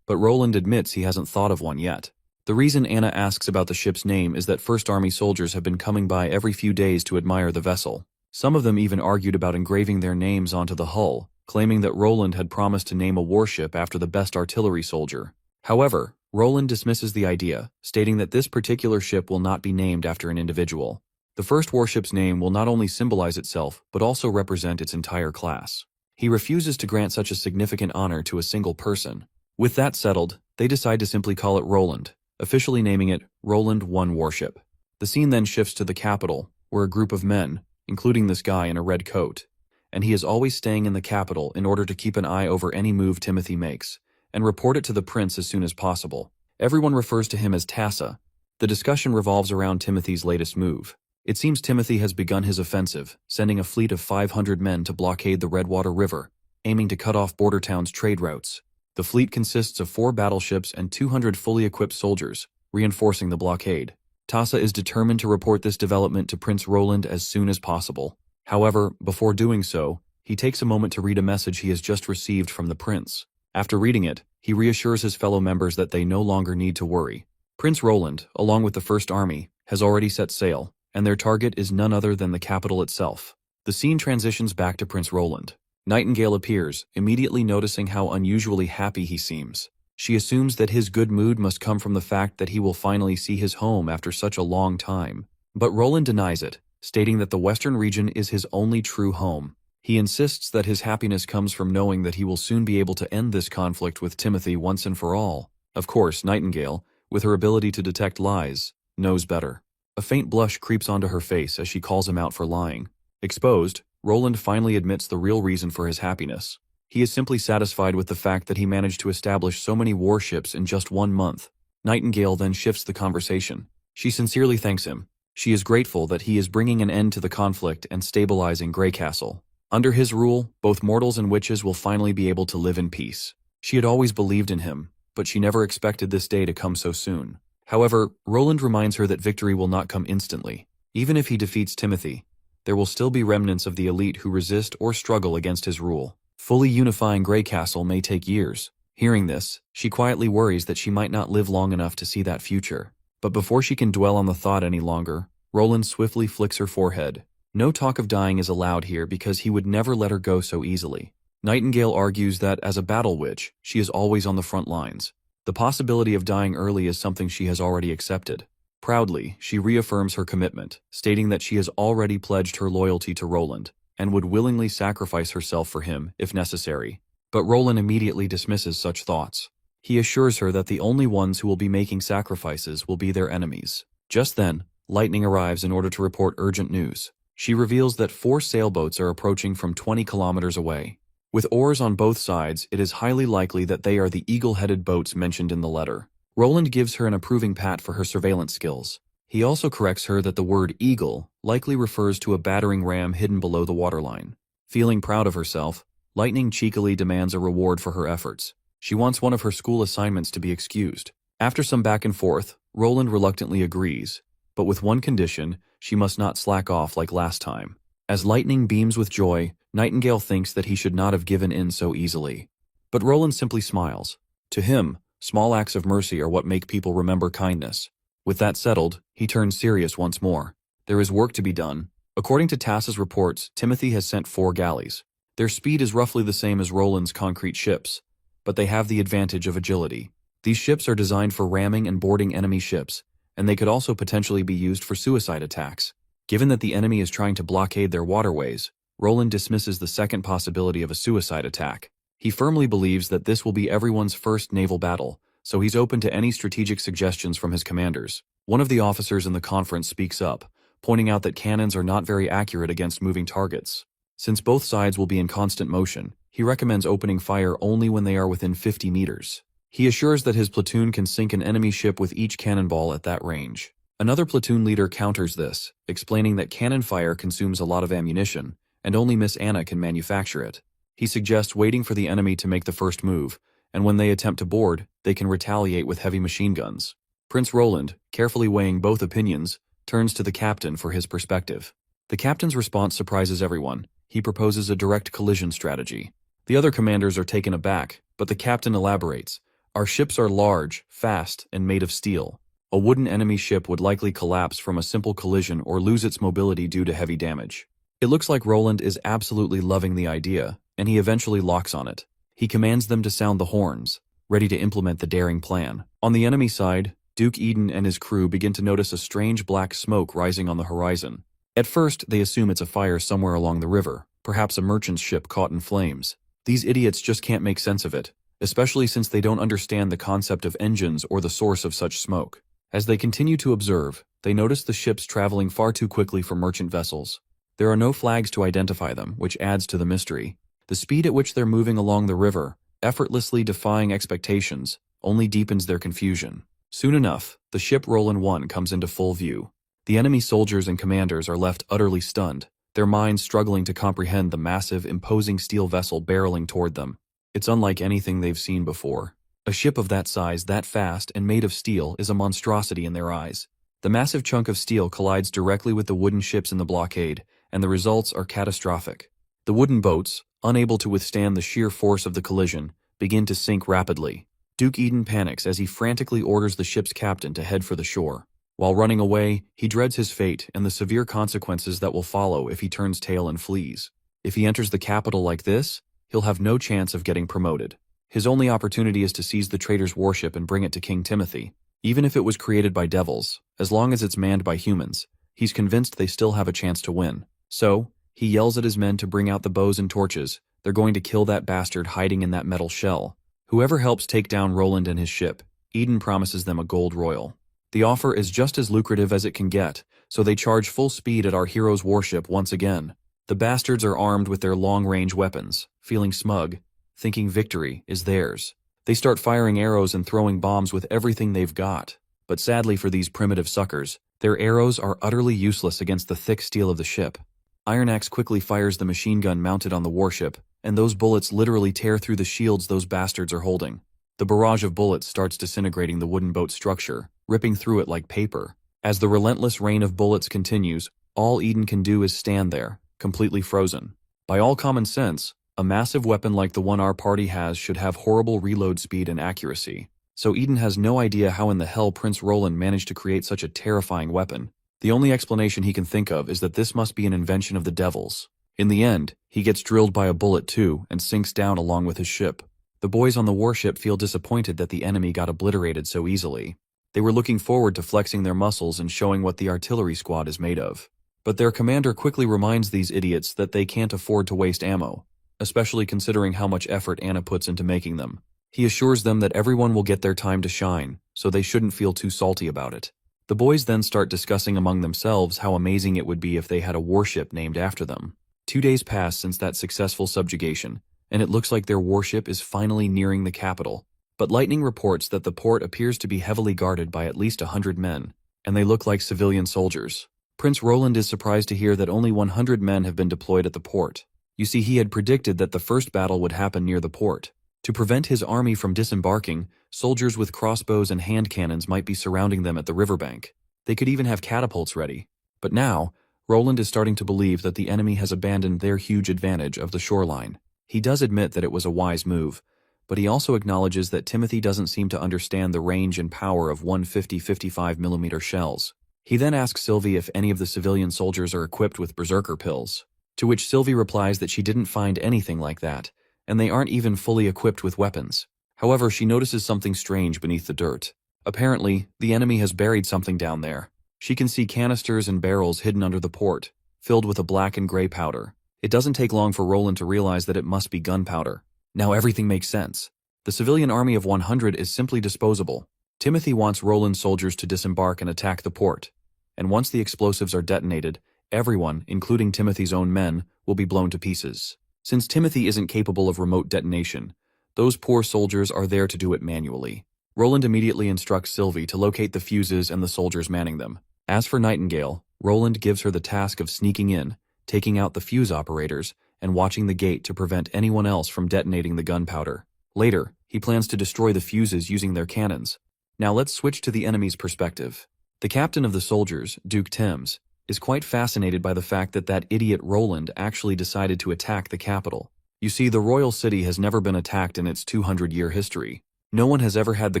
but Roland admits he hasn't thought of one yet. The reason Anna asks about the ship's name is that First Army soldiers have been coming by every few days to admire the vessel. Some of them even argued about engraving their names onto the hull, claiming that Roland had promised to name a warship after the best artillery soldier. However, Roland dismisses the idea, stating that this particular ship will not be named after an individual. The first warship's name will not only symbolize itself, but also represent its entire class. He refuses to grant such a significant honor to a single person. With that settled, they decide to simply call it Roland, officially naming it Roland 1 Warship. The scene then shifts to the capital, where a group of men, including this guy in a red coat, and he is always staying in the capital in order to keep an eye over any move Timothy makes, and report it to the prince as soon as possible. Everyone refers to him as Tassa. The discussion revolves around Timothy's latest move. It seems Timothy has begun his offensive, sending a fleet of 500 men to blockade the Redwater River, aiming to cut off Border Town's trade routes. The fleet consists of 4 battleships and 200 fully equipped soldiers, reinforcing the blockade. Tassa is determined to report this development to Prince Roland as soon as possible. However, before doing so, he takes a moment to read a message he has just received from the prince. After reading it, he reassures his fellow members that they no longer need to worry. Prince Roland, along with the First Army, has already set sail, and their target is none other than the capital itself. The scene transitions back to Prince Roland. Nightingale appears, immediately noticing how unusually happy he seems. She assumes that his good mood must come from the fact that he will finally see his home after such a long time. But Roland denies it, stating that the Western region is his only true home. He insists that his happiness comes from knowing that he will soon be able to end this conflict with Timothy once and for all. Of course, Nightingale, with her ability to detect lies, knows better. A faint blush creeps onto her face as she calls him out for lying. Exposed, Roland finally admits the real reason for his happiness. He is simply satisfied with the fact that he managed to establish so many warships in just 1 month. Nightingale then shifts the conversation. She sincerely thanks him. She is grateful that he is bringing an end to the conflict and stabilizing Greycastle. Under his rule, both mortals and witches will finally be able to live in peace. She had always believed in him, but she never expected this day to come so soon. However, Roland reminds her that victory will not come instantly. Even if he defeats Timothy, there will still be remnants of the elite who resist or struggle against his rule. Fully unifying Greycastle may take years. Hearing this, she quietly worries that she might not live long enough to see that future. But before she can dwell on the thought any longer, Roland swiftly flicks her forehead. No talk of dying is allowed here because he would never let her go so easily. Nightingale argues that as a battle witch, she is always on the front lines. The possibility of dying early is something she has already accepted. Proudly, she reaffirms her commitment, stating that she has already pledged her loyalty to Roland, and would willingly sacrifice herself for him if necessary. But Roland immediately dismisses such thoughts. He assures her that the only ones who will be making sacrifices will be their enemies. Just then, Lightning arrives in order to report urgent news. She reveals that 4 sailboats are approaching from 20 kilometers away. With oars on both sides, it is highly likely that they are the eagle-headed boats mentioned in the letter. Roland gives her an approving pat for her surveillance skills. He also corrects her that the word eagle likely refers to a battering ram hidden below the waterline. Feeling proud of herself, Lightning cheekily demands a reward for her efforts. She wants one of her school assignments to be excused. After some back and forth, Roland reluctantly agrees, but with one condition: she must not slack off like last time. As Lightning beams with joy, Nightingale thinks that he should not have given in so easily. But Roland simply smiles. To him, small acts of mercy are what make people remember kindness. With that settled, he turns serious once more. There is work to be done. According to Tass's reports, Timothy has sent 4 galleys. Their speed is roughly the same as Roland's concrete ships, but they have the advantage of agility. These ships are designed for ramming and boarding enemy ships, and they could also potentially be used for suicide attacks. Given that the enemy is trying to blockade their waterways, Roland dismisses the second possibility of a suicide attack. He firmly believes that this will be everyone's first naval battle, so he's open to any strategic suggestions from his commanders. One of the officers in the conference speaks up, pointing out that cannons are not very accurate against moving targets. Since both sides will be in constant motion, he recommends opening fire only when they are within 50 meters. He assures that his platoon can sink an enemy ship with each cannonball at that range. Another platoon leader counters this, explaining that cannon fire consumes a lot of ammunition, and only Miss Anna can manufacture it. He suggests waiting for the enemy to make the first move, and when they attempt to board, they can retaliate with heavy machine guns. Prince Roland, carefully weighing both opinions, turns to the captain for his perspective. The captain's response surprises everyone. He proposes a direct collision strategy. The other commanders are taken aback, but the captain elaborates. Our ships are large, fast, and made of steel. A wooden enemy ship would likely collapse from a simple collision or lose its mobility due to heavy damage. It looks like Roland is absolutely loving the idea, and he eventually locks on it. He commands them to sound the horns, ready to implement the daring plan. On the enemy side, Duke Eden and his crew begin to notice a strange black smoke rising on the horizon. At first, they assume it's a fire somewhere along the river, perhaps a merchant ship caught in flames. These idiots just can't make sense of it, especially since they don't understand the concept of engines or the source of such smoke. As they continue to observe, they notice the ships traveling far too quickly for merchant vessels. There are no flags to identify them, which adds to the mystery. The speed at which they're moving along the river, effortlessly defying expectations, only deepens their confusion. Soon enough, the ship Roland 1 comes into full view. The enemy soldiers and commanders are left utterly stunned, their minds struggling to comprehend the massive, imposing steel vessel barreling toward them. It's unlike anything they've seen before. A ship of that size, that fast, and made of steel is a monstrosity in their eyes. The massive chunk of steel collides directly with the wooden ships in the blockade, and the results are catastrophic. The wooden boats, unable to withstand the sheer force of the collision, begin to sink rapidly. Duke Eden panics as he frantically orders the ship's captain to head for the shore. While running away, he dreads his fate and the severe consequences that will follow if he turns tail and flees. If he enters the capital like this, he'll have no chance of getting promoted. His only opportunity is to seize the traitor's warship and bring it to King Timothy. Even if it was created by devils, as long as it's manned by humans, he's convinced they still have a chance to win. So, he yells at his men to bring out the bows and torches. They're going to kill that bastard hiding in that metal shell. Whoever helps take down Roland and his ship, Eden promises them a gold royal. The offer is just as lucrative as it can get, so they charge full speed at our hero's warship once again. The bastards are armed with their long-range weapons, feeling smug, thinking victory is theirs. They start firing arrows and throwing bombs with everything they've got. But sadly for these primitive suckers, their arrows are utterly useless against the thick steel of the ship. Iron Axe quickly fires the machine gun mounted on the warship, and those bullets literally tear through the shields those bastards are holding. The barrage of bullets starts disintegrating the wooden boat structure, ripping through it like paper. As the relentless rain of bullets continues, all Eden can do is stand there, completely frozen. By all common sense, a massive weapon like the one our party has should have horrible reload speed and accuracy. So Eden has no idea how in the hell Prince Roland managed to create such a terrifying weapon. The only explanation he can think of is that this must be an invention of the devils. In the end, he gets drilled by a bullet too and sinks down along with his ship. The boys on the warship feel disappointed that the enemy got obliterated so easily. They were looking forward to flexing their muscles and showing what the artillery squad is made of. But their commander quickly reminds these idiots that they can't afford to waste ammo, especially considering how much effort Anna puts into making them. He assures them that everyone will get their time to shine, so they shouldn't feel too salty about it. The boys then start discussing among themselves how amazing it would be if they had a warship named after them. 2 days pass since that successful subjugation, and it looks like their warship is finally nearing the capital. But Lightning reports that the port appears to be heavily guarded by at least 100 men, and they look like civilian soldiers. Prince Roland is surprised to hear that only 100 men have been deployed at the port. You see, he had predicted that the first battle would happen near the port. To prevent his army from disembarking, soldiers with crossbows and hand cannons might be surrounding them at the riverbank. They could even have catapults ready. But now, Roland is starting to believe that the enemy has abandoned their huge advantage of the shoreline. He does admit that it was a wise move, but he also acknowledges that Timothy doesn't seem to understand the range and power of 150-55mm shells. He then asks Sylvie if any of the civilian soldiers are equipped with berserker pills, to which Sylvie replies that she didn't find anything like that, and they aren't even fully equipped with weapons. However, she notices something strange beneath the dirt. Apparently, the enemy has buried something down there. She can see canisters and barrels hidden under the port, filled with a black and gray powder. It doesn't take long for Roland to realize that it must be gunpowder. Now everything makes sense. The civilian army of 100 is simply disposable. Timothy wants Roland's soldiers to disembark and attack the port. And once the explosives are detonated, everyone, including Timothy's own men, will be blown to pieces. Since Timothy isn't capable of remote detonation, those poor soldiers are there to do it manually. Roland immediately instructs Sylvie to locate the fuses and the soldiers manning them. As for Nightingale, Roland gives her the task of sneaking in, taking out the fuse operators, and watching the gate to prevent anyone else from detonating the gunpowder. Later, he plans to destroy the fuses using their cannons. Now let's switch to the enemy's perspective. The captain of the soldiers, Duke Thames, is quite fascinated by the fact that that idiot Roland actually decided to attack the capital. You see, the royal city has never been attacked in its 200-year history. No one has ever had the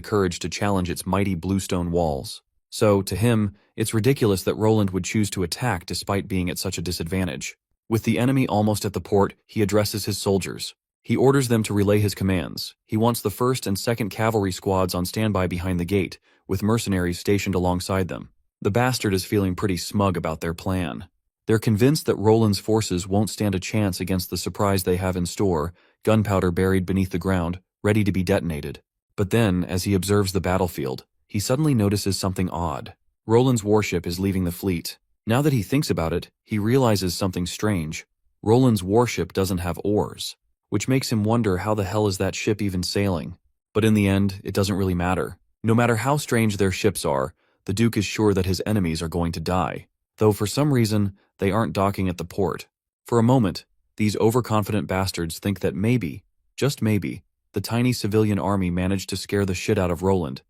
courage to challenge its mighty bluestone walls. So, to him, it's ridiculous that Roland would choose to attack despite being at such a disadvantage. With the enemy almost at the port, he addresses his soldiers. He orders them to relay his commands. He wants the 1st and 2nd Cavalry squads on standby behind the gate, with mercenaries stationed alongside them. The bastard is feeling pretty smug about their plan. They're convinced that Roland's forces won't stand a chance against the surprise they have in store, gunpowder buried beneath the ground, ready to be detonated. But then, as he observes the battlefield, he suddenly notices something odd. Roland's warship is leaving the fleet. Now that he thinks about it, he realizes something strange. Roland's warship doesn't have oars, which makes him wonder how the hell is that ship even sailing. But in the end, it doesn't really matter. No matter how strange their ships are, the Duke is sure that his enemies are going to die, though for some reason, they aren't docking at the port. For a moment, these overconfident bastards think that maybe, just maybe, the tiny civilian army managed to scare the shit out of Roland,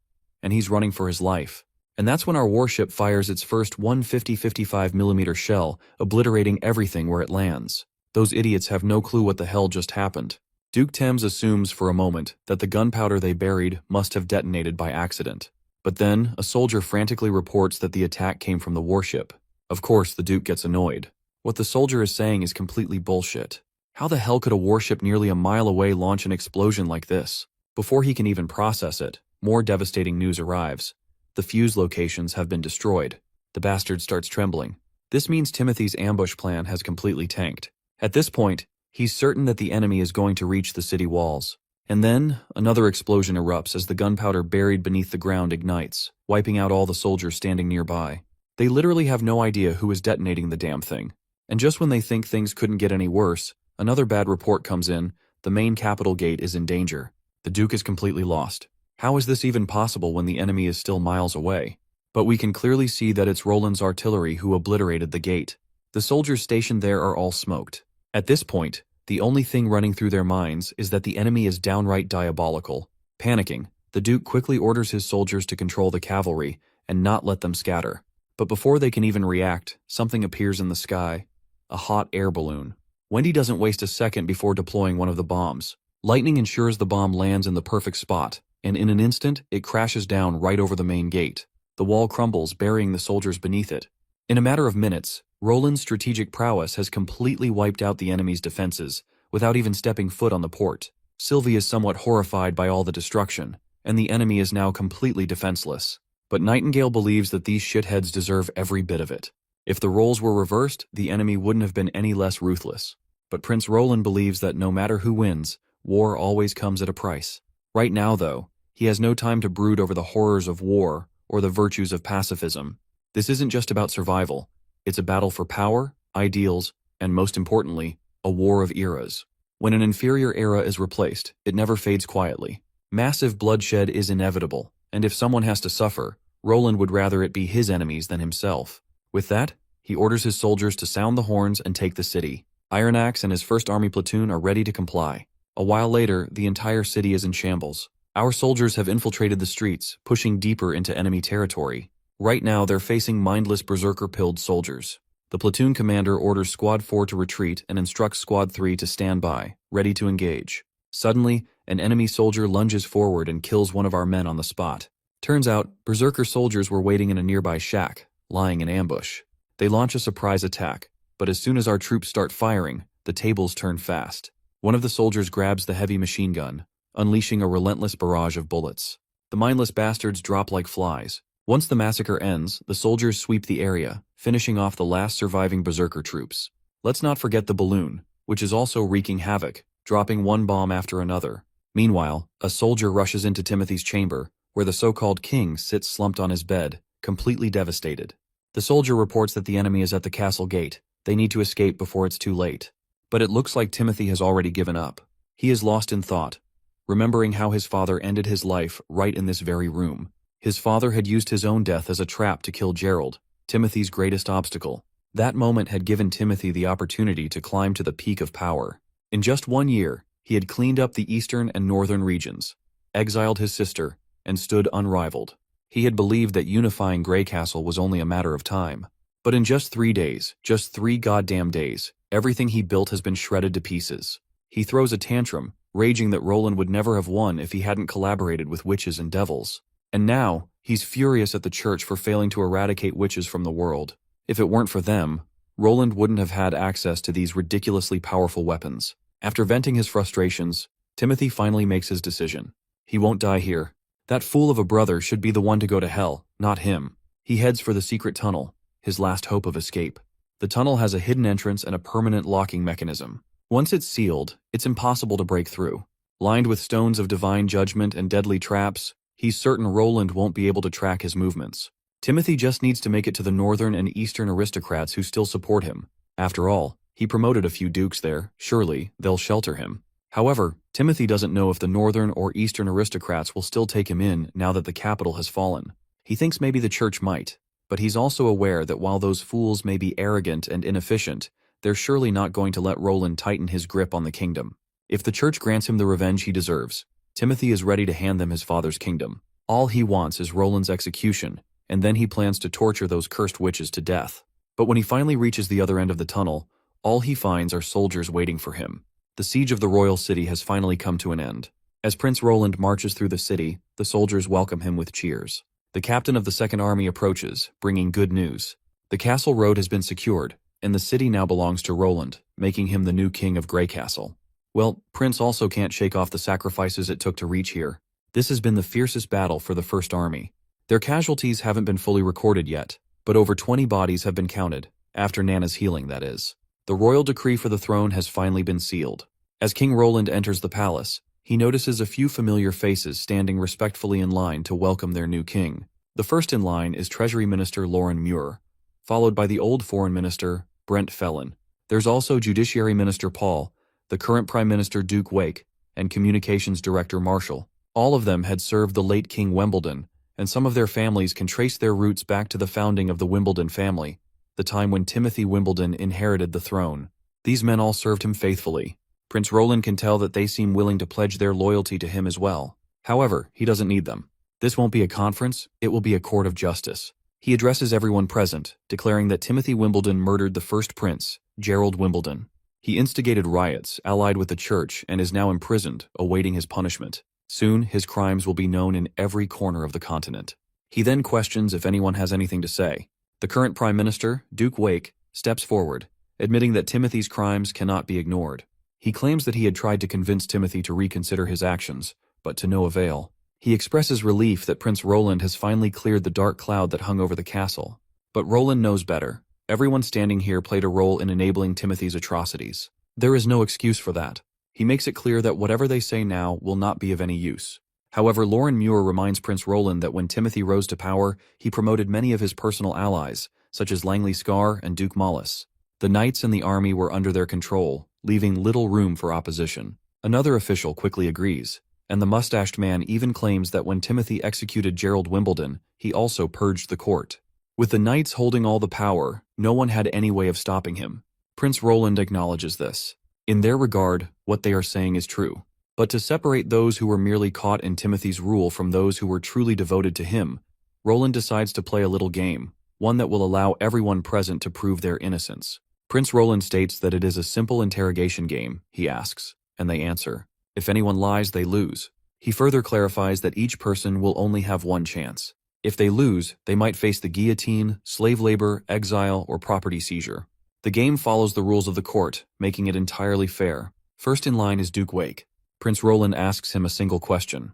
and he's running for his life. And that's when our warship fires its first 150-55mm shell, obliterating everything where it lands. Those idiots have no clue what the hell just happened. Duke Thames assumes for a moment that the gunpowder they buried must have detonated by accident. But then, a soldier frantically reports that the attack came from the warship. Of course, the Duke gets annoyed. What the soldier is saying is completely bullshit. How the hell could a warship nearly a mile away launch an explosion like this? Before he can even process it, more devastating news arrives. The fuse locations have been destroyed. The bastard starts trembling. This means Timothy's ambush plan has completely tanked. At this point, he's certain that the enemy is going to reach the city walls. And then, another explosion erupts as the gunpowder buried beneath the ground ignites, wiping out all the soldiers standing nearby. They literally have no idea who is detonating the damn thing. And just when they think things couldn't get any worse, another bad report comes in. The main capital gate is in danger. The Duke is completely lost. How is this even possible when the enemy is still miles away? But we can clearly see that it's Roland's artillery who obliterated the gate. The soldiers stationed there are all smoked. At this point, the only thing running through their minds is that the enemy is downright diabolical. Panicking, the Duke quickly orders his soldiers to control the cavalry and not let them scatter. But before they can even react, something appears in the sky. A hot air balloon. Wendy doesn't waste a second before deploying one of the bombs. Lightning ensures the bomb lands in the perfect spot, and in an instant, it crashes down right over the main gate. The wall crumbles, burying the soldiers beneath it. In a matter of minutes, Roland's strategic prowess has completely wiped out the enemy's defenses, without even stepping foot on the port. Sylvie is somewhat horrified by all the destruction, and the enemy is now completely defenseless. But Nightingale believes that these shitheads deserve every bit of it. If the roles were reversed, the enemy wouldn't have been any less ruthless. But Prince Roland believes that no matter who wins, war always comes at a price. Right now, though, he has no time to brood over the horrors of war or the virtues of pacifism. This isn't just about survival. It's a battle for power, ideals, and most importantly, a war of eras. When an inferior era is replaced, it never fades quietly. Massive bloodshed is inevitable, and if someone has to suffer, Roland would rather it be his enemies than himself. With that, he orders his soldiers to sound the horns and take the city. Iron Axe and his first army platoon are ready to comply. A while later, the entire city is in shambles. Our soldiers have infiltrated the streets, pushing deeper into enemy territory. Right now, they're facing mindless berserker-pilled soldiers. The platoon commander orders Squad 4 to retreat and instructs Squad 3 to stand by, ready to engage. Suddenly, an enemy soldier lunges forward and kills one of our men on the spot. Turns out, berserker soldiers were waiting in a nearby shack, lying in ambush. They launch a surprise attack, but as soon as our troops start firing, the tables turn fast. One of the soldiers grabs the heavy machine gun, unleashing a relentless barrage of bullets. The mindless bastards drop like flies. Once the massacre ends, the soldiers sweep the area, finishing off the last surviving berserker troops. Let's not forget the balloon, which is also wreaking havoc, dropping one bomb after another. Meanwhile, a soldier rushes into Timothy's chamber, where the so-called king sits slumped on his bed, completely devastated. The soldier reports that the enemy is at the castle gate. They need to escape before it's too late. But it looks like Timothy has already given up. He is lost in thought, remembering how his father ended his life right in this very room. His father had used his own death as a trap to kill Gerald, Timothy's greatest obstacle. That moment had given Timothy the opportunity to climb to the peak of power. In just 1 year, he had cleaned up the eastern and northern regions, exiled his sister, and stood unrivaled. He had believed that unifying Greycastle was only a matter of time. But in just 3 days, just 3 goddamn days, everything he built has been shredded to pieces. He throws a tantrum, raging that Roland would never have won if he hadn't collaborated with witches and devils. And now, he's furious at the church for failing to eradicate witches from the world. If it weren't for them, Roland wouldn't have had access to these ridiculously powerful weapons. After venting his frustrations, Timothy finally makes his decision. He won't die here. That fool of a brother should be the one to go to hell, not him. He heads for the secret tunnel, his last hope of escape. The tunnel has a hidden entrance and a permanent locking mechanism. Once it's sealed, it's impossible to break through. Lined with stones of divine judgment and deadly traps, he's certain Roland won't be able to track his movements. Timothy just needs to make it to the northern and eastern aristocrats who still support him. After all, he promoted a few dukes there, surely they'll shelter him. However, Timothy doesn't know if the northern or eastern aristocrats will still take him in now that the capital has fallen. He thinks maybe the church might, but he's also aware that while those fools may be arrogant and inefficient, they're surely not going to let Roland tighten his grip on the kingdom. If the church grants him the revenge he deserves, Timothy is ready to hand them his father's kingdom. All he wants is Roland's execution, and then he plans to torture those cursed witches to death. But when he finally reaches the other end of the tunnel, all he finds are soldiers waiting for him. The siege of the royal city has finally come to an end. As Prince Roland marches through the city, the soldiers welcome him with cheers. The captain of the Second Army approaches, bringing good news. The castle road has been secured, and the city now belongs to Roland, making him the new king of Greycastle. Well, Prince also can't shake off the sacrifices it took to reach here. This has been the fiercest battle for the First Army. Their casualties haven't been fully recorded yet, but over 20 bodies have been counted, after Nana's healing, that is. The royal decree for the throne has finally been sealed. As King Roland enters the palace, he notices a few familiar faces standing respectfully in line to welcome their new king. The first in line is Treasury Minister Lauren Muir, followed by the old Foreign Minister, Brent Fellon. There's also Judiciary Minister Paul, the current Prime Minister Duke Wake, and Communications Director Marshall. All of them had served the late King Wimbledon, and some of their families can trace their roots back to the founding of the Wimbledon family, the time when Timothy Wimbledon inherited the throne. These men all served him faithfully. Prince Roland can tell that they seem willing to pledge their loyalty to him as well. However, he doesn't need them. This won't be a conference, it will be a court of justice. He addresses everyone present, declaring that Timothy Wimbledon murdered the first prince, Gerald Wimbledon. He instigated riots, allied with the church, and is now imprisoned, awaiting his punishment. Soon, his crimes will be known in every corner of the continent. He then questions if anyone has anything to say. The current Prime Minister, Duke Wake, steps forward, admitting that Timothy's crimes cannot be ignored. He claims that he had tried to convince Timothy to reconsider his actions, but to no avail. He expresses relief that Prince Roland has finally cleared the dark cloud that hung over the castle. But Roland knows better. Everyone standing here played a role in enabling Timothy's atrocities. There is no excuse for that. He makes it clear that whatever they say now will not be of any use. However, Lauren Muir reminds Prince Roland that when Timothy rose to power, he promoted many of his personal allies, such as Langley Scar and Duke Mollis. The knights and the army were under their control, leaving little room for opposition. Another official quickly agrees, and the mustached man even claims that when Timothy executed Gerald Wimbledon, he also purged the court. With the knights holding all the power, no one had any way of stopping him. Prince Roland acknowledges this. In their regard, what they are saying is true. But to separate those who were merely caught in Timothy's rule from those who were truly devoted to him, Roland decides to play a little game, one that will allow everyone present to prove their innocence. Prince Roland states that it is a simple interrogation game, he asks, and they answer. If anyone lies, they lose. He further clarifies that each person will only have one chance. If they lose, they might face the guillotine, slave labor, exile, or property seizure. The game follows the rules of the court, making it entirely fair. First in line is Duke Wake. Prince Roland asks him a single question.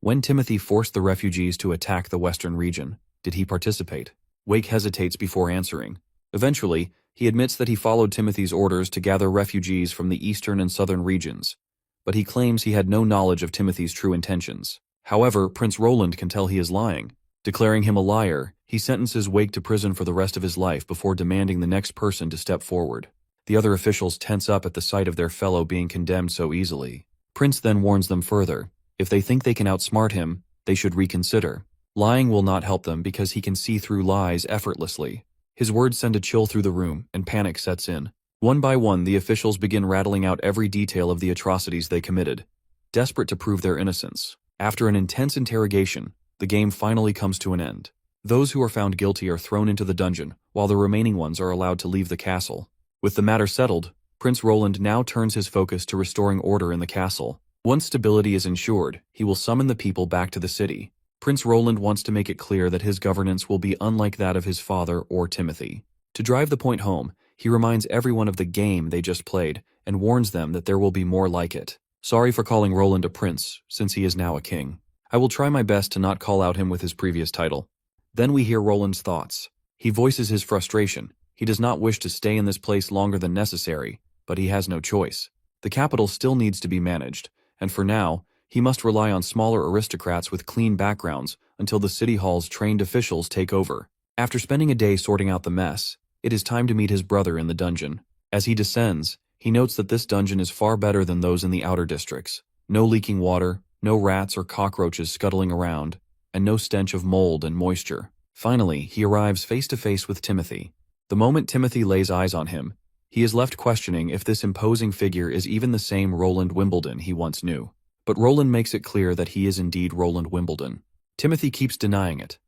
When Timothy forced the refugees to attack the western region, did he participate? Wake hesitates before answering. Eventually, he admits that he followed Timothy's orders to gather refugees from the eastern and southern regions, but he claims he had no knowledge of Timothy's true intentions. However, Prince Roland can tell he is lying. Declaring him a liar, he sentences Wake to prison for the rest of his life before demanding the next person to step forward. The other officials tense up at the sight of their fellow being condemned so easily. Prince then warns them further. If they think they can outsmart him, they should reconsider. Lying will not help them because he can see through lies effortlessly. His words send a chill through the room, and panic sets in. One by one, the officials begin rattling out every detail of the atrocities they committed, desperate to prove their innocence. After an intense interrogation, the game finally comes to an end. Those who are found guilty are thrown into the dungeon, while the remaining ones are allowed to leave the castle. With the matter settled, Prince Roland now turns his focus to restoring order in the castle. Once stability is ensured, he will summon the people back to the city. Prince Roland wants to make it clear that his governance will be unlike that of his father or Timothy. To drive the point home, he reminds everyone of the game they just played and warns them that there will be more like it. Sorry for calling Roland a prince, since he is now a king. I will try my best to not call out him with his previous title. Then we hear Roland's thoughts. He voices his frustration. He does not wish to stay in this place longer than necessary, but he has no choice. The capital still needs to be managed, and for now, he must rely on smaller aristocrats with clean backgrounds until the city hall's trained officials take over. After spending a day sorting out the mess, it is time to meet his brother in the dungeon. As he descends, he notes that this dungeon is far better than those in the outer districts. No leaking water, no rats or cockroaches scuttling around, and no stench of mold and moisture. Finally, he arrives face to face with Timothy. The moment Timothy lays eyes on him, he is left questioning if this imposing figure is even the same Roland Wimbledon he once knew. But Roland makes it clear that he is indeed Roland Wimbledon. Timothy keeps denying it,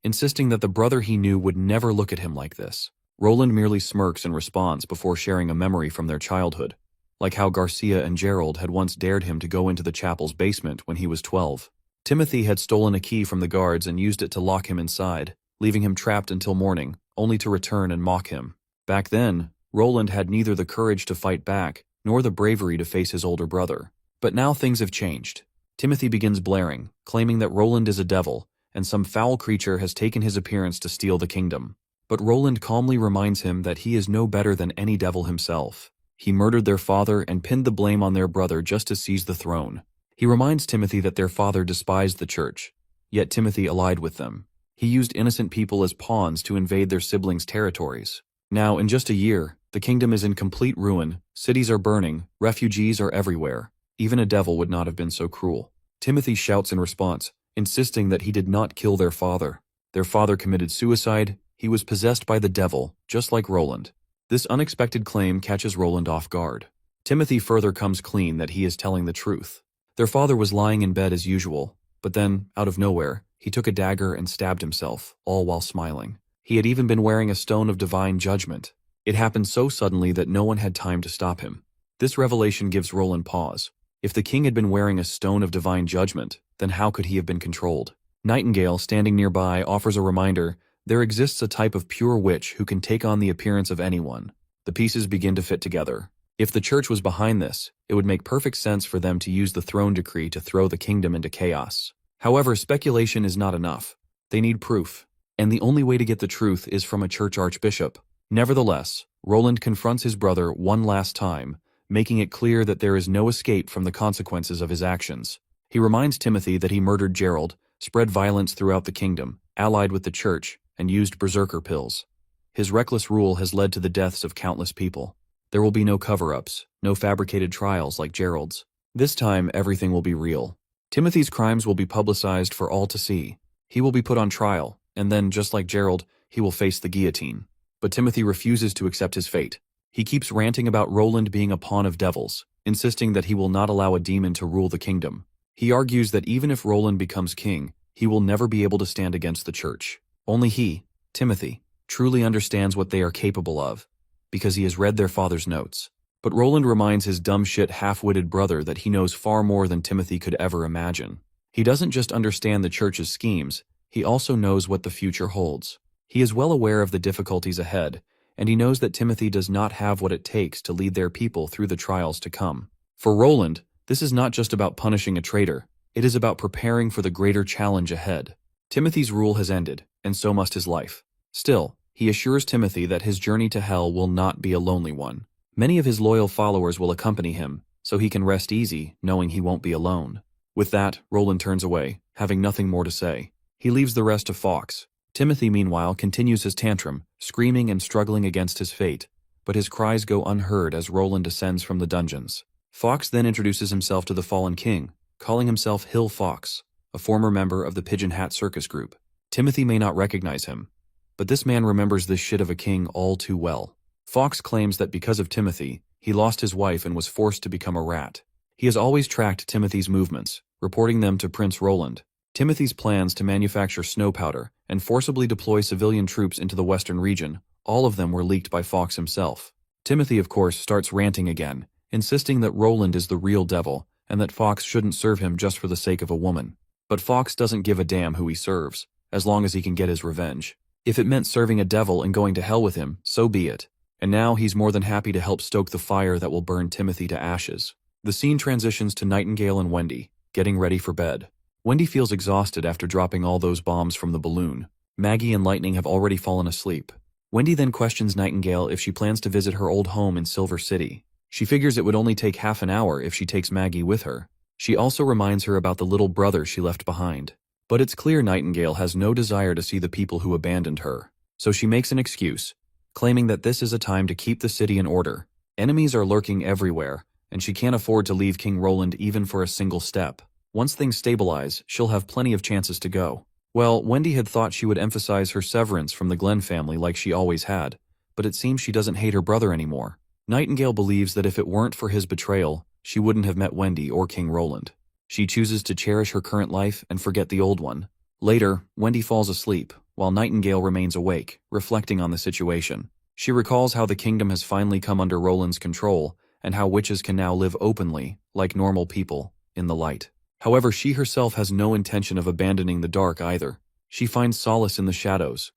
insisting that the brother he knew would never look at him like this. Roland merely smirks in response before sharing a memory from their childhood, like how Garcia and Gerald had once dared him to go into the chapel's basement when he was 12. Timothy had stolen a key from the guards and used it to lock him inside, leaving him trapped until morning, only to return and mock him. Back then, Roland had neither the courage to fight back, nor the bravery to face his older brother. But now things have changed. Timothy begins blaring, claiming that Roland is a devil, and some foul creature has taken his appearance to steal the kingdom. But Roland calmly reminds him that he is no better than any devil himself. He murdered their father and pinned the blame on their brother just to seize the throne. He reminds Timothy that their father despised the church, yet Timothy allied with them. He used innocent people as pawns to invade their siblings' territories. Now, in just a year, the kingdom is in complete ruin, cities are burning, refugees are everywhere. Even a devil would not have been so cruel. Timothy shouts in response, insisting that he did not kill their father. Their father committed suicide, he was possessed by the devil, just like Roland. This unexpected claim catches Roland off guard. Timothy further comes clean that he is telling the truth. Their father was lying in bed as usual, but then, out of nowhere, he took a dagger and stabbed himself, all while smiling. He had even been wearing a stone of divine judgment. It happened so suddenly that no one had time to stop him. This revelation gives Roland pause. If the king had been wearing a stone of divine judgment, then how could he have been controlled? Nightingale, standing nearby, offers a reminder. There exists a type of pure witch who can take on the appearance of anyone. The pieces begin to fit together. If the church was behind this, it would make perfect sense for them to use the throne decree to throw the kingdom into chaos. However, speculation is not enough. They need proof. And the only way to get the truth is from a church archbishop. Nevertheless, Roland confronts his brother one last time, making it clear that there is no escape from the consequences of his actions. He reminds Timothy that he murdered Gerald, spread violence throughout the kingdom, allied with the church, and used berserker pills. His reckless rule has led to the deaths of countless people. There will be no cover-ups, no fabricated trials like Gerald's. This time, everything will be real. Timothy's crimes will be publicized for all to see. He will be put on trial, and then, just like Gerald, he will face the guillotine. But Timothy refuses to accept his fate. He keeps ranting about Roland being a pawn of devils, insisting that he will not allow a demon to rule the kingdom. He argues that even if Roland becomes king, he will never be able to stand against the church. Only he, Timothy, truly understands what they are capable of, because he has read their father's notes. But Roland reminds his dumb shit half-witted brother that he knows far more than Timothy could ever imagine. He doesn't just understand the church's schemes, he also knows what the future holds. He is well aware of the difficulties ahead, and he knows that Timothy does not have what it takes to lead their people through the trials to come. For Roland, this is not just about punishing a traitor, it is about preparing for the greater challenge ahead. Timothy's rule has ended, and so must his life. Still, he assures Timothy that his journey to hell will not be a lonely one. Many of his loyal followers will accompany him, so he can rest easy, knowing he won't be alone. With that, Roland turns away, having nothing more to say. He leaves the rest to Fawkes. Timothy, meanwhile, continues his tantrum, screaming and struggling against his fate, but his cries go unheard as Roland descends from the dungeons. Fawkes then introduces himself to the fallen king, calling himself Hill Fawkes, a former member of the Pigeon Hat Circus group. Timothy may not recognize him, but this man remembers this shit of a king all too well. Fawkes claims that because of Timothy, he lost his wife and was forced to become a rat. He has always tracked Timothy's movements, reporting them to Prince Roland. Timothy's plans to manufacture snow powder and forcibly deploy civilian troops into the western region, all of them were leaked by Fawkes himself. Timothy, of course, starts ranting again, insisting that Roland is the real devil and that Fawkes shouldn't serve him just for the sake of a woman. But Fawkes doesn't give a damn who he serves, as long as he can get his revenge. If it meant serving a devil and going to hell with him, so be it. And now he's more than happy to help stoke the fire that will burn Timothy to ashes. The scene transitions to Nightingale and Wendy, getting ready for bed. Wendy feels exhausted after dropping all those bombs from the balloon. Maggie and Lightning have already fallen asleep. Wendy then questions Nightingale if she plans to visit her old home in Silver City. She figures it would only take half an hour if she takes Maggie with her. She also reminds her about the little brother she left behind. But it's clear Nightingale has no desire to see the people who abandoned her. So she makes an excuse, claiming that this is a time to keep the city in order. Enemies are lurking everywhere, and she can't afford to leave King Roland even for a single step. Once things stabilize, she'll have plenty of chances to go. Well, Wendy had thought she would emphasize her severance from the Glenn family like she always had, but it seems she doesn't hate her brother anymore. Nightingale believes that if it weren't for his betrayal, she wouldn't have met Wendy or King Roland. She chooses to cherish her current life and forget the old one. Later, Wendy falls asleep, while Nightingale remains awake, reflecting on the situation. She recalls how the kingdom has finally come under Roland's control, and how witches can now live openly, like normal people, in the light. However, she herself has no intention of abandoning the dark either. She finds solace in the shadows,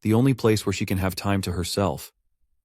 the only place where she can have time to herself.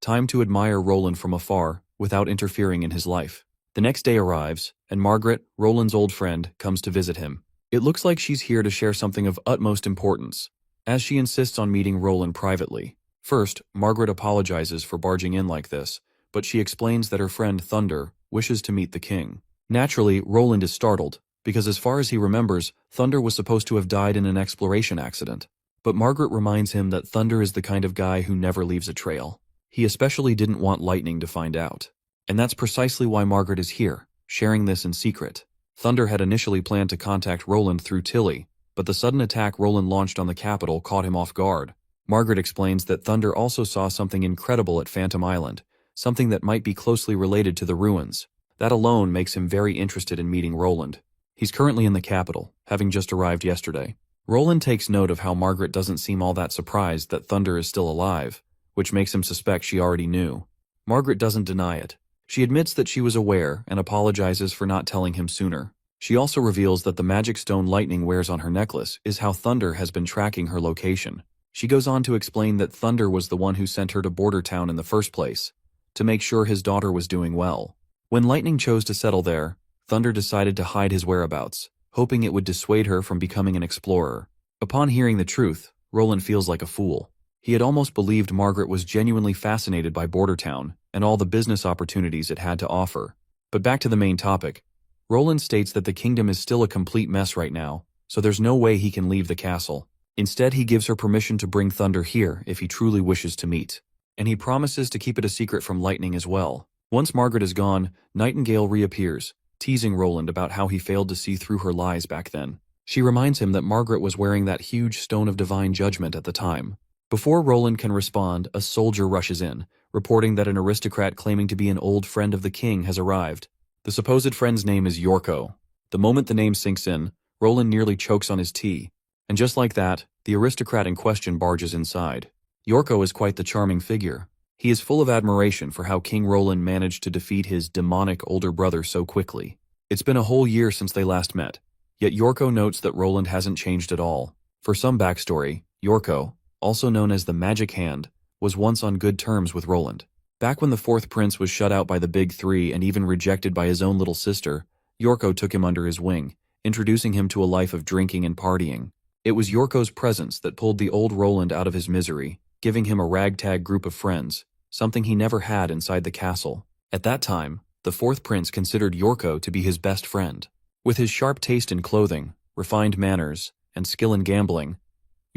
Time to admire Roland from afar, without interfering in his life. The next day arrives, and Margaret, Roland's old friend, comes to visit him. It looks like she's here to share something of utmost importance, as she insists on meeting Roland privately. First, Margaret apologizes for barging in like this, but she explains that her friend Thunder wishes to meet the king. Naturally, Roland is startled, because as far as he remembers, Thunder was supposed to have died in an exploration accident. But Margaret reminds him that Thunder is the kind of guy who never leaves a trail. He especially didn't want Lightning to find out. And that's precisely why Margaret is here, sharing this in secret. Thunder had initially planned to contact Roland through Tilly, but the sudden attack Roland launched on the capital caught him off guard. Margaret explains that Thunder also saw something incredible at Phantom Island, something that might be closely related to the ruins. That alone makes him very interested in meeting Roland. He's currently in the capital, having just arrived yesterday. Roland takes note of how Margaret doesn't seem all that surprised that Thunder is still alive, which makes him suspect she already knew. Margaret doesn't deny it. She admits that she was aware and apologizes for not telling him sooner. She also reveals that the magic stone Lightning wears on her necklace is how Thunder has been tracking her location. She goes on to explain that Thunder was the one who sent her to Border Town in the first place, to make sure his daughter was doing well. When Lightning chose to settle there, Thunder decided to hide his whereabouts, hoping it would dissuade her from becoming an explorer. Upon hearing the truth, Roland feels like a fool. He had almost believed Margaret was genuinely fascinated by Border Town and all the business opportunities it had to offer. But back to the main topic. Roland states that the kingdom is still a complete mess right now, so there's no way he can leave the castle. Instead, he gives her permission to bring Thunder here if he truly wishes to meet. And he promises to keep it a secret from Lightning as well. Once Margaret is gone, Nightingale reappears, teasing Roland about how he failed to see through her lies back then. She reminds him that Margaret was wearing that huge stone of divine judgment at the time. Before Roland can respond, a soldier rushes in, reporting that an aristocrat claiming to be an old friend of the king has arrived. The supposed friend's name is Yorko. The moment the name sinks in, Roland nearly chokes on his tea. And just like that, the aristocrat in question barges inside. Yorko is quite the charming figure. He is full of admiration for how King Roland managed to defeat his demonic older brother so quickly. It's been a whole year since they last met, yet Yorko notes that Roland hasn't changed at all. For some backstory, Yorko, also known as the Magic Hand, was once on good terms with Roland. Back when the fourth prince was shut out by the Big Three and even rejected by his own little sister, Yorko took him under his wing, introducing him to a life of drinking and partying. It was Yorko's presence that pulled the old Roland out of his misery, giving him a ragtag group of friends, something he never had inside the castle. At that time, the fourth prince considered Yorko to be his best friend. With his sharp taste in clothing, refined manners, and skill in gambling,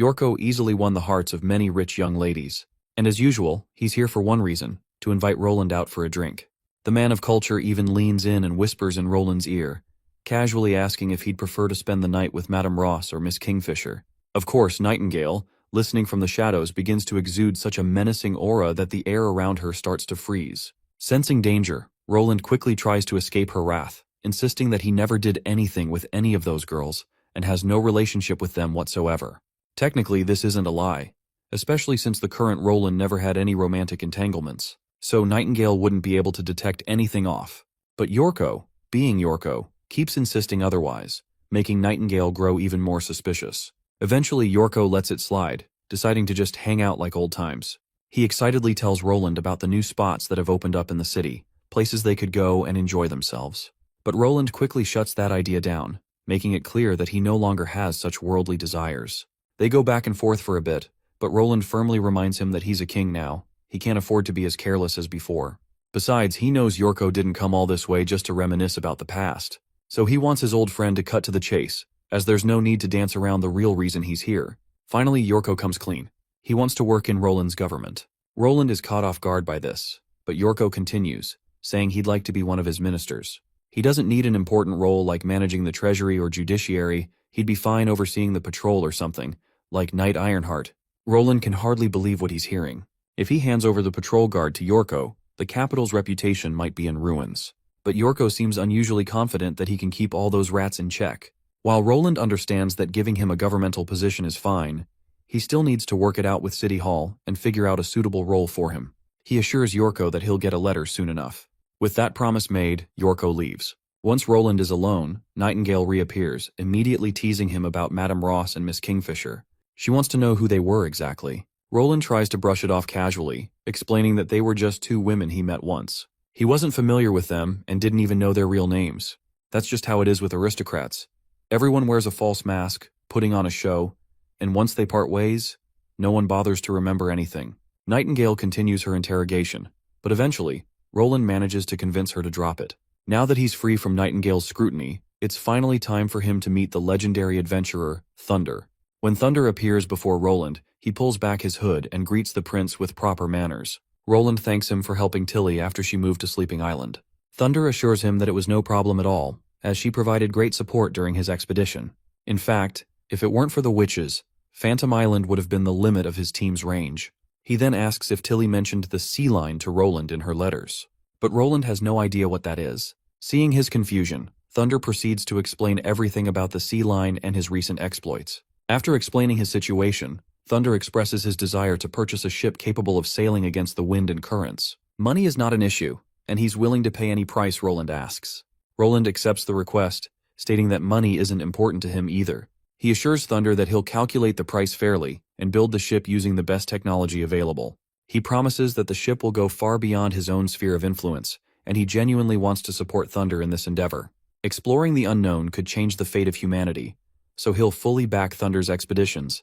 Yorko easily won the hearts of many rich young ladies. And as usual, he's here for one reason, to invite Roland out for a drink. The man of culture even leans in and whispers in Roland's ear, casually asking if he'd prefer to spend the night with Madame Ross or Miss Kingfisher. Of course, Nightingale, listening from the shadows, begins to exude such a menacing aura that the air around her starts to freeze. Sensing danger, Roland quickly tries to escape her wrath, insisting that he never did anything with any of those girls and has no relationship with them whatsoever. Technically, this isn't a lie, especially since the current Roland never had any romantic entanglements, so Nightingale wouldn't be able to detect anything off. But Yorko, being Yorko, keeps insisting otherwise, making Nightingale grow even more suspicious. Eventually, Yorko lets it slide, deciding to just hang out like old times. He excitedly tells Roland about the new spots that have opened up in the city, places they could go and enjoy themselves. But Roland quickly shuts that idea down, making it clear that he no longer has such worldly desires. They go back and forth for a bit, but Roland firmly reminds him that he's a king now. He can't afford to be as careless as before. Besides, he knows Yorko didn't come all this way just to reminisce about the past. So he wants his old friend to cut to the chase, as there's no need to dance around the real reason he's here. Finally, Yorko comes clean. He wants to work in Roland's government. Roland is caught off guard by this, but Yorko continues, saying he'd like to be one of his ministers. He doesn't need an important role like managing the treasury or judiciary. He'd be fine overseeing the patrol or something, like Knight Ironheart. Roland can hardly believe what he's hearing. If he hands over the patrol guard to Yorko, the capital's reputation might be in ruins. But Yorko seems unusually confident that he can keep all those rats in check. While Roland understands that giving him a governmental position is fine, he still needs to work it out with City Hall and figure out a suitable role for him. He assures Yorko that he'll get a letter soon enough. With that promise made, Yorko leaves. Once Roland is alone, Nightingale reappears, immediately teasing him about Madame Ross and Miss Kingfisher. She wants to know who they were exactly. Roland tries to brush it off casually, explaining that they were just two women he met once. He wasn't familiar with them and didn't even know their real names. That's just how it is with aristocrats. Everyone wears a false mask, putting on a show, and once they part ways, no one bothers to remember anything. Nightingale continues her interrogation, but eventually, Roland manages to convince her to drop it. Now that he's free from Nightingale's scrutiny, it's finally time for him to meet the legendary adventurer, Thunder. When Thunder appears before Roland, he pulls back his hood and greets the prince with proper manners. Roland thanks him for helping Tilly after she moved to Sleeping Island. Thunder assures him that it was no problem at all, as she provided great support during his expedition. In fact, if it weren't for the witches, Phantom Island would have been the limit of his team's range. He then asks if Tilly mentioned the sea line to Roland in her letters. But Roland has no idea what that is. Seeing his confusion, Thunder proceeds to explain everything about the sea line and his recent exploits. After explaining his situation, Thunder expresses his desire to purchase a ship capable of sailing against the wind and currents. Money is not an issue, and he's willing to pay any price Roland asks. Roland accepts the request, stating that money isn't important to him either. He assures Thunder that he'll calculate the price fairly and build the ship using the best technology available. He promises that the ship will go far beyond his own sphere of influence, and he genuinely wants to support Thunder in this endeavor. Exploring the unknown could change the fate of humanity, so he'll fully back Thunder's expeditions,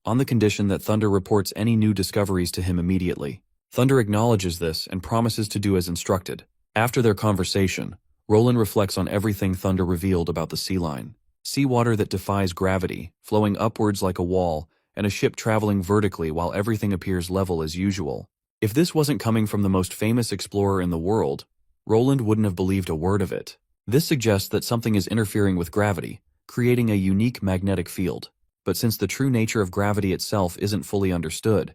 on the condition that Thunder reports any new discoveries to him immediately. Thunder acknowledges this and promises to do as instructed. After their conversation, Roland reflects on everything Thunder revealed about the sea line. Seawater that defies gravity, flowing upwards like a wall, and a ship traveling vertically while everything appears level as usual. If this wasn't coming from the most famous explorer in the world, Roland wouldn't have believed a word of it. This suggests that something is interfering with gravity, creating a unique magnetic field. But since the true nature of gravity itself isn't fully understood,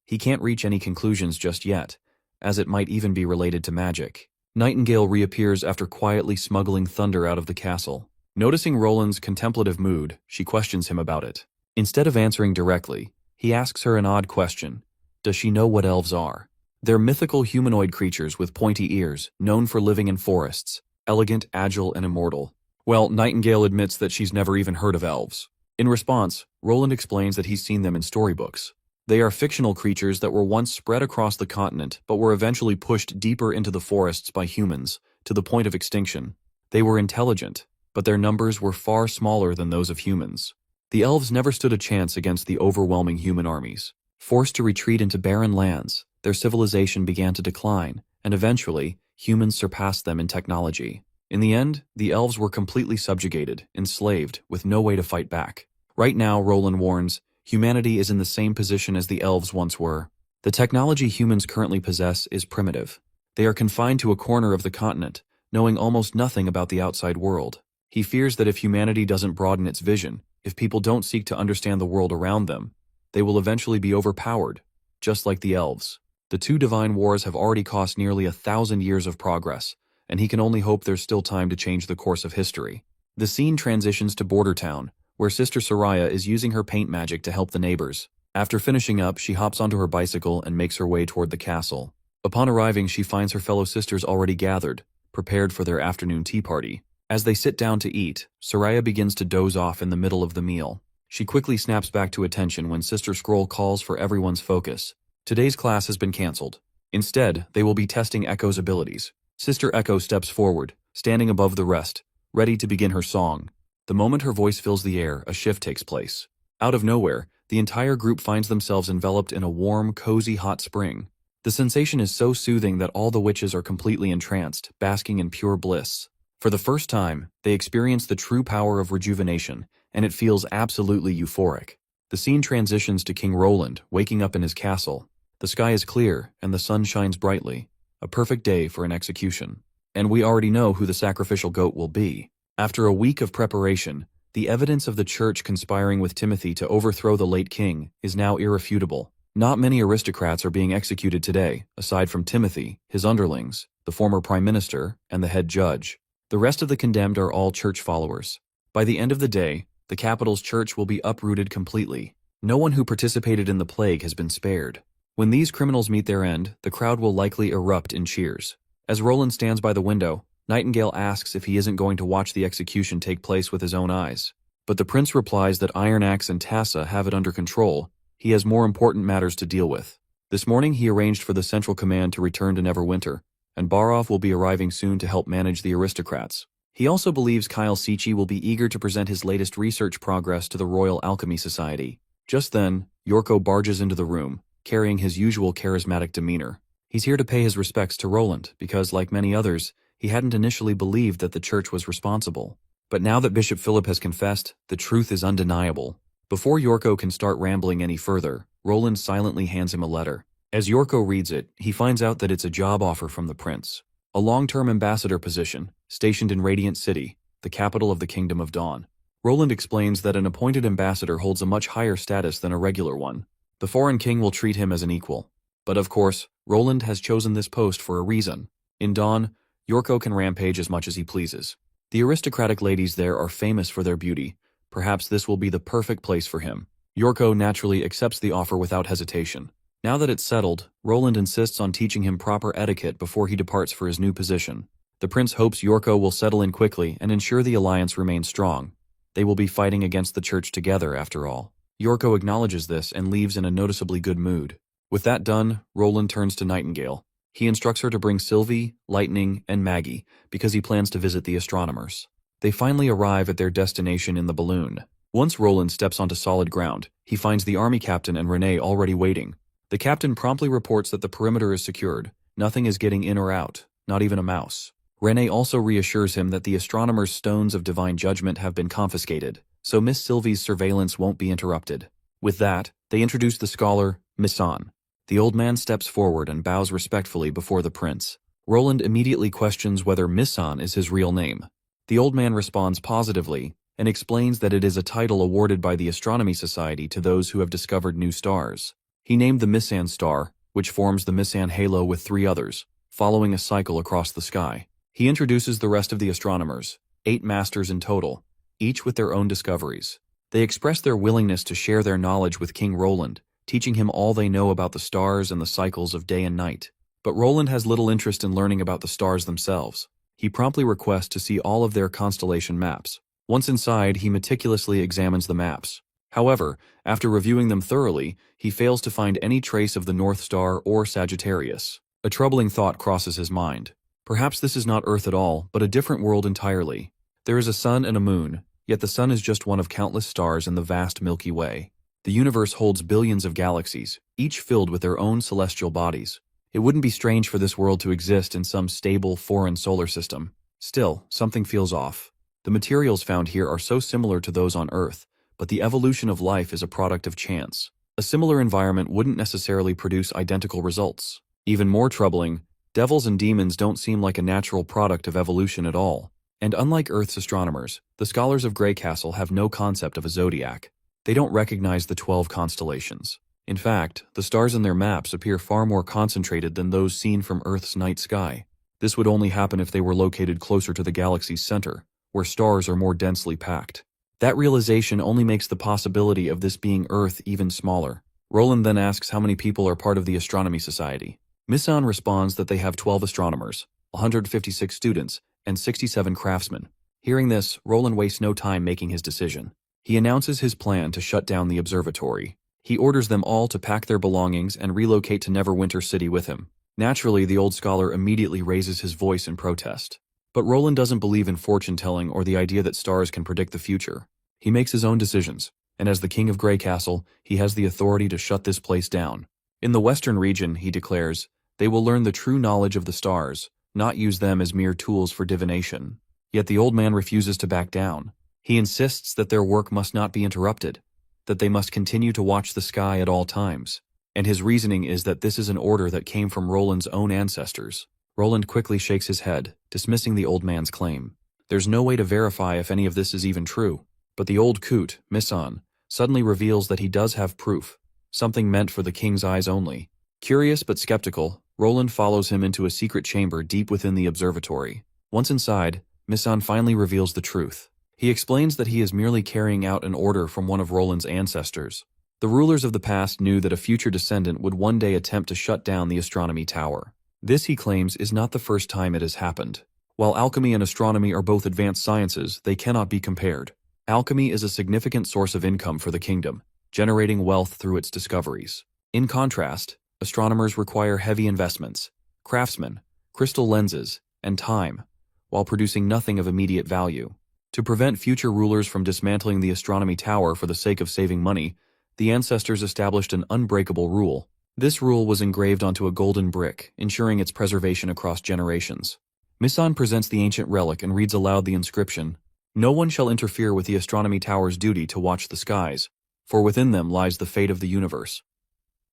he can't reach any conclusions just yet, as it might even be related to magic. Nightingale reappears after quietly smuggling thunder out of the castle. Noticing Roland's contemplative mood, she questions him about it. Instead of answering directly, he asks her an odd question. Does she know what elves are? They're mythical humanoid creatures with pointy ears, known for living in forests, elegant, agile, and immortal. Well, Nightingale admits that she's never even heard of elves. In response, Roland explains that he's seen them in storybooks. They are fictional creatures that were once spread across the continent but were eventually pushed deeper into the forests by humans, to the point of extinction. They were intelligent, but their numbers were far smaller than those of humans. The elves never stood a chance against the overwhelming human armies. Forced to retreat into barren lands, their civilization began to decline, and eventually, humans surpassed them in technology. In the end, the elves were completely subjugated, enslaved, with no way to fight back. Right now, Roland warns, humanity is in the same position as the elves once were. The technology humans currently possess is primitive. They are confined to a corner of the continent, knowing almost nothing about the outside world. He fears that if humanity doesn't broaden its vision, if people don't seek to understand the world around them, they will eventually be overpowered, just like the elves. The two divine wars have already cost nearly 1,000 years of progress, and he can only hope there's still time to change the course of history. The scene transitions to Border Town, where Sister Soraya is using her paint magic to help the neighbors. After finishing up, she hops onto her bicycle and makes her way toward the castle. Upon arriving, she finds her fellow sisters already gathered, prepared for their afternoon tea party. As they sit down to eat, Soraya begins to doze off in the middle of the meal. She quickly snaps back to attention when Sister Scroll calls for everyone's focus. Today's class has been cancelled. Instead, they will be testing Echo's abilities. Sister Echo steps forward, standing above the rest, ready to begin her song. The moment her voice fills the air, a shift takes place. Out of nowhere, the entire group finds themselves enveloped in a warm, cozy hot spring. The sensation is so soothing that all the witches are completely entranced, basking in pure bliss. For the first time, they experience the true power of rejuvenation, and it feels absolutely euphoric. The scene transitions to King Roland, waking up in his castle. The sky is clear, and the sun shines brightly. A perfect day for an execution. And we already know who the sacrificial goat will be. After a week of preparation, the evidence of the church conspiring with Timothy to overthrow the late king is now irrefutable. Not many aristocrats are being executed today, aside from Timothy, his underlings, the former prime minister, and the head judge. The rest of the condemned are all church followers. By the end of the day, the capital's church will be uprooted completely. No one who participated in the plague has been spared. When these criminals meet their end, the crowd will likely erupt in cheers. As Roland stands by the window, Nightingale asks if he isn't going to watch the execution take place with his own eyes. But the prince replies that Iron Axe and Tassa have it under control. He has more important matters to deal with. This morning he arranged for the Central Command to return to Neverwinter, and Barov will be arriving soon to help manage the aristocrats. He also believes Kyle Sichi will be eager to present his latest research progress to the Royal Alchemy Society. Just then, Yorko barges into the room, carrying his usual charismatic demeanor. He's here to pay his respects to Roland, because, like many others, he hadn't initially believed that the church was responsible. But now that Bishop Philip has confessed, the truth is undeniable. Before Yorko can start rambling any further, Roland silently hands him a letter. As Yorko reads it, he finds out that it's a job offer from the prince. A long-term ambassador position, stationed in Radiant City, the capital of the Kingdom of Dawn. Roland explains that an appointed ambassador holds a much higher status than a regular one. The foreign king will treat him as an equal. But of course, Roland has chosen this post for a reason. In Dawn, Yorko can rampage as much as he pleases. The aristocratic ladies there are famous for their beauty. Perhaps this will be the perfect place for him. Yorko naturally accepts the offer without hesitation. Now that it's settled, Roland insists on teaching him proper etiquette before he departs for his new position. The prince hopes Yorko will settle in quickly and ensure the alliance remains strong. They will be fighting against the church together, after all. Yorko acknowledges this and leaves in a noticeably good mood. With that done, Roland turns to Nightingale. He instructs her to bring Sylvie, Lightning, and Maggie, because he plans to visit the astronomers. They finally arrive at their destination in the balloon. Once Roland steps onto solid ground, he finds the army captain and Renee already waiting. The captain promptly reports that the perimeter is secured. Nothing is getting in or out, not even a mouse. Renee also reassures him that the astronomers' stones of divine judgment have been confiscated, so Miss Sylvie's surveillance won't be interrupted. With that, they introduce the scholar, Missan. The old man steps forward and bows respectfully before the prince. Roland immediately questions whether Misan is his real name. The old man responds positively and explains that it is a title awarded by the Astronomy Society to those who have discovered new stars. He named the Misan star, which forms the Misan halo with 3 others, following a cycle across the sky. He introduces the rest of the astronomers, 8 masters in total, each with their own discoveries. They express their willingness to share their knowledge with King Roland, teaching him all they know about the stars and the cycles of day and night. But Roland has little interest in learning about the stars themselves. He promptly requests to see all of their constellation maps. Once inside, he meticulously examines the maps. However, after reviewing them thoroughly, he fails to find any trace of the North Star or Sagittarius. A troubling thought crosses his mind. Perhaps this is not Earth at all, but a different world entirely. There is a sun and a moon, yet the sun is just one of countless stars in the vast Milky Way. The universe holds billions of galaxies, each filled with their own celestial bodies. It wouldn't be strange for this world to exist in some stable foreign solar system. Still, something feels off. The materials found here are so similar to those on Earth, but the evolution of life is a product of chance. A similar environment wouldn't necessarily produce identical results. Even more troubling, devils and demons don't seem like a natural product of evolution at all. And unlike Earth's astronomers, the scholars of Grey Castle have no concept of a zodiac. They don't recognize the 12 constellations. In fact, the stars in their maps appear far more concentrated than those seen from Earth's night sky. This would only happen if they were located closer to the galaxy's center, where stars are more densely packed. That realization only makes the possibility of this being Earth even smaller. Roland then asks how many people are part of the Astronomy Society. Misan responds that they have 12 astronomers, 156 students, and 67 craftsmen. Hearing this, Roland wastes no time making his decision. He announces his plan to shut down the observatory. He orders them all to pack their belongings and relocate to Neverwinter City with him. Naturally, the old scholar immediately raises his voice in protest. But Roland doesn't believe in fortune-telling or the idea that stars can predict the future. He makes his own decisions, and as the king of Grey Castle, he has the authority to shut this place down. In the western region, he declares, they will learn the true knowledge of the stars, not use them as mere tools for divination. Yet the old man refuses to back down. He insists that their work must not be interrupted, that they must continue to watch the sky at all times. And his reasoning is that this is an order that came from Roland's own ancestors. Roland quickly shakes his head, dismissing the old man's claim. There's no way to verify if any of this is even true. But the old coot, Misan, suddenly reveals that he does have proof, something meant for the king's eyes only. Curious but skeptical, Roland follows him into a secret chamber deep within the observatory. Once inside, Misan finally reveals the truth. He explains that he is merely carrying out an order from one of Roland's ancestors. The rulers of the past knew that a future descendant would one day attempt to shut down the astronomy tower. This, he claims, is not the first time it has happened. While alchemy and astronomy are both advanced sciences, they cannot be compared. Alchemy is a significant source of income for the kingdom, generating wealth through its discoveries. In contrast, astronomers require heavy investments, craftsmen, crystal lenses, and time, while producing nothing of immediate value. To prevent future rulers from dismantling the astronomy tower for the sake of saving money, the ancestors established an unbreakable rule. This rule was engraved onto a golden brick, ensuring its preservation across generations. Misan presents the ancient relic and reads aloud the inscription, "No one shall interfere with the astronomy tower's duty to watch the skies, for within them lies the fate of the universe."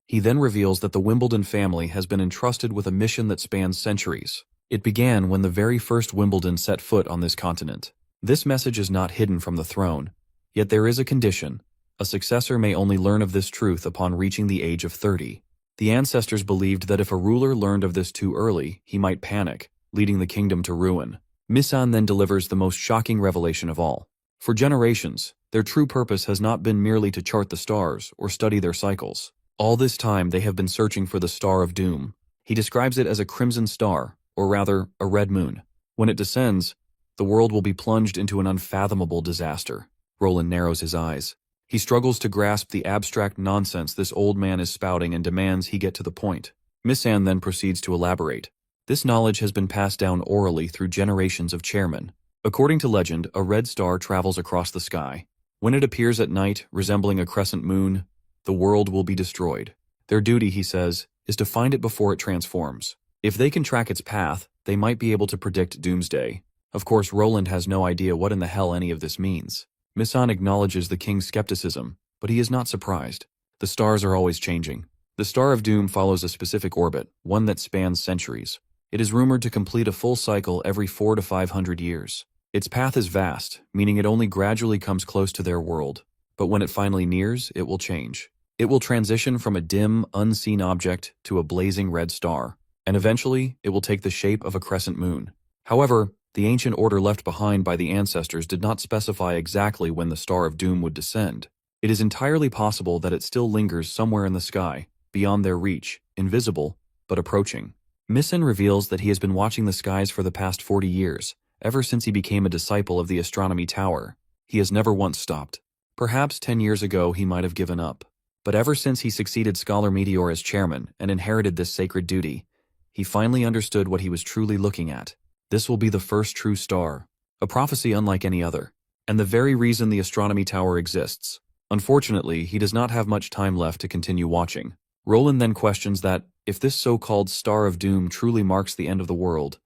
He then reveals that the Wimbledon family has been entrusted with a mission that spans centuries. It began when the very first Wimbledon set foot on this continent. This message is not hidden from the throne, yet there is a condition. A successor may only learn of this truth upon reaching the age of 30. The ancestors believed that if a ruler learned of this too early, he might panic, leading the kingdom to ruin. Misan then delivers the most shocking revelation of all. For generations, their true purpose has not been merely to chart the stars or study their cycles. All this time they have been searching for the Star of Doom. He describes it as a crimson star, or rather, a red moon. When it descends, the world will be plunged into an unfathomable disaster. Roland narrows his eyes. He struggles to grasp the abstract nonsense this old man is spouting and demands he get to the point. Misan then proceeds to elaborate. This knowledge has been passed down orally through generations of chairmen. According to legend, a red star travels across the sky. When it appears at night, resembling a crescent moon, the world will be destroyed. Their duty, he says, is to find it before it transforms. If they can track its path, they might be able to predict doomsday. Of course, Roland has no idea what in the hell any of this means. Misan acknowledges the king's skepticism, but he is not surprised. The stars are always changing. The Star of Doom follows a specific orbit, one that spans centuries. It is rumored to complete a full cycle every 400 to 500 years. Its path is vast, meaning it only gradually comes close to their world. But when it finally nears, it will change. It will transition from a dim, unseen object to a blazing red star, and eventually it will take the shape of a crescent moon. However, the ancient order left behind by the ancestors did not specify exactly when the Star of Doom would descend. It is entirely possible that it still lingers somewhere in the sky, beyond their reach, invisible, but approaching. Misan reveals that he has been watching the skies for the past 40 years, ever since he became a disciple of the astronomy tower. He has never once stopped. Perhaps 10 years ago he might have given up. But ever since he succeeded Scholar Meteor as chairman and inherited this sacred duty, he finally understood what he was truly looking at. This will be the first true star, a prophecy unlike any other, and the very reason the astronomy tower exists. Unfortunately, he does not have much time left to continue watching. Roland then questions that, if this so-called Star of Doom truly marks the end of the world,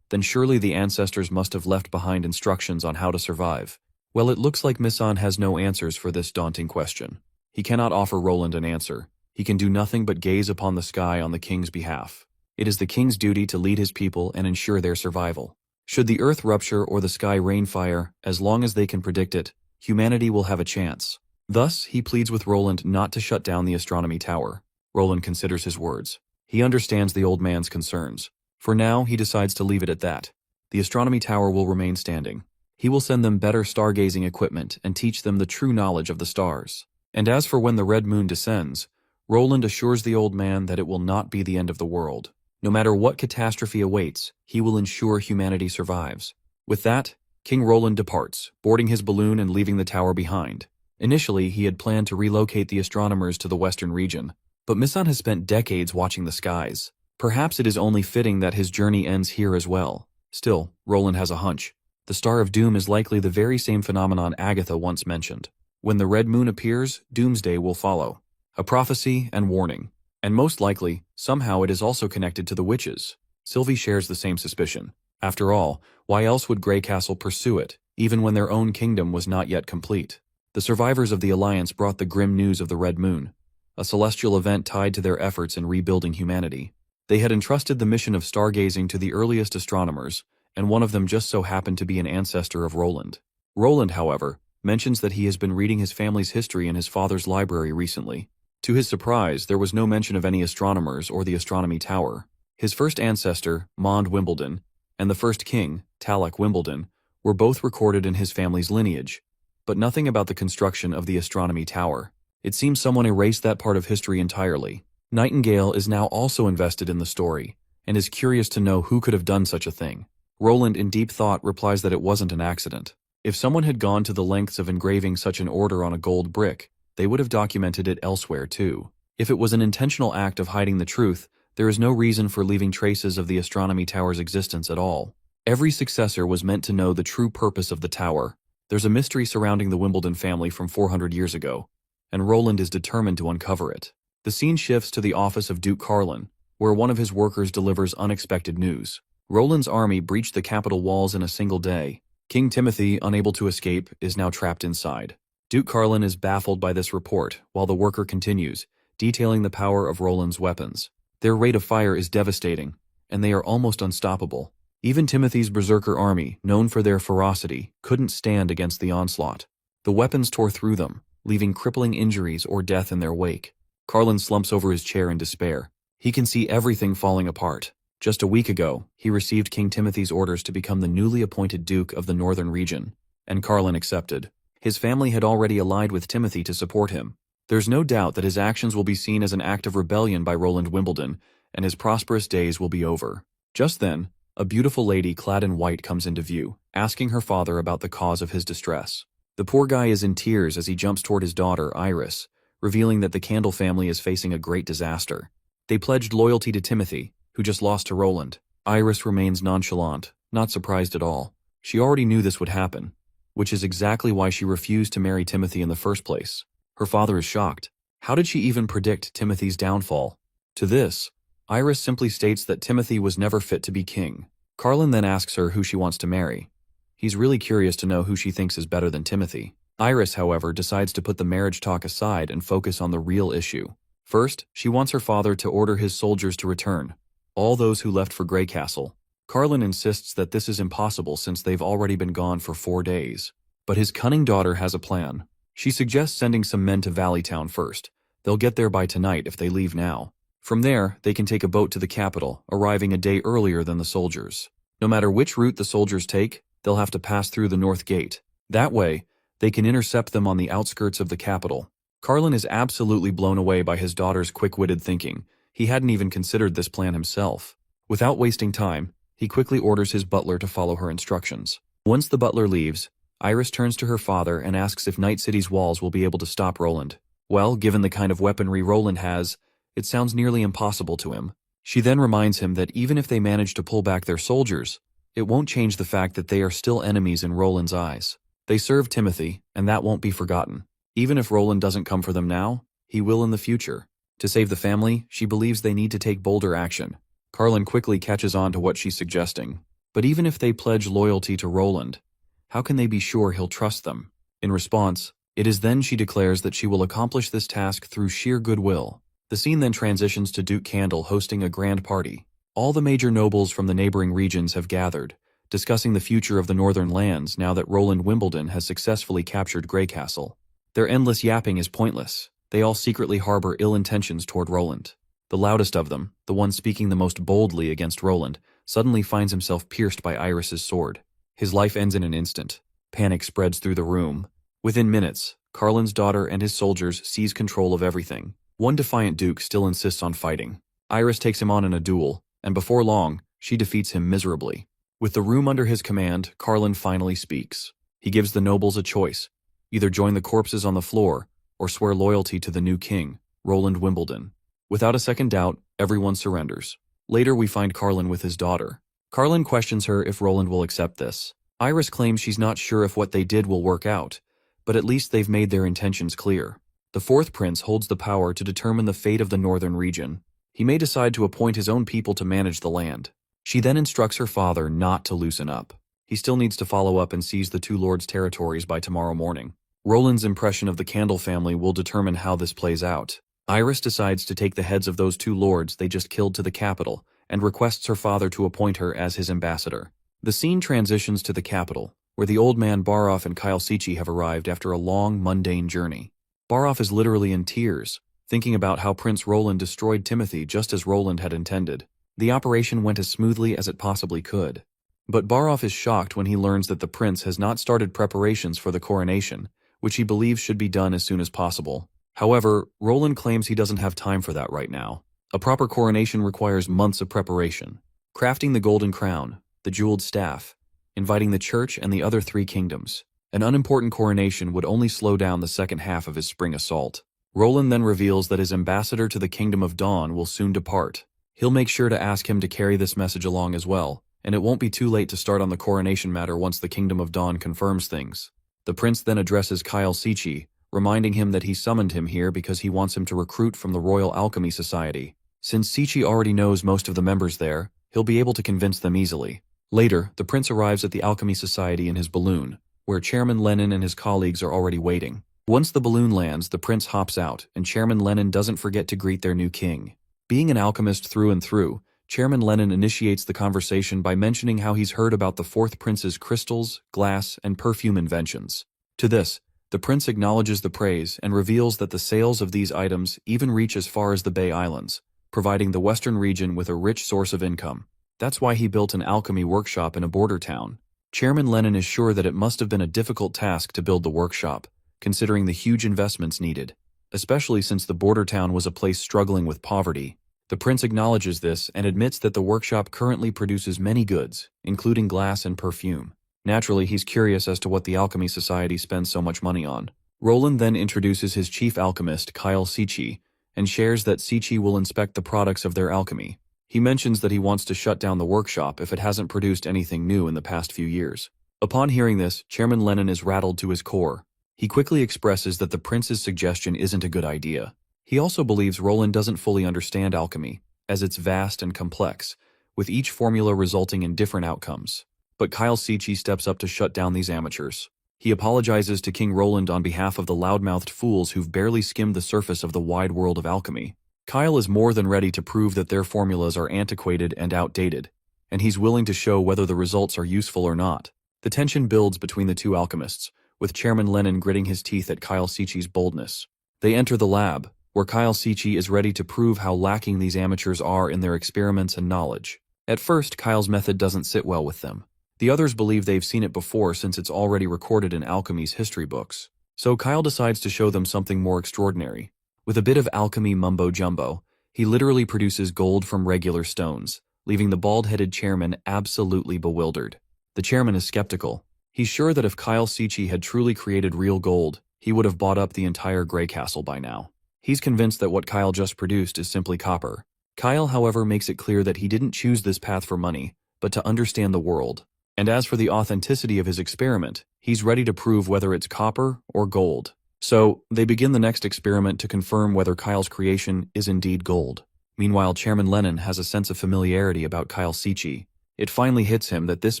then surely the ancestors must have left behind instructions on how to survive. Well, it looks like Misan has no answers for this daunting question. He cannot offer Roland an answer. He can do nothing but gaze upon the sky on the king's behalf. It is the king's duty to lead his people and ensure their survival. Should the earth rupture or the sky rain fire, as long as they can predict it, humanity will have a chance. Thus, he pleads with Roland not to shut down the astronomy tower. Roland considers his words. He understands the old man's concerns. For now, he decides to leave it at that. The astronomy tower will remain standing. He will send them better stargazing equipment and teach them the true knowledge of the stars. And as for when the red moon descends, Roland assures the old man that it will not be the end of the world. No matter what catastrophe awaits, he will ensure humanity survives. With that, King Roland departs, boarding his balloon and leaving the tower behind. Initially, he had planned to relocate the astronomers to the western region, but Misan has spent decades watching the skies. Perhaps it is only fitting that his journey ends here as well. Still, Roland has a hunch. The Star of Doom is likely the very same phenomenon Agatha once mentioned. When the red moon appears, doomsday will follow. A prophecy and warning. And most likely, somehow it is also connected to the witches. Sylvie shares the same suspicion. After all, why else would Grey Castle pursue it, even when their own kingdom was not yet complete? The survivors of the Alliance brought the grim news of the Red Moon, a celestial event tied to their efforts in rebuilding humanity. They had entrusted the mission of stargazing to the earliest astronomers, and one of them just so happened to be an ancestor of Roland. Roland, however, mentions that he has been reading his family's history in his father's library recently. To his surprise, there was no mention of any astronomers or the astronomy tower. His first ancestor, Mond Wimbledon, and the first king, Talak Wimbledon, were both recorded in his family's lineage, but nothing about the construction of the astronomy tower. It seems someone erased that part of history entirely. Nightingale is now also invested in the story, and is curious to know who could have done such a thing. Roland, in deep thought, replies that it wasn't an accident. If someone had gone to the lengths of engraving such an order on a gold brick, they would have documented it elsewhere too. If it was an intentional act of hiding the truth, there is no reason for leaving traces of the astronomy tower's existence at all. Every successor was meant to know the true purpose of the tower. There's a mystery surrounding the Wimbledon family from 400 years ago, and Roland is determined to uncover it. The scene shifts to the office of Duke Carlin, where one of his workers delivers unexpected news. Roland's army breached the capital walls in a single day. King Timothy, unable to escape, is now trapped inside. Duke Carlin is baffled by this report, while the worker continues, detailing the power of Roland's weapons. Their rate of fire is devastating, and they are almost unstoppable. Even Timothy's berserker army, known for their ferocity, couldn't stand against the onslaught. The weapons tore through them, leaving crippling injuries or death in their wake. Carlin slumps over his chair in despair. He can see everything falling apart. Just a week ago, he received King Timothy's orders to become the newly appointed Duke of the Northern Region, and Carlin accepted. His family had already allied with Timothy to support him. There's no doubt that his actions will be seen as an act of rebellion by Roland Wimbledon, and his prosperous days will be over. Just then, a beautiful lady clad in white comes into view, asking her father about the cause of his distress. The poor guy is in tears as he jumps toward his daughter, Iris, revealing that the Candle family is facing a great disaster. They pledged loyalty to Timothy, who just lost to Roland. Iris remains nonchalant, not surprised at all. She already knew this would happen, which is exactly why she refused to marry Timothy in the first place. Her father is shocked. How did she even predict Timothy's downfall? To this, Iris simply states that Timothy was never fit to be king. Carlin then asks her who she wants to marry. He's really curious to know who she thinks is better than Timothy. Iris, however, decides to put the marriage talk aside and focus on the real issue. First, she wants her father to order his soldiers to return. all those who left for Grey Castle. Carlin insists that this is impossible since they've already been gone for 4 days. But his cunning daughter has a plan. She suggests sending some men to Valleytown first. They'll get there by tonight if they leave now. From there, they can take a boat to the capital, arriving a day earlier than the soldiers. No matter which route the soldiers take, they'll have to pass through the North Gate. That way, they can intercept them on the outskirts of the capital. Carlin is absolutely blown away by his daughter's quick-witted thinking. He hadn't even considered this plan himself. Without wasting time, he quickly orders his butler to follow her instructions. Once the butler leaves, Iris turns to her father and asks if Night City's walls will be able to stop Roland. Well, given the kind of weaponry Roland has, it sounds nearly impossible to him. She then reminds him that even if they manage to pull back their soldiers, it won't change the fact that they are still enemies in Roland's eyes. They serve Timothy, and that won't be forgotten. Even if Roland doesn't come for them now, he will in the future. To save the family, she believes they need to take bolder action. Carlin quickly catches on to what she's suggesting. But even if they pledge loyalty to Roland, how can they be sure he'll trust them? In response, it is then she declares that she will accomplish this task through sheer goodwill. The scene then transitions to Duke Candle hosting a grand party. All the major nobles from the neighboring regions have gathered, discussing the future of the northern lands now that Roland Wimbledon has successfully captured Grey Castle. Their endless yapping is pointless. They all secretly harbor ill intentions toward Roland. The loudest of them, the one speaking the most boldly against Roland, suddenly finds himself pierced by Iris's sword. His life ends in an instant. Panic spreads through the room. Within minutes, Carlin's daughter and his soldiers seize control of everything. One defiant duke still insists on fighting. Iris takes him on in a duel, and before long, she defeats him miserably. With the room under his command, Carlin finally speaks. He gives the nobles a choice: either join the corpses on the floor, or swear loyalty to the new king, Roland Wimbledon. Without a second doubt, everyone surrenders. Later we find Carlin with his daughter. Carlin questions her if Roland will accept this. Iris claims she's not sure if what they did will work out, but at least they've made their intentions clear. The fourth prince holds the power to determine the fate of the northern region. He may decide to appoint his own people to manage the land. She then instructs her father not to loosen up. He still needs to follow up and seize the two lords' territories by tomorrow morning. Roland's impression of the Candle family will determine how this plays out. Iris decides to take the heads of those two lords they just killed to the capital and requests her father to appoint her as his ambassador. The scene transitions to the capital, where the old man Baroff and Kyle Sichi have arrived after a long, mundane journey. Baroff is literally in tears, thinking about how Prince Roland destroyed Timothy just as Roland had intended. The operation went as smoothly as it possibly could. But Baroff is shocked when he learns that the prince has not started preparations for the coronation, which he believes should be done as soon as possible. However, Roland claims he doesn't have time for that right now. A proper coronation requires months of preparation. Crafting the golden crown, the jeweled staff, inviting the church and the other 3 kingdoms. An unimportant coronation would only slow down the second half of his spring assault. Roland then reveals that his ambassador to the Kingdom of Dawn will soon depart. He'll make sure to ask him to carry this message along as well, and it won't be too late to start on the coronation matter once the Kingdom of Dawn confirms things. The prince then addresses Kyle Sichi, reminding him that he summoned him here because he wants him to recruit from the Royal Alchemy Society. Since Sichi already knows most of the members there, he'll be able to convince them easily. Later, the prince arrives at the Alchemy Society in his balloon, where Chairman Lenin and his colleagues are already waiting. Once the balloon lands, the prince hops out, and Chairman Lenin doesn't forget to greet their new king. Being an alchemist through and through, Chairman Lenin initiates the conversation by mentioning how he's heard about the fourth prince's crystals, glass, and perfume inventions. To this, the prince acknowledges the praise and reveals that the sales of these items even reach as far as the Bay Islands, providing the western region with a rich source of income. That's why he built an alchemy workshop in a border town. Chairman Lenin is sure that it must have been a difficult task to build the workshop, considering the huge investments needed, especially since the border town was a place struggling with poverty. The prince acknowledges this and admits that the workshop currently produces many goods, including glass and perfume. Naturally, he's curious as to what the Alchemy Society spends so much money on. Roland then introduces his chief alchemist, Kyle Sichi, and shares that Sichi will inspect the products of their alchemy. He mentions that he wants to shut down the workshop if it hasn't produced anything new in the past few years. Upon hearing this, Chairman Lenin is rattled to his core. He quickly expresses that the prince's suggestion isn't a good idea. He also believes Roland doesn't fully understand alchemy, as it's vast and complex, with each formula resulting in different outcomes. But Kyle Sichi steps up to shut down these amateurs. He apologizes to King Roland on behalf of the loudmouthed fools who've barely skimmed the surface of the wide world of alchemy. Kyle is more than ready to prove that their formulas are antiquated and outdated, and he's willing to show whether the results are useful or not. The tension builds between the two alchemists, with Chairman Lennon gritting his teeth at Kyle Siechi's boldness. They enter the lab, where Kyle Siechi is ready to prove how lacking these amateurs are in their experiments and knowledge. At first, Kyle's method doesn't sit well with them. The others believe they've seen it before since it's already recorded in alchemy's history books. So Kyle decides to show them something more extraordinary. With a bit of alchemy mumbo-jumbo, he literally produces gold from regular stones, leaving the bald-headed chairman absolutely bewildered. The chairman is skeptical. He's sure that if Kyle Siechi had truly created real gold, he would have bought up the entire Grey Castle by now. He's convinced that what Kyle just produced is simply copper. Kyle, however, makes it clear that he didn't choose this path for money, but to understand the world. And as for the authenticity of his experiment, he's ready to prove whether it's copper or gold. So, they begin the next experiment to confirm whether Kyle's creation is indeed gold. Meanwhile, Chairman Lennon has a sense of familiarity about Kyle Siechi. It finally hits him that this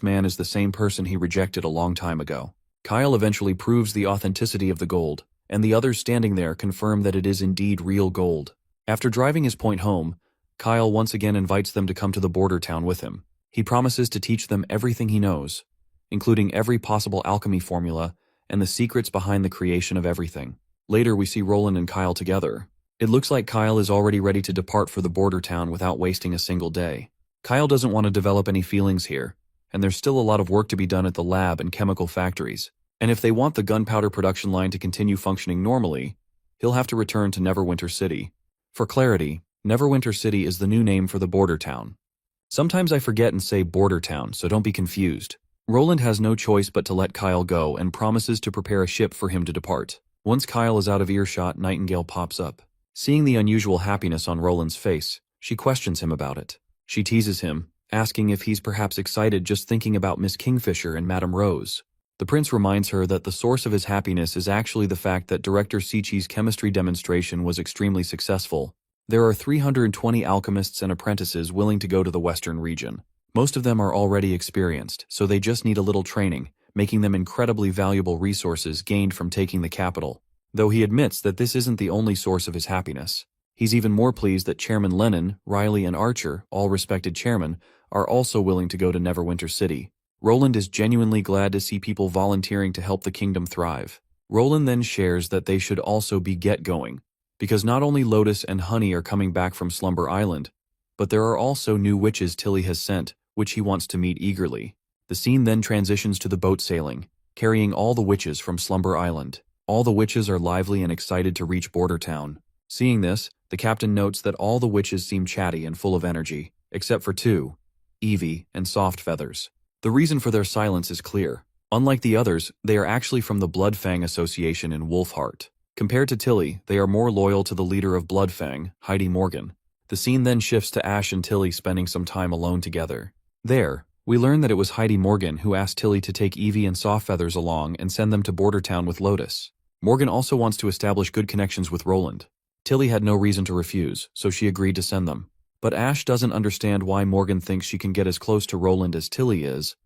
man is the same person he rejected a long time ago. Kyle eventually proves the authenticity of the gold, and the others standing there confirm that it is indeed real gold. After driving his point home, Kyle once again invites them to come to the border town with him. He promises to teach them everything he knows, including every possible alchemy formula and the secrets behind the creation of everything. Later, we see Roland and Kyle together. It looks like Kyle is already ready to depart for the border town without wasting a single day. Kyle doesn't want to develop any feelings here, and there's still a lot of work to be done at the lab and chemical factories. And if they want the gunpowder production line to continue functioning normally, he'll have to return to Neverwinter City. For clarity, Neverwinter City is the new name for the border town. Sometimes I forget and say border town, so don't be confused. Roland has no choice but to let Kyle go and promises to prepare a ship for him to depart. Once Kyle is out of earshot, Nightingale pops up. Seeing the unusual happiness on Roland's face, she questions him about it. She teases him, asking if he's perhaps excited just thinking about Miss Kingfisher and Madame Rose. The prince reminds her that the source of his happiness is actually the fact that Director Siechi's chemistry demonstration was extremely successful. There are 320 alchemists and apprentices willing to go to the western region. Most of them are already experienced, so they just need a little training, making them incredibly valuable resources gained from taking the capital. Though he admits that this isn't the only source of his happiness. He's even more pleased that Chairman Lennon, Riley, and Archer, all respected chairmen, are also willing to go to Neverwinter City. Roland is genuinely glad to see people volunteering to help the kingdom thrive. Roland then shares that they should also be going, because not only Lotus and Honey are coming back from Slumber Island, but there are also new witches Tilly has sent, which he wants to meet eagerly. The scene then transitions to the boat sailing, carrying all the witches from Slumber Island. All the witches are lively and excited to reach Border Town. Seeing this, the captain notes that all the witches seem chatty and full of energy, except for two, Evie and Soft Feathers. The reason for their silence is clear. Unlike the others, they are actually from the Bloodfang Association in Wolfheart. Compared to Tilly, they are more loyal to the leader of Bloodfang, Heidi Morgan. The scene then shifts to Ash and Tilly spending some time alone together. There, we learn that it was Heidi Morgan who asked Tilly to take Evie and Soft Feathers along and send them to Border Town with Lotus. Morgan also wants to establish good connections with Roland. Tilly had no reason to refuse, so she agreed to send them. But Ash doesn't understand why Morgan thinks she can get as close to Roland as Tilly is.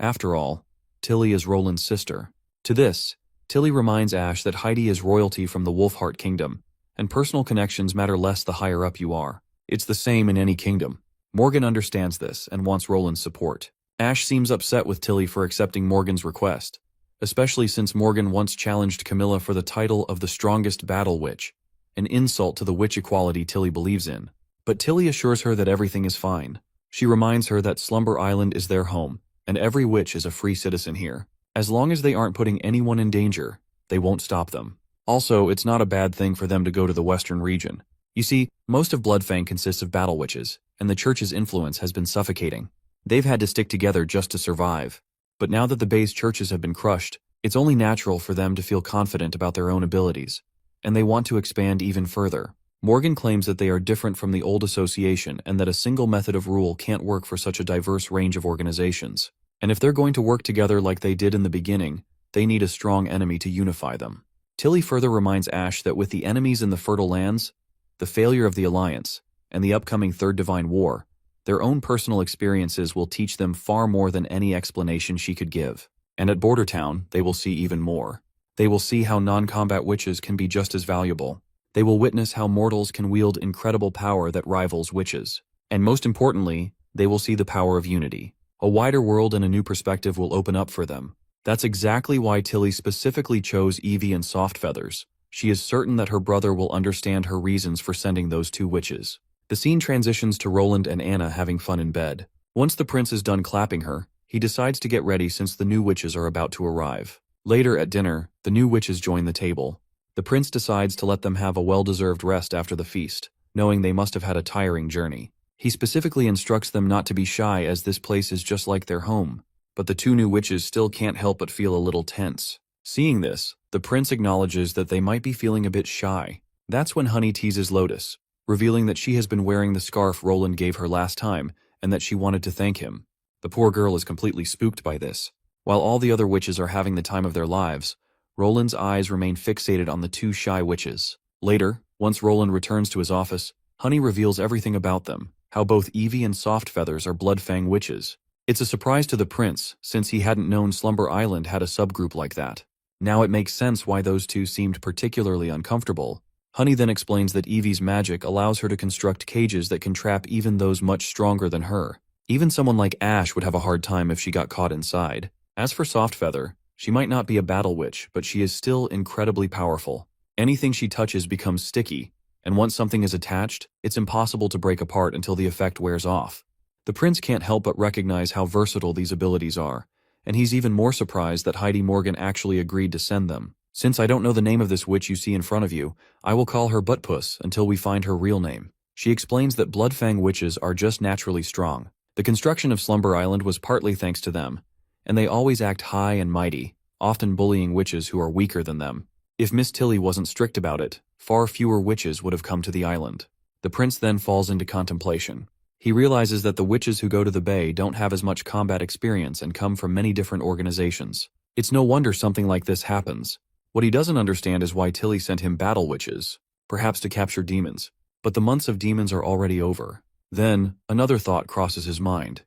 After all, Tilly is Roland's sister. To this, Tilly reminds Ash that Heidi is royalty from the Wolfheart Kingdom, and personal connections matter less the higher up you are. It's the same in any kingdom. Morgan understands this and wants Roland's support. Ash seems upset with Tilly for accepting Morgan's request, especially since Morgan once challenged Camilla for the title of the strongest battle witch, an insult to the witch equality Tilly believes in. But Tilly assures her that everything is fine. She reminds her that Slumber Island is their home, and every witch is a free citizen here. As long as they aren't putting anyone in danger, they won't stop them. Also, it's not a bad thing for them to go to the western region. You see, most of Bloodfang consists of battle witches, and the church's influence has been suffocating. They've had to stick together just to survive. But now that the Bay's churches have been crushed, it's only natural for them to feel confident about their own abilities, and they want to expand even further. Morgan claims that they are different from the old association and that a single method of rule can't work for such a diverse range of organizations. And if they're going to work together like they did in the beginning, they need a strong enemy to unify them. Tilly further reminds Ash that with the enemies in the Fertile Lands, the failure of the Alliance, and the upcoming Third Divine War, their own personal experiences will teach them far more than any explanation she could give. And at Border Town, they will see even more. They will see how non-combat witches can be just as valuable. They will witness how mortals can wield incredible power that rivals witches. And most importantly, they will see the power of unity. A wider world and a new perspective will open up for them. That's exactly why Tilly specifically chose Evie and Softfeathers. She is certain that her brother will understand her reasons for sending those two witches. The scene transitions to Roland and Anna having fun in bed. Once the prince is done clapping her, he decides to get ready since the new witches are about to arrive. Later at dinner, the new witches join the table. The prince decides to let them have a well-deserved rest after the feast, knowing they must have had a tiring journey. He specifically instructs them not to be shy as this place is just like their home. But the two new witches still can't help but feel a little tense. Seeing this, the prince acknowledges that they might be feeling a bit shy. That's when Honey teases Lotus, revealing that she has been wearing the scarf Roland gave her last time and that she wanted to thank him. The poor girl is completely spooked by this. While all the other witches are having the time of their lives, Roland's eyes remain fixated on the two shy witches. Later, once Roland returns to his office, Honey reveals everything about them, how both Evie and Softfeathers are Bloodfang witches. It's a surprise to the prince, since he hadn't known Slumber Island had a subgroup like that. Now it makes sense why those two seemed particularly uncomfortable. Honey then explains that Evie's magic allows her to construct cages that can trap even those much stronger than her. Even someone like Ash would have a hard time if she got caught inside. As for Softfeather, she might not be a battle witch, but she is still incredibly powerful. Anything she touches becomes sticky, and once something is attached, it's impossible to break apart until the effect wears off. The prince can't help but recognize how versatile these abilities are, and he's even more surprised that Heidi Morgan actually agreed to send them. Since I don't know the name of this witch you see in front of you, I will call her Buttpuss until we find her real name. She explains that Bloodfang witches are just naturally strong. The construction of Slumber Island was partly thanks to them, and they always act high and mighty, often bullying witches who are weaker than them. If Miss Tilly wasn't strict about it, far fewer witches would have come to the island. The prince then falls into contemplation. He realizes that the witches who go to the bay don't have as much combat experience and come from many different organizations. It's no wonder something like this happens. What he doesn't understand is why Tilly sent him battle witches, perhaps to capture demons. But the months of demons are already over. Then, another thought crosses his mind.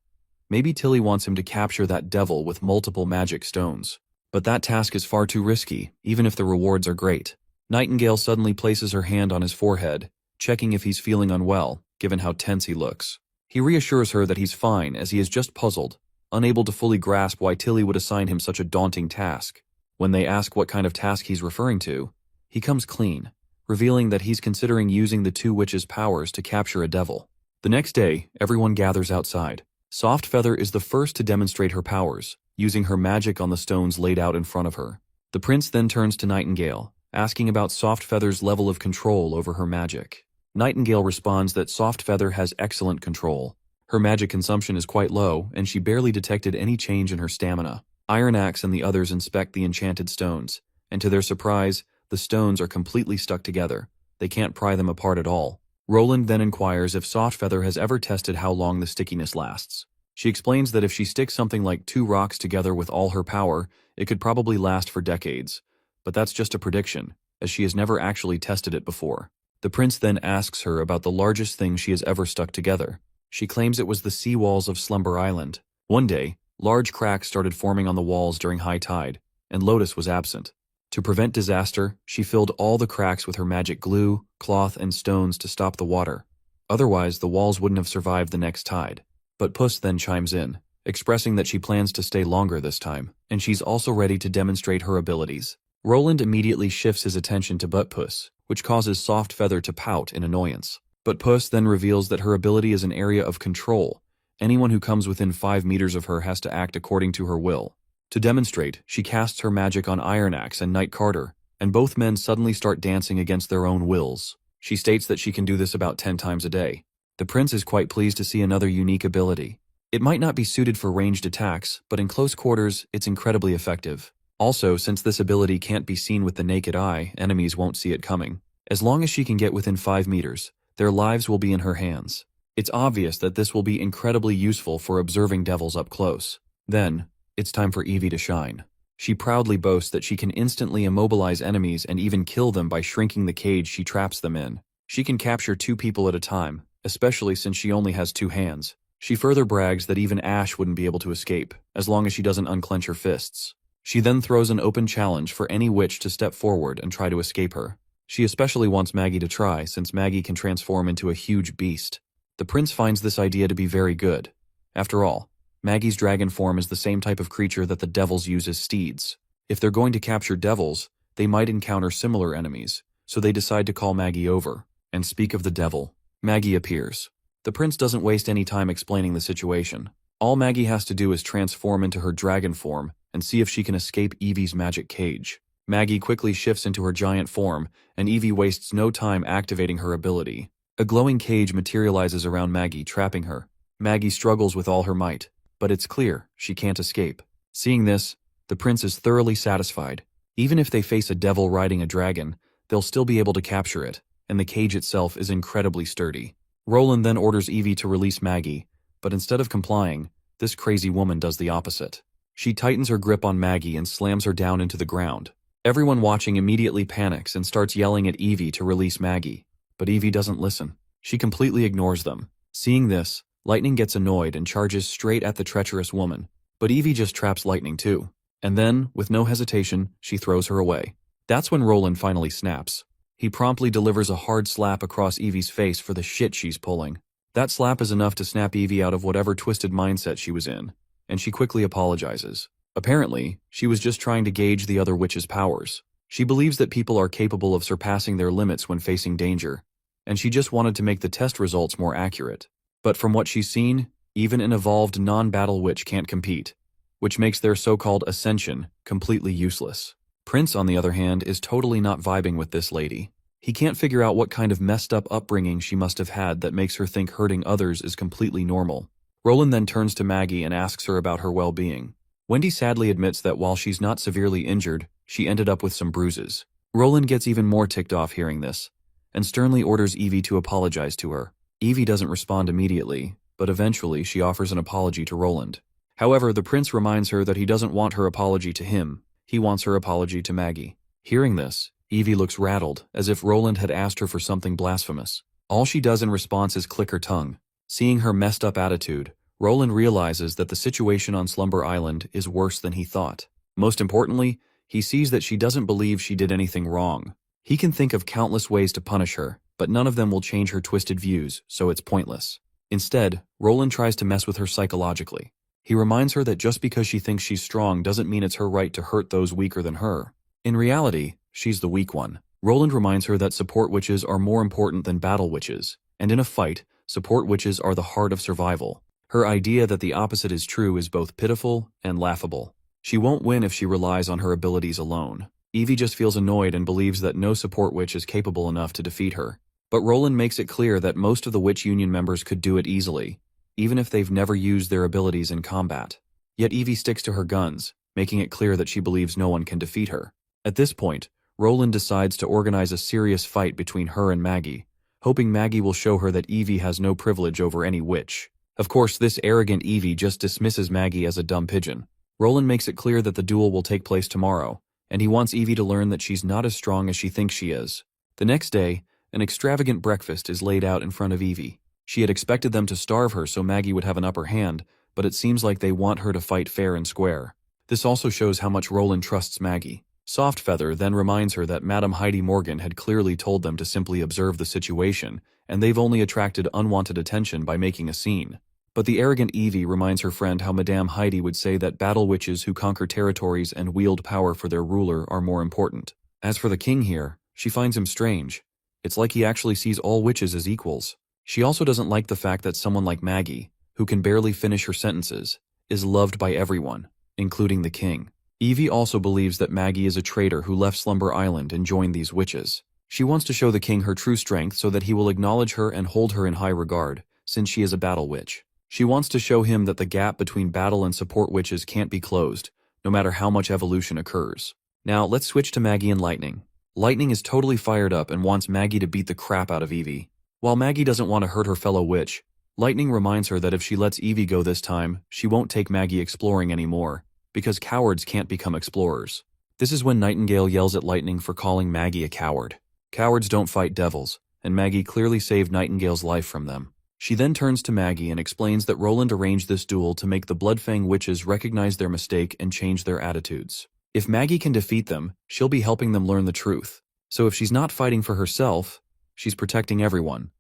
Maybe Tilly wants him to capture that devil with multiple magic stones. But that task is far too risky, even if the rewards are great. Nightingale suddenly places her hand on his forehead, checking if he's feeling unwell, given how tense he looks. He reassures her that he's fine as he is just puzzled, unable to fully grasp why Tilly would assign him such a daunting task. When they ask what kind of task he's referring to, he comes clean, revealing that he's considering using the two witches' powers to capture a devil. The next day, everyone gathers outside. Softfeather is the first to demonstrate her powers, using her magic on the stones laid out in front of her. The prince then turns to Nightingale, asking about Softfeather's level of control over her magic. Nightingale responds that Softfeather has excellent control. Her magic consumption is quite low, and she barely detected any change in her stamina. Iron Axe and the others inspect the enchanted stones, and to their surprise, the stones are completely stuck together. They can't pry them apart at all. Roland then inquires if Softfeather has ever tested how long the stickiness lasts. She explains that if she sticks something like two rocks together with all her power, it could probably last for decades. But that's just a prediction, as she has never actually tested it before. The prince then asks her about the largest thing she has ever stuck together. She claims it was the sea walls of Slumber Island. One day, large cracks started forming on the walls during high tide, and Lotus was absent. To prevent disaster, she filled all the cracks with her magic glue, cloth, and stones to stop the water. Otherwise, the walls wouldn't have survived the next tide. But Puss then chimes in, expressing that she plans to stay longer this time, and she's also ready to demonstrate her abilities. Roland immediately shifts his attention to Buttpuss, which causes Softfeather to pout in annoyance. But Puss then reveals that her ability is an area of control. Anyone who comes within 5 meters of her has to act according to her will. To demonstrate, she casts her magic on Iron Axe and Knight Carter, and both men suddenly start dancing against their own wills. She states that she can do this about 10 times a day. The prince is quite pleased to see another unique ability. It might not be suited for ranged attacks, but in close quarters, it's incredibly effective. Also, since this ability can't be seen with the naked eye, enemies won't see it coming. As long as she can get within 5 meters, their lives will be in her hands. It's obvious that this will be incredibly useful for observing devils up close. Then, it's time for Evie to shine. She proudly boasts that she can instantly immobilize enemies and even kill them by shrinking the cage she traps them in. She can capture 2 people at a time, especially since she only has 2 hands. She further brags that even Ash wouldn't be able to escape, as long as she doesn't unclench her fists. She then throws an open challenge for any witch to step forward and try to escape her. She especially wants Maggie to try, since Maggie can transform into a huge beast. The prince finds this idea to be very good. After all, Maggie's dragon form is the same type of creature that the devils use as steeds. If they're going to capture devils, they might encounter similar enemies, so they decide to call Maggie over. And speak of the devil, Maggie appears. The prince doesn't waste any time explaining the situation. All Maggie has to do is transform into her dragon form and see if she can escape Evie's magic cage. Maggie quickly shifts into her giant form, and Evie wastes no time activating her ability. A glowing cage materializes around Maggie, trapping her. Maggie struggles with all her might, but it's clear she can't escape. Seeing this, the prince is thoroughly satisfied. Even if they face a devil riding a dragon, they'll still be able to capture it, and the cage itself is incredibly sturdy. Roland then orders Evie to release Maggie, but instead of complying, this crazy woman does the opposite. She tightens her grip on Maggie and slams her down into the ground. Everyone watching immediately panics and starts yelling at Evie to release Maggie, but Evie doesn't listen. She completely ignores them. Seeing this, Lightning gets annoyed and charges straight at the treacherous woman, but Evie just traps Lightning too. And then, with no hesitation, she throws her away. That's when Roland finally snaps. He promptly delivers a hard slap across Evie's face for the shit she's pulling. That slap is enough to snap Evie out of whatever twisted mindset she was in, and she quickly apologizes. Apparently, she was just trying to gauge the other witch's powers. She believes that people are capable of surpassing their limits when facing danger, and she just wanted to make the test results more accurate. But from what she's seen, even an evolved non-battle witch can't compete, which makes their so-called ascension completely useless. Prince, on the other hand, is totally not vibing with this lady. He can't figure out what kind of messed up upbringing she must have had that makes her think hurting others is completely normal. Roland then turns to Maggie and asks her about her well-being. Wendy sadly admits that while she's not severely injured, she ended up with some bruises. Roland gets even more ticked off hearing this, and sternly orders Evie to apologize to her. Evie doesn't respond immediately, but eventually she offers an apology to Roland. However, the prince reminds her that he doesn't want her apology to him. He wants her apology to Maggie. Hearing this, Evie looks rattled, as if Roland had asked her for something blasphemous. All she does in response is click her tongue. Seeing her messed up attitude, Roland realizes that the situation on Slumber Island is worse than he thought. Most importantly, he sees that she doesn't believe she did anything wrong. He can think of countless ways to punish her, but none of them will change her twisted views, so it's pointless. Instead, Roland tries to mess with her psychologically. He reminds her that just because she thinks she's strong doesn't mean it's her right to hurt those weaker than her. In reality, she's the weak one. Roland reminds her that support witches are more important than battle witches, and in a fight, support witches are the heart of survival. Her idea that the opposite is true is both pitiful and laughable. She won't win if she relies on her abilities alone. Evie just feels annoyed and believes that no support witch is capable enough to defeat her. But Roland makes it clear that most of the Witch Union members could do it easily, even if they've never used their abilities in combat. Yet Evie sticks to her guns, making it clear that she believes no one can defeat her. At this point, Roland decides to organize a serious fight between her and Maggie, hoping Maggie will show her that Evie has no privilege over any witch. Of course, this arrogant Evie just dismisses Maggie as a dumb pigeon. Roland makes it clear that the duel will take place tomorrow, and he wants Evie to learn that she's not as strong as she thinks she is. The next day, an extravagant breakfast is laid out in front of Evie. She had expected them to starve her so Maggie would have an upper hand, but it seems like they want her to fight fair and square. This also shows how much Roland trusts Maggie. Softfeather then reminds her that Madame Heidi Morgan had clearly told them to simply observe the situation, and they've only attracted unwanted attention by making a scene. But the arrogant Evie reminds her friend how Madame Heidi would say that battle witches who conquer territories and wield power for their ruler are more important. As for the king here, she finds him strange. It's like he actually sees all witches as equals. She also doesn't like the fact that someone like Maggie, who can barely finish her sentences, is loved by everyone, including the king. Evie also believes that Maggie is a traitor who left Slumber Island and joined these witches. She wants to show the king her true strength so that he will acknowledge her and hold her in high regard, since she is a battle witch. She wants to show him that the gap between battle and support witches can't be closed, no matter how much evolution occurs. Now, let's switch to Maggie and Lightning. Lightning is totally fired up and wants Maggie to beat the crap out of Evie. While Maggie doesn't want to hurt her fellow witch, Lightning reminds her that if she lets Evie go this time, she won't take Maggie exploring anymore, because cowards can't become explorers. This is when Nightingale yells at Lightning for calling Maggie a coward. Cowards don't fight devils, and Maggie clearly saved Nightingale's life from them. She then turns to Maggie and explains that Roland arranged this duel to make the Bloodfang witches recognize their mistake and change their attitudes. If Maggie can defeat them, she'll be helping them learn the truth. So if she's not fighting for herself, she's protecting everyone,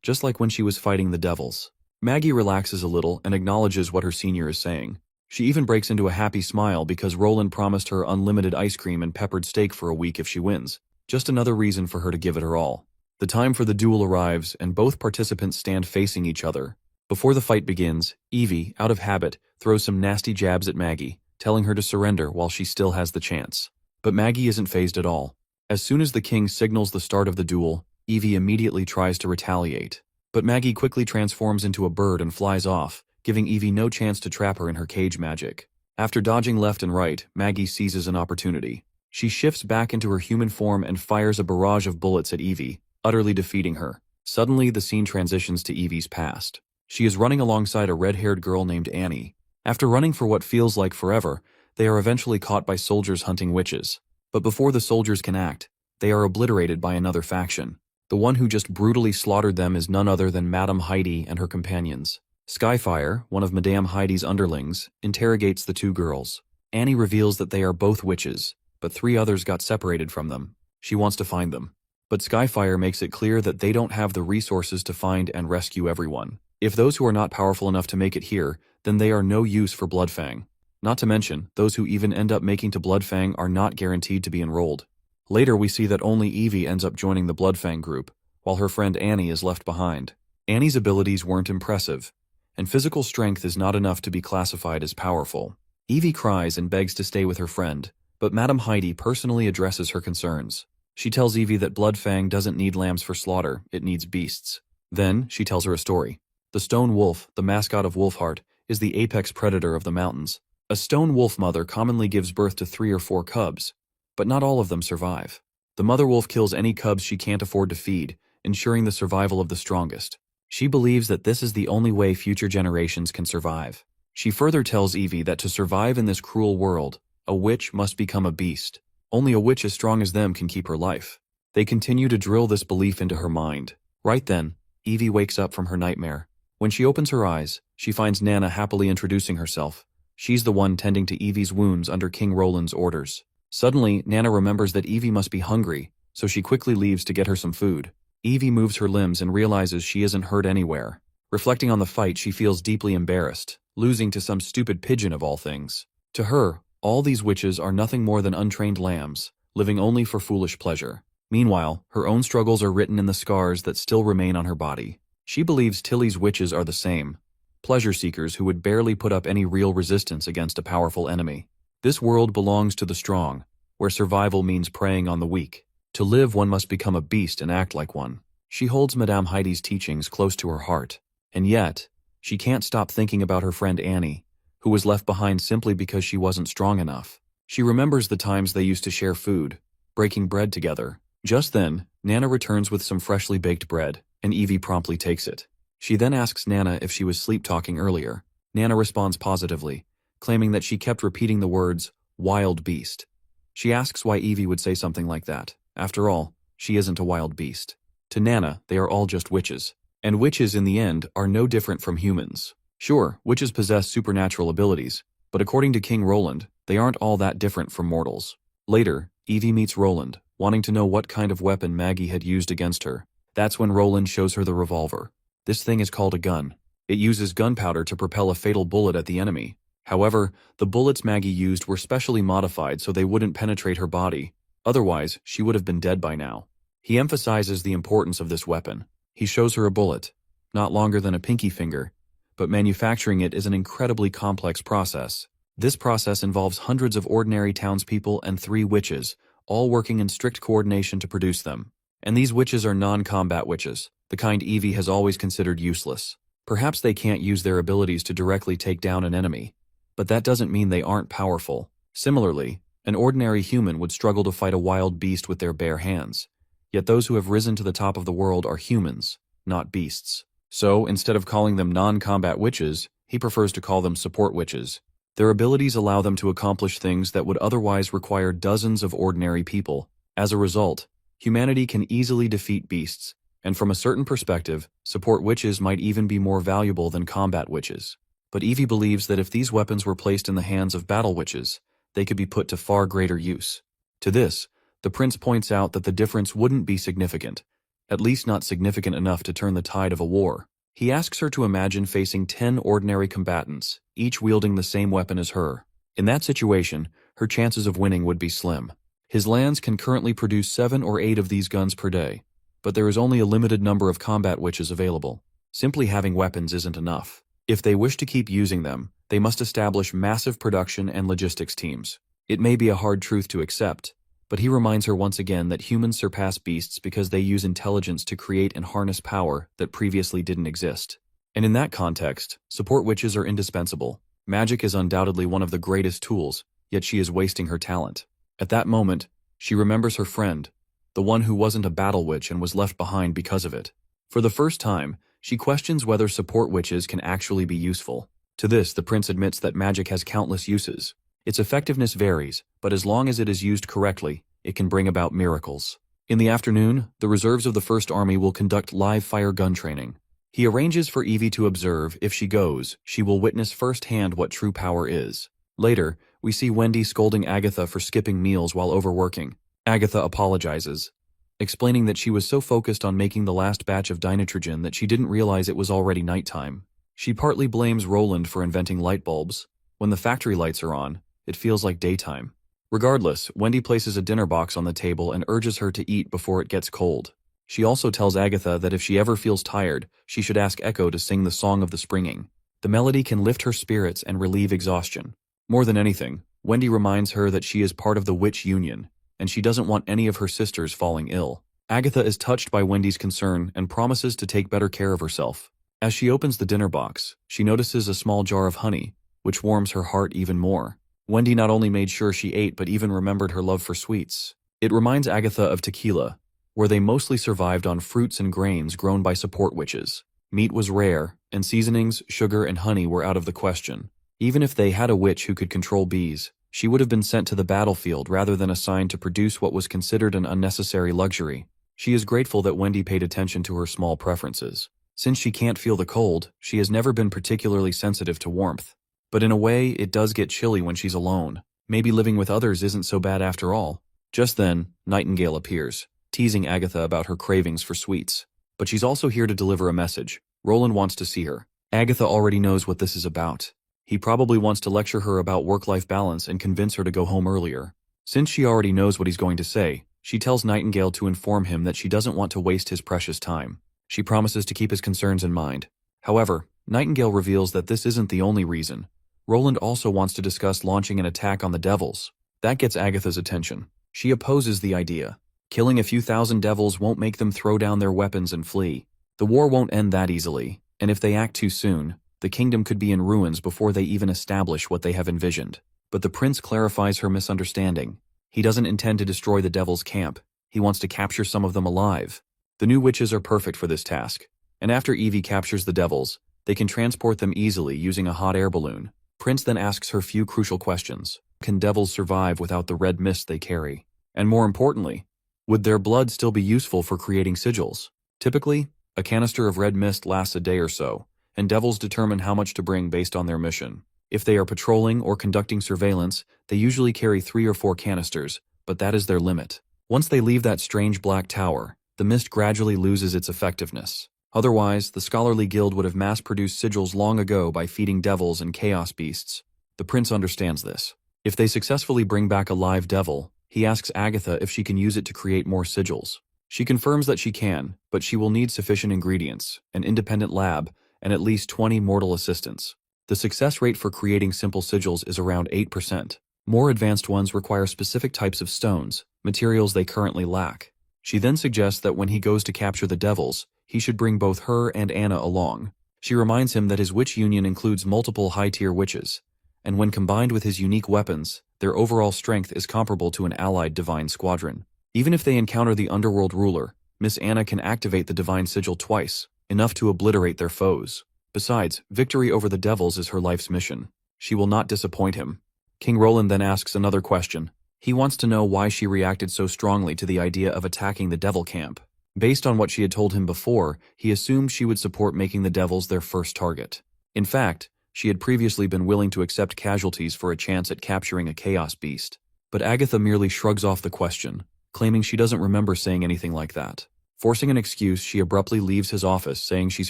just like when she was fighting the devils. Maggie relaxes a little and acknowledges what her senior is saying. She even breaks into a happy smile because Roland promised her unlimited ice cream and peppered steak for a week if she wins. Just another reason for her to give it her all. The time for the duel arrives and both participants stand facing each other. Before the fight begins, Evie, out of habit, throws some nasty jabs at Maggie, telling her to surrender while she still has the chance. But Maggie isn't fazed at all. As soon as the king signals the start of the duel, Evie immediately tries to retaliate. But Maggie quickly transforms into a bird and flies off, giving Evie no chance to trap her in her cage magic. After dodging left and right, Maggie seizes an opportunity. She shifts back into her human form and fires a barrage of bullets at Evie, utterly defeating her. Suddenly, the scene transitions to Evie's past. She is running alongside a red-haired girl named Annie. After running for what feels like forever, they are eventually caught by soldiers hunting witches. But before the soldiers can act, they are obliterated by another faction. The one who just brutally slaughtered them is none other than Madame Heidi and her companions. Skyfire, one of Madame Heidi's underlings, interrogates the two girls. Annie reveals that they are both witches, but 3 others got separated from them. She wants to find them. But Skyfire makes it clear that they don't have the resources to find and rescue everyone. If those who are not powerful enough to make it here, then they are no use for Bloodfang. Not to mention, those who even end up making to Bloodfang are not guaranteed to be enrolled. Later we see that only Evie ends up joining the Bloodfang group, while her friend Annie is left behind. Annie's abilities weren't impressive, and physical strength is not enough to be classified as powerful. Evie cries and begs to stay with her friend, but Madame Heidi personally addresses her concerns. She tells Evie that Bloodfang doesn't need lambs for slaughter, it needs beasts. Then, she tells her a story. The stone wolf, the mascot of Wolfheart, is the apex predator of the mountains. A stone wolf mother commonly gives birth to 3 or 4 cubs, but not all of them survive. The mother wolf kills any cubs she can't afford to feed, ensuring the survival of the strongest. She believes that this is the only way future generations can survive. She further tells Evie that to survive in this cruel world, a witch must become a beast. Only a witch as strong as them can keep her life. They continue to drill this belief into her mind. Right then, Evie wakes up from her nightmare. When she opens her eyes, she finds Nana happily introducing herself. She's the one tending to Evie's wounds under King Roland's orders. Suddenly, Nana remembers that Evie must be hungry, so she quickly leaves to get her some food. Evie moves her limbs and realizes she isn't hurt anywhere. Reflecting on the fight, she feels deeply embarrassed, losing to some stupid pigeon of all things. To her, all these witches are nothing more than untrained lambs, living only for foolish pleasure. Meanwhile, her own struggles are written in the scars that still remain on her body. She believes Tilly's witches are the same, pleasure seekers who would barely put up any real resistance against a powerful enemy. This world belongs to the strong, where survival means preying on the weak. To live, one must become a beast and act like one. She holds Madame Heidi's teachings close to her heart, and yet, she can't stop thinking about her friend Annie, who was left behind simply because she wasn't strong enough. She remembers the times they used to share food, breaking bread together. Just then, Nana returns with some freshly baked bread, and Evie promptly takes it. She then asks Nana if she was sleep-talking earlier. Nana responds positively, claiming that she kept repeating the words, wild beast. She asks why Evie would say something like that. After all, she isn't a wild beast. To Nana, they are all just witches. And witches, in the end, are no different from humans. Sure, witches possess supernatural abilities, but according to King Roland, they aren't all that different from mortals. Later, Evie meets Roland, wanting to know what kind of weapon Maggie had used against her. That's when Roland shows her the revolver. This thing is called a gun. It uses gunpowder to propel a fatal bullet at the enemy. However, the bullets Maggie used were specially modified so they wouldn't penetrate her body. Otherwise, she would have been dead by now. He emphasizes the importance of this weapon. He shows her a bullet, not longer than a pinky finger, but manufacturing it is an incredibly complex process. This process involves hundreds of ordinary townspeople and 3 witches, all working in strict coordination to produce them. And these witches are non-combat witches, the kind Evie has always considered useless. Perhaps they can't use their abilities to directly take down an enemy, but that doesn't mean they aren't powerful. Similarly, an ordinary human would struggle to fight a wild beast with their bare hands. Yet those who have risen to the top of the world are humans, not beasts. So, instead of calling them non-combat witches, he prefers to call them support witches. Their abilities allow them to accomplish things that would otherwise require dozens of ordinary people. As a result, humanity can easily defeat beasts, and from a certain perspective, support witches might even be more valuable than combat witches. But Evie believes that if these weapons were placed in the hands of battle witches, they could be put to far greater use. To this, The prince points out that the difference wouldn't be significant, at least not significant enough to turn the tide of a war. He asks her to imagine facing 10 ordinary combatants, each wielding the same weapon as her. In that situation, her chances of winning would be slim. His lands can currently produce 7 or 8 of these guns per day, but there is only a limited number of combat witches available. Simply having weapons isn't enough. If they wish to keep using them, they must establish massive production and logistics teams. It may be a hard truth to accept, but he reminds her once again that humans surpass beasts because they use intelligence to create and harness power that previously didn't exist. And in that context, support witches are indispensable. Magic is undoubtedly one of the greatest tools, yet she is wasting her talent. At that moment, she remembers her friend, the one who wasn't a battle witch and was left behind because of it. For the first time, she questions whether support witches can actually be useful. To this, the prince admits that magic has countless uses. Its effectiveness varies, but as long as it is used correctly, it can bring about miracles. In the afternoon, the reserves of the First Army will conduct live fire gun training. He arranges for Evie to observe. If she goes, she will witness firsthand what true power is. Later, we see Wendy scolding Agatha for skipping meals while overworking. Agatha apologizes, explaining that she was so focused on making the last batch of dinitrogen that she didn't realize it was already nighttime. She partly blames Roland for inventing light bulbs. When the factory lights are on, it feels like daytime. Regardless, Wendy places a dinner box on the table and urges her to eat before it gets cold. She also tells Agatha that if she ever feels tired, she should ask Echo to sing the Song of the Springing. The melody can lift her spirits and relieve exhaustion. More than anything, Wendy reminds her that she is part of the Witch Union, and she doesn't want any of her sisters falling ill. Agatha is touched by Wendy's concern and promises to take better care of herself. As she opens the dinner box, she notices a small jar of honey, which warms her heart even more. Wendy not only made sure she ate but even remembered her love for sweets. It reminds Agatha of tequila, where they mostly survived on fruits and grains grown by support witches. Meat was rare, and seasonings, sugar, and honey were out of the question. Even if they had a witch who could control bees, she would have been sent to the battlefield rather than assigned to produce what was considered an unnecessary luxury. She is grateful that Wendy paid attention to her small preferences. Since she can't feel the cold, she has never been particularly sensitive to warmth. But in a way, it does get chilly when she's alone. Maybe living with others isn't so bad after all. Just then, Nightingale appears, teasing Agatha about her cravings for sweets. But she's also here to deliver a message. Roland wants to see her. Agatha already knows what this is about. He probably wants to lecture her about work-life balance and convince her to go home earlier. Since she already knows what he's going to say, she tells Nightingale to inform him that she doesn't want to waste his precious time. She promises to keep his concerns in mind. However, Nightingale reveals that this isn't the only reason. Roland also wants to discuss launching an attack on the devils. That gets Agatha's attention. She opposes the idea. Killing a few thousand devils won't make them throw down their weapons and flee. The war won't end that easily, and if they act too soon, the kingdom could be in ruins before they even establish what they have envisioned. But the prince clarifies her misunderstanding. He doesn't intend to destroy the devil's camp. He wants to capture some of them alive. The new witches are perfect for this task, and after Evie captures the devils, they can transport them easily using a hot air balloon. Prince then asks her few crucial questions. Can devils survive without the red mist they carry? And more importantly, would their blood still be useful for creating sigils? Typically, a canister of red mist lasts a day or so, and devils determine how much to bring based on their mission. If they are patrolling or conducting surveillance, they usually carry 3 or 4 canisters, but that is their limit. Once they leave that strange black tower, the mist gradually loses its effectiveness. Otherwise, the scholarly guild would have mass-produced sigils long ago by feeding devils and chaos beasts. The prince understands this. If they successfully bring back a live devil, he asks Agatha if she can use it to create more sigils. She confirms that she can, but she will need sufficient ingredients, an independent lab, and at least 20 mortal assistants. The success rate for creating simple sigils is around 8%. More advanced ones require specific types of stones, materials they currently lack. She then suggests that when he goes to capture the devils, he should bring both her and Anna along. She reminds him that his witch union includes multiple high-tier witches, and when combined with his unique weapons, their overall strength is comparable to an allied divine squadron. Even if they encounter the underworld ruler, Miss Anna can activate the divine sigil twice, enough to obliterate their foes. Besides, victory over the devils is her life's mission. She will not disappoint him. King Roland then asks another question. He wants to know why she reacted so strongly to the idea of attacking the devil camp. Based on what she had told him before, he assumed she would support making the devils their first target. In fact, she had previously been willing to accept casualties for a chance at capturing a chaos beast. But Agatha merely shrugs off the question, claiming she doesn't remember saying anything like that. Forcing an excuse, she abruptly leaves his office, saying she's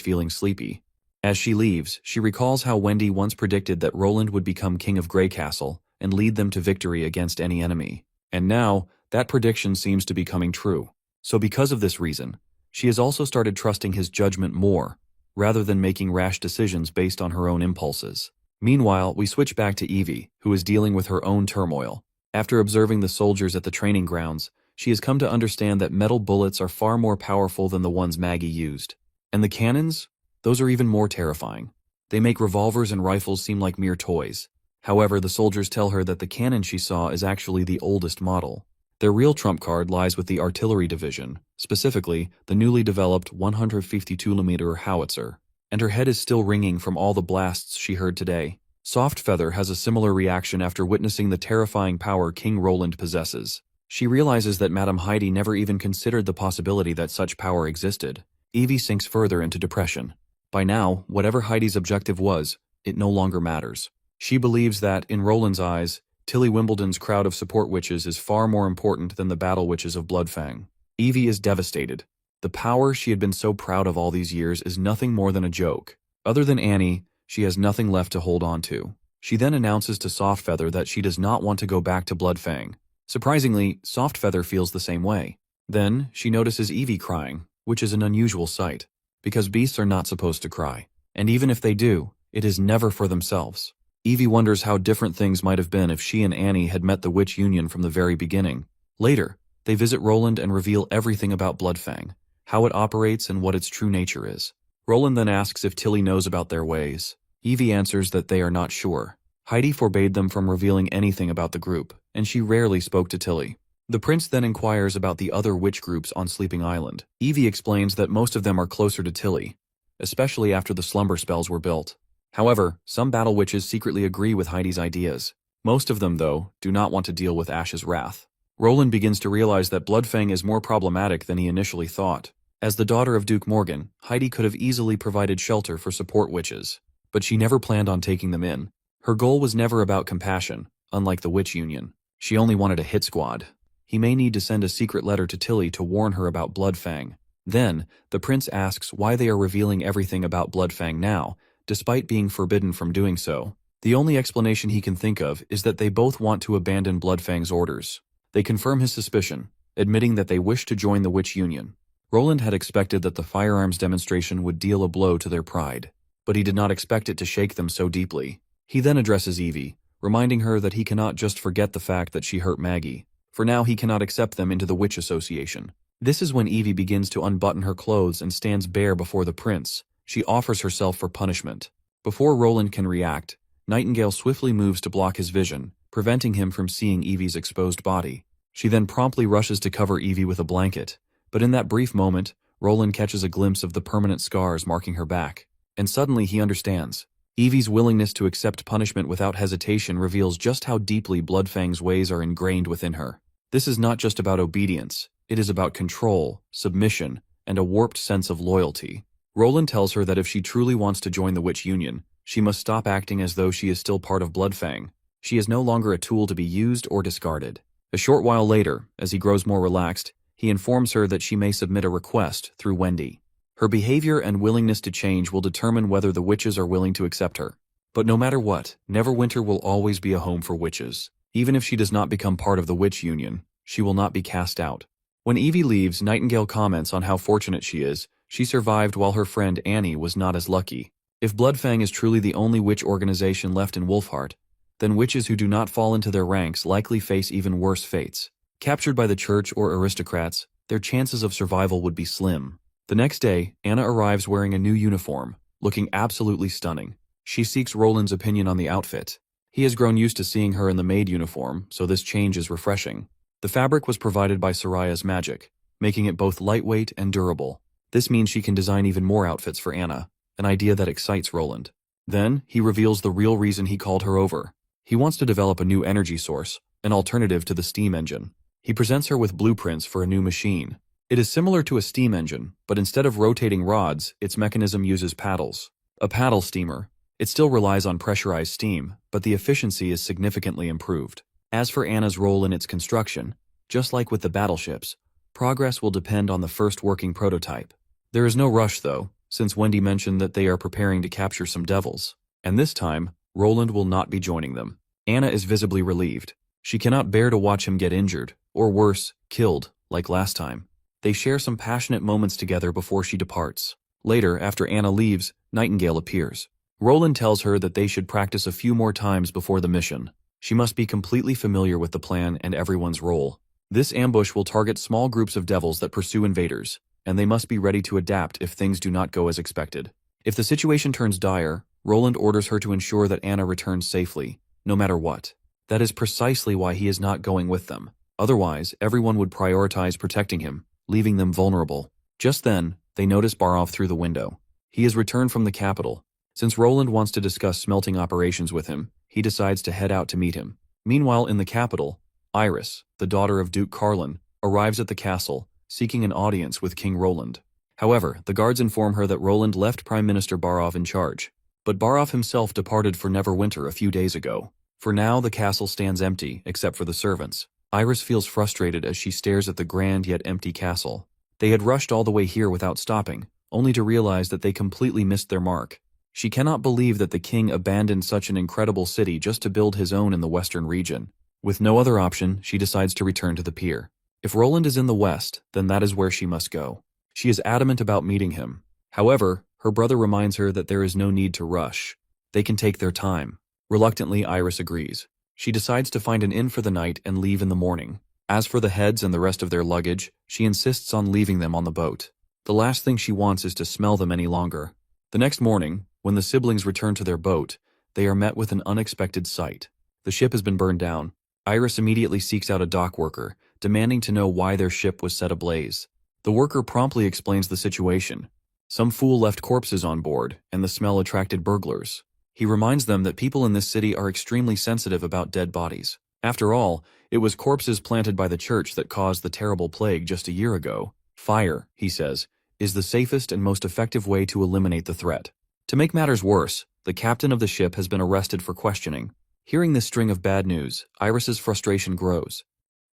feeling sleepy. As she leaves, she recalls how Wendy once predicted that Roland would become king of Grey Castle and lead them to victory against any enemy. And now, that prediction seems to be coming true. So because of this reason, she has also started trusting his judgment more, rather than making rash decisions based on her own impulses. Meanwhile, we switch back to Evie, who is dealing with her own turmoil. After observing the soldiers at the training grounds, she has come to understand that metal bullets are far more powerful than the ones Maggie used. And the cannons? Those are even more terrifying. They make revolvers and rifles seem like mere toys. However, the soldiers tell her that the cannon she saw is actually the oldest model. Their real trump card lies with the artillery division, specifically the newly developed 152mm howitzer. And her head is still ringing from all the blasts she heard today. Soft Feather has a similar reaction after witnessing the terrifying power King Roland possesses. She realizes that Madame Heidi never even considered the possibility that such power existed. Evie sinks further into depression. By now, whatever Heidi's objective was, it no longer matters. She believes that, in Roland's eyes, Tilly Wimbledon's crowd of support witches is far more important than the battle witches of Bloodfang. Evie is devastated. The power she had been so proud of all these years is nothing more than a joke. Other than Annie, she has nothing left to hold on to. She then announces to Softfeather that she does not want to go back to Bloodfang. Surprisingly, Softfeather feels the same way. Then, she notices Evie crying, which is an unusual sight, because beasts are not supposed to cry. And even if they do, it is never for themselves. Evie wonders how different things might have been if she and Annie had met the Witch Union from the very beginning. Later, they visit Roland and reveal everything about Bloodfang, how it operates and what its true nature is. Roland then asks if Tilly knows about their ways. Evie answers that they are not sure. Heidi forbade them from revealing anything about the group, and she rarely spoke to Tilly. The prince then inquires about the other witch groups on Sleeping Island. Evie explains that most of them are closer to Tilly, especially after the slumber spells were built. However, some battle witches secretly agree with Heidi's ideas. Most of them, though, do not want to deal with Ash's wrath. Roland begins to realize that Bloodfang is more problematic than he initially thought. As the daughter of Duke Morgan, Heidi could have easily provided shelter for support witches, but she never planned on taking them in. Her goal was never about compassion, unlike the Witch Union. She only wanted a hit squad. He may need to send a secret letter to Tilly to warn her about Bloodfang. Then, the prince asks why they are revealing everything about Bloodfang now, despite being forbidden from doing so. The only explanation he can think of is that they both want to abandon Bloodfang's orders. They confirm his suspicion, admitting that they wish to join the Witch Union. Roland had expected that the firearms demonstration would deal a blow to their pride, but he did not expect it to shake them so deeply. He then addresses Evie, reminding her that he cannot just forget the fact that she hurt Maggie. For now, he cannot accept them into the Witch Association. This is when Evie begins to unbutton her clothes and stands bare before the prince. She offers herself for punishment. Before Roland can react, Nightingale swiftly moves to block his vision, preventing him from seeing Evie's exposed body. She then promptly rushes to cover Evie with a blanket. But in that brief moment, Roland catches a glimpse of the permanent scars marking her back. And suddenly he understands. Evie's willingness to accept punishment without hesitation reveals just how deeply Bloodfang's ways are ingrained within her. This is not just about obedience. It is about control, submission, and a warped sense of loyalty. Roland tells her that if she truly wants to join the Witch Union, she must stop acting as though she is still part of Bloodfang. She is no longer a tool to be used or discarded. A short while later, as he grows more relaxed, he informs her that she may submit a request through Wendy. Her behavior and willingness to change will determine whether the witches are willing to accept her. But no matter what, Neverwinter will always be a home for witches. Even if she does not become part of the Witch Union, she will not be cast out. When Evie leaves, Nightingale comments on how fortunate she is. She survived while her friend Annie was not as lucky. If Bloodfang is truly the only witch organization left in Wolfheart, then witches who do not fall into their ranks likely face even worse fates. Captured by the church or aristocrats, their chances of survival would be slim. The next day, Anna arrives wearing a new uniform, looking absolutely stunning. She seeks Roland's opinion on the outfit. He has grown used to seeing her in the maid uniform, so this change is refreshing. The fabric was provided by Soraya's magic, making it both lightweight and durable. This means she can design even more outfits for Anna, an idea that excites Roland. Then, he reveals the real reason he called her over. He wants to develop a new energy source, an alternative to the steam engine. He presents her with blueprints for a new machine. It is similar to a steam engine, but instead of rotating rods, its mechanism uses paddles. A paddle steamer. It still relies on pressurized steam, but the efficiency is significantly improved. As for Anna's role in its construction, Just like with the battleships, progress will depend on the first working prototype. There is no rush though, since Wendy mentioned that they are preparing to capture some devils. And this time, Roland will not be joining them. Anna is visibly relieved. She cannot bear to watch him get injured, or worse, killed, like last time. They share some passionate moments together before she departs. Later, after Anna leaves, Nightingale appears. Roland tells her that they should practice a few more times before the mission. She must be completely familiar with the plan and everyone's role. This ambush will target small groups of devils that pursue invaders, and they must be ready to adapt if things do not go as expected. If the situation turns dire, Roland orders her to ensure that Anna returns safely, no matter what. That is precisely why he is not going with them. Otherwise, everyone would prioritize protecting him, leaving them vulnerable. Just then, they notice Barov through the window. He has returned from the capital. Since Roland wants to discuss smelting operations with him, he decides to head out to meet him. Meanwhile, in the capital, Iris, the daughter of Duke Carlin, arrives at the castle, seeking an audience with King Roland. However, the guards inform her that Roland left Prime Minister Barov in charge, but Barov himself departed for Neverwinter a few days ago. For now, the castle stands empty, except for the servants. Iris feels frustrated as she stares at the grand yet empty castle. They had rushed all the way here without stopping, only to realize that they completely missed their mark. She cannot believe that the king abandoned such an incredible city just to build his own in the western region. With no other option, she decides to return to the pier. If Roland is in the west, then that is where she must go. She is adamant about meeting him. However, her brother reminds her that there is no need to rush. They can take their time. Reluctantly, Iris agrees. She decides to find an inn for the night and leave in the morning. As for the heads and the rest of their luggage, she insists on leaving them on the boat. The last thing she wants is to smell them any longer. The next morning, when the siblings return to their boat, they are met with an unexpected sight. The ship has been burned down. Iris immediately seeks out a dock worker, demanding to know why their ship was set ablaze. The worker promptly explains the situation. Some fool left corpses on board, and the smell attracted burglars. He reminds them that people in this city are extremely sensitive about dead bodies. After all, it was corpses planted by the church that caused the terrible plague just a year ago. Fire, he says, is the safest and most effective way to eliminate the threat. To make matters worse, the captain of the ship has been arrested for questioning. Hearing this string of bad news, Iris's frustration grows.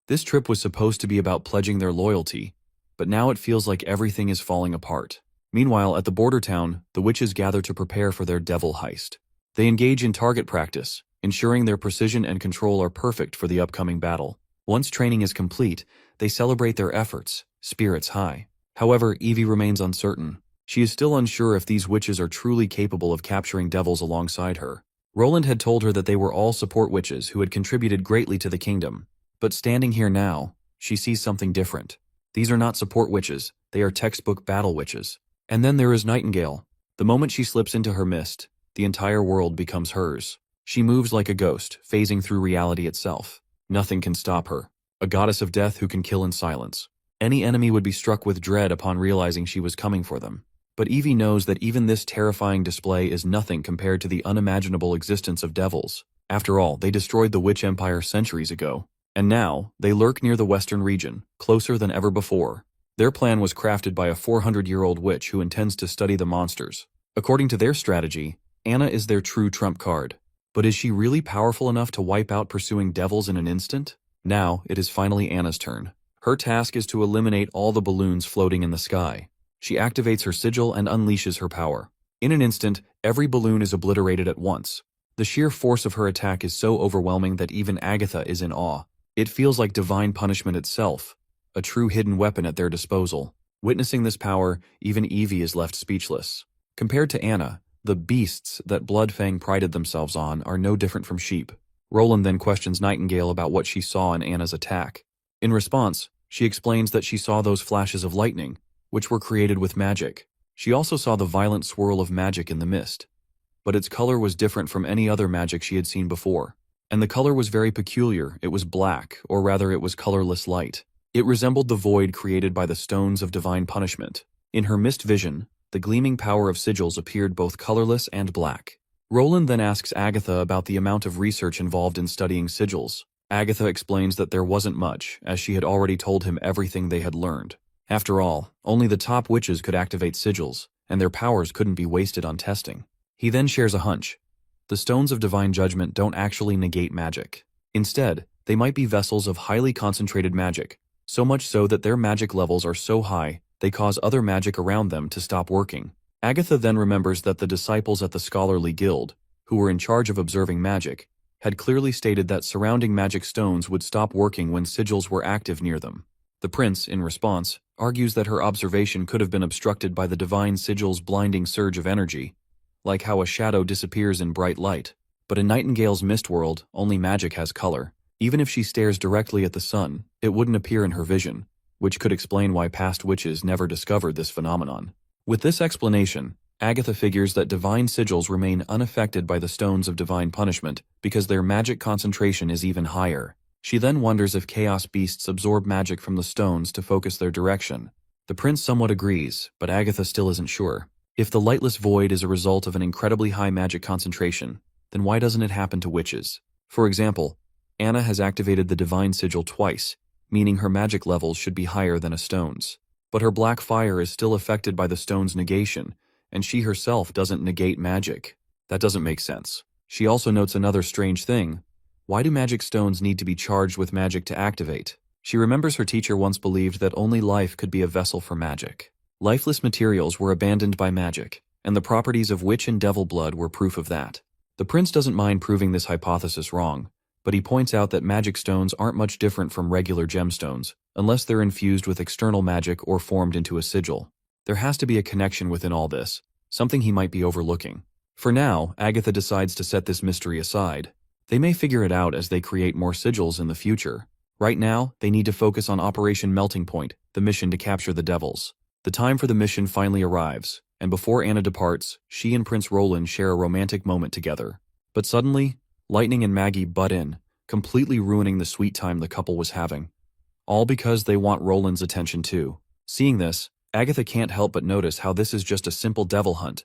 This trip was supposed to be about pledging their loyalty, but now it feels like everything is falling apart. Meanwhile, at the border town, the witches gather to prepare for their devil heist. They engage in target practice, ensuring their precision and control are perfect for the upcoming battle. Once training is complete, they celebrate their efforts, spirits high. However, Evie remains uncertain. She is still unsure if these witches are truly capable of capturing devils alongside her. Roland had told her that they were all support witches who had contributed greatly to the kingdom. But standing here now, she sees something different. These are not support witches, they are textbook battle witches. And then there is Nightingale. The moment she slips into her mist, the entire world becomes hers. She moves like a ghost, phasing through reality itself. Nothing can stop her. A goddess of death who can kill in silence. Any enemy would be struck with dread upon realizing she was coming for them. But Evie knows that even this terrifying display is nothing compared to the unimaginable existence of devils. After all, they destroyed the Witch Empire centuries ago. And now, they lurk near the western region, closer than ever before. Their plan was crafted by a 400-year-old witch who intends to study the monsters. According to their strategy, Anna is their true trump card. But is she really powerful enough to wipe out pursuing devils in an instant? Now, it is finally Anna's turn. Her task is to eliminate all the balloons floating in the sky. She activates her sigil and unleashes her power. In an instant, every balloon is obliterated at once. The sheer force of her attack is so overwhelming that even Agatha is in awe. It feels like divine punishment itself, a true hidden weapon at their disposal. Witnessing this power, even Evie is left speechless. Compared to Anna, the beasts that Bloodfang prided themselves on are no different from sheep. Roland then questions Nightingale about what she saw in Anna's attack. In response, she explains that she saw those flashes of lightning, which were created with magic. She also saw the violent swirl of magic in the mist. But its color was different from any other magic she had seen before. And the color was very peculiar. It was black, or rather it was colorless light. It resembled the void created by the stones of divine punishment. In her mist vision, the gleaming power of sigils appeared both colorless and black. Roland then asks Agatha about the amount of research involved in studying sigils. Agatha explains that there wasn't much, as she had already told him everything they had learned. After all, only the top witches could activate sigils, and their powers couldn't be wasted on testing. He then shares a hunch. The stones of divine judgment don't actually negate magic. Instead, They might be vessels of highly concentrated magic, so much so that their magic levels are so high they cause other magic around them to stop working. Agatha then remembers that the disciples at the Scholarly Guild, who were in charge of observing magic, had clearly stated that surrounding magic stones would stop working when sigils were active near them. The prince, in response, argues that her observation could have been obstructed by the divine sigil's blinding surge of energy, like how a shadow disappears in bright light. But in Nightingale's mist world, only magic has color. Even if she stares directly at the sun, it wouldn't appear in her vision, which could explain why past witches never discovered this phenomenon. With this explanation, Agatha figures that divine sigils remain unaffected by the stones of divine punishment because their magic concentration is even higher. She then wonders if chaos beasts absorb magic from the stones to focus their direction. The prince somewhat agrees, but Agatha still isn't sure. If the lightless void is a result of an incredibly high magic concentration, then why doesn't it happen to witches? For example, Anna has activated the divine sigil twice, meaning her magic levels should be higher than a stone's. But her black fire is still affected by the stone's negation, and she herself doesn't negate magic. That doesn't make sense. She also notes another strange thing. Why do magic stones need to be charged with magic to activate? She remembers her teacher once believed that only life could be a vessel for magic. Lifeless materials were abandoned by magic, and the properties of witch and devil blood were proof of that. The prince doesn't mind proving this hypothesis wrong, but he points out that magic stones aren't much different from regular gemstones, unless they're infused with external magic or formed into a sigil. There has to be a connection within all this, something he might be overlooking. For now, Agatha decides to set this mystery aside. They may figure it out as they create more sigils in the future. Right now, they need to focus on Operation Melting Point, the mission to capture the devils. The time for the mission finally arrives, and before Anna departs, she and Prince Roland share a romantic moment together. But suddenly, Lightning and Maggie butt in, completely ruining the sweet time the couple was having. All because they want Roland's attention too. Seeing this, Agatha can't help but notice how this is just a simple devil hunt,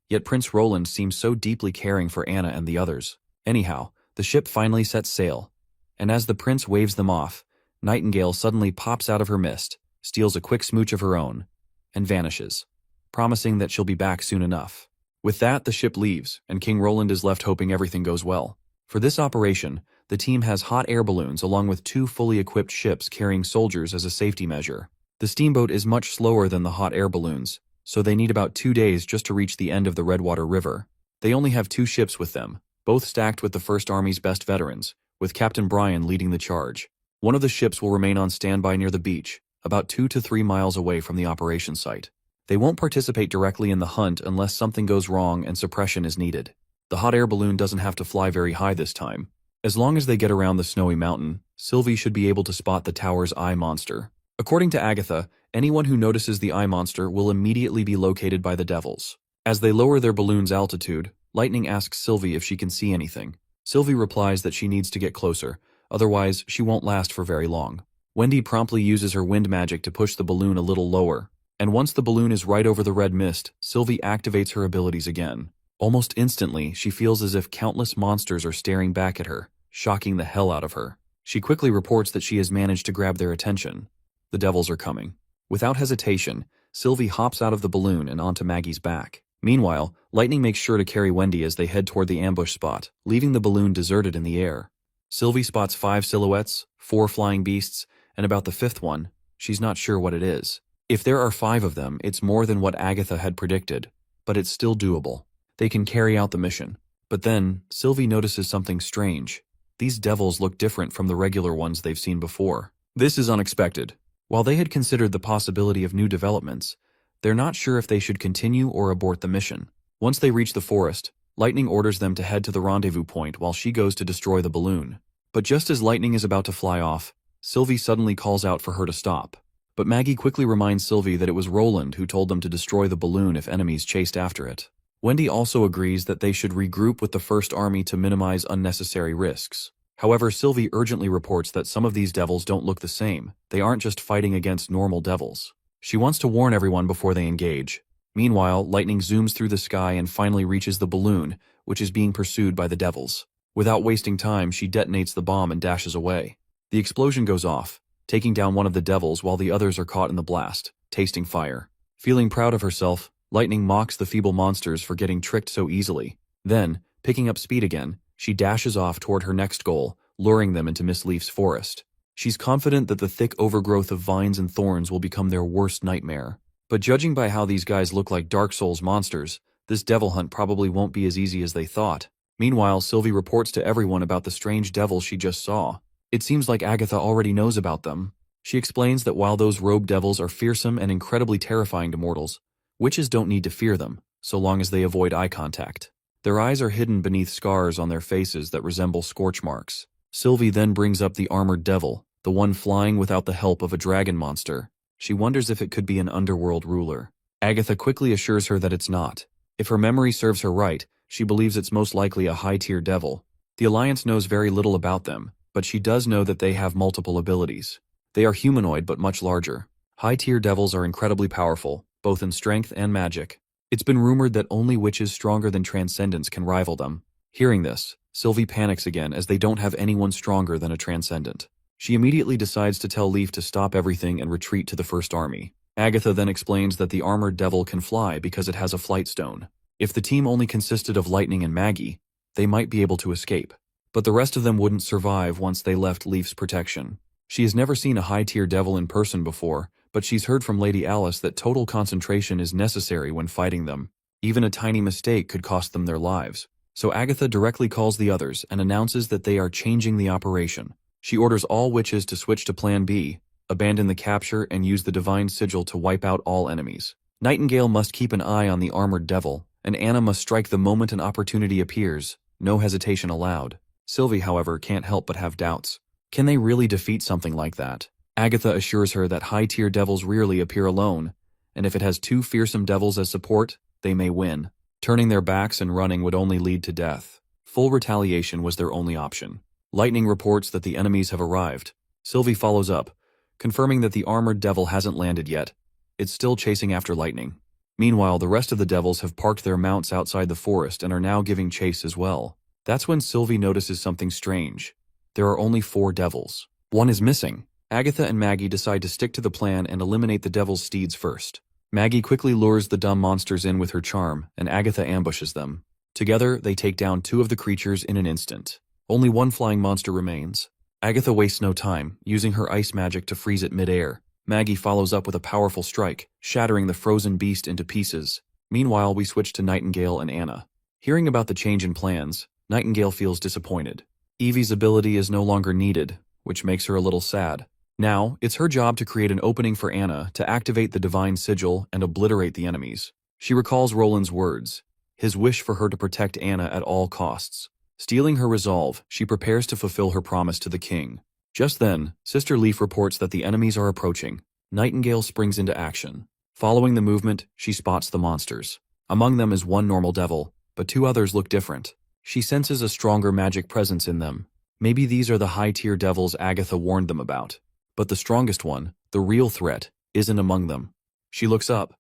yet Prince Roland seems so deeply caring for Anna and the others. Anyhow, the ship finally sets sail, and as the prince waves them off, Nightingale suddenly pops out of her mist, steals a quick smooch of her own, and vanishes, promising that she'll be back soon enough. With that, the ship leaves, and King Roland is left hoping everything goes well. For this operation, the team has hot air balloons along with 2 fully equipped ships carrying soldiers as a safety measure. The steamboat is much slower than the hot air balloons, so they need about 2 days just to reach the end of the Redwater River. They only have 2 ships with them, both stacked with the First Army's best veterans, with Captain Brian leading the charge. One of the ships will remain on standby near the beach, about 2 to 3 miles away from the operation site. They won't participate directly in the hunt unless something goes wrong and suppression is needed. The hot air balloon doesn't have to fly very high this time. As long as they get around the snowy mountain, Sylvie should be able to spot the tower's eye monster. According to Agatha, anyone who notices the eye monster will immediately be located by the devils. As they lower their balloon's altitude, Lightning asks Sylvie if she can see anything. Sylvie replies that she needs to get closer, otherwise she won't last for very long. Wendy promptly uses her wind magic to push the balloon a little lower, and once the balloon is right over the red mist, Sylvie activates her abilities again. Almost instantly, she feels as if countless monsters are staring back at her, shocking the hell out of her. She quickly reports that she has managed to grab their attention. The devils are coming. Without hesitation, Sylvie hops out of the balloon and onto Maggie's back. Meanwhile, Lightning makes sure to carry Wendy as they head toward the ambush spot, leaving the balloon deserted in the air. Sylvie spots 5 silhouettes, 4 flying beasts, and about the 5th one, she's not sure what it is. If there are 5 of them, it's more than what Agatha had predicted, but it's still doable. They can carry out the mission. But then, Sylvie notices something strange. These devils look different from the regular ones they've seen before. This is unexpected. While they had considered the possibility of new developments, they're not sure if they should continue or abort the mission. Once they reach the forest, Lightning orders them to head to the rendezvous point while she goes to destroy the balloon. But just as Lightning is about to fly off, Sylvie suddenly calls out for her to stop. But Maggie quickly reminds Sylvie that it was Roland who told them to destroy the balloon if enemies chased after it. Wendy also agrees that they should regroup with the First Army to minimize unnecessary risks. However, Sylvie urgently reports that some of these devils don't look the same. They aren't just fighting against normal devils. She wants to warn everyone before they engage. Meanwhile, Lightning zooms through the sky and finally reaches the balloon, which is being pursued by the devils. Without wasting time, she detonates the bomb and dashes away. The explosion goes off, taking down one of the devils while the others are caught in the blast, tasting fire. Feeling proud of herself, Lightning mocks the feeble monsters for getting tricked so easily. Then, picking up speed again, she dashes off toward her next goal, luring them into Miss Leaf's forest. She's confident that the thick overgrowth of vines and thorns will become their worst nightmare. But judging by how these guys look like Dark Souls monsters, this devil hunt probably won't be as easy as they thought. Meanwhile, Sylvie reports to everyone about the strange devils she just saw. It seems like Agatha already knows about them. She explains that while those robed devils are fearsome and incredibly terrifying to mortals, witches don't need to fear them, so long as they avoid eye contact. Their eyes are hidden beneath scars on their faces that resemble scorch marks. Sylvie then brings up the armored devil, the one flying without the help of a dragon monster. She wonders if it could be an underworld ruler. Agatha quickly assures her that it's not. If her memory serves her right, she believes it's most likely a high-tier devil. The Alliance knows very little about them, but she does know that they have multiple abilities. They are humanoid but much larger. High-tier devils are incredibly powerful, both in strength and magic. It's been rumored that only witches stronger than Transcendents can rival them. Hearing this, Sylvie panics again as they don't have anyone stronger than a Transcendent. She immediately decides to tell Leaf to stop everything and retreat to the First Army. Agatha then explains that the armored devil can fly because it has a flight stone. If the team only consisted of Lightning and Maggie, they might be able to escape. But the rest of them wouldn't survive once they left Leaf's protection. She has never seen a high-tier devil in person before, but she's heard from Lady Alice that total concentration is necessary when fighting them. Even a tiny mistake could cost them their lives. So Agatha directly calls the others and announces that they are changing the operation. She orders all witches to switch to Plan B, abandon the capture, and use the divine sigil to wipe out all enemies. Nightingale must keep an eye on the armored devil, and Anna must strike the moment an opportunity appears, no hesitation allowed. Sylvie, however, can't help but have doubts. Can they really defeat something like that? Agatha assures her that high-tier devils rarely appear alone, and if it has two fearsome devils as support, they may win. Turning their backs and running would only lead to death. Full retaliation was their only option. Lightning reports that the enemies have arrived. Sylvie follows up, confirming that the armored devil hasn't landed yet. It's still chasing after Lightning. Meanwhile, the rest of the devils have parked their mounts outside the forest and are now giving chase as well. That's when Sylvie notices something strange. There are only 4 devils. One is missing. Agatha and Maggie decide to stick to the plan and eliminate the devil's steeds first. Maggie quickly lures the dumb monsters in with her charm, and Agatha ambushes them. Together, they take down 2 of the creatures in an instant. Only one flying monster remains. Agatha wastes no time, using her ice magic to freeze it mid-air. Maggie follows up with a powerful strike, shattering the frozen beast into pieces. Meanwhile, we switch to Nightingale and Anna. Hearing about the change in plans, Nightingale feels disappointed. Evie's ability is no longer needed, which makes her a little sad. Now, it's her job to create an opening for Anna to activate the divine sigil and obliterate the enemies. She recalls Roland's words, his wish for her to protect Anna at all costs. Stealing her resolve, she prepares to fulfill her promise to the king. Just then, Sister Leaf reports that the enemies are approaching. Nightingale springs into action. Following the movement, she spots the monsters. Among them is one normal devil, but 2 others look different. She senses a stronger magic presence in them. Maybe these are the high-tier devils Agatha warned them about. But the strongest one, the real threat, isn't among them. She looks up.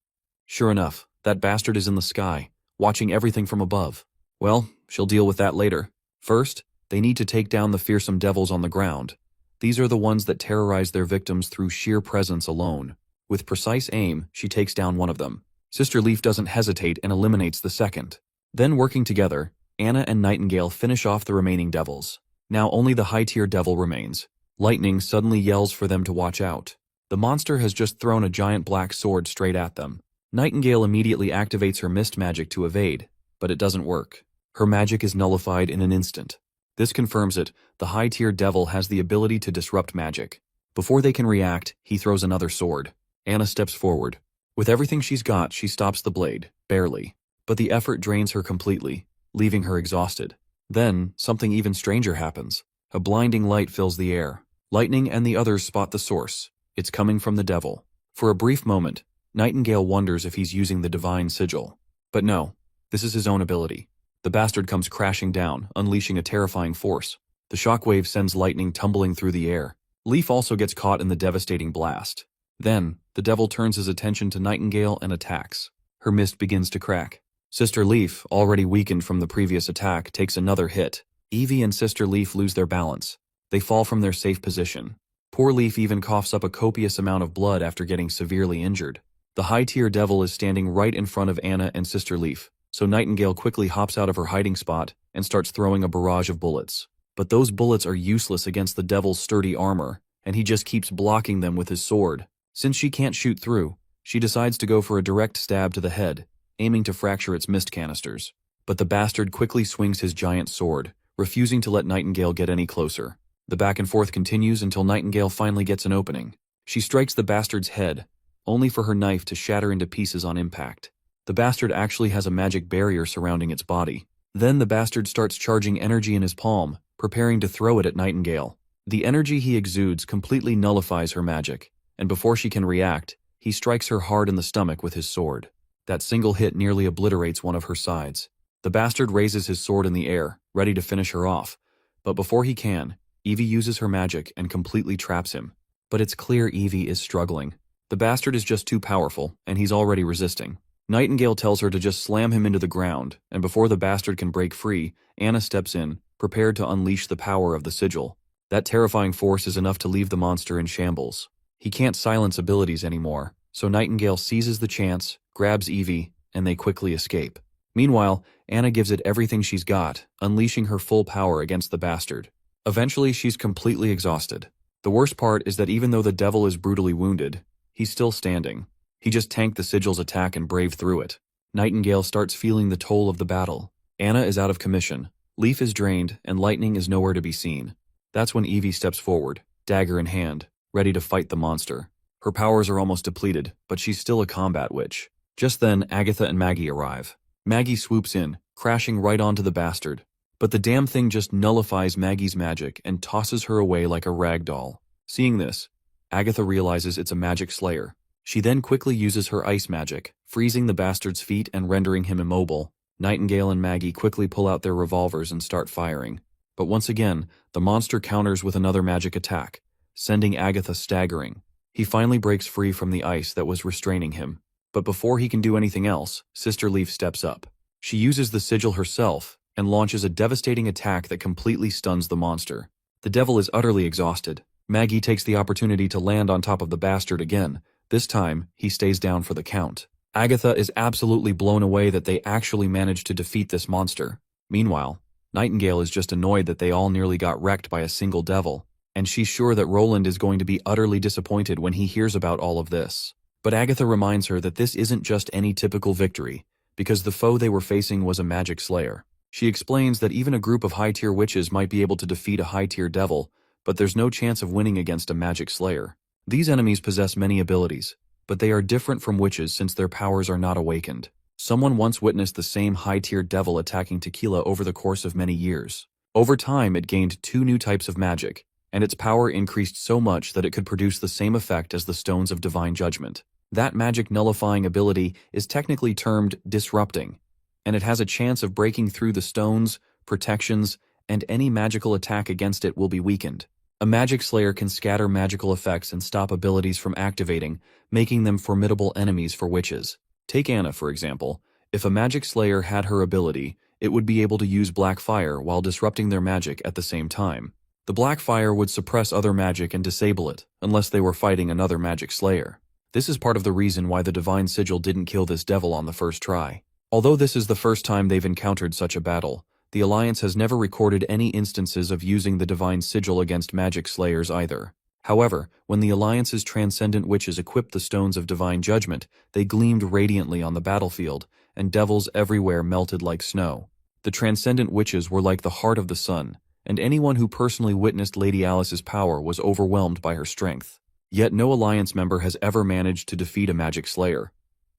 Sure enough, that bastard is in the sky, watching everything from above. Well, she'll deal with that later. First, they need to take down the fearsome devils on the ground. These are the ones that terrorize their victims through sheer presence alone. With precise aim, she takes down one of them. Sister Leaf doesn't hesitate and eliminates the second. Then, working together, Anna and Nightingale finish off the remaining devils. Now only the high-tier devil remains. Lightning suddenly yells for them to watch out. The monster has just thrown a giant black sword straight at them. Nightingale immediately activates her mist magic to evade, but it doesn't work. Her magic is nullified in an instant. This confirms it, the high-tier devil has the ability to disrupt magic. Before they can react, he throws another sword. Anna steps forward. With everything she's got, she stops the blade, barely. But the effort drains her completely, leaving her exhausted. Then, something even stranger happens. A blinding light fills the air. Lightning and the others spot the source. It's coming from the devil. For a brief moment, Nightingale wonders if he's using the divine sigil. But no, this is his own ability. The bastard comes crashing down, unleashing a terrifying force. The shockwave sends Lightning tumbling through the air. Leaf also gets caught in the devastating blast. Then, the devil turns his attention to Nightingale and attacks. Her mist begins to crack. Sister Leaf, already weakened from the previous attack, takes another hit. Evie and Sister Leaf lose their balance. They fall from their safe position. Poor Leaf even coughs up a copious amount of blood after getting severely injured. The high-tier devil is standing right in front of Anna and Sister Leaf, so Nightingale quickly hops out of her hiding spot and starts throwing a barrage of bullets. But those bullets are useless against the devil's sturdy armor, and he just keeps blocking them with his sword. Since she can't shoot through, she decides to go for a direct stab to the head, aiming to fracture its mist canisters. But the bastard quickly swings his giant sword, refusing to let Nightingale get any closer. The back and forth continues until Nightingale finally gets an opening. She strikes the bastard's head, only for her knife to shatter into pieces on impact. The bastard actually has a magic barrier surrounding its body. Then the bastard starts charging energy in his palm, preparing to throw it at Nightingale. The energy he exudes completely nullifies her magic, and before she can react, he strikes her hard in the stomach with his sword. That single hit nearly obliterates one of her sides. The bastard raises his sword in the air, ready to finish her off, but before he can, Evie uses her magic and completely traps him. But it's clear Evie is struggling. The bastard is just too powerful, and he's already resisting. Nightingale tells her to just slam him into the ground, and before the bastard can break free, Anna steps in, prepared to unleash the power of the sigil. That terrifying force is enough to leave the monster in shambles. He can't silence abilities anymore, so Nightingale seizes the chance, grabs Evie, and they quickly escape. Meanwhile, Anna gives it everything she's got, unleashing her full power against the bastard. Eventually, she's completely exhausted. The worst part is that even though the devil is brutally wounded, he's still standing. He just tanked the sigil's attack and braved through it. Nightingale starts feeling the toll of the battle. Anna is out of commission, Leaf is drained, and Lightning is nowhere to be seen. That's when Evie steps forward, dagger in hand, ready to fight the monster. Her powers are almost depleted, but she's still a combat witch. Just then, Agatha and Maggie arrive. Maggie swoops in, crashing right onto the bastard. But the damn thing just nullifies Maggie's magic and tosses her away like a rag doll. Seeing this, Agatha realizes it's a magic slayer. She then quickly uses her ice magic, freezing the bastard's feet and rendering him immobile. Nightingale and Maggie quickly pull out their revolvers and start firing. But once again, the monster counters with another magic attack, sending Agatha staggering. He finally breaks free from the ice that was restraining him. But before he can do anything else, Sister Leaf steps up. She uses the sigil herself and launches a devastating attack that completely stuns the monster. The devil is utterly exhausted. Maggie takes the opportunity to land on top of the bastard again. This time, he stays down for the count. Agatha is absolutely blown away that they actually managed to defeat this monster. Meanwhile, Nightingale is just annoyed that they all nearly got wrecked by a single devil, and she's sure that Roland is going to be utterly disappointed when he hears about all of this. But Agatha reminds her that this isn't just any typical victory, because the foe they were facing was a magic slayer. She explains that even a group of high-tier witches might be able to defeat a high-tier devil, but there's no chance of winning against a magic slayer. These enemies possess many abilities, but they are different from witches since their powers are not awakened. Someone once witnessed the same high-tier devil attacking Tequila over the course of many years. Over time, it gained 2 new types of magic, and its power increased so much that it could produce the same effect as the Stones of Divine Judgment. That magic nullifying ability is technically termed disrupting, and it has a chance of breaking through the stones, protections, and any magical attack against it will be weakened. A magic slayer can scatter magical effects and stop abilities from activating, making them formidable enemies for witches. Take Anna, for example. If a magic slayer had her ability, it would be able to use black fire while disrupting their magic at the same time. The black fire would suppress other magic and disable it, unless they were fighting another magic slayer. This is part of the reason why the Divine Sigil didn't kill this devil on the first try. Although this is the first time they've encountered such a battle, the Alliance has never recorded any instances of using the Divine Sigil against magic slayers either. However, when the Alliance's transcendent witches equipped the Stones of Divine Judgment, they gleamed radiantly on the battlefield, and devils everywhere melted like snow. The transcendent witches were like the heart of the sun, and anyone who personally witnessed Lady Alice's power was overwhelmed by her strength. Yet no Alliance member has ever managed to defeat a magic slayer.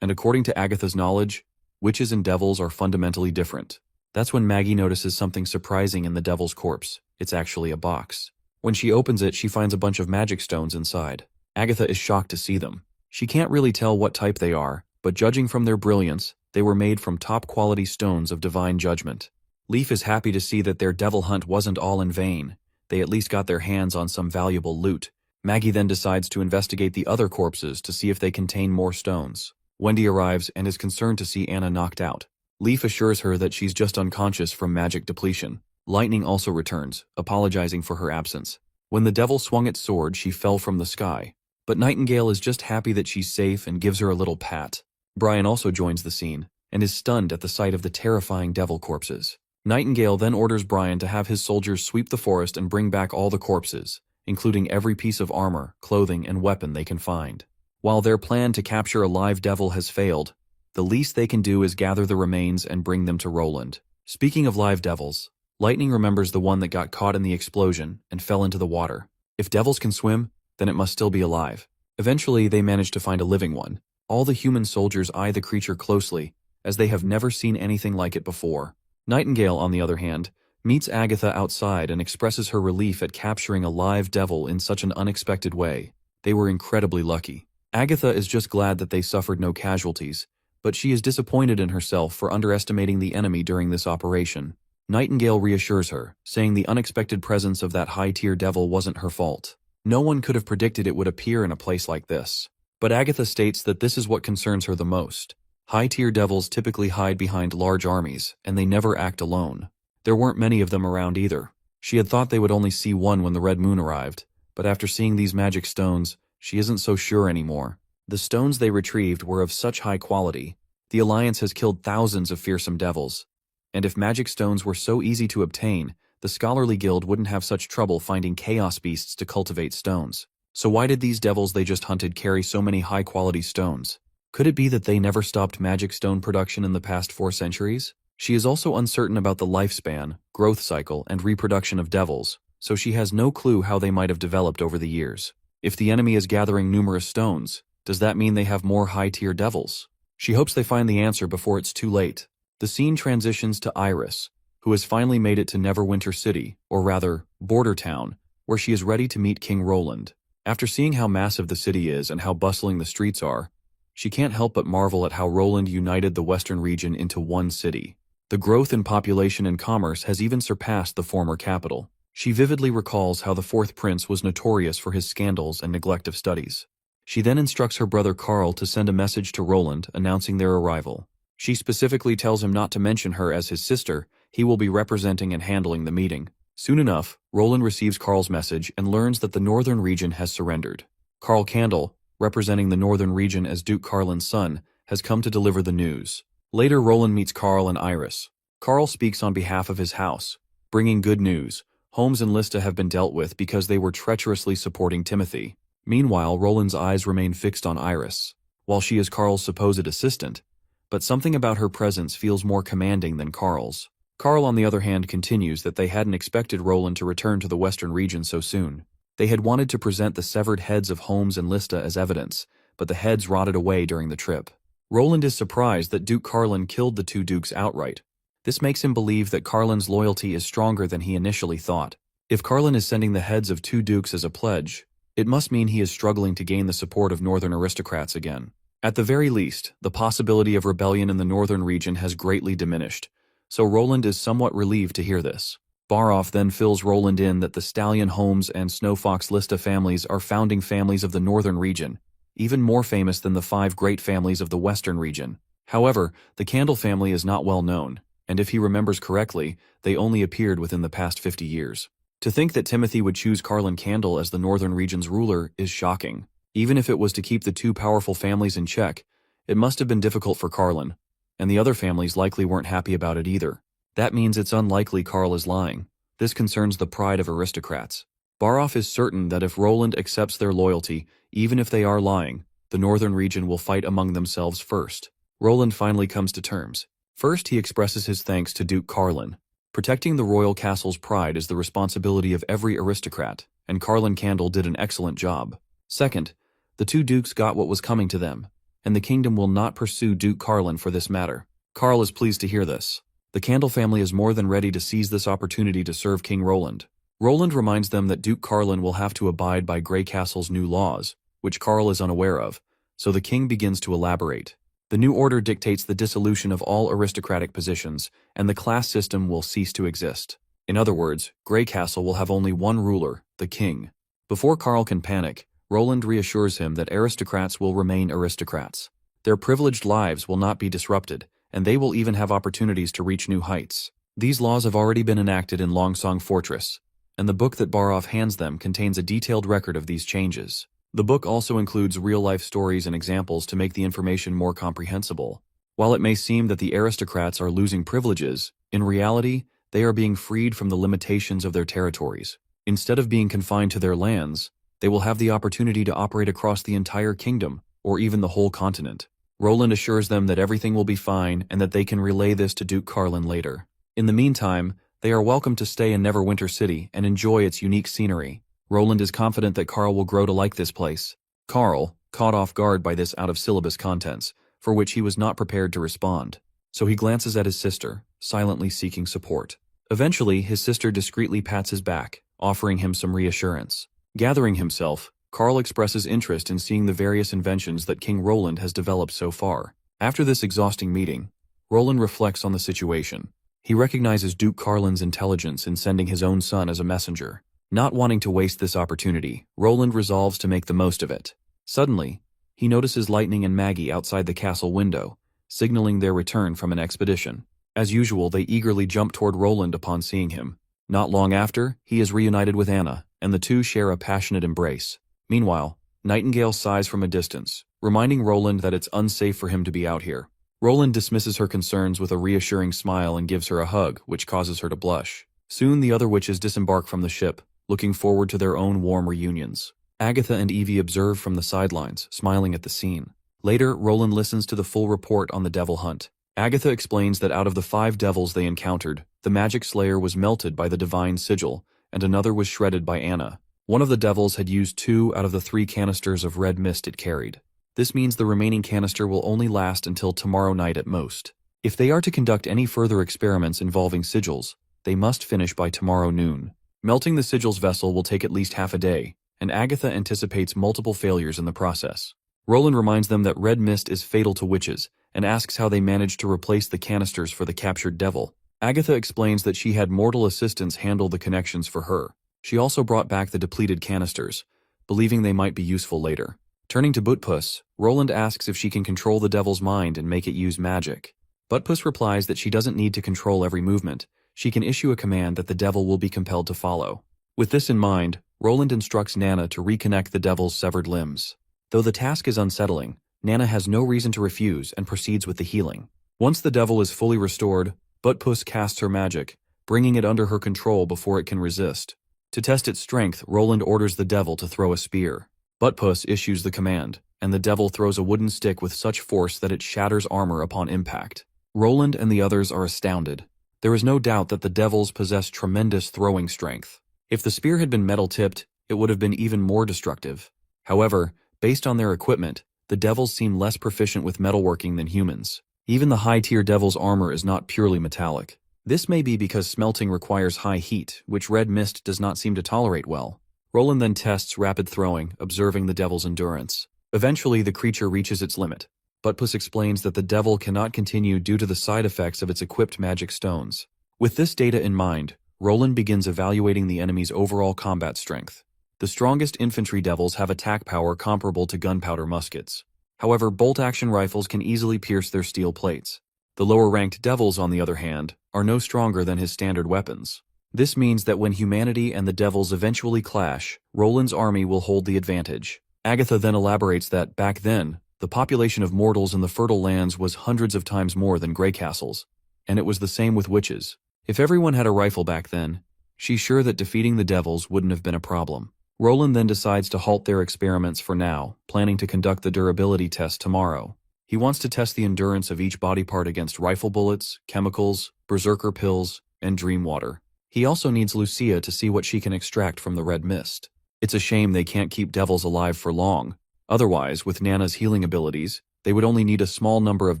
And according to Agatha's knowledge, witches and devils are fundamentally different. That's when Maggie notices something surprising in the devil's corpse. It's actually a box. When she opens it, she finds a bunch of magic stones inside. Agatha is shocked to see them. She can't really tell what type they are, but judging from their brilliance, they were made from top-quality stones of divine judgment. Leaf is happy to see that their devil hunt wasn't all in vain. They at least got their hands on some valuable loot. Maggie then decides to investigate the other corpses to see if they contain more stones. Wendy arrives and is concerned to see Anna knocked out. Leaf assures her that she's just unconscious from magic depletion. Lightning also returns, apologizing for her absence. When the devil swung its sword, she fell from the sky. But Nightingale is just happy that she's safe and gives her a little pat. Brian also joins the scene, and is stunned at the sight of the terrifying devil corpses. Nightingale then orders Brian to have his soldiers sweep the forest and bring back all the corpses, including every piece of armor, clothing, and weapon they can find. While their plan to capture a live devil has failed, the least they can do is gather the remains and bring them to Roland. Speaking of live devils, Lightning remembers the one that got caught in the explosion and fell into the water. If devils can swim, then it must still be alive. Eventually, they manage to find a living one. All the human soldiers eye the creature closely, as they have never seen anything like it before. Nightingale, on the other hand, meets Agatha outside and expresses her relief at capturing a live devil in such an unexpected way. They were incredibly lucky. Agatha is just glad that they suffered no casualties, but she is disappointed in herself for underestimating the enemy during this operation. Nightingale reassures her, saying the unexpected presence of that high-tier devil wasn't her fault. No one could have predicted it would appear in a place like this. But Agatha states that this is what concerns her the most. High-tier devils typically hide behind large armies, and they never act alone. There weren't many of them around either. She had thought they would only see one when the Red Moon arrived, but after seeing these magic stones, she isn't so sure anymore. The stones they retrieved were of such high quality. The Alliance has killed thousands of fearsome devils. And if magic stones were so easy to obtain, the Scholarly Guild wouldn't have such trouble finding chaos beasts to cultivate stones. So why did these devils they just hunted carry so many high-quality stones? Could it be that they never stopped magic stone production in the past 4 centuries? She is also uncertain about the lifespan, growth cycle, and reproduction of devils, so she has no clue how they might have developed over the years. If the enemy is gathering numerous stones, does that mean they have more high-tier devils? She hopes they find the answer before it's too late. The scene transitions to Iris, who has finally made it to Neverwinter City, or rather, Border Town, where she is ready to meet King Roland. After seeing how massive the city is and how bustling the streets are, she can't help but marvel at how Roland united the western region into one city. The growth in population and commerce has even surpassed the former capital. She vividly recalls how the fourth prince was notorious for his scandals and neglect of studies. She then instructs her brother Carl to send a message to Roland announcing their arrival. She specifically tells him not to mention her as his sister. He will be representing and handling the meeting. Soon enough, Roland receives Carl's message and learns that the northern region has surrendered. Carl Candle, representing the northern region as Duke Carlin's son, has come to deliver the news. Later, Roland meets Carl and Iris. Carl speaks on behalf of his house, bringing good news. Holmes and Lista have been dealt with because they were treacherously supporting Timothy. Meanwhile, Roland's eyes remain fixed on Iris, while she is Carl's supposed assistant, but something about her presence feels more commanding than Carl's. Carl, on the other hand, continues that they hadn't expected Roland to return to the western region so soon. They had wanted to present the severed heads of Holmes and Lista as evidence, but the heads rotted away during the trip. Roland is surprised that Duke Carlin killed the 2 dukes outright. This makes him believe that Carlin's loyalty is stronger than he initially thought. If Carlin is sending the heads of 2 dukes as a pledge, it must mean he is struggling to gain the support of northern aristocrats again. At the very least, the possibility of rebellion in the northern region has greatly diminished, so Roland is somewhat relieved to hear this. Baroff then fills Roland in that the Stallion Holmes and Snowfox Lista families are founding families of the northern region, even more famous than the 5 great families of the western region. However, the Candle family is not well known, and if he remembers correctly, they only appeared within the past 50 years. To think that Timothy would choose Carlin Candle as the northern region's ruler is shocking. Even if it was to keep the 2 powerful families in check, it must have been difficult for Carlin, and the other families likely weren't happy about it either. That means it's unlikely Carl is lying. This concerns the pride of aristocrats. Baroff is certain that if Roland accepts their loyalty, even if they are lying, the northern region will fight among themselves first. Roland finally comes to terms. First, he expresses his thanks to Duke Carlin. Protecting the royal castle's pride is the responsibility of every aristocrat, and Carlin Candle did an excellent job. Second, the 2 dukes got what was coming to them, and the kingdom will not pursue Duke Carlin for this matter. Carl is pleased to hear this. The Candle family is more than ready to seize this opportunity to serve King Roland. Roland reminds them that Duke Carlin will have to abide by Grey Castle's new laws, which Carl is unaware of, so the king begins to elaborate. The new order dictates the dissolution of all aristocratic positions, and the class system will cease to exist. In other words, Grey Castle will have only one ruler, the king. Before Carl can panic, Roland reassures him that aristocrats will remain aristocrats. Their privileged lives will not be disrupted, and they will even have opportunities to reach new heights. These laws have already been enacted in Longsong Fortress, and the book that Baroff hands them contains a detailed record of these changes. The book also includes real-life stories and examples to make the information more comprehensible. While it may seem that the aristocrats are losing privileges, In reality, they are being freed from the limitations of their territories. Instead of being confined to their lands, they will have the opportunity to operate across the entire kingdom, or even the whole continent. Roland assures them that everything will be fine and that they can relay this to Duke Carlin later. In the meantime, they are welcome to stay in Neverwinter City and enjoy its unique scenery. Roland is confident that Carl will grow to like this place. Carl, caught off guard by this out-of-syllabus contents, for which he was not prepared to respond. So he glances at his sister, silently seeking support. Eventually, his sister discreetly pats his back, offering him some reassurance. Gathering himself, Carl expresses interest in seeing the various inventions that King Roland has developed so far. After this exhausting meeting, Roland reflects on the situation. He recognizes Duke Carlin's intelligence in sending his own son as a messenger. Not wanting to waste this opportunity, Roland resolves to make the most of it. Suddenly, he notices Lightning and Maggie outside the castle window, signaling their return from an expedition. As usual, they eagerly jump toward Roland upon seeing him. Not long after, he is reunited with Anna, and the two share a passionate embrace. Meanwhile, Nightingale sighs from a distance, reminding Roland that it's unsafe for him to be out here. Roland dismisses her concerns with a reassuring smile and gives her a hug, which causes her to blush. Soon the other witches disembark from the ship, looking forward to their own warm reunions. Agatha and Evie observe from the sidelines, smiling at the scene. Later, Roland listens to the full report on the devil hunt. Agatha explains that out of the 5 devils they encountered, the magic slayer was melted by the divine sigil, and another was shredded by Anna. One of the devils had used 2 out of the 3 canisters of red mist it carried. This means the remaining canister will only last until tomorrow night at most. If they are to conduct any further experiments involving sigils, they must finish by tomorrow noon. Melting the sigil's vessel will take at least half a day, and Agatha anticipates multiple failures in the process. Roland reminds them that red mist is fatal to witches, and asks how they managed to replace the canisters for the captured devil. Agatha explains that she had mortal assistants handle the connections for her. She also brought back the depleted canisters, believing they might be useful later. Turning to Buttpuss, Roland asks if she can control the devil's mind and make it use magic. Buttpuss replies that she doesn't need to control every movement. She can issue a command that the devil will be compelled to follow. With this in mind, Roland instructs Nana to reconnect the devil's severed limbs. Though the task is unsettling, Nana has no reason to refuse and proceeds with the healing. Once the devil is fully restored, Buttpuss casts her magic, bringing it under her control before it can resist. To test its strength, Roland orders the devil to throw a spear. Buttpuss issues the command, and the devil throws a wooden stick with such force that it shatters armor upon impact. Roland and the others are astounded. There is no doubt that the devils possess tremendous throwing strength. If the spear had been metal-tipped, it would have been even more destructive. However, based on their equipment, the devils seem less proficient with metalworking than humans. Even the high-tier devil's armor is not purely metallic. This may be because smelting requires high heat, which red mist does not seem to tolerate well. Roland then tests rapid throwing, observing the devil's endurance. Eventually, the creature reaches its limit. Buttpuss explains that the devil cannot continue due to the side effects of its equipped magic stones. With this data in mind, Roland begins evaluating the enemy's overall combat strength. The strongest infantry devils have attack power comparable to gunpowder muskets. However, bolt-action rifles can easily pierce their steel plates. The lower-ranked devils, on the other hand, are no stronger than his standard weapons. This means that when humanity and the devils eventually clash, Roland's army will hold the advantage. Agatha then elaborates that, back then, the population of mortals in the fertile lands was hundreds of times more than Grey Castles, and it was the same with witches. If everyone had a rifle back then, she's sure that defeating the devils wouldn't have been a problem. Roland then decides to halt their experiments for now, planning to conduct the durability test tomorrow. He wants to test the endurance of each body part against rifle bullets, chemicals, berserker pills, and dream water. He also needs Lucia to see what she can extract from the red mist. It's a shame they can't keep devils alive for long. Otherwise, with Nana's healing abilities, they would only need a small number of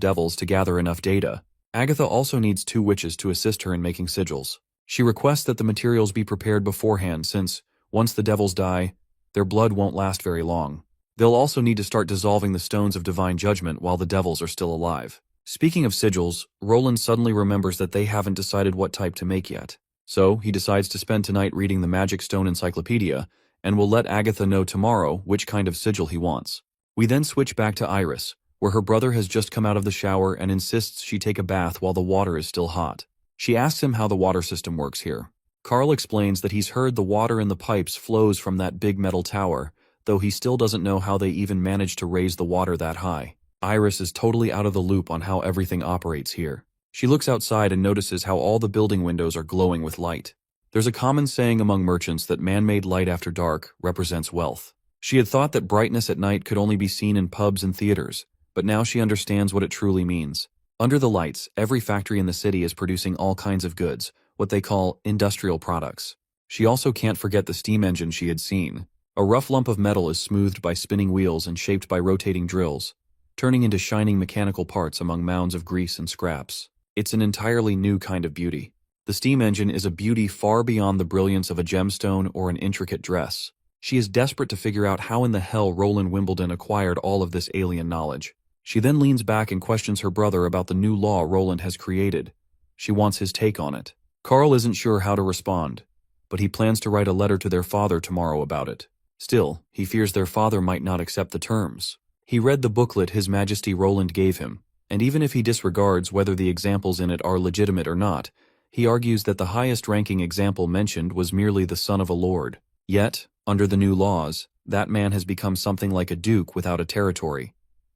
devils to gather enough data. Agatha also needs 2 witches to assist her in making sigils. She requests that the materials be prepared beforehand since, once the devils die, their blood won't last very long. They'll also need to start dissolving the stones of divine judgment while the devils are still alive. Speaking of sigils, Roland suddenly remembers that they haven't decided what type to make yet. So, he decides to spend tonight reading the Magic Stone Encyclopedia, and will let Agatha know tomorrow which kind of sigil he wants. We then switch back to Iris, where her brother has just come out of the shower and insists she take a bath while the water is still hot. She asks him how the water system works here. Carl explains that he's heard the water in the pipes flows from that big metal tower, though he still doesn't know how they even managed to raise the water that high. Iris is totally out of the loop on how everything operates here. She looks outside and notices how all the building windows are glowing with light. There's a common saying among merchants that man-made light after dark represents wealth. She had thought that brightness at night could only be seen in pubs and theaters, but now she understands what it truly means. Under the lights, every factory in the city is producing all kinds of goods, what they call industrial products. She also can't forget the steam engine she had seen. A rough lump of metal is smoothed by spinning wheels and shaped by rotating drills, turning into shining mechanical parts among mounds of grease and scraps. It's an entirely new kind of beauty. The steam engine is a beauty far beyond the brilliance of a gemstone or an intricate dress. She is desperate to figure out how in the hell Roland Wimbledon acquired all of this alien knowledge. She then leans back and questions her brother about the new law Roland has created. She wants his take on it. Carl isn't sure how to respond, but he plans to write a letter to their father tomorrow about it. Still, he fears their father might not accept the terms. He read the booklet His Majesty Roland gave him, and even if he disregards whether the examples in it are legitimate or not, he argues that the highest-ranking example mentioned was merely the son of a lord. Yet, under the new laws, that man has become something like a duke without a territory.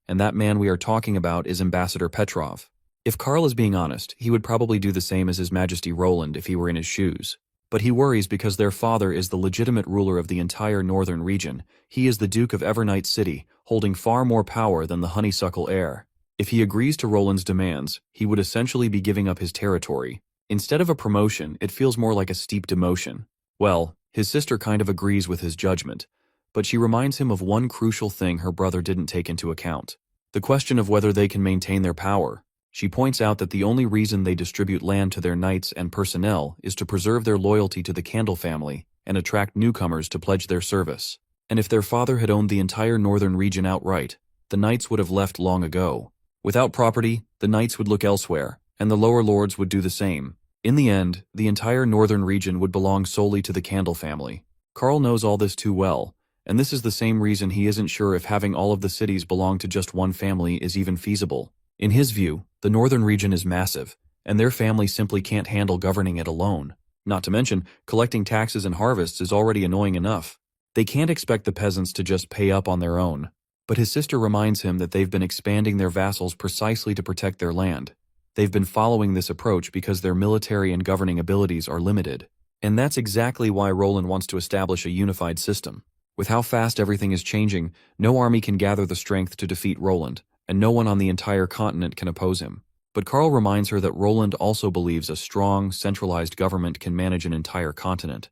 And that man we are talking about is Ambassador Petrov. If Karl is being honest, he would probably do the same as His Majesty Roland if he were in his shoes. But he worries because their father is the legitimate ruler of the entire northern region. He is the Duke of Evernight City, holding far more power than the honeysuckle heir. If he agrees to Roland's demands, he would essentially be giving up his territory. Instead of a promotion, it feels more like a steep demotion. Well, his sister kind of agrees with his judgment, but she reminds him of one crucial thing her brother didn't take into account: the question of whether they can maintain their power. She points out that the only reason they distribute land to their knights and personnel is to preserve their loyalty to the Candle family and attract newcomers to pledge their service. And if their father had owned the entire northern region outright, the knights would have left long ago. Without property, the knights would look elsewhere, and the lower lords would do the same. In the end, the entire northern region would belong solely to the Candle family. Carl knows all this too well, and this is the same reason he isn't sure if having all of the cities belong to just one family is even feasible. In his view, the northern region is massive, and their family simply can't handle governing it alone. Not to mention, collecting taxes and harvests is already annoying enough. They can't expect the peasants to just pay up on their own. But his sister reminds him that they've been expanding their vassals precisely to protect their land. They've been following this approach because their military and governing abilities are limited. And that's exactly why Roland wants to establish a unified system. With how fast everything is changing, no army can gather the strength to defeat Roland, and no one on the entire continent can oppose him. But Carl reminds her that Roland also believes a strong, centralized government can manage an entire continent.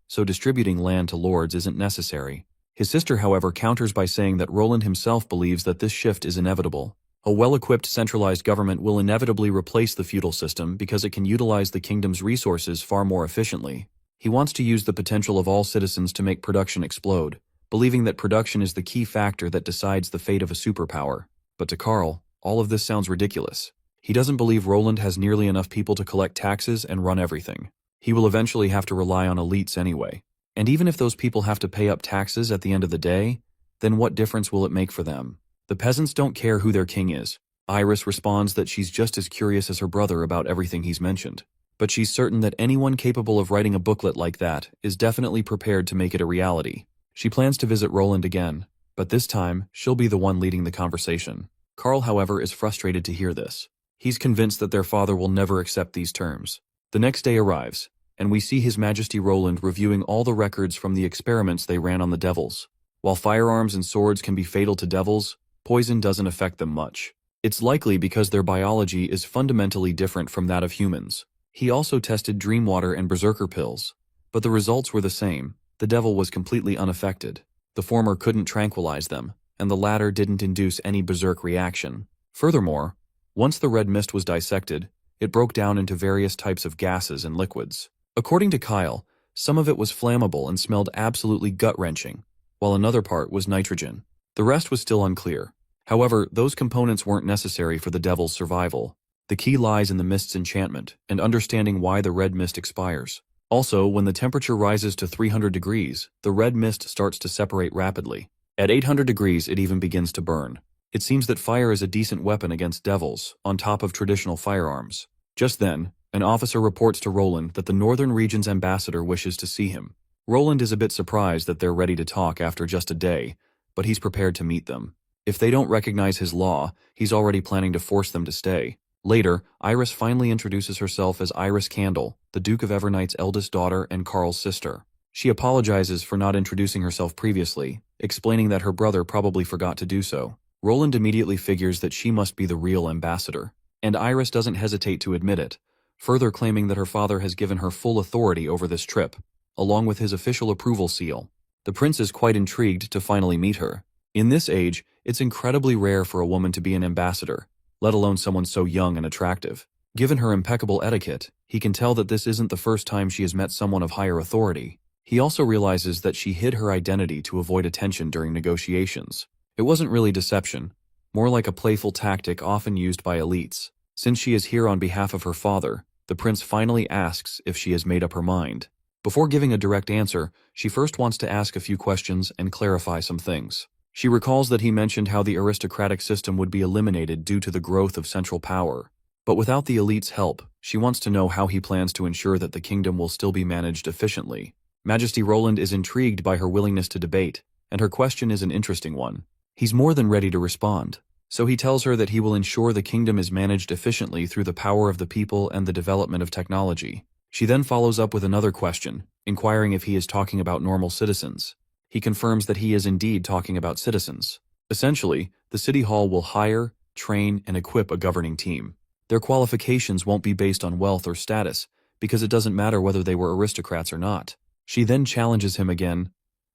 So distributing land to lords isn't necessary. His sister, however, counters by saying that Roland himself believes that this shift is inevitable. A well-equipped centralized government will inevitably replace the feudal system because it can utilize the kingdom's resources far more efficiently. He wants to use the potential of all citizens to make production explode, believing that production is the key factor that decides the fate of a superpower. But to Carl, all of this sounds ridiculous. He doesn't believe Roland has nearly enough people to collect taxes and run everything. He will eventually have to rely on elites anyway. And even if those people have to pay up taxes at the end of the day, then what difference will it make for them? The peasants don't care who their king is. Iris responds that she's just as curious as her brother about everything he's mentioned. But she's certain that anyone capable of writing a booklet like that is definitely prepared to make it a reality. She plans to visit Roland again, but this time, she'll be the one leading the conversation. Carl, however, is frustrated to hear this. He's convinced that their father will never accept these terms. The next day arrives, and we see His Majesty Roland reviewing all the records from the experiments they ran on the devils. While firearms and swords can be fatal to devils, poison doesn't affect them much. It's likely because their biology is fundamentally different from that of humans. He also tested dream water and berserker pills, but the results were the same. The devil was completely unaffected. The former couldn't tranquilize them, and the latter didn't induce any berserk reaction. Furthermore, once the red mist was dissected, it broke down into various types of gases and liquids. According to Kyle, some of it was flammable and smelled absolutely gut-wrenching, while another part was nitrogen. The rest was still unclear. However, those components weren't necessary for the devil's survival. The key lies in the mist's enchantment and understanding why the red mist expires. Also, when the temperature rises to 300 degrees, the red mist starts to separate rapidly. At 800 degrees, it even begins to burn. It seems that fire is a decent weapon against devils, on top of traditional firearms. Just then, an officer reports to Roland that the Northern Region's ambassador wishes to see him. Roland is a bit surprised that they're ready to talk after just a day, but he's prepared to meet them. If they don't recognize his law, he's already planning to force them to stay. Later, Iris finally introduces herself as Iris Candle, the Duke of Evernight's eldest daughter and Carl's sister. She apologizes for not introducing herself previously, explaining that her brother probably forgot to do so. Roland immediately figures that she must be the real ambassador, and Iris doesn't hesitate to admit it, further claiming that her father has given her full authority over this trip, along with his official approval seal. The prince is quite intrigued to finally meet her. In this age, it's incredibly rare for a woman to be an ambassador, let alone someone so young and attractive. Given her impeccable etiquette, he can tell that this isn't the first time she has met someone of higher authority. He also realizes that she hid her identity to avoid attention during negotiations. It wasn't really deception, more like a playful tactic often used by elites. Since she is here on behalf of her father, the prince finally asks if she has made up her mind. Before giving a direct answer, she first wants to ask a few questions and clarify some things. She recalls that he mentioned how the aristocratic system would be eliminated due to the growth of central power. But without the elite's help, she wants to know how he plans to ensure that the kingdom will still be managed efficiently. Majesty Roland is intrigued by her willingness to debate, and her question is an interesting one. He's more than ready to respond, so he tells her that he will ensure the kingdom is managed efficiently through the power of the people and the development of technology. She then follows up with another question, inquiring if he is talking about normal citizens. He confirms that he is indeed talking about citizens. Essentially, the city hall will hire, train, and equip a governing team. Their qualifications won't be based on wealth or status, because it doesn't matter whether they were aristocrats or not. She then challenges him again.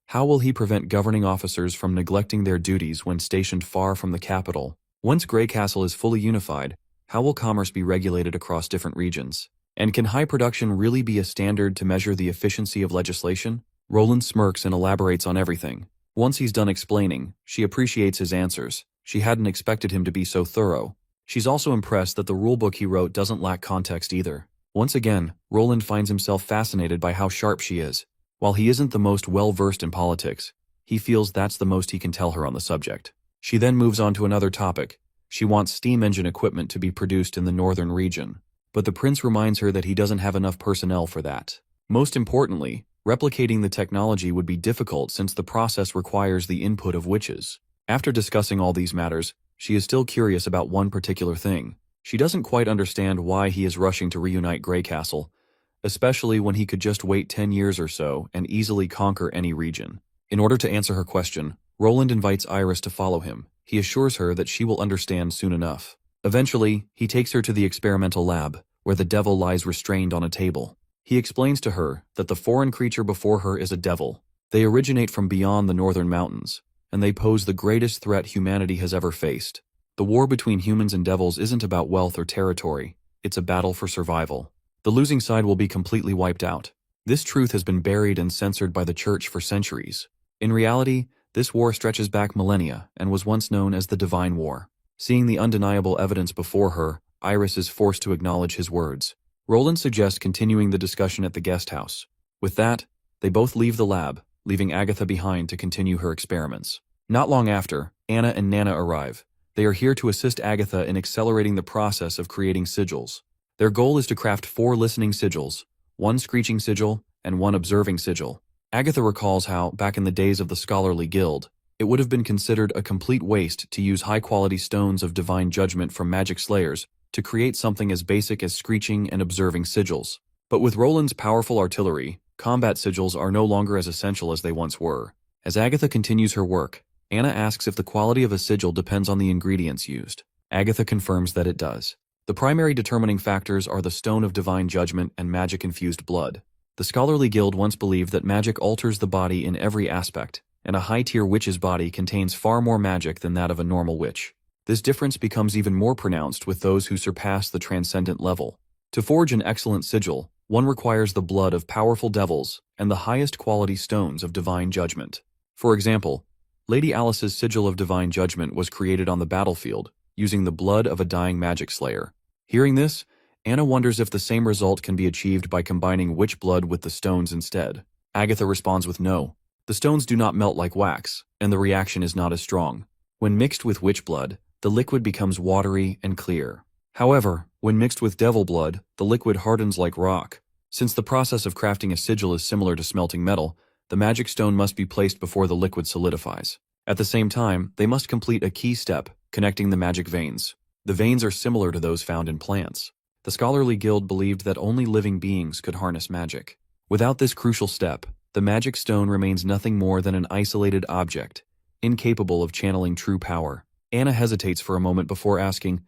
How will he prevent governing officers from neglecting their duties when stationed far from the capital? Once Grey Castle is fully unified, how will commerce be regulated across different regions? And can high production really be a standard to measure the efficiency of legislation? Roland smirks and elaborates on everything. Once he's done explaining, she appreciates his answers. She hadn't expected him to be so thorough. She's also impressed that the rulebook he wrote doesn't lack context either. Once again, Roland finds himself fascinated by how sharp she is. While he isn't the most well-versed in politics, he feels that's the most he can tell her on the subject. She then moves on to another topic. She wants steam engine equipment to be produced in the northern region. But the prince reminds her that he doesn't have enough personnel for that. Most importantly, replicating the technology would be difficult since the process requires the input of witches. After discussing all these matters, she is still curious about one particular thing. She doesn't quite understand why he is rushing to reunite Grey Castle, especially when he could just wait 10 years or so and easily conquer any region. In order to answer her question, Roland invites Iris to follow him. He assures her that she will understand soon enough. Eventually, he takes her to the experimental lab, where the devil lies restrained on a table. He explains to her that the foreign creature before her is a devil. They originate from beyond the northern mountains, and they pose the greatest threat humanity has ever faced. The war between humans and devils isn't about wealth or territory, it's a battle for survival. The losing side will be completely wiped out. This truth has been buried and censored by the church for centuries. In reality, this war stretches back millennia and was once known as the Divine War. Seeing the undeniable evidence before her, Iris is forced to acknowledge his words. Roland suggests continuing the discussion at the guest house. With that, they both leave the lab, leaving Agatha behind to continue her experiments. Not long after, Anna and Nana arrive. They are here to assist Agatha in accelerating the process of creating sigils. Their goal is to craft 4 listening sigils, 1 screeching sigil, and 1 observing sigil. Agatha recalls how, back in the days of the Scholarly Guild, it would have been considered a complete waste to use high-quality stones of divine judgment from magic slayers to create something as basic as screeching and observing sigils. But with Roland's powerful artillery, combat sigils are no longer as essential as they once were. As Agatha continues her work, Anna asks if the quality of a sigil depends on the ingredients used. Agatha confirms that it does. The primary determining factors are the Stone of Divine Judgment and magic-infused blood. The Scholarly Guild once believed that magic alters the body in every aspect, and a high-tier witch's body contains far more magic than that of a normal witch. This difference becomes even more pronounced with those who surpass the transcendent level. To forge an excellent sigil, one requires the blood of powerful devils and the highest quality stones of divine judgment. For example, Lady Alice's sigil of divine judgment was created on the battlefield, using the blood of a dying magic slayer. Hearing this, Anna wonders if the same result can be achieved by combining witch blood with the stones instead. Agatha responds with no. The stones do not melt like wax, and the reaction is not as strong. When mixed with witch blood, the liquid becomes watery and clear. However, when mixed with devil blood, the liquid hardens like rock. Since the process of crafting a sigil is similar to smelting metal, the magic stone must be placed before the liquid solidifies. At the same time, they must complete a key step, connecting the magic veins. The veins are similar to those found in plants. The scholarly guild believed that only living beings could harness magic. Without this crucial step, the magic stone remains nothing more than an isolated object, incapable of channeling true power. Anna hesitates for a moment before asking,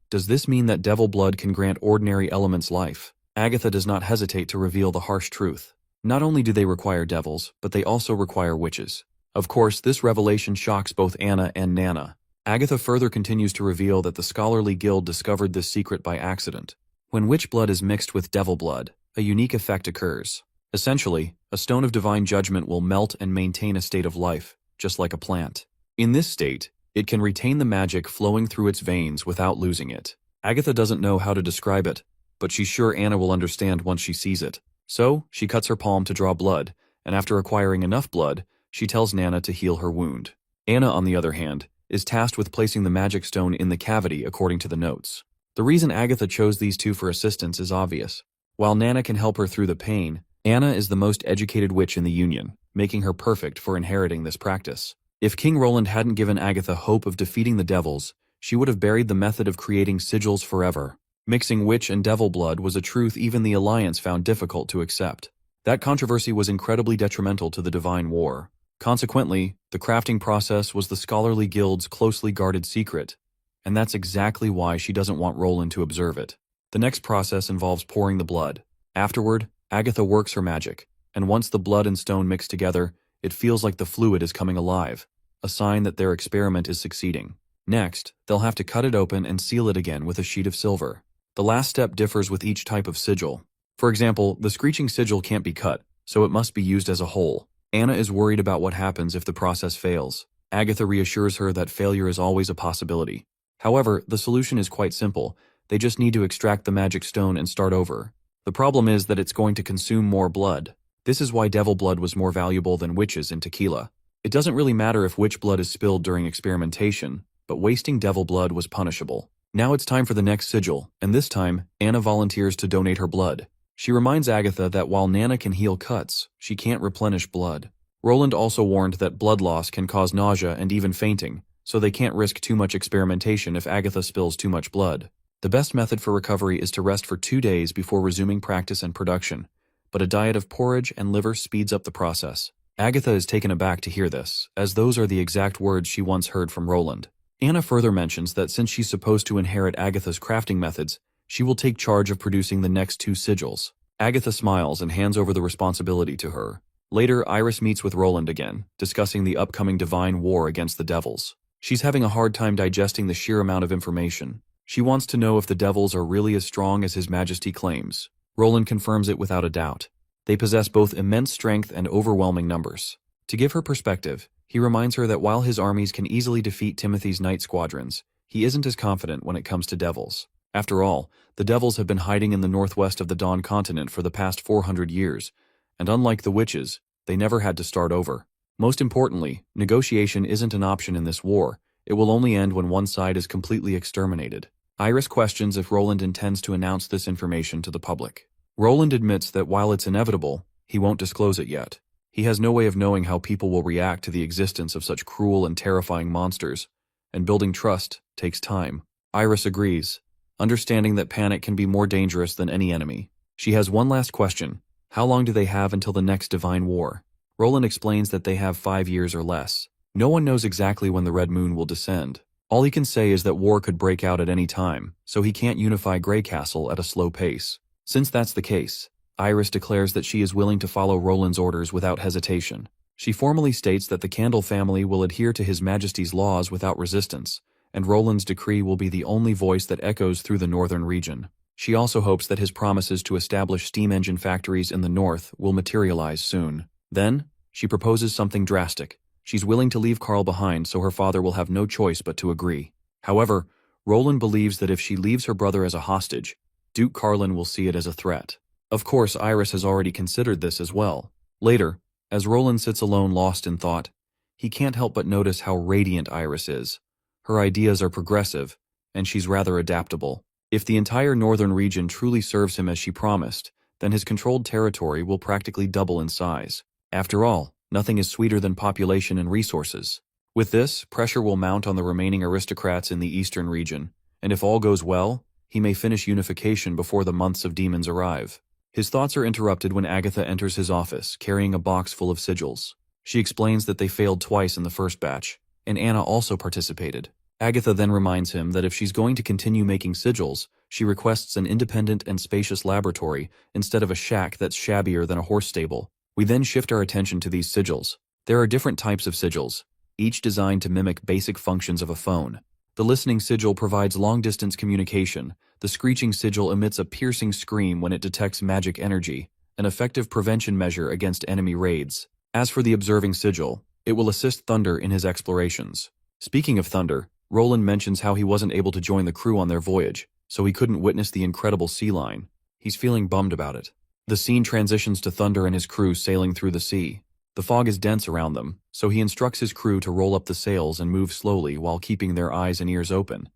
"Does this mean that devil blood can grant ordinary elements life?" Agatha does not hesitate to reveal the harsh truth. Not only do they require devils, but they also require witches. Of course, this revelation shocks both Anna and Nana. Agatha further continues to reveal that the scholarly guild discovered this secret by accident. When witch blood is mixed with devil blood, a unique effect occurs. Essentially, a stone of divine judgment will melt and maintain a state of life, just like a plant. In this state, it can retain the magic flowing through its veins without losing it. Agatha doesn't know how to describe it, but she's sure Anna will understand once she sees it. So, she cuts her palm to draw blood, and after acquiring enough blood, she tells Nana to heal her wound. Anna, on the other hand, is tasked with placing the magic stone in the cavity according to the notes. The reason Agatha chose these two for assistance is obvious. While Nana can help her through the pain, Anna is the most educated witch in the Union, making her perfect for inheriting this practice. If King Roland hadn't given Agatha hope of defeating the devils, she would have buried the method of creating sigils forever. Mixing witch and devil blood was a truth even the Alliance found difficult to accept. That controversy was incredibly detrimental to the Divine War. Consequently, the crafting process was the scholarly guild's closely guarded secret, and that's exactly why she doesn't want Roland to observe it. The next process involves pouring the blood. Afterward, Agatha works her magic, and once the blood and stone mix together, it feels like the fluid is coming alive, a sign that their experiment is succeeding. Next, they'll have to cut it open and seal it again with a sheet of silver. The last step differs with each type of sigil. For example, the screeching sigil can't be cut, so it must be used as a whole. Anna is worried about what happens if the process fails. Agatha reassures her that failure is always a possibility. However, the solution is quite simple. They just need to extract the magic stone and start over. The problem is that it's going to consume more blood. This is why devil blood was more valuable than witches in tequila. It doesn't really matter if witch blood is spilled during experimentation, but wasting devil blood was punishable. Now it's time for the next sigil, and this time, Anna volunteers to donate her blood. She reminds Agatha that while Nana can heal cuts, she can't replenish blood. Roland also warned that blood loss can cause nausea and even fainting, so they can't risk too much experimentation if Agatha spills too much blood. The best method for recovery is to rest for 2 days before resuming practice and production, but a diet of porridge and liver speeds up the process. Agatha is taken aback to hear this, as those are the exact words she once heard from Roland. Anna further mentions that since she's supposed to inherit Agatha's crafting methods, she will take charge of producing the next 2 sigils. Agatha smiles and hands over the responsibility to her. Later, Iris meets with Roland again, discussing the upcoming divine war against the devils. She's having a hard time digesting the sheer amount of information. She wants to know if the devils are really as strong as His Majesty claims. Roland confirms it without a doubt. They possess both immense strength and overwhelming numbers. To give her perspective, he reminds her that while his armies can easily defeat Timothy's night squadrons, he isn't as confident when it comes to devils. After all, the devils have been hiding in the northwest of the Dawn continent for the past 400 years, and unlike the witches, they never had to start over. Most importantly, negotiation isn't an option in this war. It will only end when one side is completely exterminated. Iris questions if Roland intends to announce this information to the public. Roland admits that while it's inevitable, he won't disclose it yet. He has no way of knowing how people will react to the existence of such cruel and terrifying monsters, and building trust takes time. Iris agrees, understanding that panic can be more dangerous than any enemy. She has one last question. How long do they have until the next divine war? Roland explains that they have 5 years or less. No one knows exactly when the Red Moon will descend. All he can say is that war could break out at any time, so he can't unify Grey Castle at a slow pace. Since that's the case, Iris declares that she is willing to follow Roland's orders without hesitation. She formally states that the Candle family will adhere to His Majesty's laws without resistance, and Roland's decree will be the only voice that echoes through the northern region. She also hopes that his promises to establish steam engine factories in the north will materialize soon. Then, she proposes something drastic. She's willing to leave Carl behind so her father will have no choice but to agree. However, Roland believes that if she leaves her brother as a hostage, Duke Carlin will see it as a threat. Of course, Iris has already considered this as well. Later, as Roland sits alone lost in thought, he can't help but notice how radiant Iris is. Her ideas are progressive, and she's rather adaptable. If the entire northern region truly serves him as she promised, then his controlled territory will practically double in size. After all, nothing is sweeter than population and resources. With this, pressure will mount on the remaining aristocrats in the eastern region, and if all goes well, he may finish unification before the months of demons arrive. His thoughts are interrupted when Agatha enters his office, carrying a box full of sigils. She explains that they failed twice in the first batch, and Anna also participated. Agatha then reminds him that if she's going to continue making sigils, she requests an independent and spacious laboratory instead of a shack that's shabbier than a horse stable. We then shift our attention to these sigils. There are different types of sigils, each designed to mimic basic functions of a phone. The listening sigil provides long-distance communication. The screeching sigil emits a piercing scream when it detects magic energy, an effective prevention measure against enemy raids. As for the observing sigil, it will assist Thunder in his explorations. Speaking of Thunder, Roland mentions how he wasn't able to join the crew on their voyage, so he couldn't witness the incredible sea line. He's feeling bummed about it. The scene transitions to Thunder and his crew sailing through the sea. The fog is dense around them, so he instructs his crew to roll up the sails and move slowly while keeping their eyes and ears open.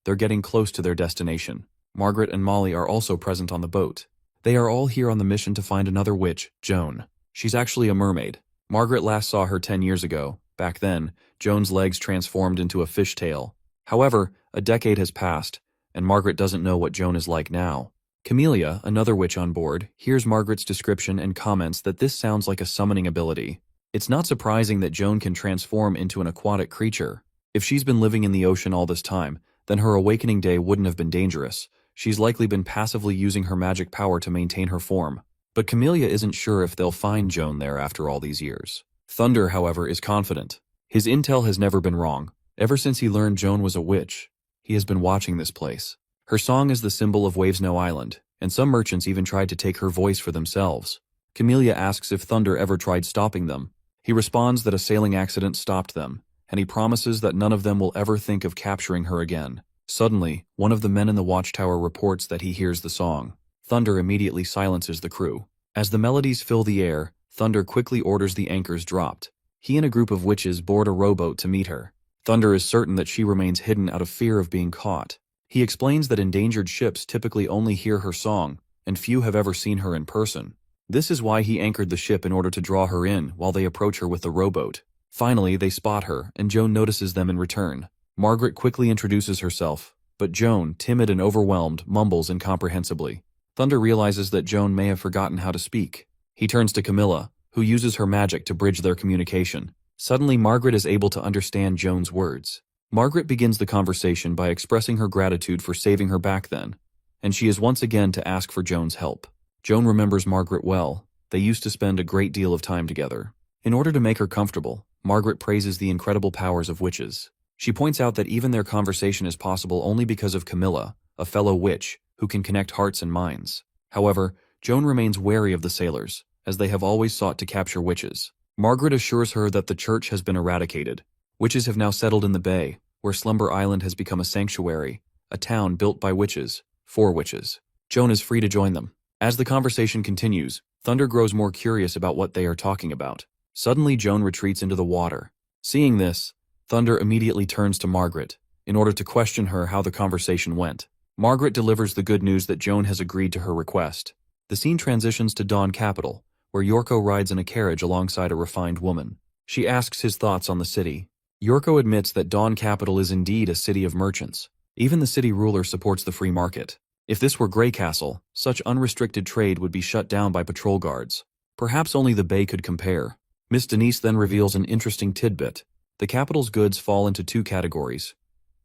They're getting close to their destination. Margaret and Molly are also present on the boat. They are all here on the mission to find another witch, Joan. She's actually a mermaid. Margaret last saw her 10 years ago. Back then, Joan's legs transformed into a fishtail. However, a decade has passed, and Margaret doesn't know what Joan is like now. Camellia, another witch on board, hears Margaret's description and comments that this sounds like a summoning ability. It's not surprising that Joan can transform into an aquatic creature. If she's been living in the ocean all this time, then her awakening day wouldn't have been dangerous. She's likely been passively using her magic power to maintain her form. But Camellia isn't sure if they'll find Joan there after all these years. Thunder, however, is confident. His intel has never been wrong. Ever since he learned Joan was a witch, he has been watching this place. Her song is the symbol of Wavesnow Island, and some merchants even tried to take her voice for themselves. Camellia asks if Thunder ever tried stopping them. He responds that a sailing accident stopped them, and he promises that none of them will ever think of capturing her again. Suddenly, one of the men in the watchtower reports that he hears the song. Thunder immediately silences the crew. As the melodies fill the air, Thunder quickly orders the anchors dropped. He and a group of witches board a rowboat to meet her. Thunder is certain that she remains hidden out of fear of being caught. He explains that endangered ships typically only hear her song, and few have ever seen her in person. This is why he anchored the ship in order to draw her in while they approach her with the rowboat. Finally, they spot her, and Joan notices them in return. Margaret quickly introduces herself, but Joan, timid and overwhelmed, mumbles incomprehensibly. Thunder realizes that Joan may have forgotten how to speak. He turns to Camilla, who uses her magic to bridge their communication. Suddenly, Margaret is able to understand Joan's words. Margaret begins the conversation by expressing her gratitude for saving her back then, and she is once again to ask for Joan's help. Joan remembers Margaret well. They used to spend a great deal of time together. In order to make her comfortable, Margaret praises the incredible powers of witches. She points out that even their conversation is possible only because of Camilla, a fellow witch, who can connect hearts and minds. However, Joan remains wary of the sailors, as they have always sought to capture witches. Margaret assures her that the church has been eradicated. Witches have now settled in the bay, where Slumber Island has become a sanctuary, a town built by witches, for witches. Joan is free to join them. As the conversation continues, Thunder grows more curious about what they are talking about. Suddenly, Joan retreats into the water. Seeing this, Thunder immediately turns to Margaret, in order to question her how the conversation went. Margaret delivers the good news that Joan has agreed to her request. The scene transitions to Dawn Capital, where Yorko rides in a carriage alongside a refined woman. She asks his thoughts on the city. Yorko admits that Dawn Capital is indeed a city of merchants. Even the city ruler supports the free market. If this were Grey Castle, such unrestricted trade would be shut down by patrol guards. Perhaps only the Bay could compare. Miss Denise then reveals an interesting tidbit. The capital's goods fall into two categories: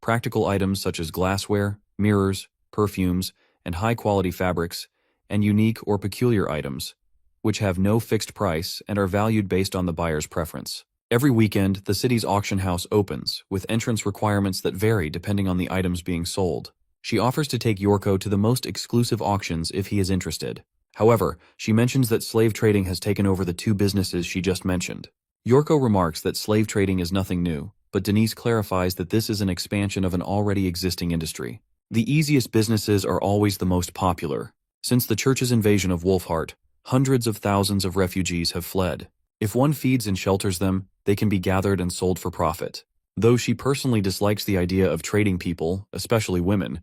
practical items such as glassware, mirrors, perfumes, and high-quality fabrics, and unique or peculiar items, which have no fixed price and are valued based on the buyer's preference. Every weekend, the city's auction house opens, with entrance requirements that vary depending on the items being sold. She offers to take Yorko to the most exclusive auctions if he is interested. However, she mentions that slave trading has taken over the two businesses she just mentioned. Yorko remarks that slave trading is nothing new, but Denise clarifies that this is an expansion of an already existing industry. The easiest businesses are always the most popular. Since the church's invasion of Wolfheart, hundreds of thousands of refugees have fled. If one feeds and shelters them, they can be gathered and sold for profit. Though she personally dislikes the idea of trading people, especially women,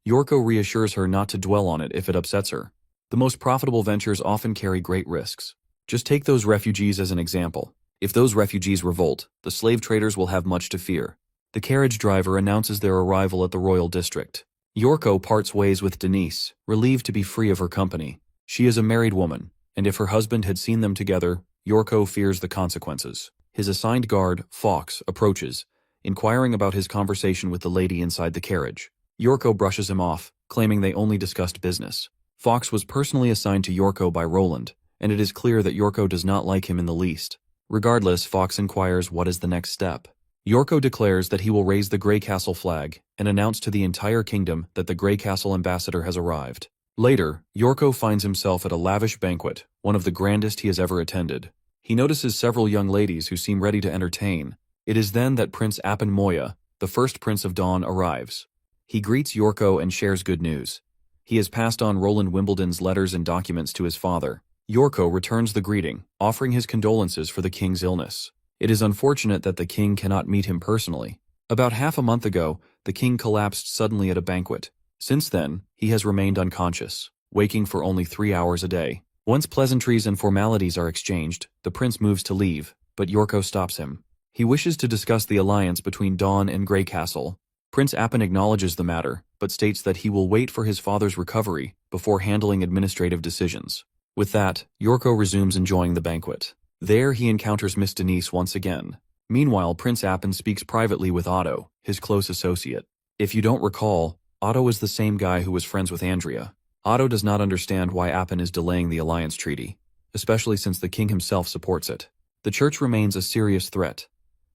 Yorko reassures her not to dwell on it if it upsets her. The most profitable ventures often carry great risks. Just take those refugees as an example. If those refugees revolt, the slave traders will have much to fear. The carriage driver announces their arrival at the royal district. Yorko parts ways with Denise, relieved to be free of her company. She is a married woman, and if her husband had seen them together, Yorko fears the consequences. His assigned guard, Fox, approaches, inquiring about his conversation with the lady inside the carriage. Yorko brushes him off, claiming they only discussed business. Fox was personally assigned to Yorko by Roland, and it is clear that Yorko does not like him in the least. Regardless, Fox inquires what is the next step. Yorko declares that he will raise the Grey Castle flag and announce to the entire kingdom that the Grey Castle ambassador has arrived. Later, Yorko finds himself at a lavish banquet, one of the grandest he has ever attended. He notices several young ladies who seem ready to entertain. It is then that Prince Apan Moya, the first Prince of Dawn, arrives. He greets Yorko and shares good news. He has passed on Roland Wimbledon's letters and documents to his father. Yorko returns the greeting, offering his condolences for the king's illness. It is unfortunate that the king cannot meet him personally. About half a month ago, the king collapsed suddenly at a banquet. Since then, he has remained unconscious, waking for only 3 hours a day. Once pleasantries and formalities are exchanged, the prince moves to leave, but Yorko stops him. He wishes to discuss the alliance between Dawn and Grey Castle. Prince Apan acknowledges the matter, but states that he will wait for his father's recovery before handling administrative decisions. With that, Yorko resumes enjoying the banquet. There he encounters Miss Denise once again. Meanwhile, Prince Apan speaks privately with Otto, his close associate. If you don't recall, Otto is the same guy who was friends with Andrea. Otto does not understand why Apan is delaying the alliance treaty, especially since the king himself supports it. The church remains a serious threat.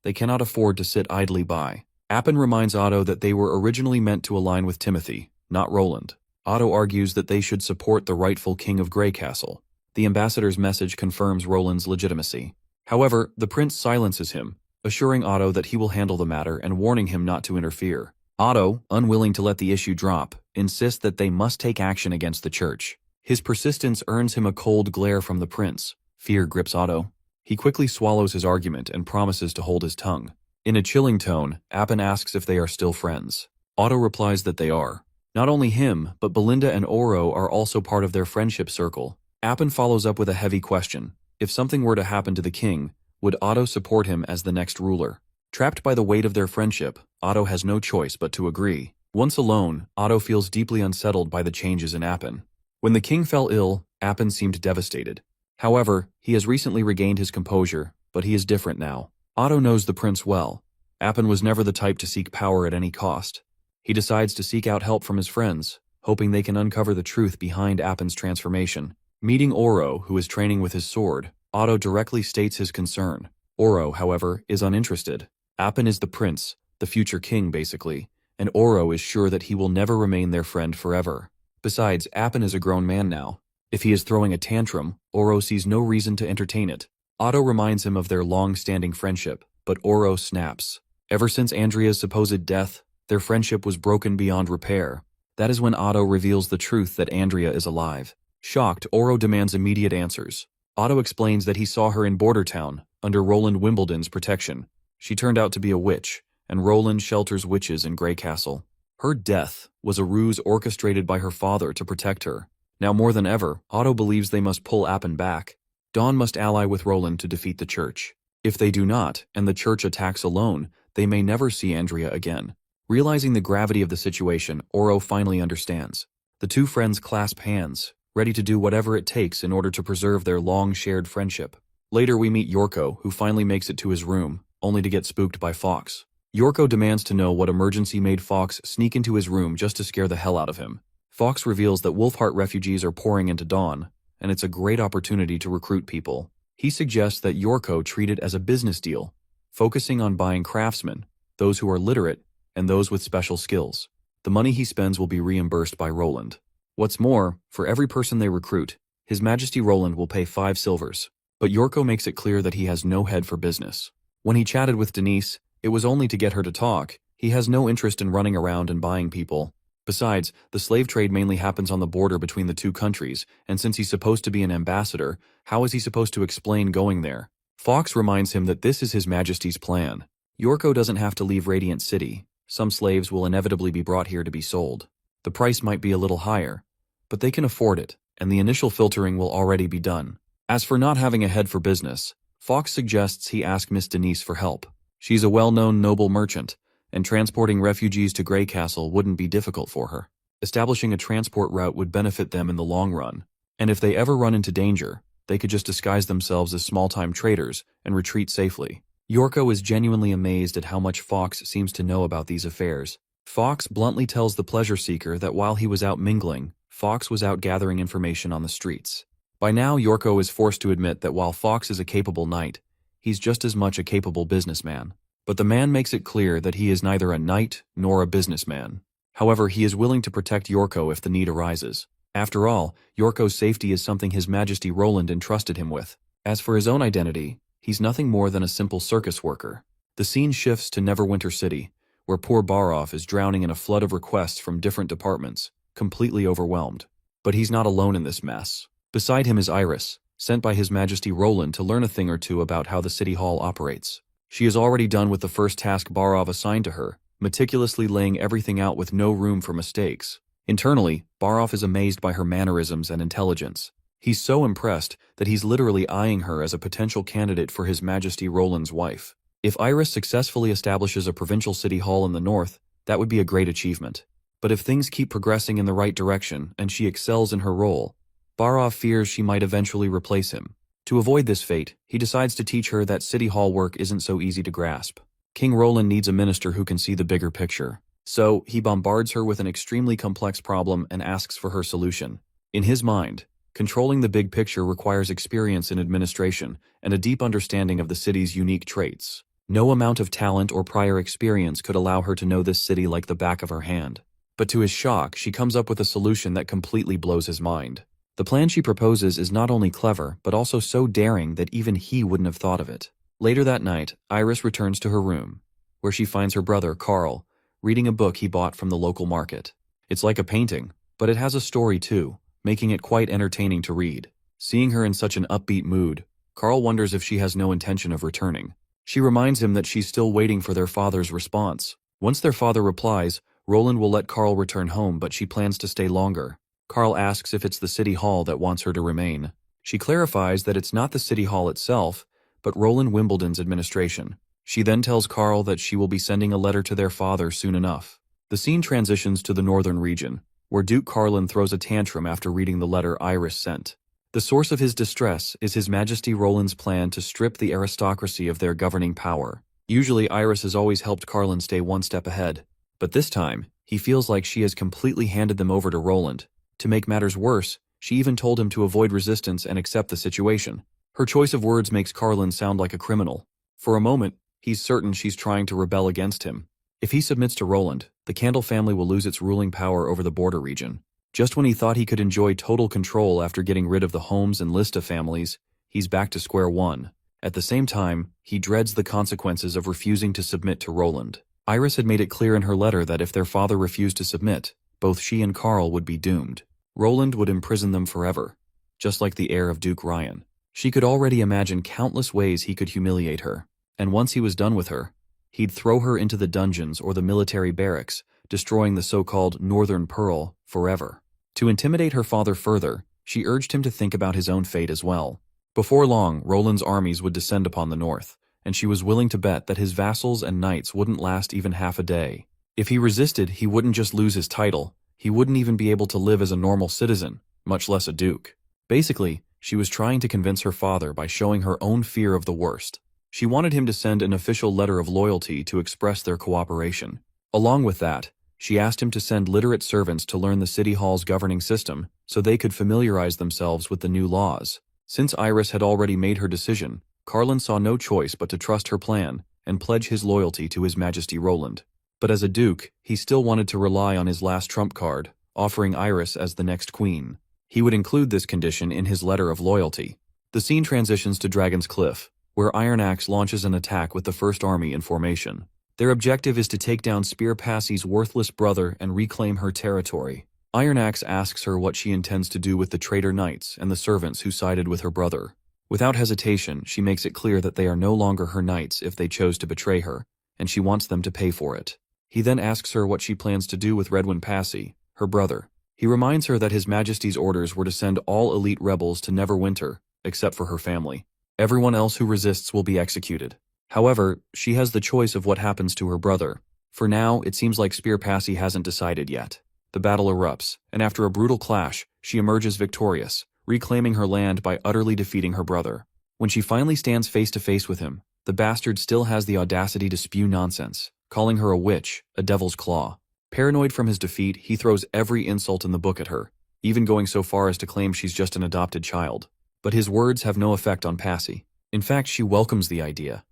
They cannot afford to sit idly by. Apan reminds Otto that they were originally meant to align with Timothy, not Roland. Otto argues that they should support the rightful king of Grey Castle. The ambassador's message confirms Roland's legitimacy. However, the prince silences him, assuring Otto that he will handle the matter and warning him not to interfere. Otto, unwilling to let the issue drop, insists that they must take action against the church. His persistence earns him a cold glare from the prince. Fear grips Otto. He quickly swallows his argument and promises to hold his tongue. In a chilling tone, Apan asks if they are still friends. Otto replies that they are. Not only him, but Belinda and Oro are also part of their friendship circle. Apan follows up with a heavy question. If something were to happen to the king, would Otto support him as the next ruler? Trapped by the weight of their friendship, Otto has no choice but to agree. Once alone, Otto feels deeply unsettled by the changes in Apan. When the king fell ill, Apan seemed devastated. However, he has recently regained his composure, but he is different now. Otto knows the prince well. Apan was never the type to seek power at any cost. He decides to seek out help from his friends, hoping they can uncover the truth behind Apan's transformation. Meeting Oro, who is training with his sword, Otto directly states his concern. Oro, however, is uninterested. Apan is the prince, the future king basically, and Oro is sure that he will never remain their friend forever. Besides, Apan is a grown man now. If he is throwing a tantrum, Oro sees no reason to entertain it. Otto reminds him of their long-standing friendship, but Oro snaps. Ever since Andrea's supposed death, their friendship was broken beyond repair. That is when Otto reveals the truth that Andrea is alive. Shocked, Oro demands immediate answers. Otto explains that he saw her in Bordertown, under Roland Wimbledon's protection. She turned out to be a witch, and Roland shelters witches in Grey Castle. Her death was a ruse orchestrated by her father to protect her. Now more than ever, Otto believes they must pull Apan back. Dawn must ally with Roland to defeat the church. If they do not, and the church attacks alone, they may never see Andrea again. Realizing the gravity of the situation, Oro finally understands. The two friends clasp hands, ready to do whatever it takes in order to preserve their long-shared friendship. Later we meet Yorko, who finally makes it to his room, only to get spooked by Fox. Yorko demands to know what emergency made Fox sneak into his room just to scare the hell out of him. Fox reveals that Wolfheart refugees are pouring into Dawn, and it's a great opportunity to recruit people. He suggests that Yorko treat it as a business deal, focusing on buying craftsmen, those who are literate, and those with special skills. The money he spends will be reimbursed by Roland. What's more, for every person they recruit, His Majesty Roland will pay 5 silvers. But Yorko makes it clear that he has no head for business. When he chatted with Denise, it was only to get her to talk. He has no interest in running around and buying people. Besides, the slave trade mainly happens on the border between the two countries, and since he's supposed to be an ambassador, how is he supposed to explain going there? Fox reminds him that this is His Majesty's plan. Yorko doesn't have to leave Radiant City. Some slaves will inevitably be brought here to be sold. The price might be a little higher, but they can afford it, and the initial filtering will already be done. As for not having a head for business, Fox suggests he ask Miss Denise for help. She's a well-known noble merchant, and transporting refugees to Grey Castle wouldn't be difficult for her. Establishing a transport route would benefit them in the long run, and if they ever run into danger, they could just disguise themselves as small-time traders and retreat safely. Yorko is genuinely amazed at how much Fox seems to know about these affairs. Fox bluntly tells the pleasure seeker that while he was out mingling, Fox was out gathering information on the streets. By now, Yorko is forced to admit that while Fox is a capable knight, he's just as much a capable businessman. But the man makes it clear that he is neither a knight nor a businessman. However, he is willing to protect Yorko if the need arises. After all, Yorko's safety is something His Majesty Roland entrusted him with. As for his own identity, he's nothing more than a simple circus worker. The scene shifts to Neverwinter City, where poor Barov is drowning in a flood of requests from different departments, completely overwhelmed. But he's not alone in this mess. Beside him is Iris, sent by His Majesty Roland to learn a thing or two about how the City Hall operates. She is already done with the first task Barov assigned to her, meticulously laying everything out with no room for mistakes. Internally, Barov is amazed by her mannerisms and intelligence. He's so impressed that he's literally eyeing her as a potential candidate for His Majesty Roland's wife. If Iris successfully establishes a provincial city hall in the north, that would be a great achievement. But if things keep progressing in the right direction and she excels in her role, Barov fears she might eventually replace him. To avoid this fate, he decides to teach her that city hall work isn't so easy to grasp. King Roland needs a minister who can see the bigger picture. So, he bombards her with an extremely complex problem and asks for her solution. In his mind, controlling the big picture requires experience in administration and a deep understanding of the city's unique traits. No amount of talent or prior experience could allow her to know this city like the back of her hand. But to his shock, she comes up with a solution that completely blows his mind. The plan she proposes is not only clever, but also so daring that even he wouldn't have thought of it. Later that night, Iris returns to her room, where she finds her brother, Carl, reading a book he bought from the local market. It's like a painting, but it has a story too, making it quite entertaining to read. Seeing her in such an upbeat mood, Carl wonders if she has no intention of returning. She reminds him that she's still waiting for their father's response. Once their father replies, Roland will let Carl return home, but she plans to stay longer. Carl asks if it's the city hall that wants her to remain. She clarifies that it's not the city hall itself, but Roland Wimbledon's administration. She then tells Carl that she will be sending a letter to their father soon enough. The scene transitions to the northern region, where Duke Carlin throws a tantrum after reading the letter Iris sent. The source of his distress is His Majesty Roland's plan to strip the aristocracy of their governing power. Usually Iris has always helped Carlin stay one step ahead, but this time, he feels like she has completely handed them over to Roland. To make matters worse, she even told him to avoid resistance and accept the situation. Her choice of words makes Carlin sound like a criminal. For a moment, he's certain she's trying to rebel against him. If he submits to Roland, the Candle family will lose its ruling power over the border region. Just when he thought he could enjoy total control after getting rid of the Holmes and Lista families, he's back to square one. At the same time, he dreads the consequences of refusing to submit to Roland. Iris had made it clear in her letter that if their father refused to submit, both she and Carl would be doomed. Roland would imprison them forever, just like the heir of Duke Ryan. She could already imagine countless ways he could humiliate her, and once he was done with her, he'd throw her into the dungeons or the military barracks, destroying the so-called Northern Pearl forever. To intimidate her father further, she urged him to think about his own fate as well. Before long, Roland's armies would descend upon the north, and she was willing to bet that his vassals and knights wouldn't last even half a day. If he resisted, he wouldn't just lose his title, he wouldn't even be able to live as a normal citizen, much less a duke. Basically, she was trying to convince her father by showing her own fear of the worst. She wanted him to send an official letter of loyalty to express their cooperation. Along with that, she asked him to send literate servants to learn the city hall's governing system so they could familiarize themselves with the new laws. Since Iris had already made her decision, Carlin saw no choice but to trust her plan and pledge his loyalty to His Majesty Roland. But as a duke, he still wanted to rely on his last trump card, offering Iris as the next queen. He would include this condition in his letter of loyalty. The scene transitions to Dragon's Cliff, where Iron Axe launches an attack with the First Army in formation. Their objective is to take down Spear Passie's worthless brother and reclaim her territory. Iron Axe asks her what she intends to do with the traitor knights and the servants who sided with her brother. Without hesitation, she makes it clear that they are no longer her knights if they chose to betray her, and she wants them to pay for it. He then asks her what she plans to do with Redwyn Passie, her brother. He reminds her that His Majesty's orders were to send all elite rebels to Neverwinter, except for her family. Everyone else who resists will be executed. However, she has the choice of what happens to her brother. For now, it seems like Spear Passy hasn't decided yet. The battle erupts, and after a brutal clash, she emerges victorious, reclaiming her land by utterly defeating her brother. When she finally stands face to face with him, the bastard still has the audacity to spew nonsense, calling her a witch, a devil's claw. Paranoid from his defeat, he throws every insult in the book at her, even going so far as to claim she's just an adopted child. But his words have no effect on Passy. In fact, she welcomes the idea.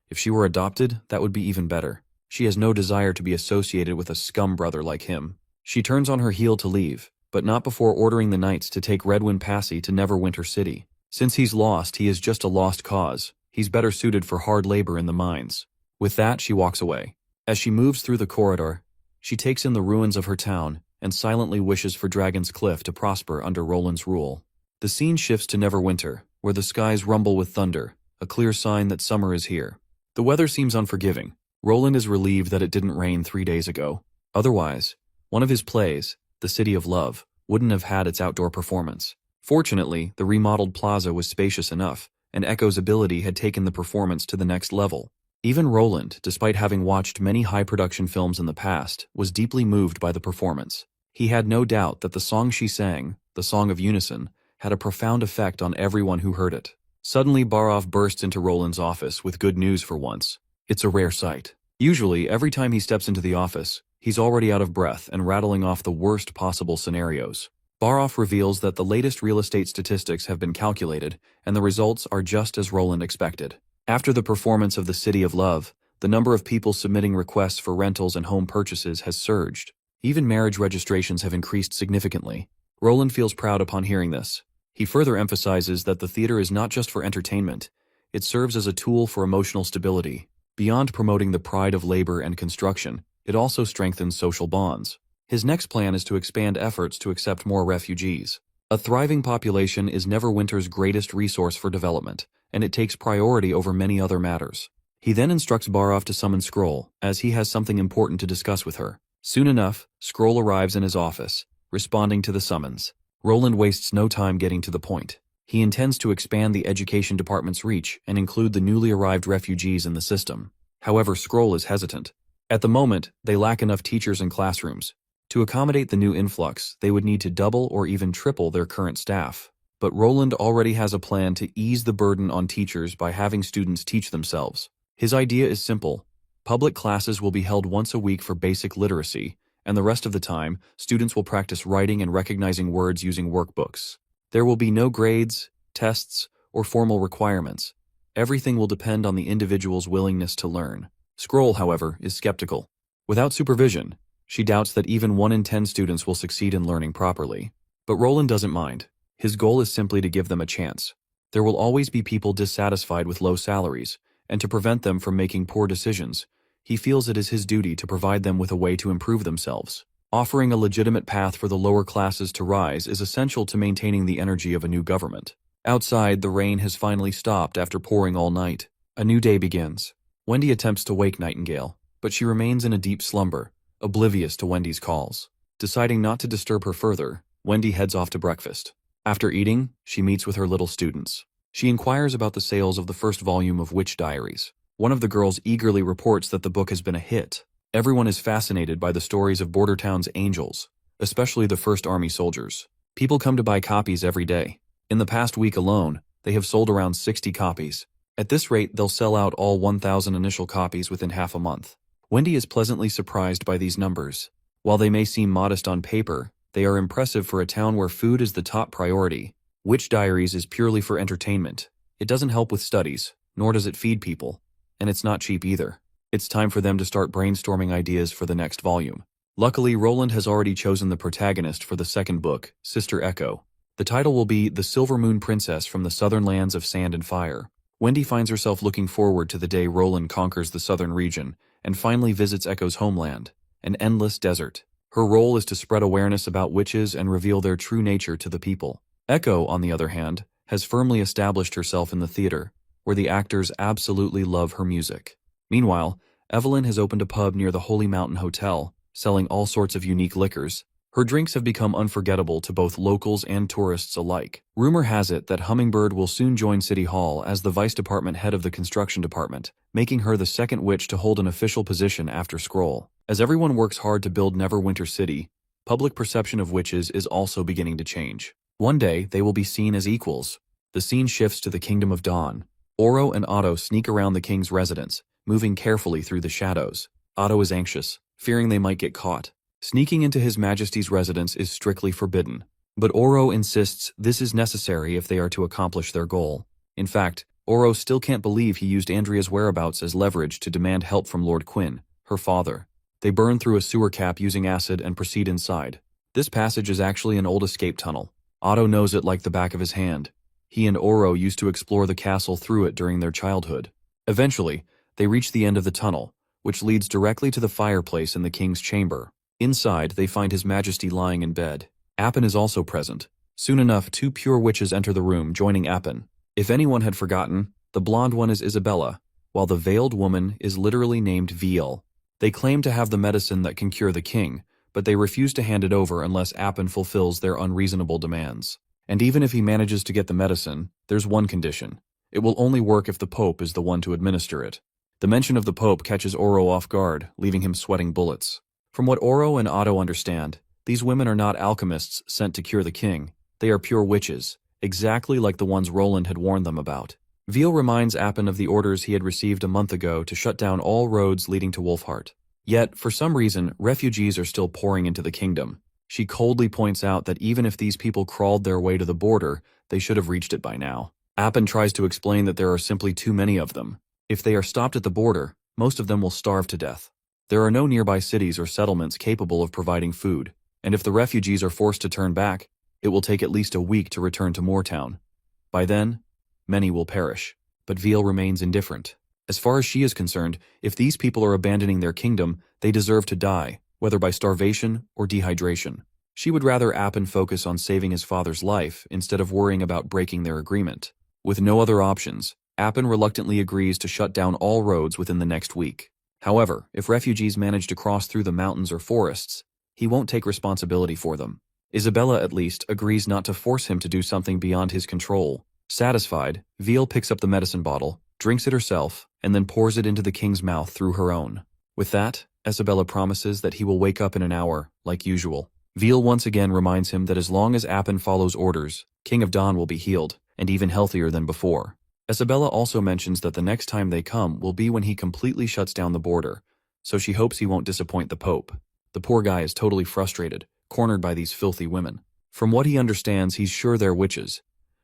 If she were adopted, that would be even better. She has no desire to be associated with a scum brother like him. She turns on her heel to leave, but not before ordering the knights to take Redwind Passy to Neverwinter City. Since he's lost, he is just a lost cause. He's better suited for hard labor in the mines. With that, she walks away. As she moves through the corridor, she takes in the ruins of her town and silently wishes for Dragon's Cliff to prosper under Roland's rule. The scene shifts to Neverwinter, where the skies rumble with thunder, a clear sign that summer is here. The weather seems unforgiving. Roland is relieved that it didn't rain 3 days ago. Otherwise, one of his plays, The City of Love, wouldn't have had its outdoor performance. Fortunately, the remodeled plaza was spacious enough, and Echo's ability had taken the performance to the next level. Even Roland, despite having watched many high-production films in the past, was deeply moved by the performance. He had no doubt that the song she sang, the Song of Unison, had a profound effect on everyone who heard it. Suddenly, Barov bursts into Roland's office with good news for once. It's a rare sight. Usually, every time he steps into the office, he's already out of breath and rattling off the worst possible scenarios. Barov reveals that the latest real estate statistics have been calculated, and the results are just as Roland expected. After the performance of The City of Love, the number of people submitting requests for rentals and home purchases has surged. Even marriage registrations have increased significantly. Roland feels proud upon hearing this. He further emphasizes that the theater is not just for entertainment, it serves as a tool for emotional stability. Beyond promoting the pride of labor and construction, it also strengthens social bonds. His next plan is to expand efforts to accept more refugees. A thriving population is Neverwinter's greatest resource for development, and it takes priority over many other matters. He then instructs Barov to summon Scroll, as he has something important to discuss with her. Soon enough, Scroll arrives in his office, responding to the summons. Roland wastes no time getting to the point. He intends to expand the education department's reach and include the newly arrived refugees in the system. However, Scroll is hesitant. At the moment, they lack enough teachers and classrooms. To accommodate the new influx, they would need to double or even triple their current staff. But Roland already has a plan to ease the burden on teachers by having students teach themselves. His idea is simple. Public classes will be held once a week for basic literacy, and the rest of the time, students will practice writing and recognizing words using workbooks. There will be no grades, tests, or formal requirements. Everything will depend on the individual's willingness to learn. Scroll, however, is skeptical. Without supervision, she doubts that even 1 in 10 students will succeed in learning properly. But Roland doesn't mind. His goal is simply to give them a chance. There will always be people dissatisfied with low salaries, and to prevent them from making poor decisions, he feels it is his duty to provide them with a way to improve themselves. Offering a legitimate path for the lower classes to rise is essential to maintaining the energy of a new government. Outside, the rain has finally stopped after pouring all night. A new day begins. Wendy attempts to wake Nightingale, but she remains in a deep slumber, oblivious to Wendy's calls. Deciding not to disturb her further, Wendy heads off to breakfast. After eating, she meets with her little students. She inquires about the sales of the first volume of Witch Diaries. One of the girls eagerly reports that the book has been a hit. Everyone is fascinated by the stories of Bordertown's angels, especially the First Army soldiers. People come to buy copies every day. In the past week alone, they have sold around 60 copies. At this rate, they'll sell out all 1,000 initial copies within half a month. Wendy is pleasantly surprised by these numbers. While they may seem modest on paper, they are impressive for a town where food is the top priority. Witch Diaries is purely for entertainment. It doesn't help with studies, nor does it feed people. And it's not cheap either. It's time for them to start brainstorming ideas for the next volume. Luckily, Roland has already chosen the protagonist for the second book, Sister Echo. The title will be The Silver Moon Princess from the Southern Lands of Sand and Fire. Wendy finds herself looking forward to the day Roland conquers the southern region and finally visits Echo's homeland, an endless desert. Her role is to spread awareness about witches and reveal their true nature to the people. Echo, on the other hand, has firmly established herself in the theater, where the actors absolutely love her music. Meanwhile, Evelyn has opened a pub near the Holy Mountain Hotel, selling all sorts of unique liquors. Her drinks have become unforgettable to both locals and tourists alike. Rumor has it that Hummingbird will soon join City Hall as the Vice Department head of the construction department, making her the second witch to hold an official position after Scroll. As everyone works hard to build Neverwinter City, public perception of witches is also beginning to change. One day, they will be seen as equals. The scene shifts to the Kingdom of Dawn. Oro and Otto sneak around the king's residence, moving carefully through the shadows. Otto is anxious, fearing they might get caught. Sneaking into His Majesty's residence is strictly forbidden, but Oro insists this is necessary if they are to accomplish their goal. In fact, Oro still can't believe he used Andrea's whereabouts as leverage to demand help from Lord Quinn, her father. They burn through a sewer cap using acid and proceed inside. This passage is actually an old escape tunnel. Otto knows it like the back of his hand. He and Oro used to explore the castle through it during their childhood. Eventually, they reach the end of the tunnel, which leads directly to the fireplace in the king's chamber. Inside, they find His Majesty lying in bed. Appin is also present. Soon enough, two pure witches enter the room, joining Appin. If anyone had forgotten, the blonde one is Isabella, while the veiled woman is literally named Viel. They claim to have the medicine that can cure the king, but they refuse to hand it over unless Appin fulfills their unreasonable demands. And even if he manages to get the medicine, there's one condition. It will only work if the Pope is the one to administer it. The mention of the Pope catches Oro off guard, leaving him sweating bullets. From what Oro and Otto understand, these women are not alchemists sent to cure the king. They are pure witches, exactly like the ones Roland had warned them about. Viel reminds Appin of the orders he had received a month ago to shut down all roads leading to Wolfheart. Yet, for some reason, refugees are still pouring into the kingdom. She coldly points out that even if these people crawled their way to the border, they should have reached it by now. Appin tries to explain that there are simply too many of them. If they are stopped at the border, most of them will starve to death. There are no nearby cities or settlements capable of providing food, and if the refugees are forced to turn back, it will take at least a week to return to Moortown. By then, many will perish, but Viel remains indifferent. As far as she is concerned, if these people are abandoning their kingdom, they deserve to die, whether by starvation or dehydration. She would rather Appin focus on saving his father's life instead of worrying about breaking their agreement. With no other options, Appin reluctantly agrees to shut down all roads within the next week. However, if refugees manage to cross through the mountains or forests, he won't take responsibility for them. Isabella, at least, agrees not to force him to do something beyond his control. Satisfied, Viel picks up the medicine bottle, drinks it herself, and then pours it into the king's mouth through her own. With that, Isabella promises that he will wake up in an hour, like usual. Viel once again reminds him that as long as Appin follows orders, King of Dawn will be healed, and even healthier than before. Isabella also mentions that the next time they come will be when he completely shuts down the border, so she hopes he won't disappoint the Pope. The poor guy is totally frustrated, cornered by these filthy women. From what he understands, he's sure they're witches,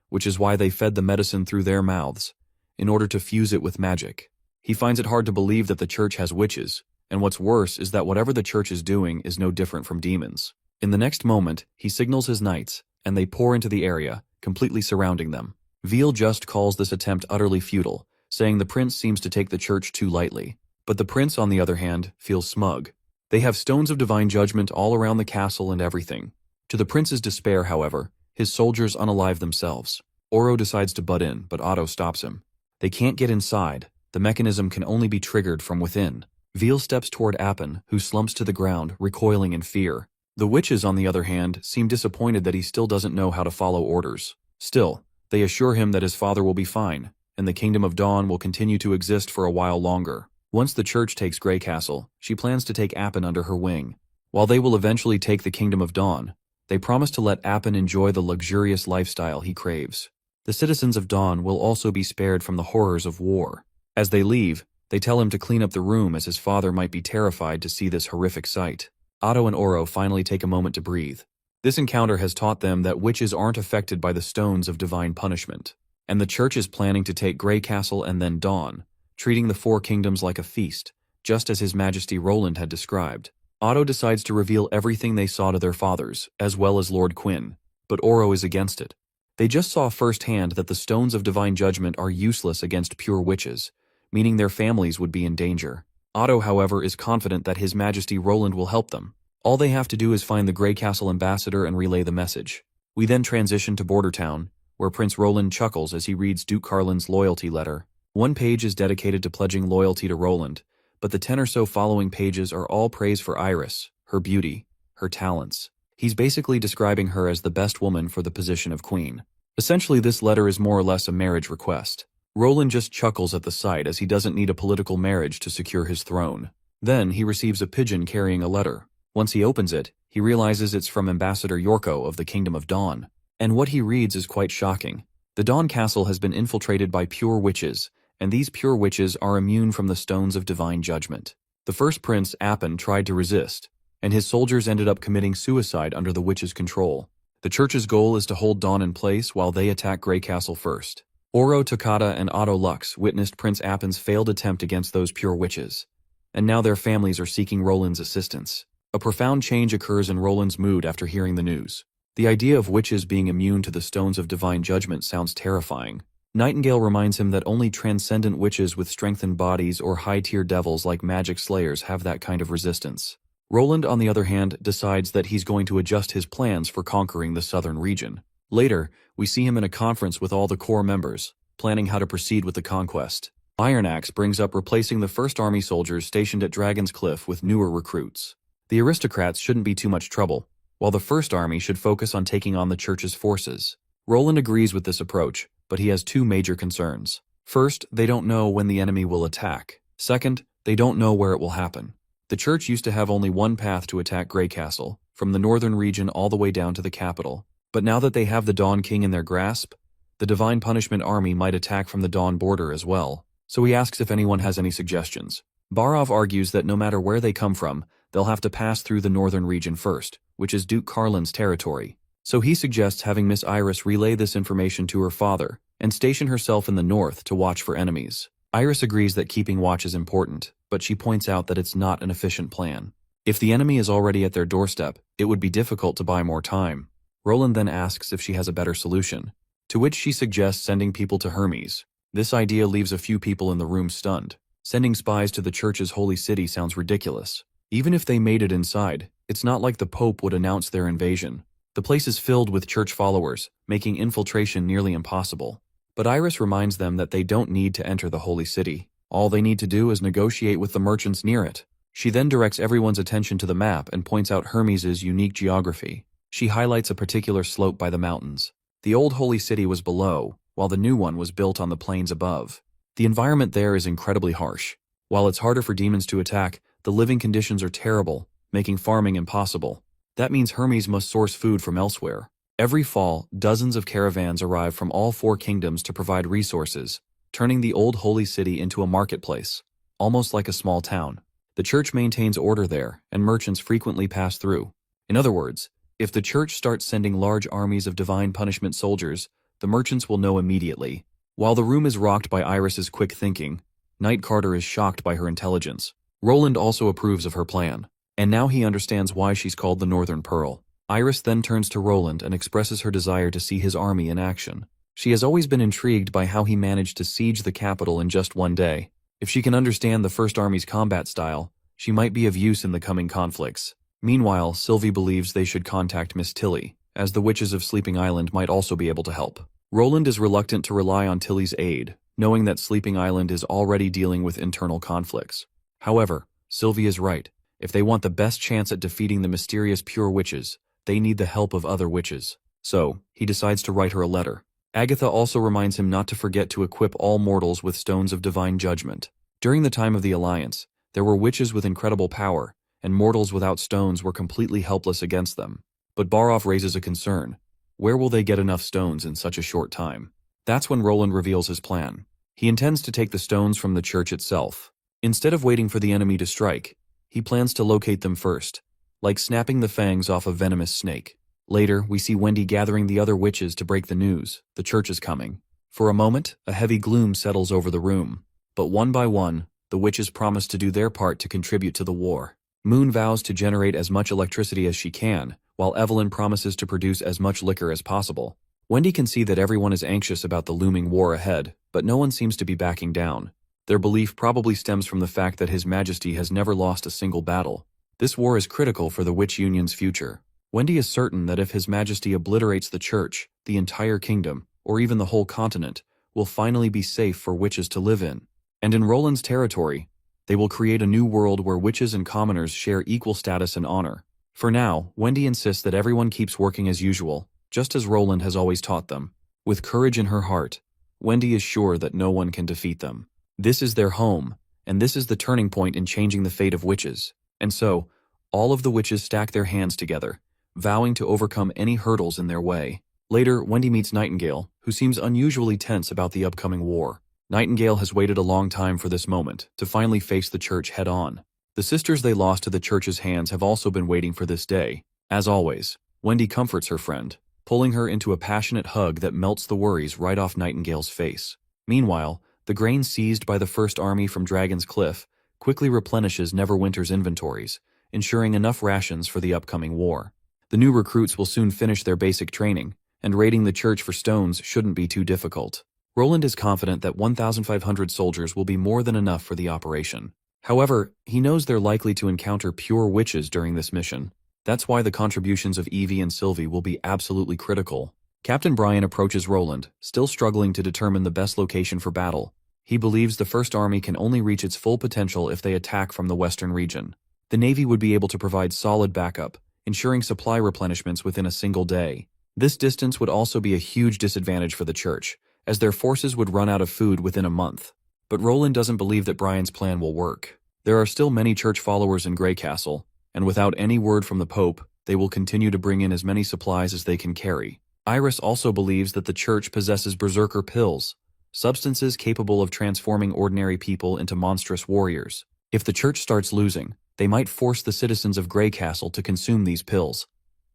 which is why they fed the medicine through their mouths, in order to fuse it with magic. He finds it hard to believe that the church has witches, and what's worse is that whatever the church is doing is no different from demons. In the next moment, he signals his knights, and they pour into the area, completely surrounding them. Viel just calls this attempt utterly futile, saying the prince seems to take the church too lightly. But the prince, on the other hand, feels smug. They have stones of divine judgment all around the castle and everything. To the prince's despair, however, his soldiers unalive themselves. Oro decides to butt in, but Otto stops him. They can't get inside. The mechanism can only be triggered from within. Viel steps toward Appin, who slumps to the ground, recoiling in fear. The witches, on the other hand, seem disappointed that he still doesn't know how to follow orders. Still, they assure him that his father will be fine, and the Kingdom of Dawn will continue to exist for a while longer. Once the church takes Grey Castle, she plans to take Appin under her wing. While they will eventually take the Kingdom of Dawn, they promise to let Appin enjoy the luxurious lifestyle he craves. The citizens of Dawn will also be spared from the horrors of war. As they leave, they tell him to clean up the room as his father might be terrified to see this horrific sight. Otto and Oro finally take a moment to breathe. This encounter has taught them that witches aren't affected by the stones of divine punishment, and the church is planning to take Grey Castle and then Dawn, treating the four kingdoms like a feast, just as His Majesty Roland had described. Otto decides to reveal everything they saw to their fathers, as well as Lord Quinn, but Oro is against it. They just saw firsthand that the stones of divine judgment are useless against pure witches, meaning their families would be in danger. Otto, however, is confident that His Majesty Roland will help them. All they have to do is find the Grey Castle ambassador and relay the message. We then transition to Bordertown, where Prince Roland chuckles as he reads Duke Carlin's loyalty letter. One page is dedicated to pledging loyalty to Roland, but the 10 or so following pages are all praise for Iris, her beauty, her talents. He's basically describing her as the best woman for the position of queen. Essentially, this letter is more or less a marriage request. Roland just chuckles at the sight as he doesn't need a political marriage to secure his throne. Then he receives a pigeon carrying a letter. Once he opens it, he realizes it's from Ambassador Yorko of the Kingdom of Dawn. And what he reads is quite shocking. The Dawn Castle has been infiltrated by pure witches, and these pure witches are immune from the stones of divine judgment. The first prince, Appin, tried to resist, and his soldiers ended up committing suicide under the witches' control. The church's goal is to hold Dawn in place while they attack Grey Castle first. Oro Takata and Otto Lux witnessed Prince Appin's failed attempt against those pure witches, and now their families are seeking Roland's assistance. A profound change occurs in Roland's mood after hearing the news. The idea of witches being immune to the stones of divine judgment sounds terrifying. Nightingale reminds him that only transcendent witches with strengthened bodies or high-tier devils like magic slayers have that kind of resistance. Roland, on the other hand, decides that he's going to adjust his plans for conquering the southern region. Later, we see him in a conference with all the core members, planning how to proceed with the conquest. Iron Axe brings up replacing the first army soldiers stationed at Dragon's Cliff with newer recruits. The aristocrats shouldn't be too much trouble, while the first army should focus on taking on the church's forces. Roland agrees with this approach, but he has two major concerns. First, they don't know when the enemy will attack. Second, they don't know where it will happen. The church used to have only one path to attack Grey Castle, from the northern region all the way down to the capital. But now that they have the Dawn King in their grasp, the Divine Punishment Army might attack from the Dawn border as well. So he asks if anyone has any suggestions. Barov argues that no matter where they come from, they'll have to pass through the northern region first, which is Duke Carlin's territory. So he suggests having Miss Iris relay this information to her father and station herself in the north to watch for enemies. Iris agrees that keeping watch is important, but she points out that it's not an efficient plan. If the enemy is already at their doorstep, it would be difficult to buy more time. Roland then asks if she has a better solution, to which she suggests sending people to Hermes. This idea leaves a few people in the room stunned. Sending spies to the church's holy city sounds ridiculous. Even if they made it inside, it's not like the Pope would announce their invasion. The place is filled with church followers, making infiltration nearly impossible. But Iris reminds them that they don't need to enter the holy city. All they need to do is negotiate with the merchants near it. She then directs everyone's attention to the map and points out Hermes' unique geography. She highlights a particular slope by the mountains. The old holy city was below, while the new one was built on the plains above. The environment there is incredibly harsh. While it's harder for demons to attack, the living conditions are terrible, making farming impossible. That means Hermes must source food from elsewhere. Every fall, dozens of caravans arrive from all four kingdoms to provide resources, turning the old holy city into a marketplace, almost like a small town. The church maintains order there, and merchants frequently pass through. In other words, if the church starts sending large armies of divine punishment soldiers, the merchants will know immediately. While the room is rocked by Iris's quick thinking, Knight Carter is shocked by her intelligence. Roland also approves of her plan, and now he understands why she's called the Northern Pearl. Iris then turns to Roland and expresses her desire to see his army in action. She has always been intrigued by how he managed to siege the capital in just one day. If she can understand the First Army's combat style, she might be of use in the coming conflicts. Meanwhile, Sylvie believes they should contact Miss Tilly, as the witches of Sleeping Island might also be able to help. Roland is reluctant to rely on Tilly's aid, knowing that Sleeping Island is already dealing with internal conflicts. However, Sylvie is right. If they want the best chance at defeating the mysterious pure witches, they need the help of other witches. So, he decides to write her a letter. Agatha also reminds him not to forget to equip all mortals with stones of divine judgment. During the time of the Alliance, there were witches with incredible power, and mortals without stones were completely helpless against them. But Barov raises a concern. Where will they get enough stones in such a short time? That's when Roland reveals his plan. He intends to take the stones from the church itself. Instead of waiting for the enemy to strike, he plans to locate them first, like snapping the fangs off a venomous snake. Later, we see Wendy gathering the other witches to break the news. The church is coming. For a moment, a heavy gloom settles over the room. But one by one, the witches promise to do their part to contribute to the war. Moon vows to generate as much electricity as she can, while Evelyn promises to produce as much liquor as possible. Wendy can see that everyone is anxious about the looming war ahead, but no one seems to be backing down. Their belief probably stems from the fact that His Majesty has never lost a single battle. This war is critical for the Witch Union's future. Wendy is certain that if His Majesty obliterates the church, the entire kingdom, or even the whole continent, will finally be safe for witches to live in. And in Roland's territory, they will create a new world where witches and commoners share equal status and honor. For now, Wendy insists that everyone keeps working as usual, just as Roland has always taught them. With courage in her heart, Wendy is sure that no one can defeat them. This is their home, and this is the turning point in changing the fate of witches. And so, all of the witches stack their hands together, vowing to overcome any hurdles in their way. Later, Wendy meets Nightingale, who seems unusually tense about the upcoming war. Nightingale has waited a long time for this moment, to finally face the church head-on. The sisters they lost to the church's hands have also been waiting for this day. As always, Wendy comforts her friend, pulling her into a passionate hug that melts the worries right off Nightingale's face. Meanwhile, the grain seized by the First Army from Dragon's Cliff quickly replenishes Neverwinter's inventories, ensuring enough rations for the upcoming war. The new recruits will soon finish their basic training, and raiding the church for stones shouldn't be too difficult. Roland is confident that 1,500 soldiers will be more than enough for the operation. However, he knows they're likely to encounter pure witches during this mission. That's why the contributions of Evie and Sylvie will be absolutely critical. Captain Brian approaches Roland, still struggling to determine the best location for battle. He believes the First Army can only reach its full potential if they attack from the western region. The Navy would be able to provide solid backup, ensuring supply replenishments within a single day. This distance would also be a huge disadvantage for the church, as their forces would run out of food within a month. But Roland doesn't believe that Brian's plan will work. There are still many church followers in Grey Castle, and without any word from the Pope, they will continue to bring in as many supplies as they can carry. Iris also believes that the church possesses berserker pills, substances capable of transforming ordinary people into monstrous warriors. If the church starts losing, they might force the citizens of Grey Castle to consume these pills,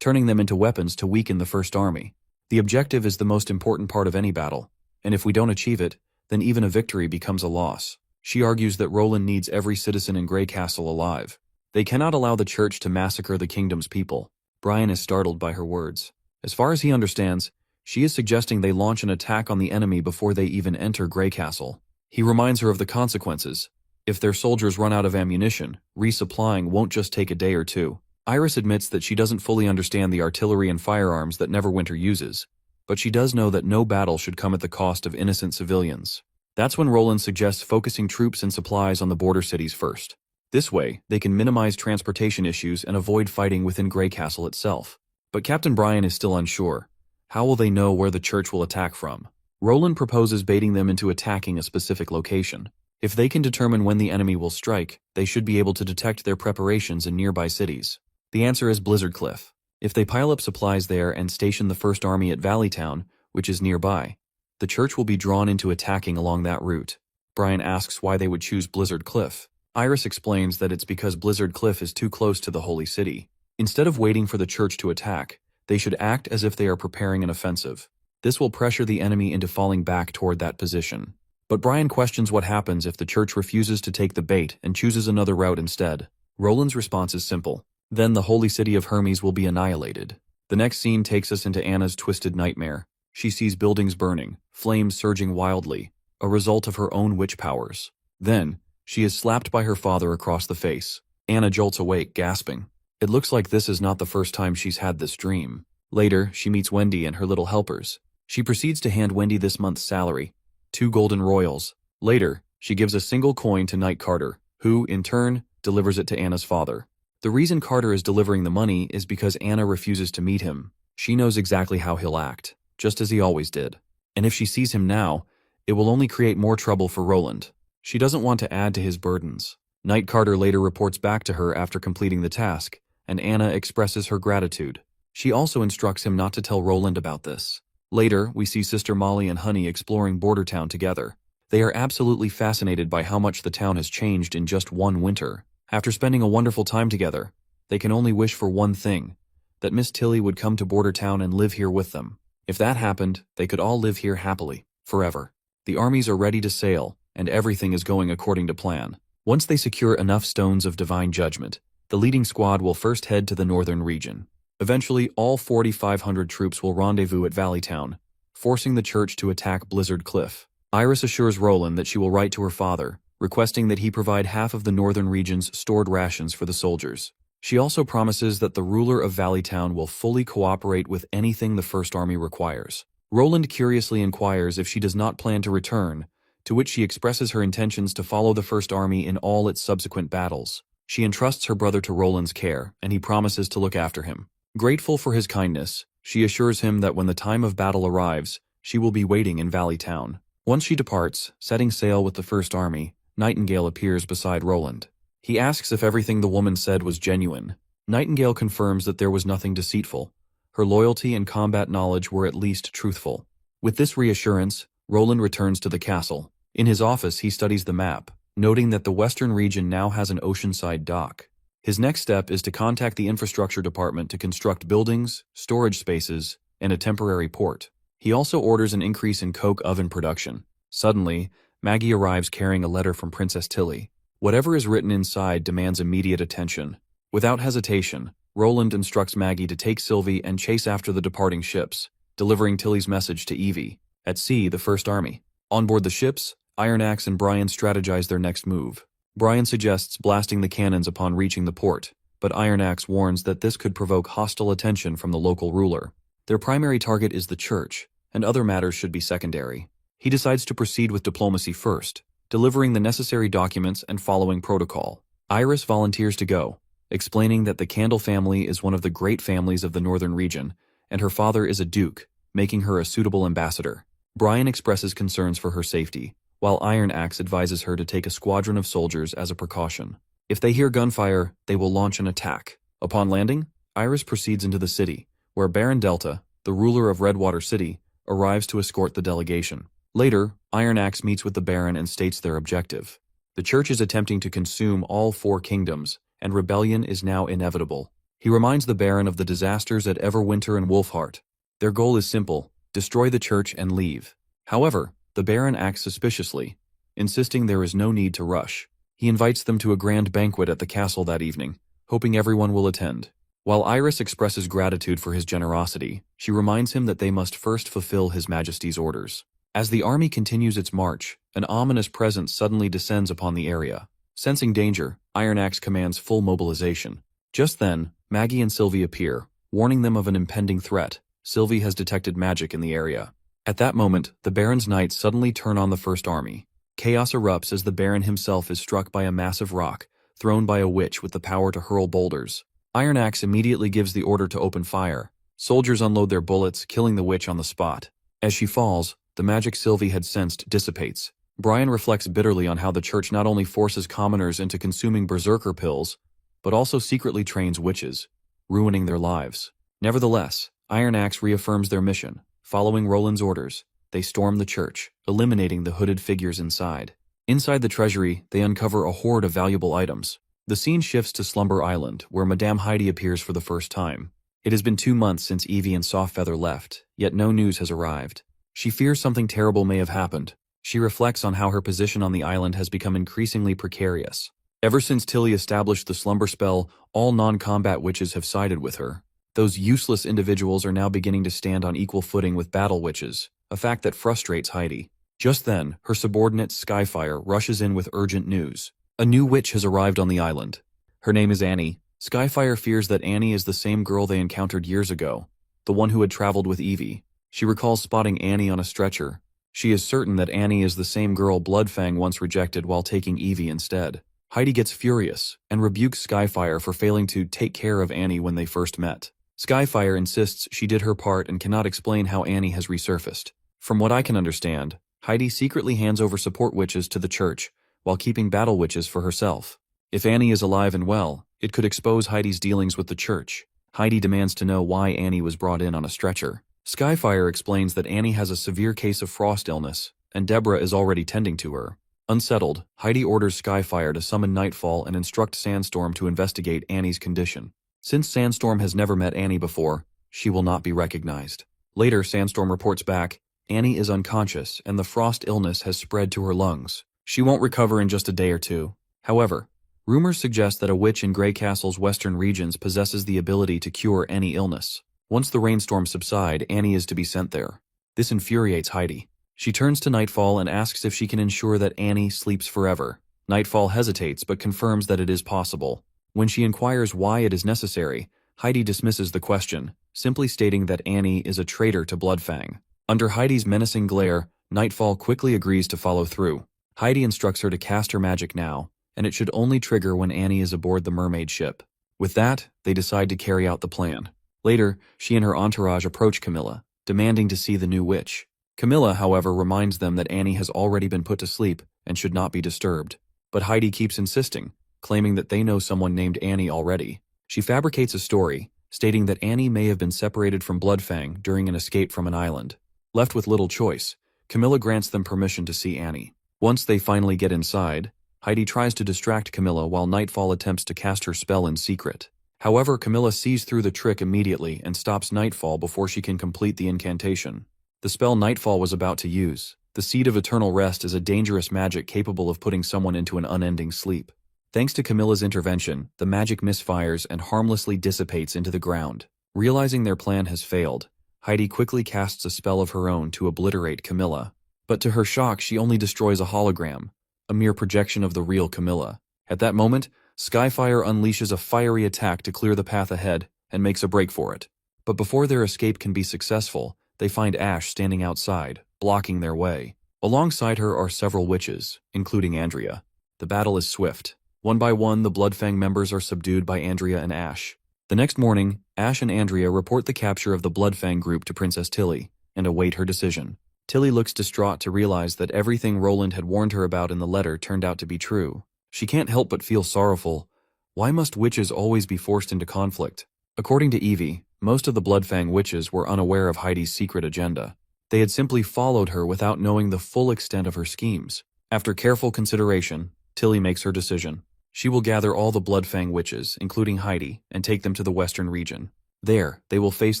turning them into weapons to weaken the First Army. The objective is the most important part of any battle, and if we don't achieve it, then even a victory becomes a loss. She argues that Roland needs every citizen in Grey Castle alive. They cannot allow the church to massacre the kingdom's people. Brian is startled by her words. As far as he understands, she is suggesting they launch an attack on the enemy before they even enter Grey Castle. He reminds her of the consequences. If their soldiers run out of ammunition, resupplying won't just take a day or two. Iris admits that she doesn't fully understand the artillery and firearms that Neverwinter uses, but she does know that no battle should come at the cost of innocent civilians. That's when Roland suggests focusing troops and supplies on the border cities first. This way, they can minimize transportation issues and avoid fighting within Grey Castle itself. But Captain Brian is still unsure. How will they know where the church will attack from? Roland proposes baiting them into attacking a specific location. If they can determine when the enemy will strike, they should be able to detect their preparations in nearby cities. The answer is Blizzard Cliff. If they pile up supplies there and station the First Army at Valley Town, which is nearby, the church will be drawn into attacking along that route. Brian asks why they would choose Blizzard Cliff. Iris explains that it's because Blizzard Cliff is too close to the Holy City. Instead of waiting for the church to attack, they should act as if they are preparing an offensive. This will pressure the enemy into falling back toward that position. But Brian questions what happens if the church refuses to take the bait and chooses another route instead. Roland's response is simple. Then the Holy City of Hermes will be annihilated. The next scene takes us into Anna's twisted nightmare. She sees buildings burning, flames surging wildly, a result of her own witch powers. Then, she is slapped by her father across the face. Anna jolts awake, gasping. It looks like this is not the first time she's had this dream. Later, she meets Wendy and her little helpers. She proceeds to hand Wendy this month's salary, 2 golden royals. Later, she gives a single coin to Knight Carter, who, in turn, delivers it to Anna's father. The reason Carter is delivering the money is because Anna refuses to meet him. She knows exactly how he'll act, just as he always did. And if she sees him now, it will only create more trouble for Roland. She doesn't want to add to his burdens. Knight Carter later reports back to her after completing the task, and Anna expresses her gratitude. She also instructs him not to tell Roland about this. Later, we see Sister Molly and Honey exploring Border Town together. They are absolutely fascinated by how much the town has changed in just one winter. After spending a wonderful time together, they can only wish for one thing, that Miss Tilly would come to Border Town and live here with them. If that happened, they could all live here happily, forever. The armies are ready to sail, and everything is going according to plan. Once they secure enough stones of divine judgment, the leading squad will first head to the northern region. Eventually, all 4,500 troops will rendezvous at Valley Town, forcing the church to attack Blizzard Cliff. Iris assures Roland that she will write to her father, requesting that he provide half of the northern region's stored rations for the soldiers. She also promises that the ruler of Valley Town will fully cooperate with anything the First Army requires. Roland curiously inquires if she does not plan to return, to which she expresses her intentions to follow the First Army in all its subsequent battles. She entrusts her brother to Roland's care, and he promises to look after him. Grateful for his kindness, she assures him that when the time of battle arrives, she will be waiting in Valley Town. Once she departs, setting sail with the First Army, Nightingale appears beside Roland. He asks if everything the woman said was genuine. Nightingale confirms that there was nothing deceitful. Her loyalty and combat knowledge were at least truthful. With this reassurance, Roland returns to the castle. In his office, he studies the map, noting that the western region now has an oceanside dock. His next step is to contact the infrastructure department to construct buildings, storage spaces, and a temporary port. He also orders an increase in coke oven production. Suddenly, Maggie arrives carrying a letter from Princess Tilly. Whatever is written inside demands immediate attention. Without hesitation, Roland instructs Maggie to take Sylvie and chase after the departing ships, delivering Tilly's message to Evie. At sea, the First Army. On board the ships, Iron Axe and Brian strategize their next move. Brian suggests blasting the cannons upon reaching the port, but Iron Axe warns that this could provoke hostile attention from the local ruler. Their primary target is the church, and other matters should be secondary. He decides to proceed with diplomacy first, delivering the necessary documents and following protocol. Iris volunteers to go, explaining that the Candle family is one of the great families of the northern region, and her father is a duke, making her a suitable ambassador. Brian expresses concerns for her safety, while Iron Axe advises her to take a squadron of soldiers as a precaution. If they hear gunfire, they will launch an attack. Upon landing, Iris proceeds into the city, where Baron Delta, the ruler of Redwater City, arrives to escort the delegation. Later, Iron Axe meets with the Baron and states their objective. The church is attempting to consume all 4 kingdoms, and rebellion is now inevitable. He reminds the Baron of the disasters at Everwinter and Wolfheart. Their goal is simple: destroy the church and leave. However, the Baron acts suspiciously, insisting there is no need to rush. He invites them to a grand banquet at the castle that evening, hoping everyone will attend. While Iris expresses gratitude for his generosity, she reminds him that they must first fulfill His Majesty's orders. As the army continues its march, an ominous presence suddenly descends upon the area. Sensing danger, Iron Axe commands full mobilization. Just then, Maggie and Sylvie appear, warning them of an impending threat. Sylvie has detected magic in the area. At that moment, the Baron's knights suddenly turn on the First Army. Chaos erupts as the Baron himself is struck by a massive rock, thrown by a witch with the power to hurl boulders. Iron Axe immediately gives the order to open fire. Soldiers unload their bullets, killing the witch on the spot. As she falls, the magic Sylvie had sensed dissipates. Brian reflects bitterly on how the church not only forces commoners into consuming berserker pills, but also secretly trains witches, ruining their lives. Nevertheless, Iron Axe reaffirms their mission. Following Roland's orders, they storm the church, eliminating the hooded figures inside. Inside the treasury, they uncover a hoard of valuable items. The scene shifts to Slumber Island, where Madame Heidi appears for the first time. It has been 2 months since Evie and Softfeather left, yet no news has arrived. She fears something terrible may have happened. She reflects on how her position on the island has become increasingly precarious. Ever since Tilly established the slumber spell, all non-combat witches have sided with her. Those useless individuals are now beginning to stand on equal footing with battle witches, a fact that frustrates Heidi. Just then, her subordinate Skyfire rushes in with urgent news. A new witch has arrived on the island. Her name is Annie. Skyfire fears that Annie is the same girl they encountered years ago, the one who had traveled with Evie. She recalls spotting Annie on a stretcher. She is certain that Annie is the same girl Bloodfang once rejected while taking Evie instead. Heidi gets furious and rebukes Skyfire for failing to take care of Annie when they first met. Skyfire insists she did her part and cannot explain how Annie has resurfaced. From what I can understand, Heidi secretly hands over support witches to the church while keeping battle witches for herself. If Annie is alive and well, it could expose Heidi's dealings with the church. Heidi demands to know why Annie was brought in on a stretcher. Skyfire explains that Annie has a severe case of frost illness, and Deborah is already tending to her. Unsettled, Heidi orders Skyfire to summon Nightfall and instruct Sandstorm to investigate Annie's condition. Since Sandstorm has never met Annie before, she will not be recognized. Later, Sandstorm reports back, Annie is unconscious and the frost illness has spread to her lungs. She won't recover in just a day or 2. However, rumors suggest that a witch in Grey Castle's western regions possesses the ability to cure any illness. Once the rainstorms subside, Annie is to be sent there. This infuriates Heidi. She turns to Nightfall and asks if she can ensure that Annie sleeps forever. Nightfall hesitates but confirms that it is possible. When she inquires why it is necessary, Heidi dismisses the question, simply stating that Annie is a traitor to Bloodfang. Under Heidi's menacing glare, Nightfall quickly agrees to follow through. Heidi instructs her to cast her magic now, and it should only trigger when Annie is aboard the mermaid ship. With that, they decide to carry out the plan. Later, she and her entourage approach Camilla, demanding to see the new witch. Camilla, however, reminds them that Annie has already been put to sleep and should not be disturbed. But Heidi keeps insisting, claiming that they know someone named Annie already. She fabricates a story, stating that Annie may have been separated from Bloodfang during an escape from an island. Left with little choice, Camilla grants them permission to see Annie. Once they finally get inside, Heidi tries to distract Camilla while Nightfall attempts to cast her spell in secret. However, Camilla sees through the trick immediately and stops Nightfall before she can complete the incantation. The spell Nightfall was about to use, the Seed of Eternal Rest, is a dangerous magic capable of putting someone into an unending sleep. Thanks to Camilla's intervention, the magic misfires and harmlessly dissipates into the ground. Realizing their plan has failed, Heidi quickly casts a spell of her own to obliterate Camilla. But to her shock, she only destroys a hologram, a mere projection of the real Camilla. At that moment, Skyfire unleashes a fiery attack to clear the path ahead and makes a break for it. But before their escape can be successful, they find Ash standing outside, blocking their way. Alongside her are several witches, including Andrea. The battle is swift. One by one, the Bloodfang members are subdued by Andrea and Ash. The next morning, Ash and Andrea report the capture of the Bloodfang group to Princess Tilly and await her decision. Tilly looks distraught to realize that everything Roland had warned her about in the letter turned out to be true. She can't help but feel sorrowful. Why must witches always be forced into conflict? According to Evie, most of the Bloodfang witches were unaware of Heidi's secret agenda. They had simply followed her without knowing the full extent of her schemes. After careful consideration, Tilly makes her decision. She will gather all the Bloodfang witches, including Heidi, and take them to the Western region. There, they will face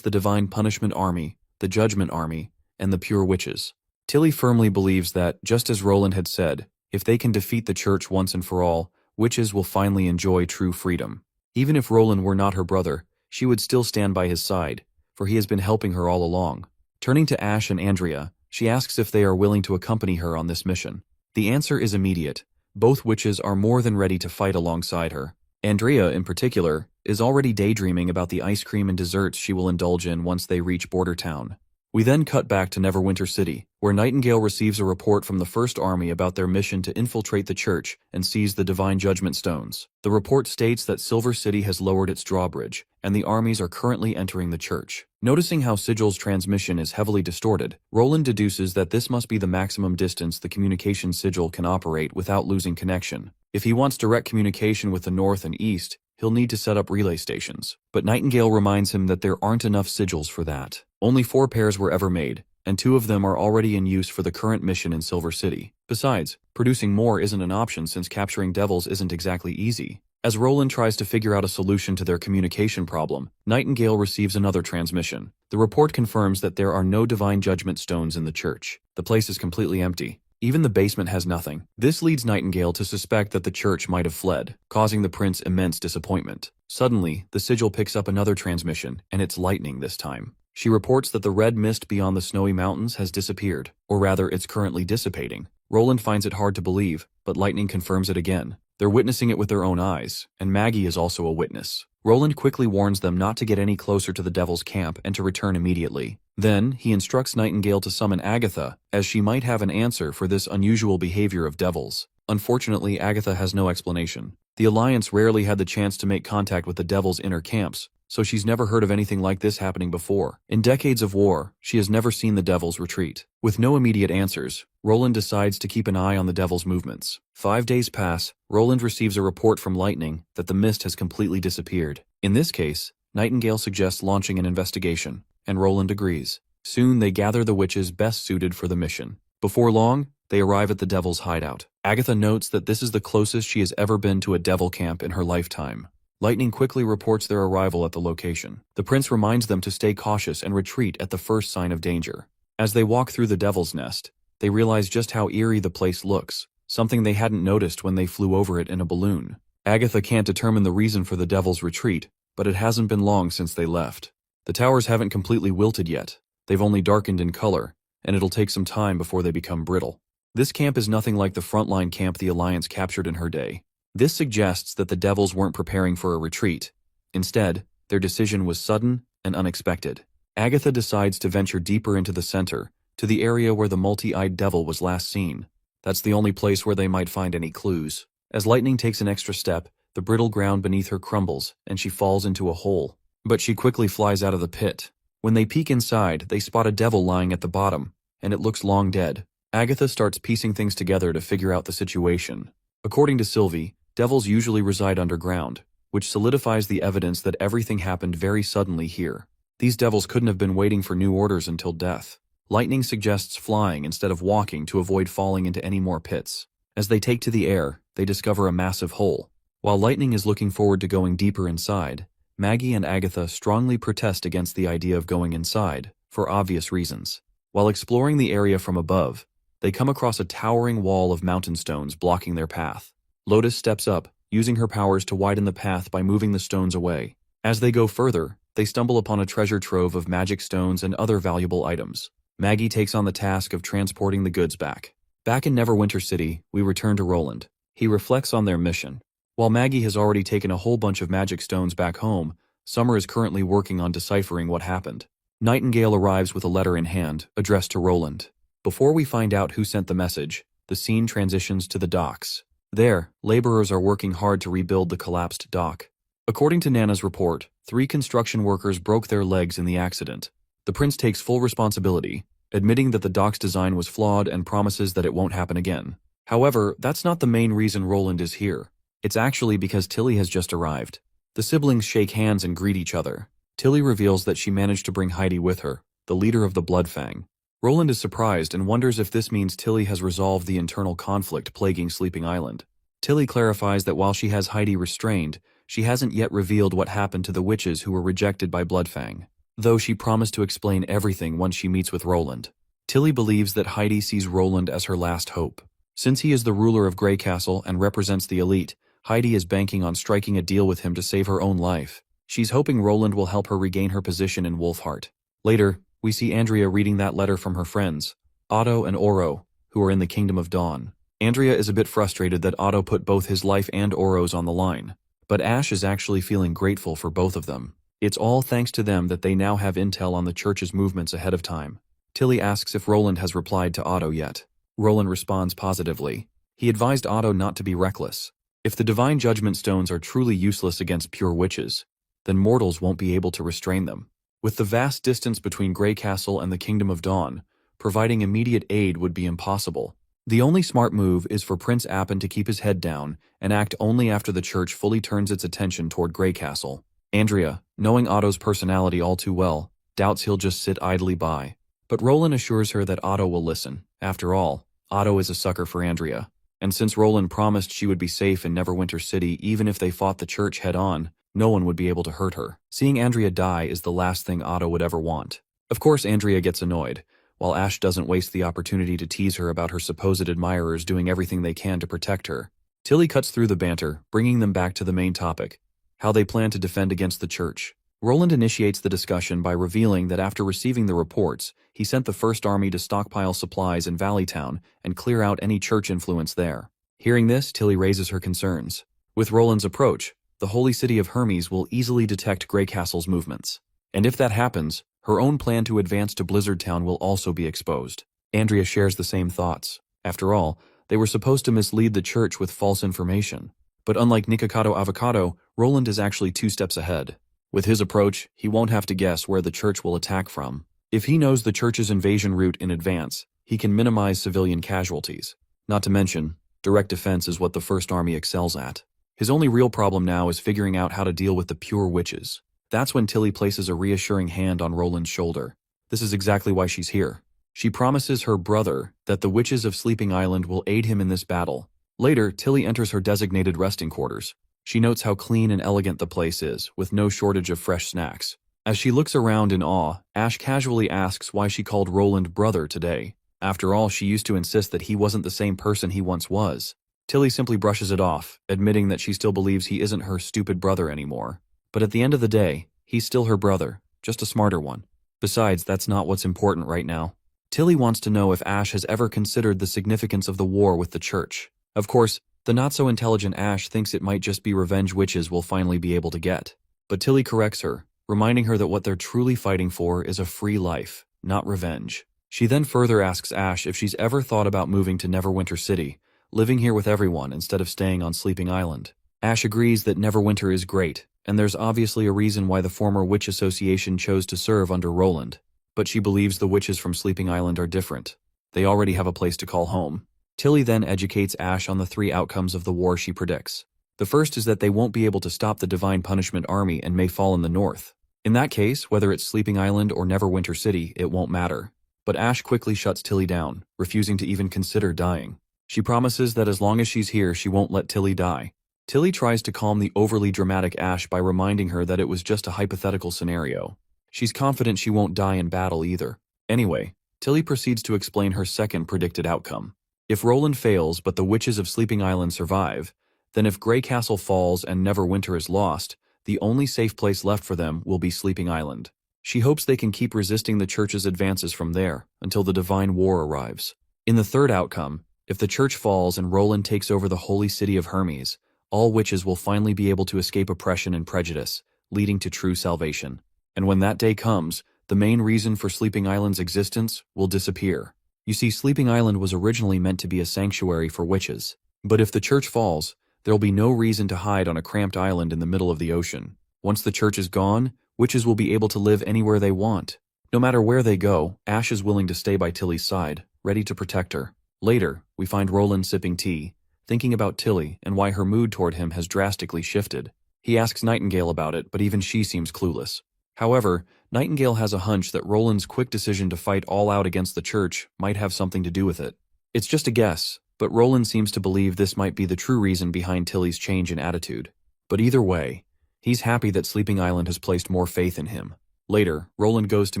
the Divine Punishment Army, the Judgment Army, and the Pure Witches. Tilly firmly believes that, just as Roland had said, if they can defeat the Church once and for all, witches will finally enjoy true freedom. Even if Roland were not her brother, she would still stand by his side, for he has been helping her all along. Turning to Ash and Andrea, she asks if they are willing to accompany her on this mission. The answer is immediate. Both witches are more than ready to fight alongside her. Andrea, in particular, is already daydreaming about the ice cream and desserts she will indulge in once they reach Border Town. We then cut back to Neverwinter City, where Nightingale receives a report from the First Army about their mission to infiltrate the church and seize the Divine Judgment Stones. The report states that Silver City has lowered its drawbridge, and the armies are currently entering the church. Noticing how Sigil's transmission is heavily distorted, Roland deduces that this must be the maximum distance the communication sigil can operate without losing connection. If he wants direct communication with the north and east, he'll need to set up relay stations. But Nightingale reminds him that there aren't enough sigils for that. Only 4 pairs were ever made, and 2 of them are already in use for the current mission in Silver City. Besides, producing more isn't an option since capturing devils isn't exactly easy. As Roland tries to figure out a solution to their communication problem, Nightingale receives another transmission. The report confirms that there are no Divine Judgment Stones in the church. The place is completely empty. Even the basement has nothing. This leads Nightingale to suspect that the church might have fled, causing the prince immense disappointment. Suddenly, the sigil picks up another transmission, and it's lightning this time. She reports that the red mist beyond the snowy mountains has disappeared, or rather it's currently dissipating. Roland finds it hard to believe, but lightning confirms it again. They're witnessing it with their own eyes, and Maggie is also a witness. Roland quickly warns them not to get any closer to the Devil's camp and to return immediately. Then, he instructs Nightingale to summon Agatha, as she might have an answer for this unusual behavior of devils. Unfortunately, Agatha has no explanation. The Alliance rarely had the chance to make contact with the Devil's inner camps, so she's never heard of anything like this happening before. In decades of war, she has never seen the Devil's retreat. With no immediate answers, Roland decides to keep an eye on the Devil's movements. 5 days pass, Roland receives a report from Lightning that the mist has completely disappeared. In this case, Nightingale suggests launching an investigation, and Roland agrees. Soon they gather the witches best suited for the mission. Before long, they arrive at the Devil's hideout. Agatha notes that this is the closest she has ever been to a Devil camp in her lifetime. Lightning quickly reports their arrival at the location. The prince reminds them to stay cautious and retreat at the first sign of danger. As they walk through the Devil's Nest, they realize just how eerie the place looks, something they hadn't noticed when they flew over it in a balloon. Agatha can't determine the reason for the Devil's retreat, but it hasn't been long since they left. The towers haven't completely wilted yet. They've only darkened in color, and it'll take some time before they become brittle. This camp is nothing like the frontline camp the Alliance captured in her day. This suggests that the Devils weren't preparing for a retreat. Instead, their decision was sudden and unexpected. Agatha decides to venture deeper into the center, to the area where the multi-eyed devil was last seen. That's the only place where they might find any clues. As Lightning takes an extra step, the brittle ground beneath her crumbles, and she falls into a hole. But she quickly flies out of the pit. When they peek inside, they spot a devil lying at the bottom, and it looks long dead. Agatha starts piecing things together to figure out the situation. According to Sylvie, devils usually reside underground, which solidifies the evidence that everything happened very suddenly here. These devils couldn't have been waiting for new orders until death. Lightning suggests flying instead of walking to avoid falling into any more pits. As they take to the air, they discover a massive hole. While Lightning is looking forward to going deeper inside, Maggie and Agatha strongly protest against the idea of going inside, for obvious reasons. While exploring the area from above, they come across a towering wall of mountain stones blocking their path. Lotus steps up, using her powers to widen the path by moving the stones away. As they go further, they stumble upon a treasure trove of magic stones and other valuable items. Maggie takes on the task of transporting the goods back. Back in Neverwinter City, we return to Roland. He reflects on their mission. While Maggie has already taken a whole bunch of magic stones back home, Summer is currently working on deciphering what happened. Nightingale arrives with a letter in hand, addressed to Roland. Before we find out who sent the message, the scene transitions to the docks. There, laborers are working hard to rebuild the collapsed dock. According to Nana's report, 3 construction workers broke their legs in the accident. The prince takes full responsibility, admitting that the dock's design was flawed and promises that it won't happen again. However, that's not the main reason Roland is here. It's actually because Tilly has just arrived. The siblings shake hands and greet each other. Tilly reveals that she managed to bring Heidi with her, the leader of the Bloodfang. Roland is surprised and wonders if this means Tilly has resolved the internal conflict plaguing Sleeping Island. Tilly clarifies that while she has Heidi restrained, she hasn't yet revealed what happened to the witches who were rejected by Bloodfang, though she promised to explain everything once she meets with Roland. Tilly believes that Heidi sees Roland as her last hope. Since he is the ruler of Grey Castle and represents the elite, Heidi is banking on striking a deal with him to save her own life. She's hoping Roland will help her regain her position in Wolfheart. Later, we see Andrea reading that letter from her friends, Otto and Oro, who are in the Kingdom of Dawn. Andrea is a bit frustrated that Otto put both his life and Oro's on the line, but Ash is actually feeling grateful for both of them. It's all thanks to them that they now have intel on the church's movements ahead of time. Tilly asks if Roland has replied to Otto yet. Roland responds positively. He advised Otto not to be reckless. If the Divine Judgment Stones are truly useless against pure witches, then mortals won't be able to restrain them. With the vast distance between Grey Castle and the Kingdom of Dawn, providing immediate aid would be impossible. The only smart move is for Prince Appin to keep his head down and act only after the church fully turns its attention toward Grey Castle. Andrea, knowing Otto's personality all too well, doubts he'll just sit idly by. But Roland assures her that Otto will listen. After all, Otto is a sucker for Andrea. And since Roland promised she would be safe in Neverwinter City even if they fought the church head-on, no one would be able to hurt her. Seeing Andrea die is the last thing Otto would ever want. Of course, Andrea gets annoyed, while Ash doesn't waste the opportunity to tease her about her supposed admirers doing everything they can to protect her. Tilly cuts through the banter, bringing them back to the main topic, how they plan to defend against the church. Roland initiates the discussion by revealing that after receiving the reports, he sent the First Army to stockpile supplies in Valleytown and clear out any church influence there. Hearing this, Tilly raises her concerns. With Roland's approach, the holy city of Hermes will easily detect Grey Castle's movements. And if that happens, her own plan to advance to Blizzard Town will also be exposed. Andrea shares the same thoughts. After all, they were supposed to mislead the church with false information. But unlike Nikocado Avocado, Roland is actually 2 steps ahead. With his approach, he won't have to guess where the church will attack from. If he knows the church's invasion route in advance, he can minimize civilian casualties. Not to mention, direct defense is what the First Army excels at. His only real problem now is figuring out how to deal with the pure witches. That's when Tilly places a reassuring hand on Roland's shoulder. This is exactly why she's here. She promises her brother that the witches of Sleeping Island will aid him in this battle. Later, Tilly enters her designated resting quarters. She notes how clean and elegant the place is, with no shortage of fresh snacks. As she looks around in awe, Ash casually asks why she called Roland brother today. After all, she used to insist that he wasn't the same person he once was. Tilly simply brushes it off, admitting that she still believes he isn't her stupid brother anymore. But at the end of the day, he's still her brother, just a smarter one. Besides, that's not what's important right now. Tilly wants to know if Ash has ever considered the significance of the war with the church. Of course, the not-so-intelligent Ash thinks it might just be revenge witches we'll finally be able to get. But Tilly corrects her, reminding her that what they're truly fighting for is a free life, not revenge. She then further asks Ash if she's ever thought about moving to Neverwinter City, living here with everyone instead of staying on Sleeping Island. Ash agrees that Neverwinter is great, and there's obviously a reason why the former Witch Association chose to serve under Roland. But she believes the witches from Sleeping Island are different. They already have a place to call home. Tilly then educates Ash on the 3 outcomes of the war she predicts. The first is that they won't be able to stop the Divine Punishment Army and may fall in the north. In that case, whether it's Sleeping Island or Neverwinter City, it won't matter. But Ash quickly shuts Tilly down, refusing to even consider dying. She promises that as long as she's here, she won't let Tilly die. Tilly tries to calm the overly dramatic Ash by reminding her that it was just a hypothetical scenario. She's confident she won't die in battle either. Anyway, Tilly proceeds to explain her second predicted outcome. If Roland fails but the witches of Sleeping Island survive, then if Grey Castle falls and Neverwinter is lost, the only safe place left for them will be Sleeping Island. She hopes they can keep resisting the church's advances from there until the Divine War arrives. In the third outcome, if the church falls and Roland takes over the holy city of Hermes, all witches will finally be able to escape oppression and prejudice, leading to true salvation. And when that day comes, the main reason for Sleeping Island's existence will disappear. You see, Sleeping Island was originally meant to be a sanctuary for witches. But if the church falls, there'll be no reason to hide on a cramped island in the middle of the ocean. Once the church is gone, witches will be able to live anywhere they want. No matter where they go, Ash is willing to stay by Tilly's side, ready to protect her. Later, we find Roland sipping tea, thinking about Tilly and why her mood toward him has drastically shifted. He asks Nightingale about it, but even she seems clueless. However, Nightingale has a hunch that Roland's quick decision to fight all out against the church might have something to do with it. It's just a guess, but Roland seems to believe this might be the true reason behind Tilly's change in attitude. But either way, he's happy that Sleeping Island has placed more faith in him. Later, Roland goes to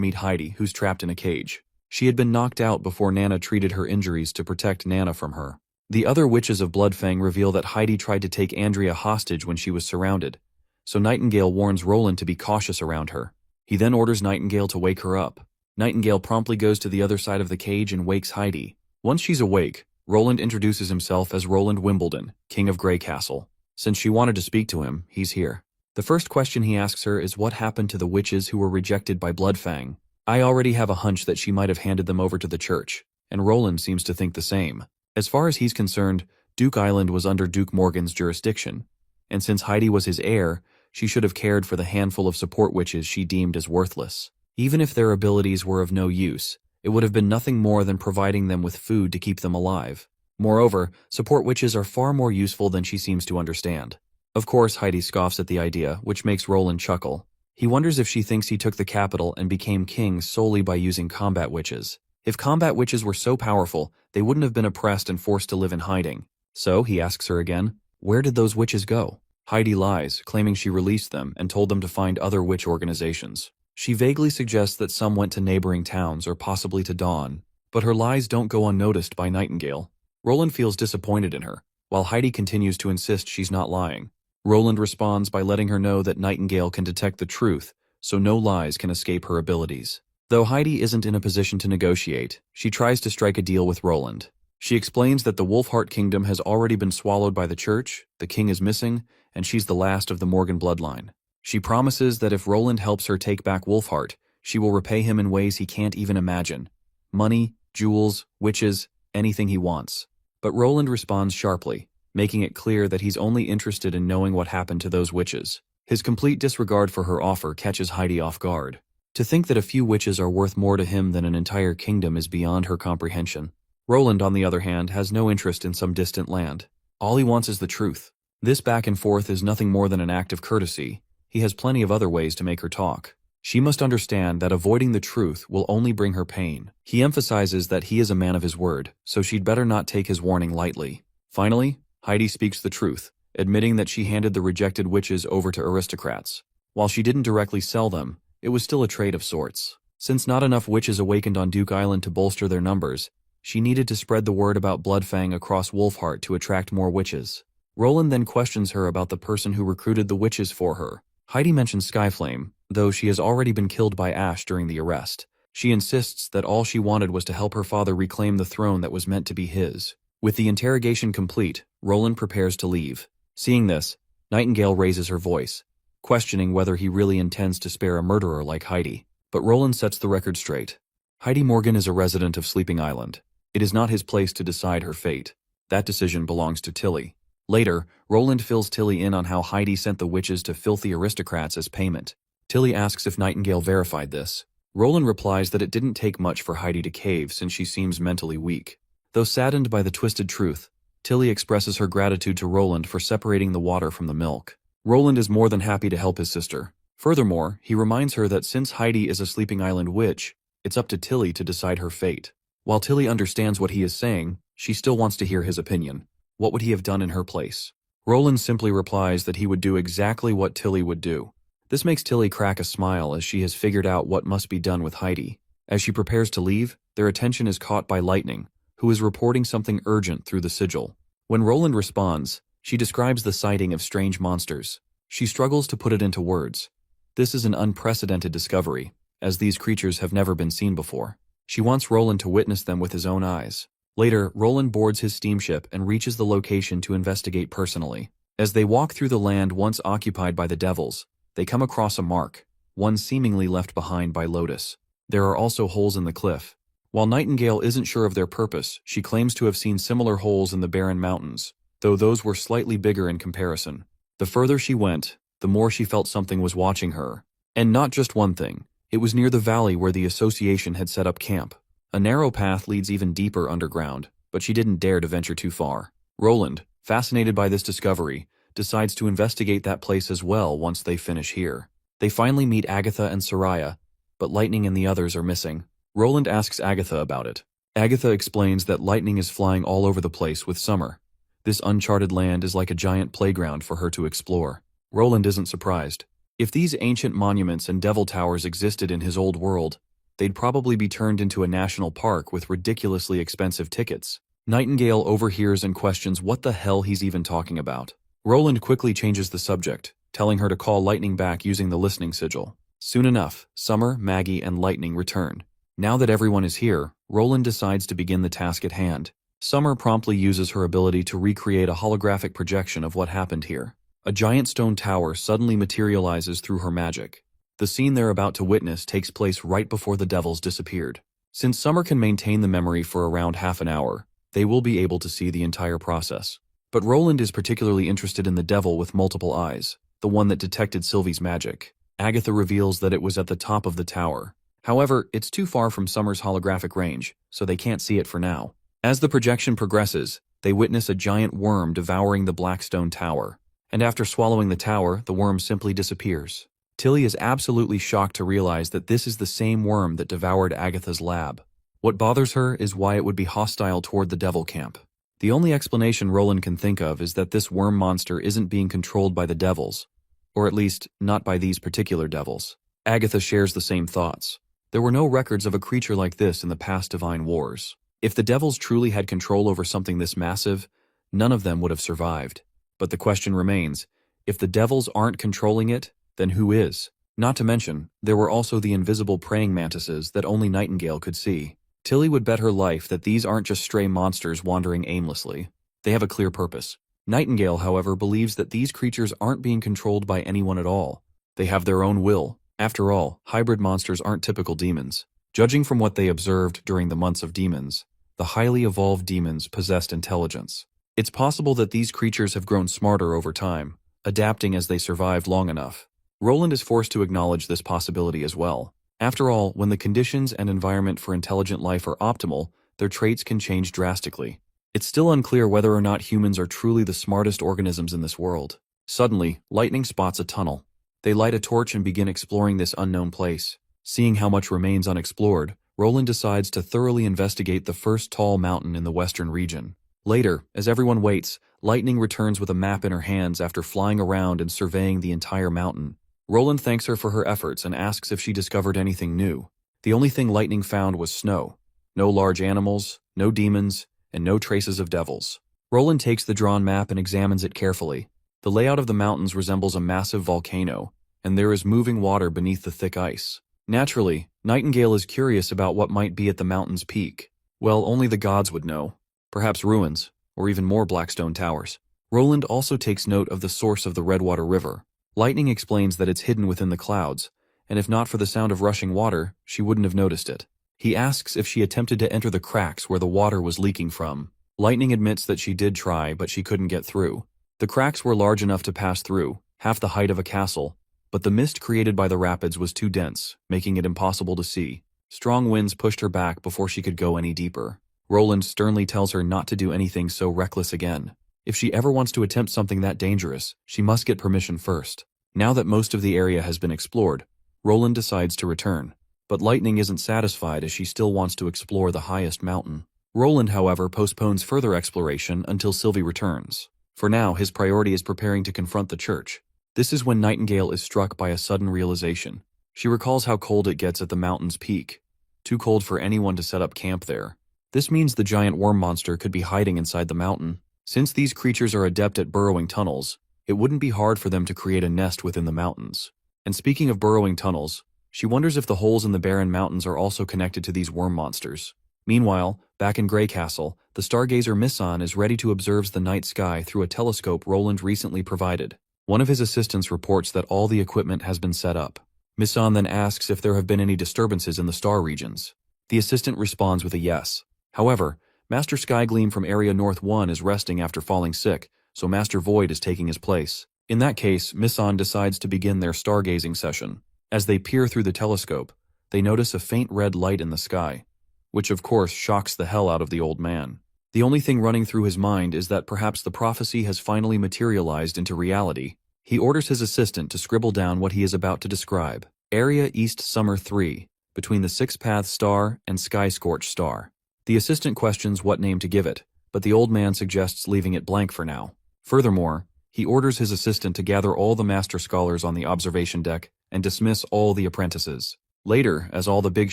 meet Heidi, who's trapped in a cage. She had been knocked out before Nana treated her injuries to protect Nana from her. The other witches of Bloodfang reveal that Heidi tried to take Andrea hostage when she was surrounded, so Nightingale warns Roland to be cautious around her. He then orders Nightingale to wake her up. Nightingale promptly goes to the other side of the cage and wakes Heidi. Once she's awake, Roland introduces himself as Roland Wimbledon, King of Grey Castle. Since she wanted to speak to him, he's here. The first question he asks her is what happened to the witches who were rejected by Bloodfang. I already have a hunch that she might have handed them over to the church, and Roland seems to think the same. As far as he's concerned, Duke Island was under Duke Morgan's jurisdiction, and since Heidi was his heir, she should have cared for the handful of support witches she deemed as worthless. Even if their abilities were of no use, it would have been nothing more than providing them with food to keep them alive. Moreover, support witches are far more useful than she seems to understand. Of course, Heidi scoffs at the idea, which makes Roland chuckle. He wonders if she thinks he took the capital and became king solely by using combat witches. If combat witches were so powerful, they wouldn't have been oppressed and forced to live in hiding. So, he asks her again, where did those witches go? Heidi lies, claiming she released them and told them to find other witch organizations. She vaguely suggests that some went to neighboring towns or possibly to Dawn, but her lies don't go unnoticed by Nightingale. Roland feels disappointed in her, while Heidi continues to insist she's not lying. Roland responds by letting her know that Nightingale can detect the truth, so no lies can escape her abilities. Though Heidi isn't in a position to negotiate, she tries to strike a deal with Roland. She explains that the Wolfheart Kingdom has already been swallowed by the church, the king is missing, and she's the last of the Morgan bloodline. She promises that if Roland helps her take back Wolfheart, she will repay him in ways he can't even imagine. Money, jewels, witches, anything he wants. But Roland responds sharply, making it clear that he's only interested in knowing what happened to those witches. His complete disregard for her offer catches Heidi off guard. To think that a few witches are worth more to him than an entire kingdom is beyond her comprehension. Roland, on the other hand, has no interest in some distant land. All he wants is the truth. This back and forth is nothing more than an act of courtesy. He has plenty of other ways to make her talk. She must understand that avoiding the truth will only bring her pain. He emphasizes that he is a man of his word, so she'd better not take his warning lightly. Finally, Heidi speaks the truth, admitting that she handed the rejected witches over to aristocrats. While she didn't directly sell them, it was still a trade of sorts. Since not enough witches awakened on Duke Island to bolster their numbers, she needed to spread the word about Bloodfang across Wolfheart to attract more witches. Roland then questions her about the person who recruited the witches for her. Heidi mentions Skyflame, though she has already been killed by Ash during the arrest. She insists that all she wanted was to help her father reclaim the throne that was meant to be his. With the interrogation complete, Roland prepares to leave. Seeing this, Nightingale raises her voice, questioning whether he really intends to spare a murderer like Heidi. But Roland sets the record straight. Heidi Morgan is a resident of Sleeping Island. It is not his place to decide her fate. That decision belongs to Tilly. Later, Roland fills Tilly in on how Heidi sent the witches to filthy aristocrats as payment. Tilly asks if Nightingale verified this. Roland replies that it didn't take much for Heidi to cave since she seems mentally weak. Though saddened by the twisted truth, Tilly expresses her gratitude to Roland for separating the water from the milk. Roland is more than happy to help his sister. Furthermore, he reminds her that since Heidi is a sleeping island witch, it's up to Tilly to decide her fate. While Tilly understands what he is saying, she still wants to hear his opinion. What would he have done in her place? Roland simply replies that he would do exactly what Tilly would do. This makes Tilly crack a smile as she has figured out what must be done with Heidi. As she prepares to leave, their attention is caught by Lightning, who is reporting something urgent through the sigil. When Roland responds, she describes the sighting of strange monsters. She struggles to put it into words. This is an unprecedented discovery, as these creatures have never been seen before. She wants Roland to witness them with his own eyes. Later, Roland boards his steamship and reaches the location to investigate personally. As they walk through the land once occupied by the devils, they come across a mark, one seemingly left behind by Lotus. There are also holes in the cliff. While Nightingale isn't sure of their purpose, she claims to have seen similar holes in the barren mountains, though those were slightly bigger in comparison. The further she went, the more she felt something was watching her. And not just one thing. It was near the valley where the association had set up camp. A narrow path leads even deeper underground, but she didn't dare to venture too far. Roland, fascinated by this discovery, decides to investigate that place as well once they finish here. They finally meet Agatha and Soraya, but Lightning and the others are missing. Roland asks Agatha about it. Agatha explains that Lightning is flying all over the place with Summer. This uncharted land is like a giant playground for her to explore. Roland isn't surprised. If these ancient monuments and devil towers existed in his old world, they'd probably be turned into a national park with ridiculously expensive tickets. Nightingale overhears and questions what the hell he's even talking about. Roland quickly changes the subject, telling her to call Lightning back using the listening sigil. Soon enough, Summer, Maggie, and Lightning return. Now that everyone is here, Roland decides to begin the task at hand. Summer promptly uses her ability to recreate a holographic projection of what happened here. A giant stone tower suddenly materializes through her magic. The scene they're about to witness takes place right before the devils disappeared. Since Summer can maintain the memory for around half an hour, they will be able to see the entire process. But Roland is particularly interested in the devil with multiple eyes, the one that detected Sylvie's magic. Agatha reveals that it was at the top of the tower. However, it's too far from Summer's holographic range, so they can't see it for now. As the projection progresses, they witness a giant worm devouring the black stone tower. And after swallowing the tower, the worm simply disappears. Tilly is absolutely shocked to realize that this is the same worm that devoured Agatha's lab. What bothers her is why it would be hostile toward the devil camp. The only explanation Roland can think of is that this worm monster isn't being controlled by the devils, or at least, not by these particular devils. Agatha shares the same thoughts. There were no records of a creature like this in the past divine wars. If the devils truly had control over something this massive, none of them would have survived. But the question remains, if the devils aren't controlling it, then who is? Not to mention, there were also the invisible praying mantises that only Nightingale could see. Tilly would bet her life that these aren't just stray monsters wandering aimlessly. They have a clear purpose. Nightingale, however, believes that these creatures aren't being controlled by anyone at all. They have their own will. After all, hybrid monsters aren't typical demons. Judging from what they observed during the months of demons, the highly evolved demons possessed intelligence. It's possible that these creatures have grown smarter over time, adapting as they survived long enough. Roland is forced to acknowledge this possibility as well. After all, when the conditions and environment for intelligent life are optimal, their traits can change drastically. It's still unclear whether or not humans are truly the smartest organisms in this world. Suddenly, Lightning spots a tunnel. They light a torch and begin exploring this unknown place. Seeing how much remains unexplored, Roland decides to thoroughly investigate the first tall mountain in the western region. Later, as everyone waits, Lightning returns with a map in her hands after flying around and surveying the entire mountain. Roland thanks her for her efforts and asks if she discovered anything new. The only thing Lightning found was snow. No large animals, no demons, and no traces of devils. Roland takes the drawn map and examines it carefully. The layout of the mountains resembles a massive volcano, and there is moving water beneath the thick ice. Naturally, Nightingale is curious about what might be at the mountain's peak. Well, only the gods would know. Perhaps ruins, or even more blackstone towers. Roland also takes note of the source of the Redwater River. Lightning explains that it's hidden within the clouds, and if not for the sound of rushing water, she wouldn't have noticed it. He asks if she attempted to enter the cracks where the water was leaking from. Lightning admits that she did try, but she couldn't get through. The cracks were large enough to pass through, half the height of a castle, but the mist created by the rapids was too dense, making it impossible to see. Strong winds pushed her back before she could go any deeper. Roland sternly tells her not to do anything so reckless again. If she ever wants to attempt something that dangerous, she must get permission first. Now that most of the area has been explored, Roland decides to return. But Lightning isn't satisfied as she still wants to explore the highest mountain. Roland, however, postpones further exploration until Sylvie returns. For now, his priority is preparing to confront the church. This is when Nightingale is struck by a sudden realization. She recalls how cold it gets at the mountain's peak. Too cold for anyone to set up camp there. This means the giant worm monster could be hiding inside the mountain. Since these creatures are adept at burrowing tunnels, it wouldn't be hard for them to create a nest within the mountains. And speaking of burrowing tunnels, she wonders if the holes in the barren mountains are also connected to these worm monsters. Meanwhile, back in Grey Castle, the stargazer Missan is ready to observe the night sky through a telescope Roland recently provided. One of his assistants reports that all the equipment has been set up. Missan then asks if there have been any disturbances in the star regions. The assistant responds with a yes. However, Master Skygleam from Area North 1 is resting after falling sick, so Master Void is taking his place. In that case, Missan decides to begin their stargazing session. As they peer through the telescope, they notice a faint red light in the sky, which of course shocks the hell out of the old man. The only thing running through his mind is that perhaps the prophecy has finally materialized into reality. He orders his assistant to scribble down what he is about to describe. Area East Summer 3, between the Six Paths Star and Sky Scorch Star. The assistant questions what name to give it, but the old man suggests leaving it blank for now. Furthermore, he orders his assistant to gather all the master scholars on the observation deck and dismiss all the apprentices. Later, as all the big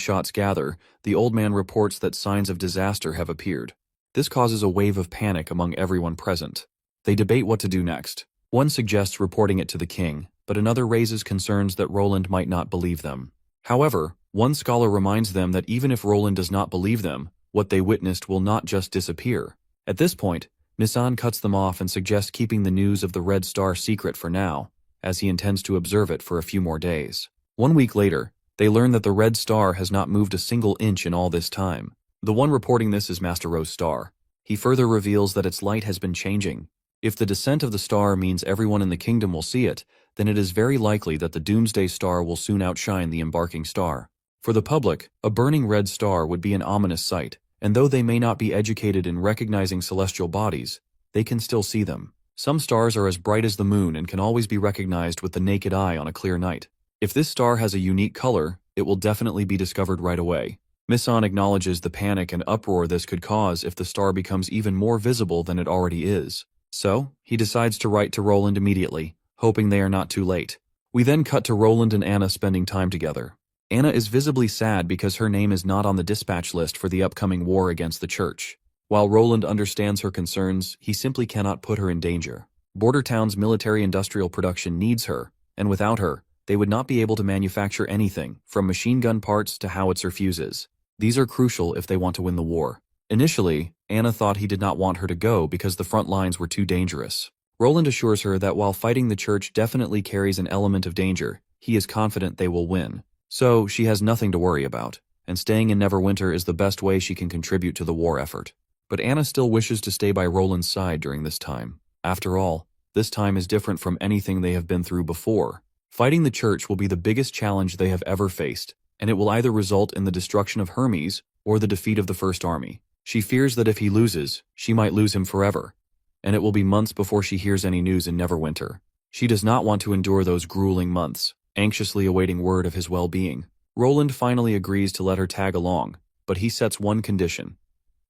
shots gather, the old man reports that signs of disaster have appeared. This causes a wave of panic among everyone present. They debate what to do next. One suggests reporting it to the king, but another raises concerns that Roland might not believe them. However, one scholar reminds them that even if Roland does not believe them, what they witnessed will not just disappear. At this point, Missan cuts them off and suggests keeping the news of the Red Star secret for now, as he intends to observe it for a few more days. 1 week later, they learn that the Red Star has not moved a single inch in all this time. The one reporting this is Master Rose Star. He further reveals that its light has been changing. If the descent of the star means everyone in the kingdom will see it, then it is very likely that the Doomsday Star will soon outshine the embarking star. For the public, a burning red star would be an ominous sight, and though they may not be educated in recognizing celestial bodies, they can still see them. Some stars are as bright as the moon and can always be recognized with the naked eye on a clear night. If this star has a unique color, it will definitely be discovered right away. Missan acknowledges the panic and uproar this could cause if the star becomes even more visible than it already is. So, he decides to write to Roland immediately, hoping they are not too late. We then cut to Roland and Anna spending time together. Anna is visibly sad because her name is not on the dispatch list for the upcoming war against the church. While Roland understands her concerns, he simply cannot put her in danger. Border Town's military-industrial production needs her, and without her, they would not be able to manufacture anything, from machine gun parts to howitzer fuses. These are crucial if they want to win the war. Initially, Anna thought he did not want her to go because the front lines were too dangerous. Roland assures her that while fighting the church definitely carries an element of danger, he is confident they will win. So, she has nothing to worry about, and staying in Neverwinter is the best way she can contribute to the war effort. But Anna still wishes to stay by Roland's side during this time. After all, this time is different from anything they have been through before. Fighting the church will be the biggest challenge they have ever faced, and it will either result in the destruction of Hermes or the defeat of the First Army. She fears that if he loses, she might lose him forever, and it will be months before she hears any news in Neverwinter. She does not want to endure those grueling months, anxiously awaiting word of his well-being. Roland finally agrees to let her tag along, but he sets one condition.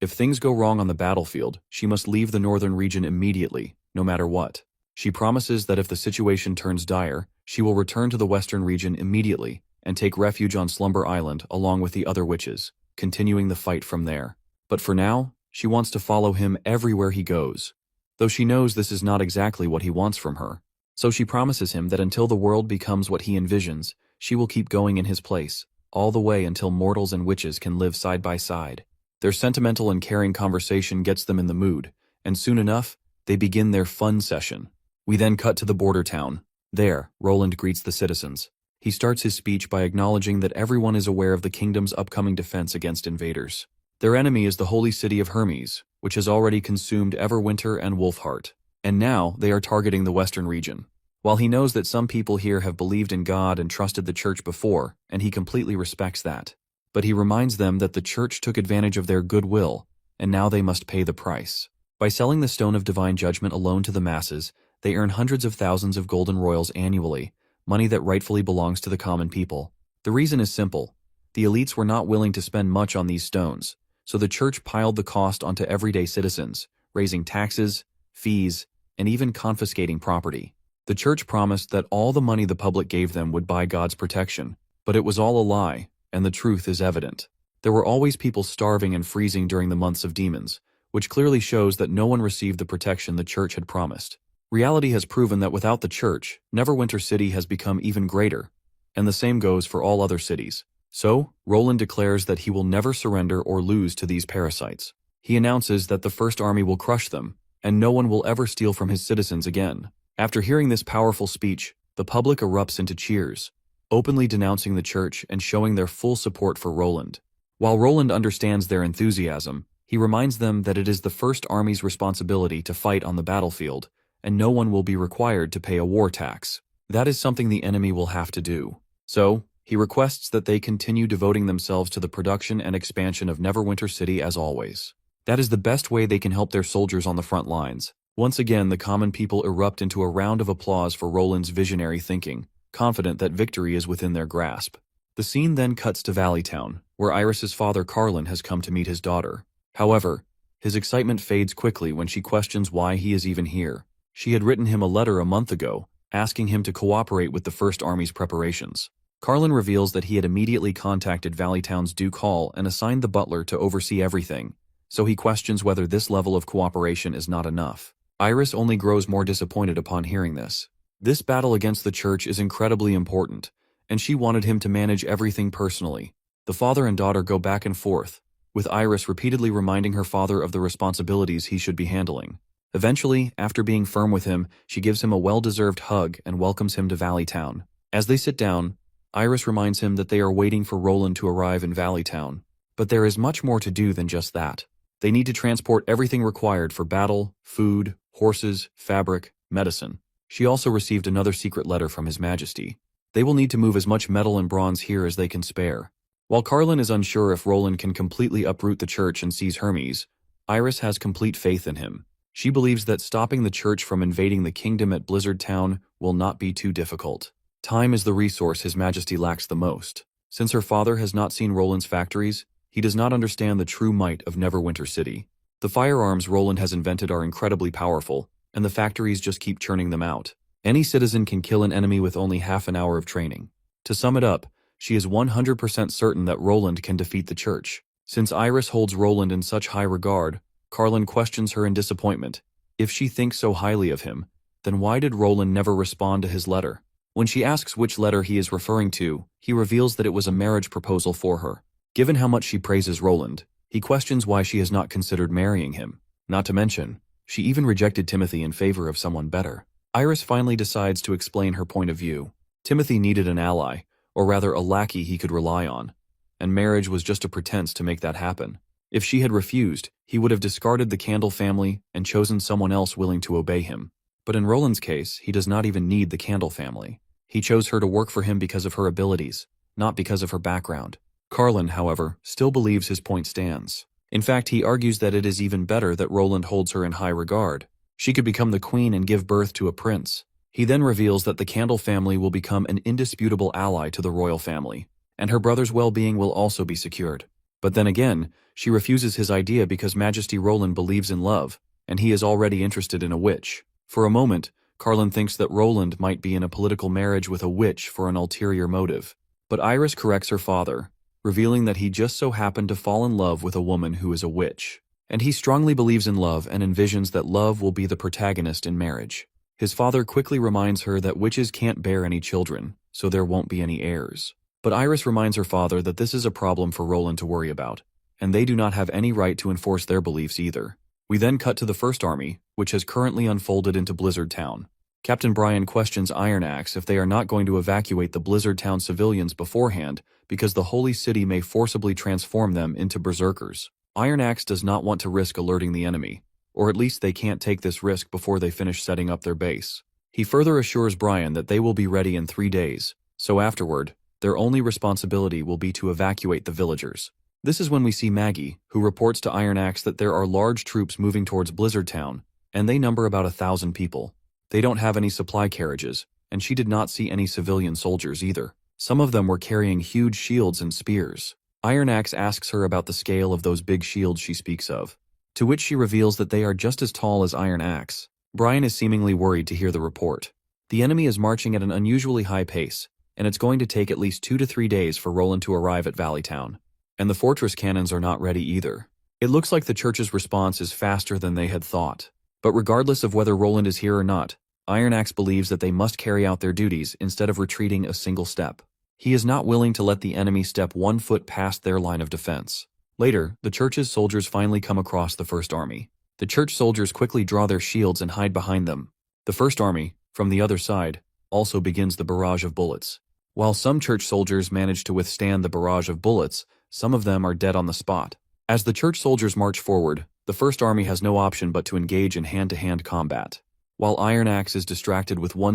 If things go wrong on the battlefield, she must leave the northern region immediately, no matter what. She promises that if the situation turns dire, she will return to the western region immediately and take refuge on Slumber Island along with the other witches, continuing the fight from there. But for now, she wants to follow him everywhere he goes, though she knows this is not exactly what he wants from her. So she promises him that until the world becomes what he envisions, she will keep going in his place, all the way until mortals and witches can live side by side. Their sentimental and caring conversation gets them in the mood, and soon enough, they begin their fun session. We then cut to the border town. There, Roland greets the citizens. He starts his speech by acknowledging that everyone is aware of the kingdom's upcoming defense against invaders. Their enemy is the holy city of Hermes, which has already consumed Everwinter and Wolfheart. And now they are targeting the western region. While he knows that some people here have believed in God and trusted the church before, and he completely respects that. But he reminds them that the church took advantage of their goodwill, and now they must pay the price. By selling the Stone of Divine Judgment alone to the masses, they earn hundreds of thousands of golden royals annually, money that rightfully belongs to the common people. The reason is simple. The elites were not willing to spend much on these stones, so the church piled the cost onto everyday citizens, raising taxes, fees, and even confiscating property. The church promised that all the money the public gave them would buy God's protection, but it was all a lie, and the truth is evident. There were always people starving and freezing during the months of demons, which clearly shows that no one received the protection the church had promised. Reality has proven that without the church, Neverwinter City has become even greater, and the same goes for all other cities. So, Roland declares that he will never surrender or lose to these parasites. He announces that the First Army will crush them, and no one will ever steal from his citizens again. After hearing this powerful speech, the public erupts into cheers, openly denouncing the church and showing their full support for Roland. While Roland understands their enthusiasm, he reminds them that it is the First Army's responsibility to fight on the battlefield, and no one will be required to pay a war tax. That is something the enemy will have to do. So, he requests that they continue devoting themselves to the production and expansion of Neverwinter City as always. That is the best way they can help their soldiers on the front lines. Once again, the common people erupt into a round of applause for Roland's visionary thinking, confident that victory is within their grasp. The scene then cuts to Valleytown, where Iris's father Carlin has come to meet his daughter. However, his excitement fades quickly when she questions why he is even here. She had written him a letter a month ago, asking him to cooperate with the First Army's preparations. Carlin reveals that he had immediately contacted Valleytown's Duke Hall and assigned the butler to oversee everything, so he questions whether this level of cooperation is not enough. Iris only grows more disappointed upon hearing this. This battle against the church is incredibly important, and she wanted him to manage everything personally. The father and daughter go back and forth, with Iris repeatedly reminding her father of the responsibilities he should be handling. Eventually, after being firm with him, she gives him a well-deserved hug and welcomes him to Valleytown. As they sit down, Iris reminds him that they are waiting for Roland to arrive in Valleytown. But there is much more to do than just that. They need to transport everything required for battle, food, horses, fabric, medicine. She also received another secret letter from His Majesty. They will need to move as much metal and bronze here as they can spare. While Carlin is unsure if Roland can completely uproot the church and seize Hermes, Iris has complete faith in him. She believes that stopping the church from invading the kingdom at Blizzard Town will not be too difficult. Time is the resource His Majesty lacks the most. Since her father has not seen Roland's factories, he does not understand the true might of Neverwinter City. The firearms Roland has invented are incredibly powerful, and the factories just keep churning them out. Any citizen can kill an enemy with only half an hour of training. To sum it up, she is 100% certain that Roland can defeat the church. Since Iris holds Roland in such high regard, Carlin questions her in disappointment. If she thinks so highly of him, then why did Roland never respond to his letter? When she asks which letter he is referring to, he reveals that it was a marriage proposal for her. Given how much she praises Roland, he questions why she has not considered marrying him. Not to mention, she even rejected Timothy in favor of someone better. Iris finally decides to explain her point of view. Timothy needed an ally, or rather a lackey he could rely on, and marriage was just a pretense to make that happen. If she had refused, he would have discarded the Candle family and chosen someone else willing to obey him. But in Roland's case, he does not even need the Candle family. He chose her to work for him because of her abilities, not because of her background. Carlin, however, still believes his point stands. In fact, he argues that it is even better that Roland holds her in high regard. She could become the queen and give birth to a prince. He then reveals that the Candle family will become an indisputable ally to the royal family, and her brother's well-being will also be secured. But then again, she refuses his idea because Majesty Roland believes in love, and he is already interested in a witch. For a moment, Carlin thinks that Roland might be in a political marriage with a witch for an ulterior motive. But Iris corrects her father, revealing that he just so happened to fall in love with a woman who is a witch. And he strongly believes in love and envisions that love will be the protagonist in marriage. His father quickly reminds her that witches can't bear any children, so there won't be any heirs. But Iris reminds her father that this is a problem for Roland to worry about, and they do not have any right to enforce their beliefs either. We then cut to the First Army, which has currently unfolded into Blizzard Town. Captain Brian questions Iron Axe if they are not going to evacuate the Blizzard Town civilians beforehand because the Holy City may forcibly transform them into berserkers. Iron Axe does not want to risk alerting the enemy, or at least they can't take this risk before they finish setting up their base. He further assures Brian that they will be ready in 3 days, so afterward, their only responsibility will be to evacuate the villagers. This is when we see Maggie, who reports to Iron Axe that there are large troops moving towards Blizzard Town, and they number about 1,000 people. They don't have any supply carriages, and she did not see any civilian soldiers either. Some of them were carrying huge shields and spears. Iron Axe asks her about the scale of those big shields she speaks of, to which she reveals that they are just as tall as Iron Axe. Brian is seemingly worried to hear the report. The enemy is marching at an unusually high pace, and it's going to take at least 2 to 3 days for Roland to arrive at Valley Town. And the fortress cannons are not ready either. It looks like the church's response is faster than they had thought. But regardless of whether Roland is here or not, Iron Axe believes that they must carry out their duties instead of retreating a single step. He is not willing to let the enemy step 1 foot past their line of defense. Later, the church's soldiers finally come across the First Army. The church soldiers quickly draw their shields and hide behind them. The First Army, from the other side, also begins the barrage of bullets. While some church soldiers manage to withstand the barrage of bullets, some of them are dead on the spot. As the church soldiers march forward, the First Army has no option but to engage in hand-to-hand combat. While Iron Axe is distracted with one